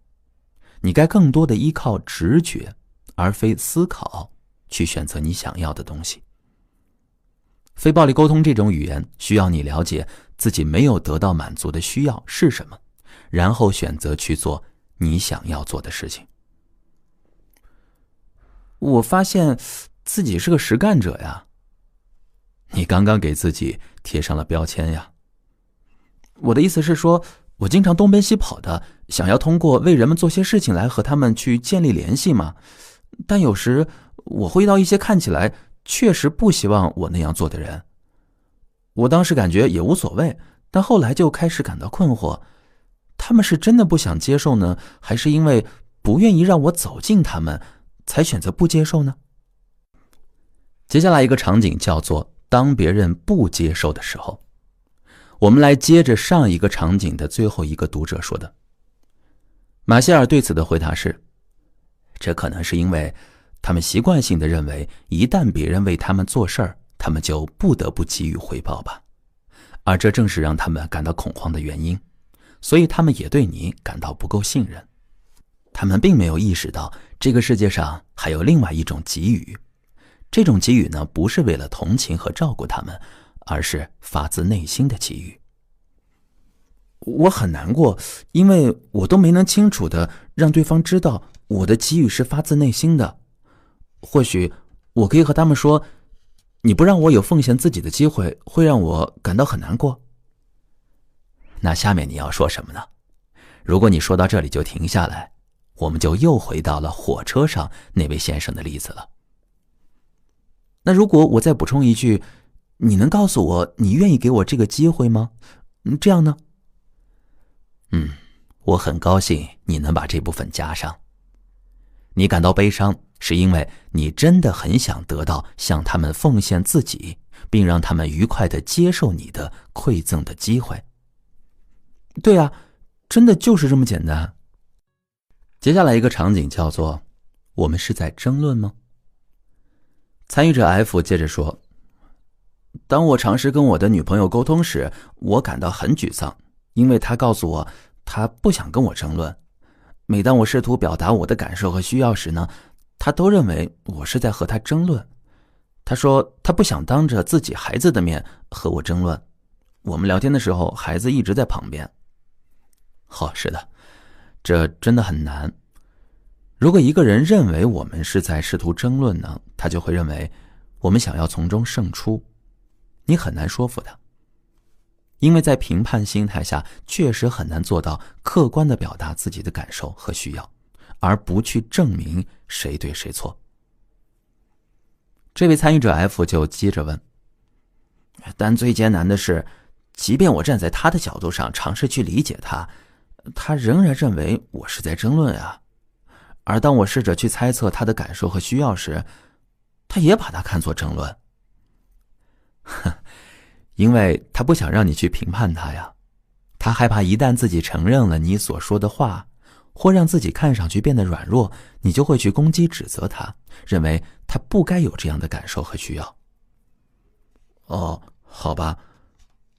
你该更多的依靠直觉，而非思考，去选择你想要的东西。非暴力沟通这种语言需要你了解自己没有得到满足的需要是什么，然后选择去做你想要做的事情。我发现自己是个实干者呀。你刚刚给自己贴上了标签呀。我的意思是说，我经常东奔西跑的，想要通过为人们做些事情来和他们去建立联系嘛。但有时我会遇到一些看起来确实不希望我那样做的人。我当时感觉也无所谓，但后来就开始感到困惑，他们是真的不想接受呢，还是因为不愿意让我走近他们，才选择不接受呢？接下来一个场景叫做当别人不接受的时候。我们来接着上一个场景的最后一个读者说的。马歇尔对此的回答是，这可能是因为他们习惯性地认为，一旦别人为他们做事儿，他们就不得不给予回报吧，而这正是让他们感到恐慌的原因，所以他们也对你感到不够信任。他们并没有意识到这个世界上还有另外一种给予，这种给予呢，不是为了同情和照顾他们，而是发自内心的给予。我很难过，因为我都没能清楚地让对方知道我的给予是发自内心的。或许我可以和他们说，你不让我有奉献自己的机会，会让我感到很难过。那下面你要说什么呢？如果你说到这里就停下来，我们就又回到了火车上那位先生的例子了。那如果我再补充一句，你能告诉我你愿意给我这个机会吗？这样呢？我很高兴你能把这部分加上。你感到悲伤，是因为你真的很想得到向他们奉献自己，并让他们愉快地接受你的馈赠的机会。对啊，真的就是这么简单。接下来一个场景叫做，我们是在争论吗？参与者 F 接着说，当我尝试跟我的女朋友沟通时，我感到很沮丧，因为她告诉我她不想跟我争论。每当我试图表达我的感受和需要时呢，她都认为我是在和她争论。她说她不想当着自己孩子的面和我争论。我们聊天的时候，孩子一直在旁边。是的，这真的很难。如果一个人认为我们是在试图争论呢，他就会认为我们想要从中胜出。你很难说服他，因为在评判心态下确实很难做到客观地表达自己的感受和需要，而不去证明谁对谁错。这位参与者 F 就接着问，但最艰难的是，即便我站在他的角度上尝试去理解他，他仍然认为我是在争论啊。而当我试着去猜测他的感受和需要时，他也把它看作争论。因为他不想让你去评判他呀，他害怕一旦自己承认了你所说的话，或让自己看上去变得软弱，你就会去攻击指责他，认为他不该有这样的感受和需要。好吧，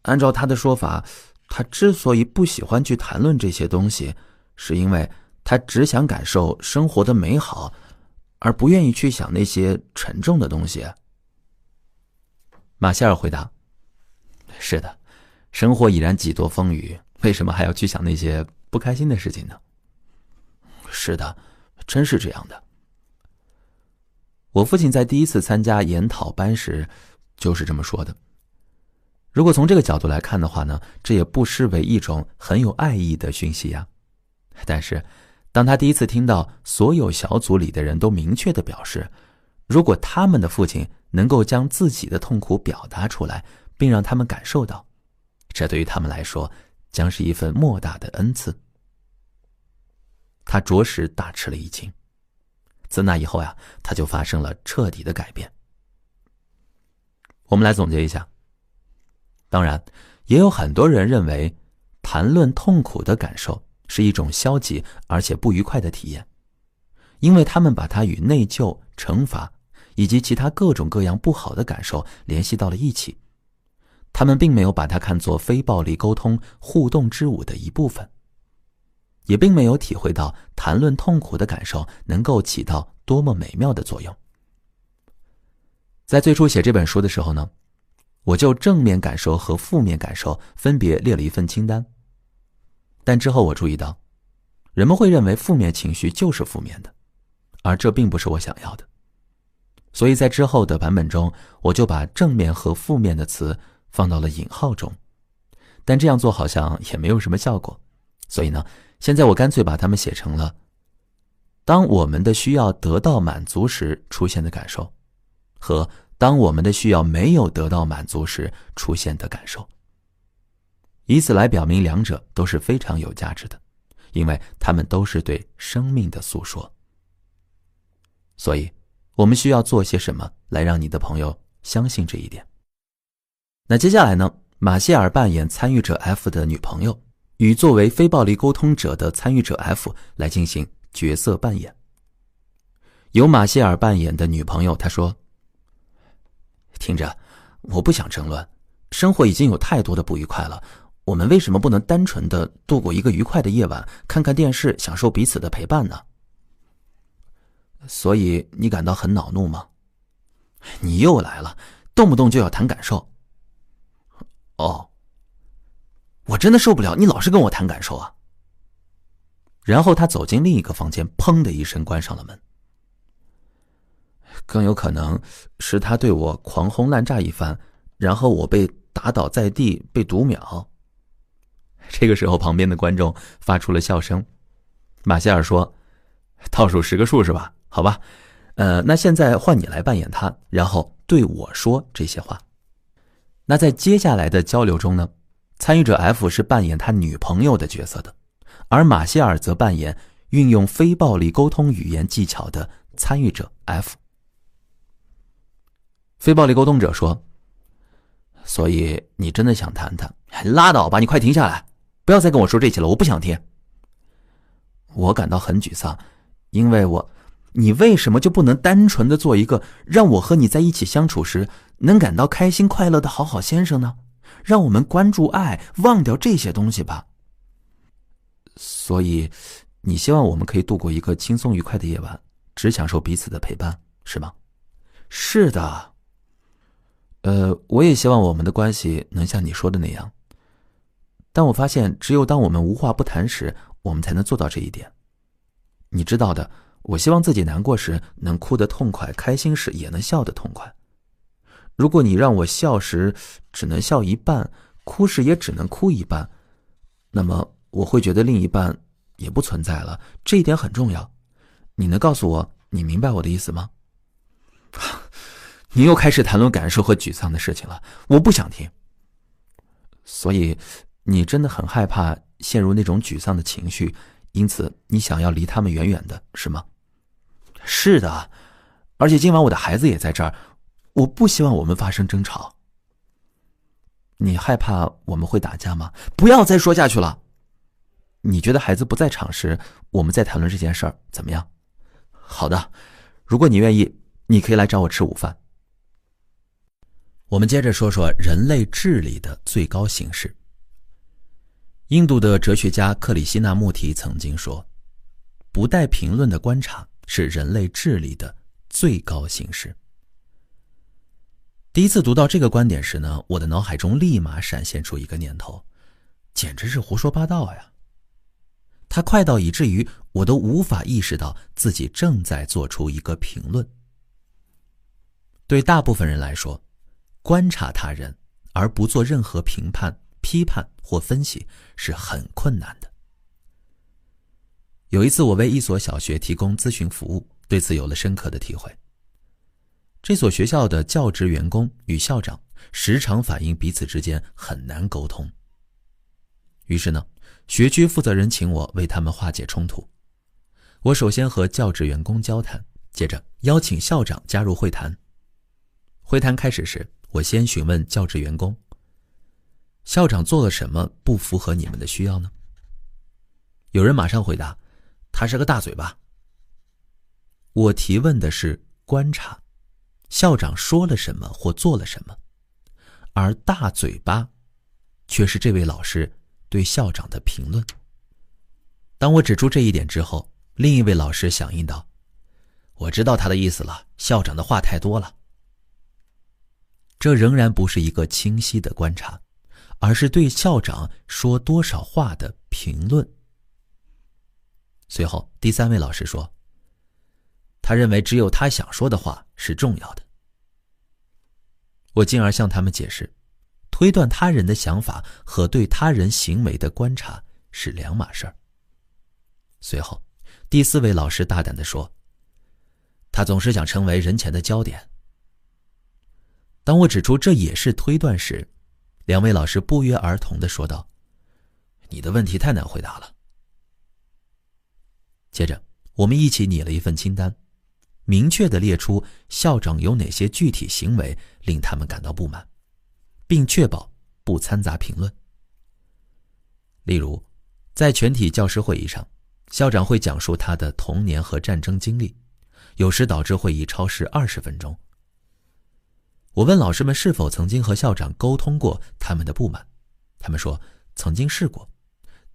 按照他的说法，他之所以不喜欢去谈论这些东西，是因为他只想感受生活的美好，而不愿意去想那些沉重的东西。马歇尔回答，是的，生活已然几多风雨，为什么还要去想那些不开心的事情呢？是的，真是这样的。我父亲在第一次参加研讨班时就是这么说的。如果从这个角度来看的话呢，这也不失为一种很有爱意的讯息呀。但是当他第一次听到所有小组里的人都明确地表示，如果他们的父亲能够将自己的痛苦表达出来，并让他们感受到，这对于他们来说将是一份莫大的恩赐。他着实大吃了一惊。自那以后呀，他就发生了彻底的改变。我们来总结一下。当然，也有很多人认为谈论痛苦的感受是一种消极而且不愉快的体验，因为他们把它与内疚、惩罚以及其他各种各样不好的感受联系到了一起。他们并没有把它看作非暴力沟通互动之舞的一部分，也并没有体会到谈论痛苦的感受能够起到多么美妙的作用。在最初写这本书的时候呢，我就正面感受和负面感受分别列了一份清单。但之后我注意到，人们会认为负面情绪就是负面的，而这并不是我想要的。所以在之后的版本中，我就把正面和负面的词放到了引号中。但这样做好像也没有什么效果，所以呢，现在我干脆把它们写成了当我们的需要得到满足时出现的感受，和当我们的需要没有得到满足时出现的感受，以此来表明两者都是非常有价值的，因为它们都是对生命的诉说。所以我们需要做些什么来让你的朋友相信这一点。那接下来呢，马歇尔扮演参与者 F 的女朋友，与作为非暴力沟通者的参与者 F 来进行角色扮演。由马歇尔扮演的女朋友，她说，听着，我不想争论，生活已经有太多的不愉快了，我们为什么不能单纯的度过一个愉快的夜晚，看看电视，享受彼此的陪伴呢？所以你感到很恼怒吗？你又来了，动不动就要谈感受。我真的受不了你老是跟我谈感受啊。然后他走进另一个房间，砰的一声关上了门。更有可能是他对我狂轰滥炸一番，然后我被打倒在地，被读秒。这个时候旁边的观众发出了笑声。马歇尔说，倒数10个数是吧？好吧，那现在换你来扮演他，然后对我说这些话。那在接下来的交流中呢，参与者 F 是扮演他女朋友的角色的，而马歇尔则扮演运用非暴力沟通语言技巧的参与者 F。 非暴力沟通者说，所以你真的想谈谈？拉倒吧，你快停下来，不要再跟我说这些了，我不想听。我感到很沮丧，因为你为什么就不能单纯的做一个让我和你在一起相处时能感到开心快乐的好好先生呢？让我们关注爱，忘掉这些东西吧。所以你希望我们可以度过一个轻松愉快的夜晚，只享受彼此的陪伴，是吗？是的。我也希望我们的关系能像你说的那样，但我发现只有当我们无话不谈时，我们才能做到这一点。你知道的，我希望自己难过时能哭得痛快，开心时也能笑得痛快。如果你让我笑时只能笑一半，哭时也只能哭一半，那么我会觉得另一半也不存在了，这一点很重要。你能告诉我你明白我的意思吗？你又开始谈论感受和沮丧的事情了，我不想听。所以你真的很害怕陷入那种沮丧的情绪，因此你想要离他们远远的，是吗？是的，而且今晚我的孩子也在这儿，我不希望我们发生争吵。你害怕我们会打架吗？不要再说下去了。你觉得孩子不在场时，我们再谈论这件事儿，怎么样？好的，如果你愿意，你可以来找我吃午饭。我们接着说说人类智力的最高形式。印度的哲学家克里希那穆提曾经说，不带评论的观察是人类智力的最高形式。第一次读到这个观点时呢，我的脑海中立马闪现出一个念头，简直是胡说八道呀！它快到以至于我都无法意识到自己正在做出一个评论。对大部分人来说，观察他人而不做任何评判、批判或分析是很困难的。有一次我为一所小学提供咨询服务，对此有了深刻的体会。这所学校的教职员工与校长时常反映彼此之间很难沟通。于是呢，学区负责人请我为他们化解冲突。我首先和教职员工交谈，接着邀请校长加入会谈。会谈开始时，我先询问教职员工，校长做了什么不符合你们的需要呢？有人马上回答，他是个大嘴巴。我提问的是观察，校长说了什么或做了什么，而大嘴巴却是这位老师对校长的评论。当我指出这一点之后，另一位老师响应道，我知道他的意思了，校长的话太多了。这仍然不是一个清晰的观察，而是对校长说多少话的评论。随后第三位老师说，他认为只有他想说的话是重要的。我进而向他们解释，推断他人的想法和对他人行为的观察是两码事儿。随后第四位老师大胆地说，他总是想成为人前的焦点。当我指出这也是推断时，两位老师不约而同地说道，你的问题太难回答了。接着我们一起拟了一份清单，明确地列出校长有哪些具体行为令他们感到不满，并确保不掺杂评论。例如，在全体教师会议上，校长会讲述他的童年和战争经历，有时导致会议超时20分钟。我问老师们是否曾经和校长沟通过他们的不满，他们说曾经试过，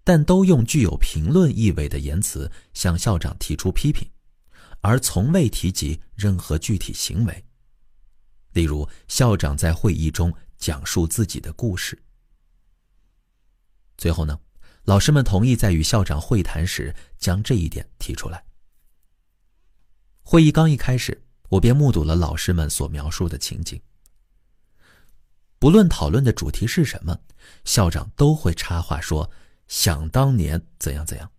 但都用具有评论意味的言辞向校长提出批评，而从未提及任何具体行为。例如，校长在会议中讲述自己的故事。最后呢，老师们同意在与校长会谈时将这一点提出来。会议刚一开始，我便目睹了老师们所描述的情景。不论讨论的主题是什么，校长都会插话说，想当年怎样怎样，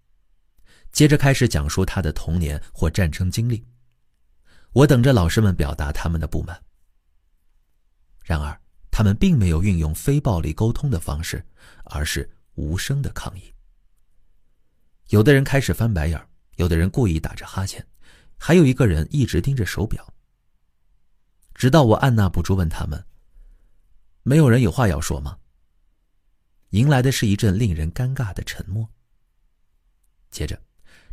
接着开始讲述他的童年或战争经历。我等着老师们表达他们的不满。然而，他们并没有运用非暴力沟通的方式，而是无声的抗议。有的人开始翻白眼，有的人故意打着哈欠，还有一个人一直盯着手表。直到我按捺不住问他们，没有人有话要说吗？迎来的是一阵令人尴尬的沉默。接着，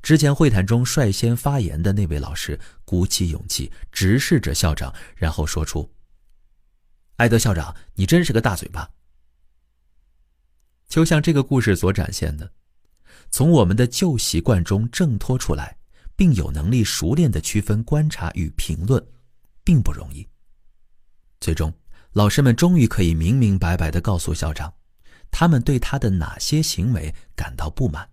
之前会谈中率先发言的那位老师鼓起勇气直视着校长，然后说出：艾德校长，你真是个大嘴巴。就像这个故事所展现的，从我们的旧习惯中挣脱出来，并有能力熟练地区分观察与评论，并不容易。最终，老师们终于可以明明白白地告诉校长，他们对他的哪些行为感到不满。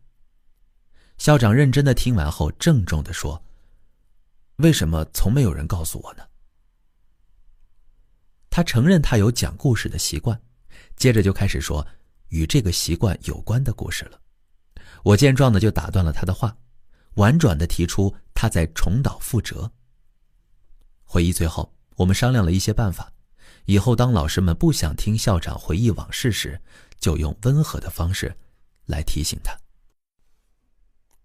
校长认真地听完后，郑重地说：为什么从没有人告诉我呢？他承认他有讲故事的习惯，接着就开始说与这个习惯有关的故事了。我见状的就打断了他的话，婉转地提出他在重蹈覆辙。会议最后，我们商量了一些办法，以后当老师们不想听校长回忆往事时，就用温和的方式来提醒他。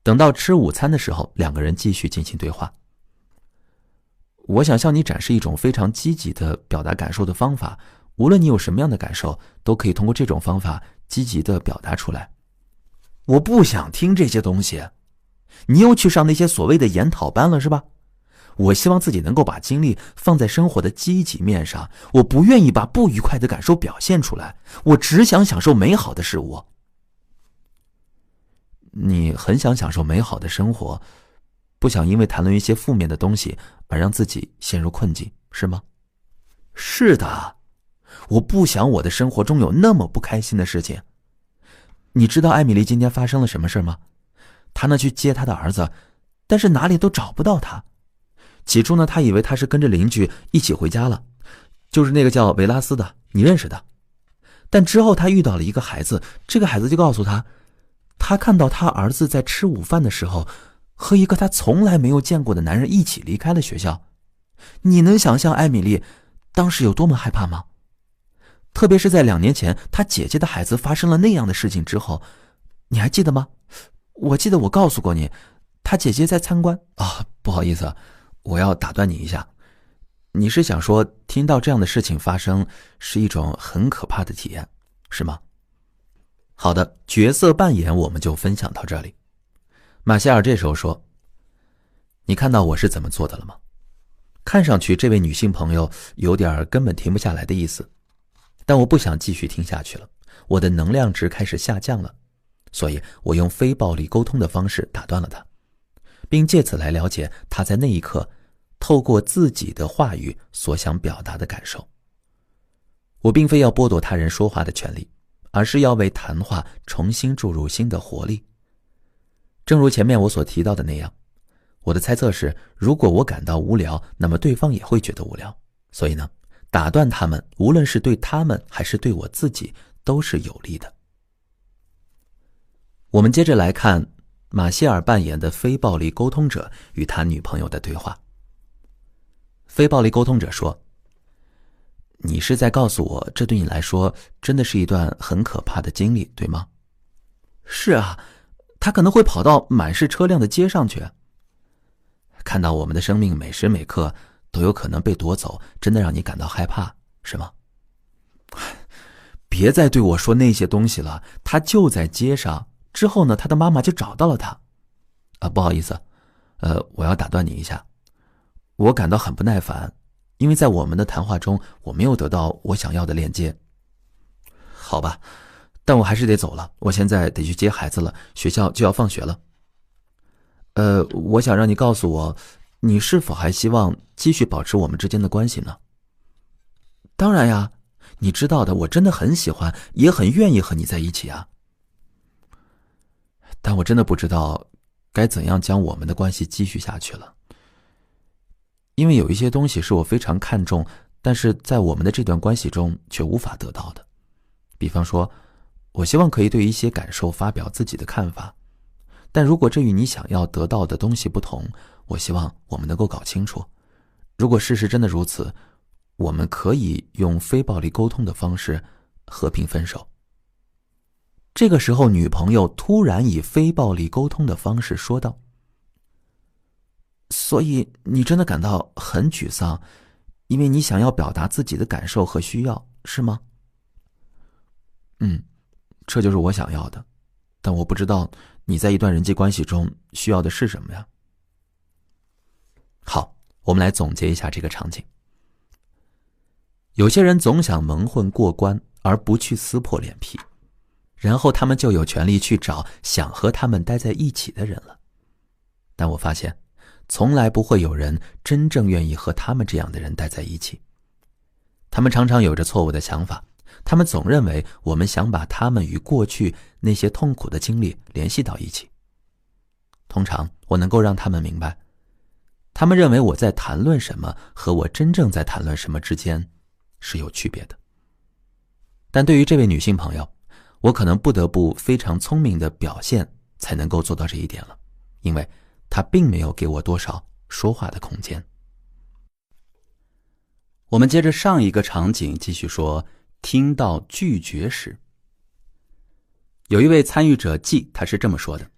等到吃午餐的时候，两个人继续进行对话。我想向你展示一种非常积极的表达感受的方法，无论你有什么样的感受，都可以通过这种方法积极地表达出来。我不想听这些东西，你又去上那些所谓的研讨班了是吧？我希望自己能够把精力放在生活的积极面上，我不愿意把不愉快的感受表现出来，我只想享受美好的事物。你很想享受美好的生活，不想因为谈论一些负面的东西而让自己陷入困境，是吗？是的，我不想我的生活中有那么不开心的事情。你知道艾米丽今天发生了什么事吗？她呢去接她的儿子，但是哪里都找不到他。起初呢，她以为他是跟着邻居一起回家了，就是那个叫维拉斯的，你认识的。但之后她遇到了一个孩子，这个孩子就告诉她，他看到他儿子在吃午饭的时候和一个他从来没有见过的男人一起离开了学校。你能想象艾米丽当时有多么害怕吗？特别是在2年前他姐姐的孩子发生了那样的事情之后，你还记得吗？我记得我告诉过你，他姐姐在参观。不好意思，我要打断你一下。你是想说听到这样的事情发生是一种很可怕的体验，是吗？好的，角色扮演我们就分享到这里。马歇尔这时候说：你看到我是怎么做的了吗？看上去这位女性朋友有点根本停不下来的意思，但我不想继续听下去了，我的能量值开始下降了，所以我用非暴力沟通的方式打断了她，并借此来了解她在那一刻透过自己的话语所想表达的感受。我并非要剥夺他人说话的权利，而是要为谈话重新注入新的活力。正如前面我所提到的那样，我的猜测是，如果我感到无聊，那么对方也会觉得无聊。所以呢，打断他们，无论是对他们还是对我自己，都是有利的。我们接着来看马歇尔扮演的非暴力沟通者与他女朋友的对话。非暴力沟通者说：你是在告诉我，这对你来说真的是一段很可怕的经历，对吗？是啊，他可能会跑到满是车辆的街上去。看到我们的生命每时每刻都有可能被夺走，真的让你感到害怕，是吗？别再对我说那些东西了，他就在街上。之后呢，他的妈妈就找到了他。不好意思，我要打断你一下。我感到很不耐烦，因为在我们的谈话中，我没有得到我想要的链接。好吧，但我还是得走了，我现在得去接孩子了，学校就要放学了。我想让你告诉我，你是否还希望继续保持我们之间的关系呢？当然呀，你知道的，我真的很喜欢，也很愿意和你在一起啊。但我真的不知道该怎样将我们的关系继续下去了。因为有一些东西是我非常看重，但是在我们的这段关系中却无法得到的。比方说，我希望可以对一些感受发表自己的看法，但如果这与你想要得到的东西不同，我希望我们能够搞清楚。如果事实真的如此，我们可以用非暴力沟通的方式和平分手。这个时候，女朋友突然以非暴力沟通的方式说道：所以你真的感到很沮丧，因为你想要表达自己的感受和需要，是吗？这就是我想要的，但我不知道你在一段人际关系中需要的是什么呀。好，我们来总结一下这个场景。有些人总想蒙混过关，而不去撕破脸皮，然后他们就有权利去找想和他们待在一起的人了。但我发现，从来不会有人真正愿意和他们这样的人待在一起。他们常常有着错误的想法，他们总认为我们想把他们与过去那些痛苦的经历联系到一起。通常我能够让他们明白，他们认为我在谈论什么和我真正在谈论什么之间是有区别的。但对于这位女性朋友，我可能不得不非常聪明的表现才能够做到这一点了，因为她并没有给我多少说话的空间。我们接着上一个场景继续说，听到拒绝时，有一位参与者 G， 他是这么说的：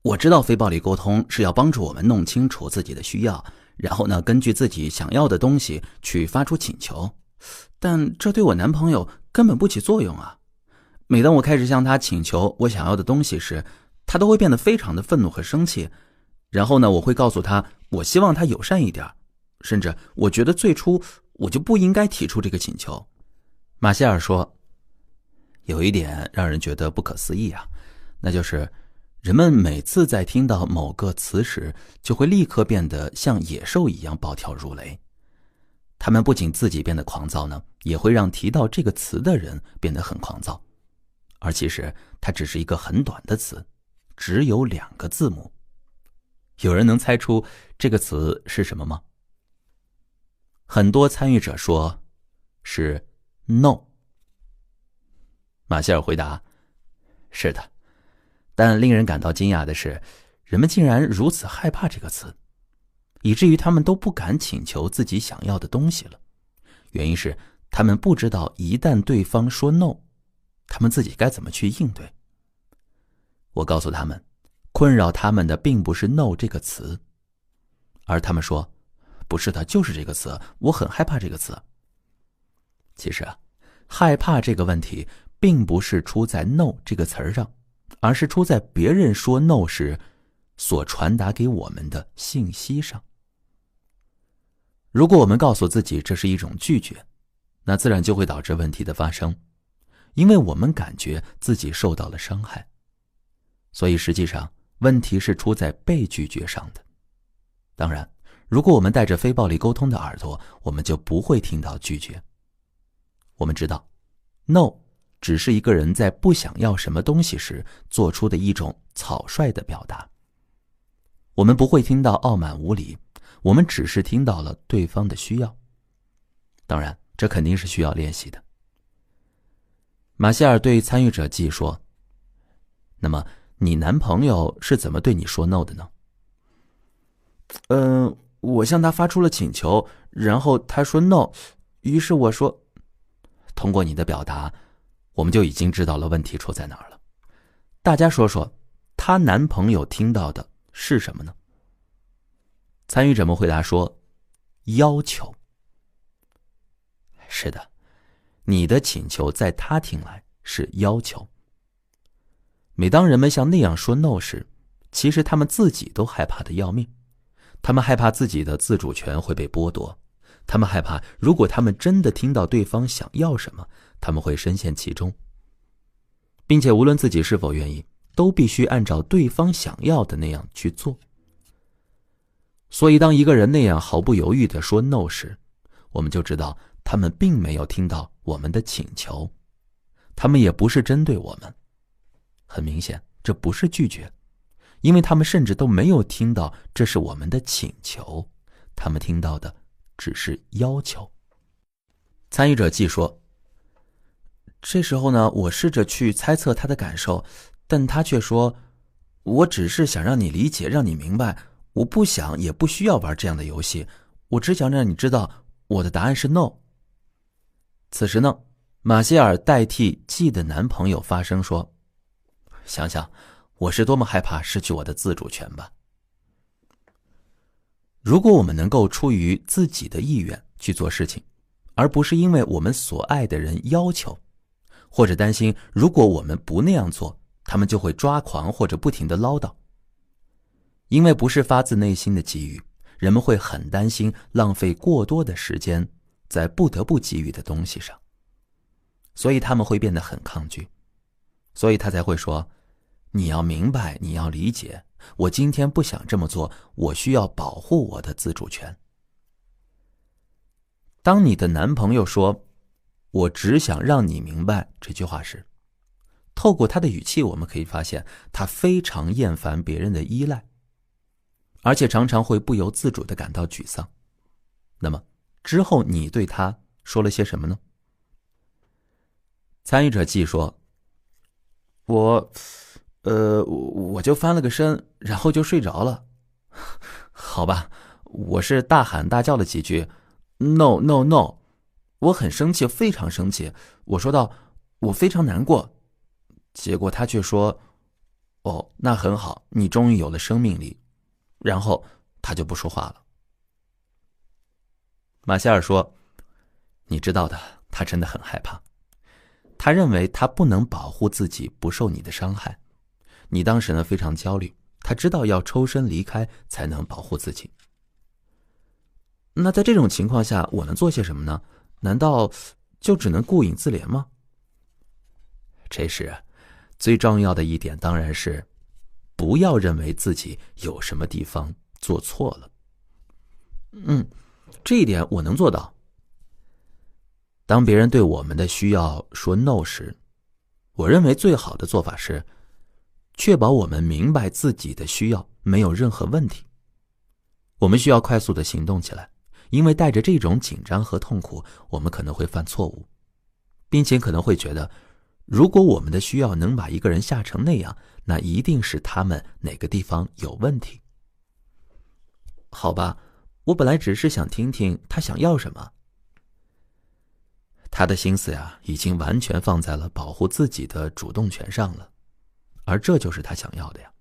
我知道非暴力沟通是要帮助我们弄清楚自己的需要，然后呢，根据自己想要的东西去发出请求，但这对我男朋友根本不起作用啊。每当我开始向他请求我想要的东西时，他都会变得非常的愤怒和生气，然后呢，我会告诉他我希望他友善一点，甚至我觉得最初我就不应该提出这个请求。马歇尔说，有一点让人觉得不可思议啊，那就是人们每次在听到某个词时，就会立刻变得像野兽一样暴跳如雷。他们不仅自己变得狂躁呢，也会让提到这个词的人变得很狂躁。而其实它只是一个很短的词，只有2个字母。有人能猜出这个词是什么吗？很多参与者说是 no。 马歇尔回答，是的，但令人感到惊讶的是，人们竟然如此害怕这个词，以至于他们都不敢请求自己想要的东西了。原因是他们不知道一旦对方说 no， 他们自己该怎么去应对。我告诉他们，困扰他们的并不是 no 这个词，而他们说，不是的，就是这个词，我很害怕这个词。其实害怕这个问题并不是出在 no 这个词上，而是出在别人说 no 时所传达给我们的信息上。如果我们告诉自己这是一种拒绝，那自然就会导致问题的发生，因为我们感觉自己受到了伤害。所以实际上问题是出在被拒绝上的。当然，如果我们带着非暴力沟通的耳朵，我们就不会听到拒绝。我们知道 no 只是一个人在不想要什么东西时做出的一种草率的表达。我们不会听到傲慢无礼，我们只是听到了对方的需要。当然，这肯定是需要练习的。马歇尔对参与者G说，那么你男朋友是怎么对你说 no 的呢？我向他发出了请求，然后他说 no， 于是我说，通过你的表达，我们就已经知道了问题出在哪儿了。大家说说，她男朋友听到的是什么呢？参与者们回答说，要求。是的，你的请求在他听来是要求。每当人们像那样说 no 时，其实他们自己都害怕得要命。他们害怕自己的自主权会被剥夺，他们害怕如果他们真的听到对方想要什么，他们会深陷其中，并且无论自己是否愿意，都必须按照对方想要的那样去做。所以当一个人那样毫不犹豫地说 no 时，我们就知道他们并没有听到我们的请求，他们也不是针对我们。很明显，这不是拒绝，因为他们甚至都没有听到这是我们的请求，他们听到的只是要求。参与者G说，这时候呢，我试着去猜测他的感受，但他却说，我只是想让你理解，让你明白，我不想也不需要玩这样的游戏，我只想让你知道我的答案是 no。 此时呢，马歇尔代替季的男朋友发声说，想想我是多么害怕失去我的自主权吧。如果我们能够出于自己的意愿去做事情，而不是因为我们所爱的人要求，或者担心如果我们不那样做，他们就会抓狂或者不停地唠叨。因为不是发自内心的给予，人们会很担心浪费过多的时间在不得不给予的东西上，所以他们会变得很抗拒。所以他才会说，你要明白，你要理解，我今天不想这么做，我需要保护我的自主权。当你的男朋友说我只想让你明白这句话时，透过他的语气我们可以发现他非常厌烦别人的依赖，而且常常会不由自主地感到沮丧。那么之后你对他说了些什么呢？参与者季说，我就翻了个身，然后就睡着了。好吧，我是大喊大叫了几句 No No No， 我很生气，非常生气。我说道，我非常难过。结果他却说，哦，那很好，你终于有了生命力。然后他就不说话了。马歇尔说，你知道的，他真的很害怕。他认为他不能保护自己不受你的伤害。你当时呢非常焦虑，他知道要抽身离开才能保护自己。那在这种情况下我能做些什么呢？难道就只能顾影自怜吗？这时最重要的一点当然是不要认为自己有什么地方做错了。这一点我能做到。当别人对我们的需要说 no 时，我认为最好的做法是确保我们明白自己的需要没有任何问题。我们需要快速地行动起来，因为带着这种紧张和痛苦，我们可能会犯错误，并且可能会觉得如果我们的需要能把一个人吓成那样，那一定是他们哪个地方有问题。好吧，我本来只是想听听他想要什么。他的心思呀，已经完全放在了保护自己的主动权上了，而这就是他想要的呀。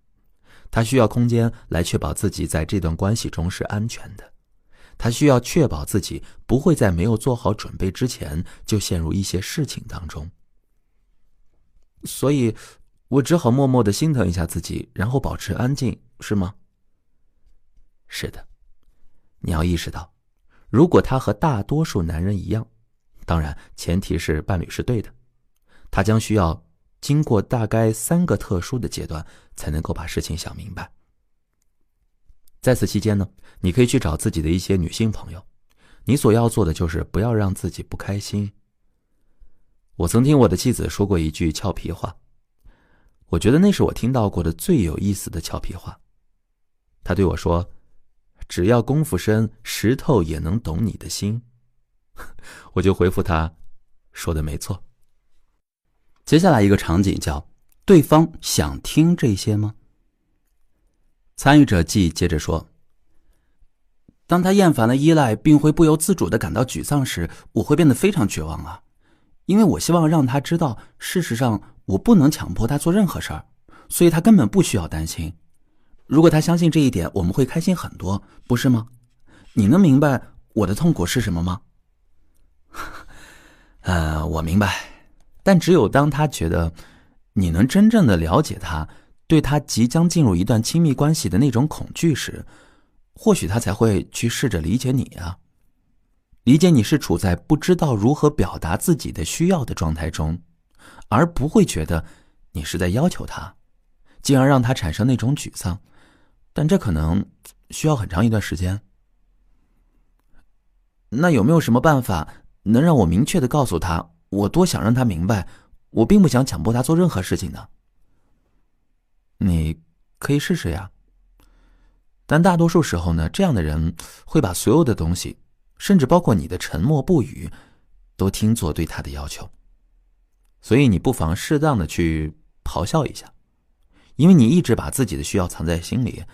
他需要空间来确保自己在这段关系中是安全的，他需要确保自己不会在没有做好准备之前就陷入一些事情当中。所以我只好默默地心疼一下自己，然后保持安静，是吗？是的，你要意识到，如果他和大多数男人一样，当然前提是伴侣是对的，他将需要经过大概3个特殊的阶段才能够把事情想明白。在此期间呢，你可以去找自己的一些女性朋友，你所要做的就是不要让自己不开心。我曾听我的妻子说过一句俏皮话，我觉得那是我听到过的最有意思的俏皮话。她对我说，只要功夫深，石头也能懂你的心。我就回复她，说的没错。接下来一个场景叫，对方想听这些吗？参与者季接着说，当他厌烦了依赖，并会不由自主地感到沮丧时，我会变得非常绝望啊。因为我希望让他知道，事实上我不能强迫他做任何事儿，所以他根本不需要担心。如果他相信这一点，我们会开心很多，不是吗？你能明白我的痛苦是什么吗？我明白，但只有当他觉得你能真正的了解他，对他即将进入一段亲密关系的那种恐惧时，或许他才会去试着理解你啊。理解你是处在不知道如何表达自己的需要的状态中，而不会觉得你是在要求他，进而让他产生那种沮丧。但这可能需要很长一段时间。那有没有什么办法能让我明确地告诉他，我多想让他明白，我并不想强迫他做任何事情呢？你可以试试呀。但大多数时候呢，这样的人会把所有的东西，甚至包括你的沉默不语，都听作对他的要求。所以你不妨适当的去咆哮一下，因为你一直把自己的需要藏在心里，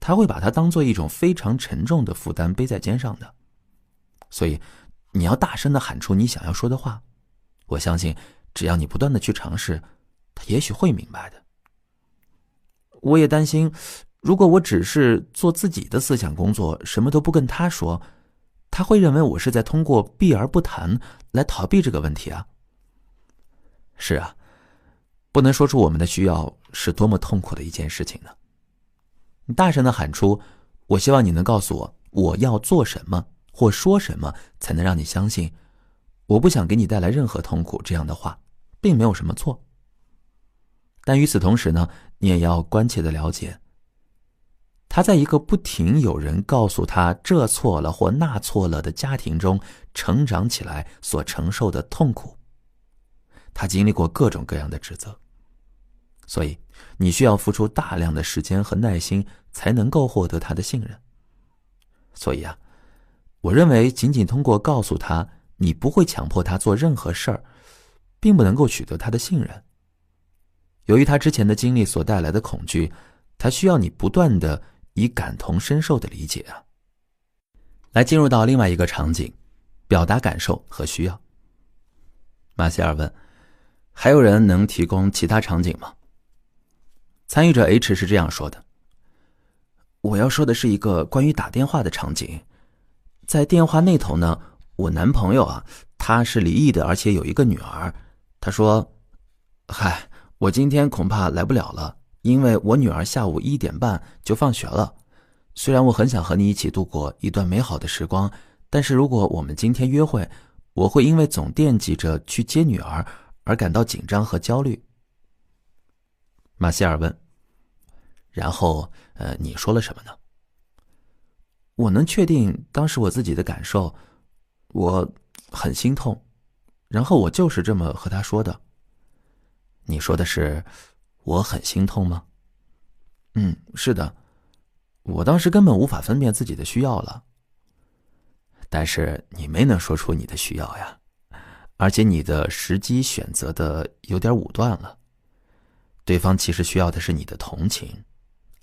他会把它当作一种非常沉重的负担背在肩上的。所以你要大声的喊出你想要说的话，我相信只要你不断的去尝试，他也许会明白的。我也担心，如果我只是做自己的思想工作，什么都不跟他说，他会认为我是在通过避而不谈来逃避这个问题啊。是啊，不能说出我们的需要是多么痛苦的一件事情呢。你大声地喊出，我希望你能告诉我我要做什么或说什么才能让你相信我不想给你带来任何痛苦，这样的话并没有什么错。但与此同时呢，你也要关切地了解，他在一个不停有人告诉他这错了或那错了的家庭中成长起来所承受的痛苦。他经历过各种各样的指责，所以你需要付出大量的时间和耐心才能够获得他的信任。所以啊，我认为仅仅通过告诉他你不会强迫他做任何事儿，并不能够取得他的信任。由于他之前的经历所带来的恐惧，他需要你不断的以感同身受的理解啊。来进入到另外一个场景，表达感受和需要。马歇尔问，还有人能提供其他场景吗？参与者 H 是这样说的，我要说的是一个关于打电话的场景。在电话那头呢，我男朋友啊，他是离异的，而且有一个女儿。他说，嗨，我今天恐怕来不了了，因为我女儿下午1点半就放学了。虽然我很想和你一起度过一段美好的时光，但是如果我们今天约会，我会因为总惦记着去接女儿而感到紧张和焦虑。马歇尔问，然后你说了什么呢？我能确定当时我自己的感受，我很心痛，然后我就是这么和他说的。你说的是我很心痛吗？是的，我当时根本无法分辨自己的需要了。但是你没能说出你的需要呀，而且你的时机选择的有点武断了。对方其实需要的是你的同情，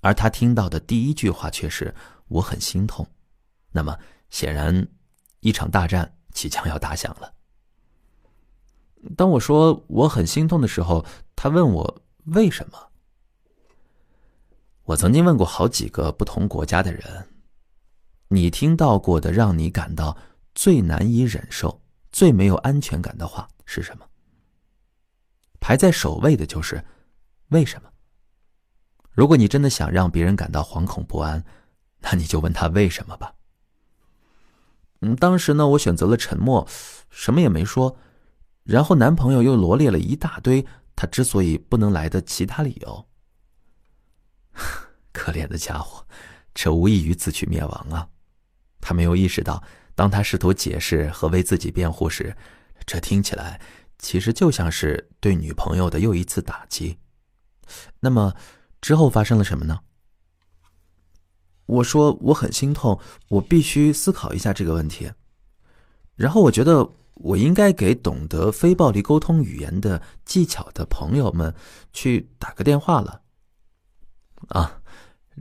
而他听到的第一句话却是我很心痛。那么显然一场大战即将要打响了。当我说我很心痛的时候，他问我为什么。我曾经问过好几个不同国家的人，你听到过的让你感到最难以忍受、最没有安全感的话是什么？排在首位的就是为什么。如果你真的想让别人感到惶恐不安，那你就问他为什么吧。当时呢，我选择了沉默，什么也没说。然后男朋友又罗列了一大堆他之所以不能来的其他理由。可怜的家伙，这无异于自取灭亡啊。他没有意识到，当他试图解释和为自己辩护时，这听起来其实就像是对女朋友的又一次打击。那么之后发生了什么呢？我说我很心痛，我必须思考一下这个问题。然后我觉得我应该给懂得非暴力沟通语言的技巧的朋友们去打个电话了。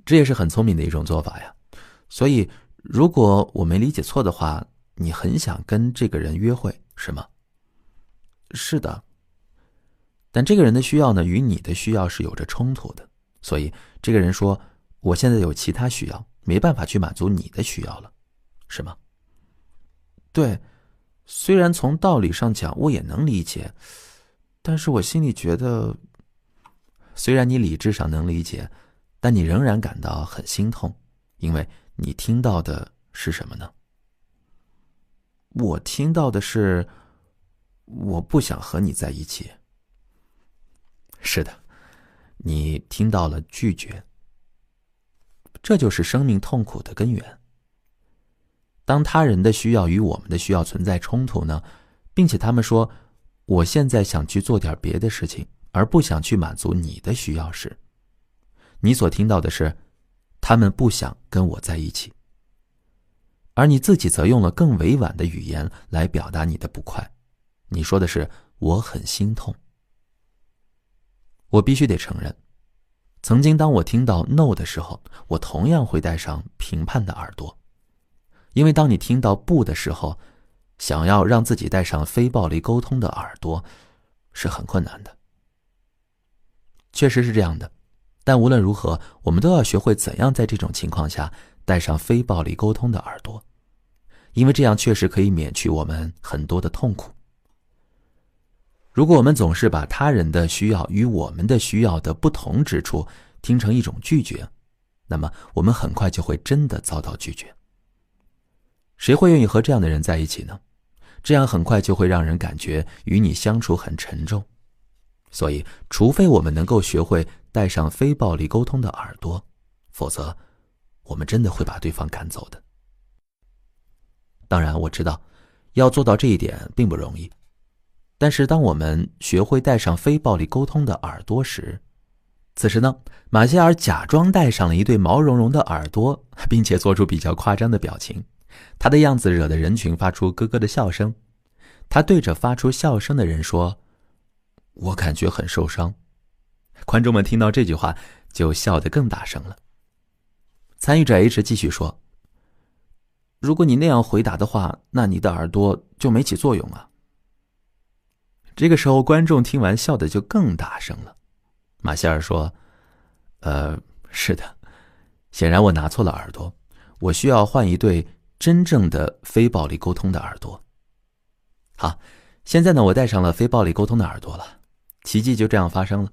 这也是很聪明的一种做法呀。所以如果我没理解错的话，你很想跟这个人约会，是吗？是的。但这个人的需要呢，与你的需要是有着冲突的。所以这个人说，我现在有其他需要，没办法去满足你的需要了，是吗？对，虽然从道理上讲我也能理解，但是我心里觉得，虽然你理智上能理解，但你仍然感到很心痛，因为你听到的是什么呢？我听到的是，我不想和你在一起。是的，你听到了拒绝。这就是生命痛苦的根源。当他人的需要与我们的需要存在冲突呢，并且他们说，我现在想去做点别的事情，而不想去满足你的需要时，你所听到的是，他们不想跟我在一起。而你自己则用了更委婉的语言来表达你的不快。你说的是，我很心痛。我必须得承认，曾经当我听到 no 的时候，我同样会带上评判的耳朵。因为当你听到不的时候，想要让自己戴上非暴力沟通的耳朵是很困难的。确实是这样的，但无论如何，我们都要学会怎样在这种情况下戴上非暴力沟通的耳朵，因为这样确实可以免去我们很多的痛苦。如果我们总是把他人的需要与我们的需要的不同之处听成一种拒绝，那么我们很快就会真的遭到拒绝。谁会愿意和这样的人在一起呢？这样很快就会让人感觉与你相处很沉重。所以，除非我们能够学会戴上非暴力沟通的耳朵，否则我们真的会把对方赶走的。当然，我知道要做到这一点并不容易，但是当我们学会戴上非暴力沟通的耳朵时，此时呢，马歇尔假装戴上了一对毛茸茸的耳朵，并且做出比较夸张的表情。他的样子惹得人群发出咯咯的笑声。他对着发出笑声的人说：“我感觉很受伤。”观众们听到这句话就笑得更大声了。参与者 H 继续说：“如果你那样回答的话，那你的耳朵就没起作用啊。”这个时候观众听完笑得就更大声了。马歇尔说：“是的，显然我拿错了耳朵，我需要换一对真正的非暴力沟通的耳朵。”好，现在呢，我戴上了非暴力沟通的耳朵了，奇迹就这样发生了。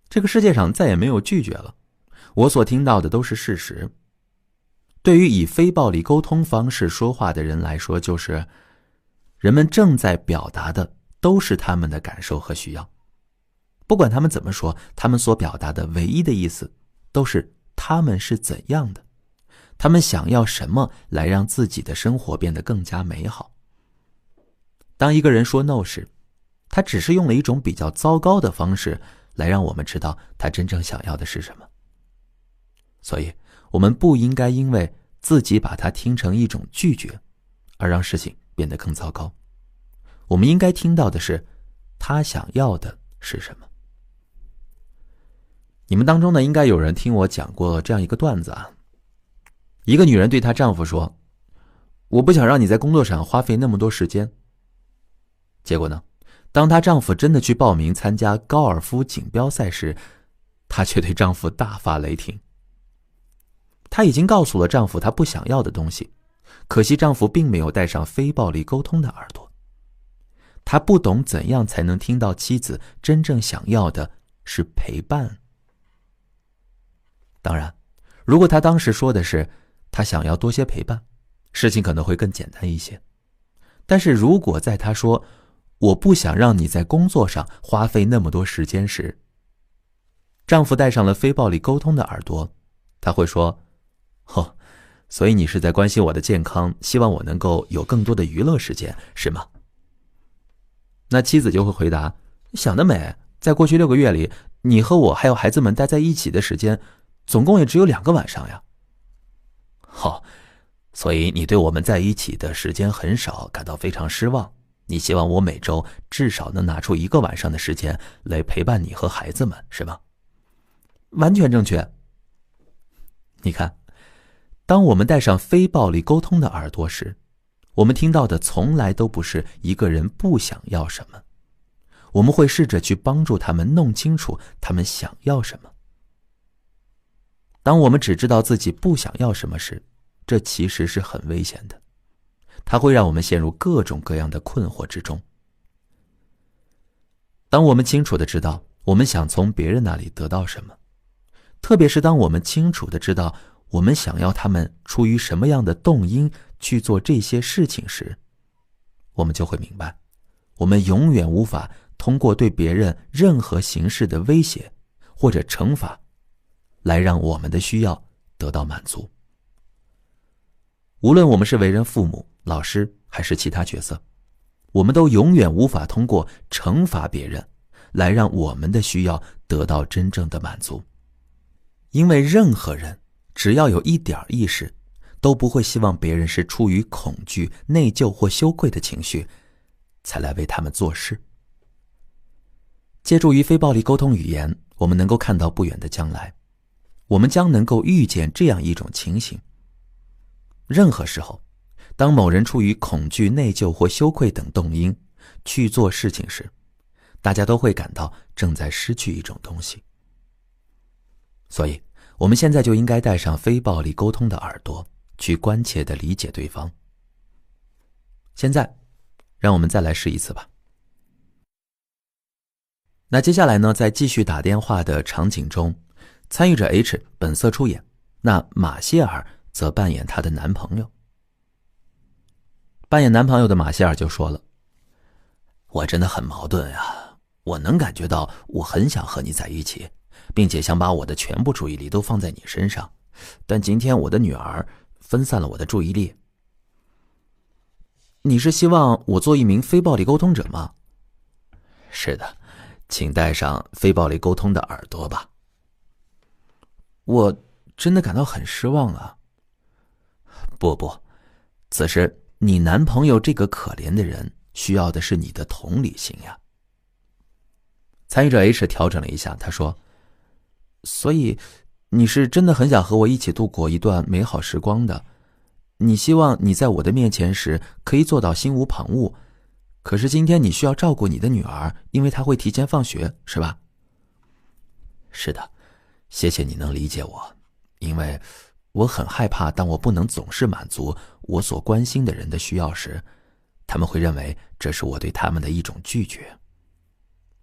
这个世界上再也没有拒绝了，我所听到的都是事实。对于以非暴力沟通方式说话的人来说，就是人们正在表达的都是他们的感受和需要。不管他们怎么说，他们所表达的唯一的意思都是他们是怎样的，他们想要什么来让自己的生活变得更加美好。当一个人说 no 时，他只是用了一种比较糟糕的方式来让我们知道他真正想要的是什么。所以我们不应该因为自己把它听成一种拒绝而让事情变得更糟糕。我们应该听到的是他想要的是什么。你们当中呢，应该有人听我讲过这样一个段子啊。一个女人对她丈夫说：“我不想让你在工作上花费那么多时间。”结果呢，当她丈夫真的去报名参加高尔夫锦标赛时，她却对丈夫大发雷霆。她已经告诉了丈夫她不想要的东西，可惜丈夫并没有戴上非暴力沟通的耳朵。他不懂怎样才能听到妻子真正想要的是陪伴。当然，如果他当时说的是他想要多些陪伴，事情可能会更简单一些。但是如果在他说我不想让你在工作上花费那么多时间时，丈夫戴上了非暴力沟通的耳朵，他会说：“所以你是在关心我的健康，希望我能够有更多的娱乐时间，是吗？”那妻子就会回答：“想得美，在过去6个月里，你和我还有孩子们待在一起的时间总共也只有2个晚上呀。”所以你对我们在一起的时间很少感到非常失望，你希望我每周至少能拿出1个晚上的时间来陪伴你和孩子们，是吗？完全正确。你看，当我们戴上非暴力沟通的耳朵时，我们听到的从来都不是一个人不想要什么，我们会试着去帮助他们弄清楚他们想要什么。当我们只知道自己不想要什么时，这其实是很危险的，它会让我们陷入各种各样的困惑之中。当我们清楚地知道我们想从别人那里得到什么，特别是当我们清楚地知道我们想要他们出于什么样的动因去做这些事情时，我们就会明白，我们永远无法通过对别人任何形式的威胁或者惩罚来让我们的需要得到满足。无论我们是为人父母、老师还是其他角色，我们都永远无法通过惩罚别人来让我们的需要得到真正的满足。因为任何人只要有一点意识，都不会希望别人是出于恐惧、内疚或羞愧的情绪才来为他们做事。借助于非暴力沟通语言，我们能够看到不远的将来，我们将能够预见这样一种情形：任何时候，当某人出于恐惧、内疚或羞愧等动因去做事情时，大家都会感到正在失去一种东西。所以我们现在就应该带上非暴力沟通的耳朵，去关切地理解对方。现在让我们再来试一次吧。那接下来呢，在继续打电话的场景中，参与者 H 本色出演，那马歇尔则扮演她的男朋友。扮演男朋友的马歇尔就说了：我真的很矛盾呀，我能感觉到我很想和你在一起，并且想把我的全部注意力都放在你身上，但今天我的女儿分散了我的注意力。你是希望我做一名非暴力沟通者吗？是的，请带上非暴力沟通的耳朵吧。我真的感到很失望啊。不，此时你男朋友这个可怜的人需要的是你的同理心呀。参与者 H 调整了一下，他说：所以你是真的很想和我一起度过一段美好时光的，你希望你在我的面前时可以做到心无旁骛，可是今天你需要照顾你的女儿，因为她会提前放学，是吧？是的，谢谢你能理解我，因为我很害怕当我不能总是满足我所关心的人的需要时，他们会认为这是我对他们的一种拒绝。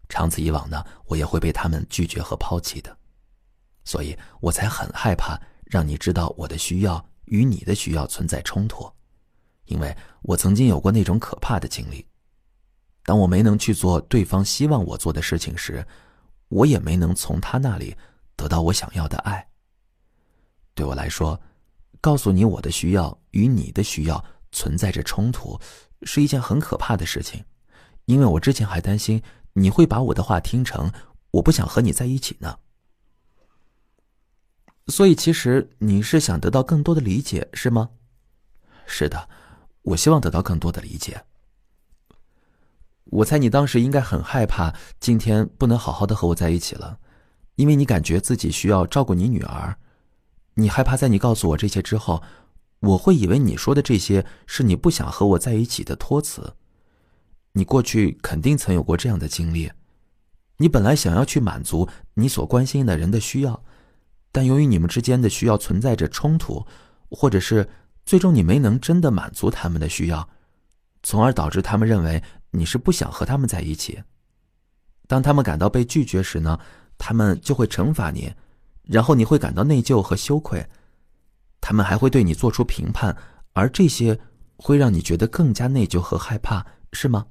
长此以往呢，我也会被他们拒绝和抛弃的。所以我才很害怕让你知道我的需要与你的需要存在冲突，因为我曾经有过那种可怕的经历。当我没能去做对方希望我做的事情时，我也没能从他那里得到我想要的爱。对我来说，告诉你我的需要与你的需要存在着冲突，是一件很可怕的事情，因为我之前还担心你会把我的话听成我不想和你在一起呢。所以其实你是想得到更多的理解，是吗？是的，我希望得到更多的理解。我猜你当时应该很害怕今天不能好好的和我在一起了，因为你感觉自己需要照顾你女儿。你害怕在你告诉我这些之后，我会以为你说的这些是你不想和我在一起的托词。你过去肯定曾有过这样的经历，你本来想要去满足你所关心的人的需要，但由于你们之间的需要存在着冲突，或者是最终你没能真的满足他们的需要，从而导致他们认为你是不想和他们在一起。当他们感到被拒绝时呢，他们就会惩罚你，然后你会感到内疚和羞愧，他们还会对你做出评判，而这些会让你觉得更加内疚和害怕，是吗？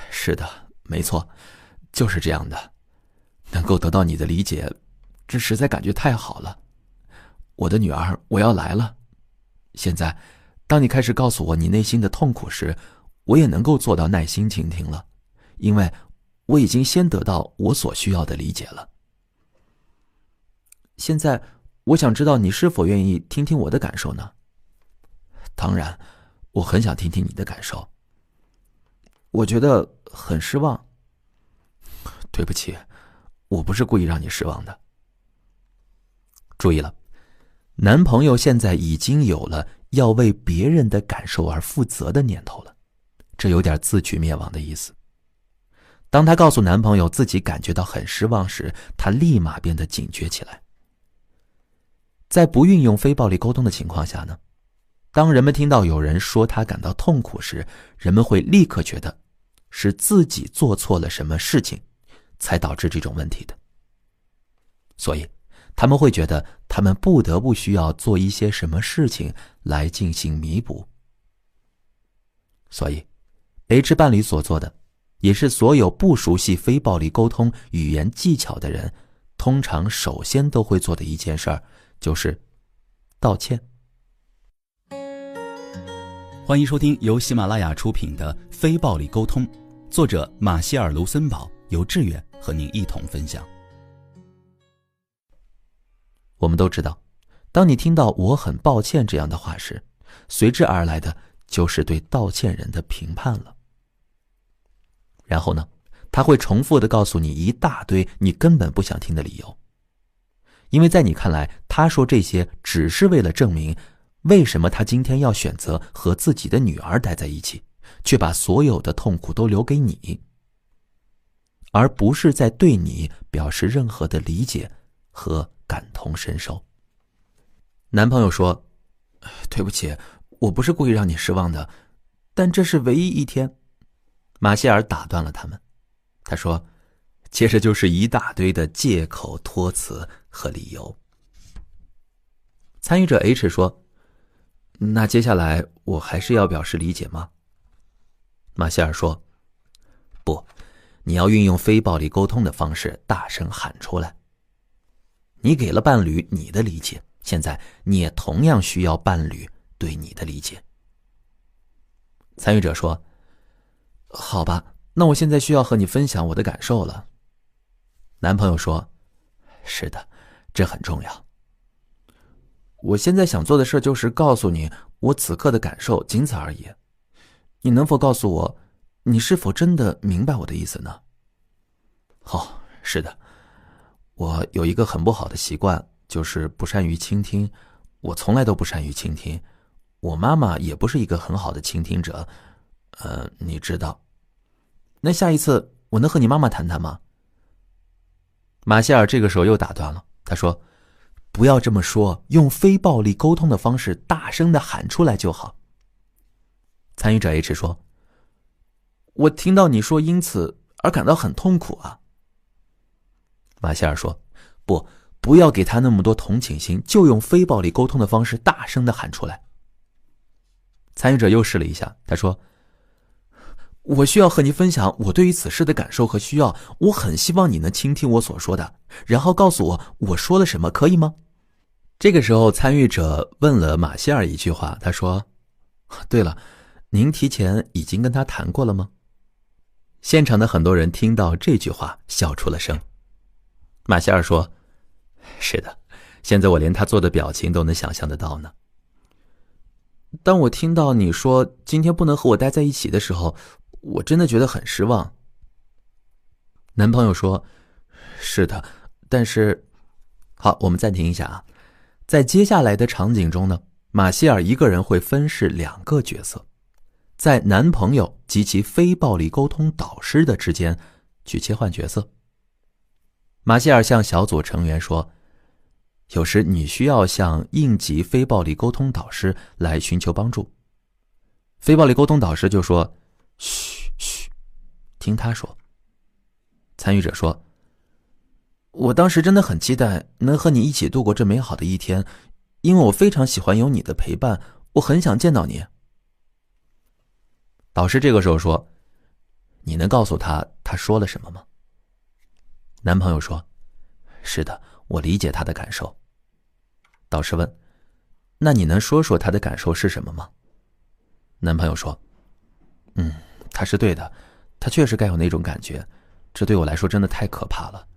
是的，没错，就是这样的。能够得到你的理解，这实在感觉太好了。我的女儿，我要来了。现在，当你开始告诉我你内心的痛苦时，我也能够做到耐心倾听了，因为我已经先得到我所需要的理解了。现在，我想知道你是否愿意听听我的感受呢？当然，我很想听听你的感受。我觉得很失望。对不起，我不是故意让你失望的。注意了，男朋友现在已经有了要为别人的感受而负责的念头了，这有点自取灭亡的意思。当她告诉男朋友自己感觉到很失望时，她立马变得警觉起来。在不运用非暴力沟通的情况下呢，当人们听到有人说他感到痛苦时，人们会立刻觉得是自己做错了什么事情才导致这种问题的，所以他们会觉得他们不得不需要做一些什么事情来进行弥补。所以 H 伴侣所做的，也是所有不熟悉非暴力沟通语言技巧的人通常首先都会做的一件事儿，就是道歉。欢迎收听由喜马拉雅出品的《非暴力沟通》，作者马歇尔·卢森堡，由志远和您一同分享。我们都知道，当你听到我很抱歉这样的话时，随之而来的就是对道歉人的评判了。然后呢，他会重复地告诉你一大堆你根本不想听的理由，因为在你看来，他说这些只是为了证明为什么他今天要选择和自己的女儿待在一起，却把所有的痛苦都留给你，而不是在对你表示任何的理解和感同身受。男朋友说，对不起，我不是故意让你失望的，但这是唯一一天。马歇尔打断了他们，他说，接着就是一大堆的借口、托词和理由。参与者 H 说，那接下来我还是要表示理解吗？马歇尔说，不，你要运用非暴力沟通的方式大声喊出来。你给了伴侣你的理解，现在你也同样需要伴侣对你的理解。参与者说，好吧，那我现在需要和你分享我的感受了。男朋友说，是的，这很重要。我现在想做的事就是告诉你我此刻的感受，仅此而已。你能否告诉我，你是否真的明白我的意思呢？是的，我有一个很不好的习惯，就是不善于倾听，我从来都不善于倾听。我妈妈也不是一个很好的倾听者，你知道。那下一次我能和你妈妈谈谈吗？马歇尔这个时候又打断了，他说，不要这么说，用非暴力沟通的方式大声地喊出来就好。参与者 H 说，我听到你说因此而感到很痛苦啊。马歇尔说，不要给他那么多同情心，就用非暴力沟通的方式大声地喊出来。参与者又试了一下，他说，我需要和你分享我对于此事的感受和需要，我很希望你能倾听我所说的，然后告诉我说了什么，可以吗？这个时候参与者问了马歇尔一句话，他说，对了，您提前已经跟他谈过了吗？现场的很多人听到这句话笑出了声。马歇尔说，是的，现在我连他做的表情都能想象得到呢。当我听到你说今天不能和我待在一起的时候，我真的觉得很失望。男朋友说，是的，但是……好，我们暂停一下啊。在接下来的场景中呢，马歇尔一个人会分饰两个角色，在男朋友及其非暴力沟通导师的之间去切换角色。马歇尔向小组成员说，有时你需要向应急非暴力沟通导师来寻求帮助。非暴力沟通导师就说，嘘，听他说。参与者说，我当时真的很期待能和你一起度过这美好的一天，因为我非常喜欢有你的陪伴，我很想见到你。导师这个时候说，你能告诉他说了什么吗？男朋友说，是的，我理解他的感受。导师问，那你能说说他的感受是什么吗？男朋友说，他是对的，他确实该有那种感觉，这对我来说真的太可怕了。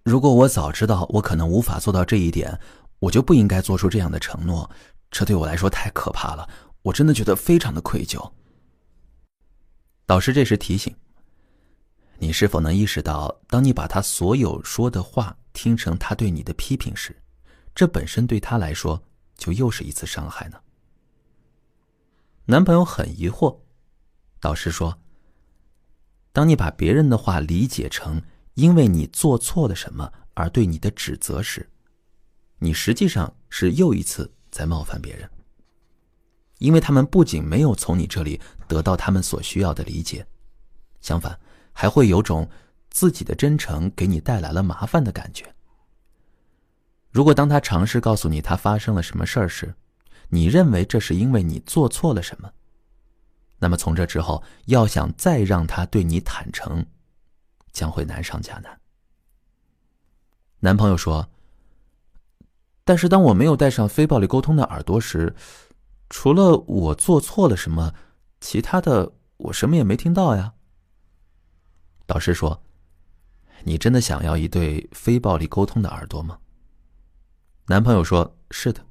如果我早知道我可能无法做到这一点，我就不应该做出这样的承诺，这对我来说太可怕了，我真的觉得非常的愧疚。导师这时提醒，你是否能意识到，当你把他所有说的话听成他对你的批评时，这本身对他来说就又是一次伤害呢？男朋友很疑惑。导师说，当你把别人的话理解成因为你做错了什么而对你的指责时，你实际上是又一次在冒犯别人，因为他们不仅没有从你这里得到他们所需要的理解，相反还会有种自己的真诚给你带来了麻烦的感觉。如果当他尝试告诉你他发生了什么事儿时，你认为这是因为你做错了什么，那么从这之后要想再让他对你坦诚，将会难上加难。男朋友说，但是当我没有带上非暴力沟通的耳朵时，除了我做错了什么，其他的我什么也没听到呀。导师说，你真的想要一对非暴力沟通的耳朵吗？男朋友说，是的。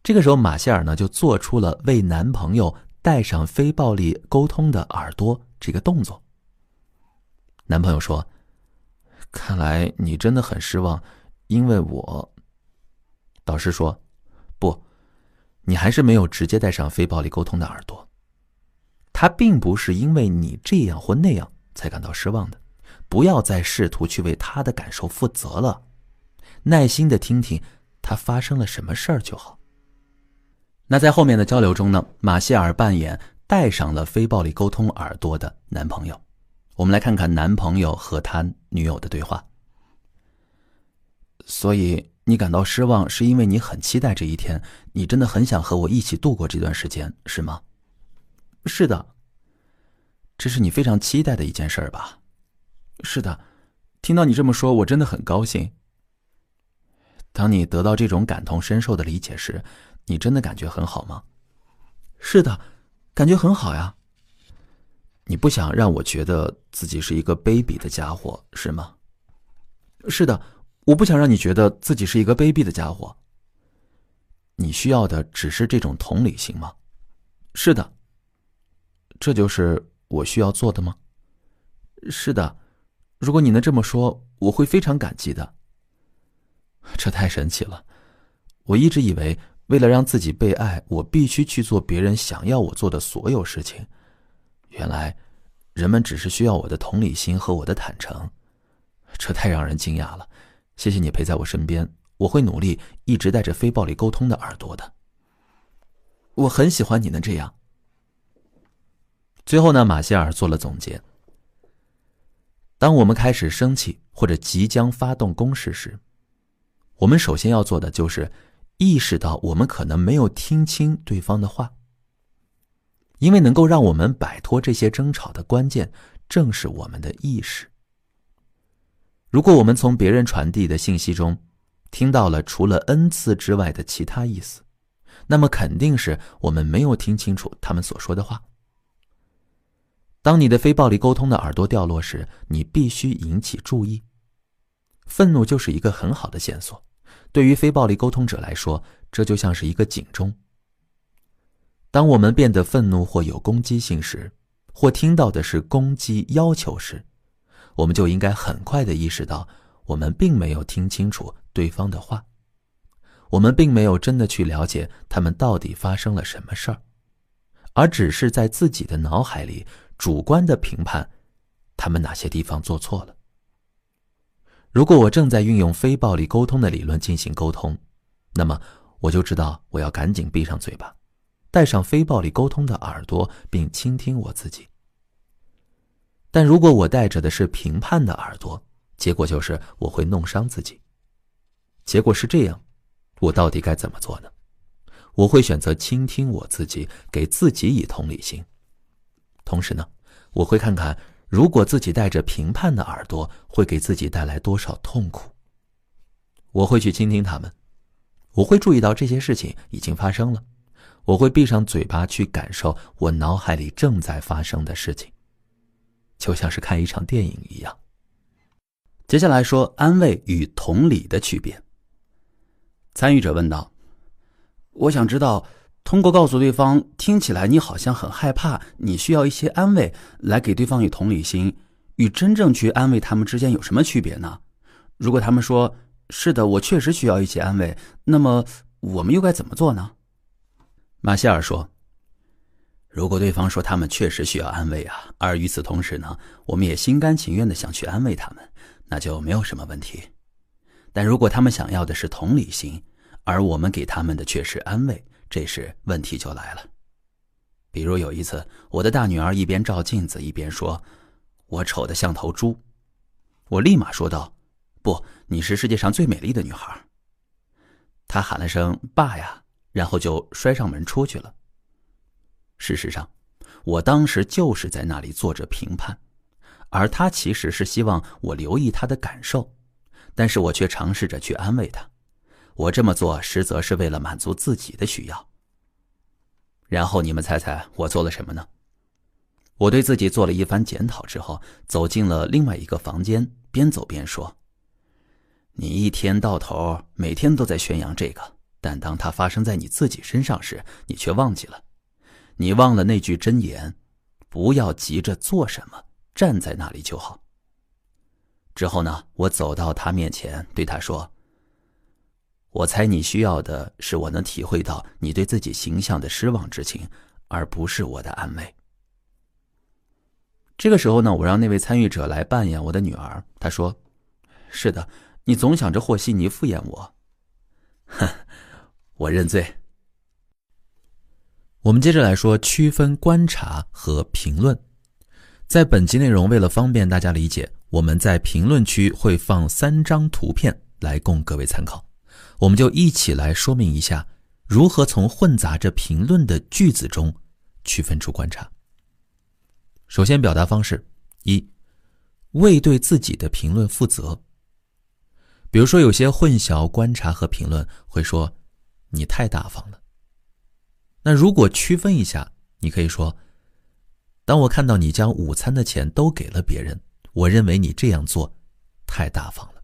这个时候马歇尔呢就做出了为男朋友带上非暴力沟通的耳朵这个动作。男朋友说，看来你真的很失望，因为我……导师说，不，你还是没有直接戴上非暴力沟通的耳朵。他并不是因为你这样或那样才感到失望的，不要再试图去为他的感受负责了，耐心地听听他发生了什么事儿就好。那在后面的交流中呢，马歇尔扮演戴上了非暴力沟通耳朵的男朋友。我们来看看男朋友和他女友的对话。所以你感到失望是因为你很期待这一天，你真的很想和我一起度过这段时间，是吗？是的。这是你非常期待的一件事吧？是的，听到你这么说，我真的很高兴。当你得到这种感同身受的理解时，你真的感觉很好吗？是的，感觉很好呀。你不想让我觉得自己是一个卑鄙的家伙，是吗？是的，我不想让你觉得自己是一个卑鄙的家伙。你需要的只是这种同理心吗？是的。这就是我需要做的吗？是的，如果你能这么说，我会非常感激的。这太神奇了，我一直以为为了让自己被爱，我必须去做别人想要我做的所有事情。原来人们只是需要我的同理心和我的坦诚，这太让人惊讶了。谢谢你陪在我身边，我会努力一直带着非暴力沟通的耳朵的。我很喜欢你能这样。最后呢，马歇尔做了总结。当我们开始生气或者即将发动攻势时，我们首先要做的就是意识到我们可能没有听清对方的话。因为能够让我们摆脱这些争吵的关键，正是我们的意识。如果我们从别人传递的信息中听到了除了恩赐之外的其他意思，那么肯定是我们没有听清楚他们所说的话。当你的非暴力沟通的耳朵掉落时，你必须引起注意。愤怒就是一个很好的线索，对于非暴力沟通者来说，这就像是一个警钟。当我们变得愤怒或有攻击性时，或听到的是攻击要求时，我们就应该很快地意识到，我们并没有听清楚对方的话，我们并没有真的去了解他们到底发生了什么事儿，而只是在自己的脑海里主观地评判他们哪些地方做错了。如果我正在运用非暴力沟通的理论进行沟通，那么我就知道我要赶紧闭上嘴巴，戴上非暴力沟通的耳朵，并倾听我自己。但如果我戴着的是评判的耳朵，结果就是我会弄伤自己。结果是这样，我到底该怎么做呢？我会选择倾听我自己，给自己以同理心。同时呢，我会看看如果自己带着评判的耳朵会给自己带来多少痛苦。我会去倾听他们，我会注意到这些事情已经发生了，我会闭上嘴巴去感受我脑海里正在发生的事情，就像是看一场电影一样。接下来说安慰与同理的区别。参与者问道：我想知道，通过告诉对方听起来你好像很害怕，你需要一些安慰来给对方以同理心，与真正去安慰他们之间有什么区别呢？如果他们说是的，我确实需要一些安慰，那么我们又该怎么做呢？马歇尔说，如果对方说他们确实需要安慰啊，而与此同时呢，我们也心甘情愿地想去安慰他们，那就没有什么问题。但如果他们想要的是同理心，而我们给他们的却是安慰，这时问题就来了。比如有一次，我的大女儿一边照镜子一边说，我丑得像头猪。我立马说道，不，你是世界上最美丽的女孩。她喊了声爸呀，然后就摔上门出去了。事实上，我当时就是在那里做着评判，而她其实是希望我留意她的感受，但是我却尝试着去安慰她。我这么做实则是为了满足自己的需要。然后你们猜猜我做了什么呢？我对自己做了一番检讨之后，走进了另外一个房间，边走边说，你一天到头每天都在宣扬这个，但当它发生在你自己身上时，你却忘记了。你忘了那句箴言，不要急着做什么，站在那里就好。之后呢，我走到他面前对他说，我猜你需要的是我能体会到你对自己形象的失望之情，而不是我的安慰。这个时候呢，我让那位参与者来扮演我的女儿。她说，是的，你总想着和稀泥敷衍我。哼，我认罪。我们接着来说区分观察和评论。在本集内容，为了方便大家理解，我们在评论区会放3张图片来供各位参考。我们就一起来说明一下，如何从混杂着评论的句子中区分出观察。首先，表达方式：1. 未对自己的评论负责。比如说，有些混淆观察和评论会说你太大方了。那如果区分一下，你可以说，当我看到你将午餐的钱都给了别人，我认为你这样做太大方了。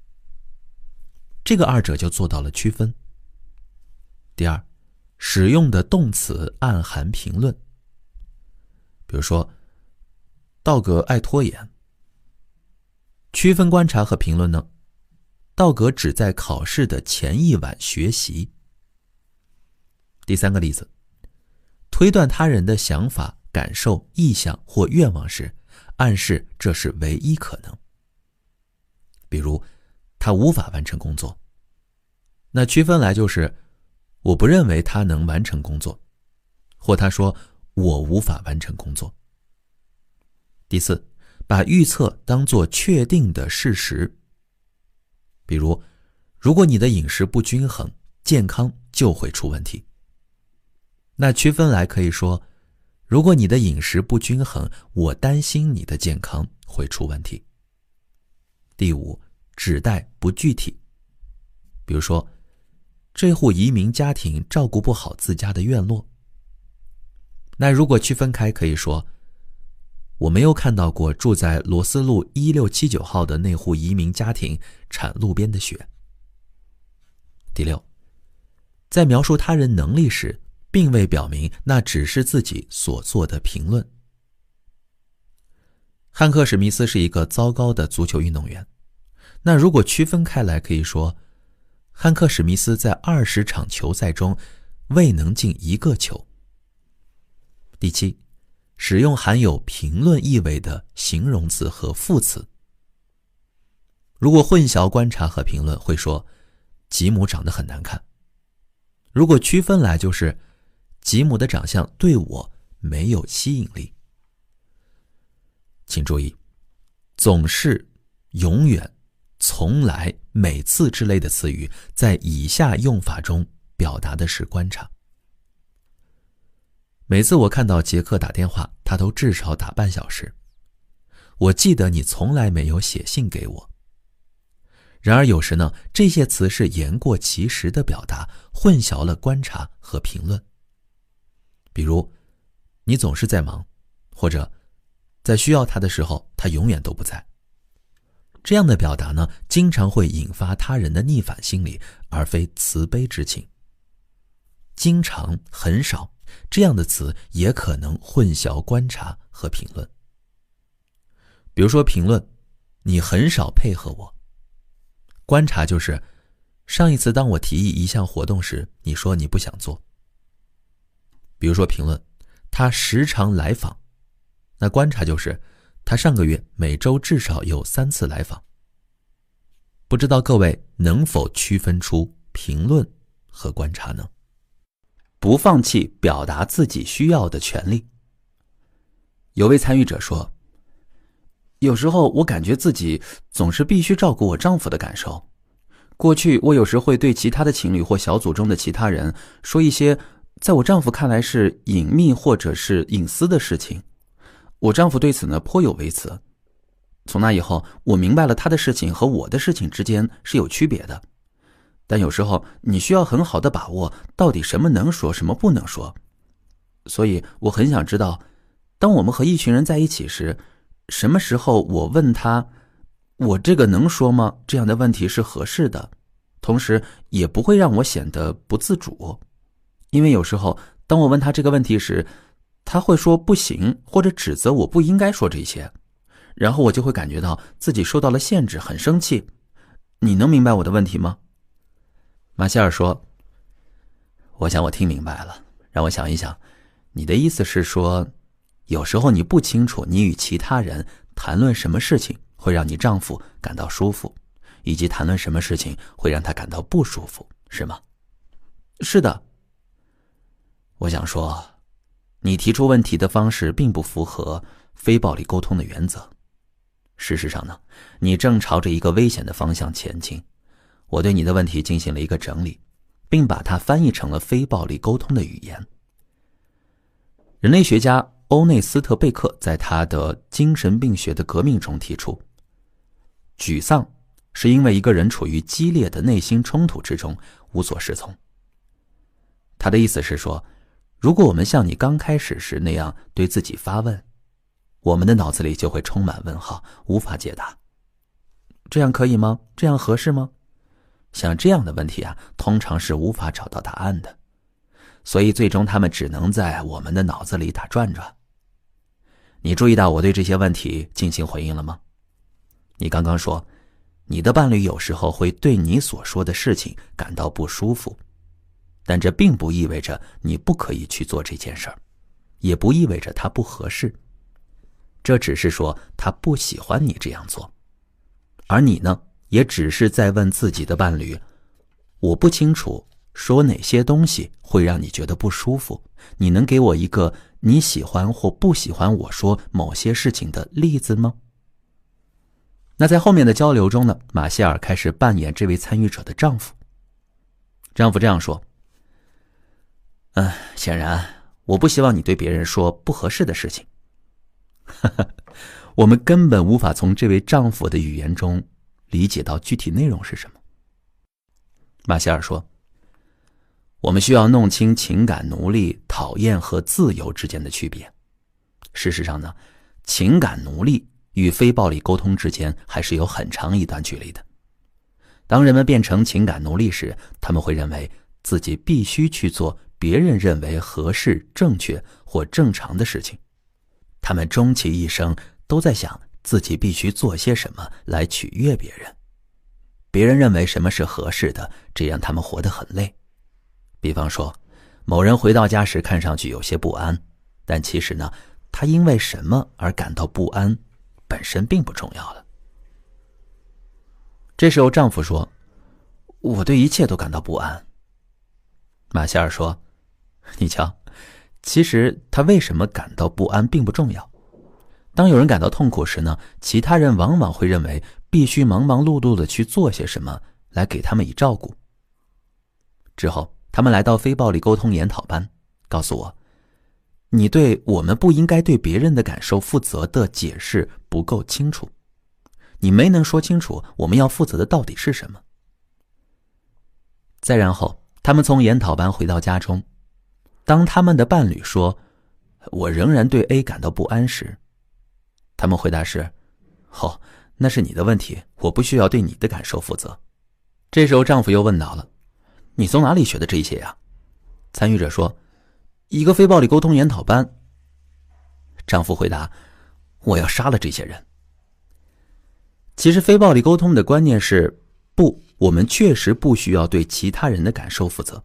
这个二者就做到了区分。第二，使用的动词暗含评论。比如说，道格爱拖延。区分观察和评论呢？道格只在考试的前一晚学习。第三个例子，推断他人的想法、感受、意向或愿望时，暗示这是唯一可能。比如，他无法完成工作。那区分来就是，我不认为他能完成工作，或他说我无法完成工作。第四，把预测当作确定的事实。比如，如果你的饮食不均衡，健康就会出问题。那区分来可以说，如果你的饮食不均衡，我担心你的健康会出问题。第五，指代不具体。比如说，这户移民家庭照顾不好自家的院落。那如果区分开，可以说，我没有看到过住在罗斯路1679号的那户移民家庭铲路边的雪。第六，在描述他人能力时，并未表明那只是自己所做的评论。汉克·史密斯是一个糟糕的足球运动员。那如果区分开来，可以说，汉克·史密斯在20场球赛中未能进1个球。第七，使用含有评论意味的形容词和副词。如果混淆观察和评论，会说吉姆长得很难看。如果区分来，就是吉姆的长相对我没有吸引力。请注意，总是、永远、从来、每次之类的词语，在以下用法中表达的是观察。每次我看到杰克打电话，他都至少打半小时。我记得你从来没有写信给我。然而有时呢，这些词是言过其实的表达，混淆了观察和评论。比如，你总是在忙，或者在需要他的时候，他永远都不在。这样的表达呢，经常会引发他人的逆反心理，而非慈悲之情。经常、很少，这样的词也可能混淆观察和评论。比如说评论，你很少配合我。观察就是，上一次当我提议一项活动时，你说你不想做。比如说评论，他时常来访。那观察就是，他上个月每周至少有3次来访。不知道各位能否区分出评论和观察呢？不放弃表达自己需要的权利。有位参与者说，有时候我感觉自己总是必须照顾我丈夫的感受。过去我有时会对其他的情侣或小组中的其他人说一些在我丈夫看来是隐秘或者是隐私的事情，我丈夫对此呢颇有微词。从那以后，我明白了他的事情和我的事情之间是有区别的。但有时候你需要很好的把握到底什么能说，什么不能说。所以我很想知道，当我们和一群人在一起时，什么时候我问他，我这个能说吗？这样的问题是合适的，同时也不会让我显得不自主。因为有时候当我问他这个问题时，他会说不行，或者指责我不应该说这些，然后我就会感觉到自己受到了限制，很生气。你能明白我的问题吗？马歇尔说，我想我听明白了，让我想一想，你的意思是说，有时候你不清楚你与其他人谈论什么事情会让你丈夫感到舒服，以及谈论什么事情会让他感到不舒服，是吗？是的。我想说，你提出问题的方式并不符合非暴力沟通的原则。事实上呢，你正朝着一个危险的方向前进。我对你的问题进行了一个整理，并把它翻译成了非暴力沟通的语言。人类学家欧内斯特·贝克在他的《精神病学的革命》中提出，沮丧是因为一个人处于激烈的内心冲突之中，无所适从。他的意思是说，如果我们像你刚开始时那样对自己发问，我们的脑子里就会充满问号，无法解答。这样可以吗？这样合适吗？像这样的问题通常是无法找到答案的，所以最终他们只能在我们的脑子里打转转。你注意到我对这些问题进行回应了吗？你刚刚说，你的伴侣有时候会对你所说的事情感到不舒服，但这并不意味着你不可以去做这件事儿，也不意味着他不合适。这只是说他不喜欢你这样做，而你呢，也只是在问自己的伴侣，我不清楚说哪些东西会让你觉得不舒服，你能给我一个你喜欢或不喜欢我说某些事情的例子吗？那在后面的交流中呢，马歇尔开始扮演这位参与者的丈夫。丈夫这样说，显然我不希望你对别人说不合适的事情。我们根本无法从这位丈夫的语言中理解到具体内容是什么。马歇尔说，我们需要弄清情感奴隶、讨厌和自由之间的区别。事实上呢，情感奴隶与非暴力沟通之间还是有很长一段距离的。当人们变成情感奴隶时，他们会认为自己必须去做别人认为合适、正确或正常的事情。他们终其一生都在想自己必须做些什么来取悦别人。别人认为什么是合适的，这样他们活得很累。比方说，某人回到家时看上去有些不安，但其实呢，他因为什么而感到不安，本身并不重要了。这时候丈夫说，我对一切都感到不安。马歇尔说，你瞧，其实他为什么感到不安并不重要。当有人感到痛苦时呢，其他人往往会认为必须忙忙碌碌地去做些什么来给他们以照顾。之后他们来到非暴力沟通研讨班，告诉我，你对我们不应该对别人的感受负责的解释不够清楚，你没能说清楚我们要负责的到底是什么。再然后他们从研讨班回到家中，当他们的伴侣说，我仍然对 A 感到不安时，他们回答是，那是你的问题，我不需要对你的感受负责。这时候丈夫又问到了，你从哪里学的这些呀？参与者说，一个非暴力沟通研讨班。丈夫回答，我要杀了这些人。其实非暴力沟通的观念是，不，我们确实不需要对其他人的感受负责，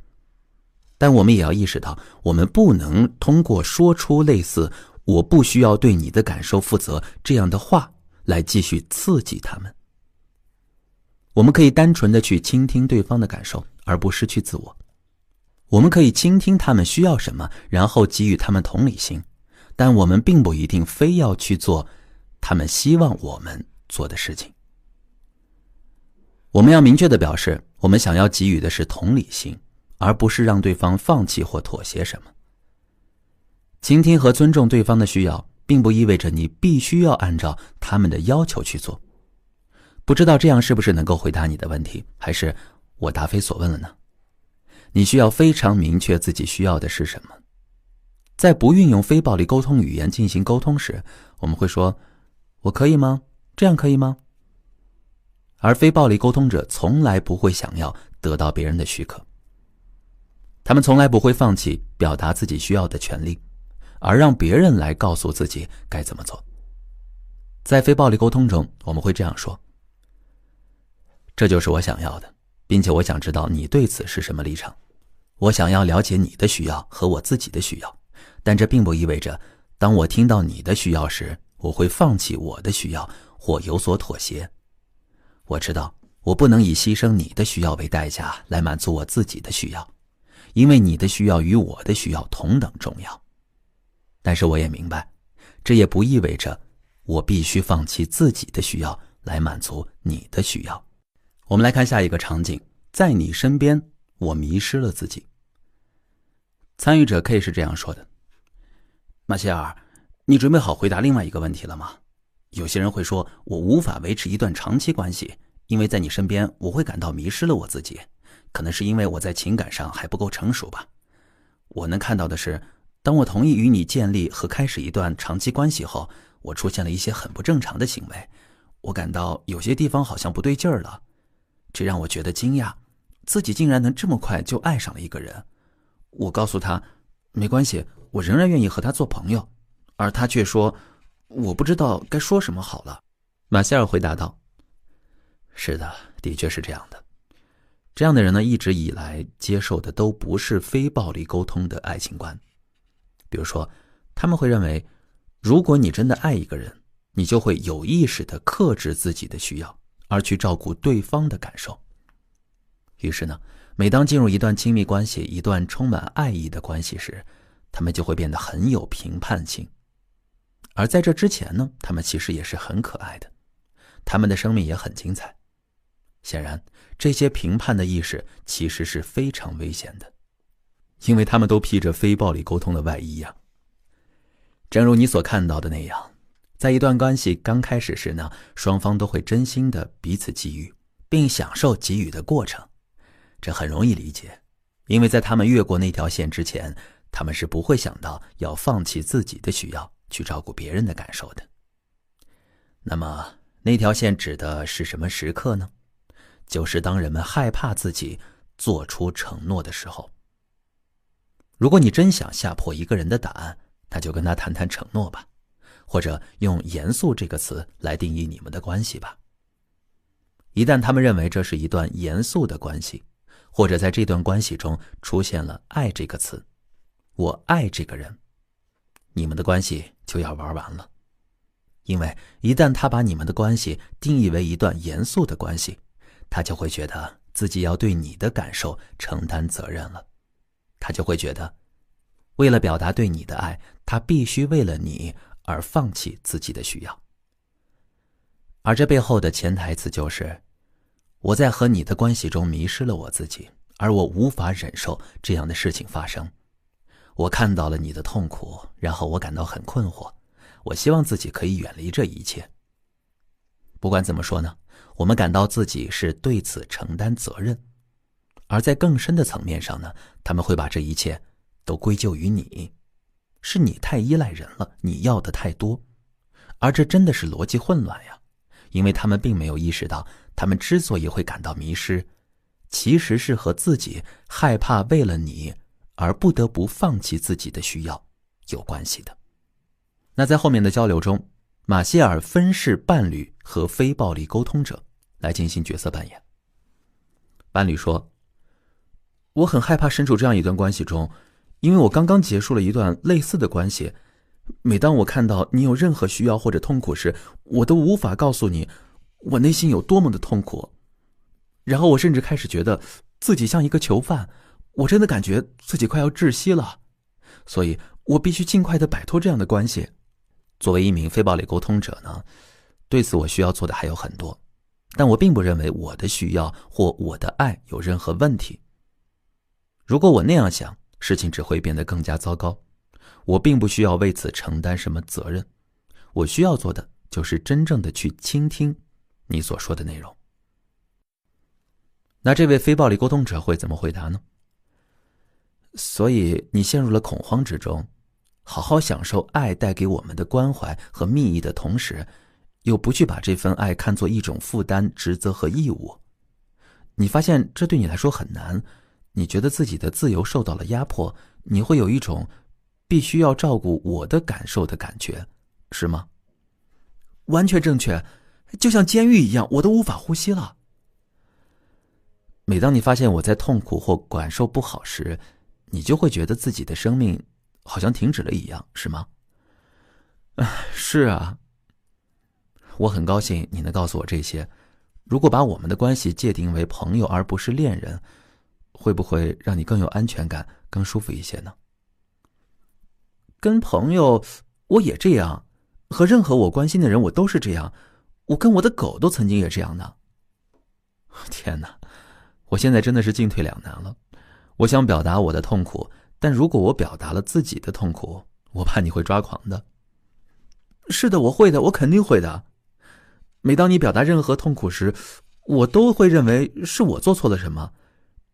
但我们也要意识到，我们不能通过说出类似我不需要对你的感受负责这样的话来继续刺激他们。我们可以单纯的去倾听对方的感受，而不失去自我。我们可以倾听他们需要什么，然后给予他们同理心，但我们并不一定非要去做他们希望我们做的事情。我们要明确地表示，我们想要给予的是同理心，而不是让对方放弃或妥协什么。倾听和尊重对方的需要，并不意味着你必须要按照他们的要求去做。不知道这样是不是能够回答你的问题，还是我答非所问了呢？你需要非常明确自己需要的是什么。在不运用非暴力沟通语言进行沟通时，我们会说，我可以吗？这样可以吗？而非暴力沟通者从来不会想要得到别人的许可，他们从来不会放弃表达自己需要的权利，而让别人来告诉自己该怎么做。在非暴力沟通中，我们会这样说，这就是我想要的，并且我想知道你对此是什么立场。我想要了解你的需要和我自己的需要，但这并不意味着当我听到你的需要时，我会放弃我的需要或有所妥协。我知道我不能以牺牲你的需要为代价来满足我自己的需要，因为你的需要与我的需要同等重要。但是我也明白，这也不意味着我必须放弃自己的需要来满足你的需要。我们来看下一个场景，在你身边，我迷失了自己。参与者 K 是这样说的：马歇尔，你准备好回答另外一个问题了吗？有些人会说，我无法维持一段长期关系，因为在你身边我会感到迷失了我自己，可能是因为我在情感上还不够成熟吧。我能看到的是，当我同意与你建立和开始一段长期关系后，我出现了一些很不正常的行为，我感到有些地方好像不对劲儿了，这让我觉得惊讶，自己竟然能这么快就爱上了一个人。我告诉他，没关系，我仍然愿意和他做朋友，而他却说，我不知道该说什么好了。马歇尔回答道，是的，的确是这样的。这样的人呢，一直以来接受的都不是非暴力沟通的爱情观。比如说，他们会认为，如果你真的爱一个人，你就会有意识地克制自己的需要，而去照顾对方的感受。于是呢，每当进入一段亲密关系，一段充满爱意的关系时，他们就会变得很有评判性。而在这之前呢，他们其实也是很可爱的，他们的生命也很精彩。显然，这些评判的意识其实是非常危险的，因为他们都披着非暴力沟通的外衣呀。正如你所看到的那样，在一段关系刚开始时呢，双方都会真心的彼此给予，并享受给予的过程。这很容易理解，因为在他们越过那条线之前，他们是不会想到要放弃自己的需要，去照顾别人的感受的。那么，那条线指的是什么时刻呢？就是当人们害怕自己做出承诺的时候。如果你真想吓破一个人的胆，那就跟他谈谈承诺吧，或者用严肃这个词来定义你们的关系吧。一旦他们认为这是一段严肃的关系，或者在这段关系中出现了爱这个词，我爱这个人，你们的关系就要玩完了。因为一旦他把你们的关系定义为一段严肃的关系，他就会觉得自己要对你的感受承担责任了。他就会觉得，为了表达对你的爱，他必须为了你而放弃自己的需要。而这背后的潜台词就是，我在和你的关系中迷失了我自己，而我无法忍受这样的事情发生。我看到了你的痛苦，然后我感到很困惑，我希望自己可以远离这一切。不管怎么说呢，我们感到自己是对此承担责任，而在更深的层面上呢，他们会把这一切都归咎于你，是你太依赖人了，你要的太多。而这真的是逻辑混乱呀，因为他们并没有意识到，他们之所以会感到迷失，其实是和自己害怕为了你而不得不放弃自己的需要有关系的。那在后面的交流中，马歇尔分饰伴侣和非暴力沟通者来进行角色扮演。伴侣说，我很害怕身处这样一段关系中，因为我刚刚结束了一段类似的关系，每当我看到你有任何需要或者痛苦时，我都无法告诉你我内心有多么的痛苦。然后我甚至开始觉得自己像一个囚犯，我真的感觉自己快要窒息了，所以我必须尽快地摆脱这样的关系。作为一名非暴力沟通者呢，对此我需要做的还有很多，但我并不认为我的需要或我的爱有任何问题。如果我那样想，事情只会变得更加糟糕。我并不需要为此承担什么责任，我需要做的就是真正的去倾听你所说的内容。那这位非暴力沟通者会怎么回答呢？所以你陷入了恐慌之中，好好享受爱带给我们的关怀和蜜意的同时，又不去把这份爱看作一种负担、职责和义务。你发现这对你来说很难，你觉得自己的自由受到了压迫，你会有一种必须要照顾我的感受的感觉，是吗？完全正确，就像监狱一样，我都无法呼吸了。每当你发现我在痛苦或感受不好时，你就会觉得自己的生命好像停止了一样，是吗？是啊。我很高兴你能告诉我这些。如果把我们的关系界定为朋友而不是恋人，会不会让你更有安全感，更舒服一些呢？跟朋友我也这样，和任何我关心的人我都是这样，我跟我的狗都曾经也这样呢。天哪，我现在真的是进退两难了。我想表达我的痛苦，但如果我表达了自己的痛苦，我怕你会抓狂的。是的，我会的，我肯定会的。每当你表达任何痛苦时，我都会认为是我做错了什么，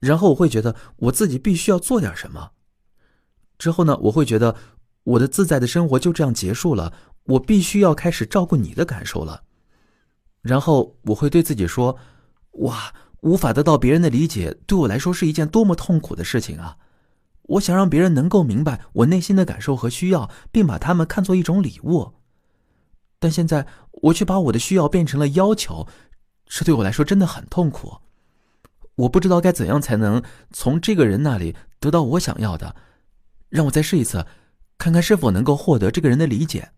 然后我会觉得我自己必须要做点什么。之后呢，我会觉得我的自在的生活就这样结束了，我必须要开始照顾你的感受了。然后我会对自己说，哇，无法得到别人的理解，对我来说是一件多么痛苦的事情啊！我想让别人能够明白我内心的感受和需要，并把它们看作一种礼物。但现在我却把我的需要变成了要求，这对我来说真的很痛苦。我不知道该怎样才能从这个人那里得到我想要的。让我再试一次，看看是否能够获得这个人的理解。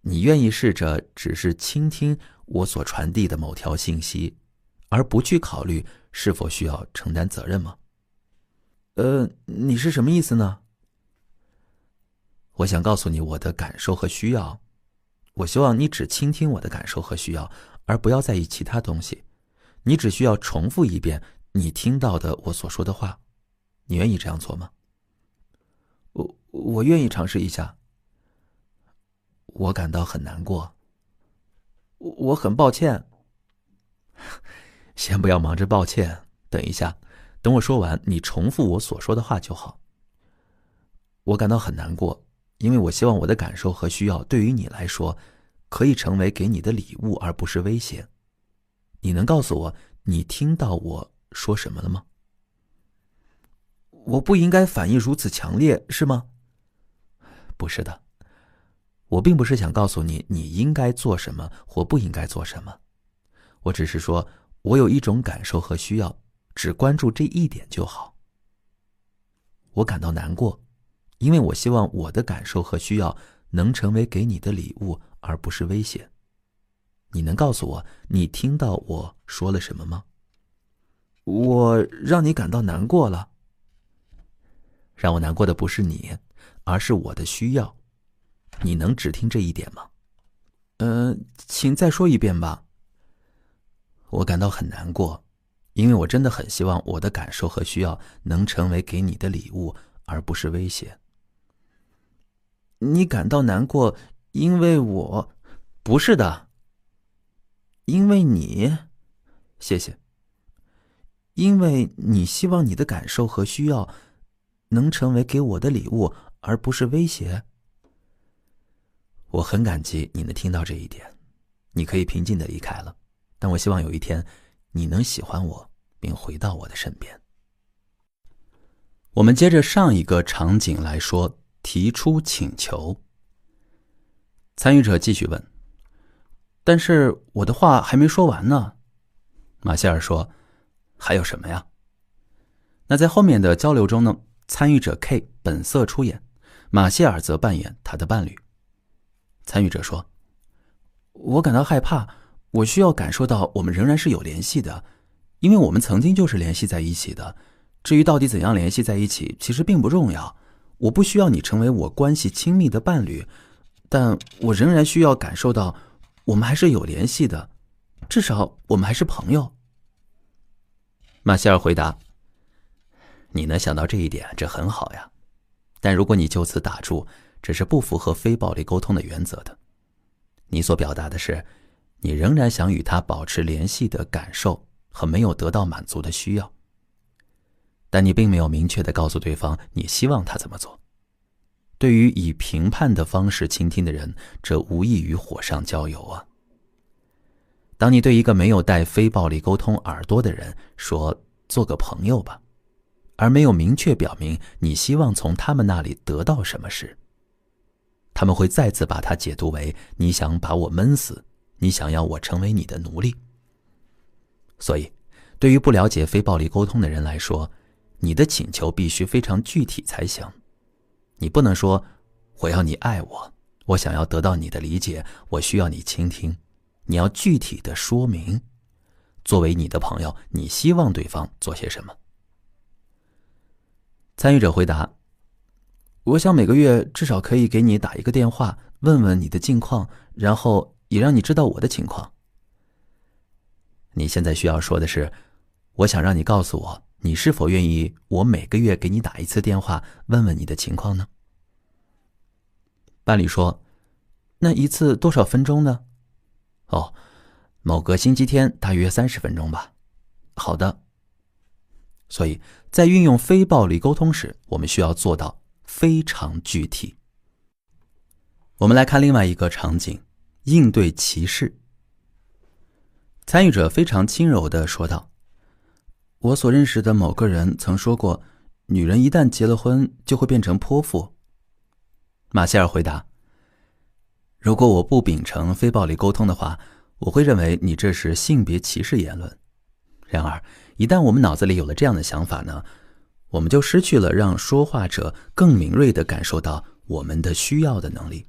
你愿意试着只是倾听我所传递的某条信息，而不去考虑是否需要承担责任吗？你是什么意思呢？我想告诉你我的感受和需要，我希望你只倾听我的感受和需要，而不要在意其他东西。你只需要重复一遍你听到的我所说的话。你愿意这样做吗？我愿意尝试一下。我感到很难过。我很抱歉。先不要忙着抱歉，等一下，等我说完，你重复我所说的话就好。我感到很难过，因为我希望我的感受和需要对于你来说，可以成为给你的礼物，而不是威胁。你能告诉我，你听到我说什么了吗？我不应该反应如此强烈，是吗？不是的，我并不是想告诉你你应该做什么或不应该做什么。我只是说，我有一种感受和需要，只关注这一点就好。我感到难过，因为我希望我的感受和需要能成为给你的礼物，而不是威胁。你能告诉我，你听到我说了什么吗？我让你感到难过了。让我难过的不是你，而是我的需要。你能只听这一点吗？请再说一遍吧。我感到很难过，因为我真的很希望我的感受和需要能成为给你的礼物，而不是威胁。你感到难过，因为我……不是的。因为你……谢谢。因为你希望你的感受和需要能成为给我的礼物，而不是威胁。我很感激你能听到这一点，你可以平静地离开了，但我希望有一天你能喜欢我，并回到我的身边。我们接着上一个场景来说，提出请求。参与者继续问，但是我的话还没说完呢。马歇尔说，还有什么呀？那在后面的交流中呢，参与者 K 本色出演，马歇尔则扮演他的伴侣。参与者说，我感到害怕，我需要感受到我们仍然是有联系的，因为我们曾经就是联系在一起的。至于到底怎样联系在一起，其实并不重要。我不需要你成为我关系亲密的伴侣，但我仍然需要感受到我们还是有联系的，至少我们还是朋友。马歇尔回答，你能想到这一点，这很好呀。但如果你就此打住，这是不符合非暴力沟通的原则的。你所表达的是，你仍然想与他保持联系的感受和没有得到满足的需要，但你并没有明确地告诉对方你希望他怎么做。对于以评判的方式倾听的人，这无异于火上浇油啊。当你对一个没有带非暴力沟通耳朵的人说做个朋友吧，而没有明确表明你希望从他们那里得到什么时，他们会再次把它解读为你想把我闷死，你想要我成为你的奴隶。所以对于不了解非暴力沟通的人来说，你的请求必须非常具体才行。你不能说我要你爱我，我想要得到你的理解，我需要你倾听。你要具体的说明，作为你的朋友，你希望对方做些什么。参与者回答：我想每个月至少可以给你打一个电话，问问你的近况，然后也让你知道我的情况。你现在需要说的是，我想让你告诉我，你是否愿意我每个月给你打一次电话，问问你的情况呢？伴侣说：那一次多少分钟呢？哦，某个星期天大约30分钟吧。好的。所以在运用非暴力沟通时，我们需要做到非常具体。我们来看另外一个场景，应对歧视。参与者非常轻柔地说道：我所认识的某个人曾说过，女人一旦结了婚就会变成泼妇。马歇尔回答：如果我不秉承非暴力沟通的话，我会认为你这是性别歧视言论。然而一旦我们脑子里有了这样的想法呢，我们就失去了让说话者更敏锐地感受到我们的需要的能力。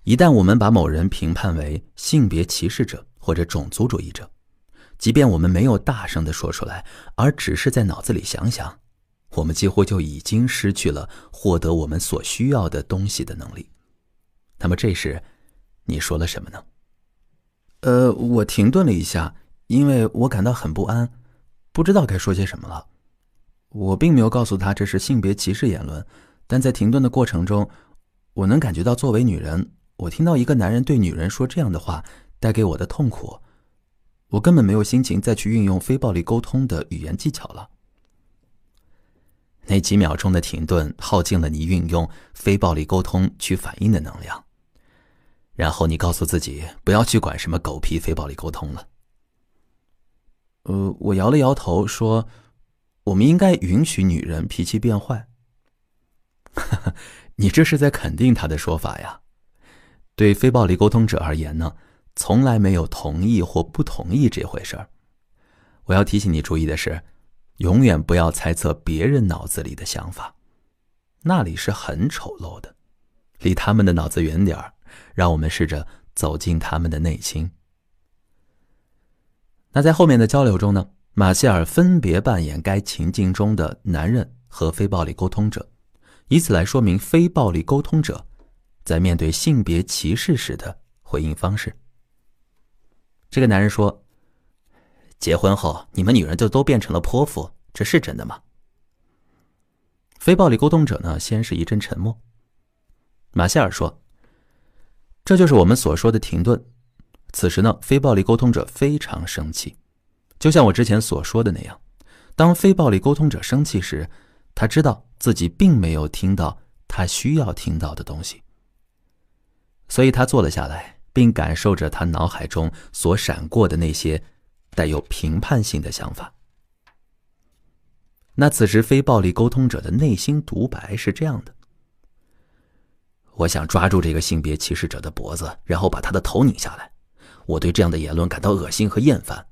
一旦我们把某人评判为性别歧视者或者种族主义者，即便我们没有大声地说出来，而只是在脑子里想想，我们几乎就已经失去了获得我们所需要的东西的能力。那么这时你说了什么呢？我停顿了一下，因为我感到很不安，不知道该说些什么了。我并没有告诉他这是性别歧视言论，但在停顿的过程中，我能感觉到作为女人，我听到一个男人对女人说这样的话带给我的痛苦。我根本没有心情再去运用非暴力沟通的语言技巧了。那几秒钟的停顿耗尽了你运用非暴力沟通去反应的能量，然后你告诉自己不要去管什么狗屁非暴力沟通了。我摇了摇头说，我们应该允许女人脾气变坏。你这是在肯定他的说法呀。对非暴力沟通者而言呢，从来没有同意或不同意这回事儿。我要提醒你注意的是，永远不要猜测别人脑子里的想法，那里是很丑陋的。离他们的脑子远点儿，让我们试着走进他们的内心。那在后面的交流中呢，马歇尔分别扮演该情境中的男人和非暴力沟通者，以此来说明非暴力沟通者在面对性别歧视时的回应方式。这个男人说，结婚后你们女人就都变成了泼妇，这是真的吗？非暴力沟通者呢，先是一阵沉默。马歇尔说，这就是我们所说的停顿。此时呢，非暴力沟通者非常生气，就像我之前所说的那样，当非暴力沟通者生气时，他知道自己并没有听到他需要听到的东西，所以他坐了下来，并感受着他脑海中所闪过的那些带有评判性的想法。那此时非暴力沟通者的内心独白是这样的：我想抓住这个性别歧视者的脖子，然后把他的头拧下来。我对这样的言论感到恶心和厌烦。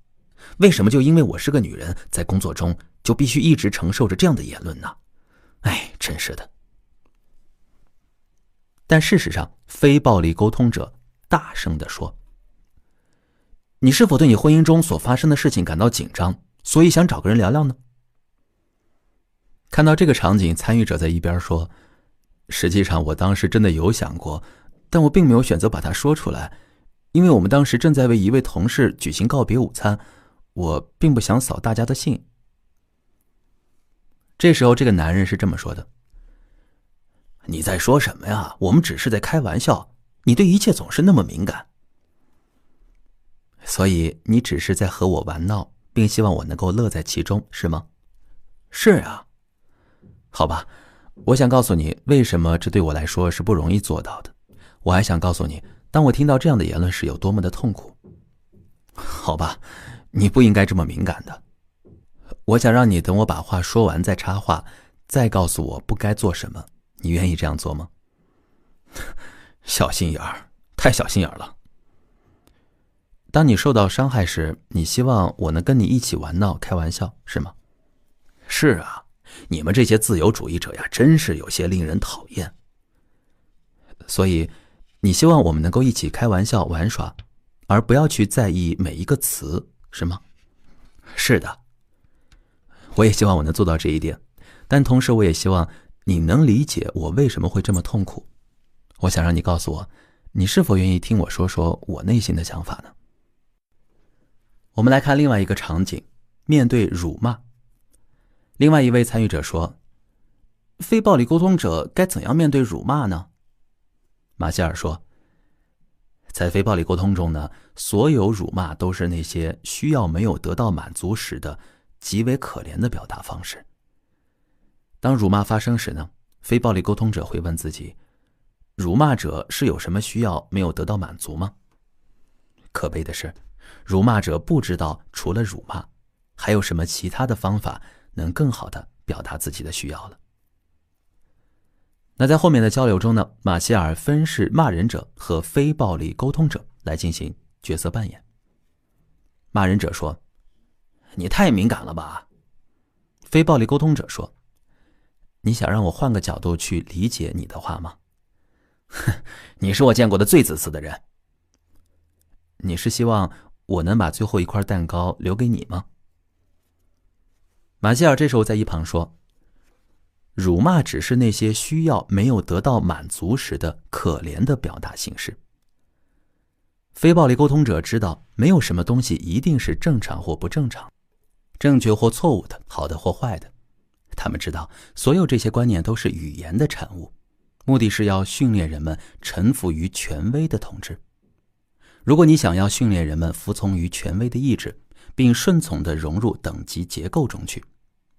为什么就因为我是个女人，在工作中就必须一直承受着这样的言论呢？哎，真是的。但事实上，非暴力沟通者大声地说，你是否对你婚姻中所发生的事情感到紧张，所以想找个人聊聊呢？看到这个场景，参与者在一边说，实际上我当时真的有想过，但我并没有选择把它说出来，因为我们当时正在为一位同事举行告别午餐，我并不想扫大家的兴。这时候这个男人是这么说的，你在说什么呀？我们只是在开玩笑，你对一切总是那么敏感。所以你只是在和我玩闹，并希望我能够乐在其中，是吗？是啊。好吧，我想告诉你为什么这对我来说是不容易做到的。我还想告诉你，当我听到这样的言论时有多么的痛苦。好吧，你不应该这么敏感的。我想让你等我把话说完再插话，再告诉我不该做什么。你愿意这样做吗？小心眼儿，太小心眼儿了。当你受到伤害时，你希望我能跟你一起玩闹开玩笑，是吗？是啊，你们这些自由主义者呀，真是有些令人讨厌。所以你希望我们能够一起开玩笑玩耍，而不要去在意每一个词，是吗？是的，我也希望我能做到这一点，但同时我也希望你能理解我为什么会这么痛苦。我想让你告诉我，你是否愿意听我说说我内心的想法呢？我们来看另外一个场景，面对辱骂。另外一位参与者说，非暴力沟通者该怎样面对辱骂呢？马歇尔说，在非暴力沟通中呢，所有辱骂都是那些需要没有得到满足时的极为可怜的表达方式。当辱骂发生时呢，非暴力沟通者会问自己，辱骂者是有什么需要没有得到满足吗？可悲的是，辱骂者不知道除了辱骂，还有什么其他的方法能更好地表达自己的需要了。那在后面的交流中呢，马歇尔分饰骂人者和非暴力沟通者来进行角色扮演。骂人者说，你太敏感了吧？非暴力沟通者说，你想让我换个角度去理解你的话吗？你是我见过的最自私的人。你是希望我能把最后一块蛋糕留给你吗？马歇尔这时候在一旁说，辱骂只是那些需要没有得到满足时的可怜的表达形式。非暴力沟通者知道没有什么东西一定是正常或不正常，正确或错误的，好的或坏的。他们知道所有这些观念都是语言的产物，目的是要训练人们臣服于权威的统治。如果你想要训练人们服从于权威的意志，并顺从地融入等级结构中去，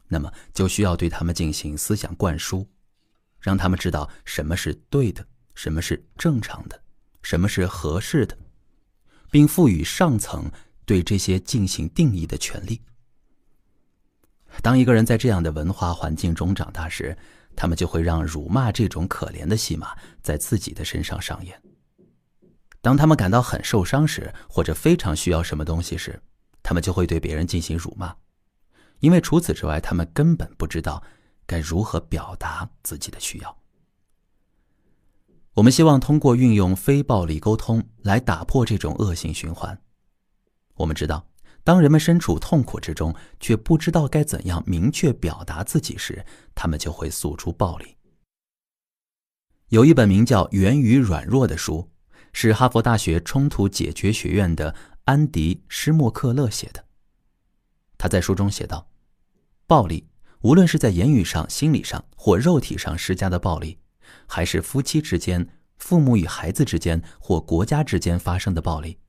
那么就需要对他们进行思想灌输，让他们知道什么是对的，什么是正常的，什么是合适的，并赋予上层对这些进行定义的权利。当一个人在这样的文化环境中长大时，他们就会让辱骂这种可怜的戏码在自己的身上上演。当他们感到很受伤时，或者非常需要什么东西时，他们就会对别人进行辱骂，因为除此之外，他们根本不知道该如何表达自己的需要。我们希望通过运用非暴力沟通来打破这种恶性循环。我们知道，当人们身处痛苦之中，却不知道该怎样明确表达自己时，他们就会诉诸暴力。有一本名叫《源于软弱》的书，是哈佛大学冲突解决学院的安迪·施莫克勒写的。他在书中写道，暴力，无论是在言语上、心理上或肉体上施加的暴力，还是夫妻之间、父母与孩子之间或国家之间发生的暴力，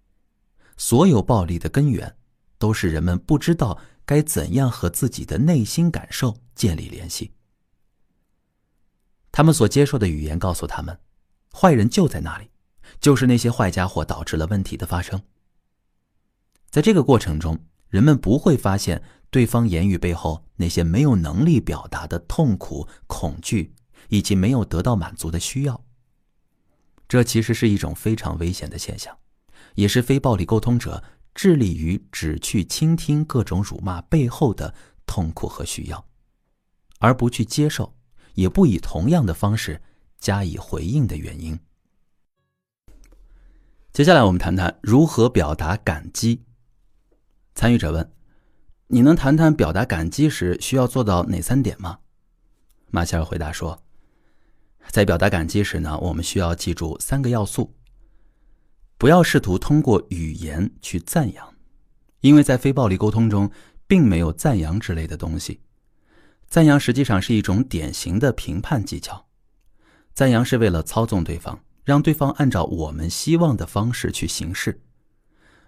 所有暴力的根源都是人们不知道该怎样和自己的内心感受建立联系。他们所接受的语言告诉他们，坏人就在那里，就是那些坏家伙导致了问题的发生。在这个过程中，人们不会发现对方言语背后那些没有能力表达的痛苦、恐惧，以及没有得到满足的需要。这其实是一种非常危险的现象，也是非暴力沟通者致力于只去倾听各种辱骂背后的痛苦和需要，而不去接受，也不以同样的方式加以回应的原因。接下来我们谈谈如何表达感激。参与者问，你能谈谈表达感激时需要做到哪3点吗？马歇尔回答说，在表达感激时呢，我们需要记住3个要素。不要试图通过语言去赞扬，因为在非暴力沟通中并没有赞扬之类的东西。赞扬实际上是一种典型的评判技巧。赞扬是为了操纵对方，让对方按照我们希望的方式去行事。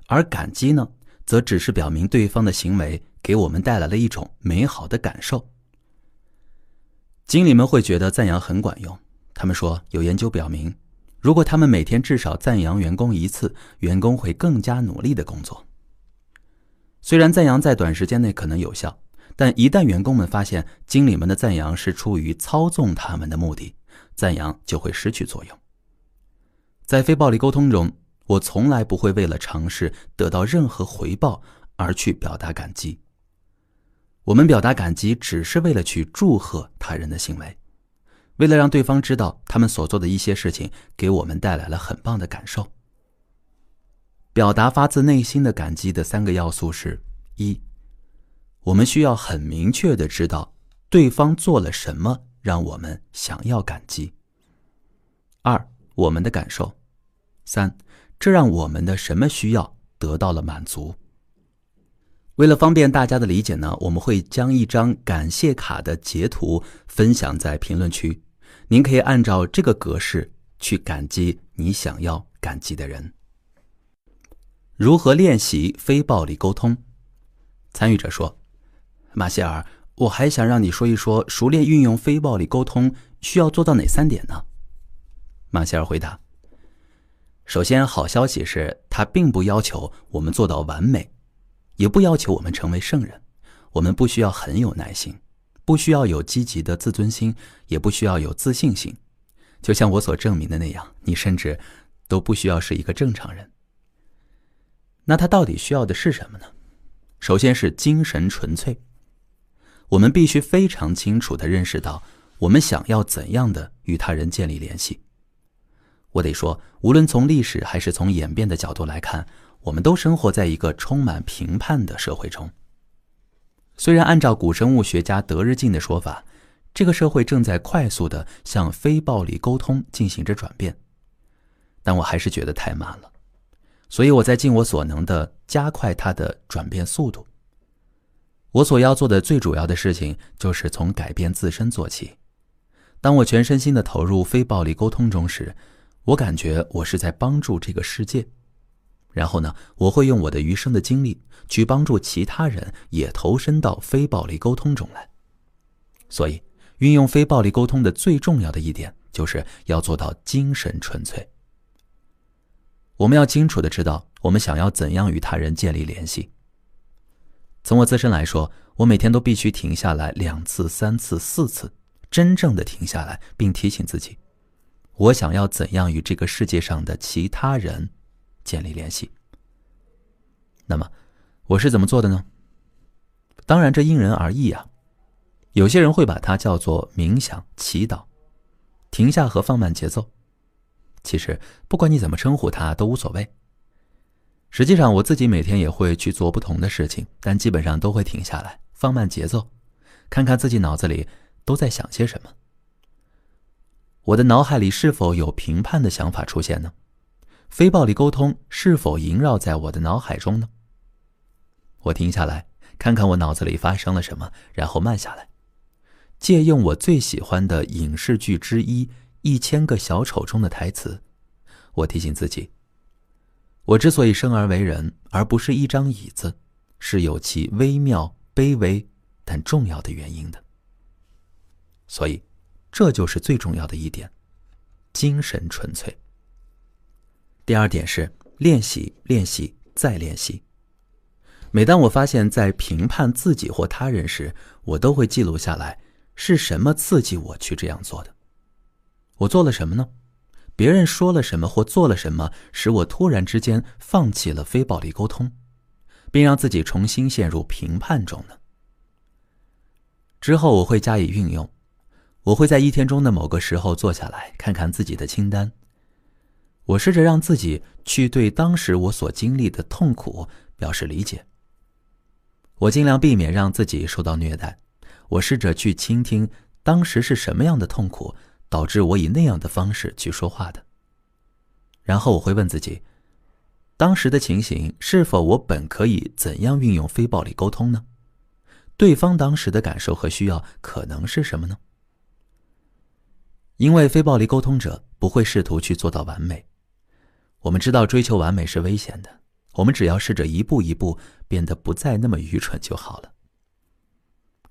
而感激呢，则只是表明对方的行为给我们带来了一种美好的感受。经理们会觉得赞扬很管用，他们说有研究表明，如果他们每天至少赞扬员工1次，员工会更加努力的工作。虽然赞扬在短时间内可能有效，但一旦员工们发现经理们的赞扬是出于操纵他们的目的，赞扬就会失去作用。在非暴力沟通中，我从来不会为了尝试得到任何回报而去表达感激。我们表达感激只是为了去祝贺他人的行为，为了让对方知道他们所做的一些事情给我们带来了很棒的感受。表达发自内心的感激的3个要素是：一，我们需要很明确地知道对方做了什么让我们想要感激；二，我们的感受；三，这让我们的什么需要得到了满足。为了方便大家的理解呢，我们会将一张感谢卡的截图分享在评论区，您可以按照这个格式去感激你想要感激的人。如何练习非暴力沟通？参与者说，马歇尔，我还想让你说一说熟练运用非暴力沟通需要做到哪3点呢？马歇尔回答，首先，好消息是他并不要求我们做到完美，也不要求我们成为圣人。我们不需要很有耐心，不需要有积极的自尊心，也不需要有自信心。就像我所证明的那样，你甚至都不需要是一个正常人。那他到底需要的是什么呢？首先是精神纯粹。我们必须非常清楚地认识到我们想要怎样的与他人建立联系。我得说，无论从历史还是从演变的角度来看，我们都生活在一个充满评判的社会中。虽然按照古生物学家德日进的说法，这个社会正在快速地向非暴力沟通进行着转变，但我还是觉得太慢了。所以我在尽我所能地加快它的转变速度。我所要做的最主要的事情就是从改变自身做起。当我全身心地投入非暴力沟通中时，我感觉我是在帮助这个世界。然后呢，我会用我的余生的精力去帮助其他人也投身到非暴力沟通中来。所以，运用非暴力沟通的最重要的一点就是要做到精神纯粹。我们要清楚地知道我们想要怎样与他人建立联系。从我自身来说，我每天都必须停下来2次、3次、4次，真正的停下来，并提醒自己，我想要怎样与这个世界上的其他人建立联系。那么，我是怎么做的呢？当然，这因人而异啊。有些人会把它叫做冥想、祈祷、停下和放慢节奏。其实不管你怎么称呼它都无所谓。实际上我自己每天也会去做不同的事情，但基本上都会停下来，放慢节奏，看看自己脑子里都在想些什么。我的脑海里是否有评判的想法出现呢？非暴力沟通是否萦绕在我的脑海中呢？我停下来，看看我脑子里发生了什么，然后慢下来，借用我最喜欢的影视剧之一1000个小丑中的台词，我提醒自己，我之所以生而为人，而不是一张椅子，是有其微妙、卑微但重要的原因的。所以，这就是最重要的一点，精神纯粹。第2点是练习，练习，再练习。每当我发现在评判自己或他人时，我都会记录下来，是什么刺激我去这样做的。我做了什么呢？别人说了什么或做了什么，使我突然之间放弃了非暴力沟通，并让自己重新陷入评判中呢？之后我会加以运用。我会在1天中的某个时候坐下来，看看自己的清单。我试着让自己去对当时我所经历的痛苦表示理解。我尽量避免让自己受到虐待。我试着去倾听当时是什么样的痛苦导致我以那样的方式去说话的。然后我会问自己，当时的情形是否我本可以怎样运用非暴力沟通呢？对方当时的感受和需要可能是什么呢？因为非暴力沟通者不会试图去做到完美。我们知道追求完美是危险的，我们只要试着一步一步变得不再那么愚蠢就好了。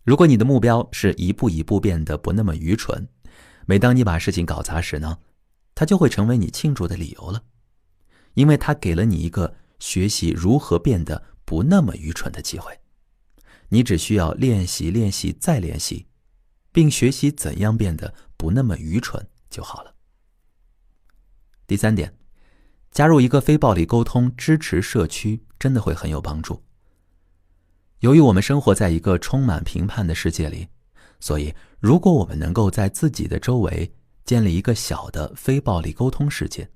如果你的目标是一步一步变得不那么愚蠢，每当你把事情搞砸时呢，它就会成为你庆祝的理由了，因为它给了你一个学习如何变得不那么愚蠢的机会。你只需要练习，练习，再练习，并学习怎样变得不那么愚蠢就好了。第3点，加入一个非暴力沟通支持社区真的会很有帮助。由于我们生活在一个充满评判的世界里，所以如果我们能够在自己的周围建立一个小的非暴力沟通世界，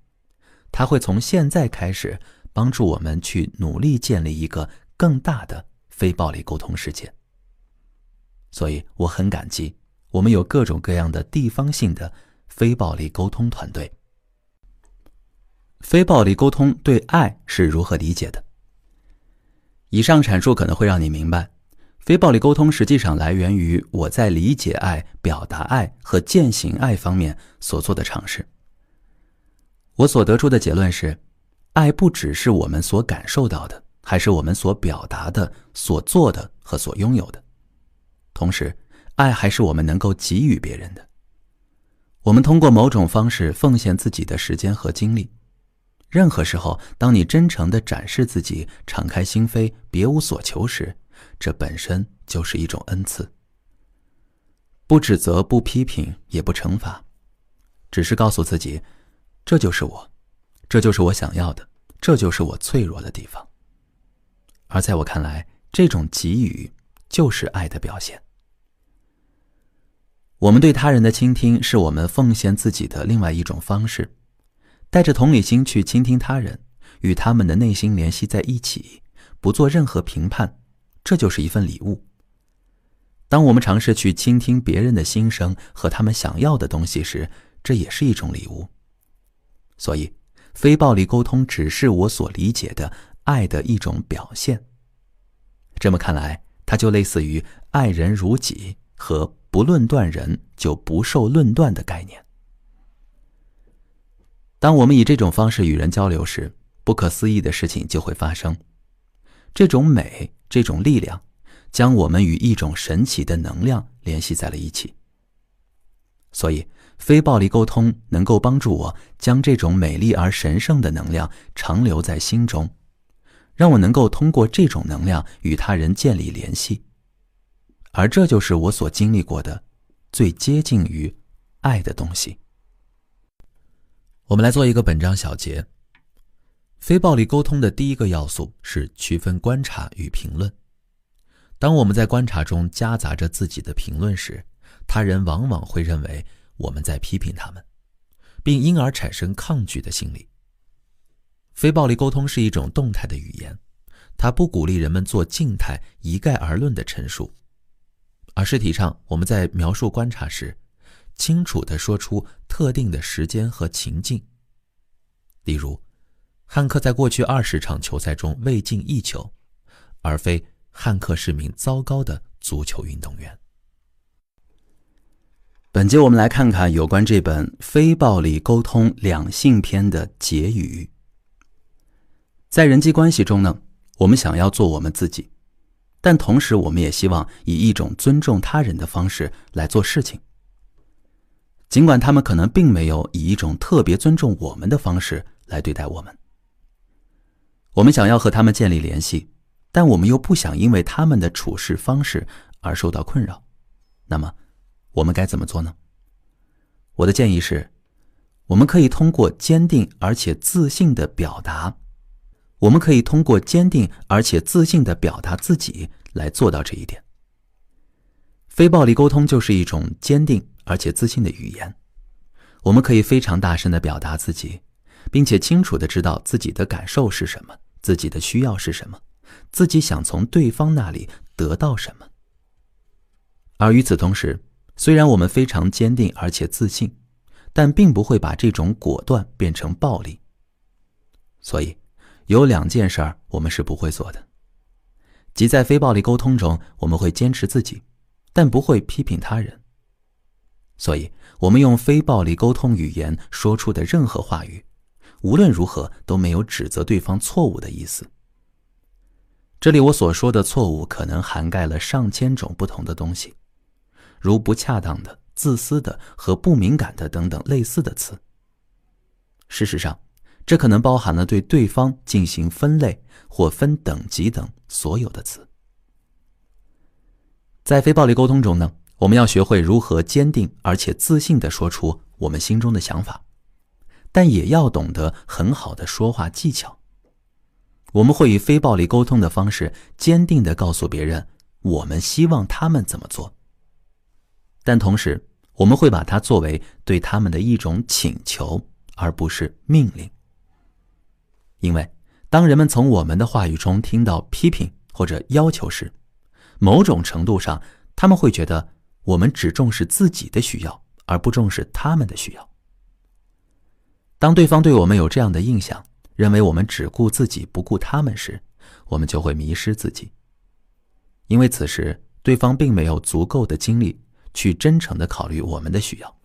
它会从现在开始帮助我们去努力建立一个更大的非暴力沟通世界。所以我很感激我们有各种各样的地方性的非暴力沟通团队。非暴力沟通对爱是如何理解的？以上阐述可能会让你明白，非暴力沟通实际上来源于我在理解爱、表达爱和践行爱方面所做的尝试。我所得出的结论是，爱不只是我们所感受到的，还是我们所表达的、所做的和所拥有的。同时，爱还是我们能够给予别人的。我们通过某种方式奉献自己的时间和精力。任何时候，当你真诚地展示自己，敞开心扉，别无所求时，这本身就是一种恩赐。不指责，不批评，也不惩罚，只是告诉自己，这就是我，这就是我想要的，这就是我脆弱的地方。而在我看来，这种给予就是爱的表现。我们对他人的倾听是我们奉献自己的另外一种方式。带着同理心去倾听他人，与他们的内心联系在一起，不做任何评判，这就是一份礼物。当我们尝试去倾听别人的心声和他们想要的东西时，这也是一种礼物。所以，非暴力沟通只是我所理解的爱的一种表现。这么看来，它就类似于爱人如己和不论断人就不受论断的概念。当我们以这种方式与人交流时，不可思议的事情就会发生。这种美，这种力量，将我们与一种神奇的能量联系在了一起。所以，非暴力沟通能够帮助我将这种美丽而神圣的能量长留在心中，让我能够通过这种能量与他人建立联系。而这就是我所经历过的最接近于爱的东西。我们来做一个本章小结。非暴力沟通的第一个要素是区分观察与评论。当我们在观察中夹杂着自己的评论时，他人往往会认为我们在批评他们，并因而产生抗拒的心理。非暴力沟通是一种动态的语言，它不鼓励人们做静态一概而论的陈述，而是提倡我们在描述观察时，清楚地说出特定的时间和情境。例如，汉克在过去20场球赛中未进一球，而非汉克是名糟糕的足球运动员。本节我们来看看有关这本《非暴力沟通两性篇》的结语。在人际关系中呢，我们想要做我们自己，但同时我们也希望以一种尊重他人的方式来做事情。尽管他们可能并没有以一种特别尊重我们的方式来对待我们。我们想要和他们建立联系，但我们又不想因为他们的处事方式而受到困扰。那么，我们该怎么做呢？我的建议是，我们可以通过坚定而且自信的表达，自己来做到这一点。非暴力沟通就是一种坚定而且自信的语言。我们可以非常大声地表达自己，并且清楚地知道自己的感受是什么，自己的需要是什么，自己想从对方那里得到什么。而与此同时，虽然我们非常坚定而且自信，但并不会把这种果断变成暴力。所以，有2件事我们是不会做的。即在非暴力沟通中，我们会坚持自己，但不会批评他人。所以，我们用非暴力沟通语言说出的任何话语，无论如何都没有指责对方错误的意思。这里我所说的错误可能涵盖了上千种不同的东西，如不恰当的、自私的和不敏感的等等类似的词。事实上，这可能包含了对对方进行分类或分等级等所有的词。在非暴力沟通中呢，我们要学会如何坚定而且自信地说出我们心中的想法。但也要懂得很好的说话技巧。我们会以非暴力沟通的方式坚定地告诉别人我们希望他们怎么做，但同时我们会把它作为对他们的一种请求，而不是命令。因为当人们从我们的话语中听到批评或者要求时，某种程度上他们会觉得我们只重视自己的需要，而不重视他们的需要。当对方对我们有这样的印象，认为我们只顾自己不顾他们时，我们就会迷失自己。因为此时对方并没有足够的精力去真诚地考虑我们的需要，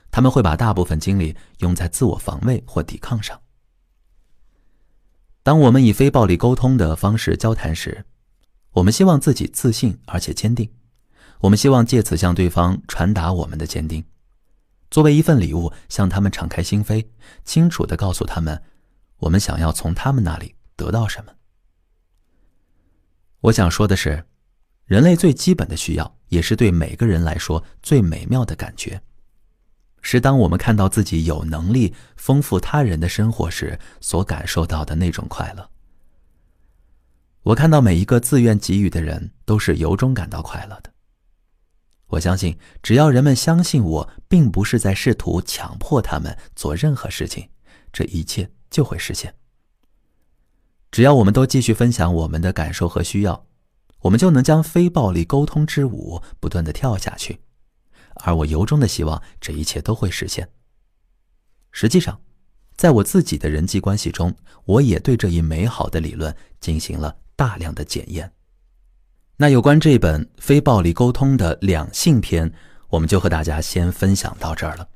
他们会把大部分精力用在自我防卫或抵抗上。当我们以非暴力沟通的方式交谈时，我们希望自己自信而且坚定，我们希望借此向对方传达我们的坚定，作为一份礼物向他们敞开心扉，清楚地告诉他们我们想要从他们那里得到什么。我想说的是，人类最基本的需要，也是对每个人来说最美妙的感觉，是当我们看到自己有能力丰富他人的生活时所感受到的那种快乐。我看到每一个自愿给予的人都是由衷感到快乐的。我相信只要人们相信我并不是在试图强迫他们做任何事情，这一切就会实现。只要我们都继续分享我们的感受和需要，我们就能将非暴力沟通之舞不断地跳下去，而我由衷的希望这一切都会实现。实际上，在我自己的人际关系中，我也对这一美好的理论进行了大量的检验。那有关这本非暴力沟通的两性篇，我们就和大家先分享到这儿了。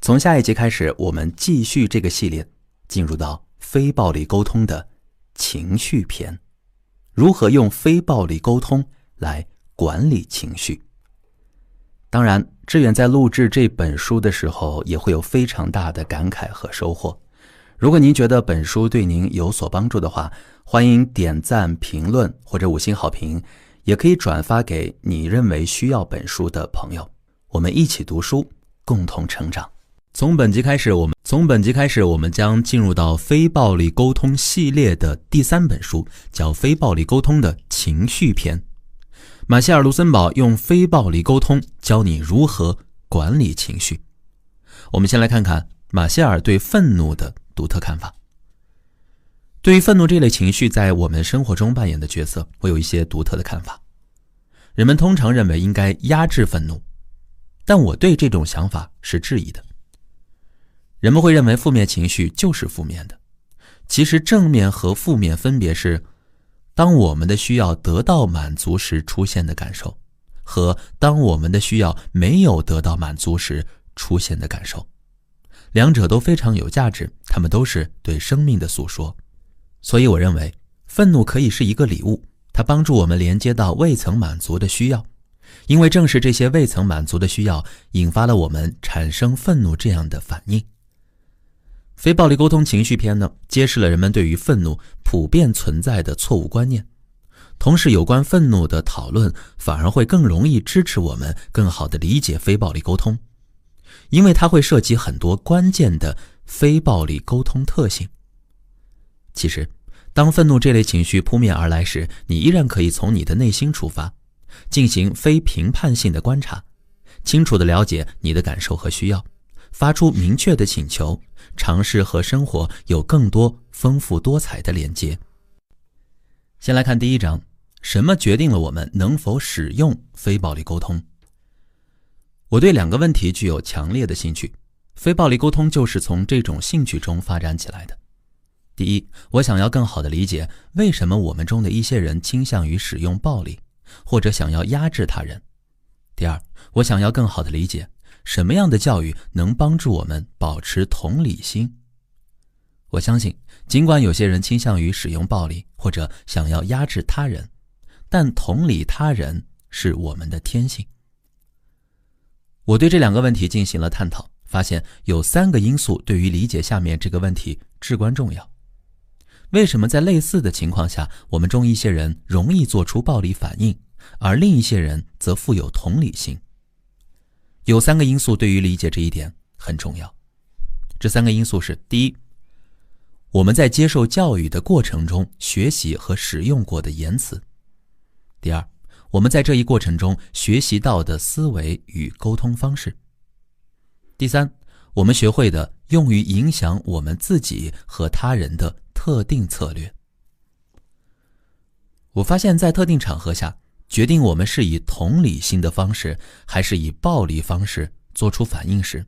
从下一集开始，我们继续这个系列，进入到非暴力沟通的情绪篇，如何用非暴力沟通来管理情绪。当然，志远在录制这本书的时候也会有非常大的感慨和收获。如果您觉得本书对您有所帮助的话，欢迎点赞、评论或者5星好评，也可以转发给你认为需要本书的朋友。我们一起读书，共同成长。从本集开始，我们将进入到非暴力沟通系列的第3本书，叫《非暴力沟通的情绪篇》。马歇尔·卢森堡用非暴力沟通教你如何管理情绪。我们先来看看马歇尔对愤怒的独特看法。对于愤怒这类情绪在我们生活中扮演的角色，我有一些独特的看法。人们通常认为应该压制愤怒，但我对这种想法是质疑的。人们会认为负面情绪就是负面的，其实正面和负面分别是当我们的需要得到满足时出现的感受，和当我们的需要没有得到满足时出现的感受。两者都非常有价值，它们都是对生命的诉说。所以我认为愤怒可以是一个礼物，它帮助我们连接到未曾满足的需要，因为正是这些未曾满足的需要引发了我们产生愤怒这样的反应。非暴力沟通情绪篇呢，揭示了人们对于愤怒普遍存在的错误观念，同时有关愤怒的讨论反而会更容易支持我们更好地理解非暴力沟通，因为它会涉及很多关键的非暴力沟通特性。其实当愤怒这类情绪扑面而来时，你依然可以从你的内心出发，进行非评判性的观察，清楚地了解你的感受和需要，发出明确的请求，尝试和生活有更多丰富多彩的连接。先来看第1章，什么决定了我们能否使用非暴力沟通？我对2个问题具有强烈的兴趣，非暴力沟通就是从这种兴趣中发展起来的。第一，我想要更好地理解为什么我们中的一些人倾向于使用暴力，或者想要压制他人。第二，我想要更好地理解什么样的教育能帮助我们保持同理心。我相信，尽管有些人倾向于使用暴力或者想要压制他人，但同理他人是我们的天性。我对这2个问题进行了探讨，发现有3个因素对于理解下面这个问题至关重要。为什么在类似的情况下，我们中一些人容易做出暴力反应，而另一些人则富有同理心？有3个因素对于理解这一点很重要。这3个因素是：第一，我们在接受教育的过程中学习和使用过的言辞；第二，我们在这一过程中学习到的思维与沟通方式；第三，我们学会的用于影响我们自己和他人的特定策略。我发现在特定场合下，决定我们是以同理心的方式还是以暴力方式做出反应时，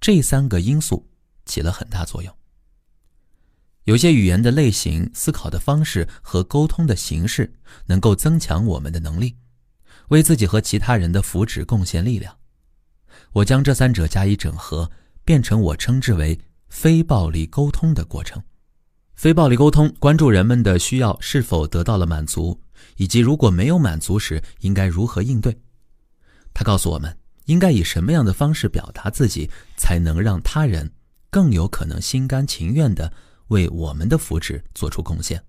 这3个因素起了很大作用。有些语言的类型、思考的方式和沟通的形式能够增强我们的能力，为自己和其他人的福祉贡献力量。我将这3者加以整合，变成我称之为非暴力沟通的过程。非暴力沟通关注人们的需要是否得到了满足，以及如果没有满足时应该如何应对。它告诉我们应该以什么样的方式表达自己，才能让他人更有可能心甘情愿地为我们的福祉做出贡献。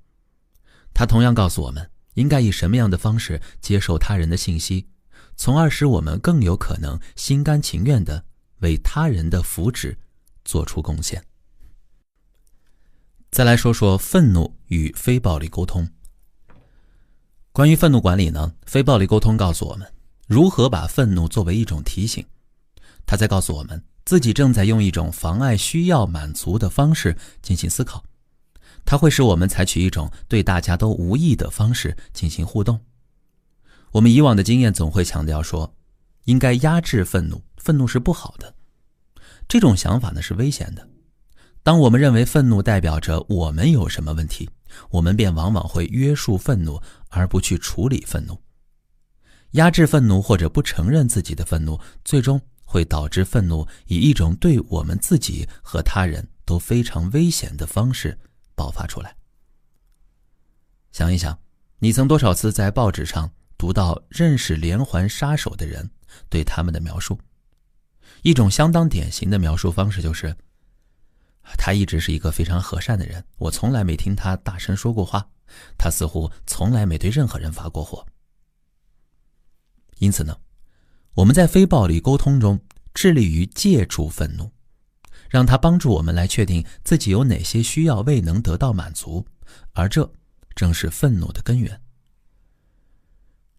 它同样告诉我们应该以什么样的方式接受他人的信息，从而使我们更有可能心甘情愿地为他人的福祉做出贡献。再来说说愤怒与非暴力沟通。关于愤怒管理呢，非暴力沟通告诉我们如何把愤怒作为一种提醒。它在告诉我们自己正在用一种妨碍需要满足的方式进行思考，它会使我们采取一种对大家都无益的方式进行互动。我们以往的经验总会强调说，应该压制愤怒，愤怒是不好的。这种想法呢是危险的。当我们认为愤怒代表着我们有什么问题，我们便往往会约束愤怒，而不去处理愤怒。压制愤怒或者不承认自己的愤怒，最终会导致愤怒以一种对我们自己和他人都非常危险的方式爆发出来。想一想，你曾多少次在报纸上读到认识连环杀手的人对他们的描述？一种相当典型的描述方式就是，他一直是一个非常和善的人，我从来没听他大声说过话，他似乎从来没对任何人发过火。因此呢，我们在非暴力沟通中致力于借助愤怒，让它帮助我们来确定自己有哪些需要未能得到满足，而这正是愤怒的根源。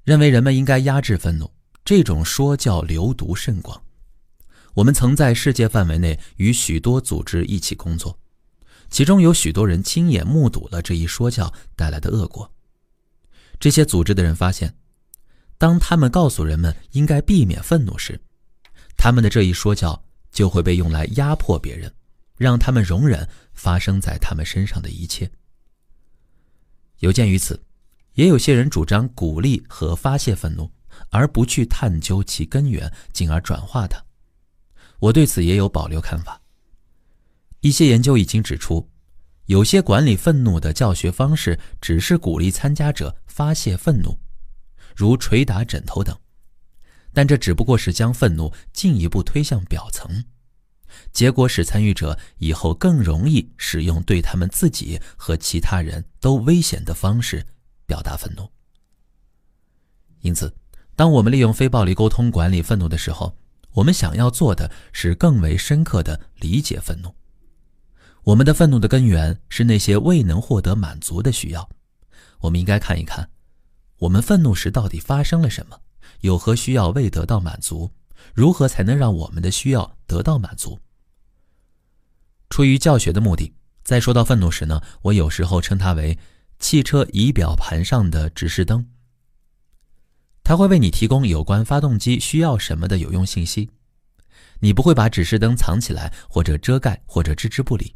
认为人们应该压制愤怒，这种说教流毒甚广。我们曾在世界范围内与许多组织一起工作，其中有许多人亲眼目睹了这一说教带来的恶果。这些组织的人发现，当他们告诉人们应该避免愤怒时，他们的这一说教就会被用来压迫别人，让他们容忍发生在他们身上的一切。有鉴于此，也有些人主张鼓励和发泄愤怒，而不去探究其根源，进而转化它。我对此也有保留看法。一些研究已经指出，有些管理愤怒的教学方式只是鼓励参加者发泄愤怒，如捶打枕头等，但这只不过是将愤怒进一步推向表层，结果使参与者以后更容易使用对他们自己和其他人都危险的方式表达愤怒。因此，当我们利用非暴力沟通管理愤怒的时候，我们想要做的是更为深刻地理解愤怒。我们的愤怒的根源是那些未能获得满足的需要。我们应该看一看，我们愤怒时到底发生了什么，有何需要未得到满足，如何才能让我们的需要得到满足。出于教学的目的，在说到愤怒时呢，我有时候称它为汽车仪表盘上的指示灯。它会为你提供有关发动机需要什么的有用信息。你不会把指示灯藏起来，或者遮盖，或者置之不理，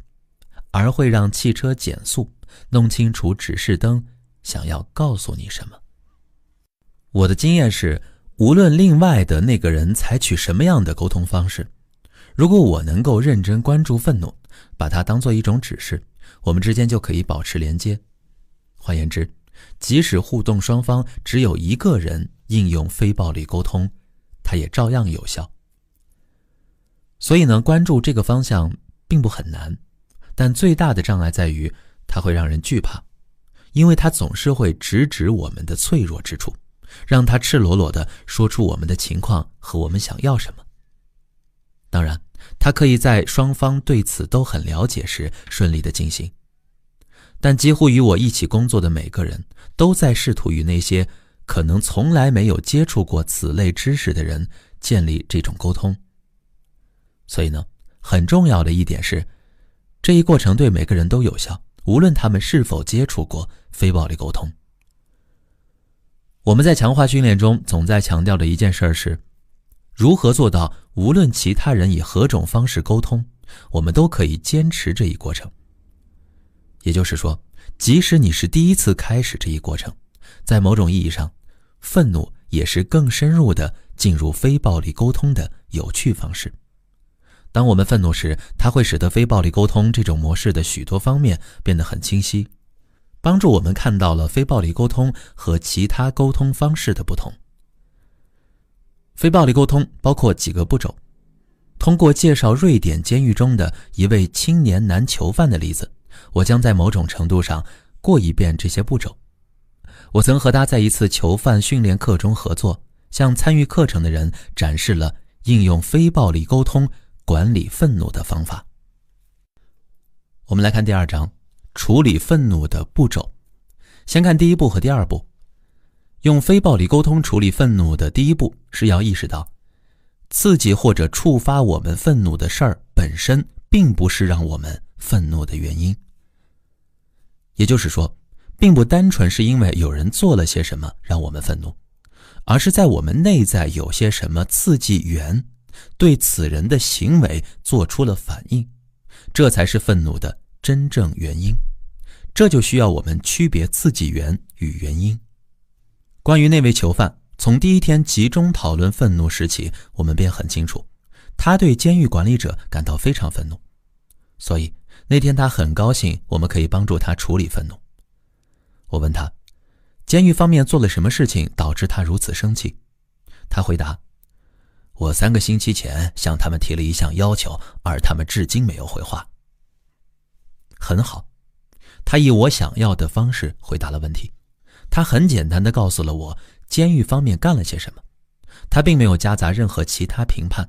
而会让汽车减速，弄清楚指示灯想要告诉你什么。我的经验是，无论另外的那个人采取什么样的沟通方式，如果我能够认真关注愤怒，把它当作一种指示，我们之间就可以保持连接。换言之，即使互动双方只有一个人应用非暴力沟通，它也照样有效。所以呢，关注这个方向并不很难，但最大的障碍在于它会让人惧怕，因为它总是会直指我们的脆弱之处，让它赤裸裸地说出我们的情况和我们想要什么。当然，它可以在双方对此都很了解时顺利地进行。但几乎与我一起工作的每个人都在试图与那些可能从来没有接触过此类知识的人建立这种沟通。所以呢，很重要的一点是，这一过程对每个人都有效，无论他们是否接触过非暴力沟通。我们在强化训练中总在强调的一件事是，如何做到无论其他人以何种方式沟通，我们都可以坚持这一过程。也就是说，即使你是第一次开始这一过程，在某种意义上，愤怒也是更深入地进入非暴力沟通的有趣方式。当我们愤怒时，它会使得非暴力沟通这种模式的许多方面变得很清晰，帮助我们看到了非暴力沟通和其他沟通方式的不同。非暴力沟通包括几个步骤。通过介绍瑞典监狱中的一位青年男囚犯的例子，我将在某种程度上过一遍这些步骤。我曾和他在一次囚犯训练课中合作，向参与课程的人展示了应用非暴力沟通管理愤怒的方法。我们来看第2章，处理愤怒的步骤。先看第1步和第2步。用非暴力沟通处理愤怒的第1步是要意识到，刺激或者触发我们愤怒的事儿本身并不是让我们愤怒的原因。也就是说，并不单纯是因为有人做了些什么让我们愤怒，而是在我们内在有些什么刺激源对此人的行为做出了反应，这才是愤怒的真正原因。这就需要我们区别刺激源与原因。关于那位囚犯，从第1天集中讨论愤怒时起，我们便很清楚，他对监狱管理者感到非常愤怒，所以那天他很高兴我们可以帮助他处理愤怒。我问他，监狱方面做了什么事情导致他如此生气？他回答，我3个星期前向他们提了一项要求，而他们至今没有回话。很好，他以我想要的方式回答了问题。他很简单地告诉了我监狱方面干了些什么，他并没有夹杂任何其他评判，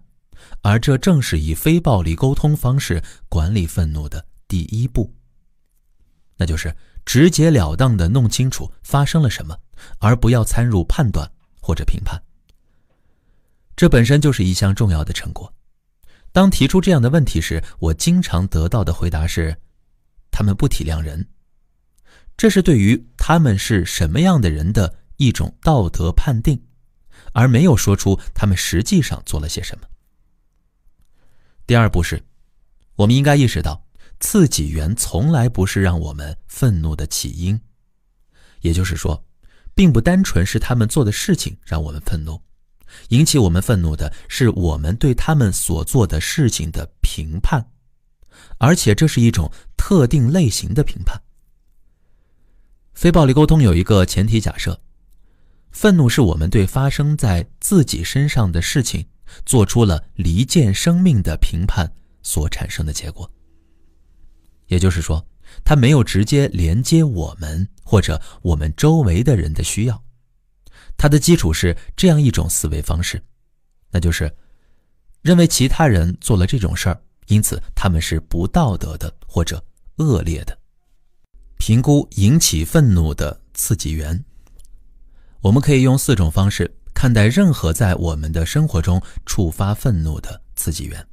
而这正是以非暴力沟通方式管理愤怒的第1步。那就是直截了当地弄清楚发生了什么，而不要参入判断或者评判。这本身就是一项重要的成果。当提出这样的问题时，我经常得到的回答是，他们不体谅人。这是对于他们是什么样的人的一种道德判定，而没有说出他们实际上做了些什么。第2步是，我们应该意识到，刺激源从来不是让我们愤怒的起因。也就是说，并不单纯是他们做的事情让我们愤怒，引起我们愤怒的是我们对他们所做的事情的评判，而且这是一种特定类型的评判。非暴力沟通有一个前提假设，愤怒是我们对发生在自己身上的事情做出了离间生命的评判所产生的结果。也就是说，它没有直接连接我们或者我们周围的人的需要。它的基础是这样一种思维方式，那就是认为其他人做了这种事儿，因此他们是不道德的或者恶劣的。评估引起愤怒的刺激源。我们可以用4种方式看待任何在我们的生活中触发愤怒的刺激源。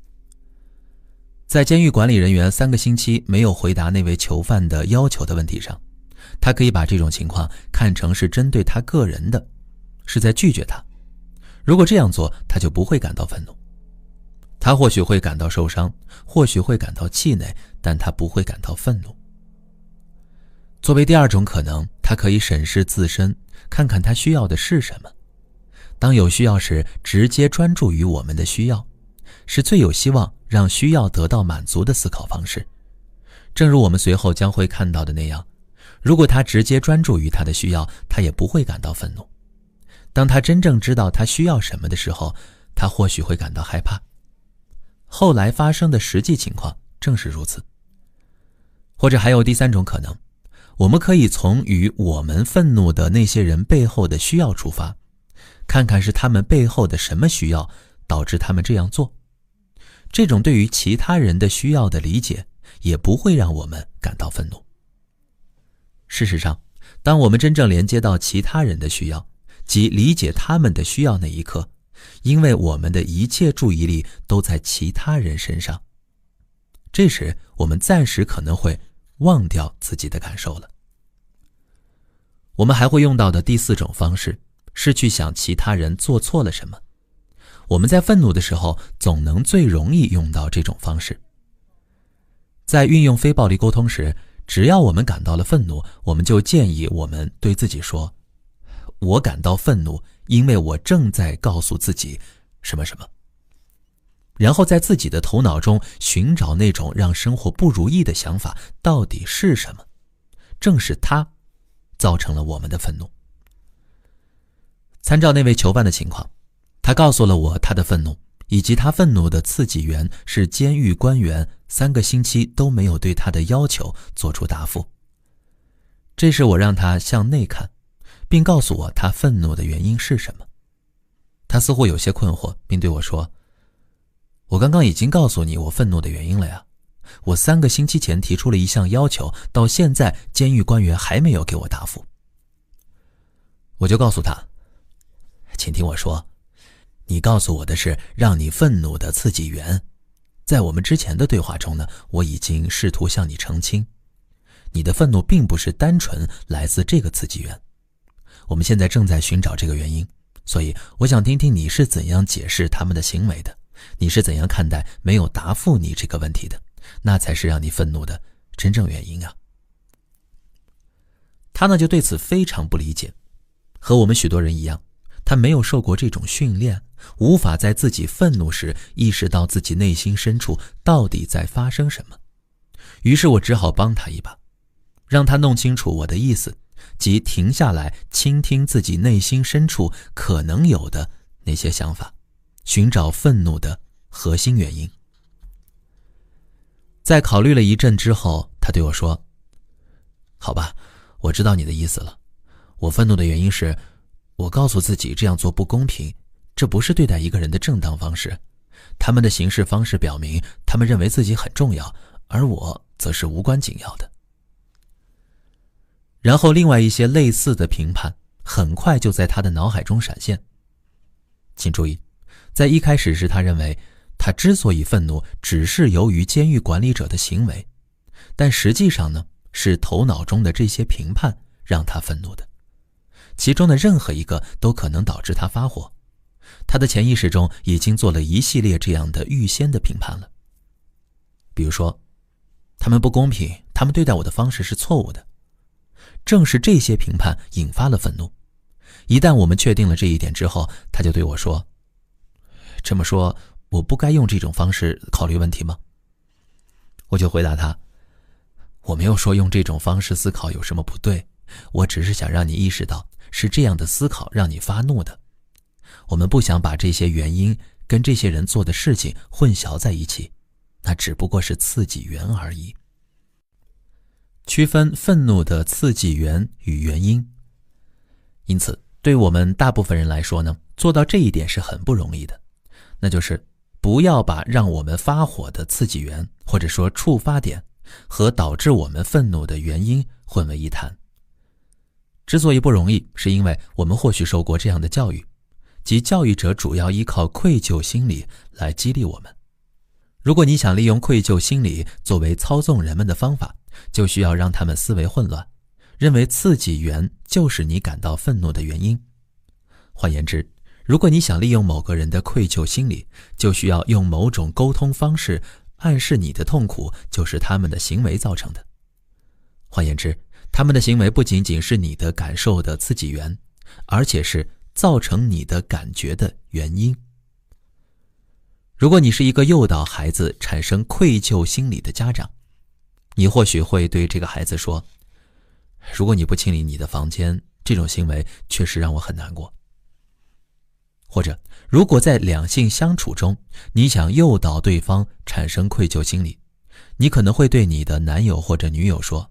在监狱管理人员3个星期没有回答那位囚犯的要求的问题上，他可以把这种情况看成是针对他个人的，是在拒绝他。如果这样做，他就不会感到愤怒。他或许会感到受伤，或许会感到气馁，但他不会感到愤怒。作为第2种可能，他可以审视自身，看看他需要的是什么。当有需要时，直接专注于我们的需要，是最有希望让需要得到满足的思考方式。正如我们随后将会看到的那样，如果他直接专注于他的需要，他也不会感到愤怒。当他真正知道他需要什么的时候，他或许会感到害怕。后来发生的实际情况正是如此。或者还有第3种可能，我们可以从与我们愤怒的那些人背后的需要出发，看看是他们背后的什么需要导致他们这样做。这种对于其他人的需要的理解也不会让我们感到愤怒。事实上，当我们真正连接到其他人的需要，即理解他们的需要那一刻，因为我们的一切注意力都在其他人身上，这时我们暂时可能会忘掉自己的感受了。我们还会用到的第4种方式是去想其他人做错了什么。我们在愤怒的时候总能最容易用到这种方式。在运用非暴力沟通时，只要我们感到了愤怒，我们就建议我们对自己说，我感到愤怒，因为我正在告诉自己什么什么。然后在自己的头脑中寻找那种让生活不如意的想法到底是什么，正是它造成了我们的愤怒。参照那位囚犯的情况，他告诉了我他的愤怒，以及他愤怒的刺激源是监狱官员3个星期都没有对他的要求做出答复。这时我让他向内看，并告诉我他愤怒的原因是什么。他似乎有些困惑，并对我说，我刚刚已经告诉你我愤怒的原因了呀，我3个星期前提出了一项要求，到现在监狱官员还没有给我答复。我就告诉他，请听我说，你告诉我的是让你愤怒的刺激源。在我们之前的对话中呢，我已经试图向你澄清，你的愤怒并不是单纯来自这个刺激源。我们现在正在寻找这个原因，所以我想听听你是怎样解释他们的行为的，你是怎样看待没有答复你这个问题的，那才是让你愤怒的真正原因啊。他呢就对此非常不理解，和我们许多人一样，他没有受过这种训练，无法在自己愤怒时意识到自己内心深处到底在发生什么。于是我只好帮他一把，让他弄清楚我的意思，即停下来倾听自己内心深处可能有的那些想法，寻找愤怒的核心原因。在考虑了一阵之后，他对我说，好吧，我知道你的意思了。我愤怒的原因是，我告诉自己这样做不公平，这不是对待一个人的正当方式。他们的行事方式表明，他们认为自己很重要，而我则是无关紧要的。然后另外一些类似的评判很快就在他的脑海中闪现。请注意，在一开始时他认为他之所以愤怒只是由于监狱管理者的行为，但实际上呢，是头脑中的这些评判让他愤怒的，其中的任何一个都可能导致他发火。他的潜意识中已经做了一系列这样的预先的评判了。比如说，他们不公平，他们对待我的方式是错误的。正是这些评判引发了愤怒。一旦我们确定了这一点之后，他就对我说，这么说，我不该用这种方式考虑问题吗？我就回答他，我没有说用这种方式思考有什么不对，我只是想让你意识到，是这样的思考让你发怒的。我们不想把这些原因跟这些人做的事情混淆在一起，那只不过是刺激源而已。区分愤怒的刺激源与原因。因此，对我们大部分人来说呢，做到这一点是很不容易的，那就是不要把让我们发火的刺激源，或者说触发点，和导致我们愤怒的原因混为一谈。之所以不容易，是因为我们或许受过这样的教育，即教育者主要依靠愧疚心理来激励我们。如果你想利用愧疚心理作为操纵人们的方法，就需要让他们思维混乱，认为刺激源就是你感到愤怒的原因。换言之，如果你想利用某个人的愧疚心理，就需要用某种沟通方式暗示你的痛苦就是他们的行为造成的。换言之，他们的行为不仅仅是你的感受的刺激源，而且是造成你的感觉的原因。如果你是一个诱导孩子产生愧疚心理的家长，你或许会对这个孩子说，如果你不清理你的房间，这种行为确实让我很难过。或者，如果在两性相处中，你想诱导对方产生愧疚心理，你可能会对你的男友或者女友说，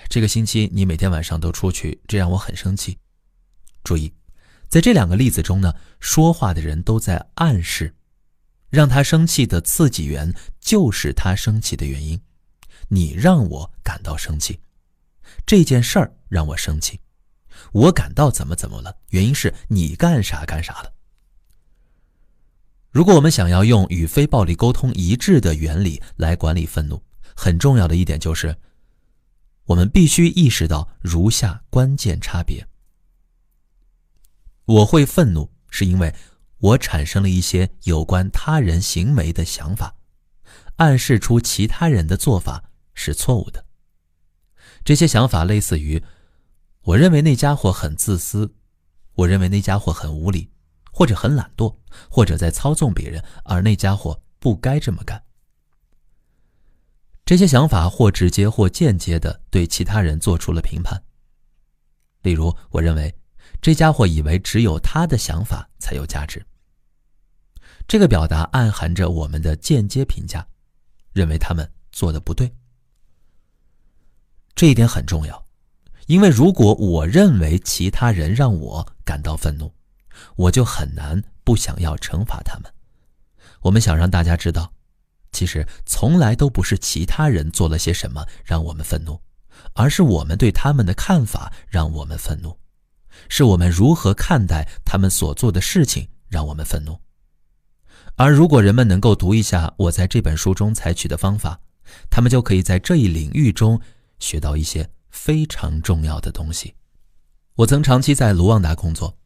这个星期你每天晚上都出去，这让我很生气。注意，在这两个例子中呢，说话的人都在暗示，让他生气的刺激源就是他生气的原因。你让我感到生气，这件事儿让我生气，我感到怎么了，原因是你干啥了。如果我们想要用与非暴力沟通一致的原理来管理愤怒，很重要的一点就是我们必须意识到如下关键差别。我会愤怒是因为我产生了一些有关他人行为的想法，暗示出其他人的做法是错误的。这些想法类似于我认为那家伙很自私，我认为那家伙很无理，或者很懒惰，或者在操纵别人，而那家伙不该这么干。这些想法或直接或间接地对其他人做出了评判。例如，我认为这家伙以为只有他的想法才有价值。这个表达暗含着我们的间接评价，认为他们做得不对。这一点很重要，因为如果我认为其他人让我感到愤怒，我就很难不想要惩罚他们。我们想让大家知道，其实从来都不是其他人做了些什么让我们愤怒，而是我们对他们的看法让我们愤怒，是我们如何看待他们所做的事情让我们愤怒。而如果人们能够读一下我在这本书中采取的方法，他们就可以在这一领域中学到一些非常重要的东西。我曾长期在卢旺达工作，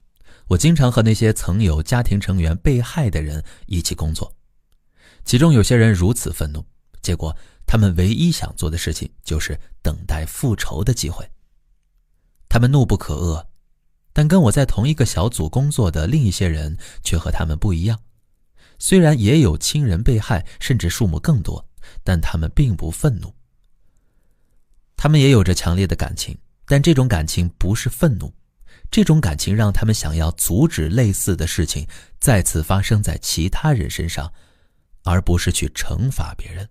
我经常和那些曾有家庭成员被害的人一起工作，其中有些人如此愤怒，结果他们唯一想做的事情就是等待复仇的机会。他们怒不可遏，但跟我在同一个小组工作的另一些人却和他们不一样。虽然也有亲人被害，甚至数目更多，但他们并不愤怒。他们也有着强烈的感情，但这种感情不是愤怒，这种感情让他们想要阻止类似的事情再次发生在其他人身上，而不是去惩罚别人。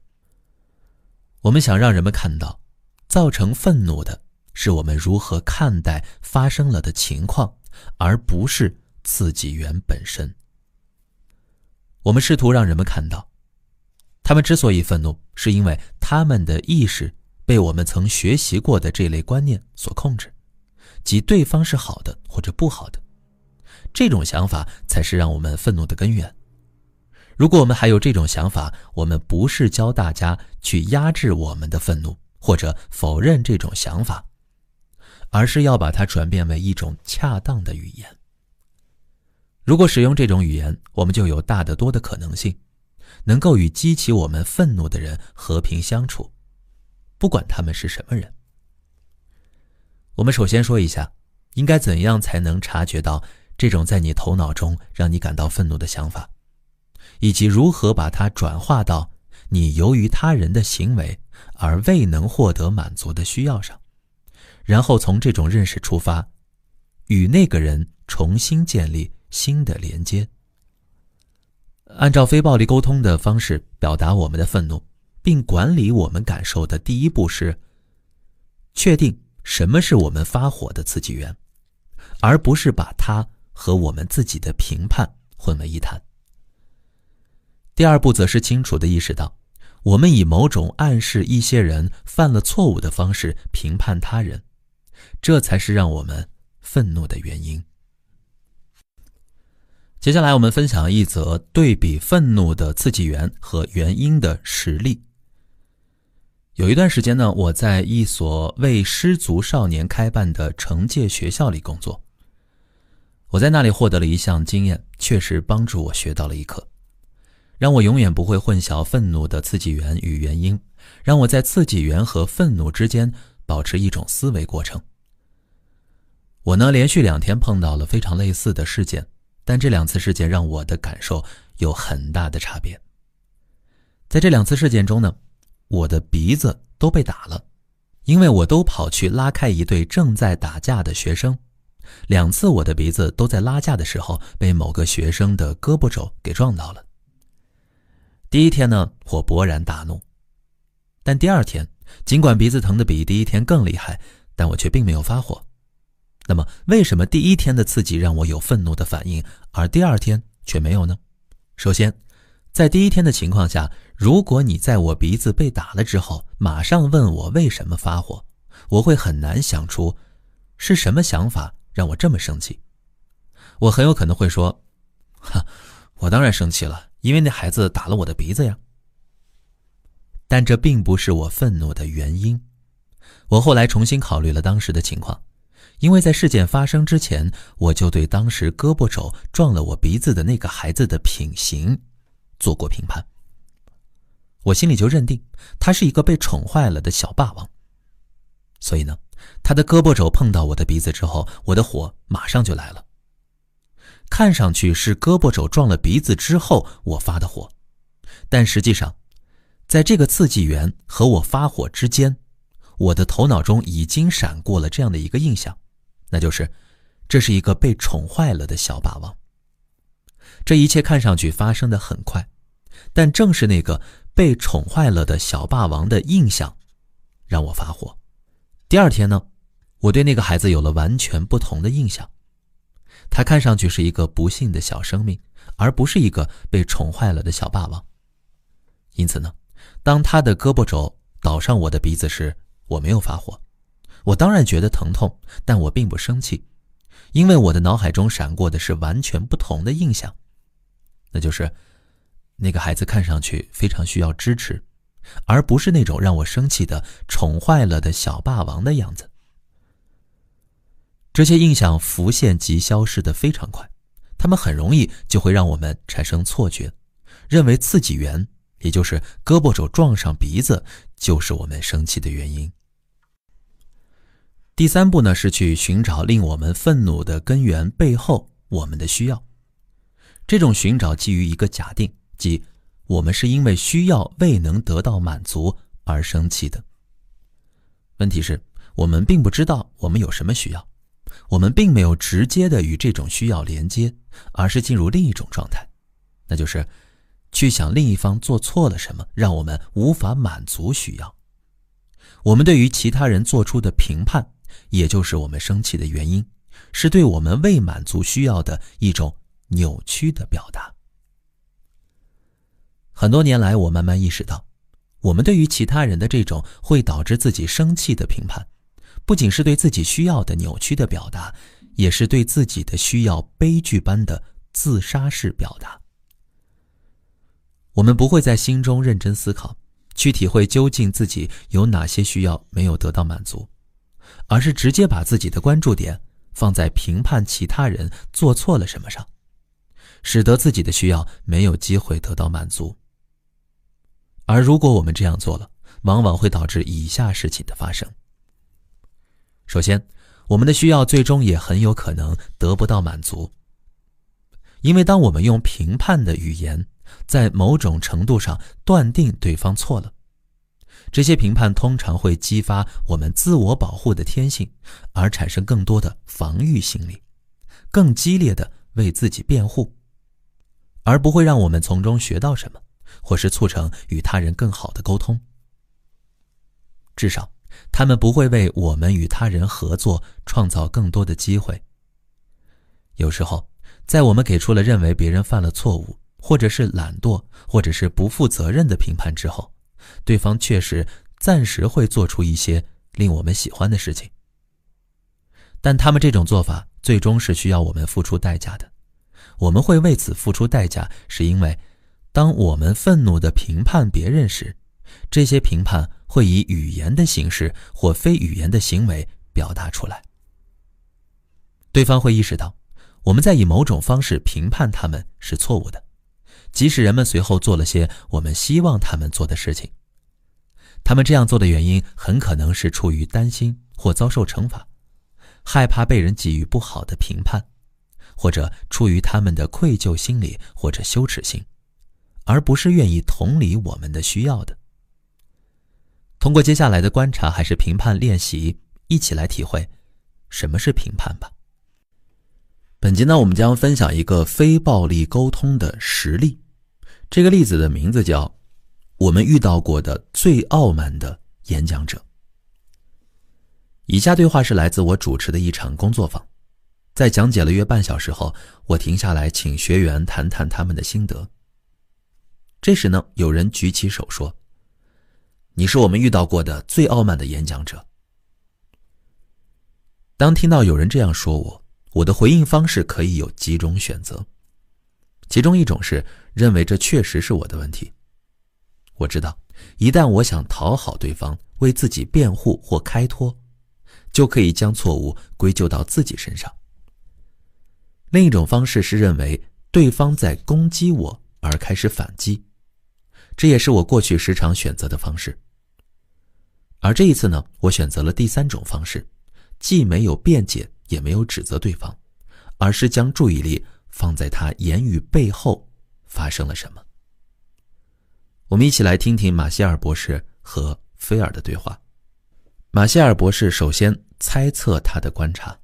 我们想让人们看到，造成愤怒的是我们如何看待发生了的情况，而不是刺激源本身。我们试图让人们看到，他们之所以愤怒，是因为他们的意识被我们曾学习过的这类观念所控制，即对方是好的或者不好的。这种想法才是让我们愤怒的根源。如果我们还有这种想法，我们不是教大家去压制我们的愤怒，或者否认这种想法，而是要把它转变为一种恰当的语言。如果使用这种语言，我们就有大得多的可能性，能够与激起我们愤怒的人和平相处，不管他们是什么人。我们首先说一下，应该怎样才能察觉到这种在你头脑中让你感到愤怒的想法，以及如何把它转化到你由于他人的行为而未能获得满足的需要上，然后从这种认识出发，与那个人重新建立新的连接。按照非暴力沟通的方式表达我们的愤怒，并管理我们感受的第一步是确定什么是我们发火的刺激源，而不是把它和我们自己的评判混为一谈。第二步则是清楚地意识到，我们以某种暗示一些人犯了错误的方式评判他人，这才是让我们愤怒的原因。接下来我们分享一则对比愤怒的刺激源和原因的实例。有一段时间呢，我在一所为失足少年开办的惩戒学校里工作。我在那里获得了一项经验，确实帮助我学到了一课，让我永远不会混淆愤怒的刺激源与原因，让我在刺激源和愤怒之间保持一种思维过程。我呢，连续2天碰到了非常类似的事件，但这2次事件让我的感受有很大的差别。在这2次事件中呢，我的鼻子都被打了，因为我都跑去拉开一对正在打架的学生。2次我的鼻子都在拉架的时候被某个学生的胳膊肘给撞到了。第一天呢，我勃然大怒，但第2天，尽管鼻子疼得比第1天更厉害，但我却并没有发火。那么为什么第1天的刺激让我有愤怒的反应，而第2天却没有呢？首先，在第一天的情况下，如果你在我鼻子被打了之后马上问我为什么发火，我会很难想出是什么想法让我这么生气。我很有可能会说，我当然生气了，因为那孩子打了我的鼻子呀。但这并不是我愤怒的原因。我后来重新考虑了当时的情况，因为在事件发生之前，我就对当时胳膊肘撞了我鼻子的那个孩子的品行做过评判。我心里就认定他是一个被宠坏了的小霸王。所以呢，他的胳膊肘碰到我的鼻子之后，我的火马上就来了。看上去是胳膊肘撞了鼻子之后我发的火，但实际上在这个刺激源和我发火之间，我的头脑中已经闪过了这样的一个印象，那就是这是一个被宠坏了的小霸王。这一切看上去发生得很快，但正是那个被宠坏了的小霸王的印象让我发火。第二天呢，我对那个孩子有了完全不同的印象。他看上去是一个不幸的小生命，而不是一个被宠坏了的小霸王。因此呢，当他的胳膊肘倒上我的鼻子时，我没有发火。我当然觉得疼痛，但我并不生气，因为我的脑海中闪过的是完全不同的印象，那就是那个孩子看上去非常需要支持，而不是那种让我生气的宠坏了的小霸王的样子。这些印象浮现即消失得非常快，它们很容易就会让我们产生错觉，认为刺激源，也就是胳膊肘撞上鼻子，就是我们生气的原因。第三步呢，是去寻找令我们愤怒的根源背后我们的需要。这种寻找基于一个假定，即我们是因为需要未能得到满足而生气的。问题是，我们并不知道我们有什么需要，我们并没有直接的与这种需要连接，而是进入另一种状态，那就是去想另一方做错了什么，让我们无法满足需要。我们对于其他人做出的评判，也就是我们生气的原因，是对我们未满足需要的一种扭曲的表达。很多年来，我慢慢意识到，我们对于其他人的这种会导致自己生气的评判，不仅是对自己需要的扭曲的表达，也是对自己的需要悲剧般的自杀式表达。我们不会在心中认真思考，去体会究竟自己有哪些需要没有得到满足，而是直接把自己的关注点放在评判其他人做错了什么上，使得自己的需要没有机会得到满足。而如果我们这样做了，往往会导致以下事情的发生。首先，我们的需要最终也很有可能得不到满足，因为当我们用评判的语言在某种程度上断定对方错了，这些评判通常会激发我们自我保护的天性，而产生更多的防御心理，更激烈的为自己辩护，而不会让我们从中学到什么，或是促成与他人更好的沟通。至少他们不会为我们与他人合作创造更多的机会。有时候，在我们给出了认为别人犯了错误，或者是懒惰，或者是不负责任的评判之后，对方确实暂时会做出一些令我们喜欢的事情，但他们这种做法最终是需要我们付出代价的。我们会为此付出代价，是因为当我们愤怒地评判别人时，这些评判会以语言的形式或非语言的行为表达出来。对方会意识到我们在以某种方式评判他们是错误的，即使人们随后做了些我们希望他们做的事情。他们这样做的原因很可能是出于担心或遭受惩罚，害怕被人给予不好的评判，或者出于他们的愧疚心理或者羞耻心，而不是愿意同理我们的需要的。通过接下来的观察还是评判练习，一起来体会什么是评判吧。本集呢，我们将分享一个非暴力沟通的实例。这个例子的名字叫我们遇到过的最傲慢的演讲者。以下对话是来自我主持的一场工作坊，在讲解了约半小时后，我停下来请学员谈谈他们的心得。这时呢，有人举起手说：“你是我们遇到过的最傲慢的演讲者。”当听到有人这样说我的回应方式可以有几种选择。其中一种是认为这确实是我的问题。我知道，一旦我想讨好对方，为自己辩护或开脱，就可以将错误归咎到自己身上。另一种方式是认为对方在攻击我而开始反击，这也是我过去时常选择的方式。而这一次呢，我选择了第三种方式，既没有辩解，也没有指责对方，而是将注意力放在他言语背后发生了什么。我们一起来听听马歇尔博士和菲尔的对话。马歇尔博士首先猜测他的观察，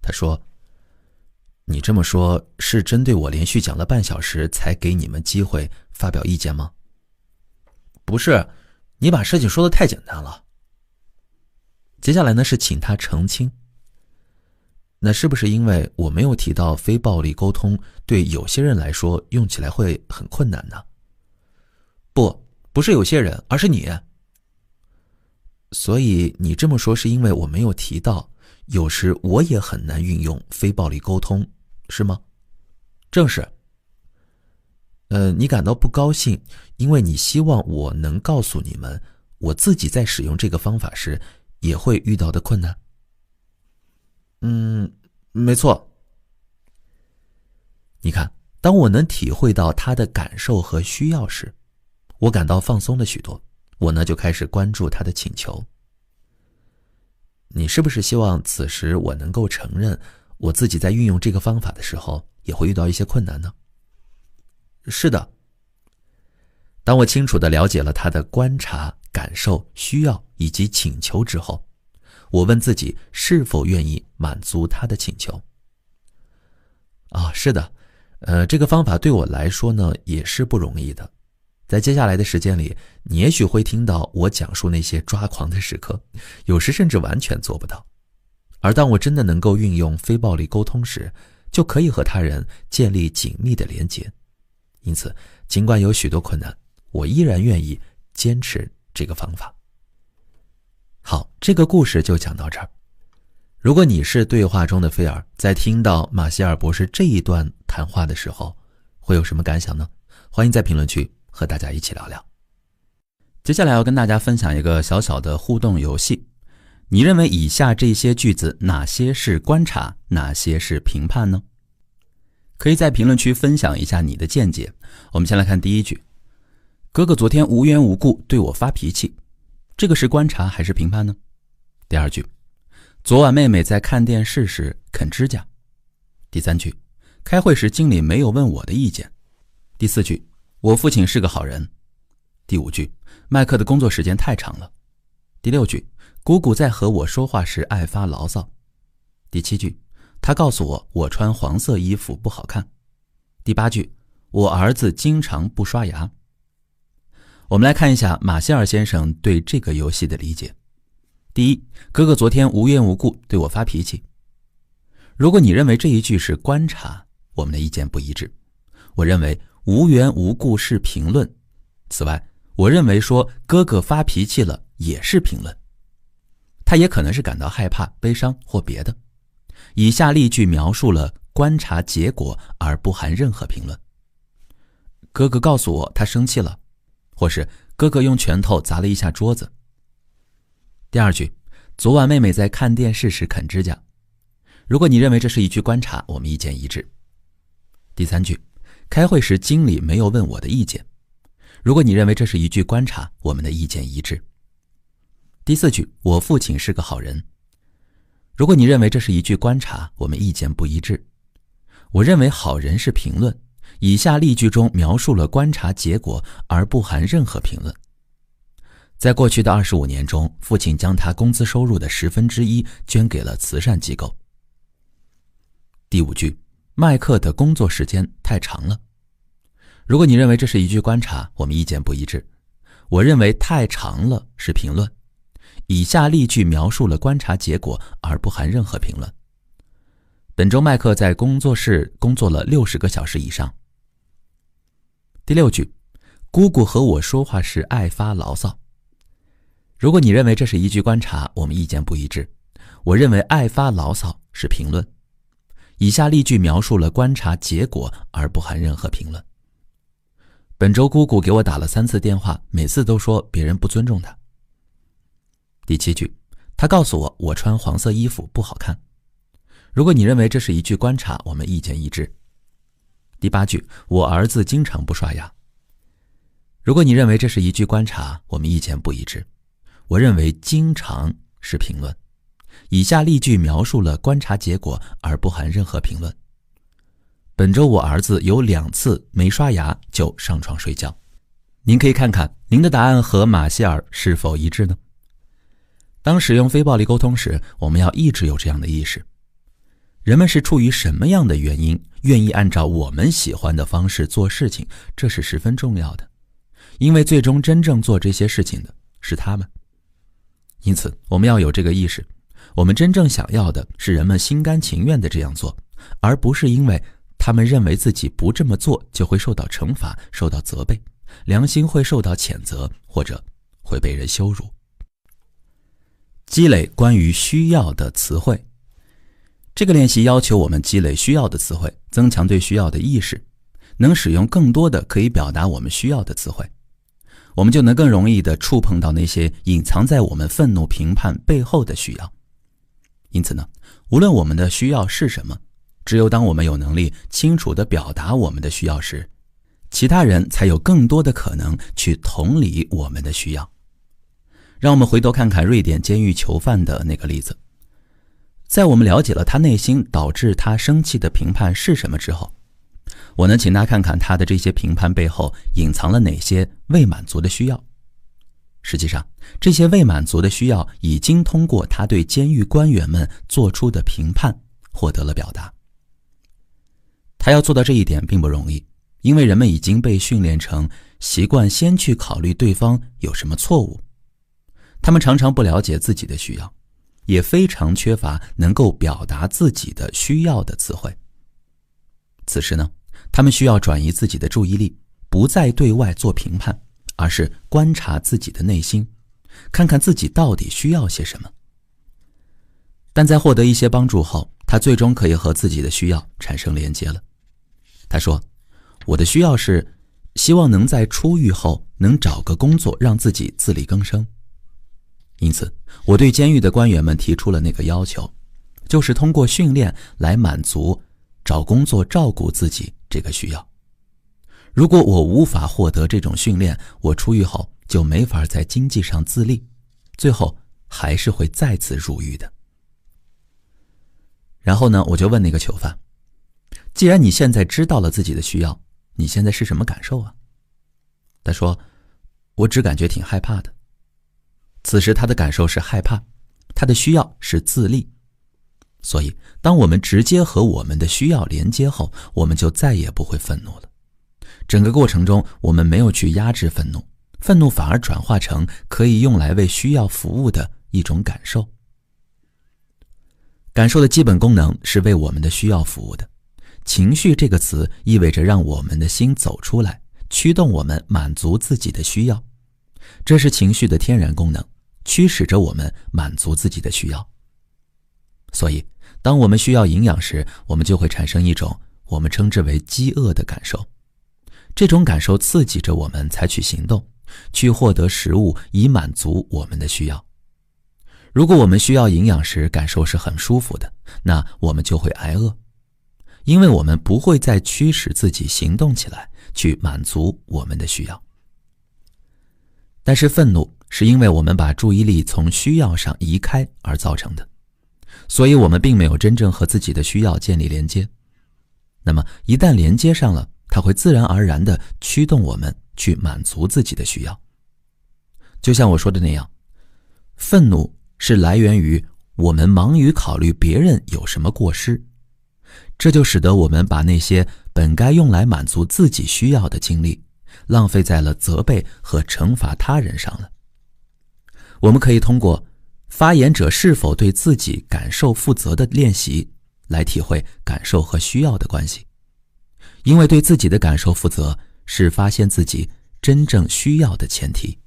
他说：“你这么说是针对我连续讲了半小时才给你们机会发表意见吗？”“不是，你把事情说得太简单了。”接下来呢是请他澄清。那是不是因为我没有提到非暴力沟通对有些人来说用起来会很困难呢？不是有些人，而是你。所以你这么说是因为我没有提到，有时我也很难运用非暴力沟通，是吗？正是。你感到不高兴，因为你希望我能告诉你们，我自己在使用这个方法时也会遇到的困难。没错。你看，当我能体会到他的感受和需要时，我感到放松了许多。我呢就开始关注他的请求。你是不是希望此时我能够承认我自己在运用这个方法的时候也会遇到一些困难呢？是的。当我清楚地了解了他的观察、感受、需要以及请求之后，我问自己是否愿意满足他的请求。是的，这个方法对我来说呢也是不容易的。在接下来的时间里，你也许会听到我讲述那些抓狂的时刻，有时甚至完全做不到。而当我真的能够运用非暴力沟通时，就可以和他人建立紧密的连结。因此，尽管有许多困难，我依然愿意坚持这个方法。好，这个故事就讲到这儿。如果你是对话中的菲尔，在听到马歇尔博士这一段谈话的时候，会有什么感想呢？欢迎在评论区和大家一起聊聊。接下来要跟大家分享一个小小的互动游戏。你认为以下这些句子哪些是观察，哪些是评判呢？可以在评论区分享一下你的见解。我们先来看第一句：哥哥昨天无缘无故对我发脾气，这个是观察还是评判呢？第二句：昨晚妹妹在看电视时啃指甲。第三句：开会时经理没有问我的意见。第四句：我父亲是个好人。第五句：麦克的工作时间太长了。第六句：姑姑在和我说话时爱发牢骚。第七句：他告诉我穿黄色衣服不好看。第八句：我儿子经常不刷牙。我们来看一下马歇尔先生对这个游戏的理解。第一，哥哥昨天无缘无故对我发脾气。如果你认为这一句是观察，我们的意见不一致。我认为无缘无故是评论。此外，我认为说哥哥发脾气了也是评论。他也可能是感到害怕、悲伤或别的。以下例句描述了观察结果而不含任何评论。哥哥告诉我他生气了，或是哥哥用拳头砸了一下桌子。第二句，昨晚妹妹在看电视时啃指甲。如果你认为这是一句观察，我们意见一致。第三句，开会时经理没有问我的意见。如果你认为这是一句观察，我们的意见一致。第四句，我父亲是个好人。如果你认为这是一句观察，我们意见不一致。我认为好人是评论，以下例句中描述了观察结果而不含任何评论。在过去的25年中，父亲将他工资收入的1/10捐给了慈善机构。第五句，麦克的工作时间太长了。如果你认为这是一句观察，我们意见不一致。我认为太长了是评论。以下例句描述了观察结果而不含任何评论。本周麦克在工作室工作了60个小时以上。第六句，姑姑和我说话时爱发牢骚。如果你认为这是一句观察，我们意见不一致。我认为爱发牢骚是评论。以下例句描述了观察结果，而不含任何评论。本周姑姑给我打了3次电话，每次都说别人不尊重她。第7句，她告诉我穿黄色衣服不好看。如果你认为这是一句观察，我们意见一致。第8句，我儿子经常不刷牙。如果你认为这是一句观察，我们意见不一致。我认为经常是评论。以下例句描述了观察结果，而不含任何评论。本周我儿子有2次没刷牙就上床睡觉。您可以看看您的答案和马歇尔是否一致呢？当使用非暴力沟通时，我们要一直有这样的意识。人们是出于什么样的原因愿意按照我们喜欢的方式做事情，这是十分重要的。因为最终真正做这些事情的是他们。因此我们要有这个意识，我们真正想要的是人们心甘情愿地这样做，而不是因为他们认为自己不这么做就会受到惩罚，受到责备，良心会受到谴责，或者会被人羞辱。积累关于需要的词汇。这个练习要求我们积累需要的词汇，增强对需要的意识，能使用更多的可以表达我们需要的词汇，我们就能更容易地触碰到那些隐藏在我们愤怒评判背后的需要。因此呢，无论我们的需要是什么，只有当我们有能力清楚地表达我们的需要时，其他人才有更多的可能去同理我们的需要。让我们回头看看瑞典监狱囚犯的那个例子。在我们了解了他内心导致他生气的评判是什么之后，我能请他看看他的这些评判背后隐藏了哪些未满足的需要。实际上，这些未满足的需要已经通过他对监狱官员们做出的评判获得了表达。他要做到这一点并不容易，因为人们已经被训练成习惯先去考虑对方有什么错误。他们常常不了解自己的需要，也非常缺乏能够表达自己的需要的词汇。此时呢，他们需要转移自己的注意力，不再对外做评判，而是观察自己的内心，看看自己到底需要些什么。但在获得一些帮助后，他最终可以和自己的需要产生连接了。他说，我的需要是希望能在出狱后能找个工作，让自己自力更生。因此，我对监狱的官员们提出了那个要求，就是通过训练来满足找工作照顾自己这个需要。如果我无法获得这种训练，我出狱后就没法在经济上自立，最后还是会再次入狱的。然后呢，我就问那个囚犯，既然你现在知道了自己的需要，你现在是什么感受啊？他说，我只感觉挺害怕的。此时他的感受是害怕，他的需要是自立。所以当我们直接和我们的需要连接后，我们就再也不会愤怒了。整个过程中我们没有去压制愤怒，愤怒反而转化成可以用来为需要服务的一种感受。感受的基本功能是为我们的需要服务的。情绪这个词意味着让我们的心走出来，驱动我们满足自己的需要。这是情绪的天然功能，驱使着我们满足自己的需要。所以当我们需要营养时，我们就会产生一种我们称之为饥饿的感受。这种感受刺激着我们采取行动，去获得食物以满足我们的需要。如果我们需要营养时感受是很舒服的，那我们就会挨饿，因为我们不会再驱使自己行动起来，去满足我们的需要。但是愤怒是因为我们把注意力从需要上移开而造成的，所以我们并没有真正和自己的需要建立连接。那么一旦连接上了，它会自然而然地驱动我们去满足自己的需要。就像我说的那样，愤怒是来源于我们忙于考虑别人有什么过失，这就使得我们把那些本该用来满足自己需要的精力浪费在了责备和惩罚他人上了。我们可以通过发言者是否对自己感受负责的练习来体会感受和需要的关系。因为对自己的感受负责是发现自己真正需要的前提。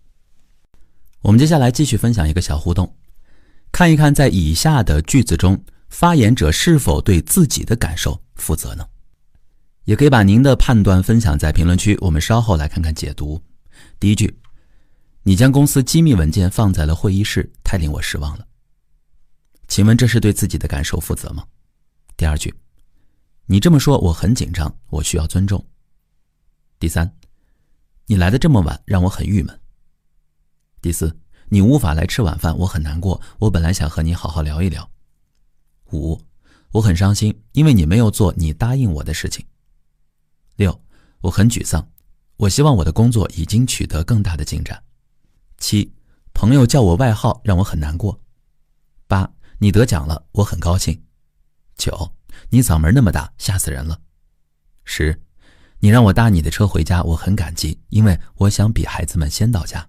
我们接下来继续分享一个小互动，看一看在以下的句子中，发言者是否对自己的感受负责呢？也可以把您的判断分享在评论区，我们稍后来看看解读。第一句，你将公司机密文件放在了会议室，太令我失望了。请问这是对自己的感受负责吗？第二句，你这么说我很紧张，我需要尊重。第三，你来得这么晚让我很郁闷。第四，你无法来吃晚饭，我很难过，我本来想和你好好聊一聊。五，我很伤心，因为你没有做你答应我的事情。六，我很沮丧，我希望我的工作已经取得更大的进展。七，朋友叫我外号让我很难过。八，你得奖了，我很高兴。九，你嗓门那么大，吓死人了。10，你让我搭你的车回家，我很感激，因为我想比孩子们先到家。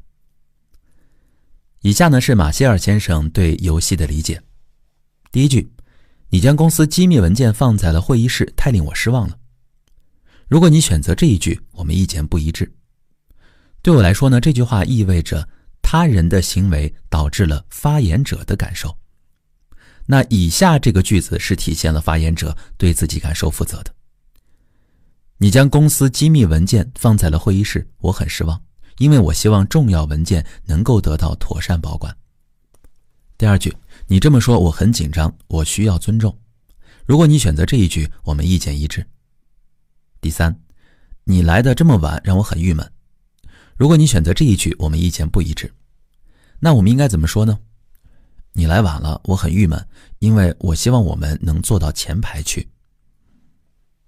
以下呢是马歇尔先生对游戏的理解。第一句，你将公司机密文件放在了会议室，太令我失望了。如果你选择这一句，我们意见不一致。对我来说呢，这句话意味着他人的行为导致了发言者的感受。那以下这个句子是体现了发言者对自己感受负责的。你将公司机密文件放在了会议室，我很失望，因为我希望重要文件能够得到妥善保管。第二句，你这么说我很紧张，我需要尊重。如果你选择这一句，我们意见一致。第三，你来的这么晚让我很郁闷。如果你选择这一句，我们意见不一致。那我们应该怎么说呢？你来晚了，我很郁闷，因为我希望我们能坐到前排去。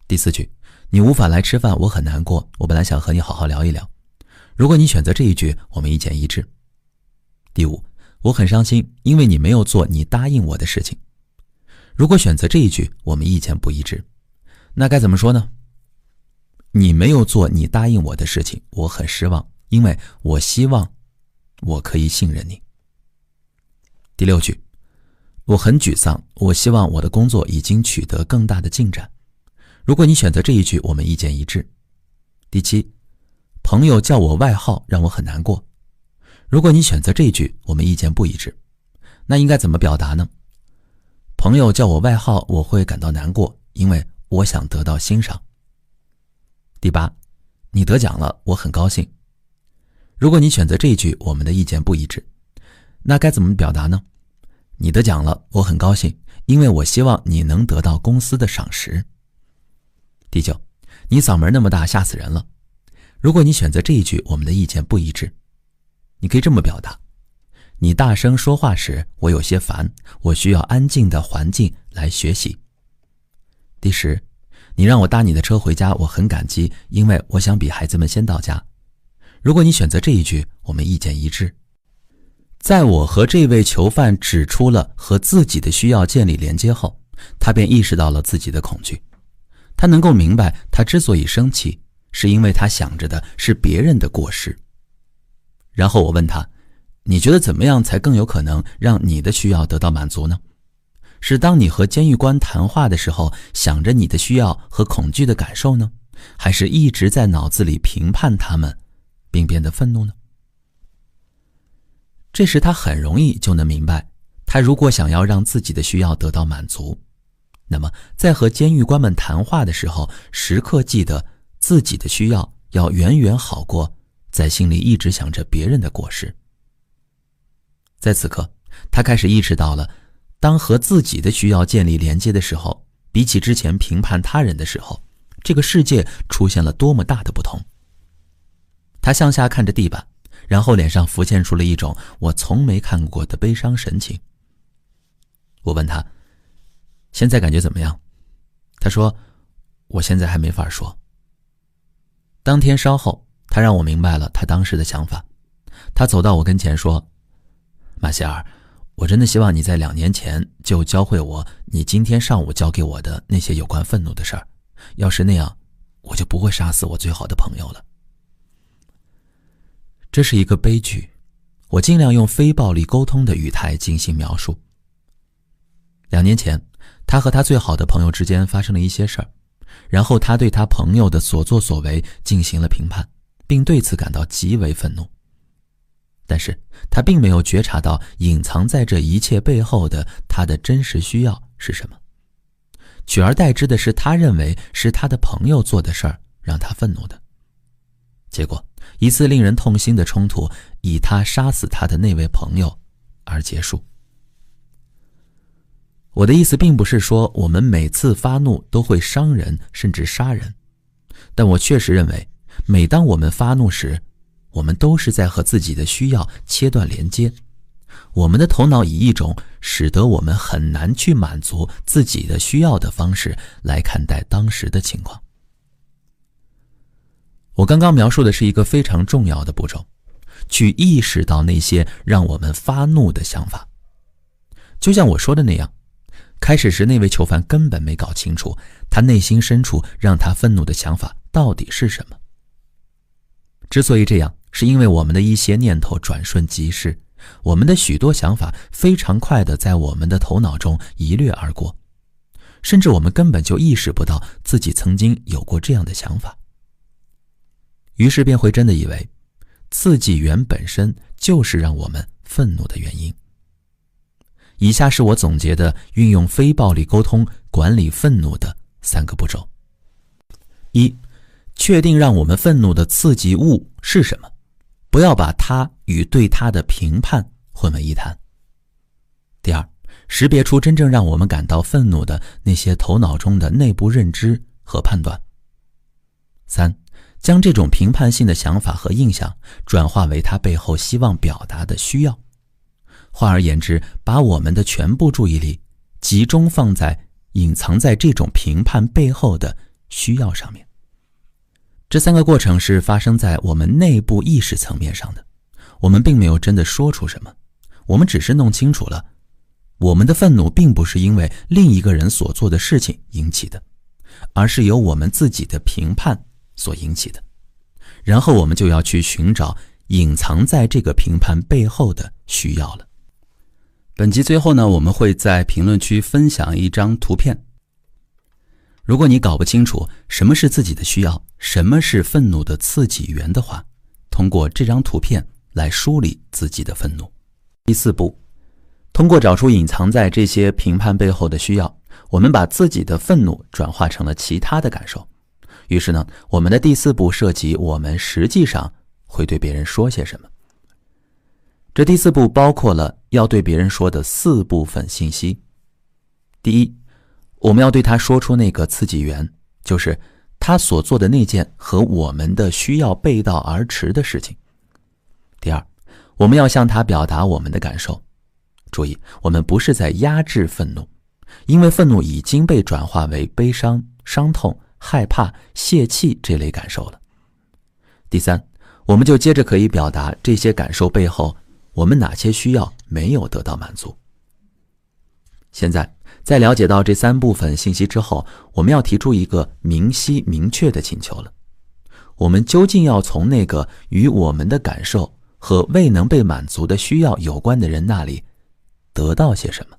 第四句，你无法来吃饭，我很难过，我本来想和你好好聊一聊。如果你选择这一句，我们意见一致。第五，我很伤心，因为你没有做你答应我的事情。如果选择这一句，我们意见不一致。那该怎么说呢？你没有做你答应我的事情，我很失望，因为我希望我可以信任你。第六句，我很沮丧，我希望我的工作已经取得更大的进展。如果你选择这一句，我们意见一致。第七，朋友叫我外号让我很难过。如果你选择这一句，我们意见不一致。那应该怎么表达呢？朋友叫我外号，我会感到难过，因为我想得到欣赏。第八，你得奖了，我很高兴。如果你选择这一句，我们的意见不一致。那该怎么表达呢？你得奖了，我很高兴，因为我希望你能得到公司的赏识。第九，你嗓门那么大，吓死人了。如果你选择这一句，我们的意见不一致。你可以这么表达：你大声说话时，我有些烦，我需要安静的环境来学习。第10，你让我搭你的车回家，我很感激，因为我想比孩子们先到家。如果你选择这一句，我们意见一致。在我和这位囚犯指出了和自己的需要建立连接后，他便意识到了自己的恐惧。他能够明白，他之所以生气，是因为他想着的是别人的过失。然后我问他，你觉得怎么样才更有可能让你的需要得到满足呢？是当你和监狱官谈话的时候，想着你的需要和恐惧的感受呢？还是一直在脑子里评判他们，并变得愤怒呢？这时他很容易就能明白，他如果想要让自己的需要得到满足，那么在和监狱官们谈话的时候，时刻记得自己的需要要远远好过在心里一直想着别人的过失。在此刻，他开始意识到了，当和自己的需要建立连接的时候，比起之前评判他人的时候，这个世界出现了多么大的不同。他向下看着地板，然后脸上浮现出了一种我从没看过的悲伤神情。我问他，现在感觉怎么样？他说，我现在还没法说。当天稍后，他让我明白了他当时的想法。他走到我跟前说，马歇尔，我真的希望你在2年前就教会我你今天上午教给我的那些有关愤怒的事儿，要是那样，我就不会杀死我最好的朋友了。这是一个悲剧，我尽量用非暴力沟通的语态进行描述。2年前，他和他最好的朋友之间发生了一些事儿，然后他对他朋友的所作所为进行了评判，并对此感到极为愤怒。但是他并没有觉察到隐藏在这一切背后的他的真实需要是什么，取而代之的是他认为是他的朋友做的事儿让他愤怒的。结果一次令人痛心的冲突以他杀死他的那位朋友而结束。我的意思并不是说我们每次发怒都会伤人甚至杀人，但我确实认为每当我们发怒时，我们都是在和自己的需要切断连接，我们的头脑以一种使得我们很难去满足自己的需要的方式来看待当时的情况。我刚刚描述的是一个非常重要的步骤，去意识到那些让我们发怒的想法。就像我说的那样，开始时那位囚犯根本没搞清楚他内心深处让他愤怒的想法到底是什么。之所以这样，是因为我们的一些念头转瞬即逝，我们的许多想法非常快地在我们的头脑中一掠而过，甚至我们根本就意识不到自己曾经有过这样的想法。于是便会真的以为刺激源本身就是让我们愤怒的原因。以下是我总结的运用非暴力沟通管理愤怒的3个步骤。1. 确定让我们愤怒的刺激物是什么，不要把它与对它的评判混为一谈。第2，识别出真正让我们感到愤怒的那些头脑中的内部认知和判断。3，将这种评判性的想法和印象转化为他背后希望表达的需要。换而言之，把我们的全部注意力集中放在隐藏在这种评判背后的需要上面。这3个过程是发生在我们内部意识层面上的，我们并没有真的说出什么，我们只是弄清楚了我们的愤怒并不是因为另一个人所做的事情引起的，而是由我们自己的评判所引起的。然后我们就要去寻找隐藏在这个评判背后的需要了。本集最后呢，我们会在评论区分享一张图片。如果你搞不清楚什么是自己的需要，什么是愤怒的刺激源的话，通过这张图片来梳理自己的愤怒。第4步，通过找出隐藏在这些评判背后的需要，我们把自己的愤怒转化成了其他的感受。于是呢，我们的第4步涉及我们实际上会对别人说些什么。这第4步包括了要对别人说的4部分信息。第一，我们要对他说出那个刺激源，就是他所做的那件和我们的需要背道而驰的事情。第二，我们要向他表达我们的感受。注意，我们不是在压制愤怒，因为愤怒已经被转化为悲伤、伤痛、害怕、泄气这类感受了。第三，我们就接着可以表达这些感受背后我们哪些需要没有得到满足。现在在了解到这3部分信息之后，我们要提出一个明晰明确的请求了。我们究竟要从那个与我们的感受和未能被满足的需要有关的人那里得到些什么？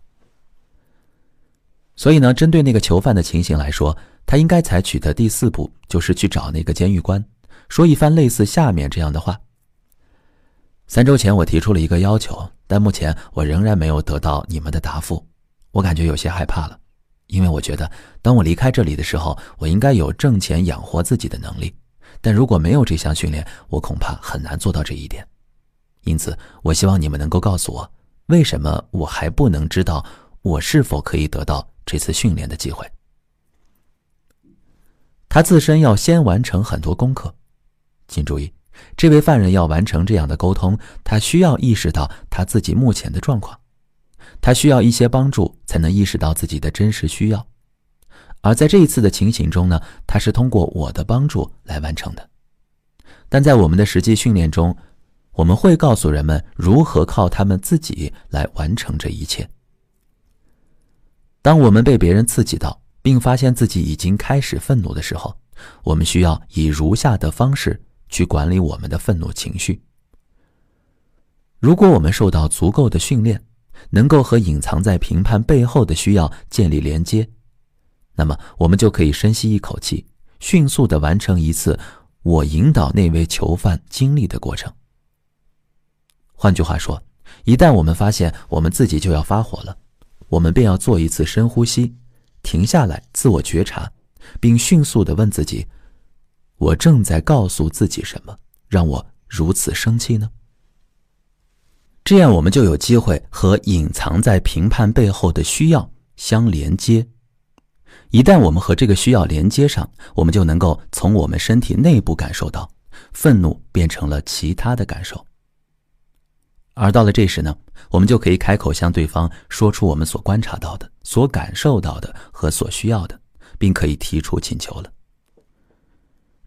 所以呢，针对那个囚犯的情形来说，他应该采取的第4步就是去找那个监狱官，说一番类似下面这样的话：3周前我提出了一个要求，但目前我仍然没有得到你们的答复，我感觉有些害怕了，因为我觉得当我离开这里的时候，我应该有挣钱养活自己的能力，但如果没有这项训练，我恐怕很难做到这一点。因此我希望你们能够告诉我，为什么我还不能知道我是否可以得到这次训练的机会。他自身要先完成很多功课。请注意，这位犯人要完成这样的沟通，他需要意识到他自己目前的状况，他需要一些帮助才能意识到自己的真实需要。而在这一次的情形中呢，他是通过我的帮助来完成的。但在我们的实际训练中，我们会告诉人们如何靠他们自己来完成这一切。当我们被别人刺激到，并发现自己已经开始愤怒的时候，我们需要以如下的方式去管理我们的愤怒情绪。如果我们受到足够的训练，能够和隐藏在评判背后的需要建立连接，那么我们就可以深吸一口气，迅速地完成一次我引导那位囚犯经历的过程。换句话说，一旦我们发现我们自己就要发火了，我们便要做一次深呼吸，停下来自我觉察，并迅速地问自己，我正在告诉自己什么，让我如此生气呢？这样我们就有机会和隐藏在评判背后的需要相连接。一旦我们和这个需要连接上，我们就能够从我们身体内部感受到，愤怒变成了其他的感受。而到了这时呢，我们就可以开口向对方说出我们所观察到的、所感受到的和所需要的，并可以提出请求了。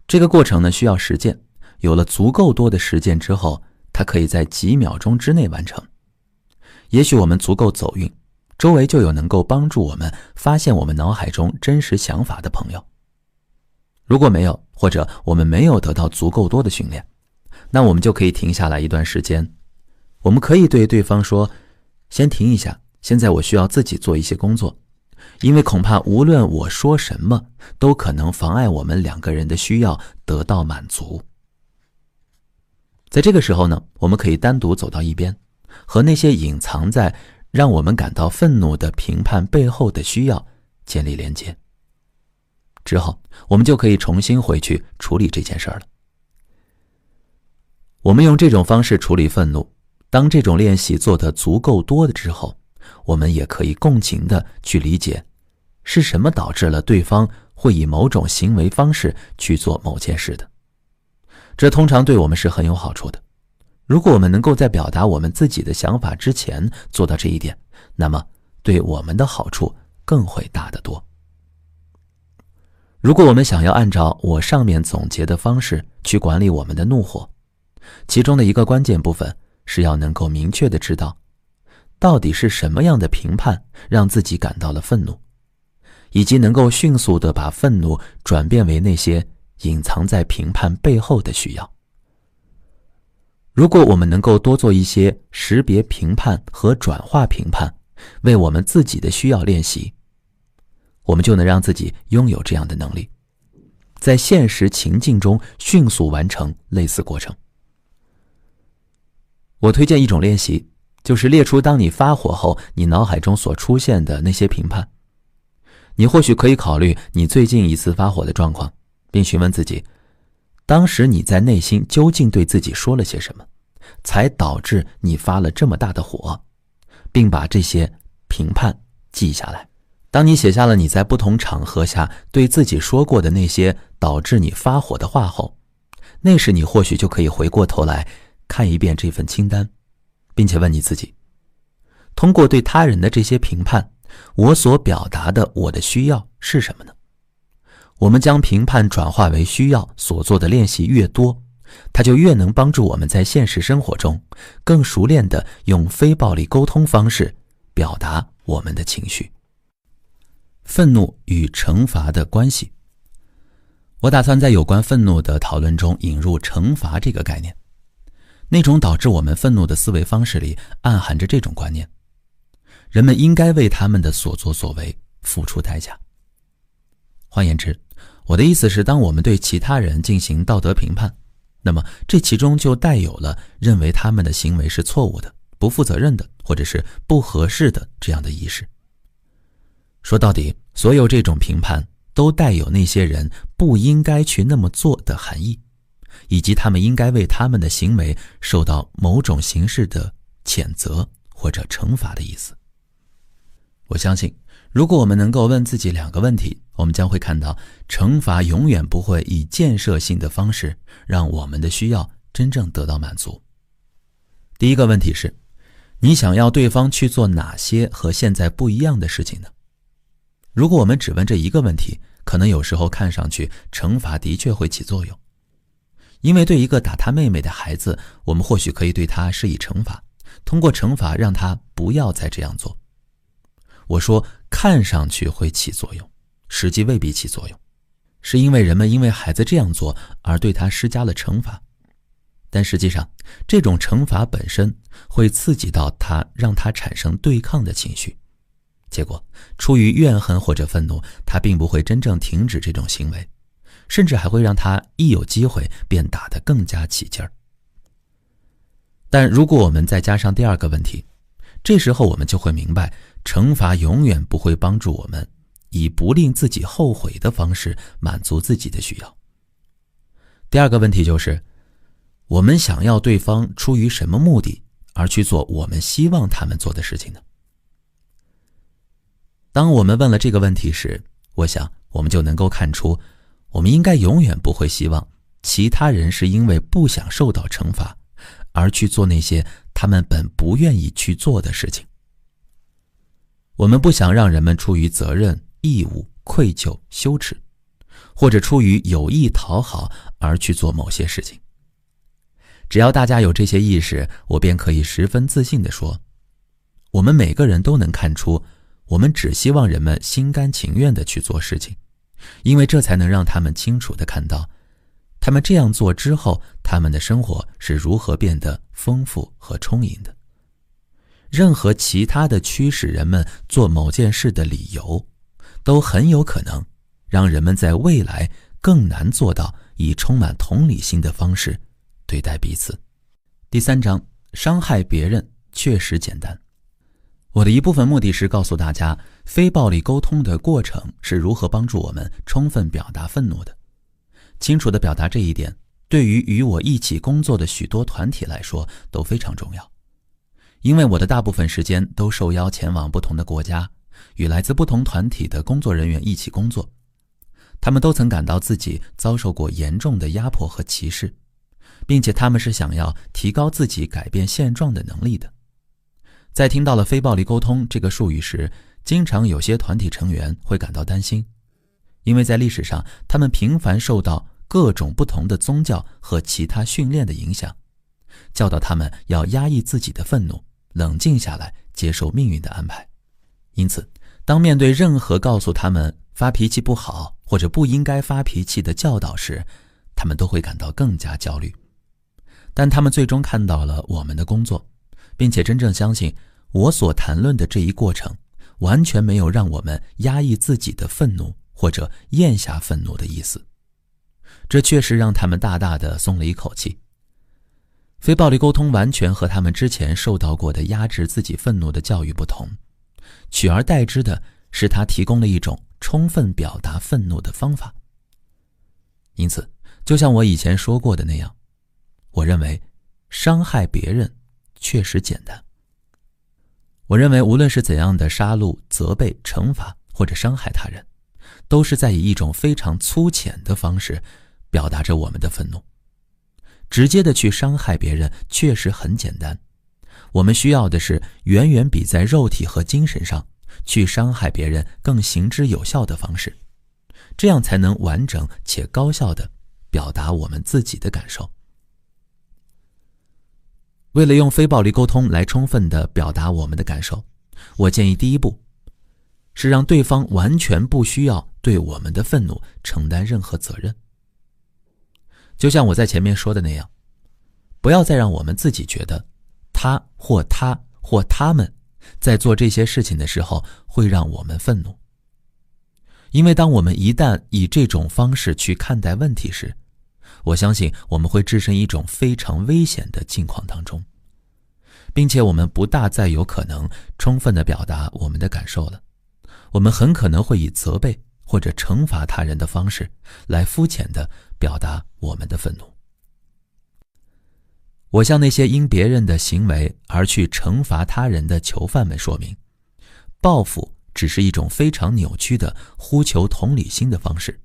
这个过程呢，需要实践，有了足够多的实践之后，它可以在几秒钟之内完成。也许我们足够走运，周围就有能够帮助我们发现我们脑海中真实想法的朋友。如果没有，或者我们没有得到足够多的训练，那我们就可以停下来一段时间。我们可以对对方说，先停一下，现在我需要自己做一些工作，因为恐怕无论我说什么，都可能妨碍我们两个人的需要得到满足。在这个时候呢，我们可以单独走到一边，和那些隐藏在让我们感到愤怒的评判背后的需要建立连接。之后，我们就可以重新回去处理这件事了。我们用这种方式处理愤怒，当这种练习做得足够多的之后，我们也可以共情地去理解，是什么导致了对方会以某种行为方式去做某件事的。这通常对我们是很有好处的。如果我们能够在表达我们自己的想法之前做到这一点，那么对我们的好处更会大得多。如果我们想要按照我上面总结的方式去管理我们的怒火，其中的一个关键部分是要能够明确地知道，到底是什么样的评判让自己感到了愤怒，以及能够迅速地把愤怒转变为那些隐藏在评判背后的需要。如果我们能够多做一些识别评判和转化评判，为我们自己的需要练习，我们就能让自己拥有这样的能力，在现实情境中迅速完成类似过程。我推荐一种练习，就是列出当你发火后你脑海中所出现的那些评判。你或许可以考虑你最近一次发火的状况，并询问自己，当时你在内心究竟对自己说了些什么，才导致你发了这么大的火，并把这些评判记下来。当你写下了你在不同场合下对自己说过的那些导致你发火的话后，那时你或许就可以回过头来看一遍这份清单，并且问你自己，通过对他人的这些评判，我所表达的我的需要是什么呢？我们将评判转化为需要所做的练习越多，它就越能帮助我们在现实生活中更熟练地用非暴力沟通方式表达我们的情绪。愤怒与惩罚的关系。我打算在有关愤怒的讨论中引入惩罚这个概念。那种导致我们愤怒的思维方式里暗含着这种观念，人们应该为他们的所作所为付出代价。换言之，我的意思是，当我们对其他人进行道德评判，那么这其中就带有了认为他们的行为是错误的、不负责任的，或者是不合适的这样的意识。说到底，所有这种评判都带有那些人不应该去那么做的含义，以及他们应该为他们的行为受到某种形式的谴责或者惩罚的意思。我相信，如果我们能够问自己2个问题，我们将会看到，惩罚永远不会以建设性的方式让我们的需要真正得到满足。第一个问题是，你想要对方去做哪些和现在不一样的事情呢？如果我们只问这一个问题，可能有时候看上去惩罚的确会起作用。因为对一个打他妹妹的孩子，我们或许可以对他施以惩罚，通过惩罚让他不要再这样做。我说看上去会起作用，实际未必起作用，是因为人们因为孩子这样做而对他施加了惩罚。但实际上，这种惩罚本身会刺激到他，让他产生对抗的情绪。结果，出于怨恨或者愤怒，他并不会真正停止这种行为，甚至还会让他一有机会便打得更加起劲儿。但如果我们再加上第二个问题，这时候我们就会明白，惩罚永远不会帮助我们以不令自己后悔的方式满足自己的需要。第二个问题就是，我们想要对方出于什么目的而去做我们希望他们做的事情呢？当我们问了这个问题时，我想我们就能够看出，我们应该永远不会希望其他人是因为不想受到惩罚而去做那些他们本不愿意去做的事情。我们不想让人们出于责任、义务、愧疚、羞耻，或者出于有意讨好而去做某些事情。只要大家有这些意识，我便可以十分自信地说，我们每个人都能看出，我们只希望人们心甘情愿地去做事情，因为这才能让他们清楚地看到，他们这样做之后，他们的生活是如何变得丰富和充盈的。任何其他的驱使人们做某件事的理由，都很有可能让人们在未来更难做到以充满同理心的方式对待彼此。第3章，伤害别人确实简单。我的一部分目的是告诉大家，非暴力沟通的过程是如何帮助我们充分表达愤怒的。清楚地表达这一点，对于与我一起工作的许多团体来说都非常重要。因为我的大部分时间都受邀前往不同的国家，与来自不同团体的工作人员一起工作，他们都曾感到自己遭受过严重的压迫和歧视，并且他们是想要提高自己改变现状的能力的。在听到了非暴力沟通这个术语时，经常有些团体成员会感到担心，因为在历史上他们频繁受到各种不同的宗教和其他训练的影响，教导他们要压抑自己的愤怒，冷静下来，接受命运的安排。因此，当面对任何告诉他们发脾气不好或者不应该发脾气的教导时，他们都会感到更加焦虑。但他们最终看到了我们的工作，并且真正相信我所谈论的这一过程完全没有让我们压抑自己的愤怒或者咽下愤怒的意思。这确实让他们大大的松了一口气。非暴力沟通完全和他们之前受到过的压制自己愤怒的教育不同，取而代之的是它提供了一种充分表达愤怒的方法。因此，就像我以前说过的那样，我认为伤害别人确实简单。我认为无论是怎样的杀戮、责备、惩罚或者伤害他人，都是在以一种非常粗浅的方式表达着我们的愤怒。直接的去伤害别人确实很简单，我们需要的是远远比在肉体和精神上去伤害别人更行之有效的方式，这样才能完整且高效地表达我们自己的感受。为了用非暴力沟通来充分地表达我们的感受，我建议第一步是让对方完全不需要对我们的愤怒承担任何责任。就像我在前面说的那样，不要再让我们自己觉得他或他们在做这些事情的时候会让我们愤怒。因为当我们一旦以这种方式去看待问题时，我相信我们会置身一种非常危险的境况当中，并且我们不大再有可能充分地表达我们的感受了。我们很可能会以责备或者惩罚他人的方式来肤浅地表达我们的愤怒。我向那些因别人的行为而去惩罚他人的囚犯们说明，报复只是一种非常扭曲的呼求同理心的方式。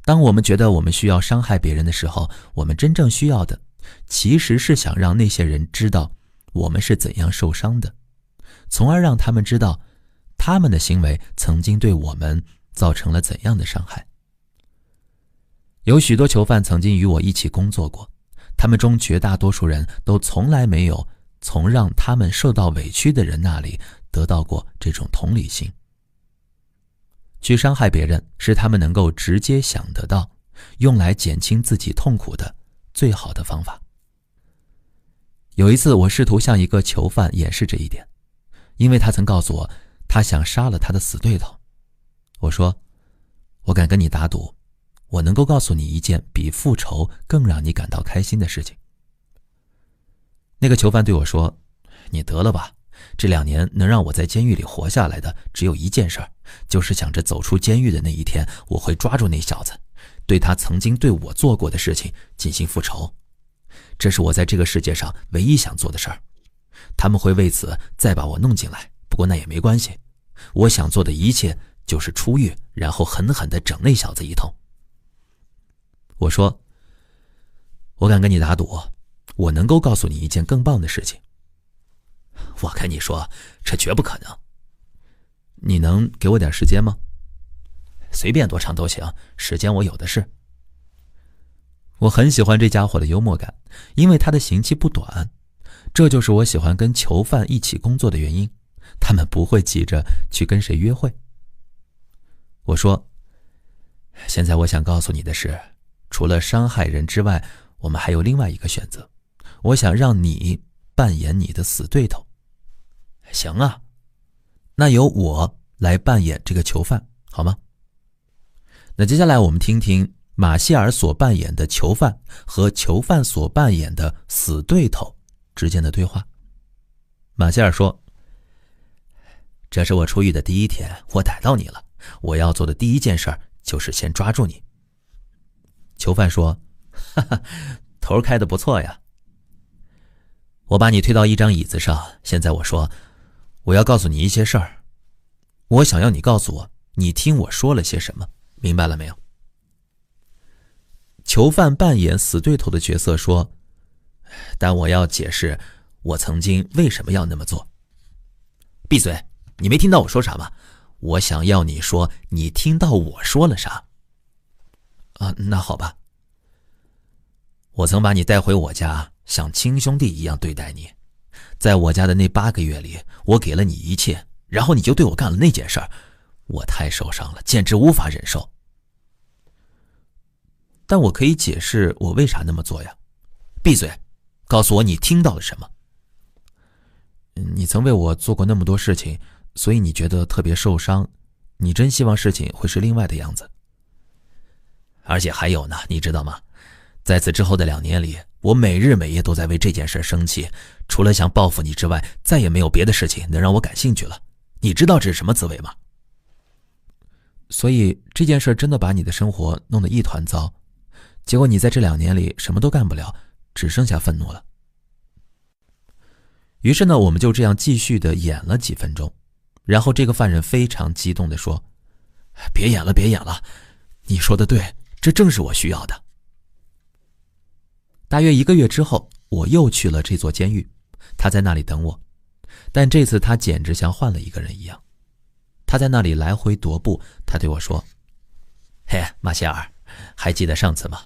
当我们觉得我们需要伤害别人的时候，我们真正需要的其实是想让那些人知道我们是怎样受伤的，从而让他们知道他们的行为曾经对我们造成了怎样的伤害。有许多囚犯曾经与我一起工作过，他们中绝大多数人都从来没有从让他们受到委屈的人那里得到过这种同理心。去伤害别人是他们能够直接想得到用来减轻自己痛苦的最好的方法。有一次我试图向一个囚犯演示这一点，因为他曾告诉我他想杀了他的死对头。我说，我敢跟你打赌，我能够告诉你一件比复仇更让你感到开心的事情。那个囚犯对我说，你得了吧，这2年能让我在监狱里活下来的只有一件事，就是想着走出监狱的那一天，我会抓住那小子，对他曾经对我做过的事情进行复仇。这是我在这个世界上唯一想做的事儿。他们会为此再把我弄进来，不过那也没关系。我想做的一切就是出狱，然后狠狠地整那小子一通。我说，我敢跟你打赌，我能够告诉你一件更棒的事情。我跟你说，这绝不可能。你能给我点时间吗？随便多长都行，时间我有的是。我很喜欢这家伙的幽默感，因为他的刑期不短。这就是我喜欢跟囚犯一起工作的原因，他们不会急着去跟谁约会。我说，现在我想告诉你的是，除了伤害人之外，我们还有另外一个选择。我想让你扮演你的死对头。行啊，那由我来扮演这个囚犯，好吗？那接下来我们听听马歇尔所扮演的囚犯和囚犯所扮演的死对头之间的对话。马歇尔说，这是我出狱的第一天，我逮到你了，我要做的第一件事就是先抓住你。囚犯说，哈哈，头开得不错呀。我把你推到一张椅子上，现在我说，我要告诉你一些事儿，我想要你告诉我，你听我说了些什么，明白了没有？囚犯扮演死对头的角色说，但我要解释我曾经为什么要那么做。闭嘴，你没听到我说啥吗？我想要你说你听到我说了啥。那好吧。我曾把你带回我家，像亲兄弟一样对待你。在我家的那8个月里，我给了你一切，然后你就对我干了那件事儿，我太受伤了，简直无法忍受。但我可以解释我为啥那么做呀。闭嘴，告诉我你听到了什么。你曾为我做过那么多事情，所以你觉得特别受伤，你真希望事情会是另外的样子。而且还有呢，你知道吗？在此之后的2年里，我每日每夜都在为这件事生气，除了想报复你之外，再也没有别的事情能让我感兴趣了。你知道这是什么滋味吗？所以这件事真的把你的生活弄得一团糟，结果你在这2年里什么都干不了，只剩下愤怒了。于是呢，我们就这样继续的演了几分钟，然后这个犯人非常激动地说，别演了，别演了，你说的对，这正是我需要的。大约1个月之后，我又去了这座监狱，他在那里等我，但这次他简直像换了一个人一样。他在那里来回踱步，他对我说，嘿，马歇尔，还记得上次吗？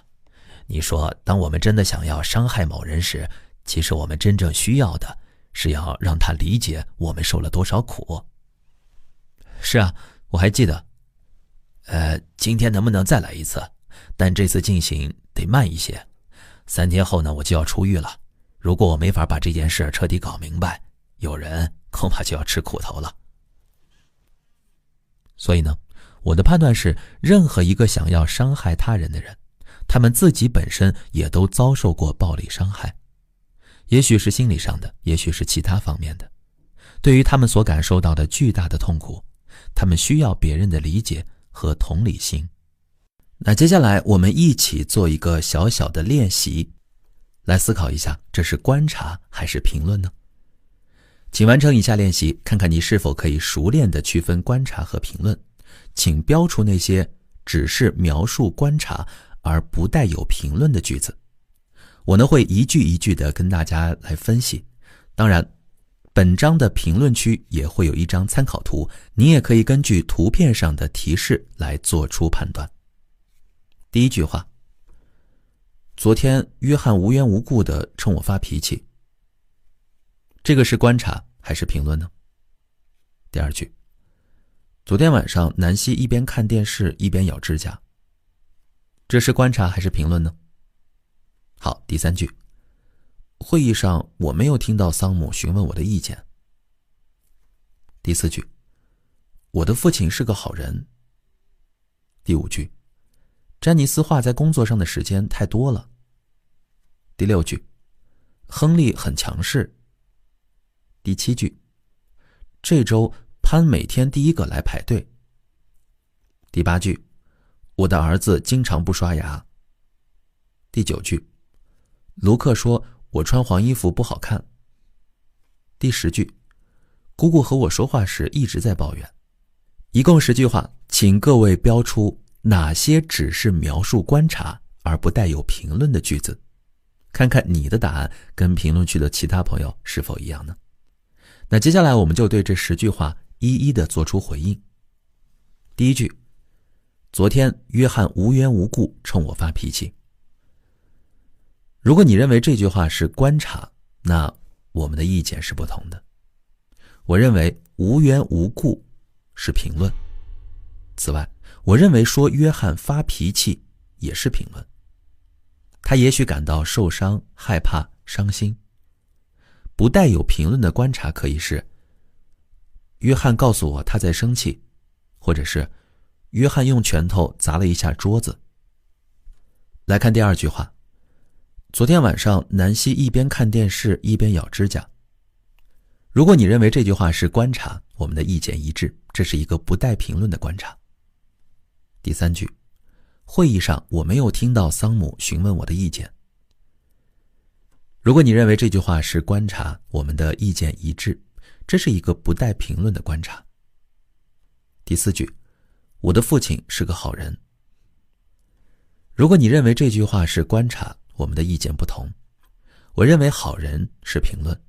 你说当我们真的想要伤害某人时，其实我们真正需要的是要让他理解我们受了多少苦。是啊，我还记得。今天能不能再来一次？但这次进行得慢一些。3天后呢，我就要出狱了。如果我没法把这件事彻底搞明白，有人恐怕就要吃苦头了。所以呢，我的判断是，任何一个想要伤害他人的人，他们自己本身也都遭受过暴力伤害，也许是心理上的，也许是其他方面的。对于他们所感受到的巨大的痛苦，他们需要别人的理解和同理心。那接下来我们一起做一个小小的练习，来思考一下，这是观察还是评论呢？请完成以下练习，看看你是否可以熟练地区分观察和评论。请标出那些只是描述观察而不带有评论的句子。我呢会一句一句地跟大家来分析。当然，本章的评论区也会有一张参考图，你也可以根据图片上的提示来做出判断。第一句话，昨天约翰无缘无故地冲我发脾气，这个是观察还是评论呢？第二句，昨天晚上南希一边看电视一边咬指甲，这是观察还是评论呢？好，第三句，会议上我没有听到桑姆询问我的意见。第四句，我的父亲是个好人。第五句，詹尼斯花在工作上的时间太多了。第6句，亨利很强势。第7句，这周潘每天第一个来排队。第8句，我的儿子经常不刷牙。第9句，卢克说我穿黄衣服不好看。第10句，姑姑和我说话时一直在抱怨。一共10句话，请各位标出哪些只是描述观察而不带有评论的句子，看看你的答案跟评论区的其他朋友是否一样呢？那接下来我们就对这10句话一一的做出回应。第1句，昨天约翰无缘无故冲我发脾气。如果你认为这句话是观察，那我们的意见是不同的。我认为无缘无故是评论。此外，我认为说约翰发脾气也是评论。他也许感到受伤、害怕、伤心。不带有评论的观察可以是约翰告诉我他在生气，或者是约翰用拳头砸了一下桌子。来看第2句话，昨天晚上南希一边看电视一边咬指甲。如果你认为这句话是观察，我们的意见一致，这是一个不带评论的观察。第3句，会议上我没有听到桑姆询问我的意见。如果你认为这句话是观察，我们的意见一致，这是一个不带评论的观察。第4句，我的父亲是个好人。如果你认为这句话是观察，我们的意见不同。我认为好人是评论。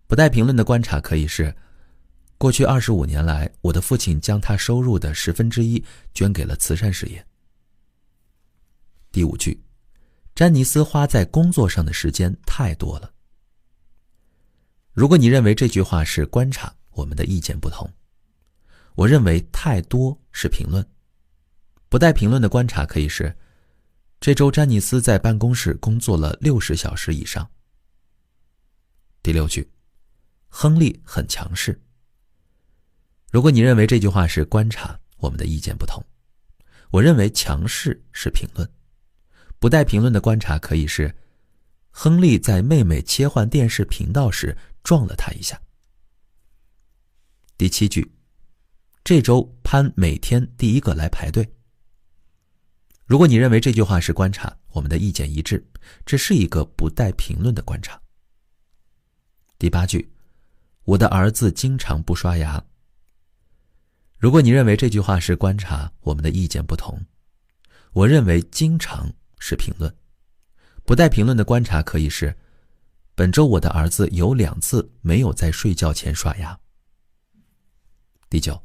不带评论的观察可以是过去25年来，我的父亲将他收入的1/10捐给了慈善事业。第5句，詹尼斯花在工作上的时间太多了。如果你认为这句话是观察，我们的意见不同。我认为太多是评论。不带评论的观察可以是这周詹尼斯在办公室工作了60小时以上。第6句，亨利很强势。如果你认为这句话是观察，我们的意见不同。我认为强势是评论。不带评论的观察可以是亨利在妹妹切换电视频道时撞了他一下。第7句，这周潘每天第一个来排队。如果你认为这句话是观察，我们的意见一致，这是一个不带评论的观察。第8句，我的儿子经常不刷牙。如果你认为这句话是观察，我们的意见不同。我认为经常是评论。不带评论的观察可以是本周我的儿子有2次没有在睡觉前刷牙。第9，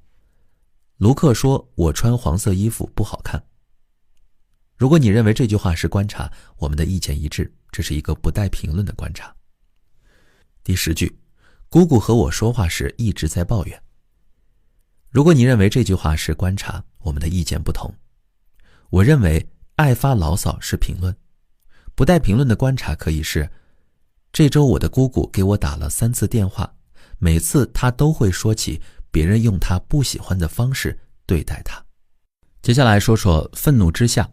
卢克说我穿黄色衣服不好看。如果你认为这句话是观察，我们的意见一致，这是一个不带评论的观察。第10句，姑姑和我说话时一直在抱怨。如果你认为这句话是观察，我们的意见不同。我认为爱发牢骚是评论。不带评论的观察可以是这周我的姑姑给我打了3次电话，每次她都会说起别人用她不喜欢的方式对待她。接下来说说愤怒之下，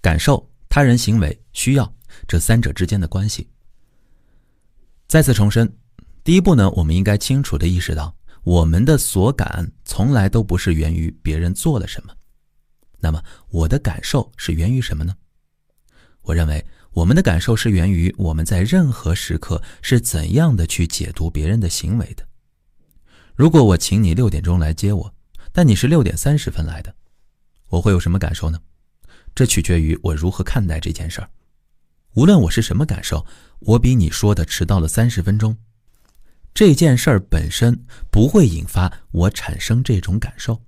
感受、他人行为、需要这3者之间的关系。再次重申，第一步呢，我们应该清楚地意识到，我们的所感从来都不是源于别人做了什么。那么我的感受是源于什么呢？我认为我们的感受是源于我们在任何时刻是怎样的去解读别人的行为的。如果我请你6点钟来接我，但你是6点30分来的，我会有什么感受呢？这取决于我如何看待这件事儿。无论我是什么感受，我比你说的迟到了30分钟，这件事儿本身不会引发我产生这种感受。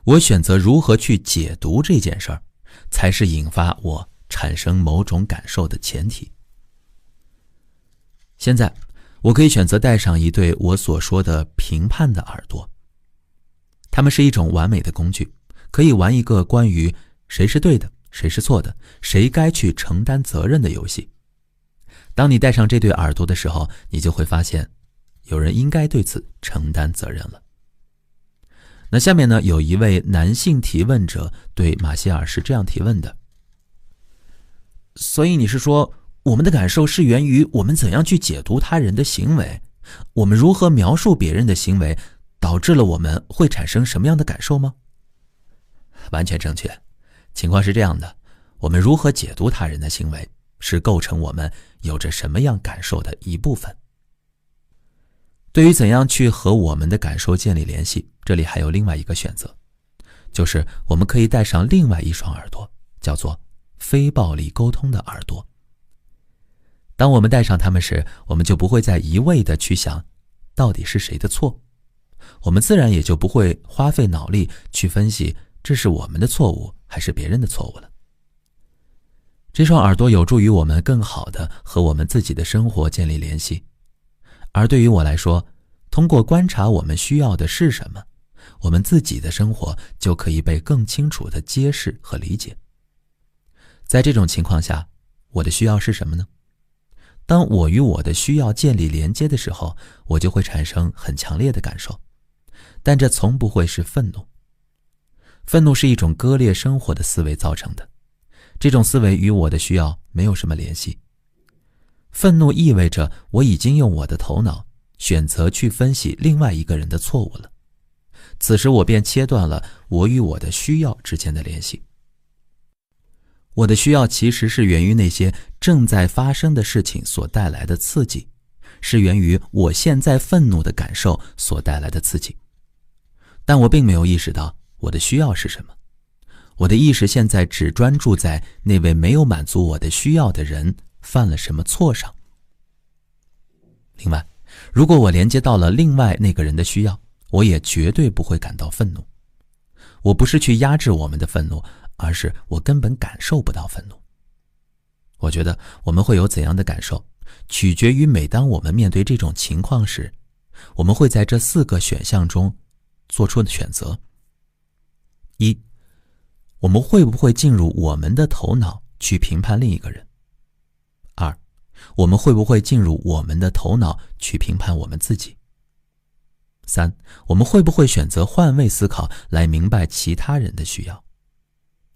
我选择如何去解读这件事儿，才是引发我产生某种感受的前提。现在我可以选择戴上一对我所说的评判的耳朵，它们是一种完美的工具，可以玩一个关于谁是对的，谁是错的，谁该去承担责任的游戏。当你戴上这对耳朵的时候，你就会发现有人应该对此承担责任了。那下面呢，有一位男性提问者对马歇尔是这样提问的：所以你是说，我们的感受是源于我们怎样去解读他人的行为，我们如何描述别人的行为，导致了我们会产生什么样的感受吗？完全正确。情况是这样的，我们如何解读他人的行为，是构成我们有着什么样感受的一部分。对于怎样去和我们的感受建立联系，这里还有另外一个选择，就是我们可以带上另外一双耳朵，叫做非暴力沟通的耳朵。当我们带上它们时，我们就不会再一味地去想到底是谁的错，我们自然也就不会花费脑力去分析这是我们的错误还是别人的错误了。这双耳朵有助于我们更好地和我们自己的生活建立联系，而对于我来说，通过观察我们需要的是什么，我们自己的生活就可以被更清楚地揭示和理解。在这种情况下，我的需要是什么呢？当我与我的需要建立连接的时候，我就会产生很强烈的感受，但这从不会是愤怒。愤怒是一种割裂生活的思维造成的，这种思维与我的需要没有什么联系。愤怒意味着我已经用我的头脑选择去分析另外一个人的错误了，此时我便切断了我与我的需要之间的联系。我的需要其实是源于那些正在发生的事情所带来的刺激，是源于我现在愤怒的感受所带来的刺激。但我并没有意识到我的需要是什么，我的意识现在只专注在那位没有满足我的需要的人犯了什么错上。另外，如果我连接到了另外那个人的需要，我也绝对不会感到愤怒。我不是去压制我们的愤怒，而是我根本感受不到愤怒。我觉得我们会有怎样的感受，取决于每当我们面对这种情况时，我们会在这4个选项中做出的选择。1，我们会不会进入我们的头脑去评判另一个人？2，我们会不会进入我们的头脑去评判我们自己？3，我们会不会选择换位思考来明白其他人的需要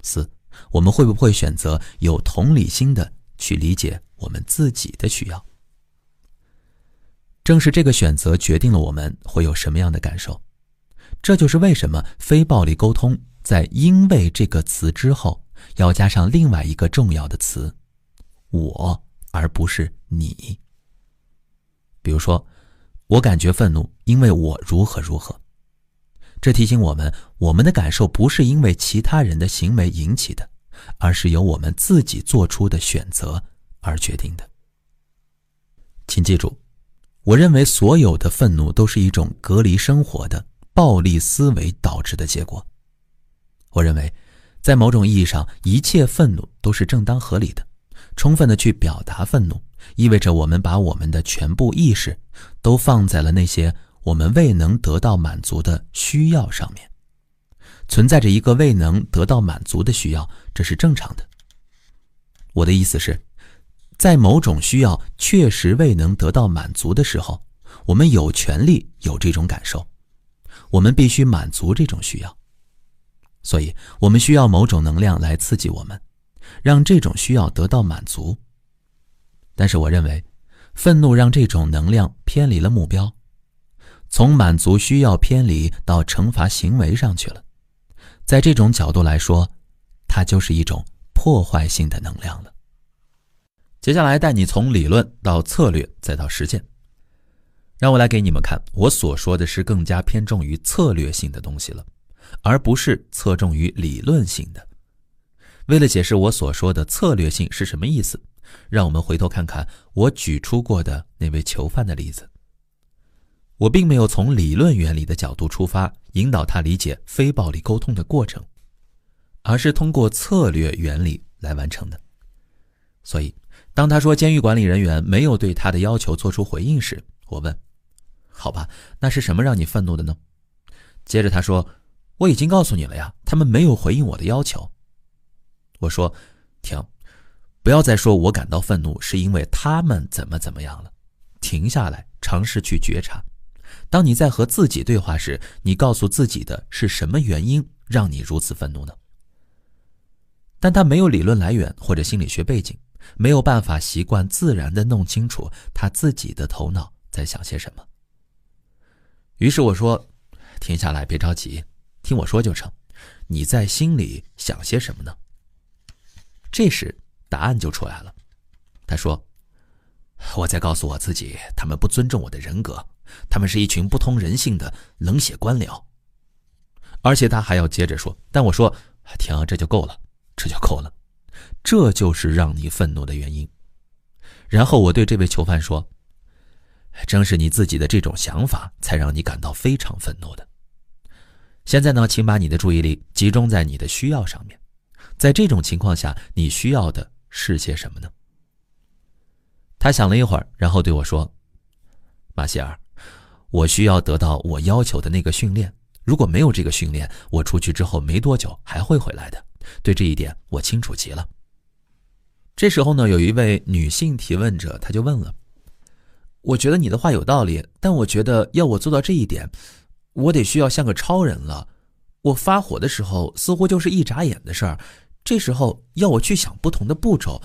？4，我们会不会选择有同理心的去理解我们自己的需要？正是这个选择决定了我们会有什么样的感受。这就是为什么非暴力沟通在因为这个词之后要加上另外一个重要的词，我，而不是你。比如说，我感觉愤怒，因为我如何如何。这提醒我们，我们的感受不是因为其他人的行为引起的，而是由我们自己做出的选择而决定的。请记住，我认为所有的愤怒都是一种隔离生活的暴力思维导致的结果。我认为，在某种意义上，一切愤怒都是正当合理的。充分的去表达愤怒，意味着我们把我们的全部意识都放在了那些我们未能得到满足的需要上面。存在着一个未能得到满足的需要，这是正常的。我的意思是，在某种需要确实未能得到满足的时候，我们有权利有这种感受，我们必须满足这种需要。所以，我们需要某种能量来刺激我们，让这种需要得到满足。但是我认为，愤怒让这种能量偏离了目标，从满足需要偏离到惩罚行为上去了。在这种角度来说，它就是一种破坏性的能量了。接下来带你从理论到策略再到实践。让我来给你们看，我所说的是更加偏重于策略性的东西了，而不是侧重于理论性的。为了解释我所说的策略性是什么意思，让我们回头看看我举出过的那位囚犯的例子。我并没有从理论原理的角度出发，引导他理解非暴力沟通的过程，而是通过策略原理来完成的。所以，当他说监狱管理人员没有对他的要求做出回应时，我问，好吧，那是什么让你愤怒的呢？接着他说，我已经告诉你了呀，他们没有回应我的要求。我说，停，不要再说我感到愤怒是因为他们怎么样了，停下来，尝试去觉察，当你在和自己对话时，你告诉自己的是什么原因让你如此愤怒呢？但他没有理论来源或者心理学背景，没有办法习惯自然地弄清楚他自己的头脑在想些什么。于是我说，停下来，别着急，听我说就成。你在心里想些什么呢？这时答案就出来了。他说，我在告诉我自己，他们不尊重我的人格，他们是一群不通人性的冷血官僚。而且他还要接着说，但我说，停，这就够了，这就够了，这就是让你愤怒的原因。然后我对这位囚犯说，正是你自己的这种想法才让你感到非常愤怒的。现在呢，请把你的注意力集中在你的需要上面。在这种情况下，你需要的是些什么呢？他想了一会儿，然后对我说，马歇尔，我需要得到我要求的那个训练，如果没有这个训练，我出去之后没多久还会回来的，对这一点我清楚极了。这时候呢，有一位女性提问者，她就问了，我觉得你的话有道理，但我觉得要我做到这一点，我得需要像个超人了。我发火的时候似乎就是一眨眼的事儿，这时候要我去想不同的步骤，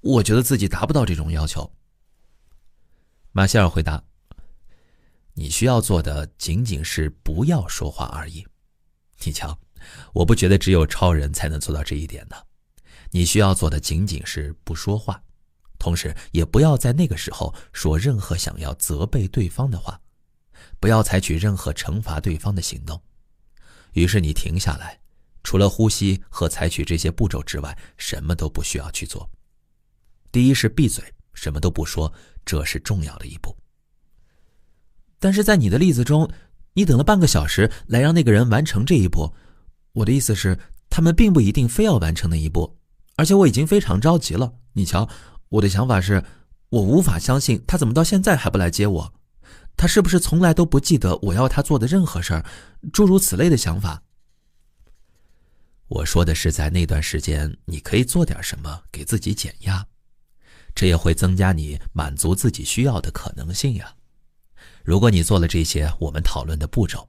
我觉得自己达不到这种要求。马歇尔回答，你需要做的仅仅是不要说话而已。你瞧，我不觉得只有超人才能做到这一点呢。你需要做的仅仅是不说话，同时也不要在那个时候说任何想要责备对方的话，不要采取任何惩罚对方的行动。于是你停下来，除了呼吸和采取这些步骤之外，什么都不需要去做。第一是闭嘴，什么都不说，这是重要的一步。但是在你的例子中，你等了半个小时来让那个人完成这一步，我的意思是，他们并不一定非要完成那一步，而且我已经非常着急了。你瞧，我的想法是，我无法相信他怎么到现在还不来接我，他是不是从来都不记得我要他做的任何事儿，诸如此类的想法。我说的是，在那段时间你可以做点什么给自己减压，这也会增加你满足自己需要的可能性呀。如果你做了这些我们讨论的步骤，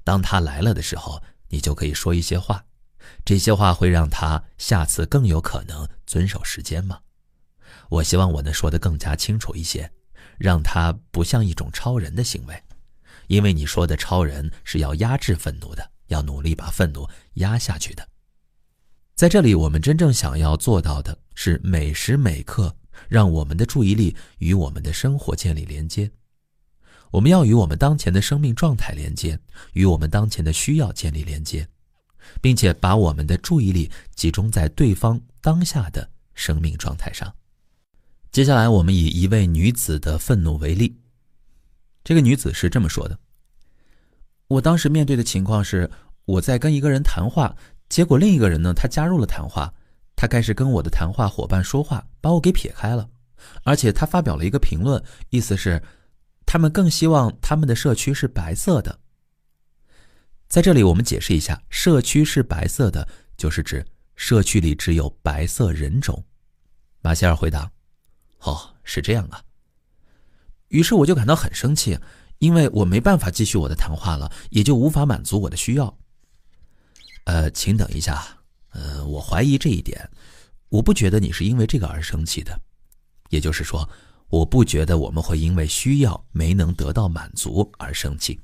当他来了的时候，你就可以说一些话，这些话会让他下次更有可能遵守时间吗？我希望我能说得更加清楚一些，让他不像一种超人的行为，因为你说的超人是要压制愤怒的，要努力把愤怒压下去的。在这里，我们真正想要做到的是每时每刻让我们的注意力与我们的生活建立连接。我们要与我们当前的生命状态连接，与我们当前的需要建立连接，并且把我们的注意力集中在对方当下的生命状态上。接下来我们以一位女子的愤怒为例。这个女子是这么说的，我当时面对的情况是，我在跟一个人谈话，结果另一个人呢，他加入了谈话，他开始跟我的谈话伙伴说话，把我给撇开了，而且他发表了一个评论，意思是他们更希望他们的社区是白色的。在这里我们解释一下，社区是白色的就是指社区里只有白色人种。马歇尔回答，哦，是这样啊。于是我就感到很生气，因为我没办法继续我的谈话了，也就无法满足我的需要。请等一下，我怀疑这一点，我不觉得你是因为这个而生气的。也就是说，我不觉得我们会因为需要没能得到满足而生气。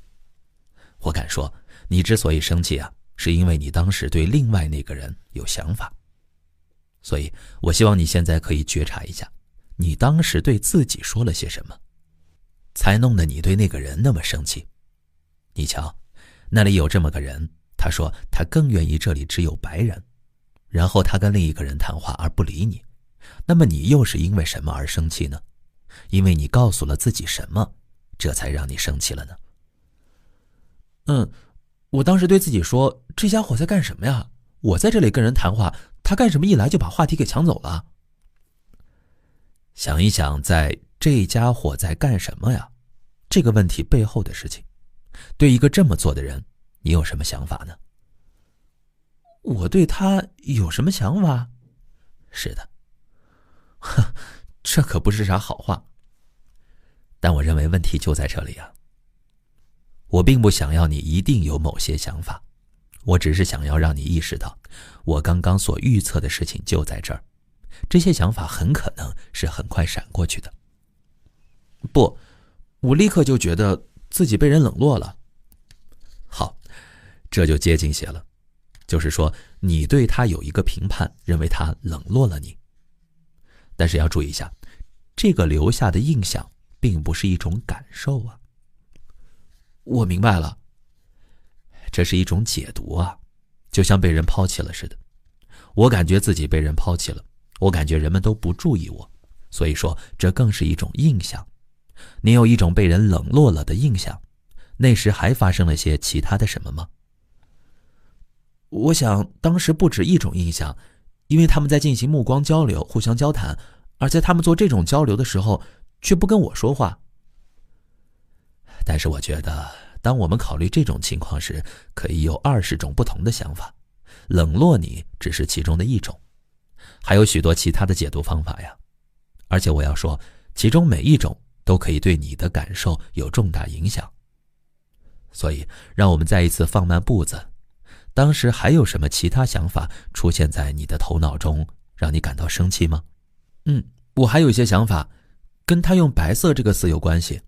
我敢说，你之所以生气啊，是因为你当时对另外那个人有想法。所以我希望你现在可以觉察一下，你当时对自己说了些什么，才弄得你对那个人那么生气。你瞧，那里有这么个人，他说他更愿意这里只有白人，然后他跟另一个人谈话而不理你，那么你又是因为什么而生气呢？因为你告诉了自己什么，这才让你生气了呢？我当时对自己说，这家伙在干什么呀？我在这里跟人谈话，他干什么一来就把话题给抢走了？想一想，在这家伙在干什么呀？这个问题背后的事情，对一个这么做的人，你有什么想法呢？我对他有什么想法？是的，这可不是啥好话。但我认为问题就在这里啊。我并不想要你一定有某些想法，我只是想要让你意识到，我刚刚所预测的事情就在这儿，这些想法很可能是很快闪过去的。不，我立刻就觉得自己被人冷落了。好，这就接近些了，就是说你对他有一个评判，认为他冷落了你。但是要注意一下，这个留下的印象并不是一种感受啊。我明白了，这是一种解读啊，就像被人抛弃了似的。我感觉自己被人抛弃了，我感觉人们都不注意我，所以说这更是一种印象。你有一种被人冷落了的印象，那时还发生了些其他的什么吗？我想当时不止一种印象，因为他们在进行目光交流，互相交谈，而在他们做这种交流的时候却不跟我说话。但是我觉得当我们考虑这种情况时，可以有20种不同的想法，冷落你只是其中的一种，还有许多其他的解读方法呀。而且我要说，其中每一种都可以对你的感受有重大影响。所以让我们再一次放慢步子，当时还有什么其他想法出现在你的头脑中，让你感到生气吗？我还有一些想法，跟他用白色这个词有关系。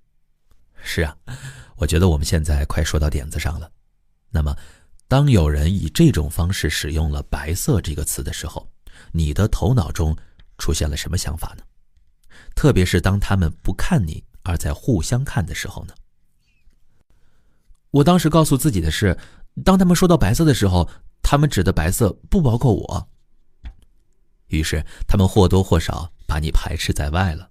是啊，我觉得我们现在快说到点子上了。那么当有人以这种方式使用了白色这个词的时候，你的头脑中出现了什么想法呢？特别是当他们不看你，而在互相看的时候呢？我当时告诉自己的是，当他们说到白色的时候，他们指的白色不包括我。于是他们或多或少把你排斥在外了。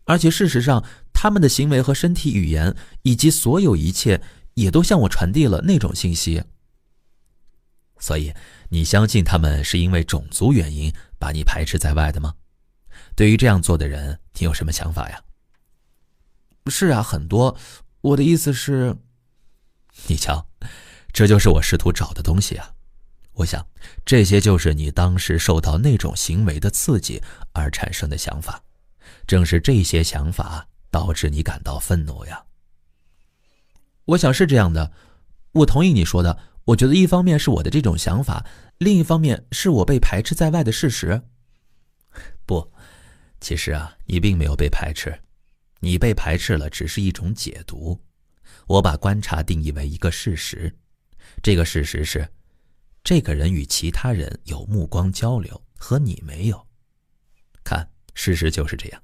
而且事实上，他们的行为和身体语言以及所有一切也都向我传递了那种信息。所以你相信他们是因为种族原因把你排斥在外的吗？对于这样做的人，你有什么想法呀？是啊，很多。我的意思是，你瞧，这就是我试图找的东西啊。我想这些就是你当时受到那种行为的刺激而产生的想法，正是这些想法导致你感到愤怒呀。我想是这样的，我同意你说的。我觉得一方面是我的这种想法，另一方面是我被排斥在外的事实。不，其实啊，你并没有被排斥，你被排斥了只是一种解读。我把观察定义为一个事实，这个事实是，这个人与其他人有目光交流，和你没有。看，事实就是这样。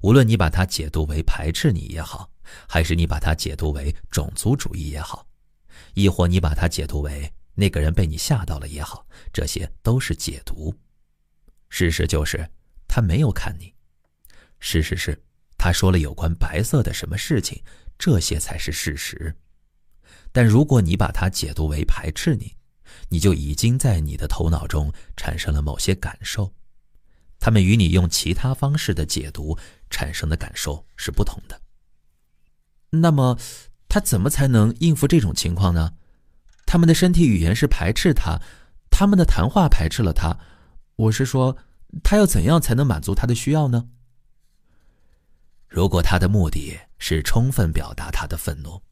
无论你把它解读为排斥你也好，还是你把它解读为种族主义也好，亦或你把它解读为那个人被你吓到了也好，这些都是解读。事实就是他没有看你，事实是他说了有关白色的什么事情，这些才是事实。但如果你把它解读为排斥你，你就已经在你的头脑中产生了某些感受，他们与你用其他方式的解读产生的感受是不同的。那么他怎么才能应付这种情况呢？他们的身体语言是排斥他，他们的谈话排斥了他。我是说，他要怎样才能满足他的需要呢？如果他的目的是充分表达他的愤怒，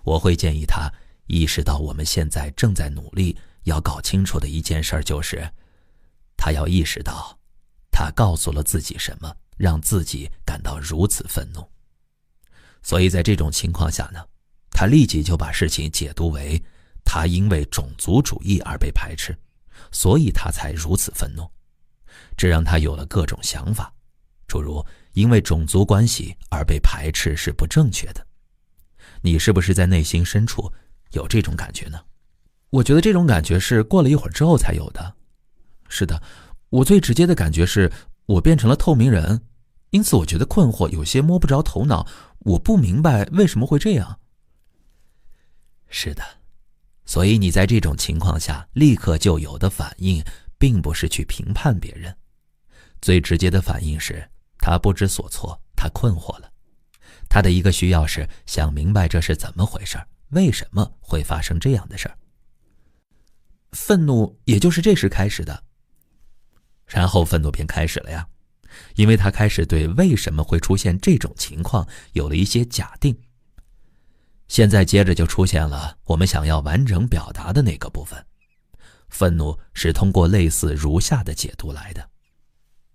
我会建议他意识到我们现在正在努力要搞清楚的一件事，就是他要意识到他告诉了自己什么，让自己感到如此愤怒。所以在这种情况下呢，他立即就把事情解读为他因为种族主义而被排斥，所以他才如此愤怒。这让他有了各种想法，诸如因为种族关系而被排斥是不正确的。你是不是在内心深处有这种感觉呢？我觉得这种感觉是过了一会儿之后才有的。是的，我最直接的感觉是我变成了透明人，因此我觉得困惑，有些摸不着头脑，我不明白为什么会这样。是的，所以你在这种情况下立刻就有的反应并不是去评判别人，最直接的反应是他不知所措，他困惑了。他的一个需要是想明白这是怎么回事，为什么会发生这样的事儿。愤怒也就是这时开始的。然后愤怒便开始了呀，因为他开始对为什么会出现这种情况有了一些假定。现在接着就出现了我们想要完整表达的那个部分。愤怒是通过类似如下的解读来的。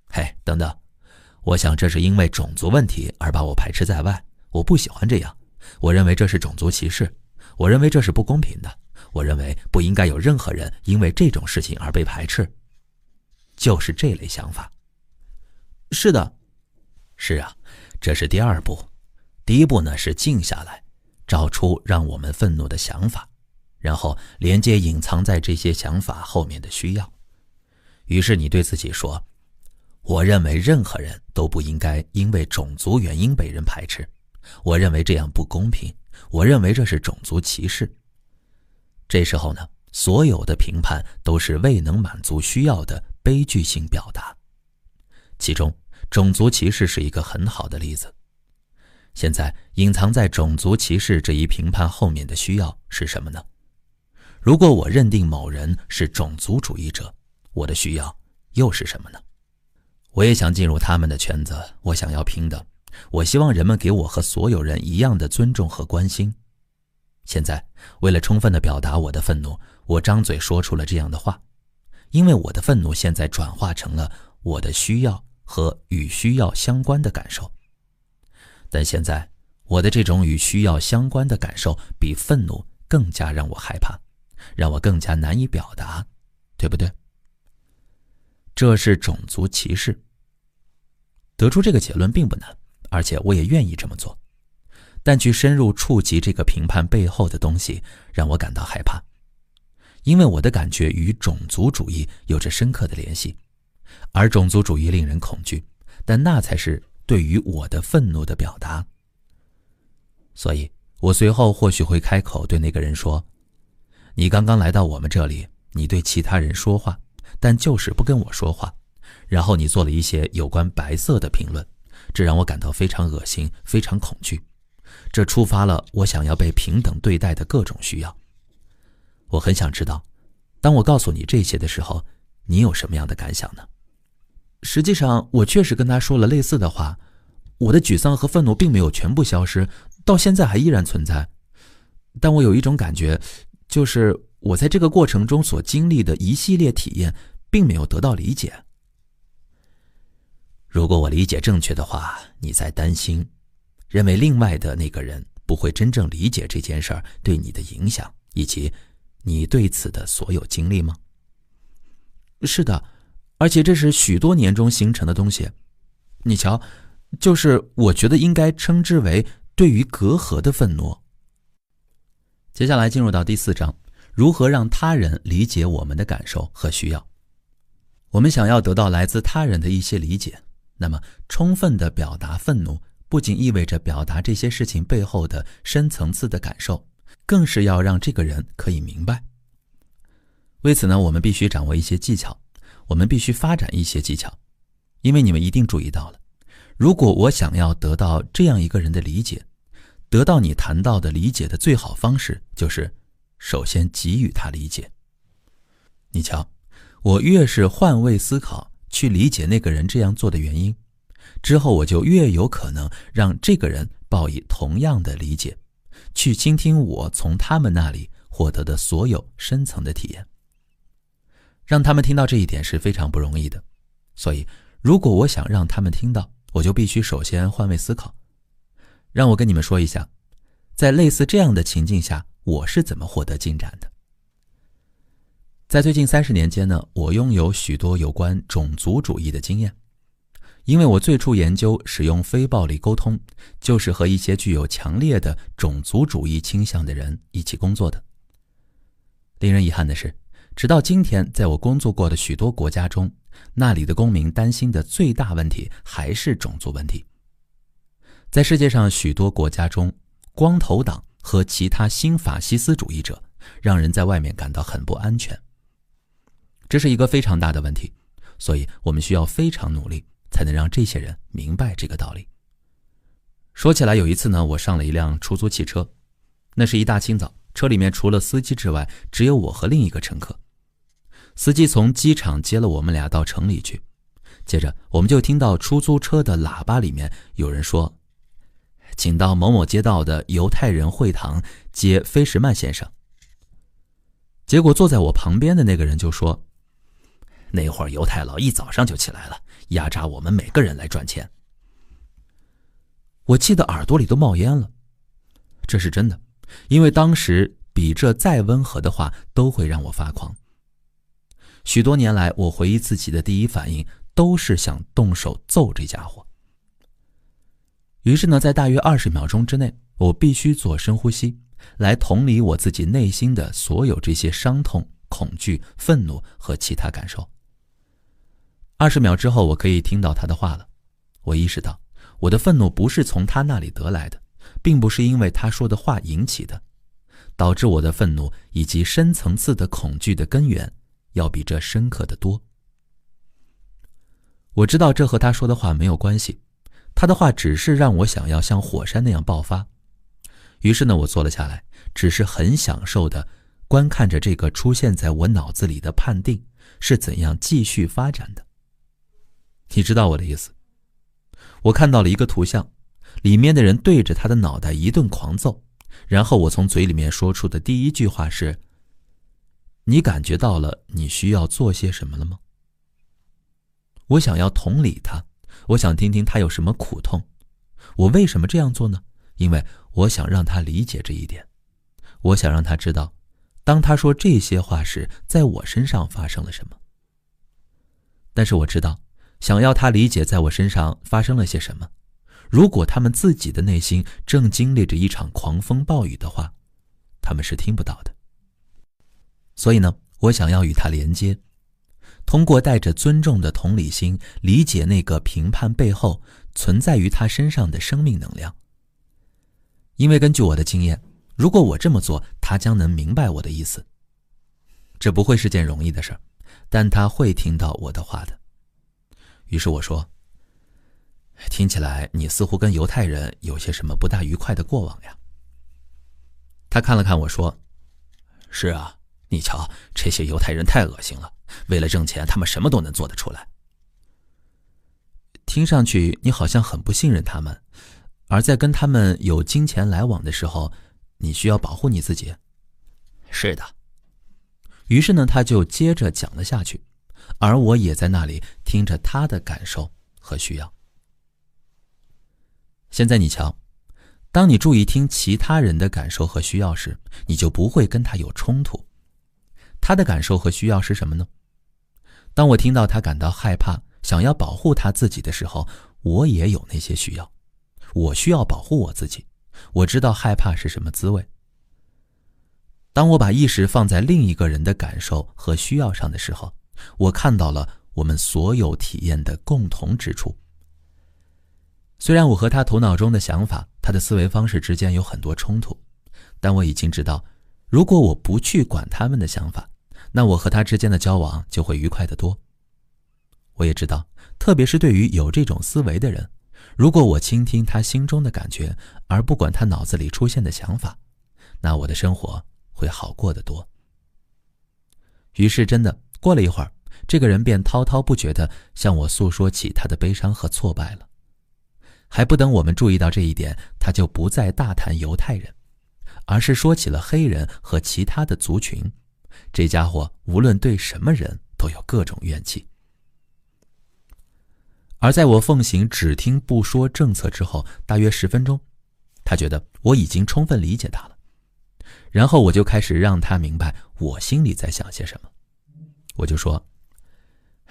嘿，等等，我想这是因为种族问题而把我排斥在外，我不喜欢这样，我认为这是种族歧视，我认为这是不公平的，我认为不应该有任何人因为这种事情而被排斥。就是这类想法。是的。是啊，这是第二步。第一步呢是静下来，找出让我们愤怒的想法，然后连接隐藏在这些想法后面的需要。于是你对自己说，我认为任何人都不应该因为种族原因被人排斥，我认为这样不公平，我认为这是种族歧视。这时候呢，所有的评判都是未能满足需要的悲剧性表达。其中种族歧视是一个很好的例子。现在隐藏在种族歧视这一评判后面的需要是什么呢？如果我认定某人是种族主义者，我的需要又是什么呢？我也想进入他们的圈子，我想要平等，我希望人们给我和所有人一样的尊重和关心。现在为了充分地表达我的愤怒，我张嘴说出了这样的话，因为我的愤怒现在转化成了我的需要和与需要相关的感受。但现在我的这种与需要相关的感受比愤怒更加让我害怕，让我更加难以表达，对不对？这是种族歧视。得出这个结论并不难，而且我也愿意这么做。但去深入触及这个评判背后的东西，让我感到害怕。因为我的感觉与种族主义有着深刻的联系，而种族主义令人恐惧，但那才是对于我的愤怒的表达。所以我随后或许会开口对那个人说，你刚刚来到我们这里，你对其他人说话，但就是不跟我说话，然后你做了一些有关白色的评论，这让我感到非常恶心，非常恐惧。这触发了我想要被平等对待的各种需要。我很想知道，当我告诉你这些的时候，你有什么样的感想呢？实际上我确实跟他说了类似的话，我的沮丧和愤怒并没有全部消失，到现在还依然存在。但我有一种感觉，就是我在这个过程中所经历的一系列体验并没有得到理解。如果我理解正确的话，你在担心，认为另外的那个人不会真正理解这件事儿对你的影响，以及你对此的所有经历吗？是的，而且这是许多年中形成的东西。你瞧，就是我觉得应该称之为对于隔阂的愤怒。接下来进入到第4章，如何让他人理解我们的感受和需要。我们想要得到来自他人的一些理解，那么充分地表达愤怒不仅意味着表达这些事情背后的深层次的感受，更是要让这个人可以明白。为此呢，我们必须掌握一些技巧，我们必须发展一些技巧。因为你们一定注意到了，如果我想要得到这样一个人的理解，得到你谈到的理解的最好方式就是首先给予他理解。你瞧，我越是换位思考去理解那个人这样做的原因，之后我就越有可能让这个人报以同样的理解，去倾听我从他们那里获得的所有深层的体验。让他们听到这一点是非常不容易的，所以如果我想让他们听到，我就必须首先换位思考。让我跟你们说一下，在类似这样的情境下，我是怎么获得进展的。在最近30年间呢，我拥有许多有关种族主义的经验。因为我最初研究使用非暴力沟通，就是和一些具有强烈的种族主义倾向的人一起工作的。令人遗憾的是，直到今天，在我工作过的许多国家中，那里的公民担心的最大问题还是种族问题。在世界上许多国家中，光头党和其他新法西斯主义者让人在外面感到很不安全。这是一个非常大的问题，所以我们需要非常努力，才能让这些人明白这个道理。说起来，有一次呢，我上了一辆出租汽车，那是一大清早，车里面除了司机之外，只有我和另一个乘客。司机从机场接了我们俩到城里去，接着我们就听到出租车的喇叭里面有人说：“请到某某街道的犹太人会堂接菲什曼先生。结果坐在我旁边的那个人就说，那会儿犹太佬一早上就起来了，压榨我们每个人来赚钱。我气得耳朵里都冒烟了。这是真的，因为当时比这再温和的话都会让我发狂。许多年来，我回忆自己的第一反应都是想动手揍这家伙。于是呢，在大约20秒钟之内，我必须做深呼吸，来同理我自己内心的所有这些伤痛、恐惧、愤怒和其他感受。20秒之后，我可以听到他的话了。我意识到，我的愤怒不是从他那里得来的，并不是因为他说的话引起的，导致我的愤怒以及深层次的恐惧的根源要比这深刻得多。我知道这和他说的话没有关系，他的话只是让我想要像火山那样爆发。于是呢，我坐了下来，只是很享受地观看着这个出现在我脑子里的判定是怎样继续发展的。你知道我的意思。我看到了一个图像，里面的人对着他的脑袋一顿狂揍，然后我从嘴里面说出的第一句话是，你感觉到了你需要做些什么了吗？我想要同理他，我想听听他有什么苦痛。我为什么这样做呢？因为我想让他理解这一点。我想让他知道，当他说这些话时，在我身上发生了什么。但是我知道，想要他理解在我身上发生了些什么，如果他们自己的内心正经历着一场狂风暴雨的话，他们是听不到的。所以呢，我想要与他连接，通过带着尊重的同理心，理解那个评判背后存在于他身上的生命能量。因为根据我的经验，如果我这么做，他将能明白我的意思。这不会是件容易的事，但他会听到我的话的。于是我说，听起来你似乎跟犹太人有些什么不大愉快的过往呀。他看了看我说，是啊，你瞧，这些犹太人太恶心了，为了挣钱他们什么都能做得出来。听上去你好像很不信任他们，而在跟他们有金钱来往的时候，你需要保护你自己。是的。于是呢，他就接着讲了下去，而我也在那里听着他的感受和需要。现在你瞧，当你注意听其他人的感受和需要时，你就不会跟他有冲突。他的感受和需要是什么呢？当我听到他感到害怕，想要保护他自己的时候，我也有那些需要。我需要保护我自己，我知道害怕是什么滋味。当我把意识放在另一个人的感受和需要上的时候，我看到了我们所有体验的共同之处。虽然我和他头脑中的想法，他的思维方式之间有很多冲突，但我已经知道，如果我不去管他们的想法，那我和他之间的交往就会愉快得多。我也知道，特别是对于有这种思维的人，如果我倾听他心中的感觉，而不管他脑子里出现的想法，那我的生活会好过得多。于是真的，过了一会儿，这个人便滔滔不绝地向我诉说起他的悲伤和挫败了。还不等我们注意到这一点，他就不再大谈犹太人，而是说起了黑人和其他的族群。这家伙无论对什么人都有各种怨气。而在我奉行只听不说政策之后，大约10分钟，他觉得我已经充分理解他了。然后我就开始让他明白我心里在想些什么。我就说，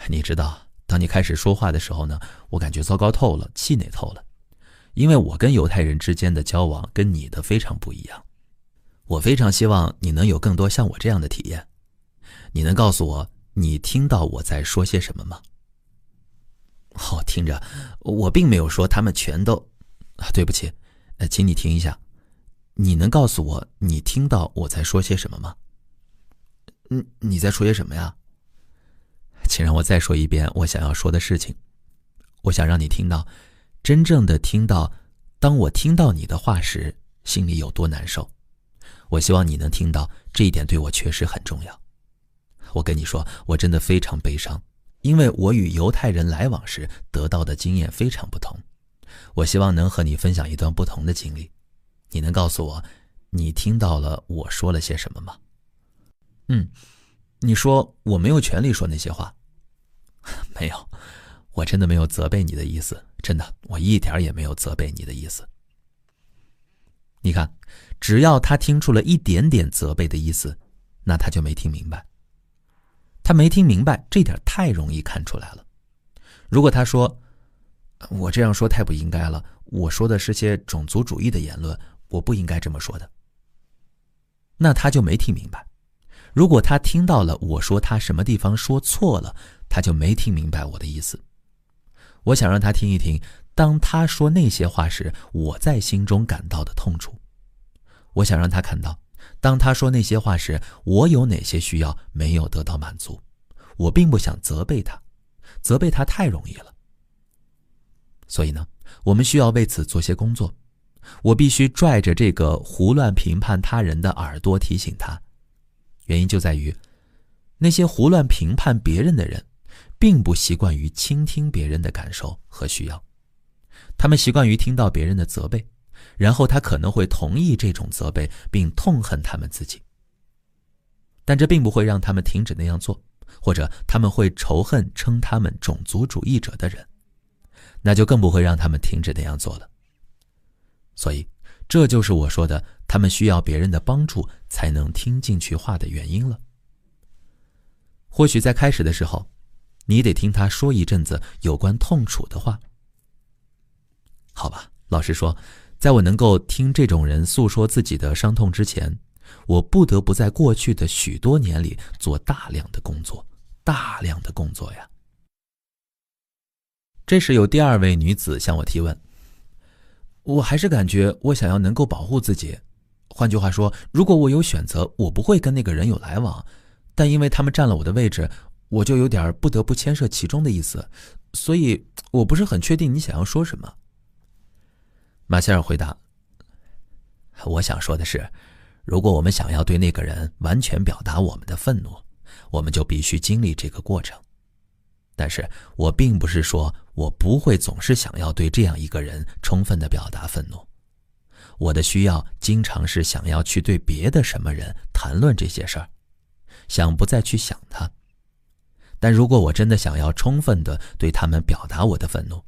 你知道，当你开始说话的时候呢，我感觉糟糕透了，气馁透了。因为我跟犹太人之间的交往跟你的非常不一样。我非常希望你能有更多像我这样的体验。你能告诉我，你听到我在说些什么吗？听着，我并没有说他们全都……对不起，请你停一下。你能告诉我，你听到我在说些什么吗？你在说些什么呀？请让我再说一遍我想要说的事情。我想让你听到，真正的听到，当我听到你的话时，心里有多难受。我希望你能听到，这一点对我确实很重要。我跟你说，我真的非常悲伤，因为我与犹太人来往时得到的经验非常不同。我希望能和你分享一段不同的经历。你能告诉我，你听到了我说了些什么吗？你说我没有权利说那些话。没有，我真的没有责备你的意思，真的，我一点也没有责备你的意思。你看，只要他听出了一点点责备的意思，那他就没听明白。他没听明白，这点太容易看出来了。如果他说，我这样说太不应该了，我说的是些种族主义的言论，我不应该这么说的，那他就没听明白。如果他听到了我说他什么地方说错了，他就没听明白我的意思。我想让他听一听，当他说那些话时，我在心中感到的痛楚。我想让他看到，当他说那些话时，我有哪些需要没有得到满足。我并不想责备他，责备他太容易了。所以呢，我们需要为此做些工作。我必须拽着这个胡乱评判他人的耳朵提醒他，原因就在于，那些胡乱评判别人的人，并不习惯于倾听别人的感受和需要。他们习惯于听到别人的责备，然后他可能会同意这种责备，并痛恨他们自己。但这并不会让他们停止那样做，或者他们会仇恨称他们种族主义者的人，那就更不会让他们停止那样做了。所以，这就是我说的，他们需要别人的帮助才能听进去话的原因了。或许在开始的时候，你得听他说一阵子有关痛楚的话。好吧，老实说，在我能够听这种人诉说自己的伤痛之前，我不得不在过去的许多年里做大量的工作呀。这时有第二位女子向我提问，我还是感觉我想要能够保护自己。换句话说，如果我有选择，我不会跟那个人有来往，但因为他们占了我的位置，我就有点不得不牵涉其中的意思，所以我不是很确定你想要说什么。马歇尔回答，我想说的是，如果我们想要对那个人完全表达我们的愤怒，我们就必须经历这个过程。但是我并不是说我不会总是想要对这样一个人充分地表达愤怒，我的需要经常是想要去对别的什么人谈论这些事儿，想不再去想他。但如果我真的想要充分地对他们表达我的愤怒，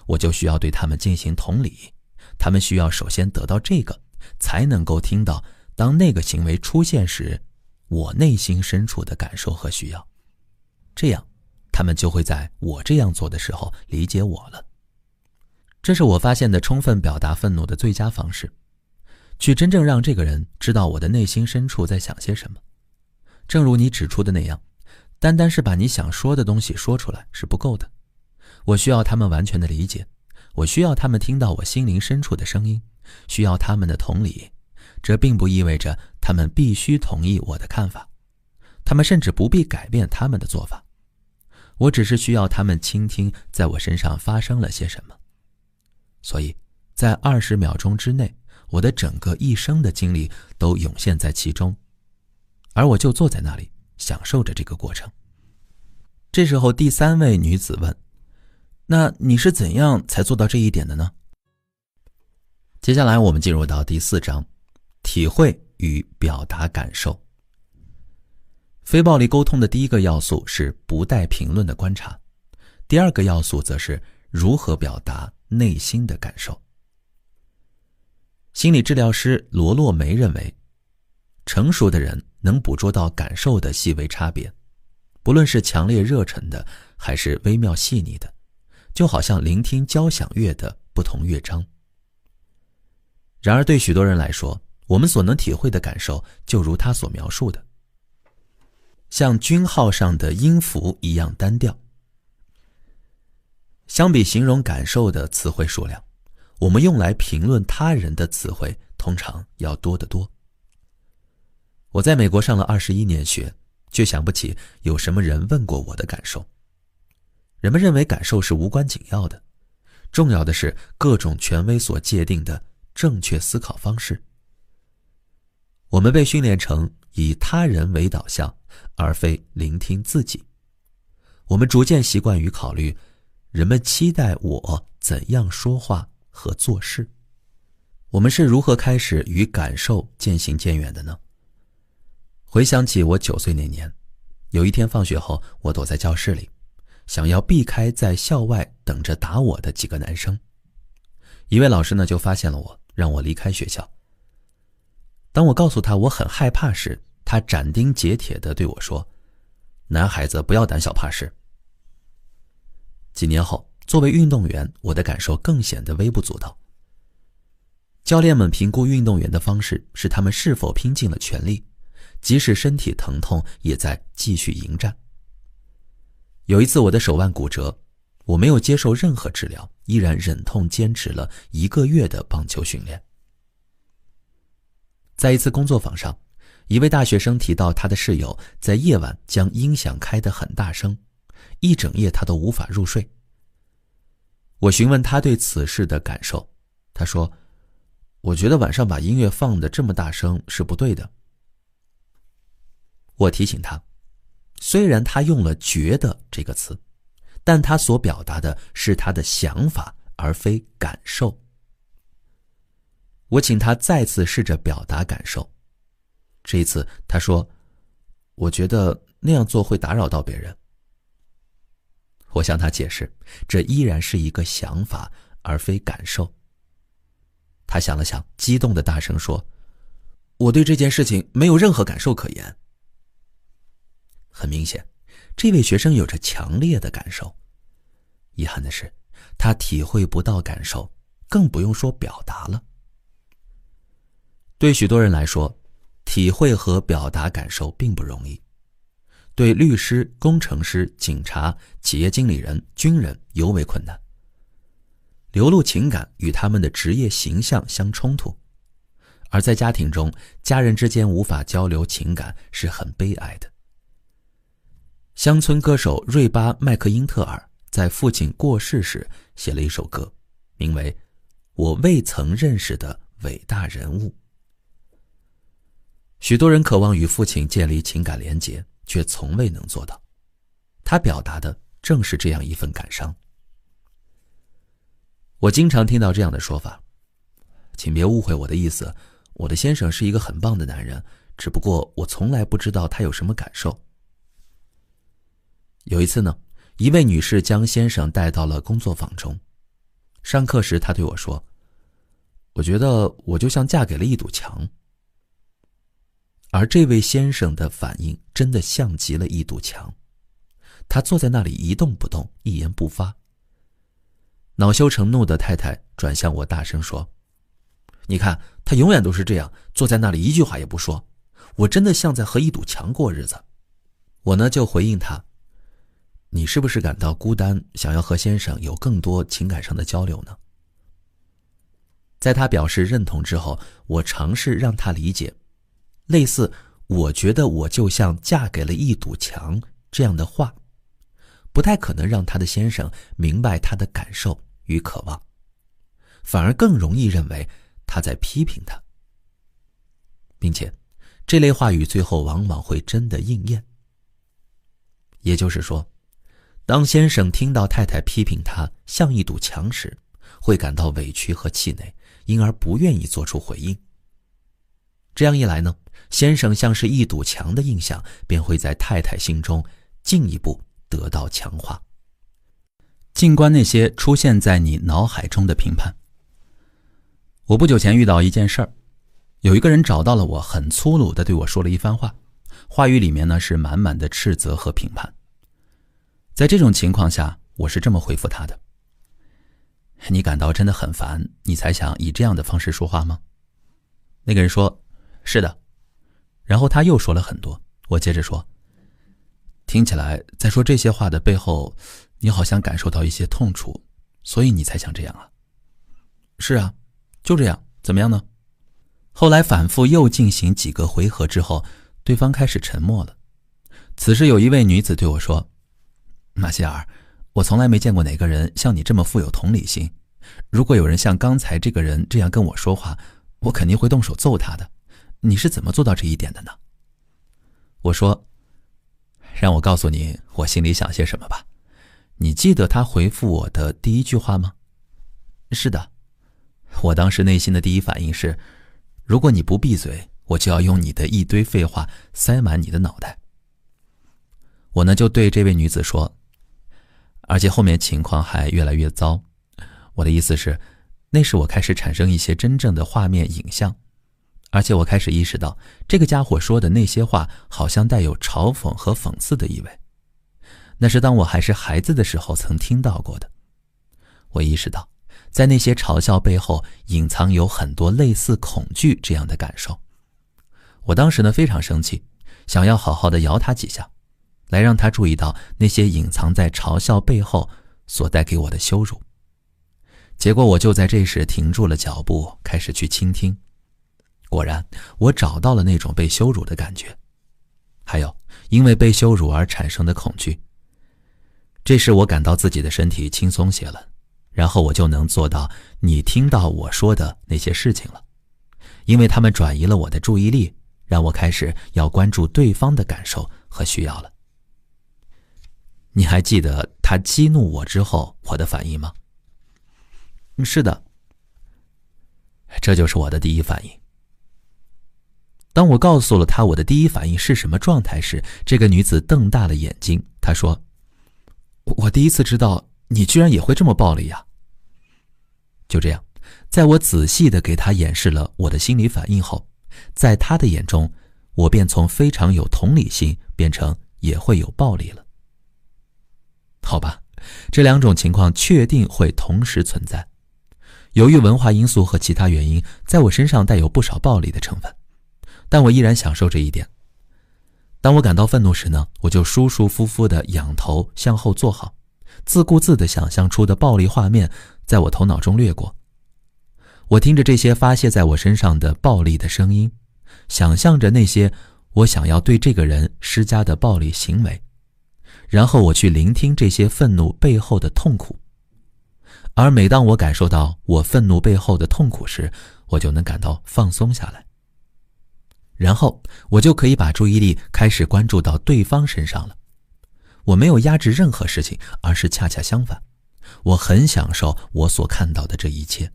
我就需要对他们进行同理，他们需要首先得到这个，才能够听到当那个行为出现时，我内心深处的感受和需要。这样他们就会在我这样做的时候理解我了。这是我发现的充分表达愤怒的最佳方式，去真正让这个人知道我的内心深处在想些什么。正如你指出的那样，单单是把你想说的东西说出来是不够的，我需要他们完全的理解，我需要他们听到我心灵深处的声音，需要他们的同理。这并不意味着他们必须同意我的看法，他们甚至不必改变他们的做法。我只是需要他们倾听在我身上发生了些什么。所以在20秒钟之内，我的整个一生的经历都涌现在其中，而我就坐在那里享受着这个过程。这时候第三位女子问，那你是怎样才做到这一点的呢？接下来我们进入到第4章，体会与表达感受。非暴力沟通的第一个要素是不带评论的观察，第二个要素则是如何表达内心的感受。心理治疗师罗洛梅认为，成熟的人能捕捉到感受的细微差别，不论是强烈热忱的还是微妙细腻的，就好像聆听交响乐的不同乐章。然而对许多人来说，我们所能体会的感受就如他所描述的，像军号上的音符一样单调。相比形容感受的词汇数量，我们用来评论他人的词汇通常要多得多。我在美国上了21年学，却想不起有什么人问过我的感受。人们认为感受是无关紧要的，重要的是各种权威所界定的正确思考方式。我们被训练成以他人为导向，而非聆听自己。我们逐渐习惯于考虑人们期待我怎样说话和做事。我们是如何开始与感受渐行渐远的呢？回想起我9岁那年，有一天放学后，我躲在教室里，想要避开在校外等着打我的几个男生。一位老师呢就发现了我，让我离开学校。当我告诉他我很害怕时，他斩钉截铁地对我说：“男孩子不要胆小怕事。”几年后，作为运动员，我的感受更显得微不足道。教练们评估运动员的方式是他们是否拼尽了全力，即使身体疼痛也在继续迎战。有一次我的手腕骨折，我没有接受任何治疗，依然忍痛坚持了1个月的棒球训练。在一次工作坊上，一位大学生提到他的室友在夜晚将音响开得很大声，一整夜他都无法入睡。我询问他对此事的感受，他说：“我觉得晚上把音乐放得这么大声是不对的。”我提醒他，虽然他用了"觉得"这个词，但他所表达的是他的想法，而非感受。我请他再次试着表达感受。这一次他说：“我觉得那样做会打扰到别人。”我向他解释，这依然是一个想法，而非感受。他想了想，激动地大声说：“我对这件事情没有任何感受可言。”很明显，这位学生有着强烈的感受。遗憾的是，他体会不到感受，更不用说表达了。对许多人来说，体会和表达感受并不容易。对律师、工程师、警察、企业经理人、军人尤为困难。流露情感与他们的职业形象相冲突，而在家庭中，家人之间无法交流情感是很悲哀的。乡村歌手瑞巴·麦克因特尔在父亲过世时写了一首歌，名为《我未曾认识的伟大人物》。许多人渴望与父亲建立情感连结，却从未能做到。他表达的正是这样一份感伤。我经常听到这样的说法：“请别误会我的意思，我的先生是一个很棒的男人，只不过我从来不知道他有什么感受。”有一次呢，一位女士将先生带到了工作坊中。上课时她对我说：“我觉得我就像嫁给了一堵墙。”而这位先生的反应真的像极了一堵墙。他坐在那里一动不动，一言不发。恼羞成怒的太太转向我大声说：“你看，他永远都是这样，坐在那里一句话也不说。我真的像在和一堵墙过日子。”我呢就回应他：“你是不是感到孤单，想要和先生有更多情感上的交流呢？”在他表示认同之后，我尝试让他理解类似“我觉得我就像嫁给了一堵墙”这样的话，不太可能让他的先生明白他的感受与渴望，反而更容易认为他在批评他，并且这类话语最后往往会真的应验。也就是说，当先生听到太太批评他像一堵墙时，会感到委屈和气馁，因而不愿意做出回应。这样一来呢，先生像是一堵墙的印象便会在太太心中进一步得到强化。静观那些出现在你脑海中的评判。我不久前遇到一件事儿，有一个人找到了我，很粗鲁地对我说了一番话，话语里面呢是满满的斥责和评判。在这种情况下，我是这么回复他的：“你感到真的很烦，你才想以这样的方式说话吗？”那个人说：“是的。”然后他又说了很多。我接着说：“听起来在说这些话的背后，你好像感受到一些痛楚，所以你才想这样啊？”“是啊，就这样，怎么样呢？”后来反复又进行几个回合之后，对方开始沉默了。此时有一位女子对我说：“马歇尔，我从来没见过哪个人像你这么富有同理心。如果有人像刚才这个人这样跟我说话，我肯定会动手揍他的。你是怎么做到这一点的呢？”我说：“让我告诉你我心里想些什么吧。你记得他回复我的第一句话吗？是的。我当时内心的第一反应是，如果你不闭嘴，我就要用你的一堆废话塞满你的脑袋。我呢就对这位女子说，而且后面情况还越来越糟。我的意思是，那时我开始产生一些真正的画面影像，而且我开始意识到，这个家伙说的那些话好像带有嘲讽和讽刺的意味。那是当我还是孩子的时候曾听到过的。我意识到，在那些嘲笑背后隐藏有很多类似恐惧这样的感受。我当时呢非常生气，想要好好的摇他几下，来让他注意到那些隐藏在嘲笑背后所带给我的羞辱。结果我就在这时停住了脚步，开始去倾听。果然，我找到了那种被羞辱的感觉，还有因为被羞辱而产生的恐惧。这时我感到自己的身体轻松些了，然后我就能做到你听到我说的那些事情了，因为他们转移了我的注意力，让我开始要关注对方的感受和需要了。你还记得他激怒我之后我的反应吗？是的。这就是我的第一反应。当我告诉了他我的第一反应是什么状态时，这个女子瞪大了眼睛，她说，我第一次知道你居然也会这么暴力呀。就这样，在我仔细地给她演示了我的心理反应后，在她的眼中，我便从非常有同理心变成也会有暴力了。好吧，这两种情况确定会同时存在。由于文化因素和其他原因，在我身上带有不少暴力的成分，但我依然享受这一点。当我感到愤怒时呢，我就舒舒服服地仰头向后坐好，自顾自地想象出的暴力画面在我头脑中掠过。我听着这些发泄在我身上的暴力的声音，想象着那些我想要对这个人施加的暴力行为，然后我去聆听这些愤怒背后的痛苦。而每当我感受到我愤怒背后的痛苦时，我就能感到放松下来。然后我就可以把注意力开始关注到对方身上了。我没有压制任何事情，而是恰恰相反，我很享受我所看到的这一切。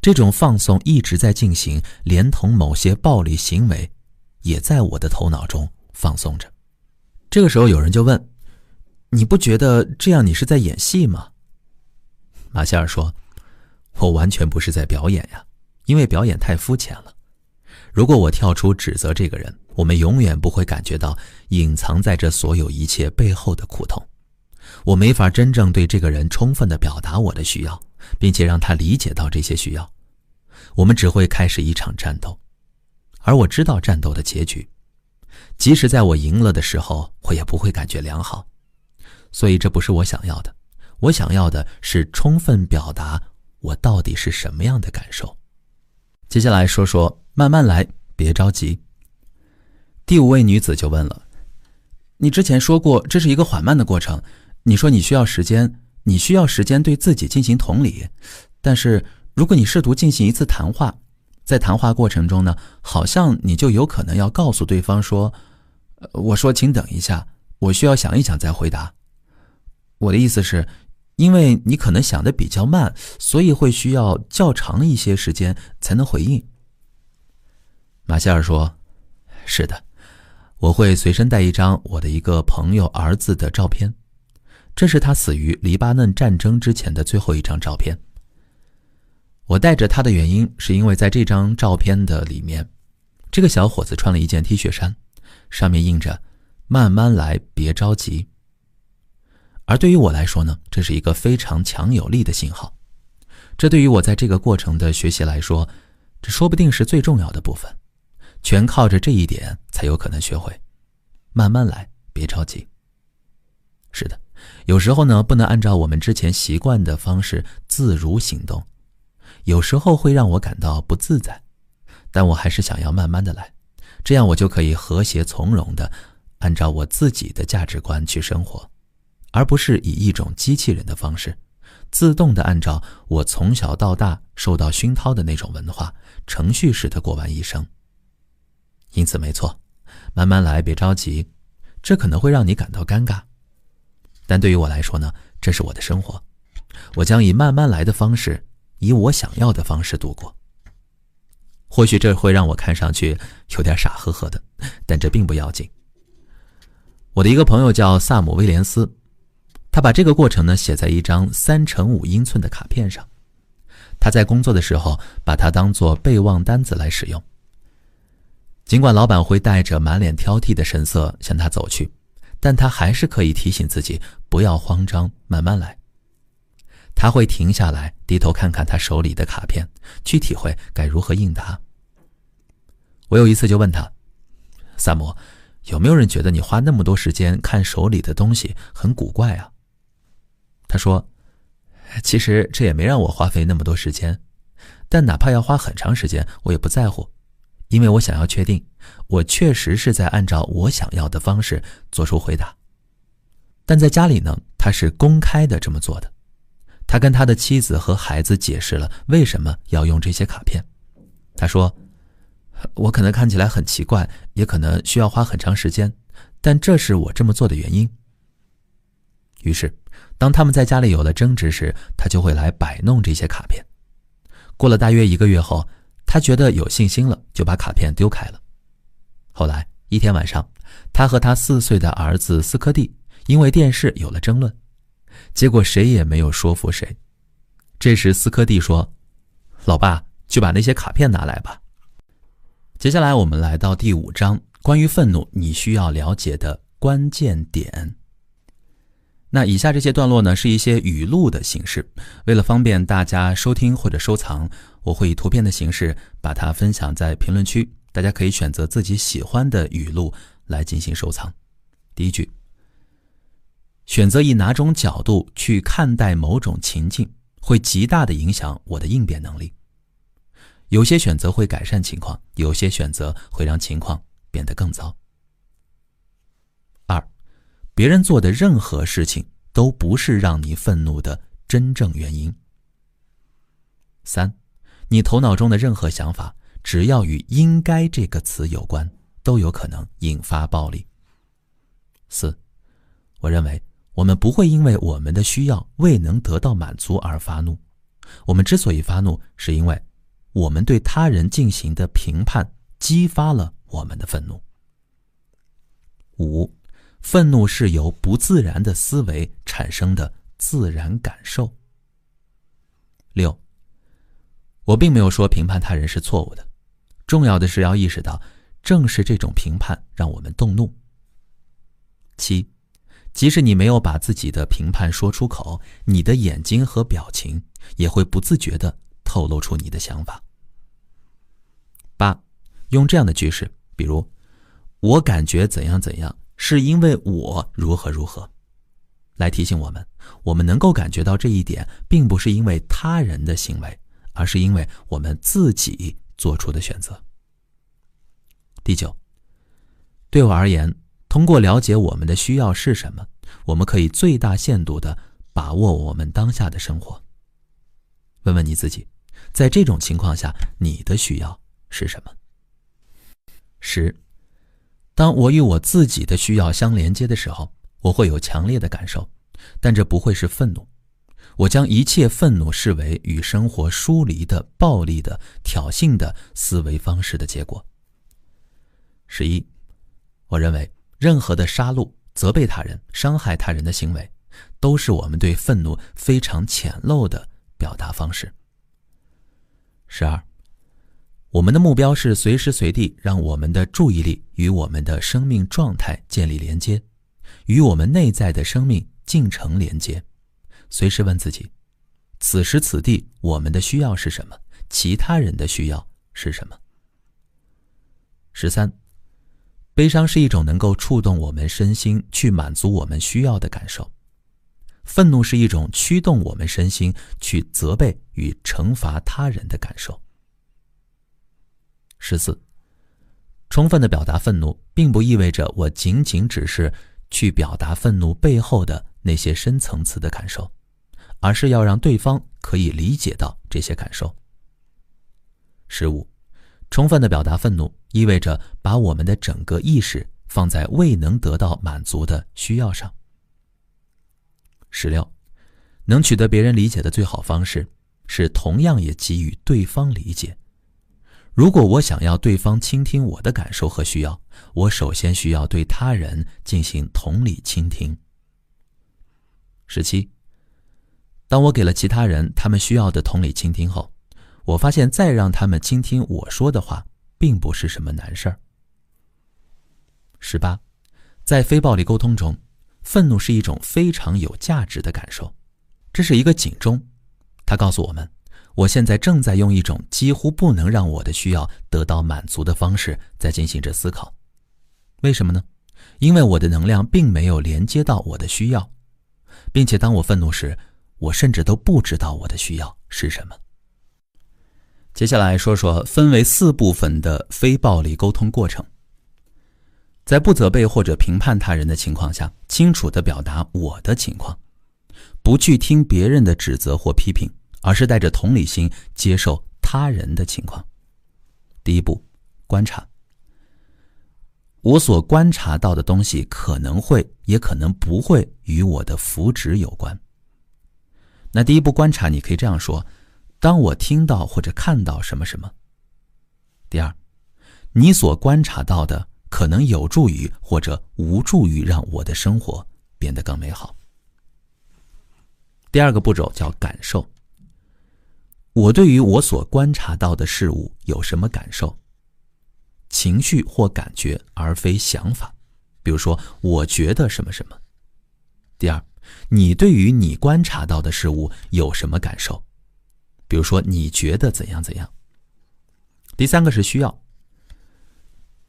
这种放松一直在进行，连同某些暴力行为也在我的头脑中放松着。这个时候有人就问，你不觉得这样你是在演戏吗？马歇尔说，我完全不是在表演呀，因为表演太肤浅了。如果我跳出指责这个人，我们永远不会感觉到隐藏在这所有一切背后的苦痛。我没法真正对这个人充分地表达我的需要，并且让他理解到这些需要。我们只会开始一场战斗，而我知道战斗的结局。即使在我赢了的时候，我也不会感觉良好。所以这不是我想要的。我想要的是充分表达我到底是什么样的感受。接下来说说慢慢来，别着急。第五位女子就问了，你之前说过这是一个缓慢的过程，你说你需要时间对自己进行同理，但是如果你试图进行一次谈话，在谈话过程中呢，好像你就有可能要告诉对方说，我说请等一下，我需要想一想再回答。我的意思是，因为你可能想得比较慢，所以会需要较长一些时间才能回应。马歇尔说，是的，我会随身带一张我的一个朋友儿子的照片，这是他死于黎巴嫩战争之前的最后一张照片。我带着他的原因是因为在这张照片的里面，这个小伙子穿了一件 T 恤衫，上面印着慢慢来，别着急。而对于我来说呢，这是一个非常强有力的信号。这对于我在这个过程的学习来说，这说不定是最重要的部分，全靠着这一点才有可能学会。慢慢来，别着急。是的，有时候呢，不能按照我们之前习惯的方式自如行动，有时候会让我感到不自在，但我还是想要慢慢的来，这样我就可以和谐从容的按照我自己的价值观去生活，而不是以一种机器人的方式，自动地按照我从小到大受到熏陶的那种文化，程序式地过完一生。因此没错，慢慢来，别着急，这可能会让你感到尴尬，但对于我来说呢，这是我的生活，我将以慢慢来的方式以我想要的方式度过。或许这会让我看上去有点傻呵呵的，但这并不要紧。我的一个朋友叫萨姆·威廉斯，他把这个过程呢写在一张3×5英寸的卡片上。他在工作的时候把它当作备忘单子来使用。尽管老板会带着满脸挑剔的神色向他走去，但他还是可以提醒自己不要慌张，慢慢来。他会停下来，低头看看他手里的卡片，去体会该如何应答。我有一次就问他，萨姆，有没有人觉得你花那么多时间看手里的东西很古怪啊？他说，其实这也没让我花费那么多时间，但哪怕要花很长时间，我也不在乎，因为我想要确定，我确实是在按照我想要的方式做出回答。但在家里呢，他是公开的这么做的。他跟他的妻子和孩子解释了为什么要用这些卡片。他说，我可能看起来很奇怪，也可能需要花很长时间，但这是我这么做的原因。于是当他们在家里有了争执时，他就会来摆弄这些卡片。过了大约1个月后，他觉得有信心了，就把卡片丢开了。后来一天晚上，他和他4岁的儿子斯科蒂因为电视有了争论，结果谁也没有说服谁。这时斯科蒂说，老爸，就把那些卡片拿来吧。接下来我们来到第5章，关于愤怒你需要了解的关键点。那以下这些段落呢，是一些语录的形式，为了方便大家收听或者收藏，我会以图片的形式把它分享在评论区，大家可以选择自己喜欢的语录来进行收藏。第一句，选择以哪种角度去看待某种情境，会极大地影响我的应变能力。有些选择会改善情况，有些选择会让情况变得更糟。2. 别人做的任何事情都不是让你愤怒的真正原因。3. 你头脑中的任何想法，只要与应该这个词有关，都有可能引发暴力。4. 我认为我们不会因为我们的需要未能得到满足而发怒，我们之所以发怒，是因为我们对他人进行的评判激发了我们的愤怒。5. 愤怒是由不自然的思维产生的自然感受。6. 我并没有说评判他人是错误的，重要的是要意识到，正是这种评判让我们动怒。7. 即使你没有把自己的评判说出口，你的眼睛和表情也会不自觉地透露出你的想法。8. 用这样的句式，比如，我感觉怎样怎样，是因为我如何如何，来提醒我们，我们能够感觉到这一点，并不是因为他人的行为，而是因为我们自己做出的选择。第9，对我而言，通过了解我们的需要是什么，我们可以最大限度地把握我们当下的生活。问问你自己，在这种情况下，你的需要是什么？10，当我与我自己的需要相连接的时候，我会有强烈的感受，但这不会是愤怒。我将一切愤怒视为与生活疏离的、暴力的、挑衅的思维方式的结果。11，我认为任何的杀戮、责备他人、伤害他人的行为，都是我们对愤怒非常浅陋的表达方式。12，我们的目标是随时随地让我们的注意力与我们的生命状态建立连接，与我们内在的生命进程连接。随时问自己，此时此地我们的需要是什么？其他人的需要是什么？13，悲伤是一种能够触动我们身心去满足我们需要的感受。愤怒是一种驱动我们身心去责备与惩罚他人的感受。14，充分的表达愤怒，并不意味着我仅仅只是去表达愤怒背后的那些深层次的感受，而是要让对方可以理解到这些感受。15，充分的表达愤怒，意味着把我们的整个意识放在未能得到满足的需要上。16，能取得别人理解的最好方式，是同样也给予对方理解。如果我想要对方倾听我的感受和需要，我首先需要对他人进行同理倾听。17，当我给了其他人他们需要的同理倾听后，我发现再让他们倾听我说的话并不是什么难事儿。18，在非暴力沟通中，愤怒是一种非常有价值的感受，这是一个警钟，它告诉我们，我现在正在用一种几乎不能让我的需要得到满足的方式在进行着思考。为什么呢？因为我的能量并没有连接到我的需要，并且当我愤怒时，我甚至都不知道我的需要是什么。接下来说说分为4部分的非暴力沟通过程。在不责备或者评判他人的情况下，清楚地表达我的情况，不去听别人的指责或批评，而是带着同理心接受他人的情况。第一步，观察。我所观察到的东西可能会，也可能不会与我的福祉有关。那第一步观察，你可以这样说：当我听到或者看到什么什么。第二，你所观察到的可能有助于或者无助于让我的生活变得更美好。第二个步骤叫感受。我对于我所观察到的事物有什么感受？情绪或感觉，而非想法。比如说，我觉得什么什么。第二，你对于你观察到的事物有什么感受？比如说，你觉得怎样怎样。第三个是需要。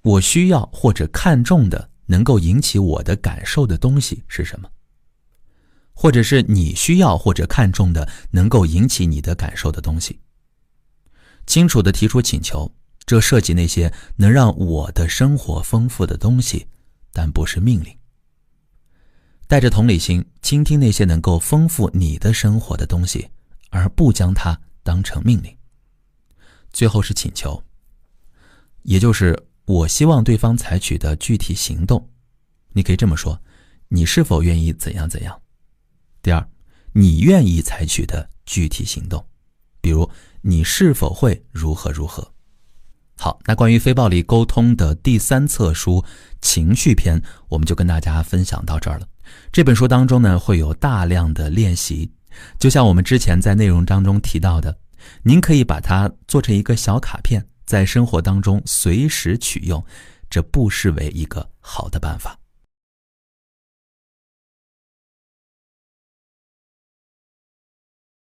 我需要或者看重的能够引起我的感受的东西是什么？或者是你需要或者看重的能够引起你的感受的东西。清楚地提出请求，这涉及那些能让我的生活丰富的东西，但不是命令。带着同理心，倾听那些能够丰富你的生活的东西，而不将它当成命令。最后是请求，也就是我希望对方采取的具体行动。你可以这么说：你是否愿意怎样怎样？第二，你愿意采取的具体行动，比如你是否会如何如何。好，那关于非暴力沟通的第3册书情绪篇，我们就跟大家分享到这儿了。这本书当中呢，会有大量的练习，就像我们之前在内容当中提到的，您可以把它做成一个小卡片，在生活当中随时取用，这不失为一个好的办法。